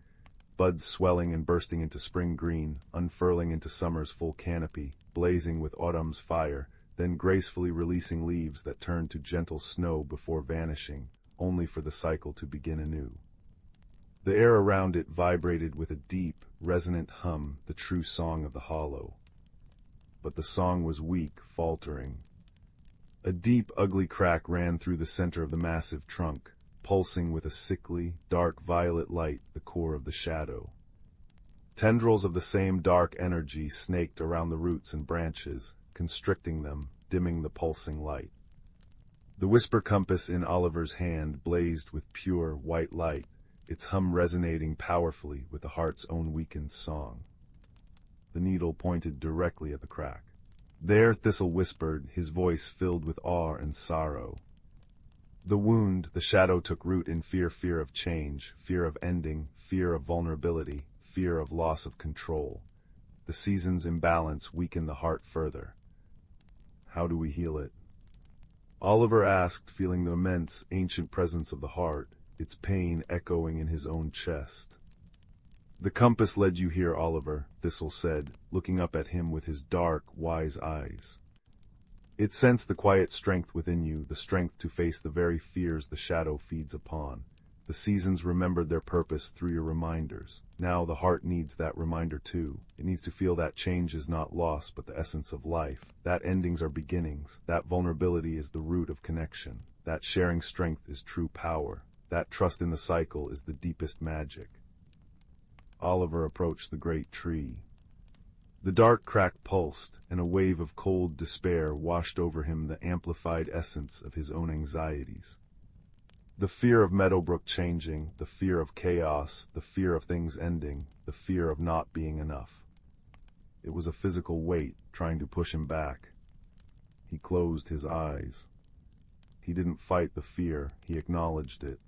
Buds swelling and bursting into spring green, unfurling into summer's full canopy, blazing with autumn's fire, then gracefully releasing leaves that turned to gentle snow before vanishing, only for the cycle to begin anew. The air around it vibrated with a deep, resonant hum, the true song of the hollow. But the song was weak, faltering. A deep, ugly crack ran through the center of the massive trunk, pulsing with a sickly, dark violet light, the core of the shadow. Tendrils of the same dark energy snaked around the roots and branches, constricting them, dimming the pulsing light. The whisper compass in Oliver's hand blazed with pure, white light, its hum resonating powerfully with the heart's own weakened song. The needle pointed directly at the crack. There Thistle whispered, his voice filled with awe and sorrow. The wound, the shadow took root in fear of change, fear of ending, fear of vulnerability, fear of loss of control. The season's imbalance weakened the heart further. How do we heal it? Oliver asked, feeling the immense, ancient presence of the heart, its pain echoing in his own chest. The compass led you here, Oliver, Thistle said, looking up at him with his dark, wise eyes. It sensed the quiet strength within you, the strength to face the very fears the shadow feeds upon. The seasons remembered their purpose through your reminders. Now the heart needs that reminder too. It needs to feel that change is not loss, but the essence of life. That endings are beginnings. That vulnerability is the root of connection. That sharing strength is true power. That trust in the cycle is the deepest magic. Oliver approached the great tree. The dark crack pulsed, and a wave of cold despair washed over him, the amplified essence of his own anxieties. The fear of Meadowbrook changing, the fear of chaos, the fear of things ending, the fear of not being enough. It was a physical weight trying to push him back. He closed his eyes. He didn't fight the fear, he acknowledged it.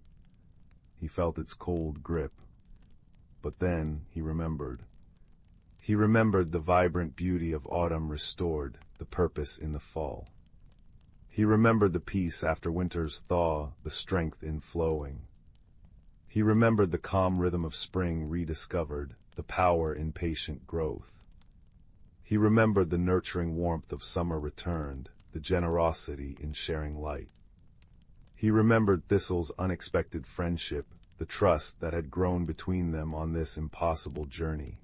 He felt its cold grip. But then he remembered. He remembered the vibrant beauty of autumn restored, the purpose in the fall. He remembered the peace after winter's thaw, the strength in flowing. He remembered the calm rhythm of spring rediscovered, the power in patient growth. He remembered the nurturing warmth of summer returned, the generosity in sharing light. He remembered Thistle's unexpected friendship, the trust that had grown between them on this impossible journey.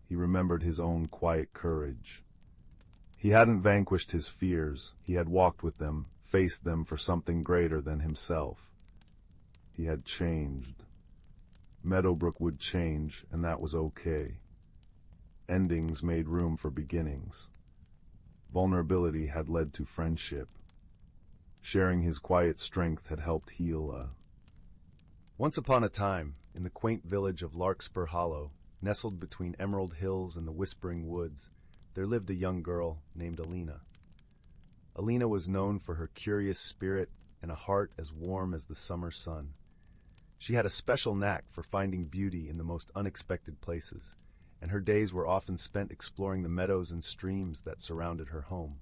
He remembered his own quiet courage. He hadn't vanquished his fears, he had walked with them, faced them for something greater than himself. He had changed. Meadowbrook would change, and that was okay. Endings made room for beginnings. Vulnerability had led to friendship. Sharing his quiet strength had helped heal. Once upon a time, in the quaint village of Larkspur Hollow, nestled between emerald hills and the whispering woods, there lived a young girl named Alina. Alina was known for her curious spirit and a heart as warm as the summer sun. She had a special knack for finding beauty in the most unexpected places, and her days were often spent exploring the meadows and streams that surrounded her home.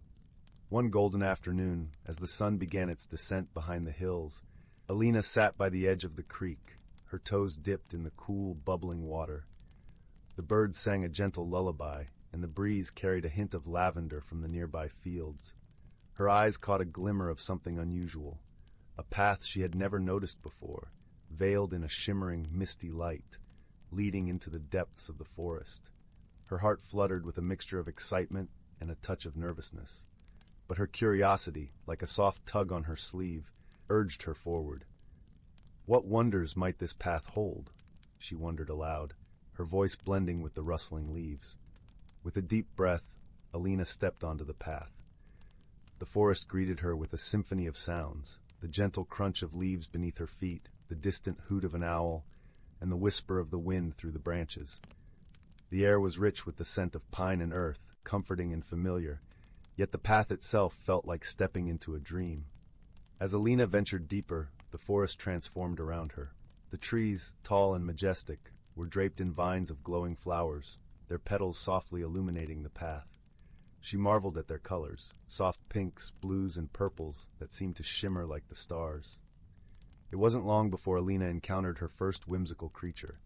One golden afternoon, as the sun began its descent behind the hills, Alina sat by the edge of the creek, her toes dipped in the cool, bubbling water. The birds sang a gentle lullaby, and the breeze carried a hint of lavender from the nearby fields. Her eyes caught a glimmer of something unusual, a path she had never noticed before, veiled in a shimmering, misty light, leading into the depths of the forest. Her heart fluttered with a mixture of excitement and a touch of nervousness. But her curiosity, like a soft tug on her sleeve, urged her forward. What wonders might this path hold? She wondered aloud, her voice blending with the rustling leaves. With a deep breath, Alina stepped onto the path. The forest greeted her with a symphony of sounds, the gentle crunch of leaves beneath her feet, the distant hoot of an owl, and the whisper of the wind through the branches. The air was rich with the scent of pine and earth, comforting and familiar, yet the path itself felt like stepping into a dream. As Alina ventured deeper, the forest transformed around her. The trees, tall and majestic, were draped in vines of glowing flowers, their petals softly illuminating the path. She marveled at their colors, soft pinks, blues, and purples that seemed to shimmer like the stars. It wasn't long before Alina encountered her first whimsical creature.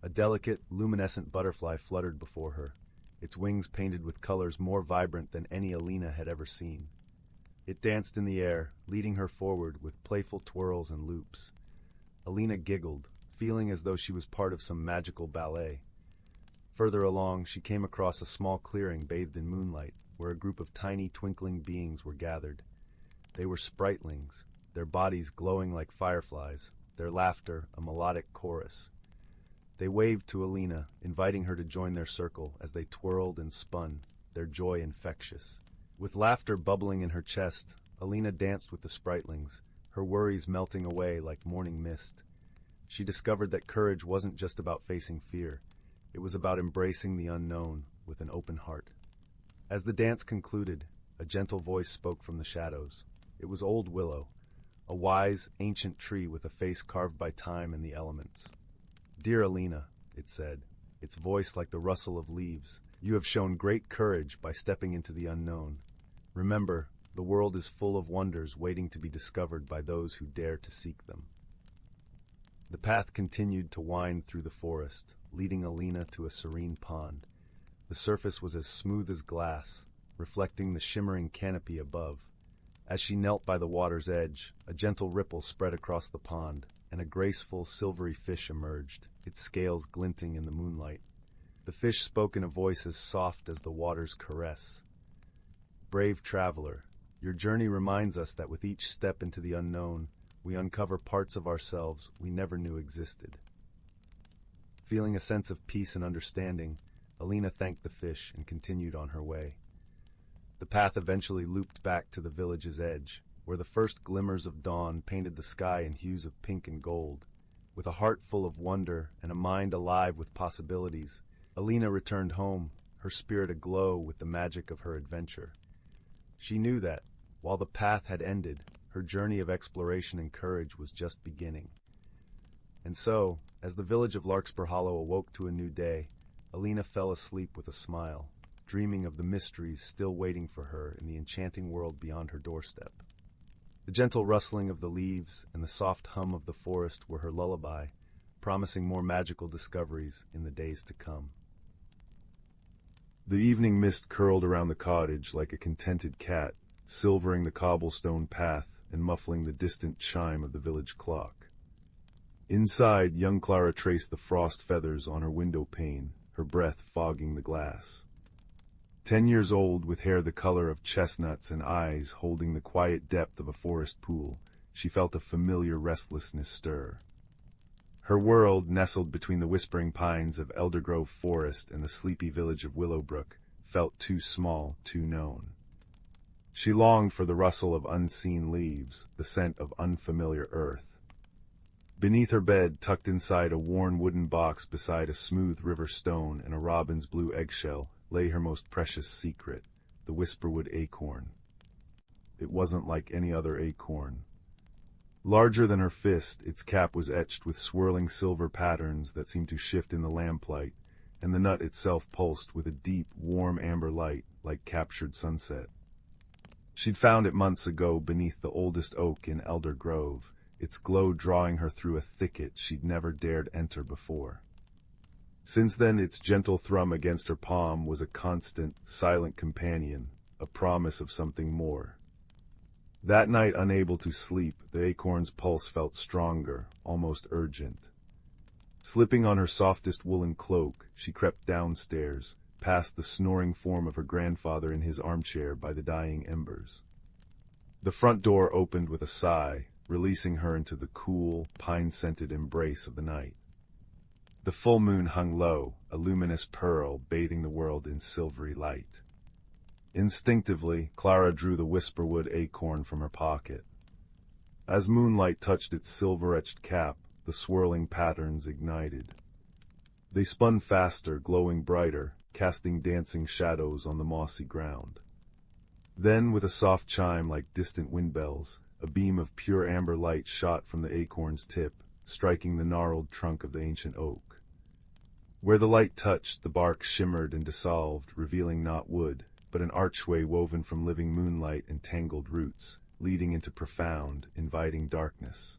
A delicate, luminescent butterfly fluttered before her, its wings painted with colors more vibrant than any Alina had ever seen. It danced in the air, leading her forward with playful twirls and loops. Alina giggled, feeling as though she was part of some magical ballet. Further along, she came across a small clearing bathed in moonlight, where a group of tiny twinkling beings were gathered. They were spritlings, their bodies glowing like fireflies, their laughter a melodic chorus. They waved to Alina, inviting her to join their circle as they twirled and spun, their joy infectious. With laughter bubbling in her chest, Alina danced with the spritlings, her worries melting away like morning mist. She discovered that courage wasn't just about facing fear. It was about embracing the unknown with an open heart. As the dance concluded, a gentle voice spoke from the shadows. It was Old Willow, a wise, ancient tree with a face carved by time and the elements. "Dear Alina," it said, its voice like the rustle of leaves, "you have shown great courage by stepping into the unknown. Remember, the world is full of wonders waiting to be discovered by those who dare to seek them." The path continued to wind through the forest, leading Alina to a serene pond. The surface was as smooth as glass, reflecting the shimmering canopy above. As she knelt by the water's edge, a gentle ripple spread across the pond, and a graceful, silvery fish emerged, its scales glinting in the moonlight. The fish spoke in a voice as soft as the water's caress. "Brave traveler, your journey reminds us that with each step into the unknown, we uncover parts of ourselves we never knew existed." Feeling a sense of peace and understanding, Alina thanked the fish and continued on her way. The path eventually looped back to the village's edge, where the first glimmers of dawn painted the sky in hues of pink and gold. With a heart full of wonder and a mind alive with possibilities, Alina returned home, her spirit aglow with the magic of her adventure. She knew that, while the path had ended, her journey of exploration and courage was just beginning. And so, as the village of Larkspur Hollow awoke to a new day, Alina fell asleep with a smile, dreaming of the mysteries still waiting for her in the enchanting world beyond her doorstep. The gentle rustling of the leaves and the soft hum of the forest were her lullaby, promising more magical discoveries in the days to come. The evening mist curled around the cottage like a contented cat, silvering the cobblestone path and muffling the distant chime of the village clock. Inside, young Clara traced the frost feathers on her window pane, her breath fogging the glass. 10 years old, with hair the color of chestnuts and eyes holding the quiet depth of a forest pool, she felt a familiar restlessness stir. Her world, nestled between the whispering pines of Eldergrove Forest and the sleepy village of Willowbrook, felt too small, too known. She longed for the rustle of unseen leaves, the scent of unfamiliar earth. Beneath her bed, tucked inside a worn wooden box beside a smooth river stone and a robin's blue eggshell, lay her most precious secret, the whisperwood acorn. It wasn't like any other acorn. Larger than her fist, its cap was etched with swirling silver patterns that seemed to shift in the lamplight, and the nut itself pulsed with a deep, warm amber light, like captured sunset. She'd found it months ago beneath the oldest oak in Elder Grove, its glow drawing her through a thicket she'd never dared enter before. Since then, its gentle thrum against her palm was a constant, silent companion, a promise of something more. That night, unable to sleep, the acorn's pulse felt stronger, almost urgent. Slipping on her softest woolen cloak, she crept downstairs, past the snoring form of her grandfather in his armchair by the dying embers. The front door opened with a sigh, releasing her into the cool, pine-scented embrace of the night. The full moon hung low, a luminous pearl bathing the world in silvery light. Instinctively, Clara drew the whisperwood acorn from her pocket. As moonlight touched its silver-etched cap, the swirling patterns ignited. They spun faster, glowing brighter, casting dancing shadows on the mossy ground. Then, with a soft chime like distant wind bells, a beam of pure amber light shot from the acorn's tip, striking the gnarled trunk of the ancient oak. Where the light touched, the bark shimmered and dissolved, revealing not wood, but an archway woven from living moonlight and tangled roots, leading into profound, inviting darkness.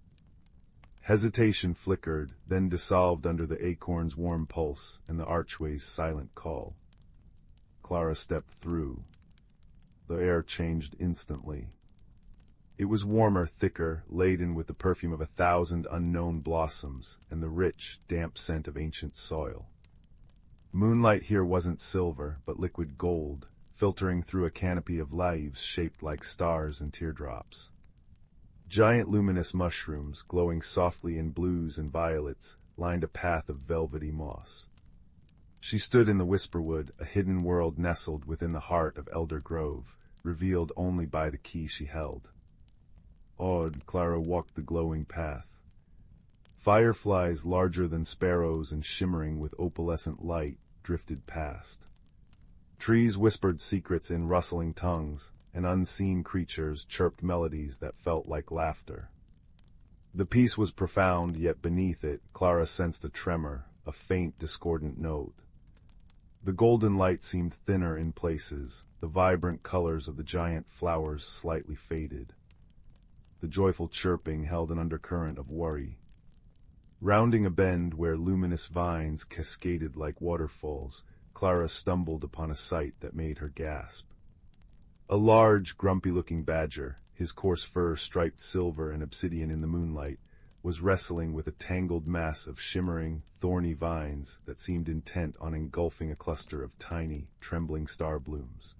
Hesitation flickered, then dissolved under the acorn's warm pulse and the archway's silent call. Clara stepped through. The air changed instantly. It was warmer, thicker, laden with the perfume of 1,000 unknown blossoms and the rich, damp scent of ancient soil. Moonlight here wasn't silver, but liquid gold, filtering through a canopy of leaves shaped like stars and teardrops. Giant luminous mushrooms, glowing softly in blues and violets, lined a path of velvety moss. She stood in the whisperwood, a hidden world nestled within the heart of Elder Grove, revealed only by the key she held. Awed, Clara walked the glowing path. Fireflies larger than sparrows and shimmering with opalescent light drifted past. Trees whispered secrets in rustling tongues, and unseen creatures chirped melodies that felt like laughter. The peace was profound, yet beneath it, Clara sensed a tremor, a faint discordant note. The golden light seemed thinner in places, the vibrant colors of the giant flowers slightly faded. The joyful chirping held an undercurrent of worry. Rounding a bend where luminous vines cascaded like waterfalls, Clara stumbled upon a sight that made her gasp. A large, grumpy-looking badger, his coarse fur striped silver and obsidian in the moonlight, was wrestling with a tangled mass of shimmering, thorny vines that seemed intent on engulfing a cluster of tiny, trembling star blooms.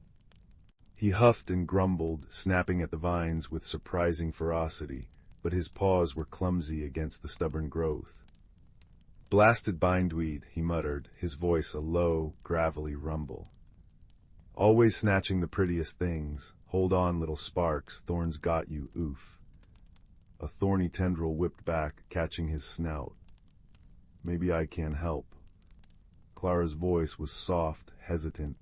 He huffed and grumbled, snapping at the vines with surprising ferocity, but his paws were clumsy against the stubborn growth. "Blasted bindweed," he muttered, his voice a low, gravelly rumble. "Always snatching the prettiest things. Hold on, little sparks, thorns got you, oof." A thorny tendril whipped back, catching his snout. "Maybe I can help." Clara's voice was soft, hesitant.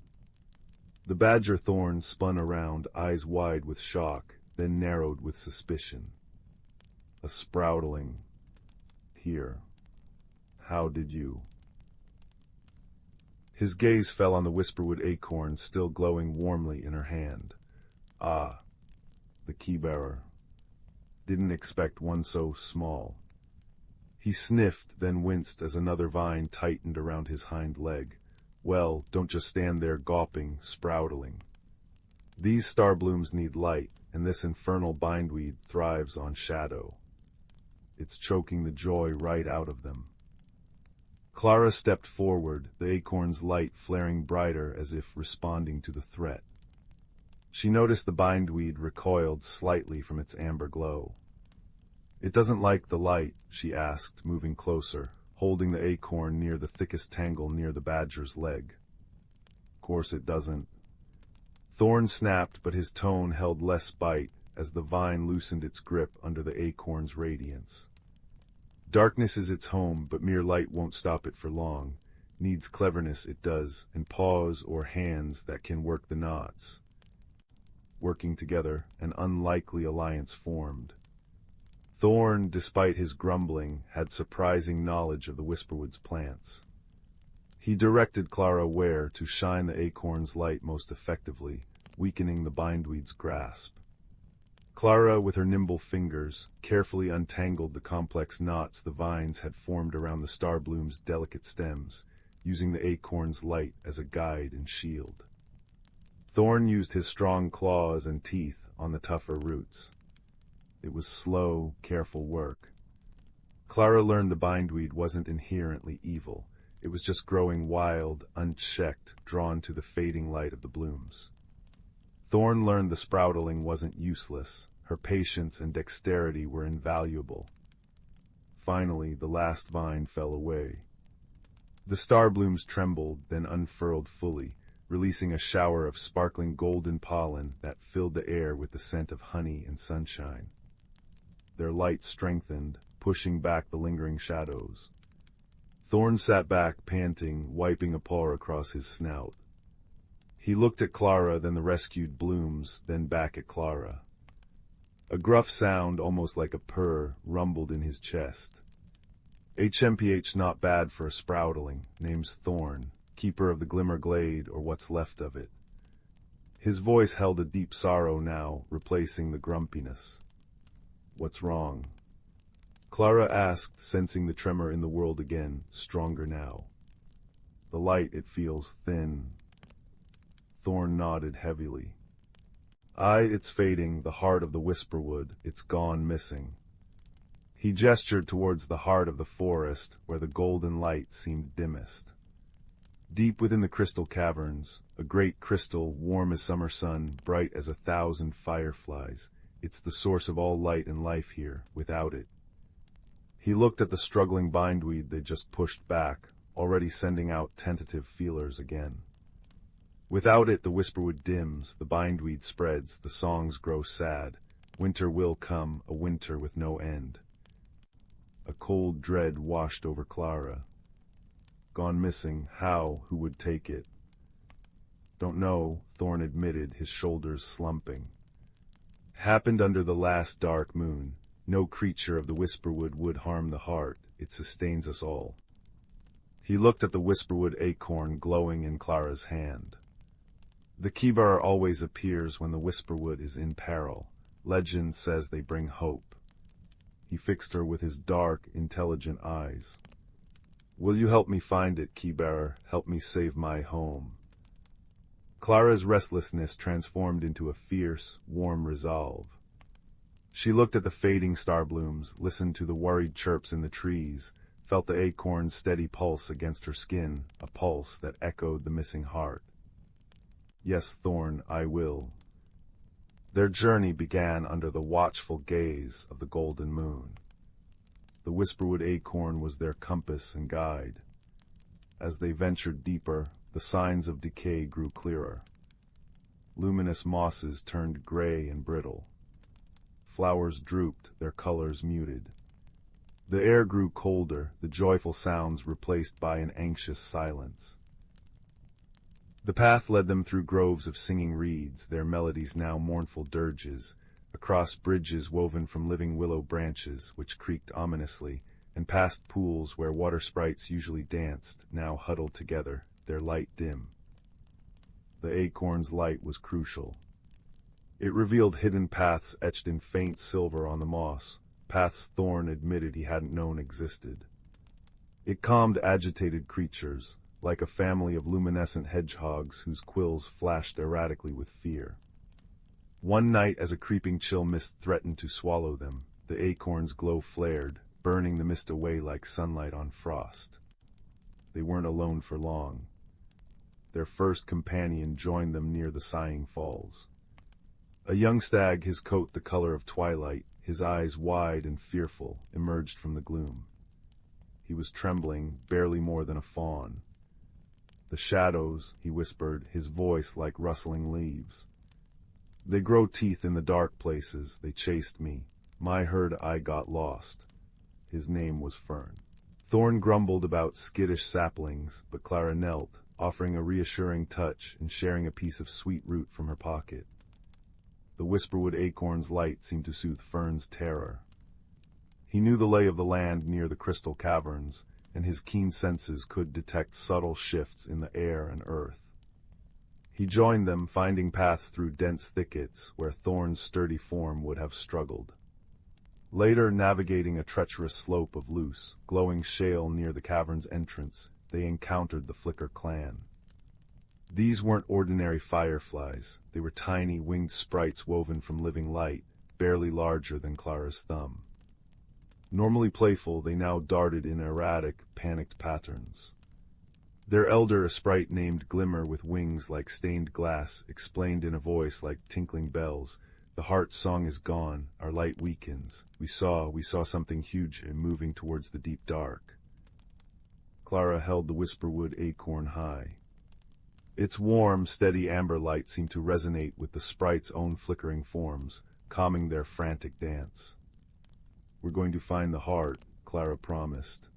The badger thorn spun around, eyes wide with shock, then narrowed with suspicion. A sproutling. "Here. How did you?" His gaze fell on the whisperwood acorn still glowing warmly in her hand. "Ah, the key-bearer. Didn't expect one so small." He sniffed, then winced as another vine tightened around his hind leg. "Well, don't just stand there gawping, sproutling. These star blooms need light, and this infernal bindweed thrives on shadow. It's choking the joy right out of them." Clara stepped forward, the acorn's light flaring brighter as if responding to the threat. She noticed the bindweed recoiled slightly from its amber glow. "It doesn't like the light?" she asked, moving closer, holding the acorn near the thickest tangle near the badger's leg. "Course it doesn't." Thorn snapped, but his tone held less bite as the vine loosened its grip under the acorn's radiance. Darkness is its home, but mere light won't stop it for long. Needs cleverness it does, and paws or hands that can work the knots. Working together, an unlikely alliance formed. Thorn, despite his grumbling, had surprising knowledge of the Whisperwood's plants. He directed Clara where to shine the acorn's light most effectively, weakening the bindweed's grasp. Clara, with her nimble fingers, carefully untangled the complex knots the vines had formed around the starbloom's delicate stems, using the acorn's light as a guide and shield. Thorn used his strong claws and teeth on the tougher roots. It was slow, careful work. Clara learned the bindweed wasn't inherently evil. It was just growing wild, unchecked, drawn to the fading light of the blooms. Thorn learned the sproutling wasn't useless. Her patience and dexterity were invaluable. Finally, the last vine fell away. The starblooms trembled, then unfurled fully, releasing a shower of sparkling golden pollen that filled the air with the scent of honey and sunshine. Their light strengthened, pushing back the lingering shadows. Thorn sat back, panting, wiping a paw across his snout. He looked at Clara, then the rescued blooms, then back at Clara. A gruff sound, almost like a purr, rumbled in his chest. HMPH not bad for a sproutling, name's Thorn, keeper of the Glimmer Glade, or what's left of it. His voice held a deep sorrow now, replacing the grumpiness. What's wrong? Clara asked, sensing the tremor in the world again, stronger now. The light, it feels thin. Thorn nodded heavily. Aye, it's fading, the heart of the Whisperwood, it's gone missing. He gestured towards the heart of the forest, where the golden light seemed dimmest. Deep within the crystal caverns, a great crystal, warm as summer sun, bright as 1,000 fireflies, it's the source of all light and life here, without it. He looked at the struggling bindweed they just pushed back, already sending out tentative feelers again. Without it, the Whisperwood dims, the bindweed spreads, the songs grow sad. Winter will come, a winter with no end. A cold dread washed over Clara. Gone missing, how, who would take it? Don't know, Thorn admitted, his shoulders slumping. Happened under the last dark moon. No creature of the Whisperwood would harm the heart, it sustains us all. He looked at the Whisperwood acorn glowing in Clara's hand. The Kibar always appears when the Whisperwood is in peril. Legend says they bring hope. He fixed her with his dark, intelligent eyes. Will you help me find it, Kibar? Help me save my home. Clara's restlessness transformed into a fierce, warm resolve. She looked at the fading starblooms, listened to the worried chirps in the trees, felt the acorn's steady pulse against her skin, a pulse that echoed the missing heart. Yes, Thorn, I will. Their journey began under the watchful gaze of the golden moon. The Whisperwood acorn was their compass and guide. As they ventured deeper, the signs of decay grew clearer. Luminous mosses turned gray and brittle. Flowers drooped, their colors muted. The air grew colder, the joyful sounds replaced by an anxious silence. The path led them through groves of singing reeds, their melodies now mournful dirges, across bridges woven from living willow branches, which creaked ominously, and past pools where water sprites usually danced, now huddled together, their light dim. The acorn's light was crucial. It revealed hidden paths etched in faint silver on the moss, paths Thorn admitted he hadn't known existed. It calmed agitated creatures, like a family of luminescent hedgehogs whose quills flashed erratically with fear. One night, as a creeping chill mist threatened to swallow them, the acorn's glow flared, burning the mist away like sunlight on frost. They weren't alone for long. Their first companion joined them near the Sighing Falls. A young stag, his coat the color of twilight, his eyes wide and fearful, emerged from the gloom. He was trembling, barely more than a fawn. The shadows, he whispered, his voice like rustling leaves. They grow teeth in the dark places, they chased me. My herd I got lost. His name was Fern. Thorn grumbled about skittish saplings, but Clara knelt, offering a reassuring touch and sharing a piece of sweet root from her pocket. The whisperwood acorn's light seemed to soothe Fern's terror. He knew the lay of the land near the crystal caverns, and his keen senses could detect subtle shifts in the air and earth. He joined them, finding paths through dense thickets where Thorn's sturdy form would have struggled. Later, navigating a treacherous slope of loose, glowing shale near the cavern's entrance, they encountered the Flicker clan. These weren't ordinary fireflies. They were tiny, winged sprites woven from living light, barely larger than Clara's thumb. Normally playful, they now darted in erratic, panicked patterns. Their elder, a sprite named Glimmer with wings like stained glass, explained in a voice like tinkling bells, "The heart song is gone, our light weakens. We saw something huge moving towards the deep dark." Clara held the whisperwood acorn high. Its warm, steady amber light seemed to resonate with the sprite's own flickering forms, calming their frantic dance. "We're going to find the heart," Clara promised.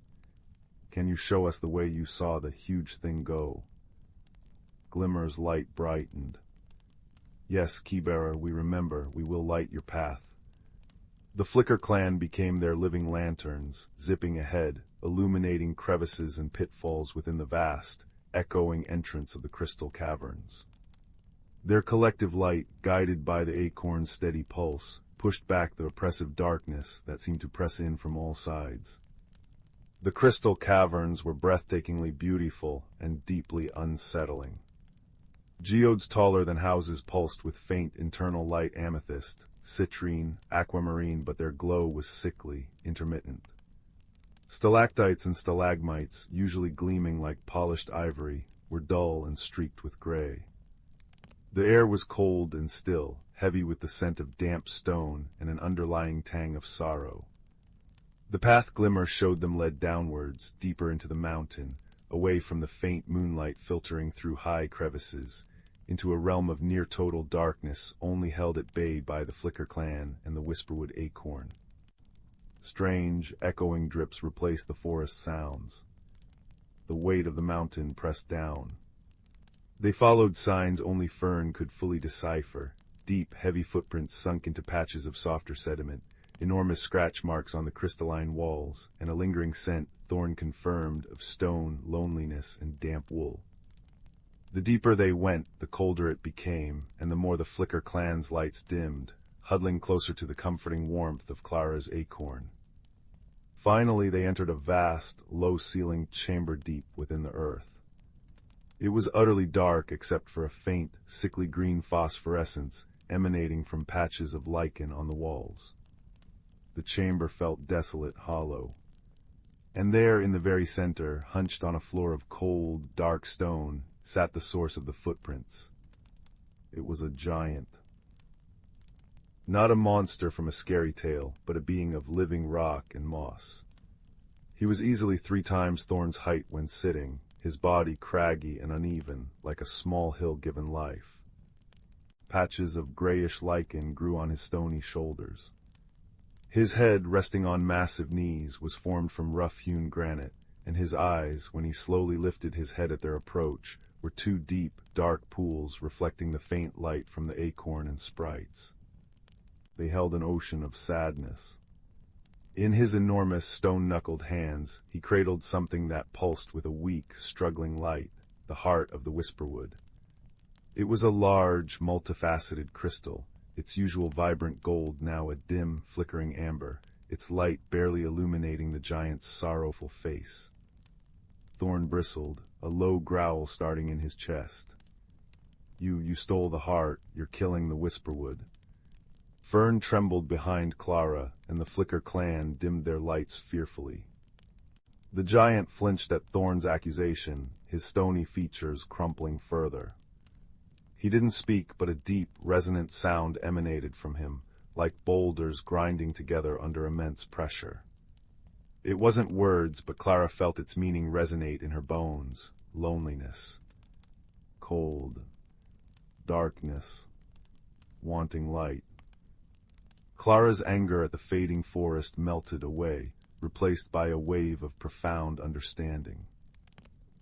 "Can you show us the way you saw the huge thing go?" Glimmer's light brightened. "Yes, Keybearer, we remember. We will light your path." The Flicker clan became their living lanterns, zipping ahead, illuminating crevices and pitfalls within the vast, echoing entrance of the crystal caverns. Their collective light, guided by the acorn's steady pulse, pushed back the oppressive darkness that seemed to press in from all sides. The crystal caverns were breathtakingly beautiful and deeply unsettling. Geodes taller than houses pulsed with faint internal light amethyst, citrine, aquamarine, but their glow was sickly, intermittent. Stalactites and stalagmites, usually gleaming like polished ivory, were dull and streaked with gray. The air was cold and still, heavy with the scent of damp stone and an underlying tang of sorrow. The path Glimmer showed them led downwards, deeper into the mountain, away from the faint moonlight filtering through high crevices, into a realm of near-total darkness only held at bay by the Flicker clan and the whisperwood acorn. Strange, echoing drips replaced the forest sounds. The weight of the mountain pressed down. They followed signs only Fern could fully decipher, deep, heavy footprints sunk into patches of softer sediment, enormous scratch marks on the crystalline walls, and a lingering scent, Thorn confirmed, of stone, loneliness, and damp wool. The deeper they went, the colder it became, and the more the Flicker clan's lights dimmed, huddling closer to the comforting warmth of Clara's acorn. Finally, they entered a vast, low-ceilinged chamber deep within the earth. It was utterly dark except for a faint, sickly green phosphorescence emanating from patches of lichen on the walls. The chamber felt desolate, hollow. And there, in the very center, hunched on a floor of cold, dark stone, sat the source of the footprints. It was a giant. Not a monster from a scary tale, but a being of living rock and moss. He was easily 3 times Thorn's height when sitting, his body craggy and uneven, like a small hill given life. Patches of grayish lichen grew on his stony shoulders. His head, resting on massive knees, was formed from rough-hewn granite, and his eyes, when he slowly lifted his head at their approach, were 2 deep, dark pools reflecting the faint light from the acorn and sprites. They held an ocean of sadness. In his enormous, stone-knuckled hands, he cradled something that pulsed with a weak, struggling light, the heart of the whisperwood. It was a large, multifaceted crystal, its usual vibrant gold now a dim, flickering amber, its light barely illuminating the giant's sorrowful face. Thorn bristled, a low growl starting in his chest. You stole the heart, you're killing the whisperwood." Fern trembled behind Clara, and the Flicker clan dimmed their lights fearfully. The giant flinched at Thorn's accusation, his stony features crumpling further. He didn't speak, but a deep, resonant sound emanated from him, like boulders grinding together under immense pressure. It wasn't words, but Clara felt its meaning resonate in her bones. Loneliness. Cold. Darkness. Wanting light. Clara's anger at the fading forest melted away, replaced by a wave of profound understanding.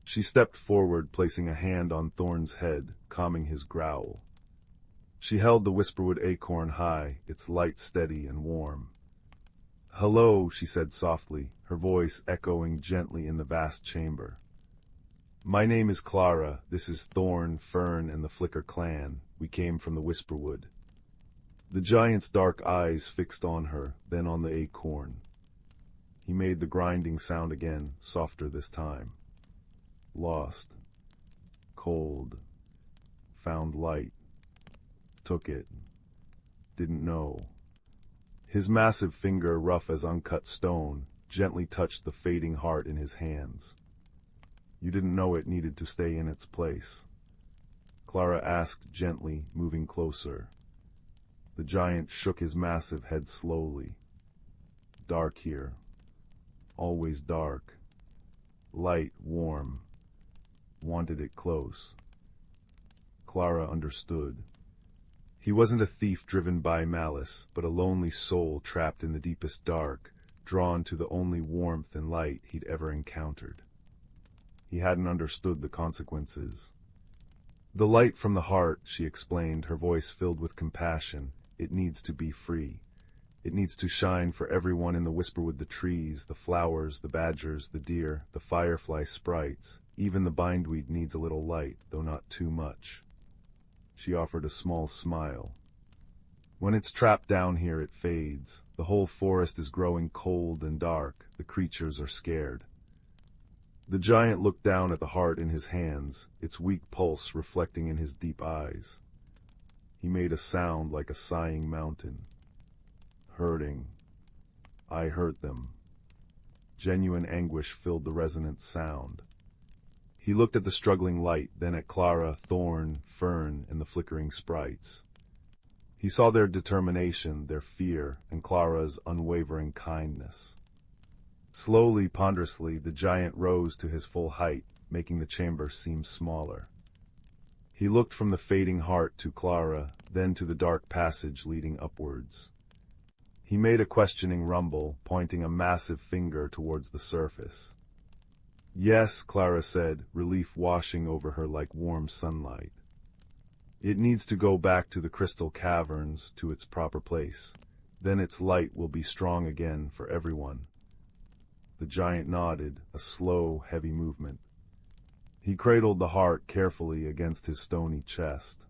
She stepped forward, placing a hand on Thorn's head, calming his growl. She held the whisperwood acorn high, its light steady and warm. "Hello," she said softly, her voice echoing gently in the vast chamber. "My name is Clara. This is Thorn, Fern, and the Flicker clan. We came from the Whisperwood." The giant's dark eyes fixed on her, then on the acorn. He made the grinding sound again, softer this time. "Lost. Cold. Found light. Took it. Didn't know." His massive finger, rough as uncut stone, gently touched the fading heart in his hands. "You didn't know it needed to stay in its place?" Clara asked gently, moving closer. The giant shook his massive head slowly. "Dark here. Always dark. Light, warm. Wanted it close." Clara understood. He wasn't a thief driven by malice, but a lonely soul trapped in the deepest dark, drawn to the only warmth and light he'd ever encountered. He hadn't understood the consequences. "The light from the heart," she explained, her voice filled with compassion, "it needs to be free. It needs to shine for everyone in the Whisperwood, the trees, the flowers, the badgers, the deer, the firefly sprites. Even the bindweed needs a little light, though not too much." She offered a small smile. "When it's trapped down here, it fades. The whole forest is growing cold and dark. The creatures are scared." The giant looked down at the heart in his hands, its weak pulse reflecting in his deep eyes. He made a sound like a sighing mountain. "Hurting. I hurt them." Genuine anguish filled the resonant sound. He looked at the struggling light, then at Clara, Thorn, Fern, and the flickering sprites. He saw their determination, their fear, and Clara's unwavering kindness. Slowly, ponderously, the giant rose to his full height, making the chamber seem smaller. He looked from the fading heart to Clara, then to the dark passage leading upwards. He made a questioning rumble, pointing a massive finger towards the surface. "Yes," Clara said, relief washing over her like warm sunlight. "It needs to go back to the crystal caverns, to its proper place. Then its light will be strong again for everyone." The giant nodded, a slow, heavy movement. He cradled the heart carefully against his stony chest.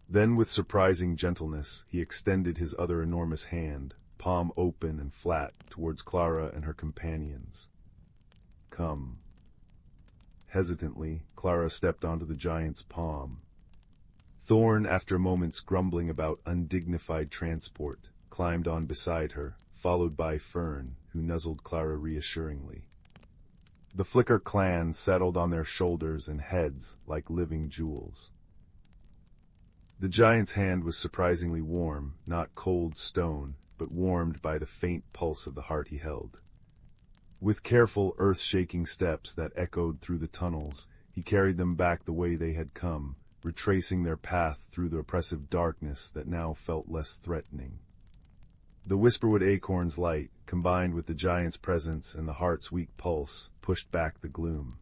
Then, with surprising gentleness, he extended his other enormous hand, palm open and flat, towards Clara and her companions. "Come." Hesitantly, Clara stepped onto the giant's palm. Thorn, after a moment's grumbling about undignified transport, climbed on beside her, followed by Fern, who nuzzled Clara reassuringly. The Flicker clan settled on their shoulders and heads like living jewels. The giant's hand was surprisingly warm, not cold stone, but warmed by the faint pulse of the heart he held. With careful, earth-shaking steps that echoed through the tunnels, he carried them back the way they had come, retracing their path through the oppressive darkness that now felt less threatening. The Whisperwood acorn's light, combined with the giant's presence and the heart's weak pulse, pushed back the gloom.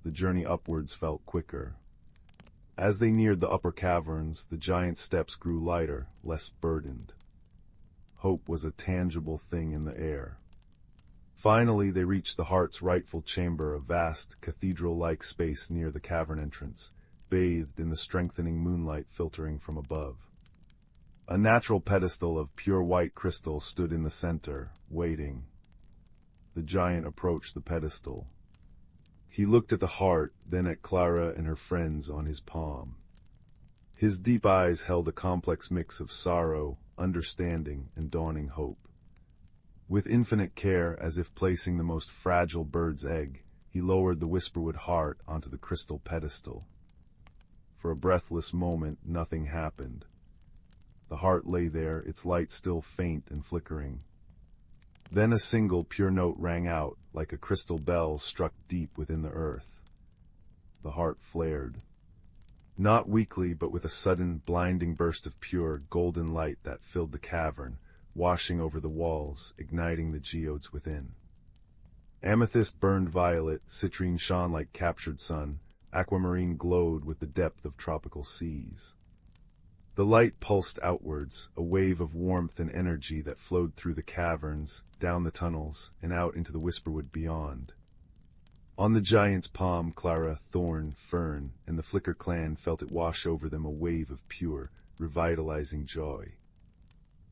The journey upwards felt quicker. As they neared the upper caverns, the giant's steps grew lighter, less burdened. Hope was a tangible thing in the air. Finally, they reached the heart's rightful chamber, a vast, cathedral-like space near the cavern entrance, bathed in the strengthening moonlight filtering from above. A natural pedestal of pure white crystal stood in the center, waiting. The giant approached the pedestal. He looked at the heart, then at Clara and her friends on his palm. His deep eyes held a complex mix of sorrow, understanding, and dawning hope. With infinite care, as if placing the most fragile bird's egg, he lowered the Whisperwood heart onto the crystal pedestal. For a breathless moment, nothing happened. The heart lay there, its light still faint and flickering. Then a single pure note rang out, like a crystal bell struck deep within the earth. The heart flared. Not weakly, but with a sudden, blinding burst of pure, golden light that filled the cavern, washing over the walls, igniting the geodes within. Amethyst burned violet, citrine shone like captured sun, aquamarine glowed with the depth of tropical seas. The light pulsed outwards, a wave of warmth and energy that flowed through the caverns, down the tunnels, and out into the whisperwood beyond. On the giant's palm, Clara, Thorn, Fern, and the Flicker clan felt it wash over them, a wave of pure, revitalizing joy.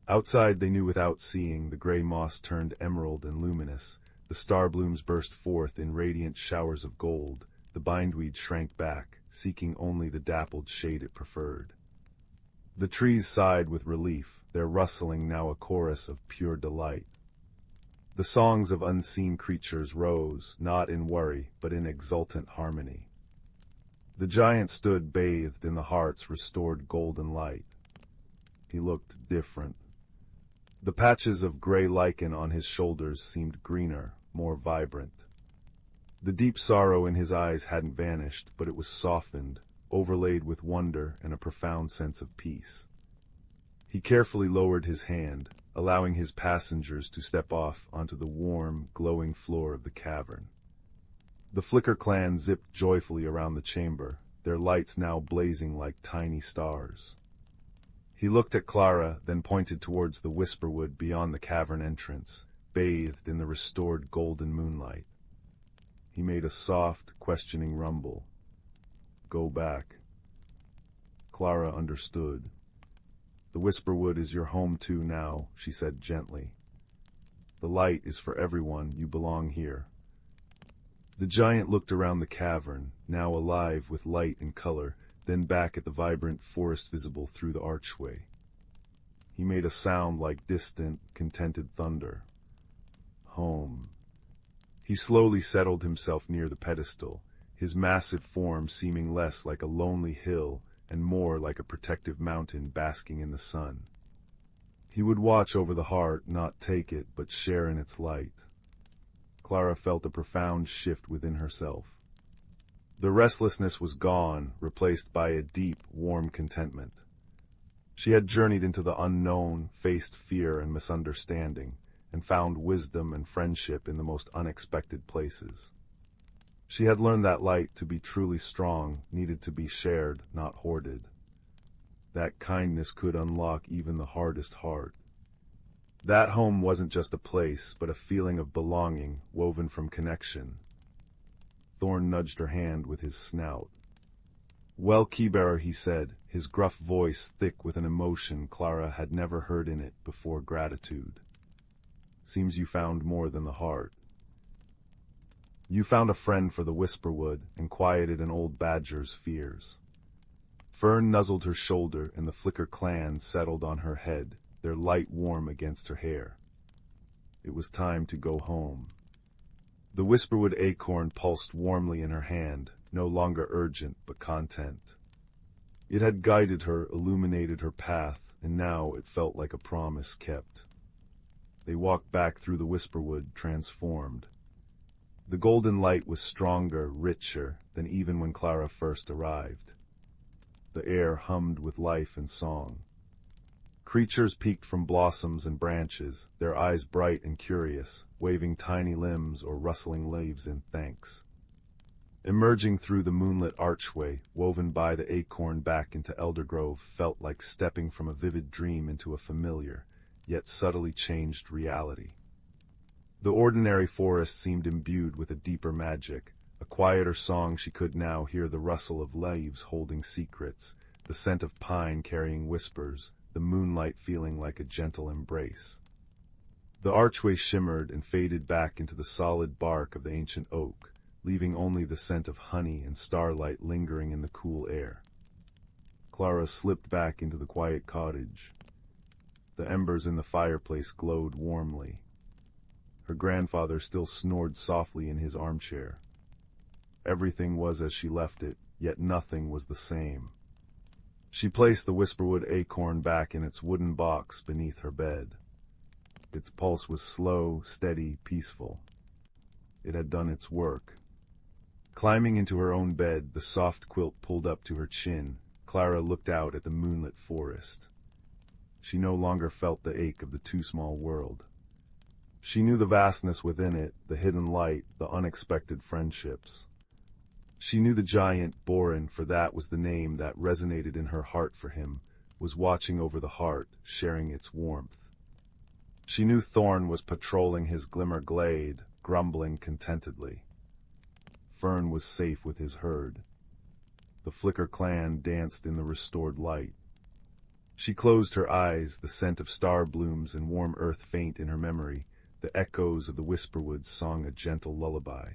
Outside, they knew without seeing, the gray moss turned emerald and luminous, the star blooms burst forth in radiant showers of gold, the bindweed shrank back, seeking only the dappled shade it preferred. The trees sighed with relief, their rustling now a chorus of pure delight. The songs of unseen creatures rose, not in worry, but in exultant harmony. The giant stood bathed in the heart's restored golden light. He looked different. The patches of gray lichen on his shoulders seemed greener, more vibrant. The deep sorrow in his eyes hadn't vanished, but it was softened, overlaid with wonder and a profound sense of peace. He carefully lowered his hand, allowing his passengers to step off onto the warm, glowing floor of the cavern. The Flicker clan zipped joyfully around the chamber, their lights now blazing like tiny stars. He looked at Clara, then pointed towards the whisperwood beyond the cavern entrance, bathed in the restored golden moonlight. He made a soft, questioning rumble. Go back. Clara understood. The whisperwood is your home too now, she said gently. The light is for everyone, you belong here. The giant looked around the cavern, now alive with light and color, then back at the vibrant forest visible through the archway. He made a sound like distant, contented thunder. Home. He slowly settled himself near the pedestal, his massive form seeming less like a lonely hill and more like a protective mountain basking in the sun. He would watch over the heart, not take it, but share in its light. Clara felt a profound shift within herself. The restlessness was gone, replaced by a deep, warm contentment. She had journeyed into the unknown, faced fear and misunderstanding, and found wisdom and friendship in the most unexpected places. She had learned that light, to be truly strong, needed to be shared, not hoarded. That kindness could unlock even the hardest heart. That home wasn't just a place, but a feeling of belonging, woven from connection. Thorn nudged her hand with his snout. Well, Keybearer, he said, his gruff voice thick with an emotion Clara had never heard in it before gratitude. Seems you found more than the heart. You found a friend for the whisperwood and quieted an old badger's fears. Fern nuzzled her shoulder and the Flicker clan settled on her head, their light warm against her hair. It was time to go home. The whisperwood acorn pulsed warmly in her hand, no longer urgent but content. It had guided her, illuminated her path, and now it felt like a promise kept. They walked back through the whisperwood, transformed. The golden light was stronger, richer, than even when Clara first arrived. The air hummed with life and song. Creatures peeked from blossoms and branches, their eyes bright and curious, waving tiny limbs or rustling leaves in thanks. Emerging through the moonlit archway, woven by the acorn back into Eldergrove, felt like stepping from a vivid dream into a familiar, yet subtly changed reality. The ordinary forest seemed imbued with a deeper magic, a quieter song. She could now hear the rustle of leaves holding secrets, the scent of pine carrying whispers, the moonlight feeling like a gentle embrace. The archway shimmered and faded back into the solid bark of the ancient oak, leaving only the scent of honey and starlight lingering in the cool air. Clara slipped back into the quiet cottage. The embers in the fireplace glowed warmly. Her grandfather still snored softly in his armchair. Everything was as she left it, yet nothing was the same. She placed the whisperwood acorn back in its wooden box beneath her bed. Its pulse was slow, steady, peaceful. It had done its work. Climbing into her own bed, the soft quilt pulled up to her chin, Clara looked out at the moonlit forest. she no longer felt the ache of the too small world. She knew the vastness within it, the hidden light, the unexpected friendships. She knew the giant, Borin, for that was the name that resonated in her heart for him, was watching over the heart, sharing its warmth. She knew Thorn was patrolling his glimmer glade, grumbling contentedly. Fern was safe with his herd. The Flicker clan danced in the restored light. She closed her eyes, the scent of star blooms and warm earth faint in her memory. The echoes of the whisperwoods song a gentle lullaby.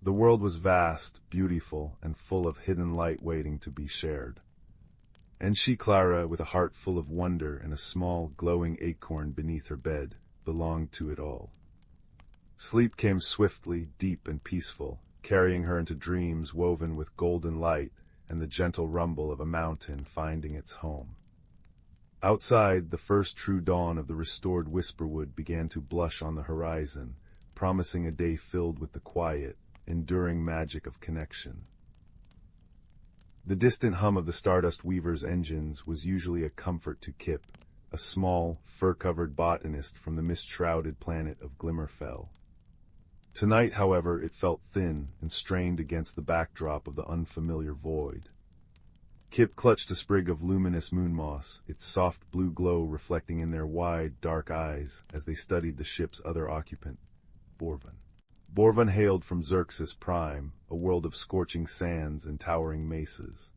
The world was vast, beautiful, and full of hidden light waiting to be shared. And she, Clara, with a heart full of wonder and a small, glowing acorn beneath her bed, belonged to it all. Sleep came swiftly, deep and peaceful, carrying her into dreams woven with golden light and the gentle rumble of a mountain finding its home. Outside, the first true dawn of the restored whisperwood began to blush on the horizon, promising a day filled with the quiet, enduring magic of connection. The distant hum of the Stardust Weaver's engines was usually a comfort to Kip, a small, fur-covered botanist from the mist-shrouded planet of Glimmerfell. Tonight, however, it felt thin and strained against the backdrop of the unfamiliar void. Kip clutched a sprig of luminous moon moss, its soft blue glow reflecting in their wide, dark eyes as they studied the ship's other occupant, Borvan. Borvan hailed from Xerxes Prime, a world of scorching sands and towering mesas.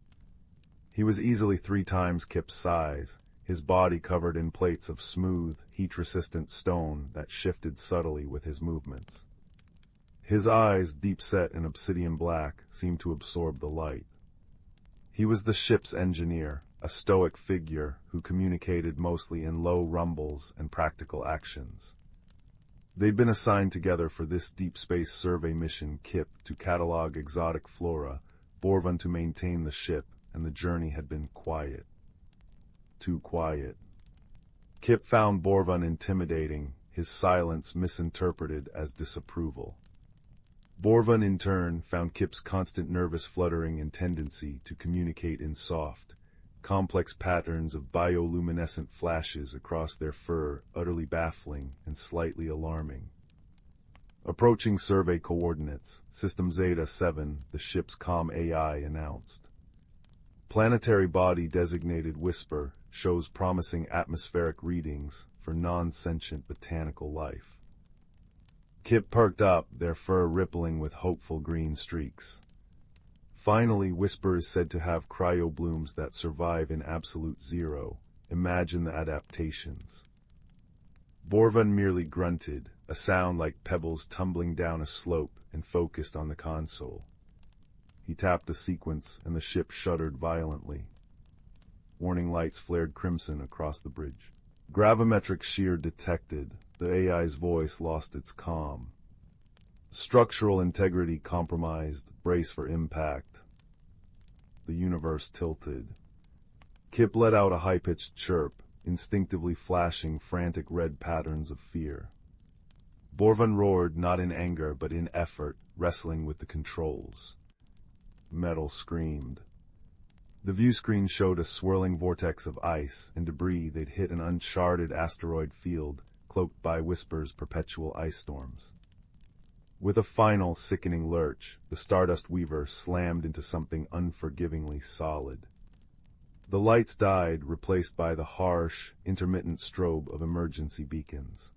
He was easily 3 times Kip's size, his body covered in plates of smooth, heat-resistant stone that shifted subtly with his movements. His eyes, deep-set in obsidian black, seemed to absorb the light. He was the ship's engineer, a stoic figure who communicated mostly in low rumbles and practical actions. They'd been assigned together for this deep space survey mission, Kip to catalog exotic flora, Borvan to maintain the ship, and the journey had been quiet. Too quiet. Kip found Borvan intimidating, his silence misinterpreted as disapproval. Borvan, in turn, found Kip's constant nervous fluttering and tendency to communicate in soft, complex patterns of bioluminescent flashes across their fur utterly baffling and slightly alarming. Approaching survey coordinates, System Zeta-7, the ship's comm AI announced. Planetary body designated Whisper shows promising atmospheric readings for non-sentient botanical life. Kip perked up, their fur rippling with hopeful green streaks. Finally, Whisper is said to have cryoblooms that survive in absolute zero. Imagine the adaptations. Borvan merely grunted, a sound like pebbles tumbling down a slope, and focused on the console. He tapped a sequence, and the ship shuddered violently. Warning lights flared crimson across the bridge. Gravimetric shear detected. The AI's voice lost its calm. Structural integrity compromised. Brace for impact. The universe tilted. Kip let out a high-pitched chirp, instinctively flashing frantic red patterns of fear. Borvan roared, not in anger but in effort, wrestling with the controls. Metal screamed. The viewscreen showed a swirling vortex of ice and debris. They'd hit an uncharted asteroid field, cloaked by Whisper's perpetual ice storms. With a final, sickening lurch, the Stardust Weaver slammed into something unforgivingly solid. The lights died, replaced by the harsh, intermittent strobe of emergency beacons.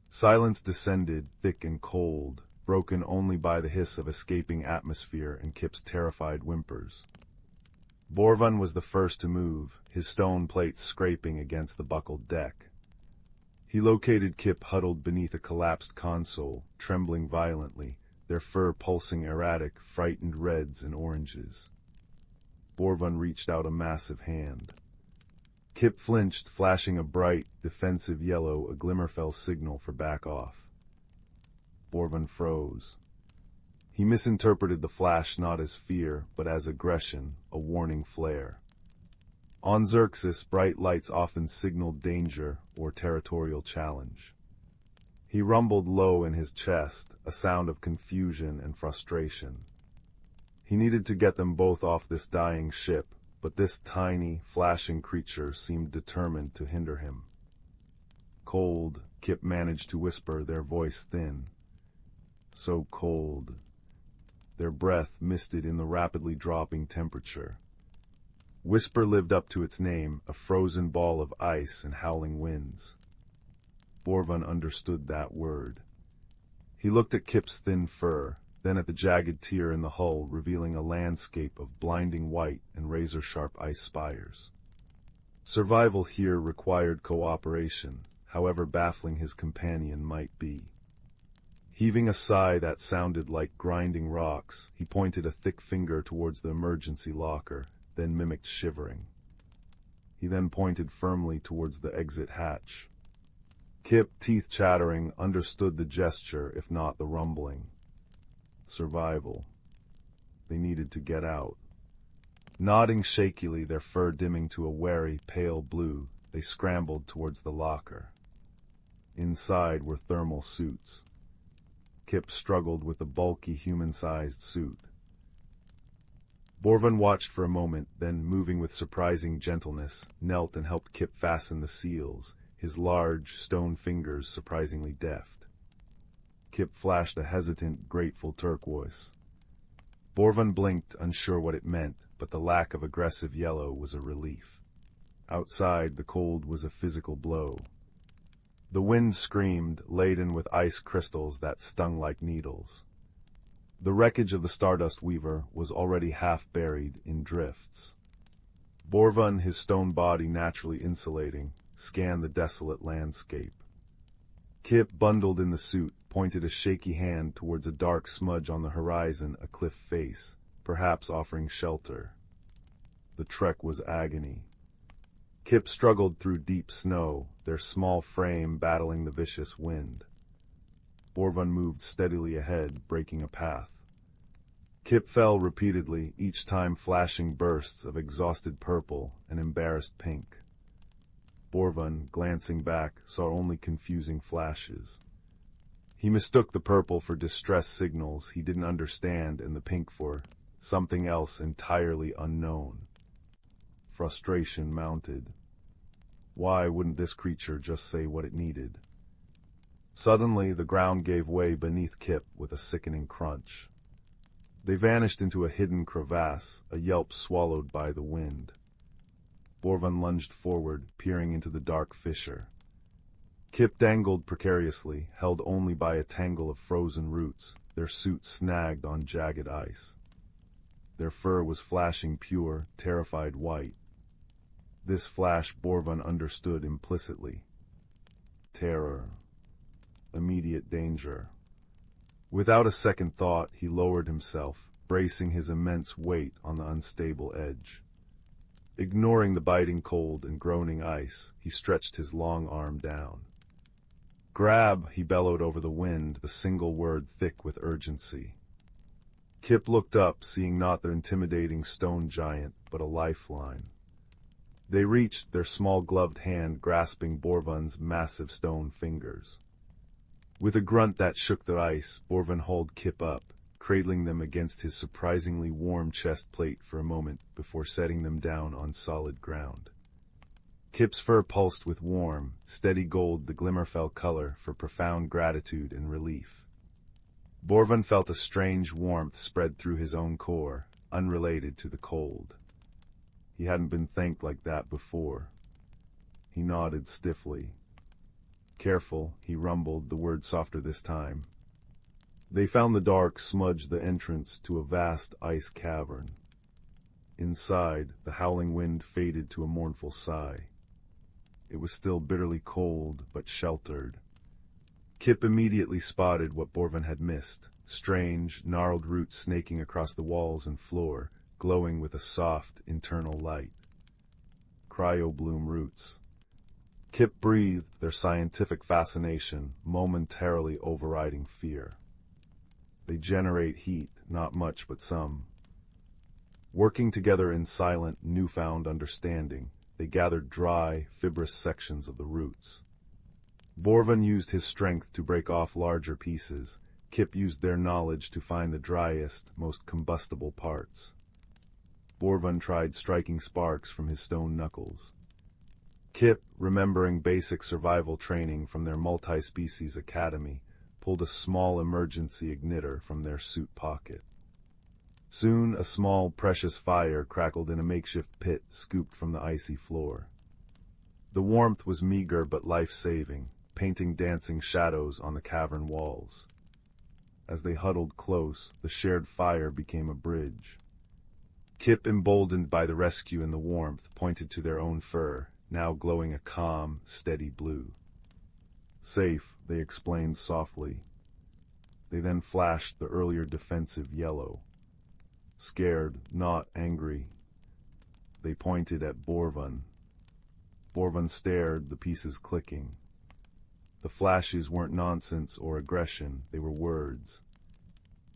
Silence descended, thick and cold, broken only by the hiss of escaping atmosphere and Kip's terrified whimpers. Borvan was the first to move, his stone plates scraping against the buckled deck. He located Kip huddled beneath a collapsed console, trembling violently, their fur pulsing erratic, frightened reds and oranges. Borvan reached out a massive hand. Kip flinched, flashing a bright, defensive yellow, a Glimmerfell signal for back off. Borvan froze. He misinterpreted the flash not as fear, but as aggression, a warning flare. On Xerxes, bright lights often signaled danger or territorial challenge. He rumbled low in his chest, a sound of confusion and frustration. He needed to get them both off this dying ship, but this tiny, flashing creature seemed determined to hinder him. "Cold," Kip managed to whisper, their voice thin. So cold. Their breath misted in the rapidly dropping temperature. Whisper lived up to its name, a frozen ball of ice and howling winds. Borvan understood that word. He looked at Kip's thin fur, then at the jagged tear in the hull, revealing a landscape of blinding white and razor-sharp ice spires. Survival here required cooperation, however baffling his companion might be. Heaving a sigh that sounded like grinding rocks, he pointed a thick finger towards the emergency locker, then mimicked shivering. He then pointed firmly towards the exit hatch. Kip, teeth chattering, understood the gesture, if not the rumbling. Survival. They needed to get out. Nodding shakily, their fur dimming to a wary, pale blue, they scrambled towards the locker. Inside were thermal suits. Kip struggled with the bulky, human-sized suit. Borvan watched for a moment, then, moving with surprising gentleness, knelt and helped Kip fasten the seals, his large, stone fingers surprisingly deft. Kip flashed a hesitant, grateful turquoise. Borvan blinked, unsure what it meant, but the lack of aggressive yellow was a relief. Outside, the cold was a physical blow. The wind screamed, laden with ice crystals that stung like needles. The wreckage of the Stardust Weaver was already half buried in drifts. Borvan, his stone body naturally insulating, scanned the desolate landscape. Kip, bundled in the suit, pointed a shaky hand towards a dark smudge on the horizon, a cliff face, perhaps offering shelter. The trek was agony. Kip struggled through deep snow, their small frame battling the vicious wind. Borvan moved steadily ahead, breaking a path. Kip fell repeatedly, each time flashing bursts of exhausted purple and embarrassed pink. Borvan, glancing back, saw only confusing flashes. He mistook the purple for distress signals he didn't understand and the pink for something else entirely unknown. Frustration mounted. Why wouldn't this creature just say what it needed? Suddenly, the ground gave way beneath Kip with a sickening crunch. They vanished into a hidden crevasse, a yelp swallowed by the wind. Borvan lunged forward, peering into the dark fissure. Kip dangled precariously, held only by a tangle of frozen roots, their suits snagged on jagged ice. Their fur was flashing pure, terrified white. This flash Borvan understood implicitly. Terror. Immediate danger. Without a second thought, he lowered himself, bracing his immense weight on the unstable edge. Ignoring the biting cold and groaning ice, he stretched his long arm down. "Grab," he bellowed over the wind, the single word thick with urgency. Kip looked up, seeing not the intimidating stone giant, but a lifeline. They reached, their small gloved hand grasping Borvan's massive stone fingers. With a grunt that shook the ice, Borvan hauled Kip up, cradling them against his surprisingly warm chest plate for a moment before setting them down on solid ground. Kip's fur pulsed with warm, steady gold, the glimmerfell color for profound gratitude and relief. Borvan felt a strange warmth spread through his own core, unrelated to the cold. He hadn't been thanked like that before. He nodded stiffly. "Careful," he rumbled, the word softer this time. They found the dark smudge the entrance to a vast ice cavern. Inside, the howling wind faded to a mournful sigh. It was still bitterly cold, but sheltered. Kip immediately spotted what Borvan had missed, strange, gnarled roots snaking across the walls and floor, glowing with a soft, internal light. Cryobloom roots. Kip breathed, their scientific fascination momentarily overriding fear. They generate heat, not much but some. Working together in silent, newfound understanding, they gathered dry, fibrous sections of the roots. Borvan used his strength to break off larger pieces. Kip used their knowledge to find the driest, most combustible parts. Borvan tried striking sparks from his stone knuckles. Kip, remembering basic survival training from their multi-species academy, pulled a small emergency igniter from their suit pocket. Soon, a small, precious fire crackled in a makeshift pit scooped from the icy floor. The warmth was meager but life-saving, painting dancing shadows on the cavern walls. As they huddled close, the shared fire became a bridge. Kip, emboldened by the rescue and the warmth, pointed to their own fur, now glowing a calm, steady blue. Safe, they explained softly. They then flashed the earlier defensive yellow. Scared, not angry. They pointed at Borvan. Borvan stared, the pieces clicking. The flashes weren't nonsense or aggression, they were words.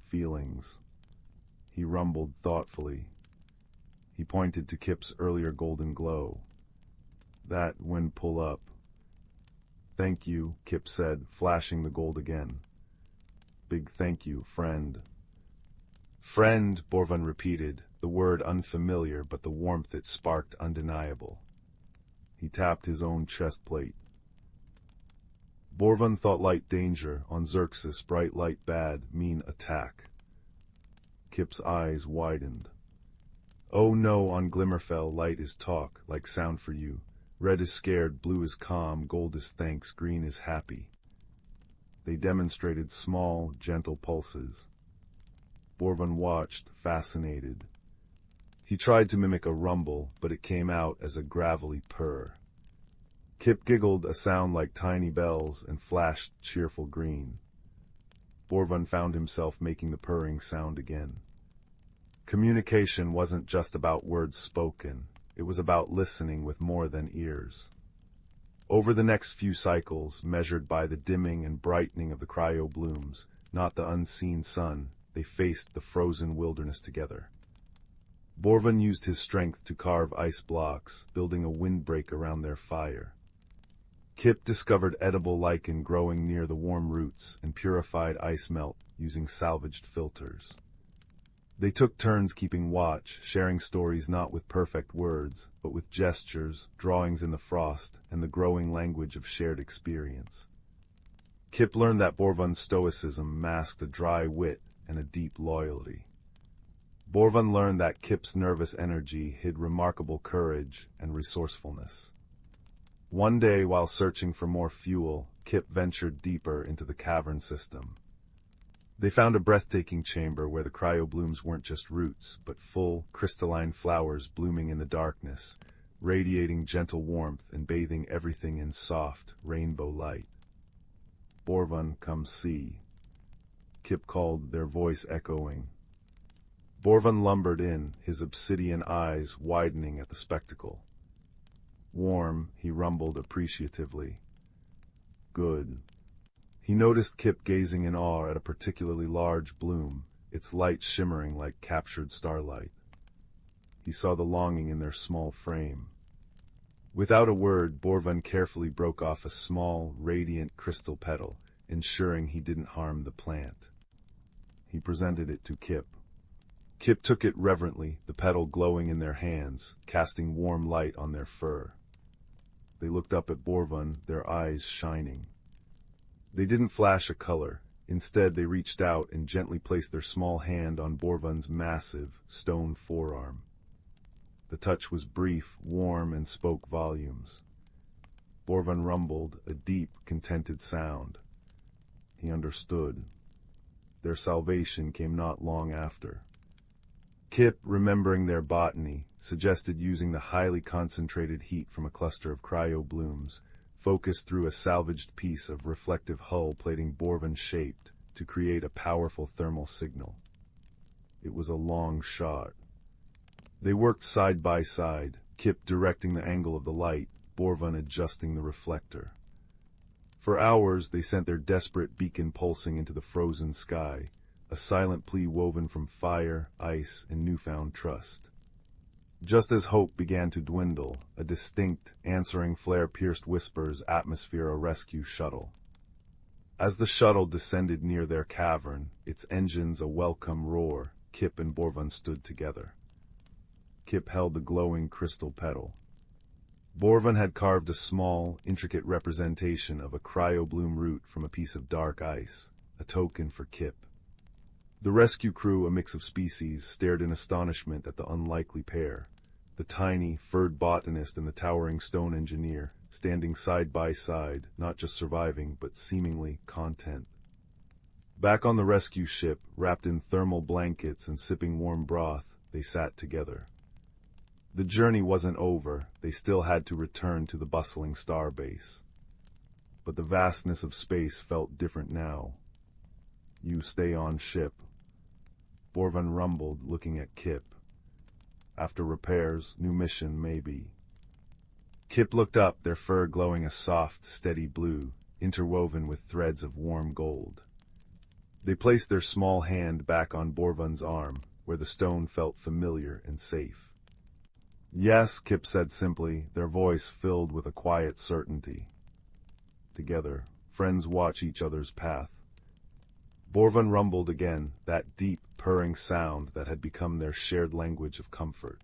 Feelings. He rumbled thoughtfully. He pointed to Kip's earlier golden glow. That when pull up. Thank you, Kip said, flashing the gold again. Big thank you, friend. Friend, Borvan repeated, the word unfamiliar but the warmth it sparked undeniable. He tapped his own chest plate. Borvan thought light danger, on Xerxes bright light bad, mean attack. Kip's eyes widened. Oh no, on Glimmerfell light is talk, like sound for you. Red is scared, blue is calm, gold is thanks, green is happy. They demonstrated small, gentle pulses. Borvan watched, fascinated. He tried to mimic a rumble, but it came out as a gravelly purr. Kip giggled, a sound like tiny bells, and flashed cheerful green. Borvan found himself making the purring sound again. Communication wasn't just about words spoken. It was about listening with more than ears. Over the next few cycles, measured by the dimming and brightening of the cryo blooms, not the unseen sun, they faced the frozen wilderness together. Borvan used his strength to carve ice blocks, building a windbreak around their fire. Kip discovered edible lichen growing near the warm roots and purified ice melt using salvaged filters. They took turns keeping watch, sharing stories not with perfect words, but with gestures, drawings in the frost, and the growing language of shared experience. Kip learned that Borvan's stoicism masked a dry wit and a deep loyalty. Borvan learned that Kip's nervous energy hid remarkable courage and resourcefulness. One day, while searching for more fuel, Kip ventured deeper into the cavern system. They found a breathtaking chamber where the cryo blooms weren't just roots, but full, crystalline flowers blooming in the darkness, radiating gentle warmth and bathing everything in soft, rainbow light. Borvan, come see. Kip called, their voice echoing. Borvan lumbered in, his obsidian eyes widening at the spectacle. Warm, he rumbled appreciatively. Good. He noticed Kip gazing in awe at a particularly large bloom, its light shimmering like captured starlight. He saw the longing in their small frame. Without a word, Borvan carefully broke off a small, radiant crystal petal, ensuring he didn't harm the plant. He presented it to Kip. Kip took it reverently, the petal glowing in their hands, casting warm light on their fur. They looked up at Borvan, their eyes shining. They didn't flash a color. Instead, they reached out and gently placed their small hand on Borvan's massive, stone forearm. The touch was brief, warm, and spoke volumes. Borvan rumbled, a deep, contented sound. He understood. Their salvation came not long after. Kip, remembering their botany, suggested using the highly concentrated heat from a cluster of cryo blooms, focused through a salvaged piece of reflective hull plating Borvan shaped to create a powerful thermal signal. It was a long shot. They worked side by side, Kip directing the angle of the light, Borvan adjusting the reflector. For hours they sent their desperate beacon pulsing into the frozen sky, a silent plea woven from fire, ice, and newfound trust. Just as hope began to dwindle, a distinct, answering flare pierced whispers atmosphere a rescue shuttle. As the shuttle descended near their cavern, its engines a welcome roar, Kip and Borvan stood together. Kip held the glowing crystal petal. Borvan had carved a small, intricate representation of a cryobloom root from a piece of dark ice, a token for Kip. The rescue crew, a mix of species, stared in astonishment at the unlikely pair, the tiny, furred botanist and the towering stone engineer, standing side by side, not just surviving, but seemingly content. Back on the rescue ship, wrapped in thermal blankets and sipping warm broth, they sat together. The journey wasn't over, they still had to return to the bustling starbase. But the vastness of space felt different now. "You stay on ship," Borvan rumbled, looking at Kip. "After repairs, new mission, maybe." Kip looked up, their fur glowing a soft, steady blue, interwoven with threads of warm gold. They placed their small hand back on Borvan's arm, where the stone felt familiar and safe. "Yes," Kip said simply, their voice filled with a quiet certainty. Together, friends watch each other's path. Borvan rumbled again, that deep, purring sound that had become their shared language of comfort.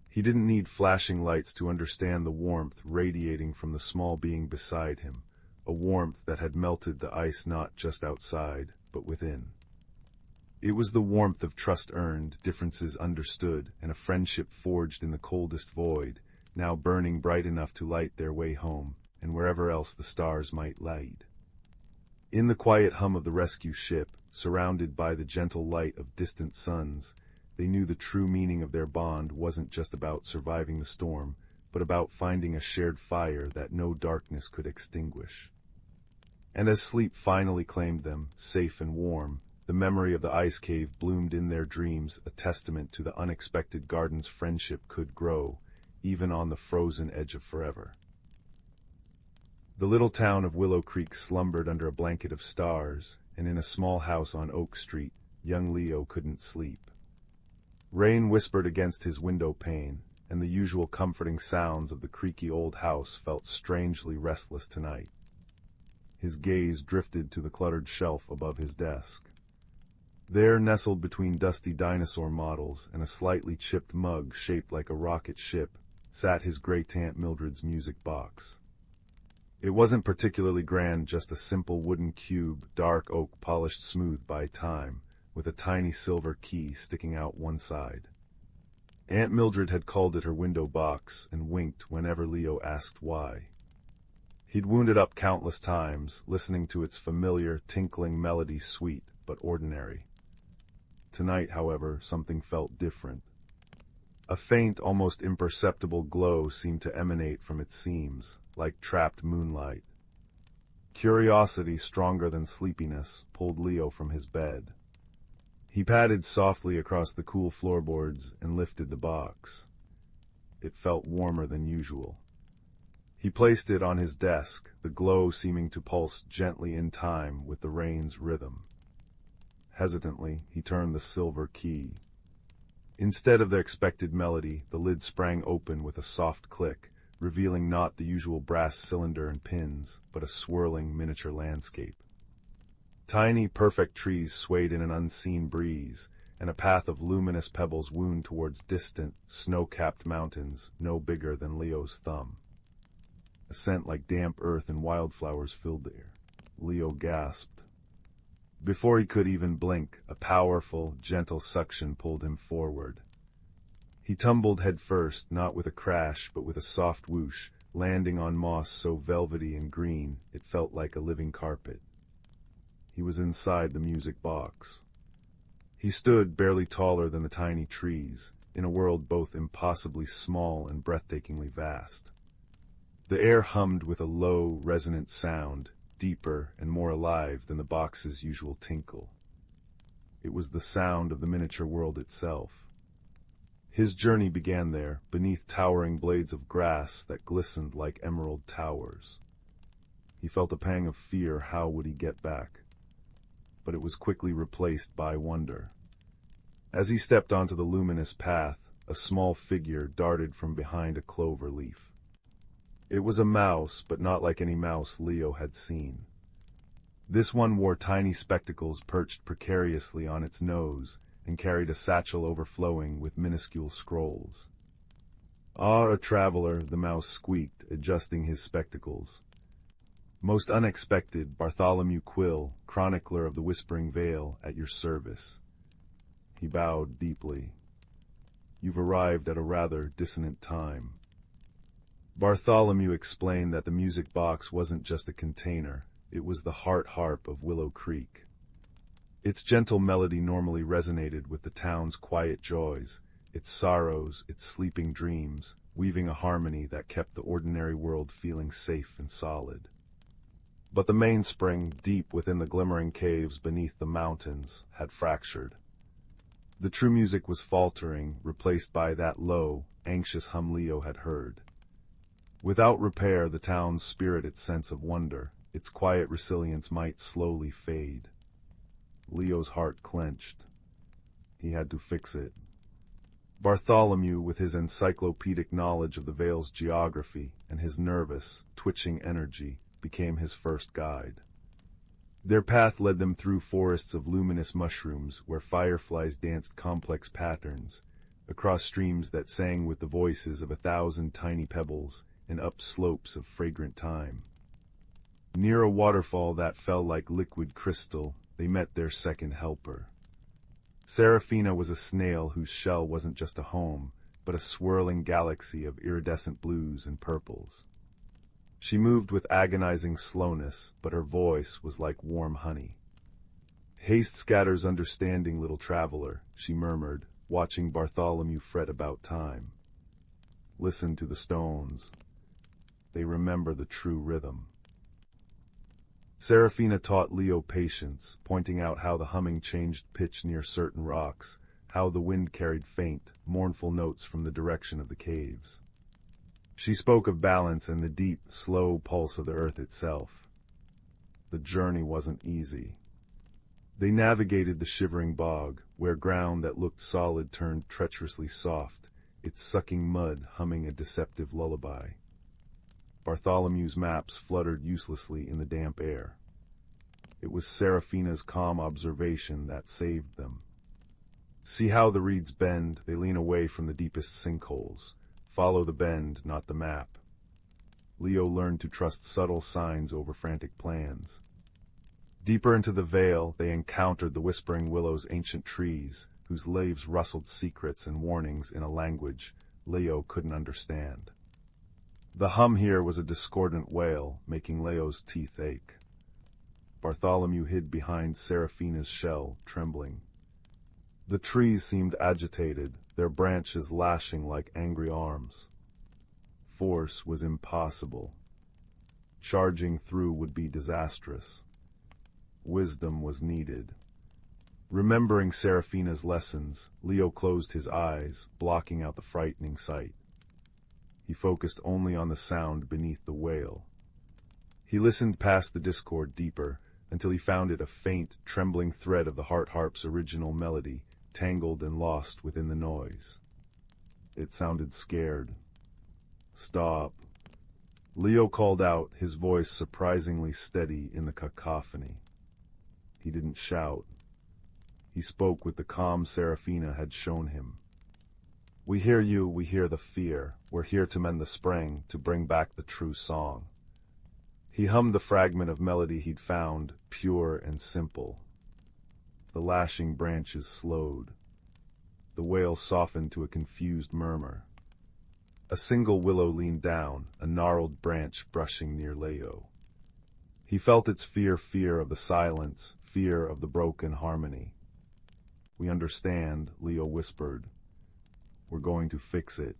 He didn't need flashing lights to understand the warmth radiating from the small being beside him, a warmth that had melted the ice not just outside, but within. It was the warmth of trust earned, differences understood, and a friendship forged in the coldest void, now burning bright enough to light their way home, and wherever else the stars might light. In the quiet hum of the rescue ship, surrounded by the gentle light of distant suns, they knew the true meaning of their bond wasn't just about surviving the storm, but about finding a shared fire that no darkness could extinguish. And as sleep finally claimed them, safe and warm, the memory of the ice cave bloomed in their dreams, a testament to the unexpected gardens friendship could grow, even on the frozen edge of forever. The little town of Willow Creek slumbered under a blanket of stars, and in a small house on Oak Street, young Leo couldn't sleep. Rain whispered against his window pane, and the usual comforting sounds of the creaky old house felt strangely restless tonight. His gaze drifted to the cluttered shelf above his desk. There, nestled between dusty dinosaur models and a slightly chipped mug shaped like a rocket ship, sat his great-aunt Mildred's music box. It wasn't particularly grand, just a simple wooden cube, dark oak polished smooth by time, with a tiny silver key sticking out one side. Aunt Mildred had called it her window box and winked whenever Leo asked why. He'd wound it up countless times, listening to its familiar, tinkling melody, sweet but ordinary. Tonight, however, something felt different. A faint, almost imperceptible glow seemed to emanate from its seams, like trapped moonlight. Curiosity, stronger than sleepiness, pulled Leo from his bed. He padded softly across the cool floorboards and lifted the box. It felt warmer than usual. He placed it on his desk, the glow seeming to pulse gently in time with the rain's rhythm. Hesitantly, he turned the silver key. Instead of the expected melody, the lid sprang open with a soft click, revealing not the usual brass cylinder and pins, but a swirling miniature landscape. Tiny, perfect trees swayed in an unseen breeze, and a path of luminous pebbles wound towards distant, snow-capped mountains no bigger than Leo's thumb. A scent like damp earth and wildflowers filled the air. Leo gasped. Before he could even blink, a powerful, gentle suction pulled him forward. He tumbled headfirst, not with a crash, but with a soft whoosh, landing on moss so velvety and green it felt like a living carpet. He was inside the music box. He stood barely taller than the tiny trees, in a world both impossibly small and breathtakingly vast. The air hummed with a low, resonant sound, deeper and more alive than the box's usual tinkle. It was the sound of the miniature world itself. His journey began there, beneath towering blades of grass that glistened like emerald towers. He felt a pang of fear. How would he get back? But it was quickly replaced by wonder. As he stepped onto the luminous path, a small figure darted from behind a clover leaf. It was a mouse, but not like any mouse Leo had seen. This one wore tiny spectacles perched precariously on its nose, and carried a satchel overflowing with minuscule scrolls. "Ah, a traveler," the mouse squeaked, adjusting his spectacles. "Most unexpected, Bartholomew Quill, chronicler of the Whispering Vale, at your service." He bowed deeply. "You've arrived at a rather dissonant time." Bartholomew explained that the music box wasn't just a container, it was the heart harp of Willow Creek. Its gentle melody normally resonated with the town's quiet joys, its sorrows, its sleeping dreams, weaving a harmony that kept the ordinary world feeling safe and solid. But the mainspring, deep within the glimmering caves beneath the mountains, had fractured. The true music was faltering, replaced by that low, anxious hum Leo had heard. Without repair, the town's spirited sense of wonder, its quiet resilience might slowly fade. Leo's heart clenched. He had to fix it. Bartholomew, with his encyclopedic knowledge of the Vale's geography and his nervous, twitching energy, became his first guide. Their path led them through forests of luminous mushrooms where fireflies danced complex patterns, across streams that sang with the voices of 1,000 tiny pebbles, and up slopes of fragrant thyme. Near a waterfall that fell like liquid crystal, they met their second helper. Serafina was a snail whose shell wasn't just a home, but a swirling galaxy of iridescent blues and purples. She moved with agonizing slowness, but her voice was like warm honey. "Haste scatters understanding, little traveler," she murmured, watching Bartholomew fret about time. "Listen to the stones. They remember the true rhythm." Serafina taught Leo patience, pointing out how the humming changed pitch near certain rocks, how the wind carried faint, mournful notes from the direction of the caves. She spoke of balance and the deep, slow pulse of the earth itself. The journey wasn't easy. They navigated the shivering bog, where ground that looked solid turned treacherously soft, its sucking mud humming a deceptive lullaby. Bartholomew's maps fluttered uselessly in the damp air. It was Serafina's calm observation that saved them. "See how the reeds bend, they lean away from the deepest sinkholes. Follow the bend, not the map." Leo learned to trust subtle signs over frantic plans. Deeper into the vale, they encountered the Whispering Willow's ancient trees, whose leaves rustled secrets and warnings in a language Leo couldn't understand. The hum here was a discordant wail, making Leo's teeth ache. Bartholomew hid behind Serafina's shell, trembling. The trees seemed agitated, their branches lashing like angry arms. Force was impossible. Charging through would be disastrous. Wisdom was needed. Remembering Serafina's lessons, Leo closed his eyes, blocking out the frightening sight. He focused only on the sound beneath the wail. He listened past the discord deeper, until he found it a faint, trembling thread of the heart harp's original melody, tangled and lost within the noise. It sounded scared. "Stop." Leo called out, his voice surprisingly steady in the cacophony. He didn't shout. He spoke with the calm Serafina had shown him. "We hear you, we hear the fear. We're here to mend the spring, to bring back the true song." He hummed the fragment of melody he'd found, pure and simple. The lashing branches slowed. The wail softened to a confused murmur. A single willow leaned down, a gnarled branch brushing near Leo. He felt its fear of the silence, fear of the broken harmony. "We understand," Leo whispered. "We're going to fix it."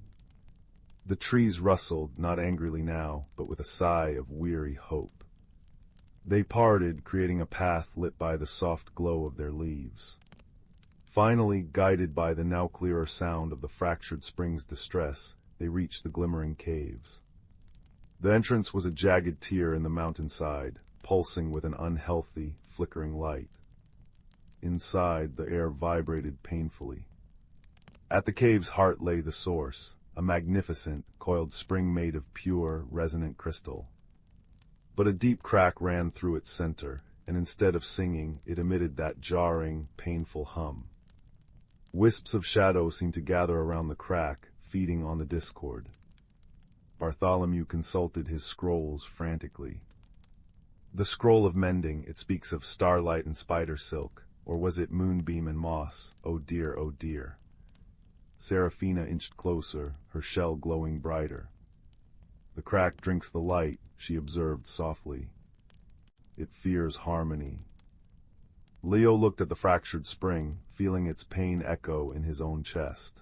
The trees rustled, not angrily now, but with a sigh of weary hope. They parted, creating a path lit by the soft glow of their leaves. Finally, guided by the now clearer sound of the fractured spring's distress, they reached the glimmering caves. The entrance was a jagged tear in the mountainside, pulsing with an unhealthy, flickering light. Inside, the air vibrated painfully. At the cave's heart lay the source, a magnificent, coiled spring made of pure, resonant crystal. But a deep crack ran through its center, and instead of singing, it emitted that jarring, painful hum. Wisps of shadow seemed to gather around the crack, feeding on the discord. Bartholomew consulted his scrolls frantically. The scroll of mending, it speaks of starlight and spider silk, or was it moonbeam and moss? Oh dear, oh dear. Seraphina inched closer, her shell glowing brighter. The crack drinks the light, she observed softly. It fears harmony. Leo looked at the fractured spring, feeling its pain echo in his own chest.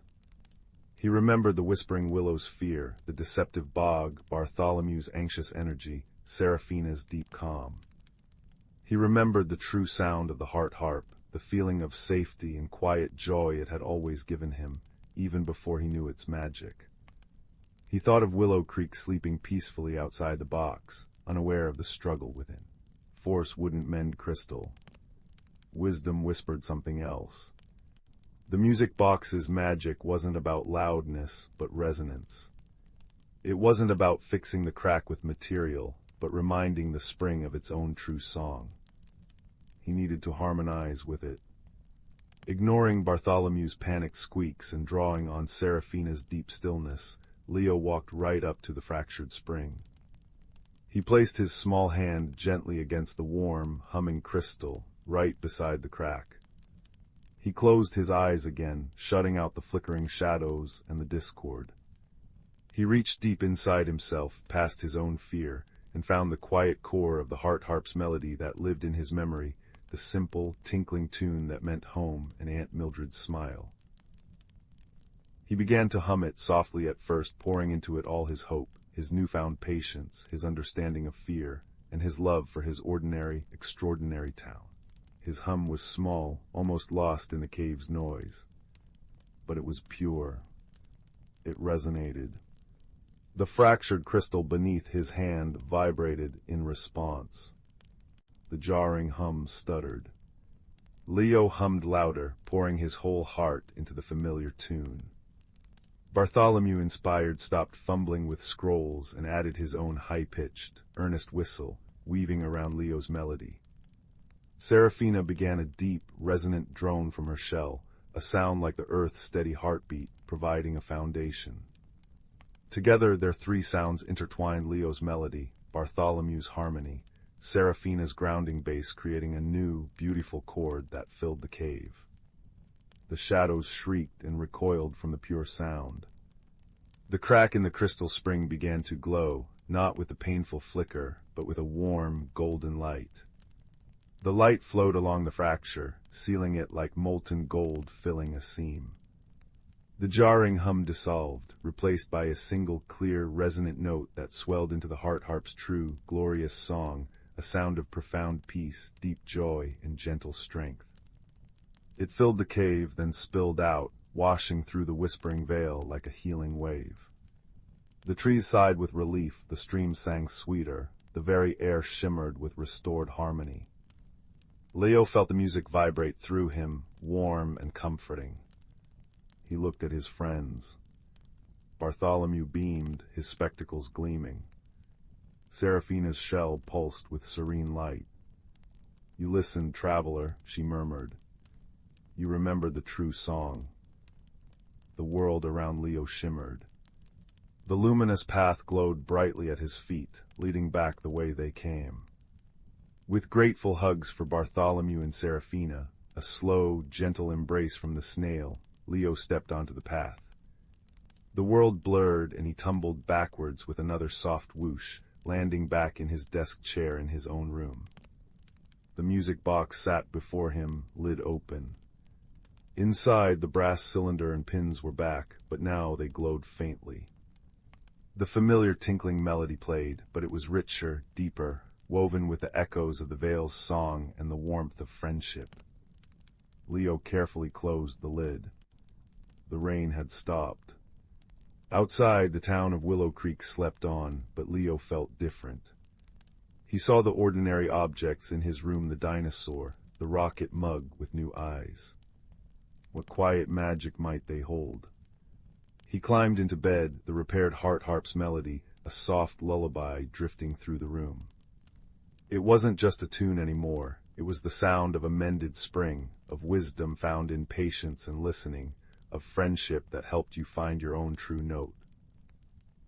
He remembered the whispering willow's fear, the deceptive bog, Bartholomew's anxious energy, Seraphina's deep calm. He remembered the true sound of the heart harp, the feeling of safety and quiet joy it had always given him, even before he knew its magic. He thought of Willow Creek sleeping peacefully outside the box, unaware of the struggle within. Force wouldn't mend crystal. Wisdom whispered something else. The music box's magic wasn't about loudness, but resonance. It wasn't about fixing the crack with material, but reminding the spring of its own true song. He needed to harmonize with it. Ignoring Bartholomew's panicked squeaks and drawing on Seraphina's deep stillness, Leo walked right up to the fractured spring. He placed his small hand gently against the warm, humming crystal, right beside the crack. He closed his eyes again, shutting out the flickering shadows and the discord. He reached deep inside himself, past his own fear, and found the quiet core of the heart harp's melody that lived in his memory, the simple, tinkling tune that meant home and Aunt Mildred's smile. He began to hum it softly at first, pouring into it all his hope, his newfound patience, his understanding of fear, and his love for his ordinary, extraordinary town. His hum was small, almost lost in the cave's noise. But it was pure. It resonated. The fractured crystal beneath his hand vibrated in response. The jarring hum stuttered. Leo hummed louder, pouring his whole heart into the familiar tune. Bartholomew, inspired, stopped fumbling with scrolls and added his own high-pitched, earnest whistle, weaving around Leo's melody. Seraphina began a deep, resonant drone from her shell, a sound like the earth's steady heartbeat, providing a foundation. Together, their three sounds intertwined: Leo's melody, Bartholomew's harmony, Seraphina's grounding bass, creating a new, beautiful chord that filled the cave. The shadows shrieked and recoiled from the pure sound. The crack in the crystal spring began to glow, not with a painful flicker, but with a warm, golden light. The light flowed along the fracture, sealing it like molten gold filling a seam. The jarring hum dissolved, replaced by a single clear, resonant note that swelled into the heart harp's true, glorious song, a sound of profound peace, deep joy, and gentle strength. It filled the cave, then spilled out, washing through the whispering veil like a healing wave. The trees sighed with relief, the stream sang sweeter, the very air shimmered with restored harmony. Leo felt the music vibrate through him, warm and comforting. He looked at his friends. Bartholomew beamed, his spectacles gleaming. Seraphina's shell pulsed with serene light. "You listened, traveler," she murmured. "You remembered the true song." The world around Leo shimmered. The luminous path glowed brightly at his feet, leading back the way they came. With grateful hugs for Bartholomew and Seraphina, a slow, gentle embrace from the snail, Leo stepped onto the path. The world blurred and he tumbled backwards with another soft whoosh, landing back in his desk chair in his own room. The music box sat before him, lid open. Inside, the brass cylinder and pins were back, but now they glowed faintly. The familiar tinkling melody played, but it was richer, deeper, woven with the echoes of the Vale's song and the warmth of friendship. Leo carefully closed the lid. The rain had stopped. Outside, the town of Willow Creek slept on, but Leo felt different. He saw the ordinary objects in his room: the dinosaur, the rocket mug with new eyes. What quiet magic might they hold? He climbed into bed, the repaired heart harp's melody, a soft lullaby drifting through the room. It wasn't just a tune anymore, It was the sound of a mended spring, of wisdom found in patience and listening, of friendship that helped you find your own true note.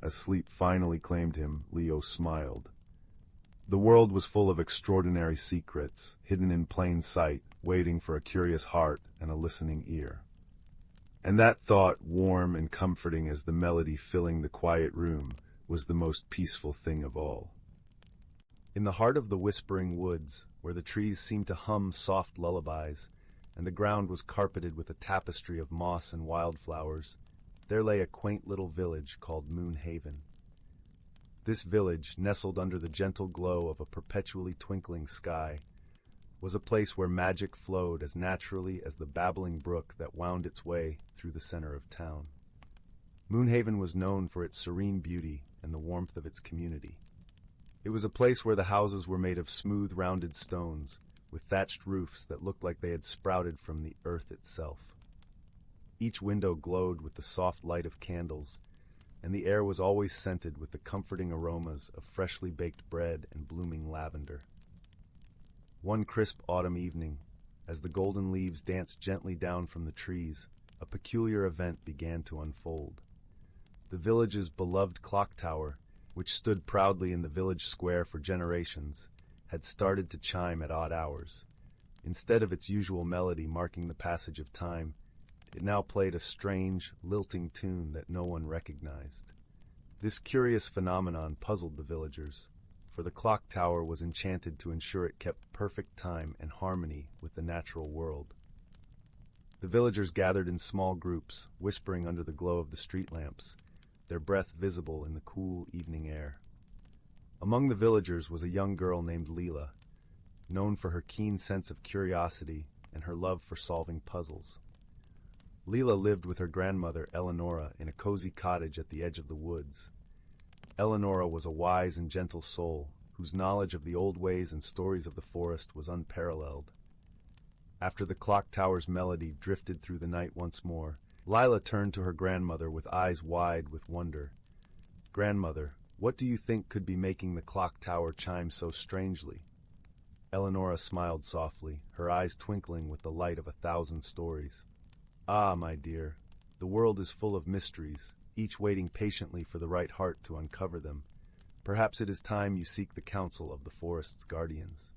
As sleep finally claimed him, Leo smiled. The world was full of extraordinary secrets, hidden in plain sight, waiting for a curious heart and a listening ear. And that thought, warm and comforting as the melody filling the quiet room, was the most peaceful thing of all. In the heart of the whispering woods, where the trees seemed to hum soft lullabies, and the ground was carpeted with a tapestry of moss and wildflowers, there lay a quaint little village called Moon Haven. This village, nestled under the gentle glow of a perpetually twinkling sky, was a place where magic flowed as naturally as the babbling brook that wound its way through the center of town. Moonhaven was known for its serene beauty and the warmth of its community. It was a place where the houses were made of smooth, rounded stones, with thatched roofs that looked like they had sprouted from the earth itself. Each window glowed with the soft light of candles, and the air was always scented with the comforting aromas of freshly baked bread and blooming lavender. One crisp autumn evening, as the golden leaves danced gently down from the trees, a peculiar event began to unfold. The village's beloved clock tower, which stood proudly in the village square for generations, had started to chime at odd hours. Instead of its usual melody marking the passage of time, it now played a strange, lilting tune that no one recognized. This curious phenomenon puzzled the villagers, for the clock tower was enchanted to ensure it kept perfect time and harmony with the natural world. The villagers gathered in small groups, whispering under the glow of the street lamps, their breath visible in the cool evening air. Among the villagers was a young girl named Lila, known for her keen sense of curiosity and her love for solving puzzles. Lila lived with her grandmother, Eleonora, in a cozy cottage at the edge of the woods. Eleonora was a wise and gentle soul, whose knowledge of the old ways and stories of the forest was unparalleled. After the clock tower's melody drifted through the night once more, Lila turned to her grandmother with eyes wide with wonder. "Grandmother, what do you think could be making the clock tower chime so strangely?" Eleonora smiled softly, her eyes twinkling with the light of 1,000 stories. "Ah, my dear, the world is full of mysteries, each waiting patiently for the right heart to uncover them. Perhaps it is time you seek the counsel of the forest's guardians."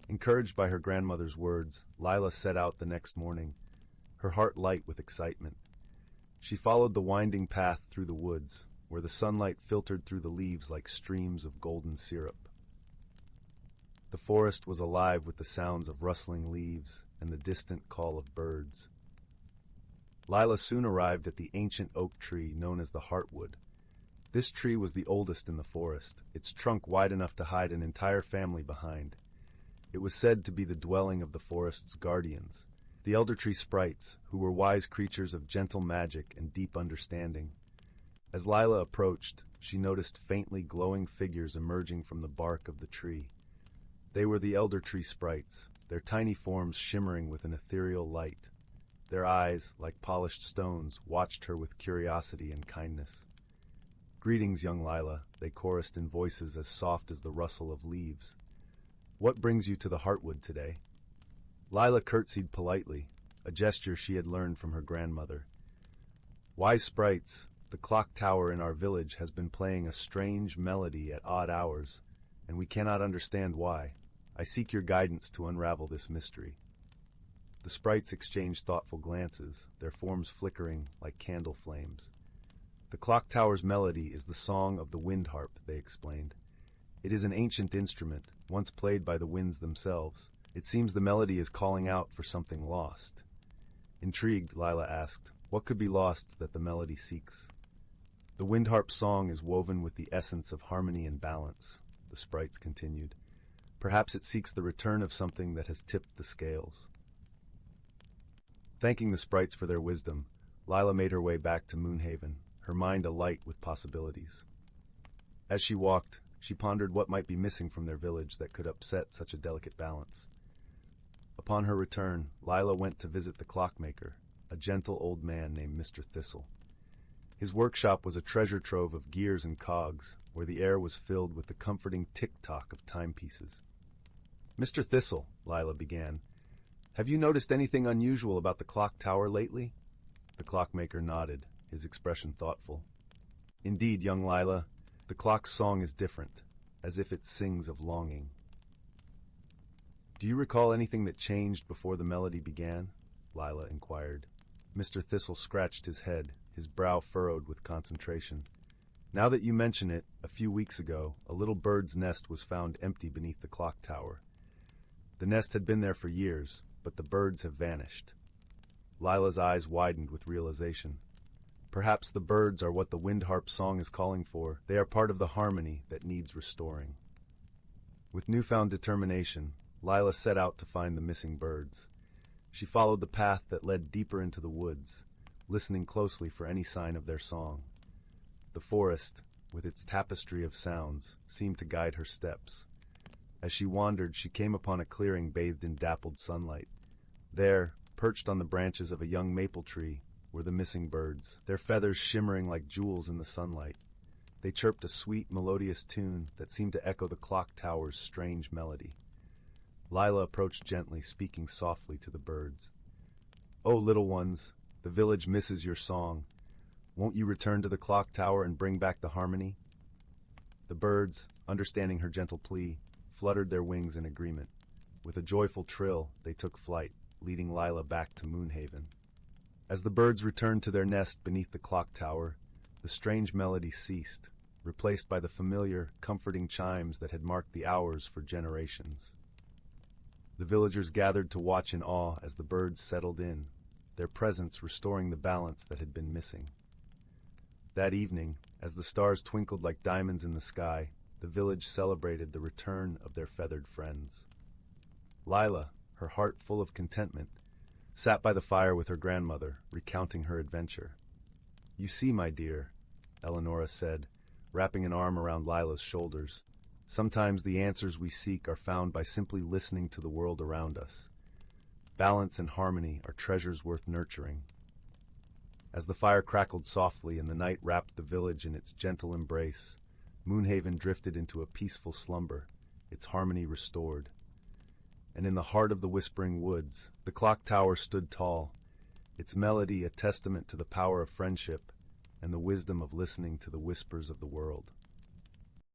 Encouraged by her grandmother's words, Lila set out the next morning, her heart light with excitement. She followed the winding path through the woods, where the sunlight filtered through the leaves like streams of golden syrup. The forest was alive with the sounds of rustling leaves and the distant call of birds. Lila soon arrived at the ancient oak tree known as the Heartwood. This tree was the oldest in the forest, its trunk wide enough to hide an entire family behind. It was said to be the dwelling of the forest's guardians, the elder tree sprites, who were wise creatures of gentle magic and deep understanding. As Lila approached, she noticed faintly glowing figures emerging from the bark of the tree. They were the elder tree sprites, their tiny forms shimmering with an ethereal light. Their eyes, like polished stones, watched her with curiosity and kindness. "Greetings, young Lila," they chorused in voices as soft as the rustle of leaves. "What brings you to the Heartwood today?" Lila curtsied politely, a gesture she had learned from her grandmother. "Wise sprites, the clock tower in our village has been playing a strange melody at odd hours, and we cannot understand why. I seek your guidance to unravel this mystery." The sprites exchanged thoughtful glances, their forms flickering like candle flames. "The clock tower's melody is the song of the wind harp," they explained. "It is an ancient instrument, once played by the winds themselves. It seems the melody is calling out for something lost." Intrigued, Lila asked, "What could be lost that the melody seeks?" "The wind harp's song is woven with the essence of harmony and balance," the sprites continued. "Perhaps it seeks the return of something that has tipped the scales." Thanking the sprites for their wisdom, Lila made her way back to Moonhaven, her mind alight with possibilities. As she walked, she pondered what might be missing from their village that could upset such a delicate balance. Upon her return, Lila went to visit the clockmaker, a gentle old man named Mr. Thistle. His workshop was a treasure trove of gears and cogs, where the air was filled with the comforting tick-tock of timepieces. Mr. Thistle, Lila began, have you noticed anything unusual about the clock tower lately? The clockmaker nodded, his expression thoughtful. Indeed, young Lila, the clock's song is different, as if it sings of longing. Do you recall anything that changed before the melody began? Lila inquired. Mr. Thistle scratched his head, his brow furrowed with concentration. Now that you mention it, a few weeks ago, a little bird's nest was found empty beneath the clock tower. The nest had been there for years, but the birds have vanished. Lila's eyes widened with realization. Perhaps the birds are what the wind harp song is calling for. They are part of the harmony that needs restoring. With newfound determination, Lila set out to find the missing birds. She followed the path that led deeper into the woods, listening closely for any sign of their song. The forest, with its tapestry of sounds, seemed to guide her steps. As she wandered, she came upon a clearing bathed in dappled sunlight. There, perched on the branches of a young maple tree, were the missing birds, their feathers shimmering like jewels in the sunlight. They chirped a sweet, melodious tune that seemed to echo the clock tower's strange melody. Lila approached gently, speaking softly to the birds. "Oh, little ones, the village misses your song. Won't you return to the clock tower and bring back the harmony?" The birds, understanding her gentle plea, fluttered their wings in agreement. With a joyful trill, they took flight, leading Lila back to Moonhaven. As the birds returned to their nest beneath the clock tower, the strange melody ceased, replaced by the familiar, comforting chimes that had marked the hours for generations. The villagers gathered to watch in awe as the birds settled in, their presence restoring the balance that had been missing. That evening, as the stars twinkled like diamonds in the sky, the village celebrated the return of their feathered friends. Lila, her heart full of contentment, sat by the fire with her grandmother, recounting her adventure. "You see, my dear," Eleonora said, wrapping an arm around Lila's shoulders, "sometimes the answers we seek are found by simply listening to the world around us. Balance and harmony are treasures worth nurturing." As the fire crackled softly and the night wrapped the village in its gentle embrace, Moonhaven drifted into a peaceful slumber, its harmony restored. And in the heart of the whispering woods, the clock tower stood tall, its melody a testament to the power of friendship and the wisdom of listening to the whispers of the world.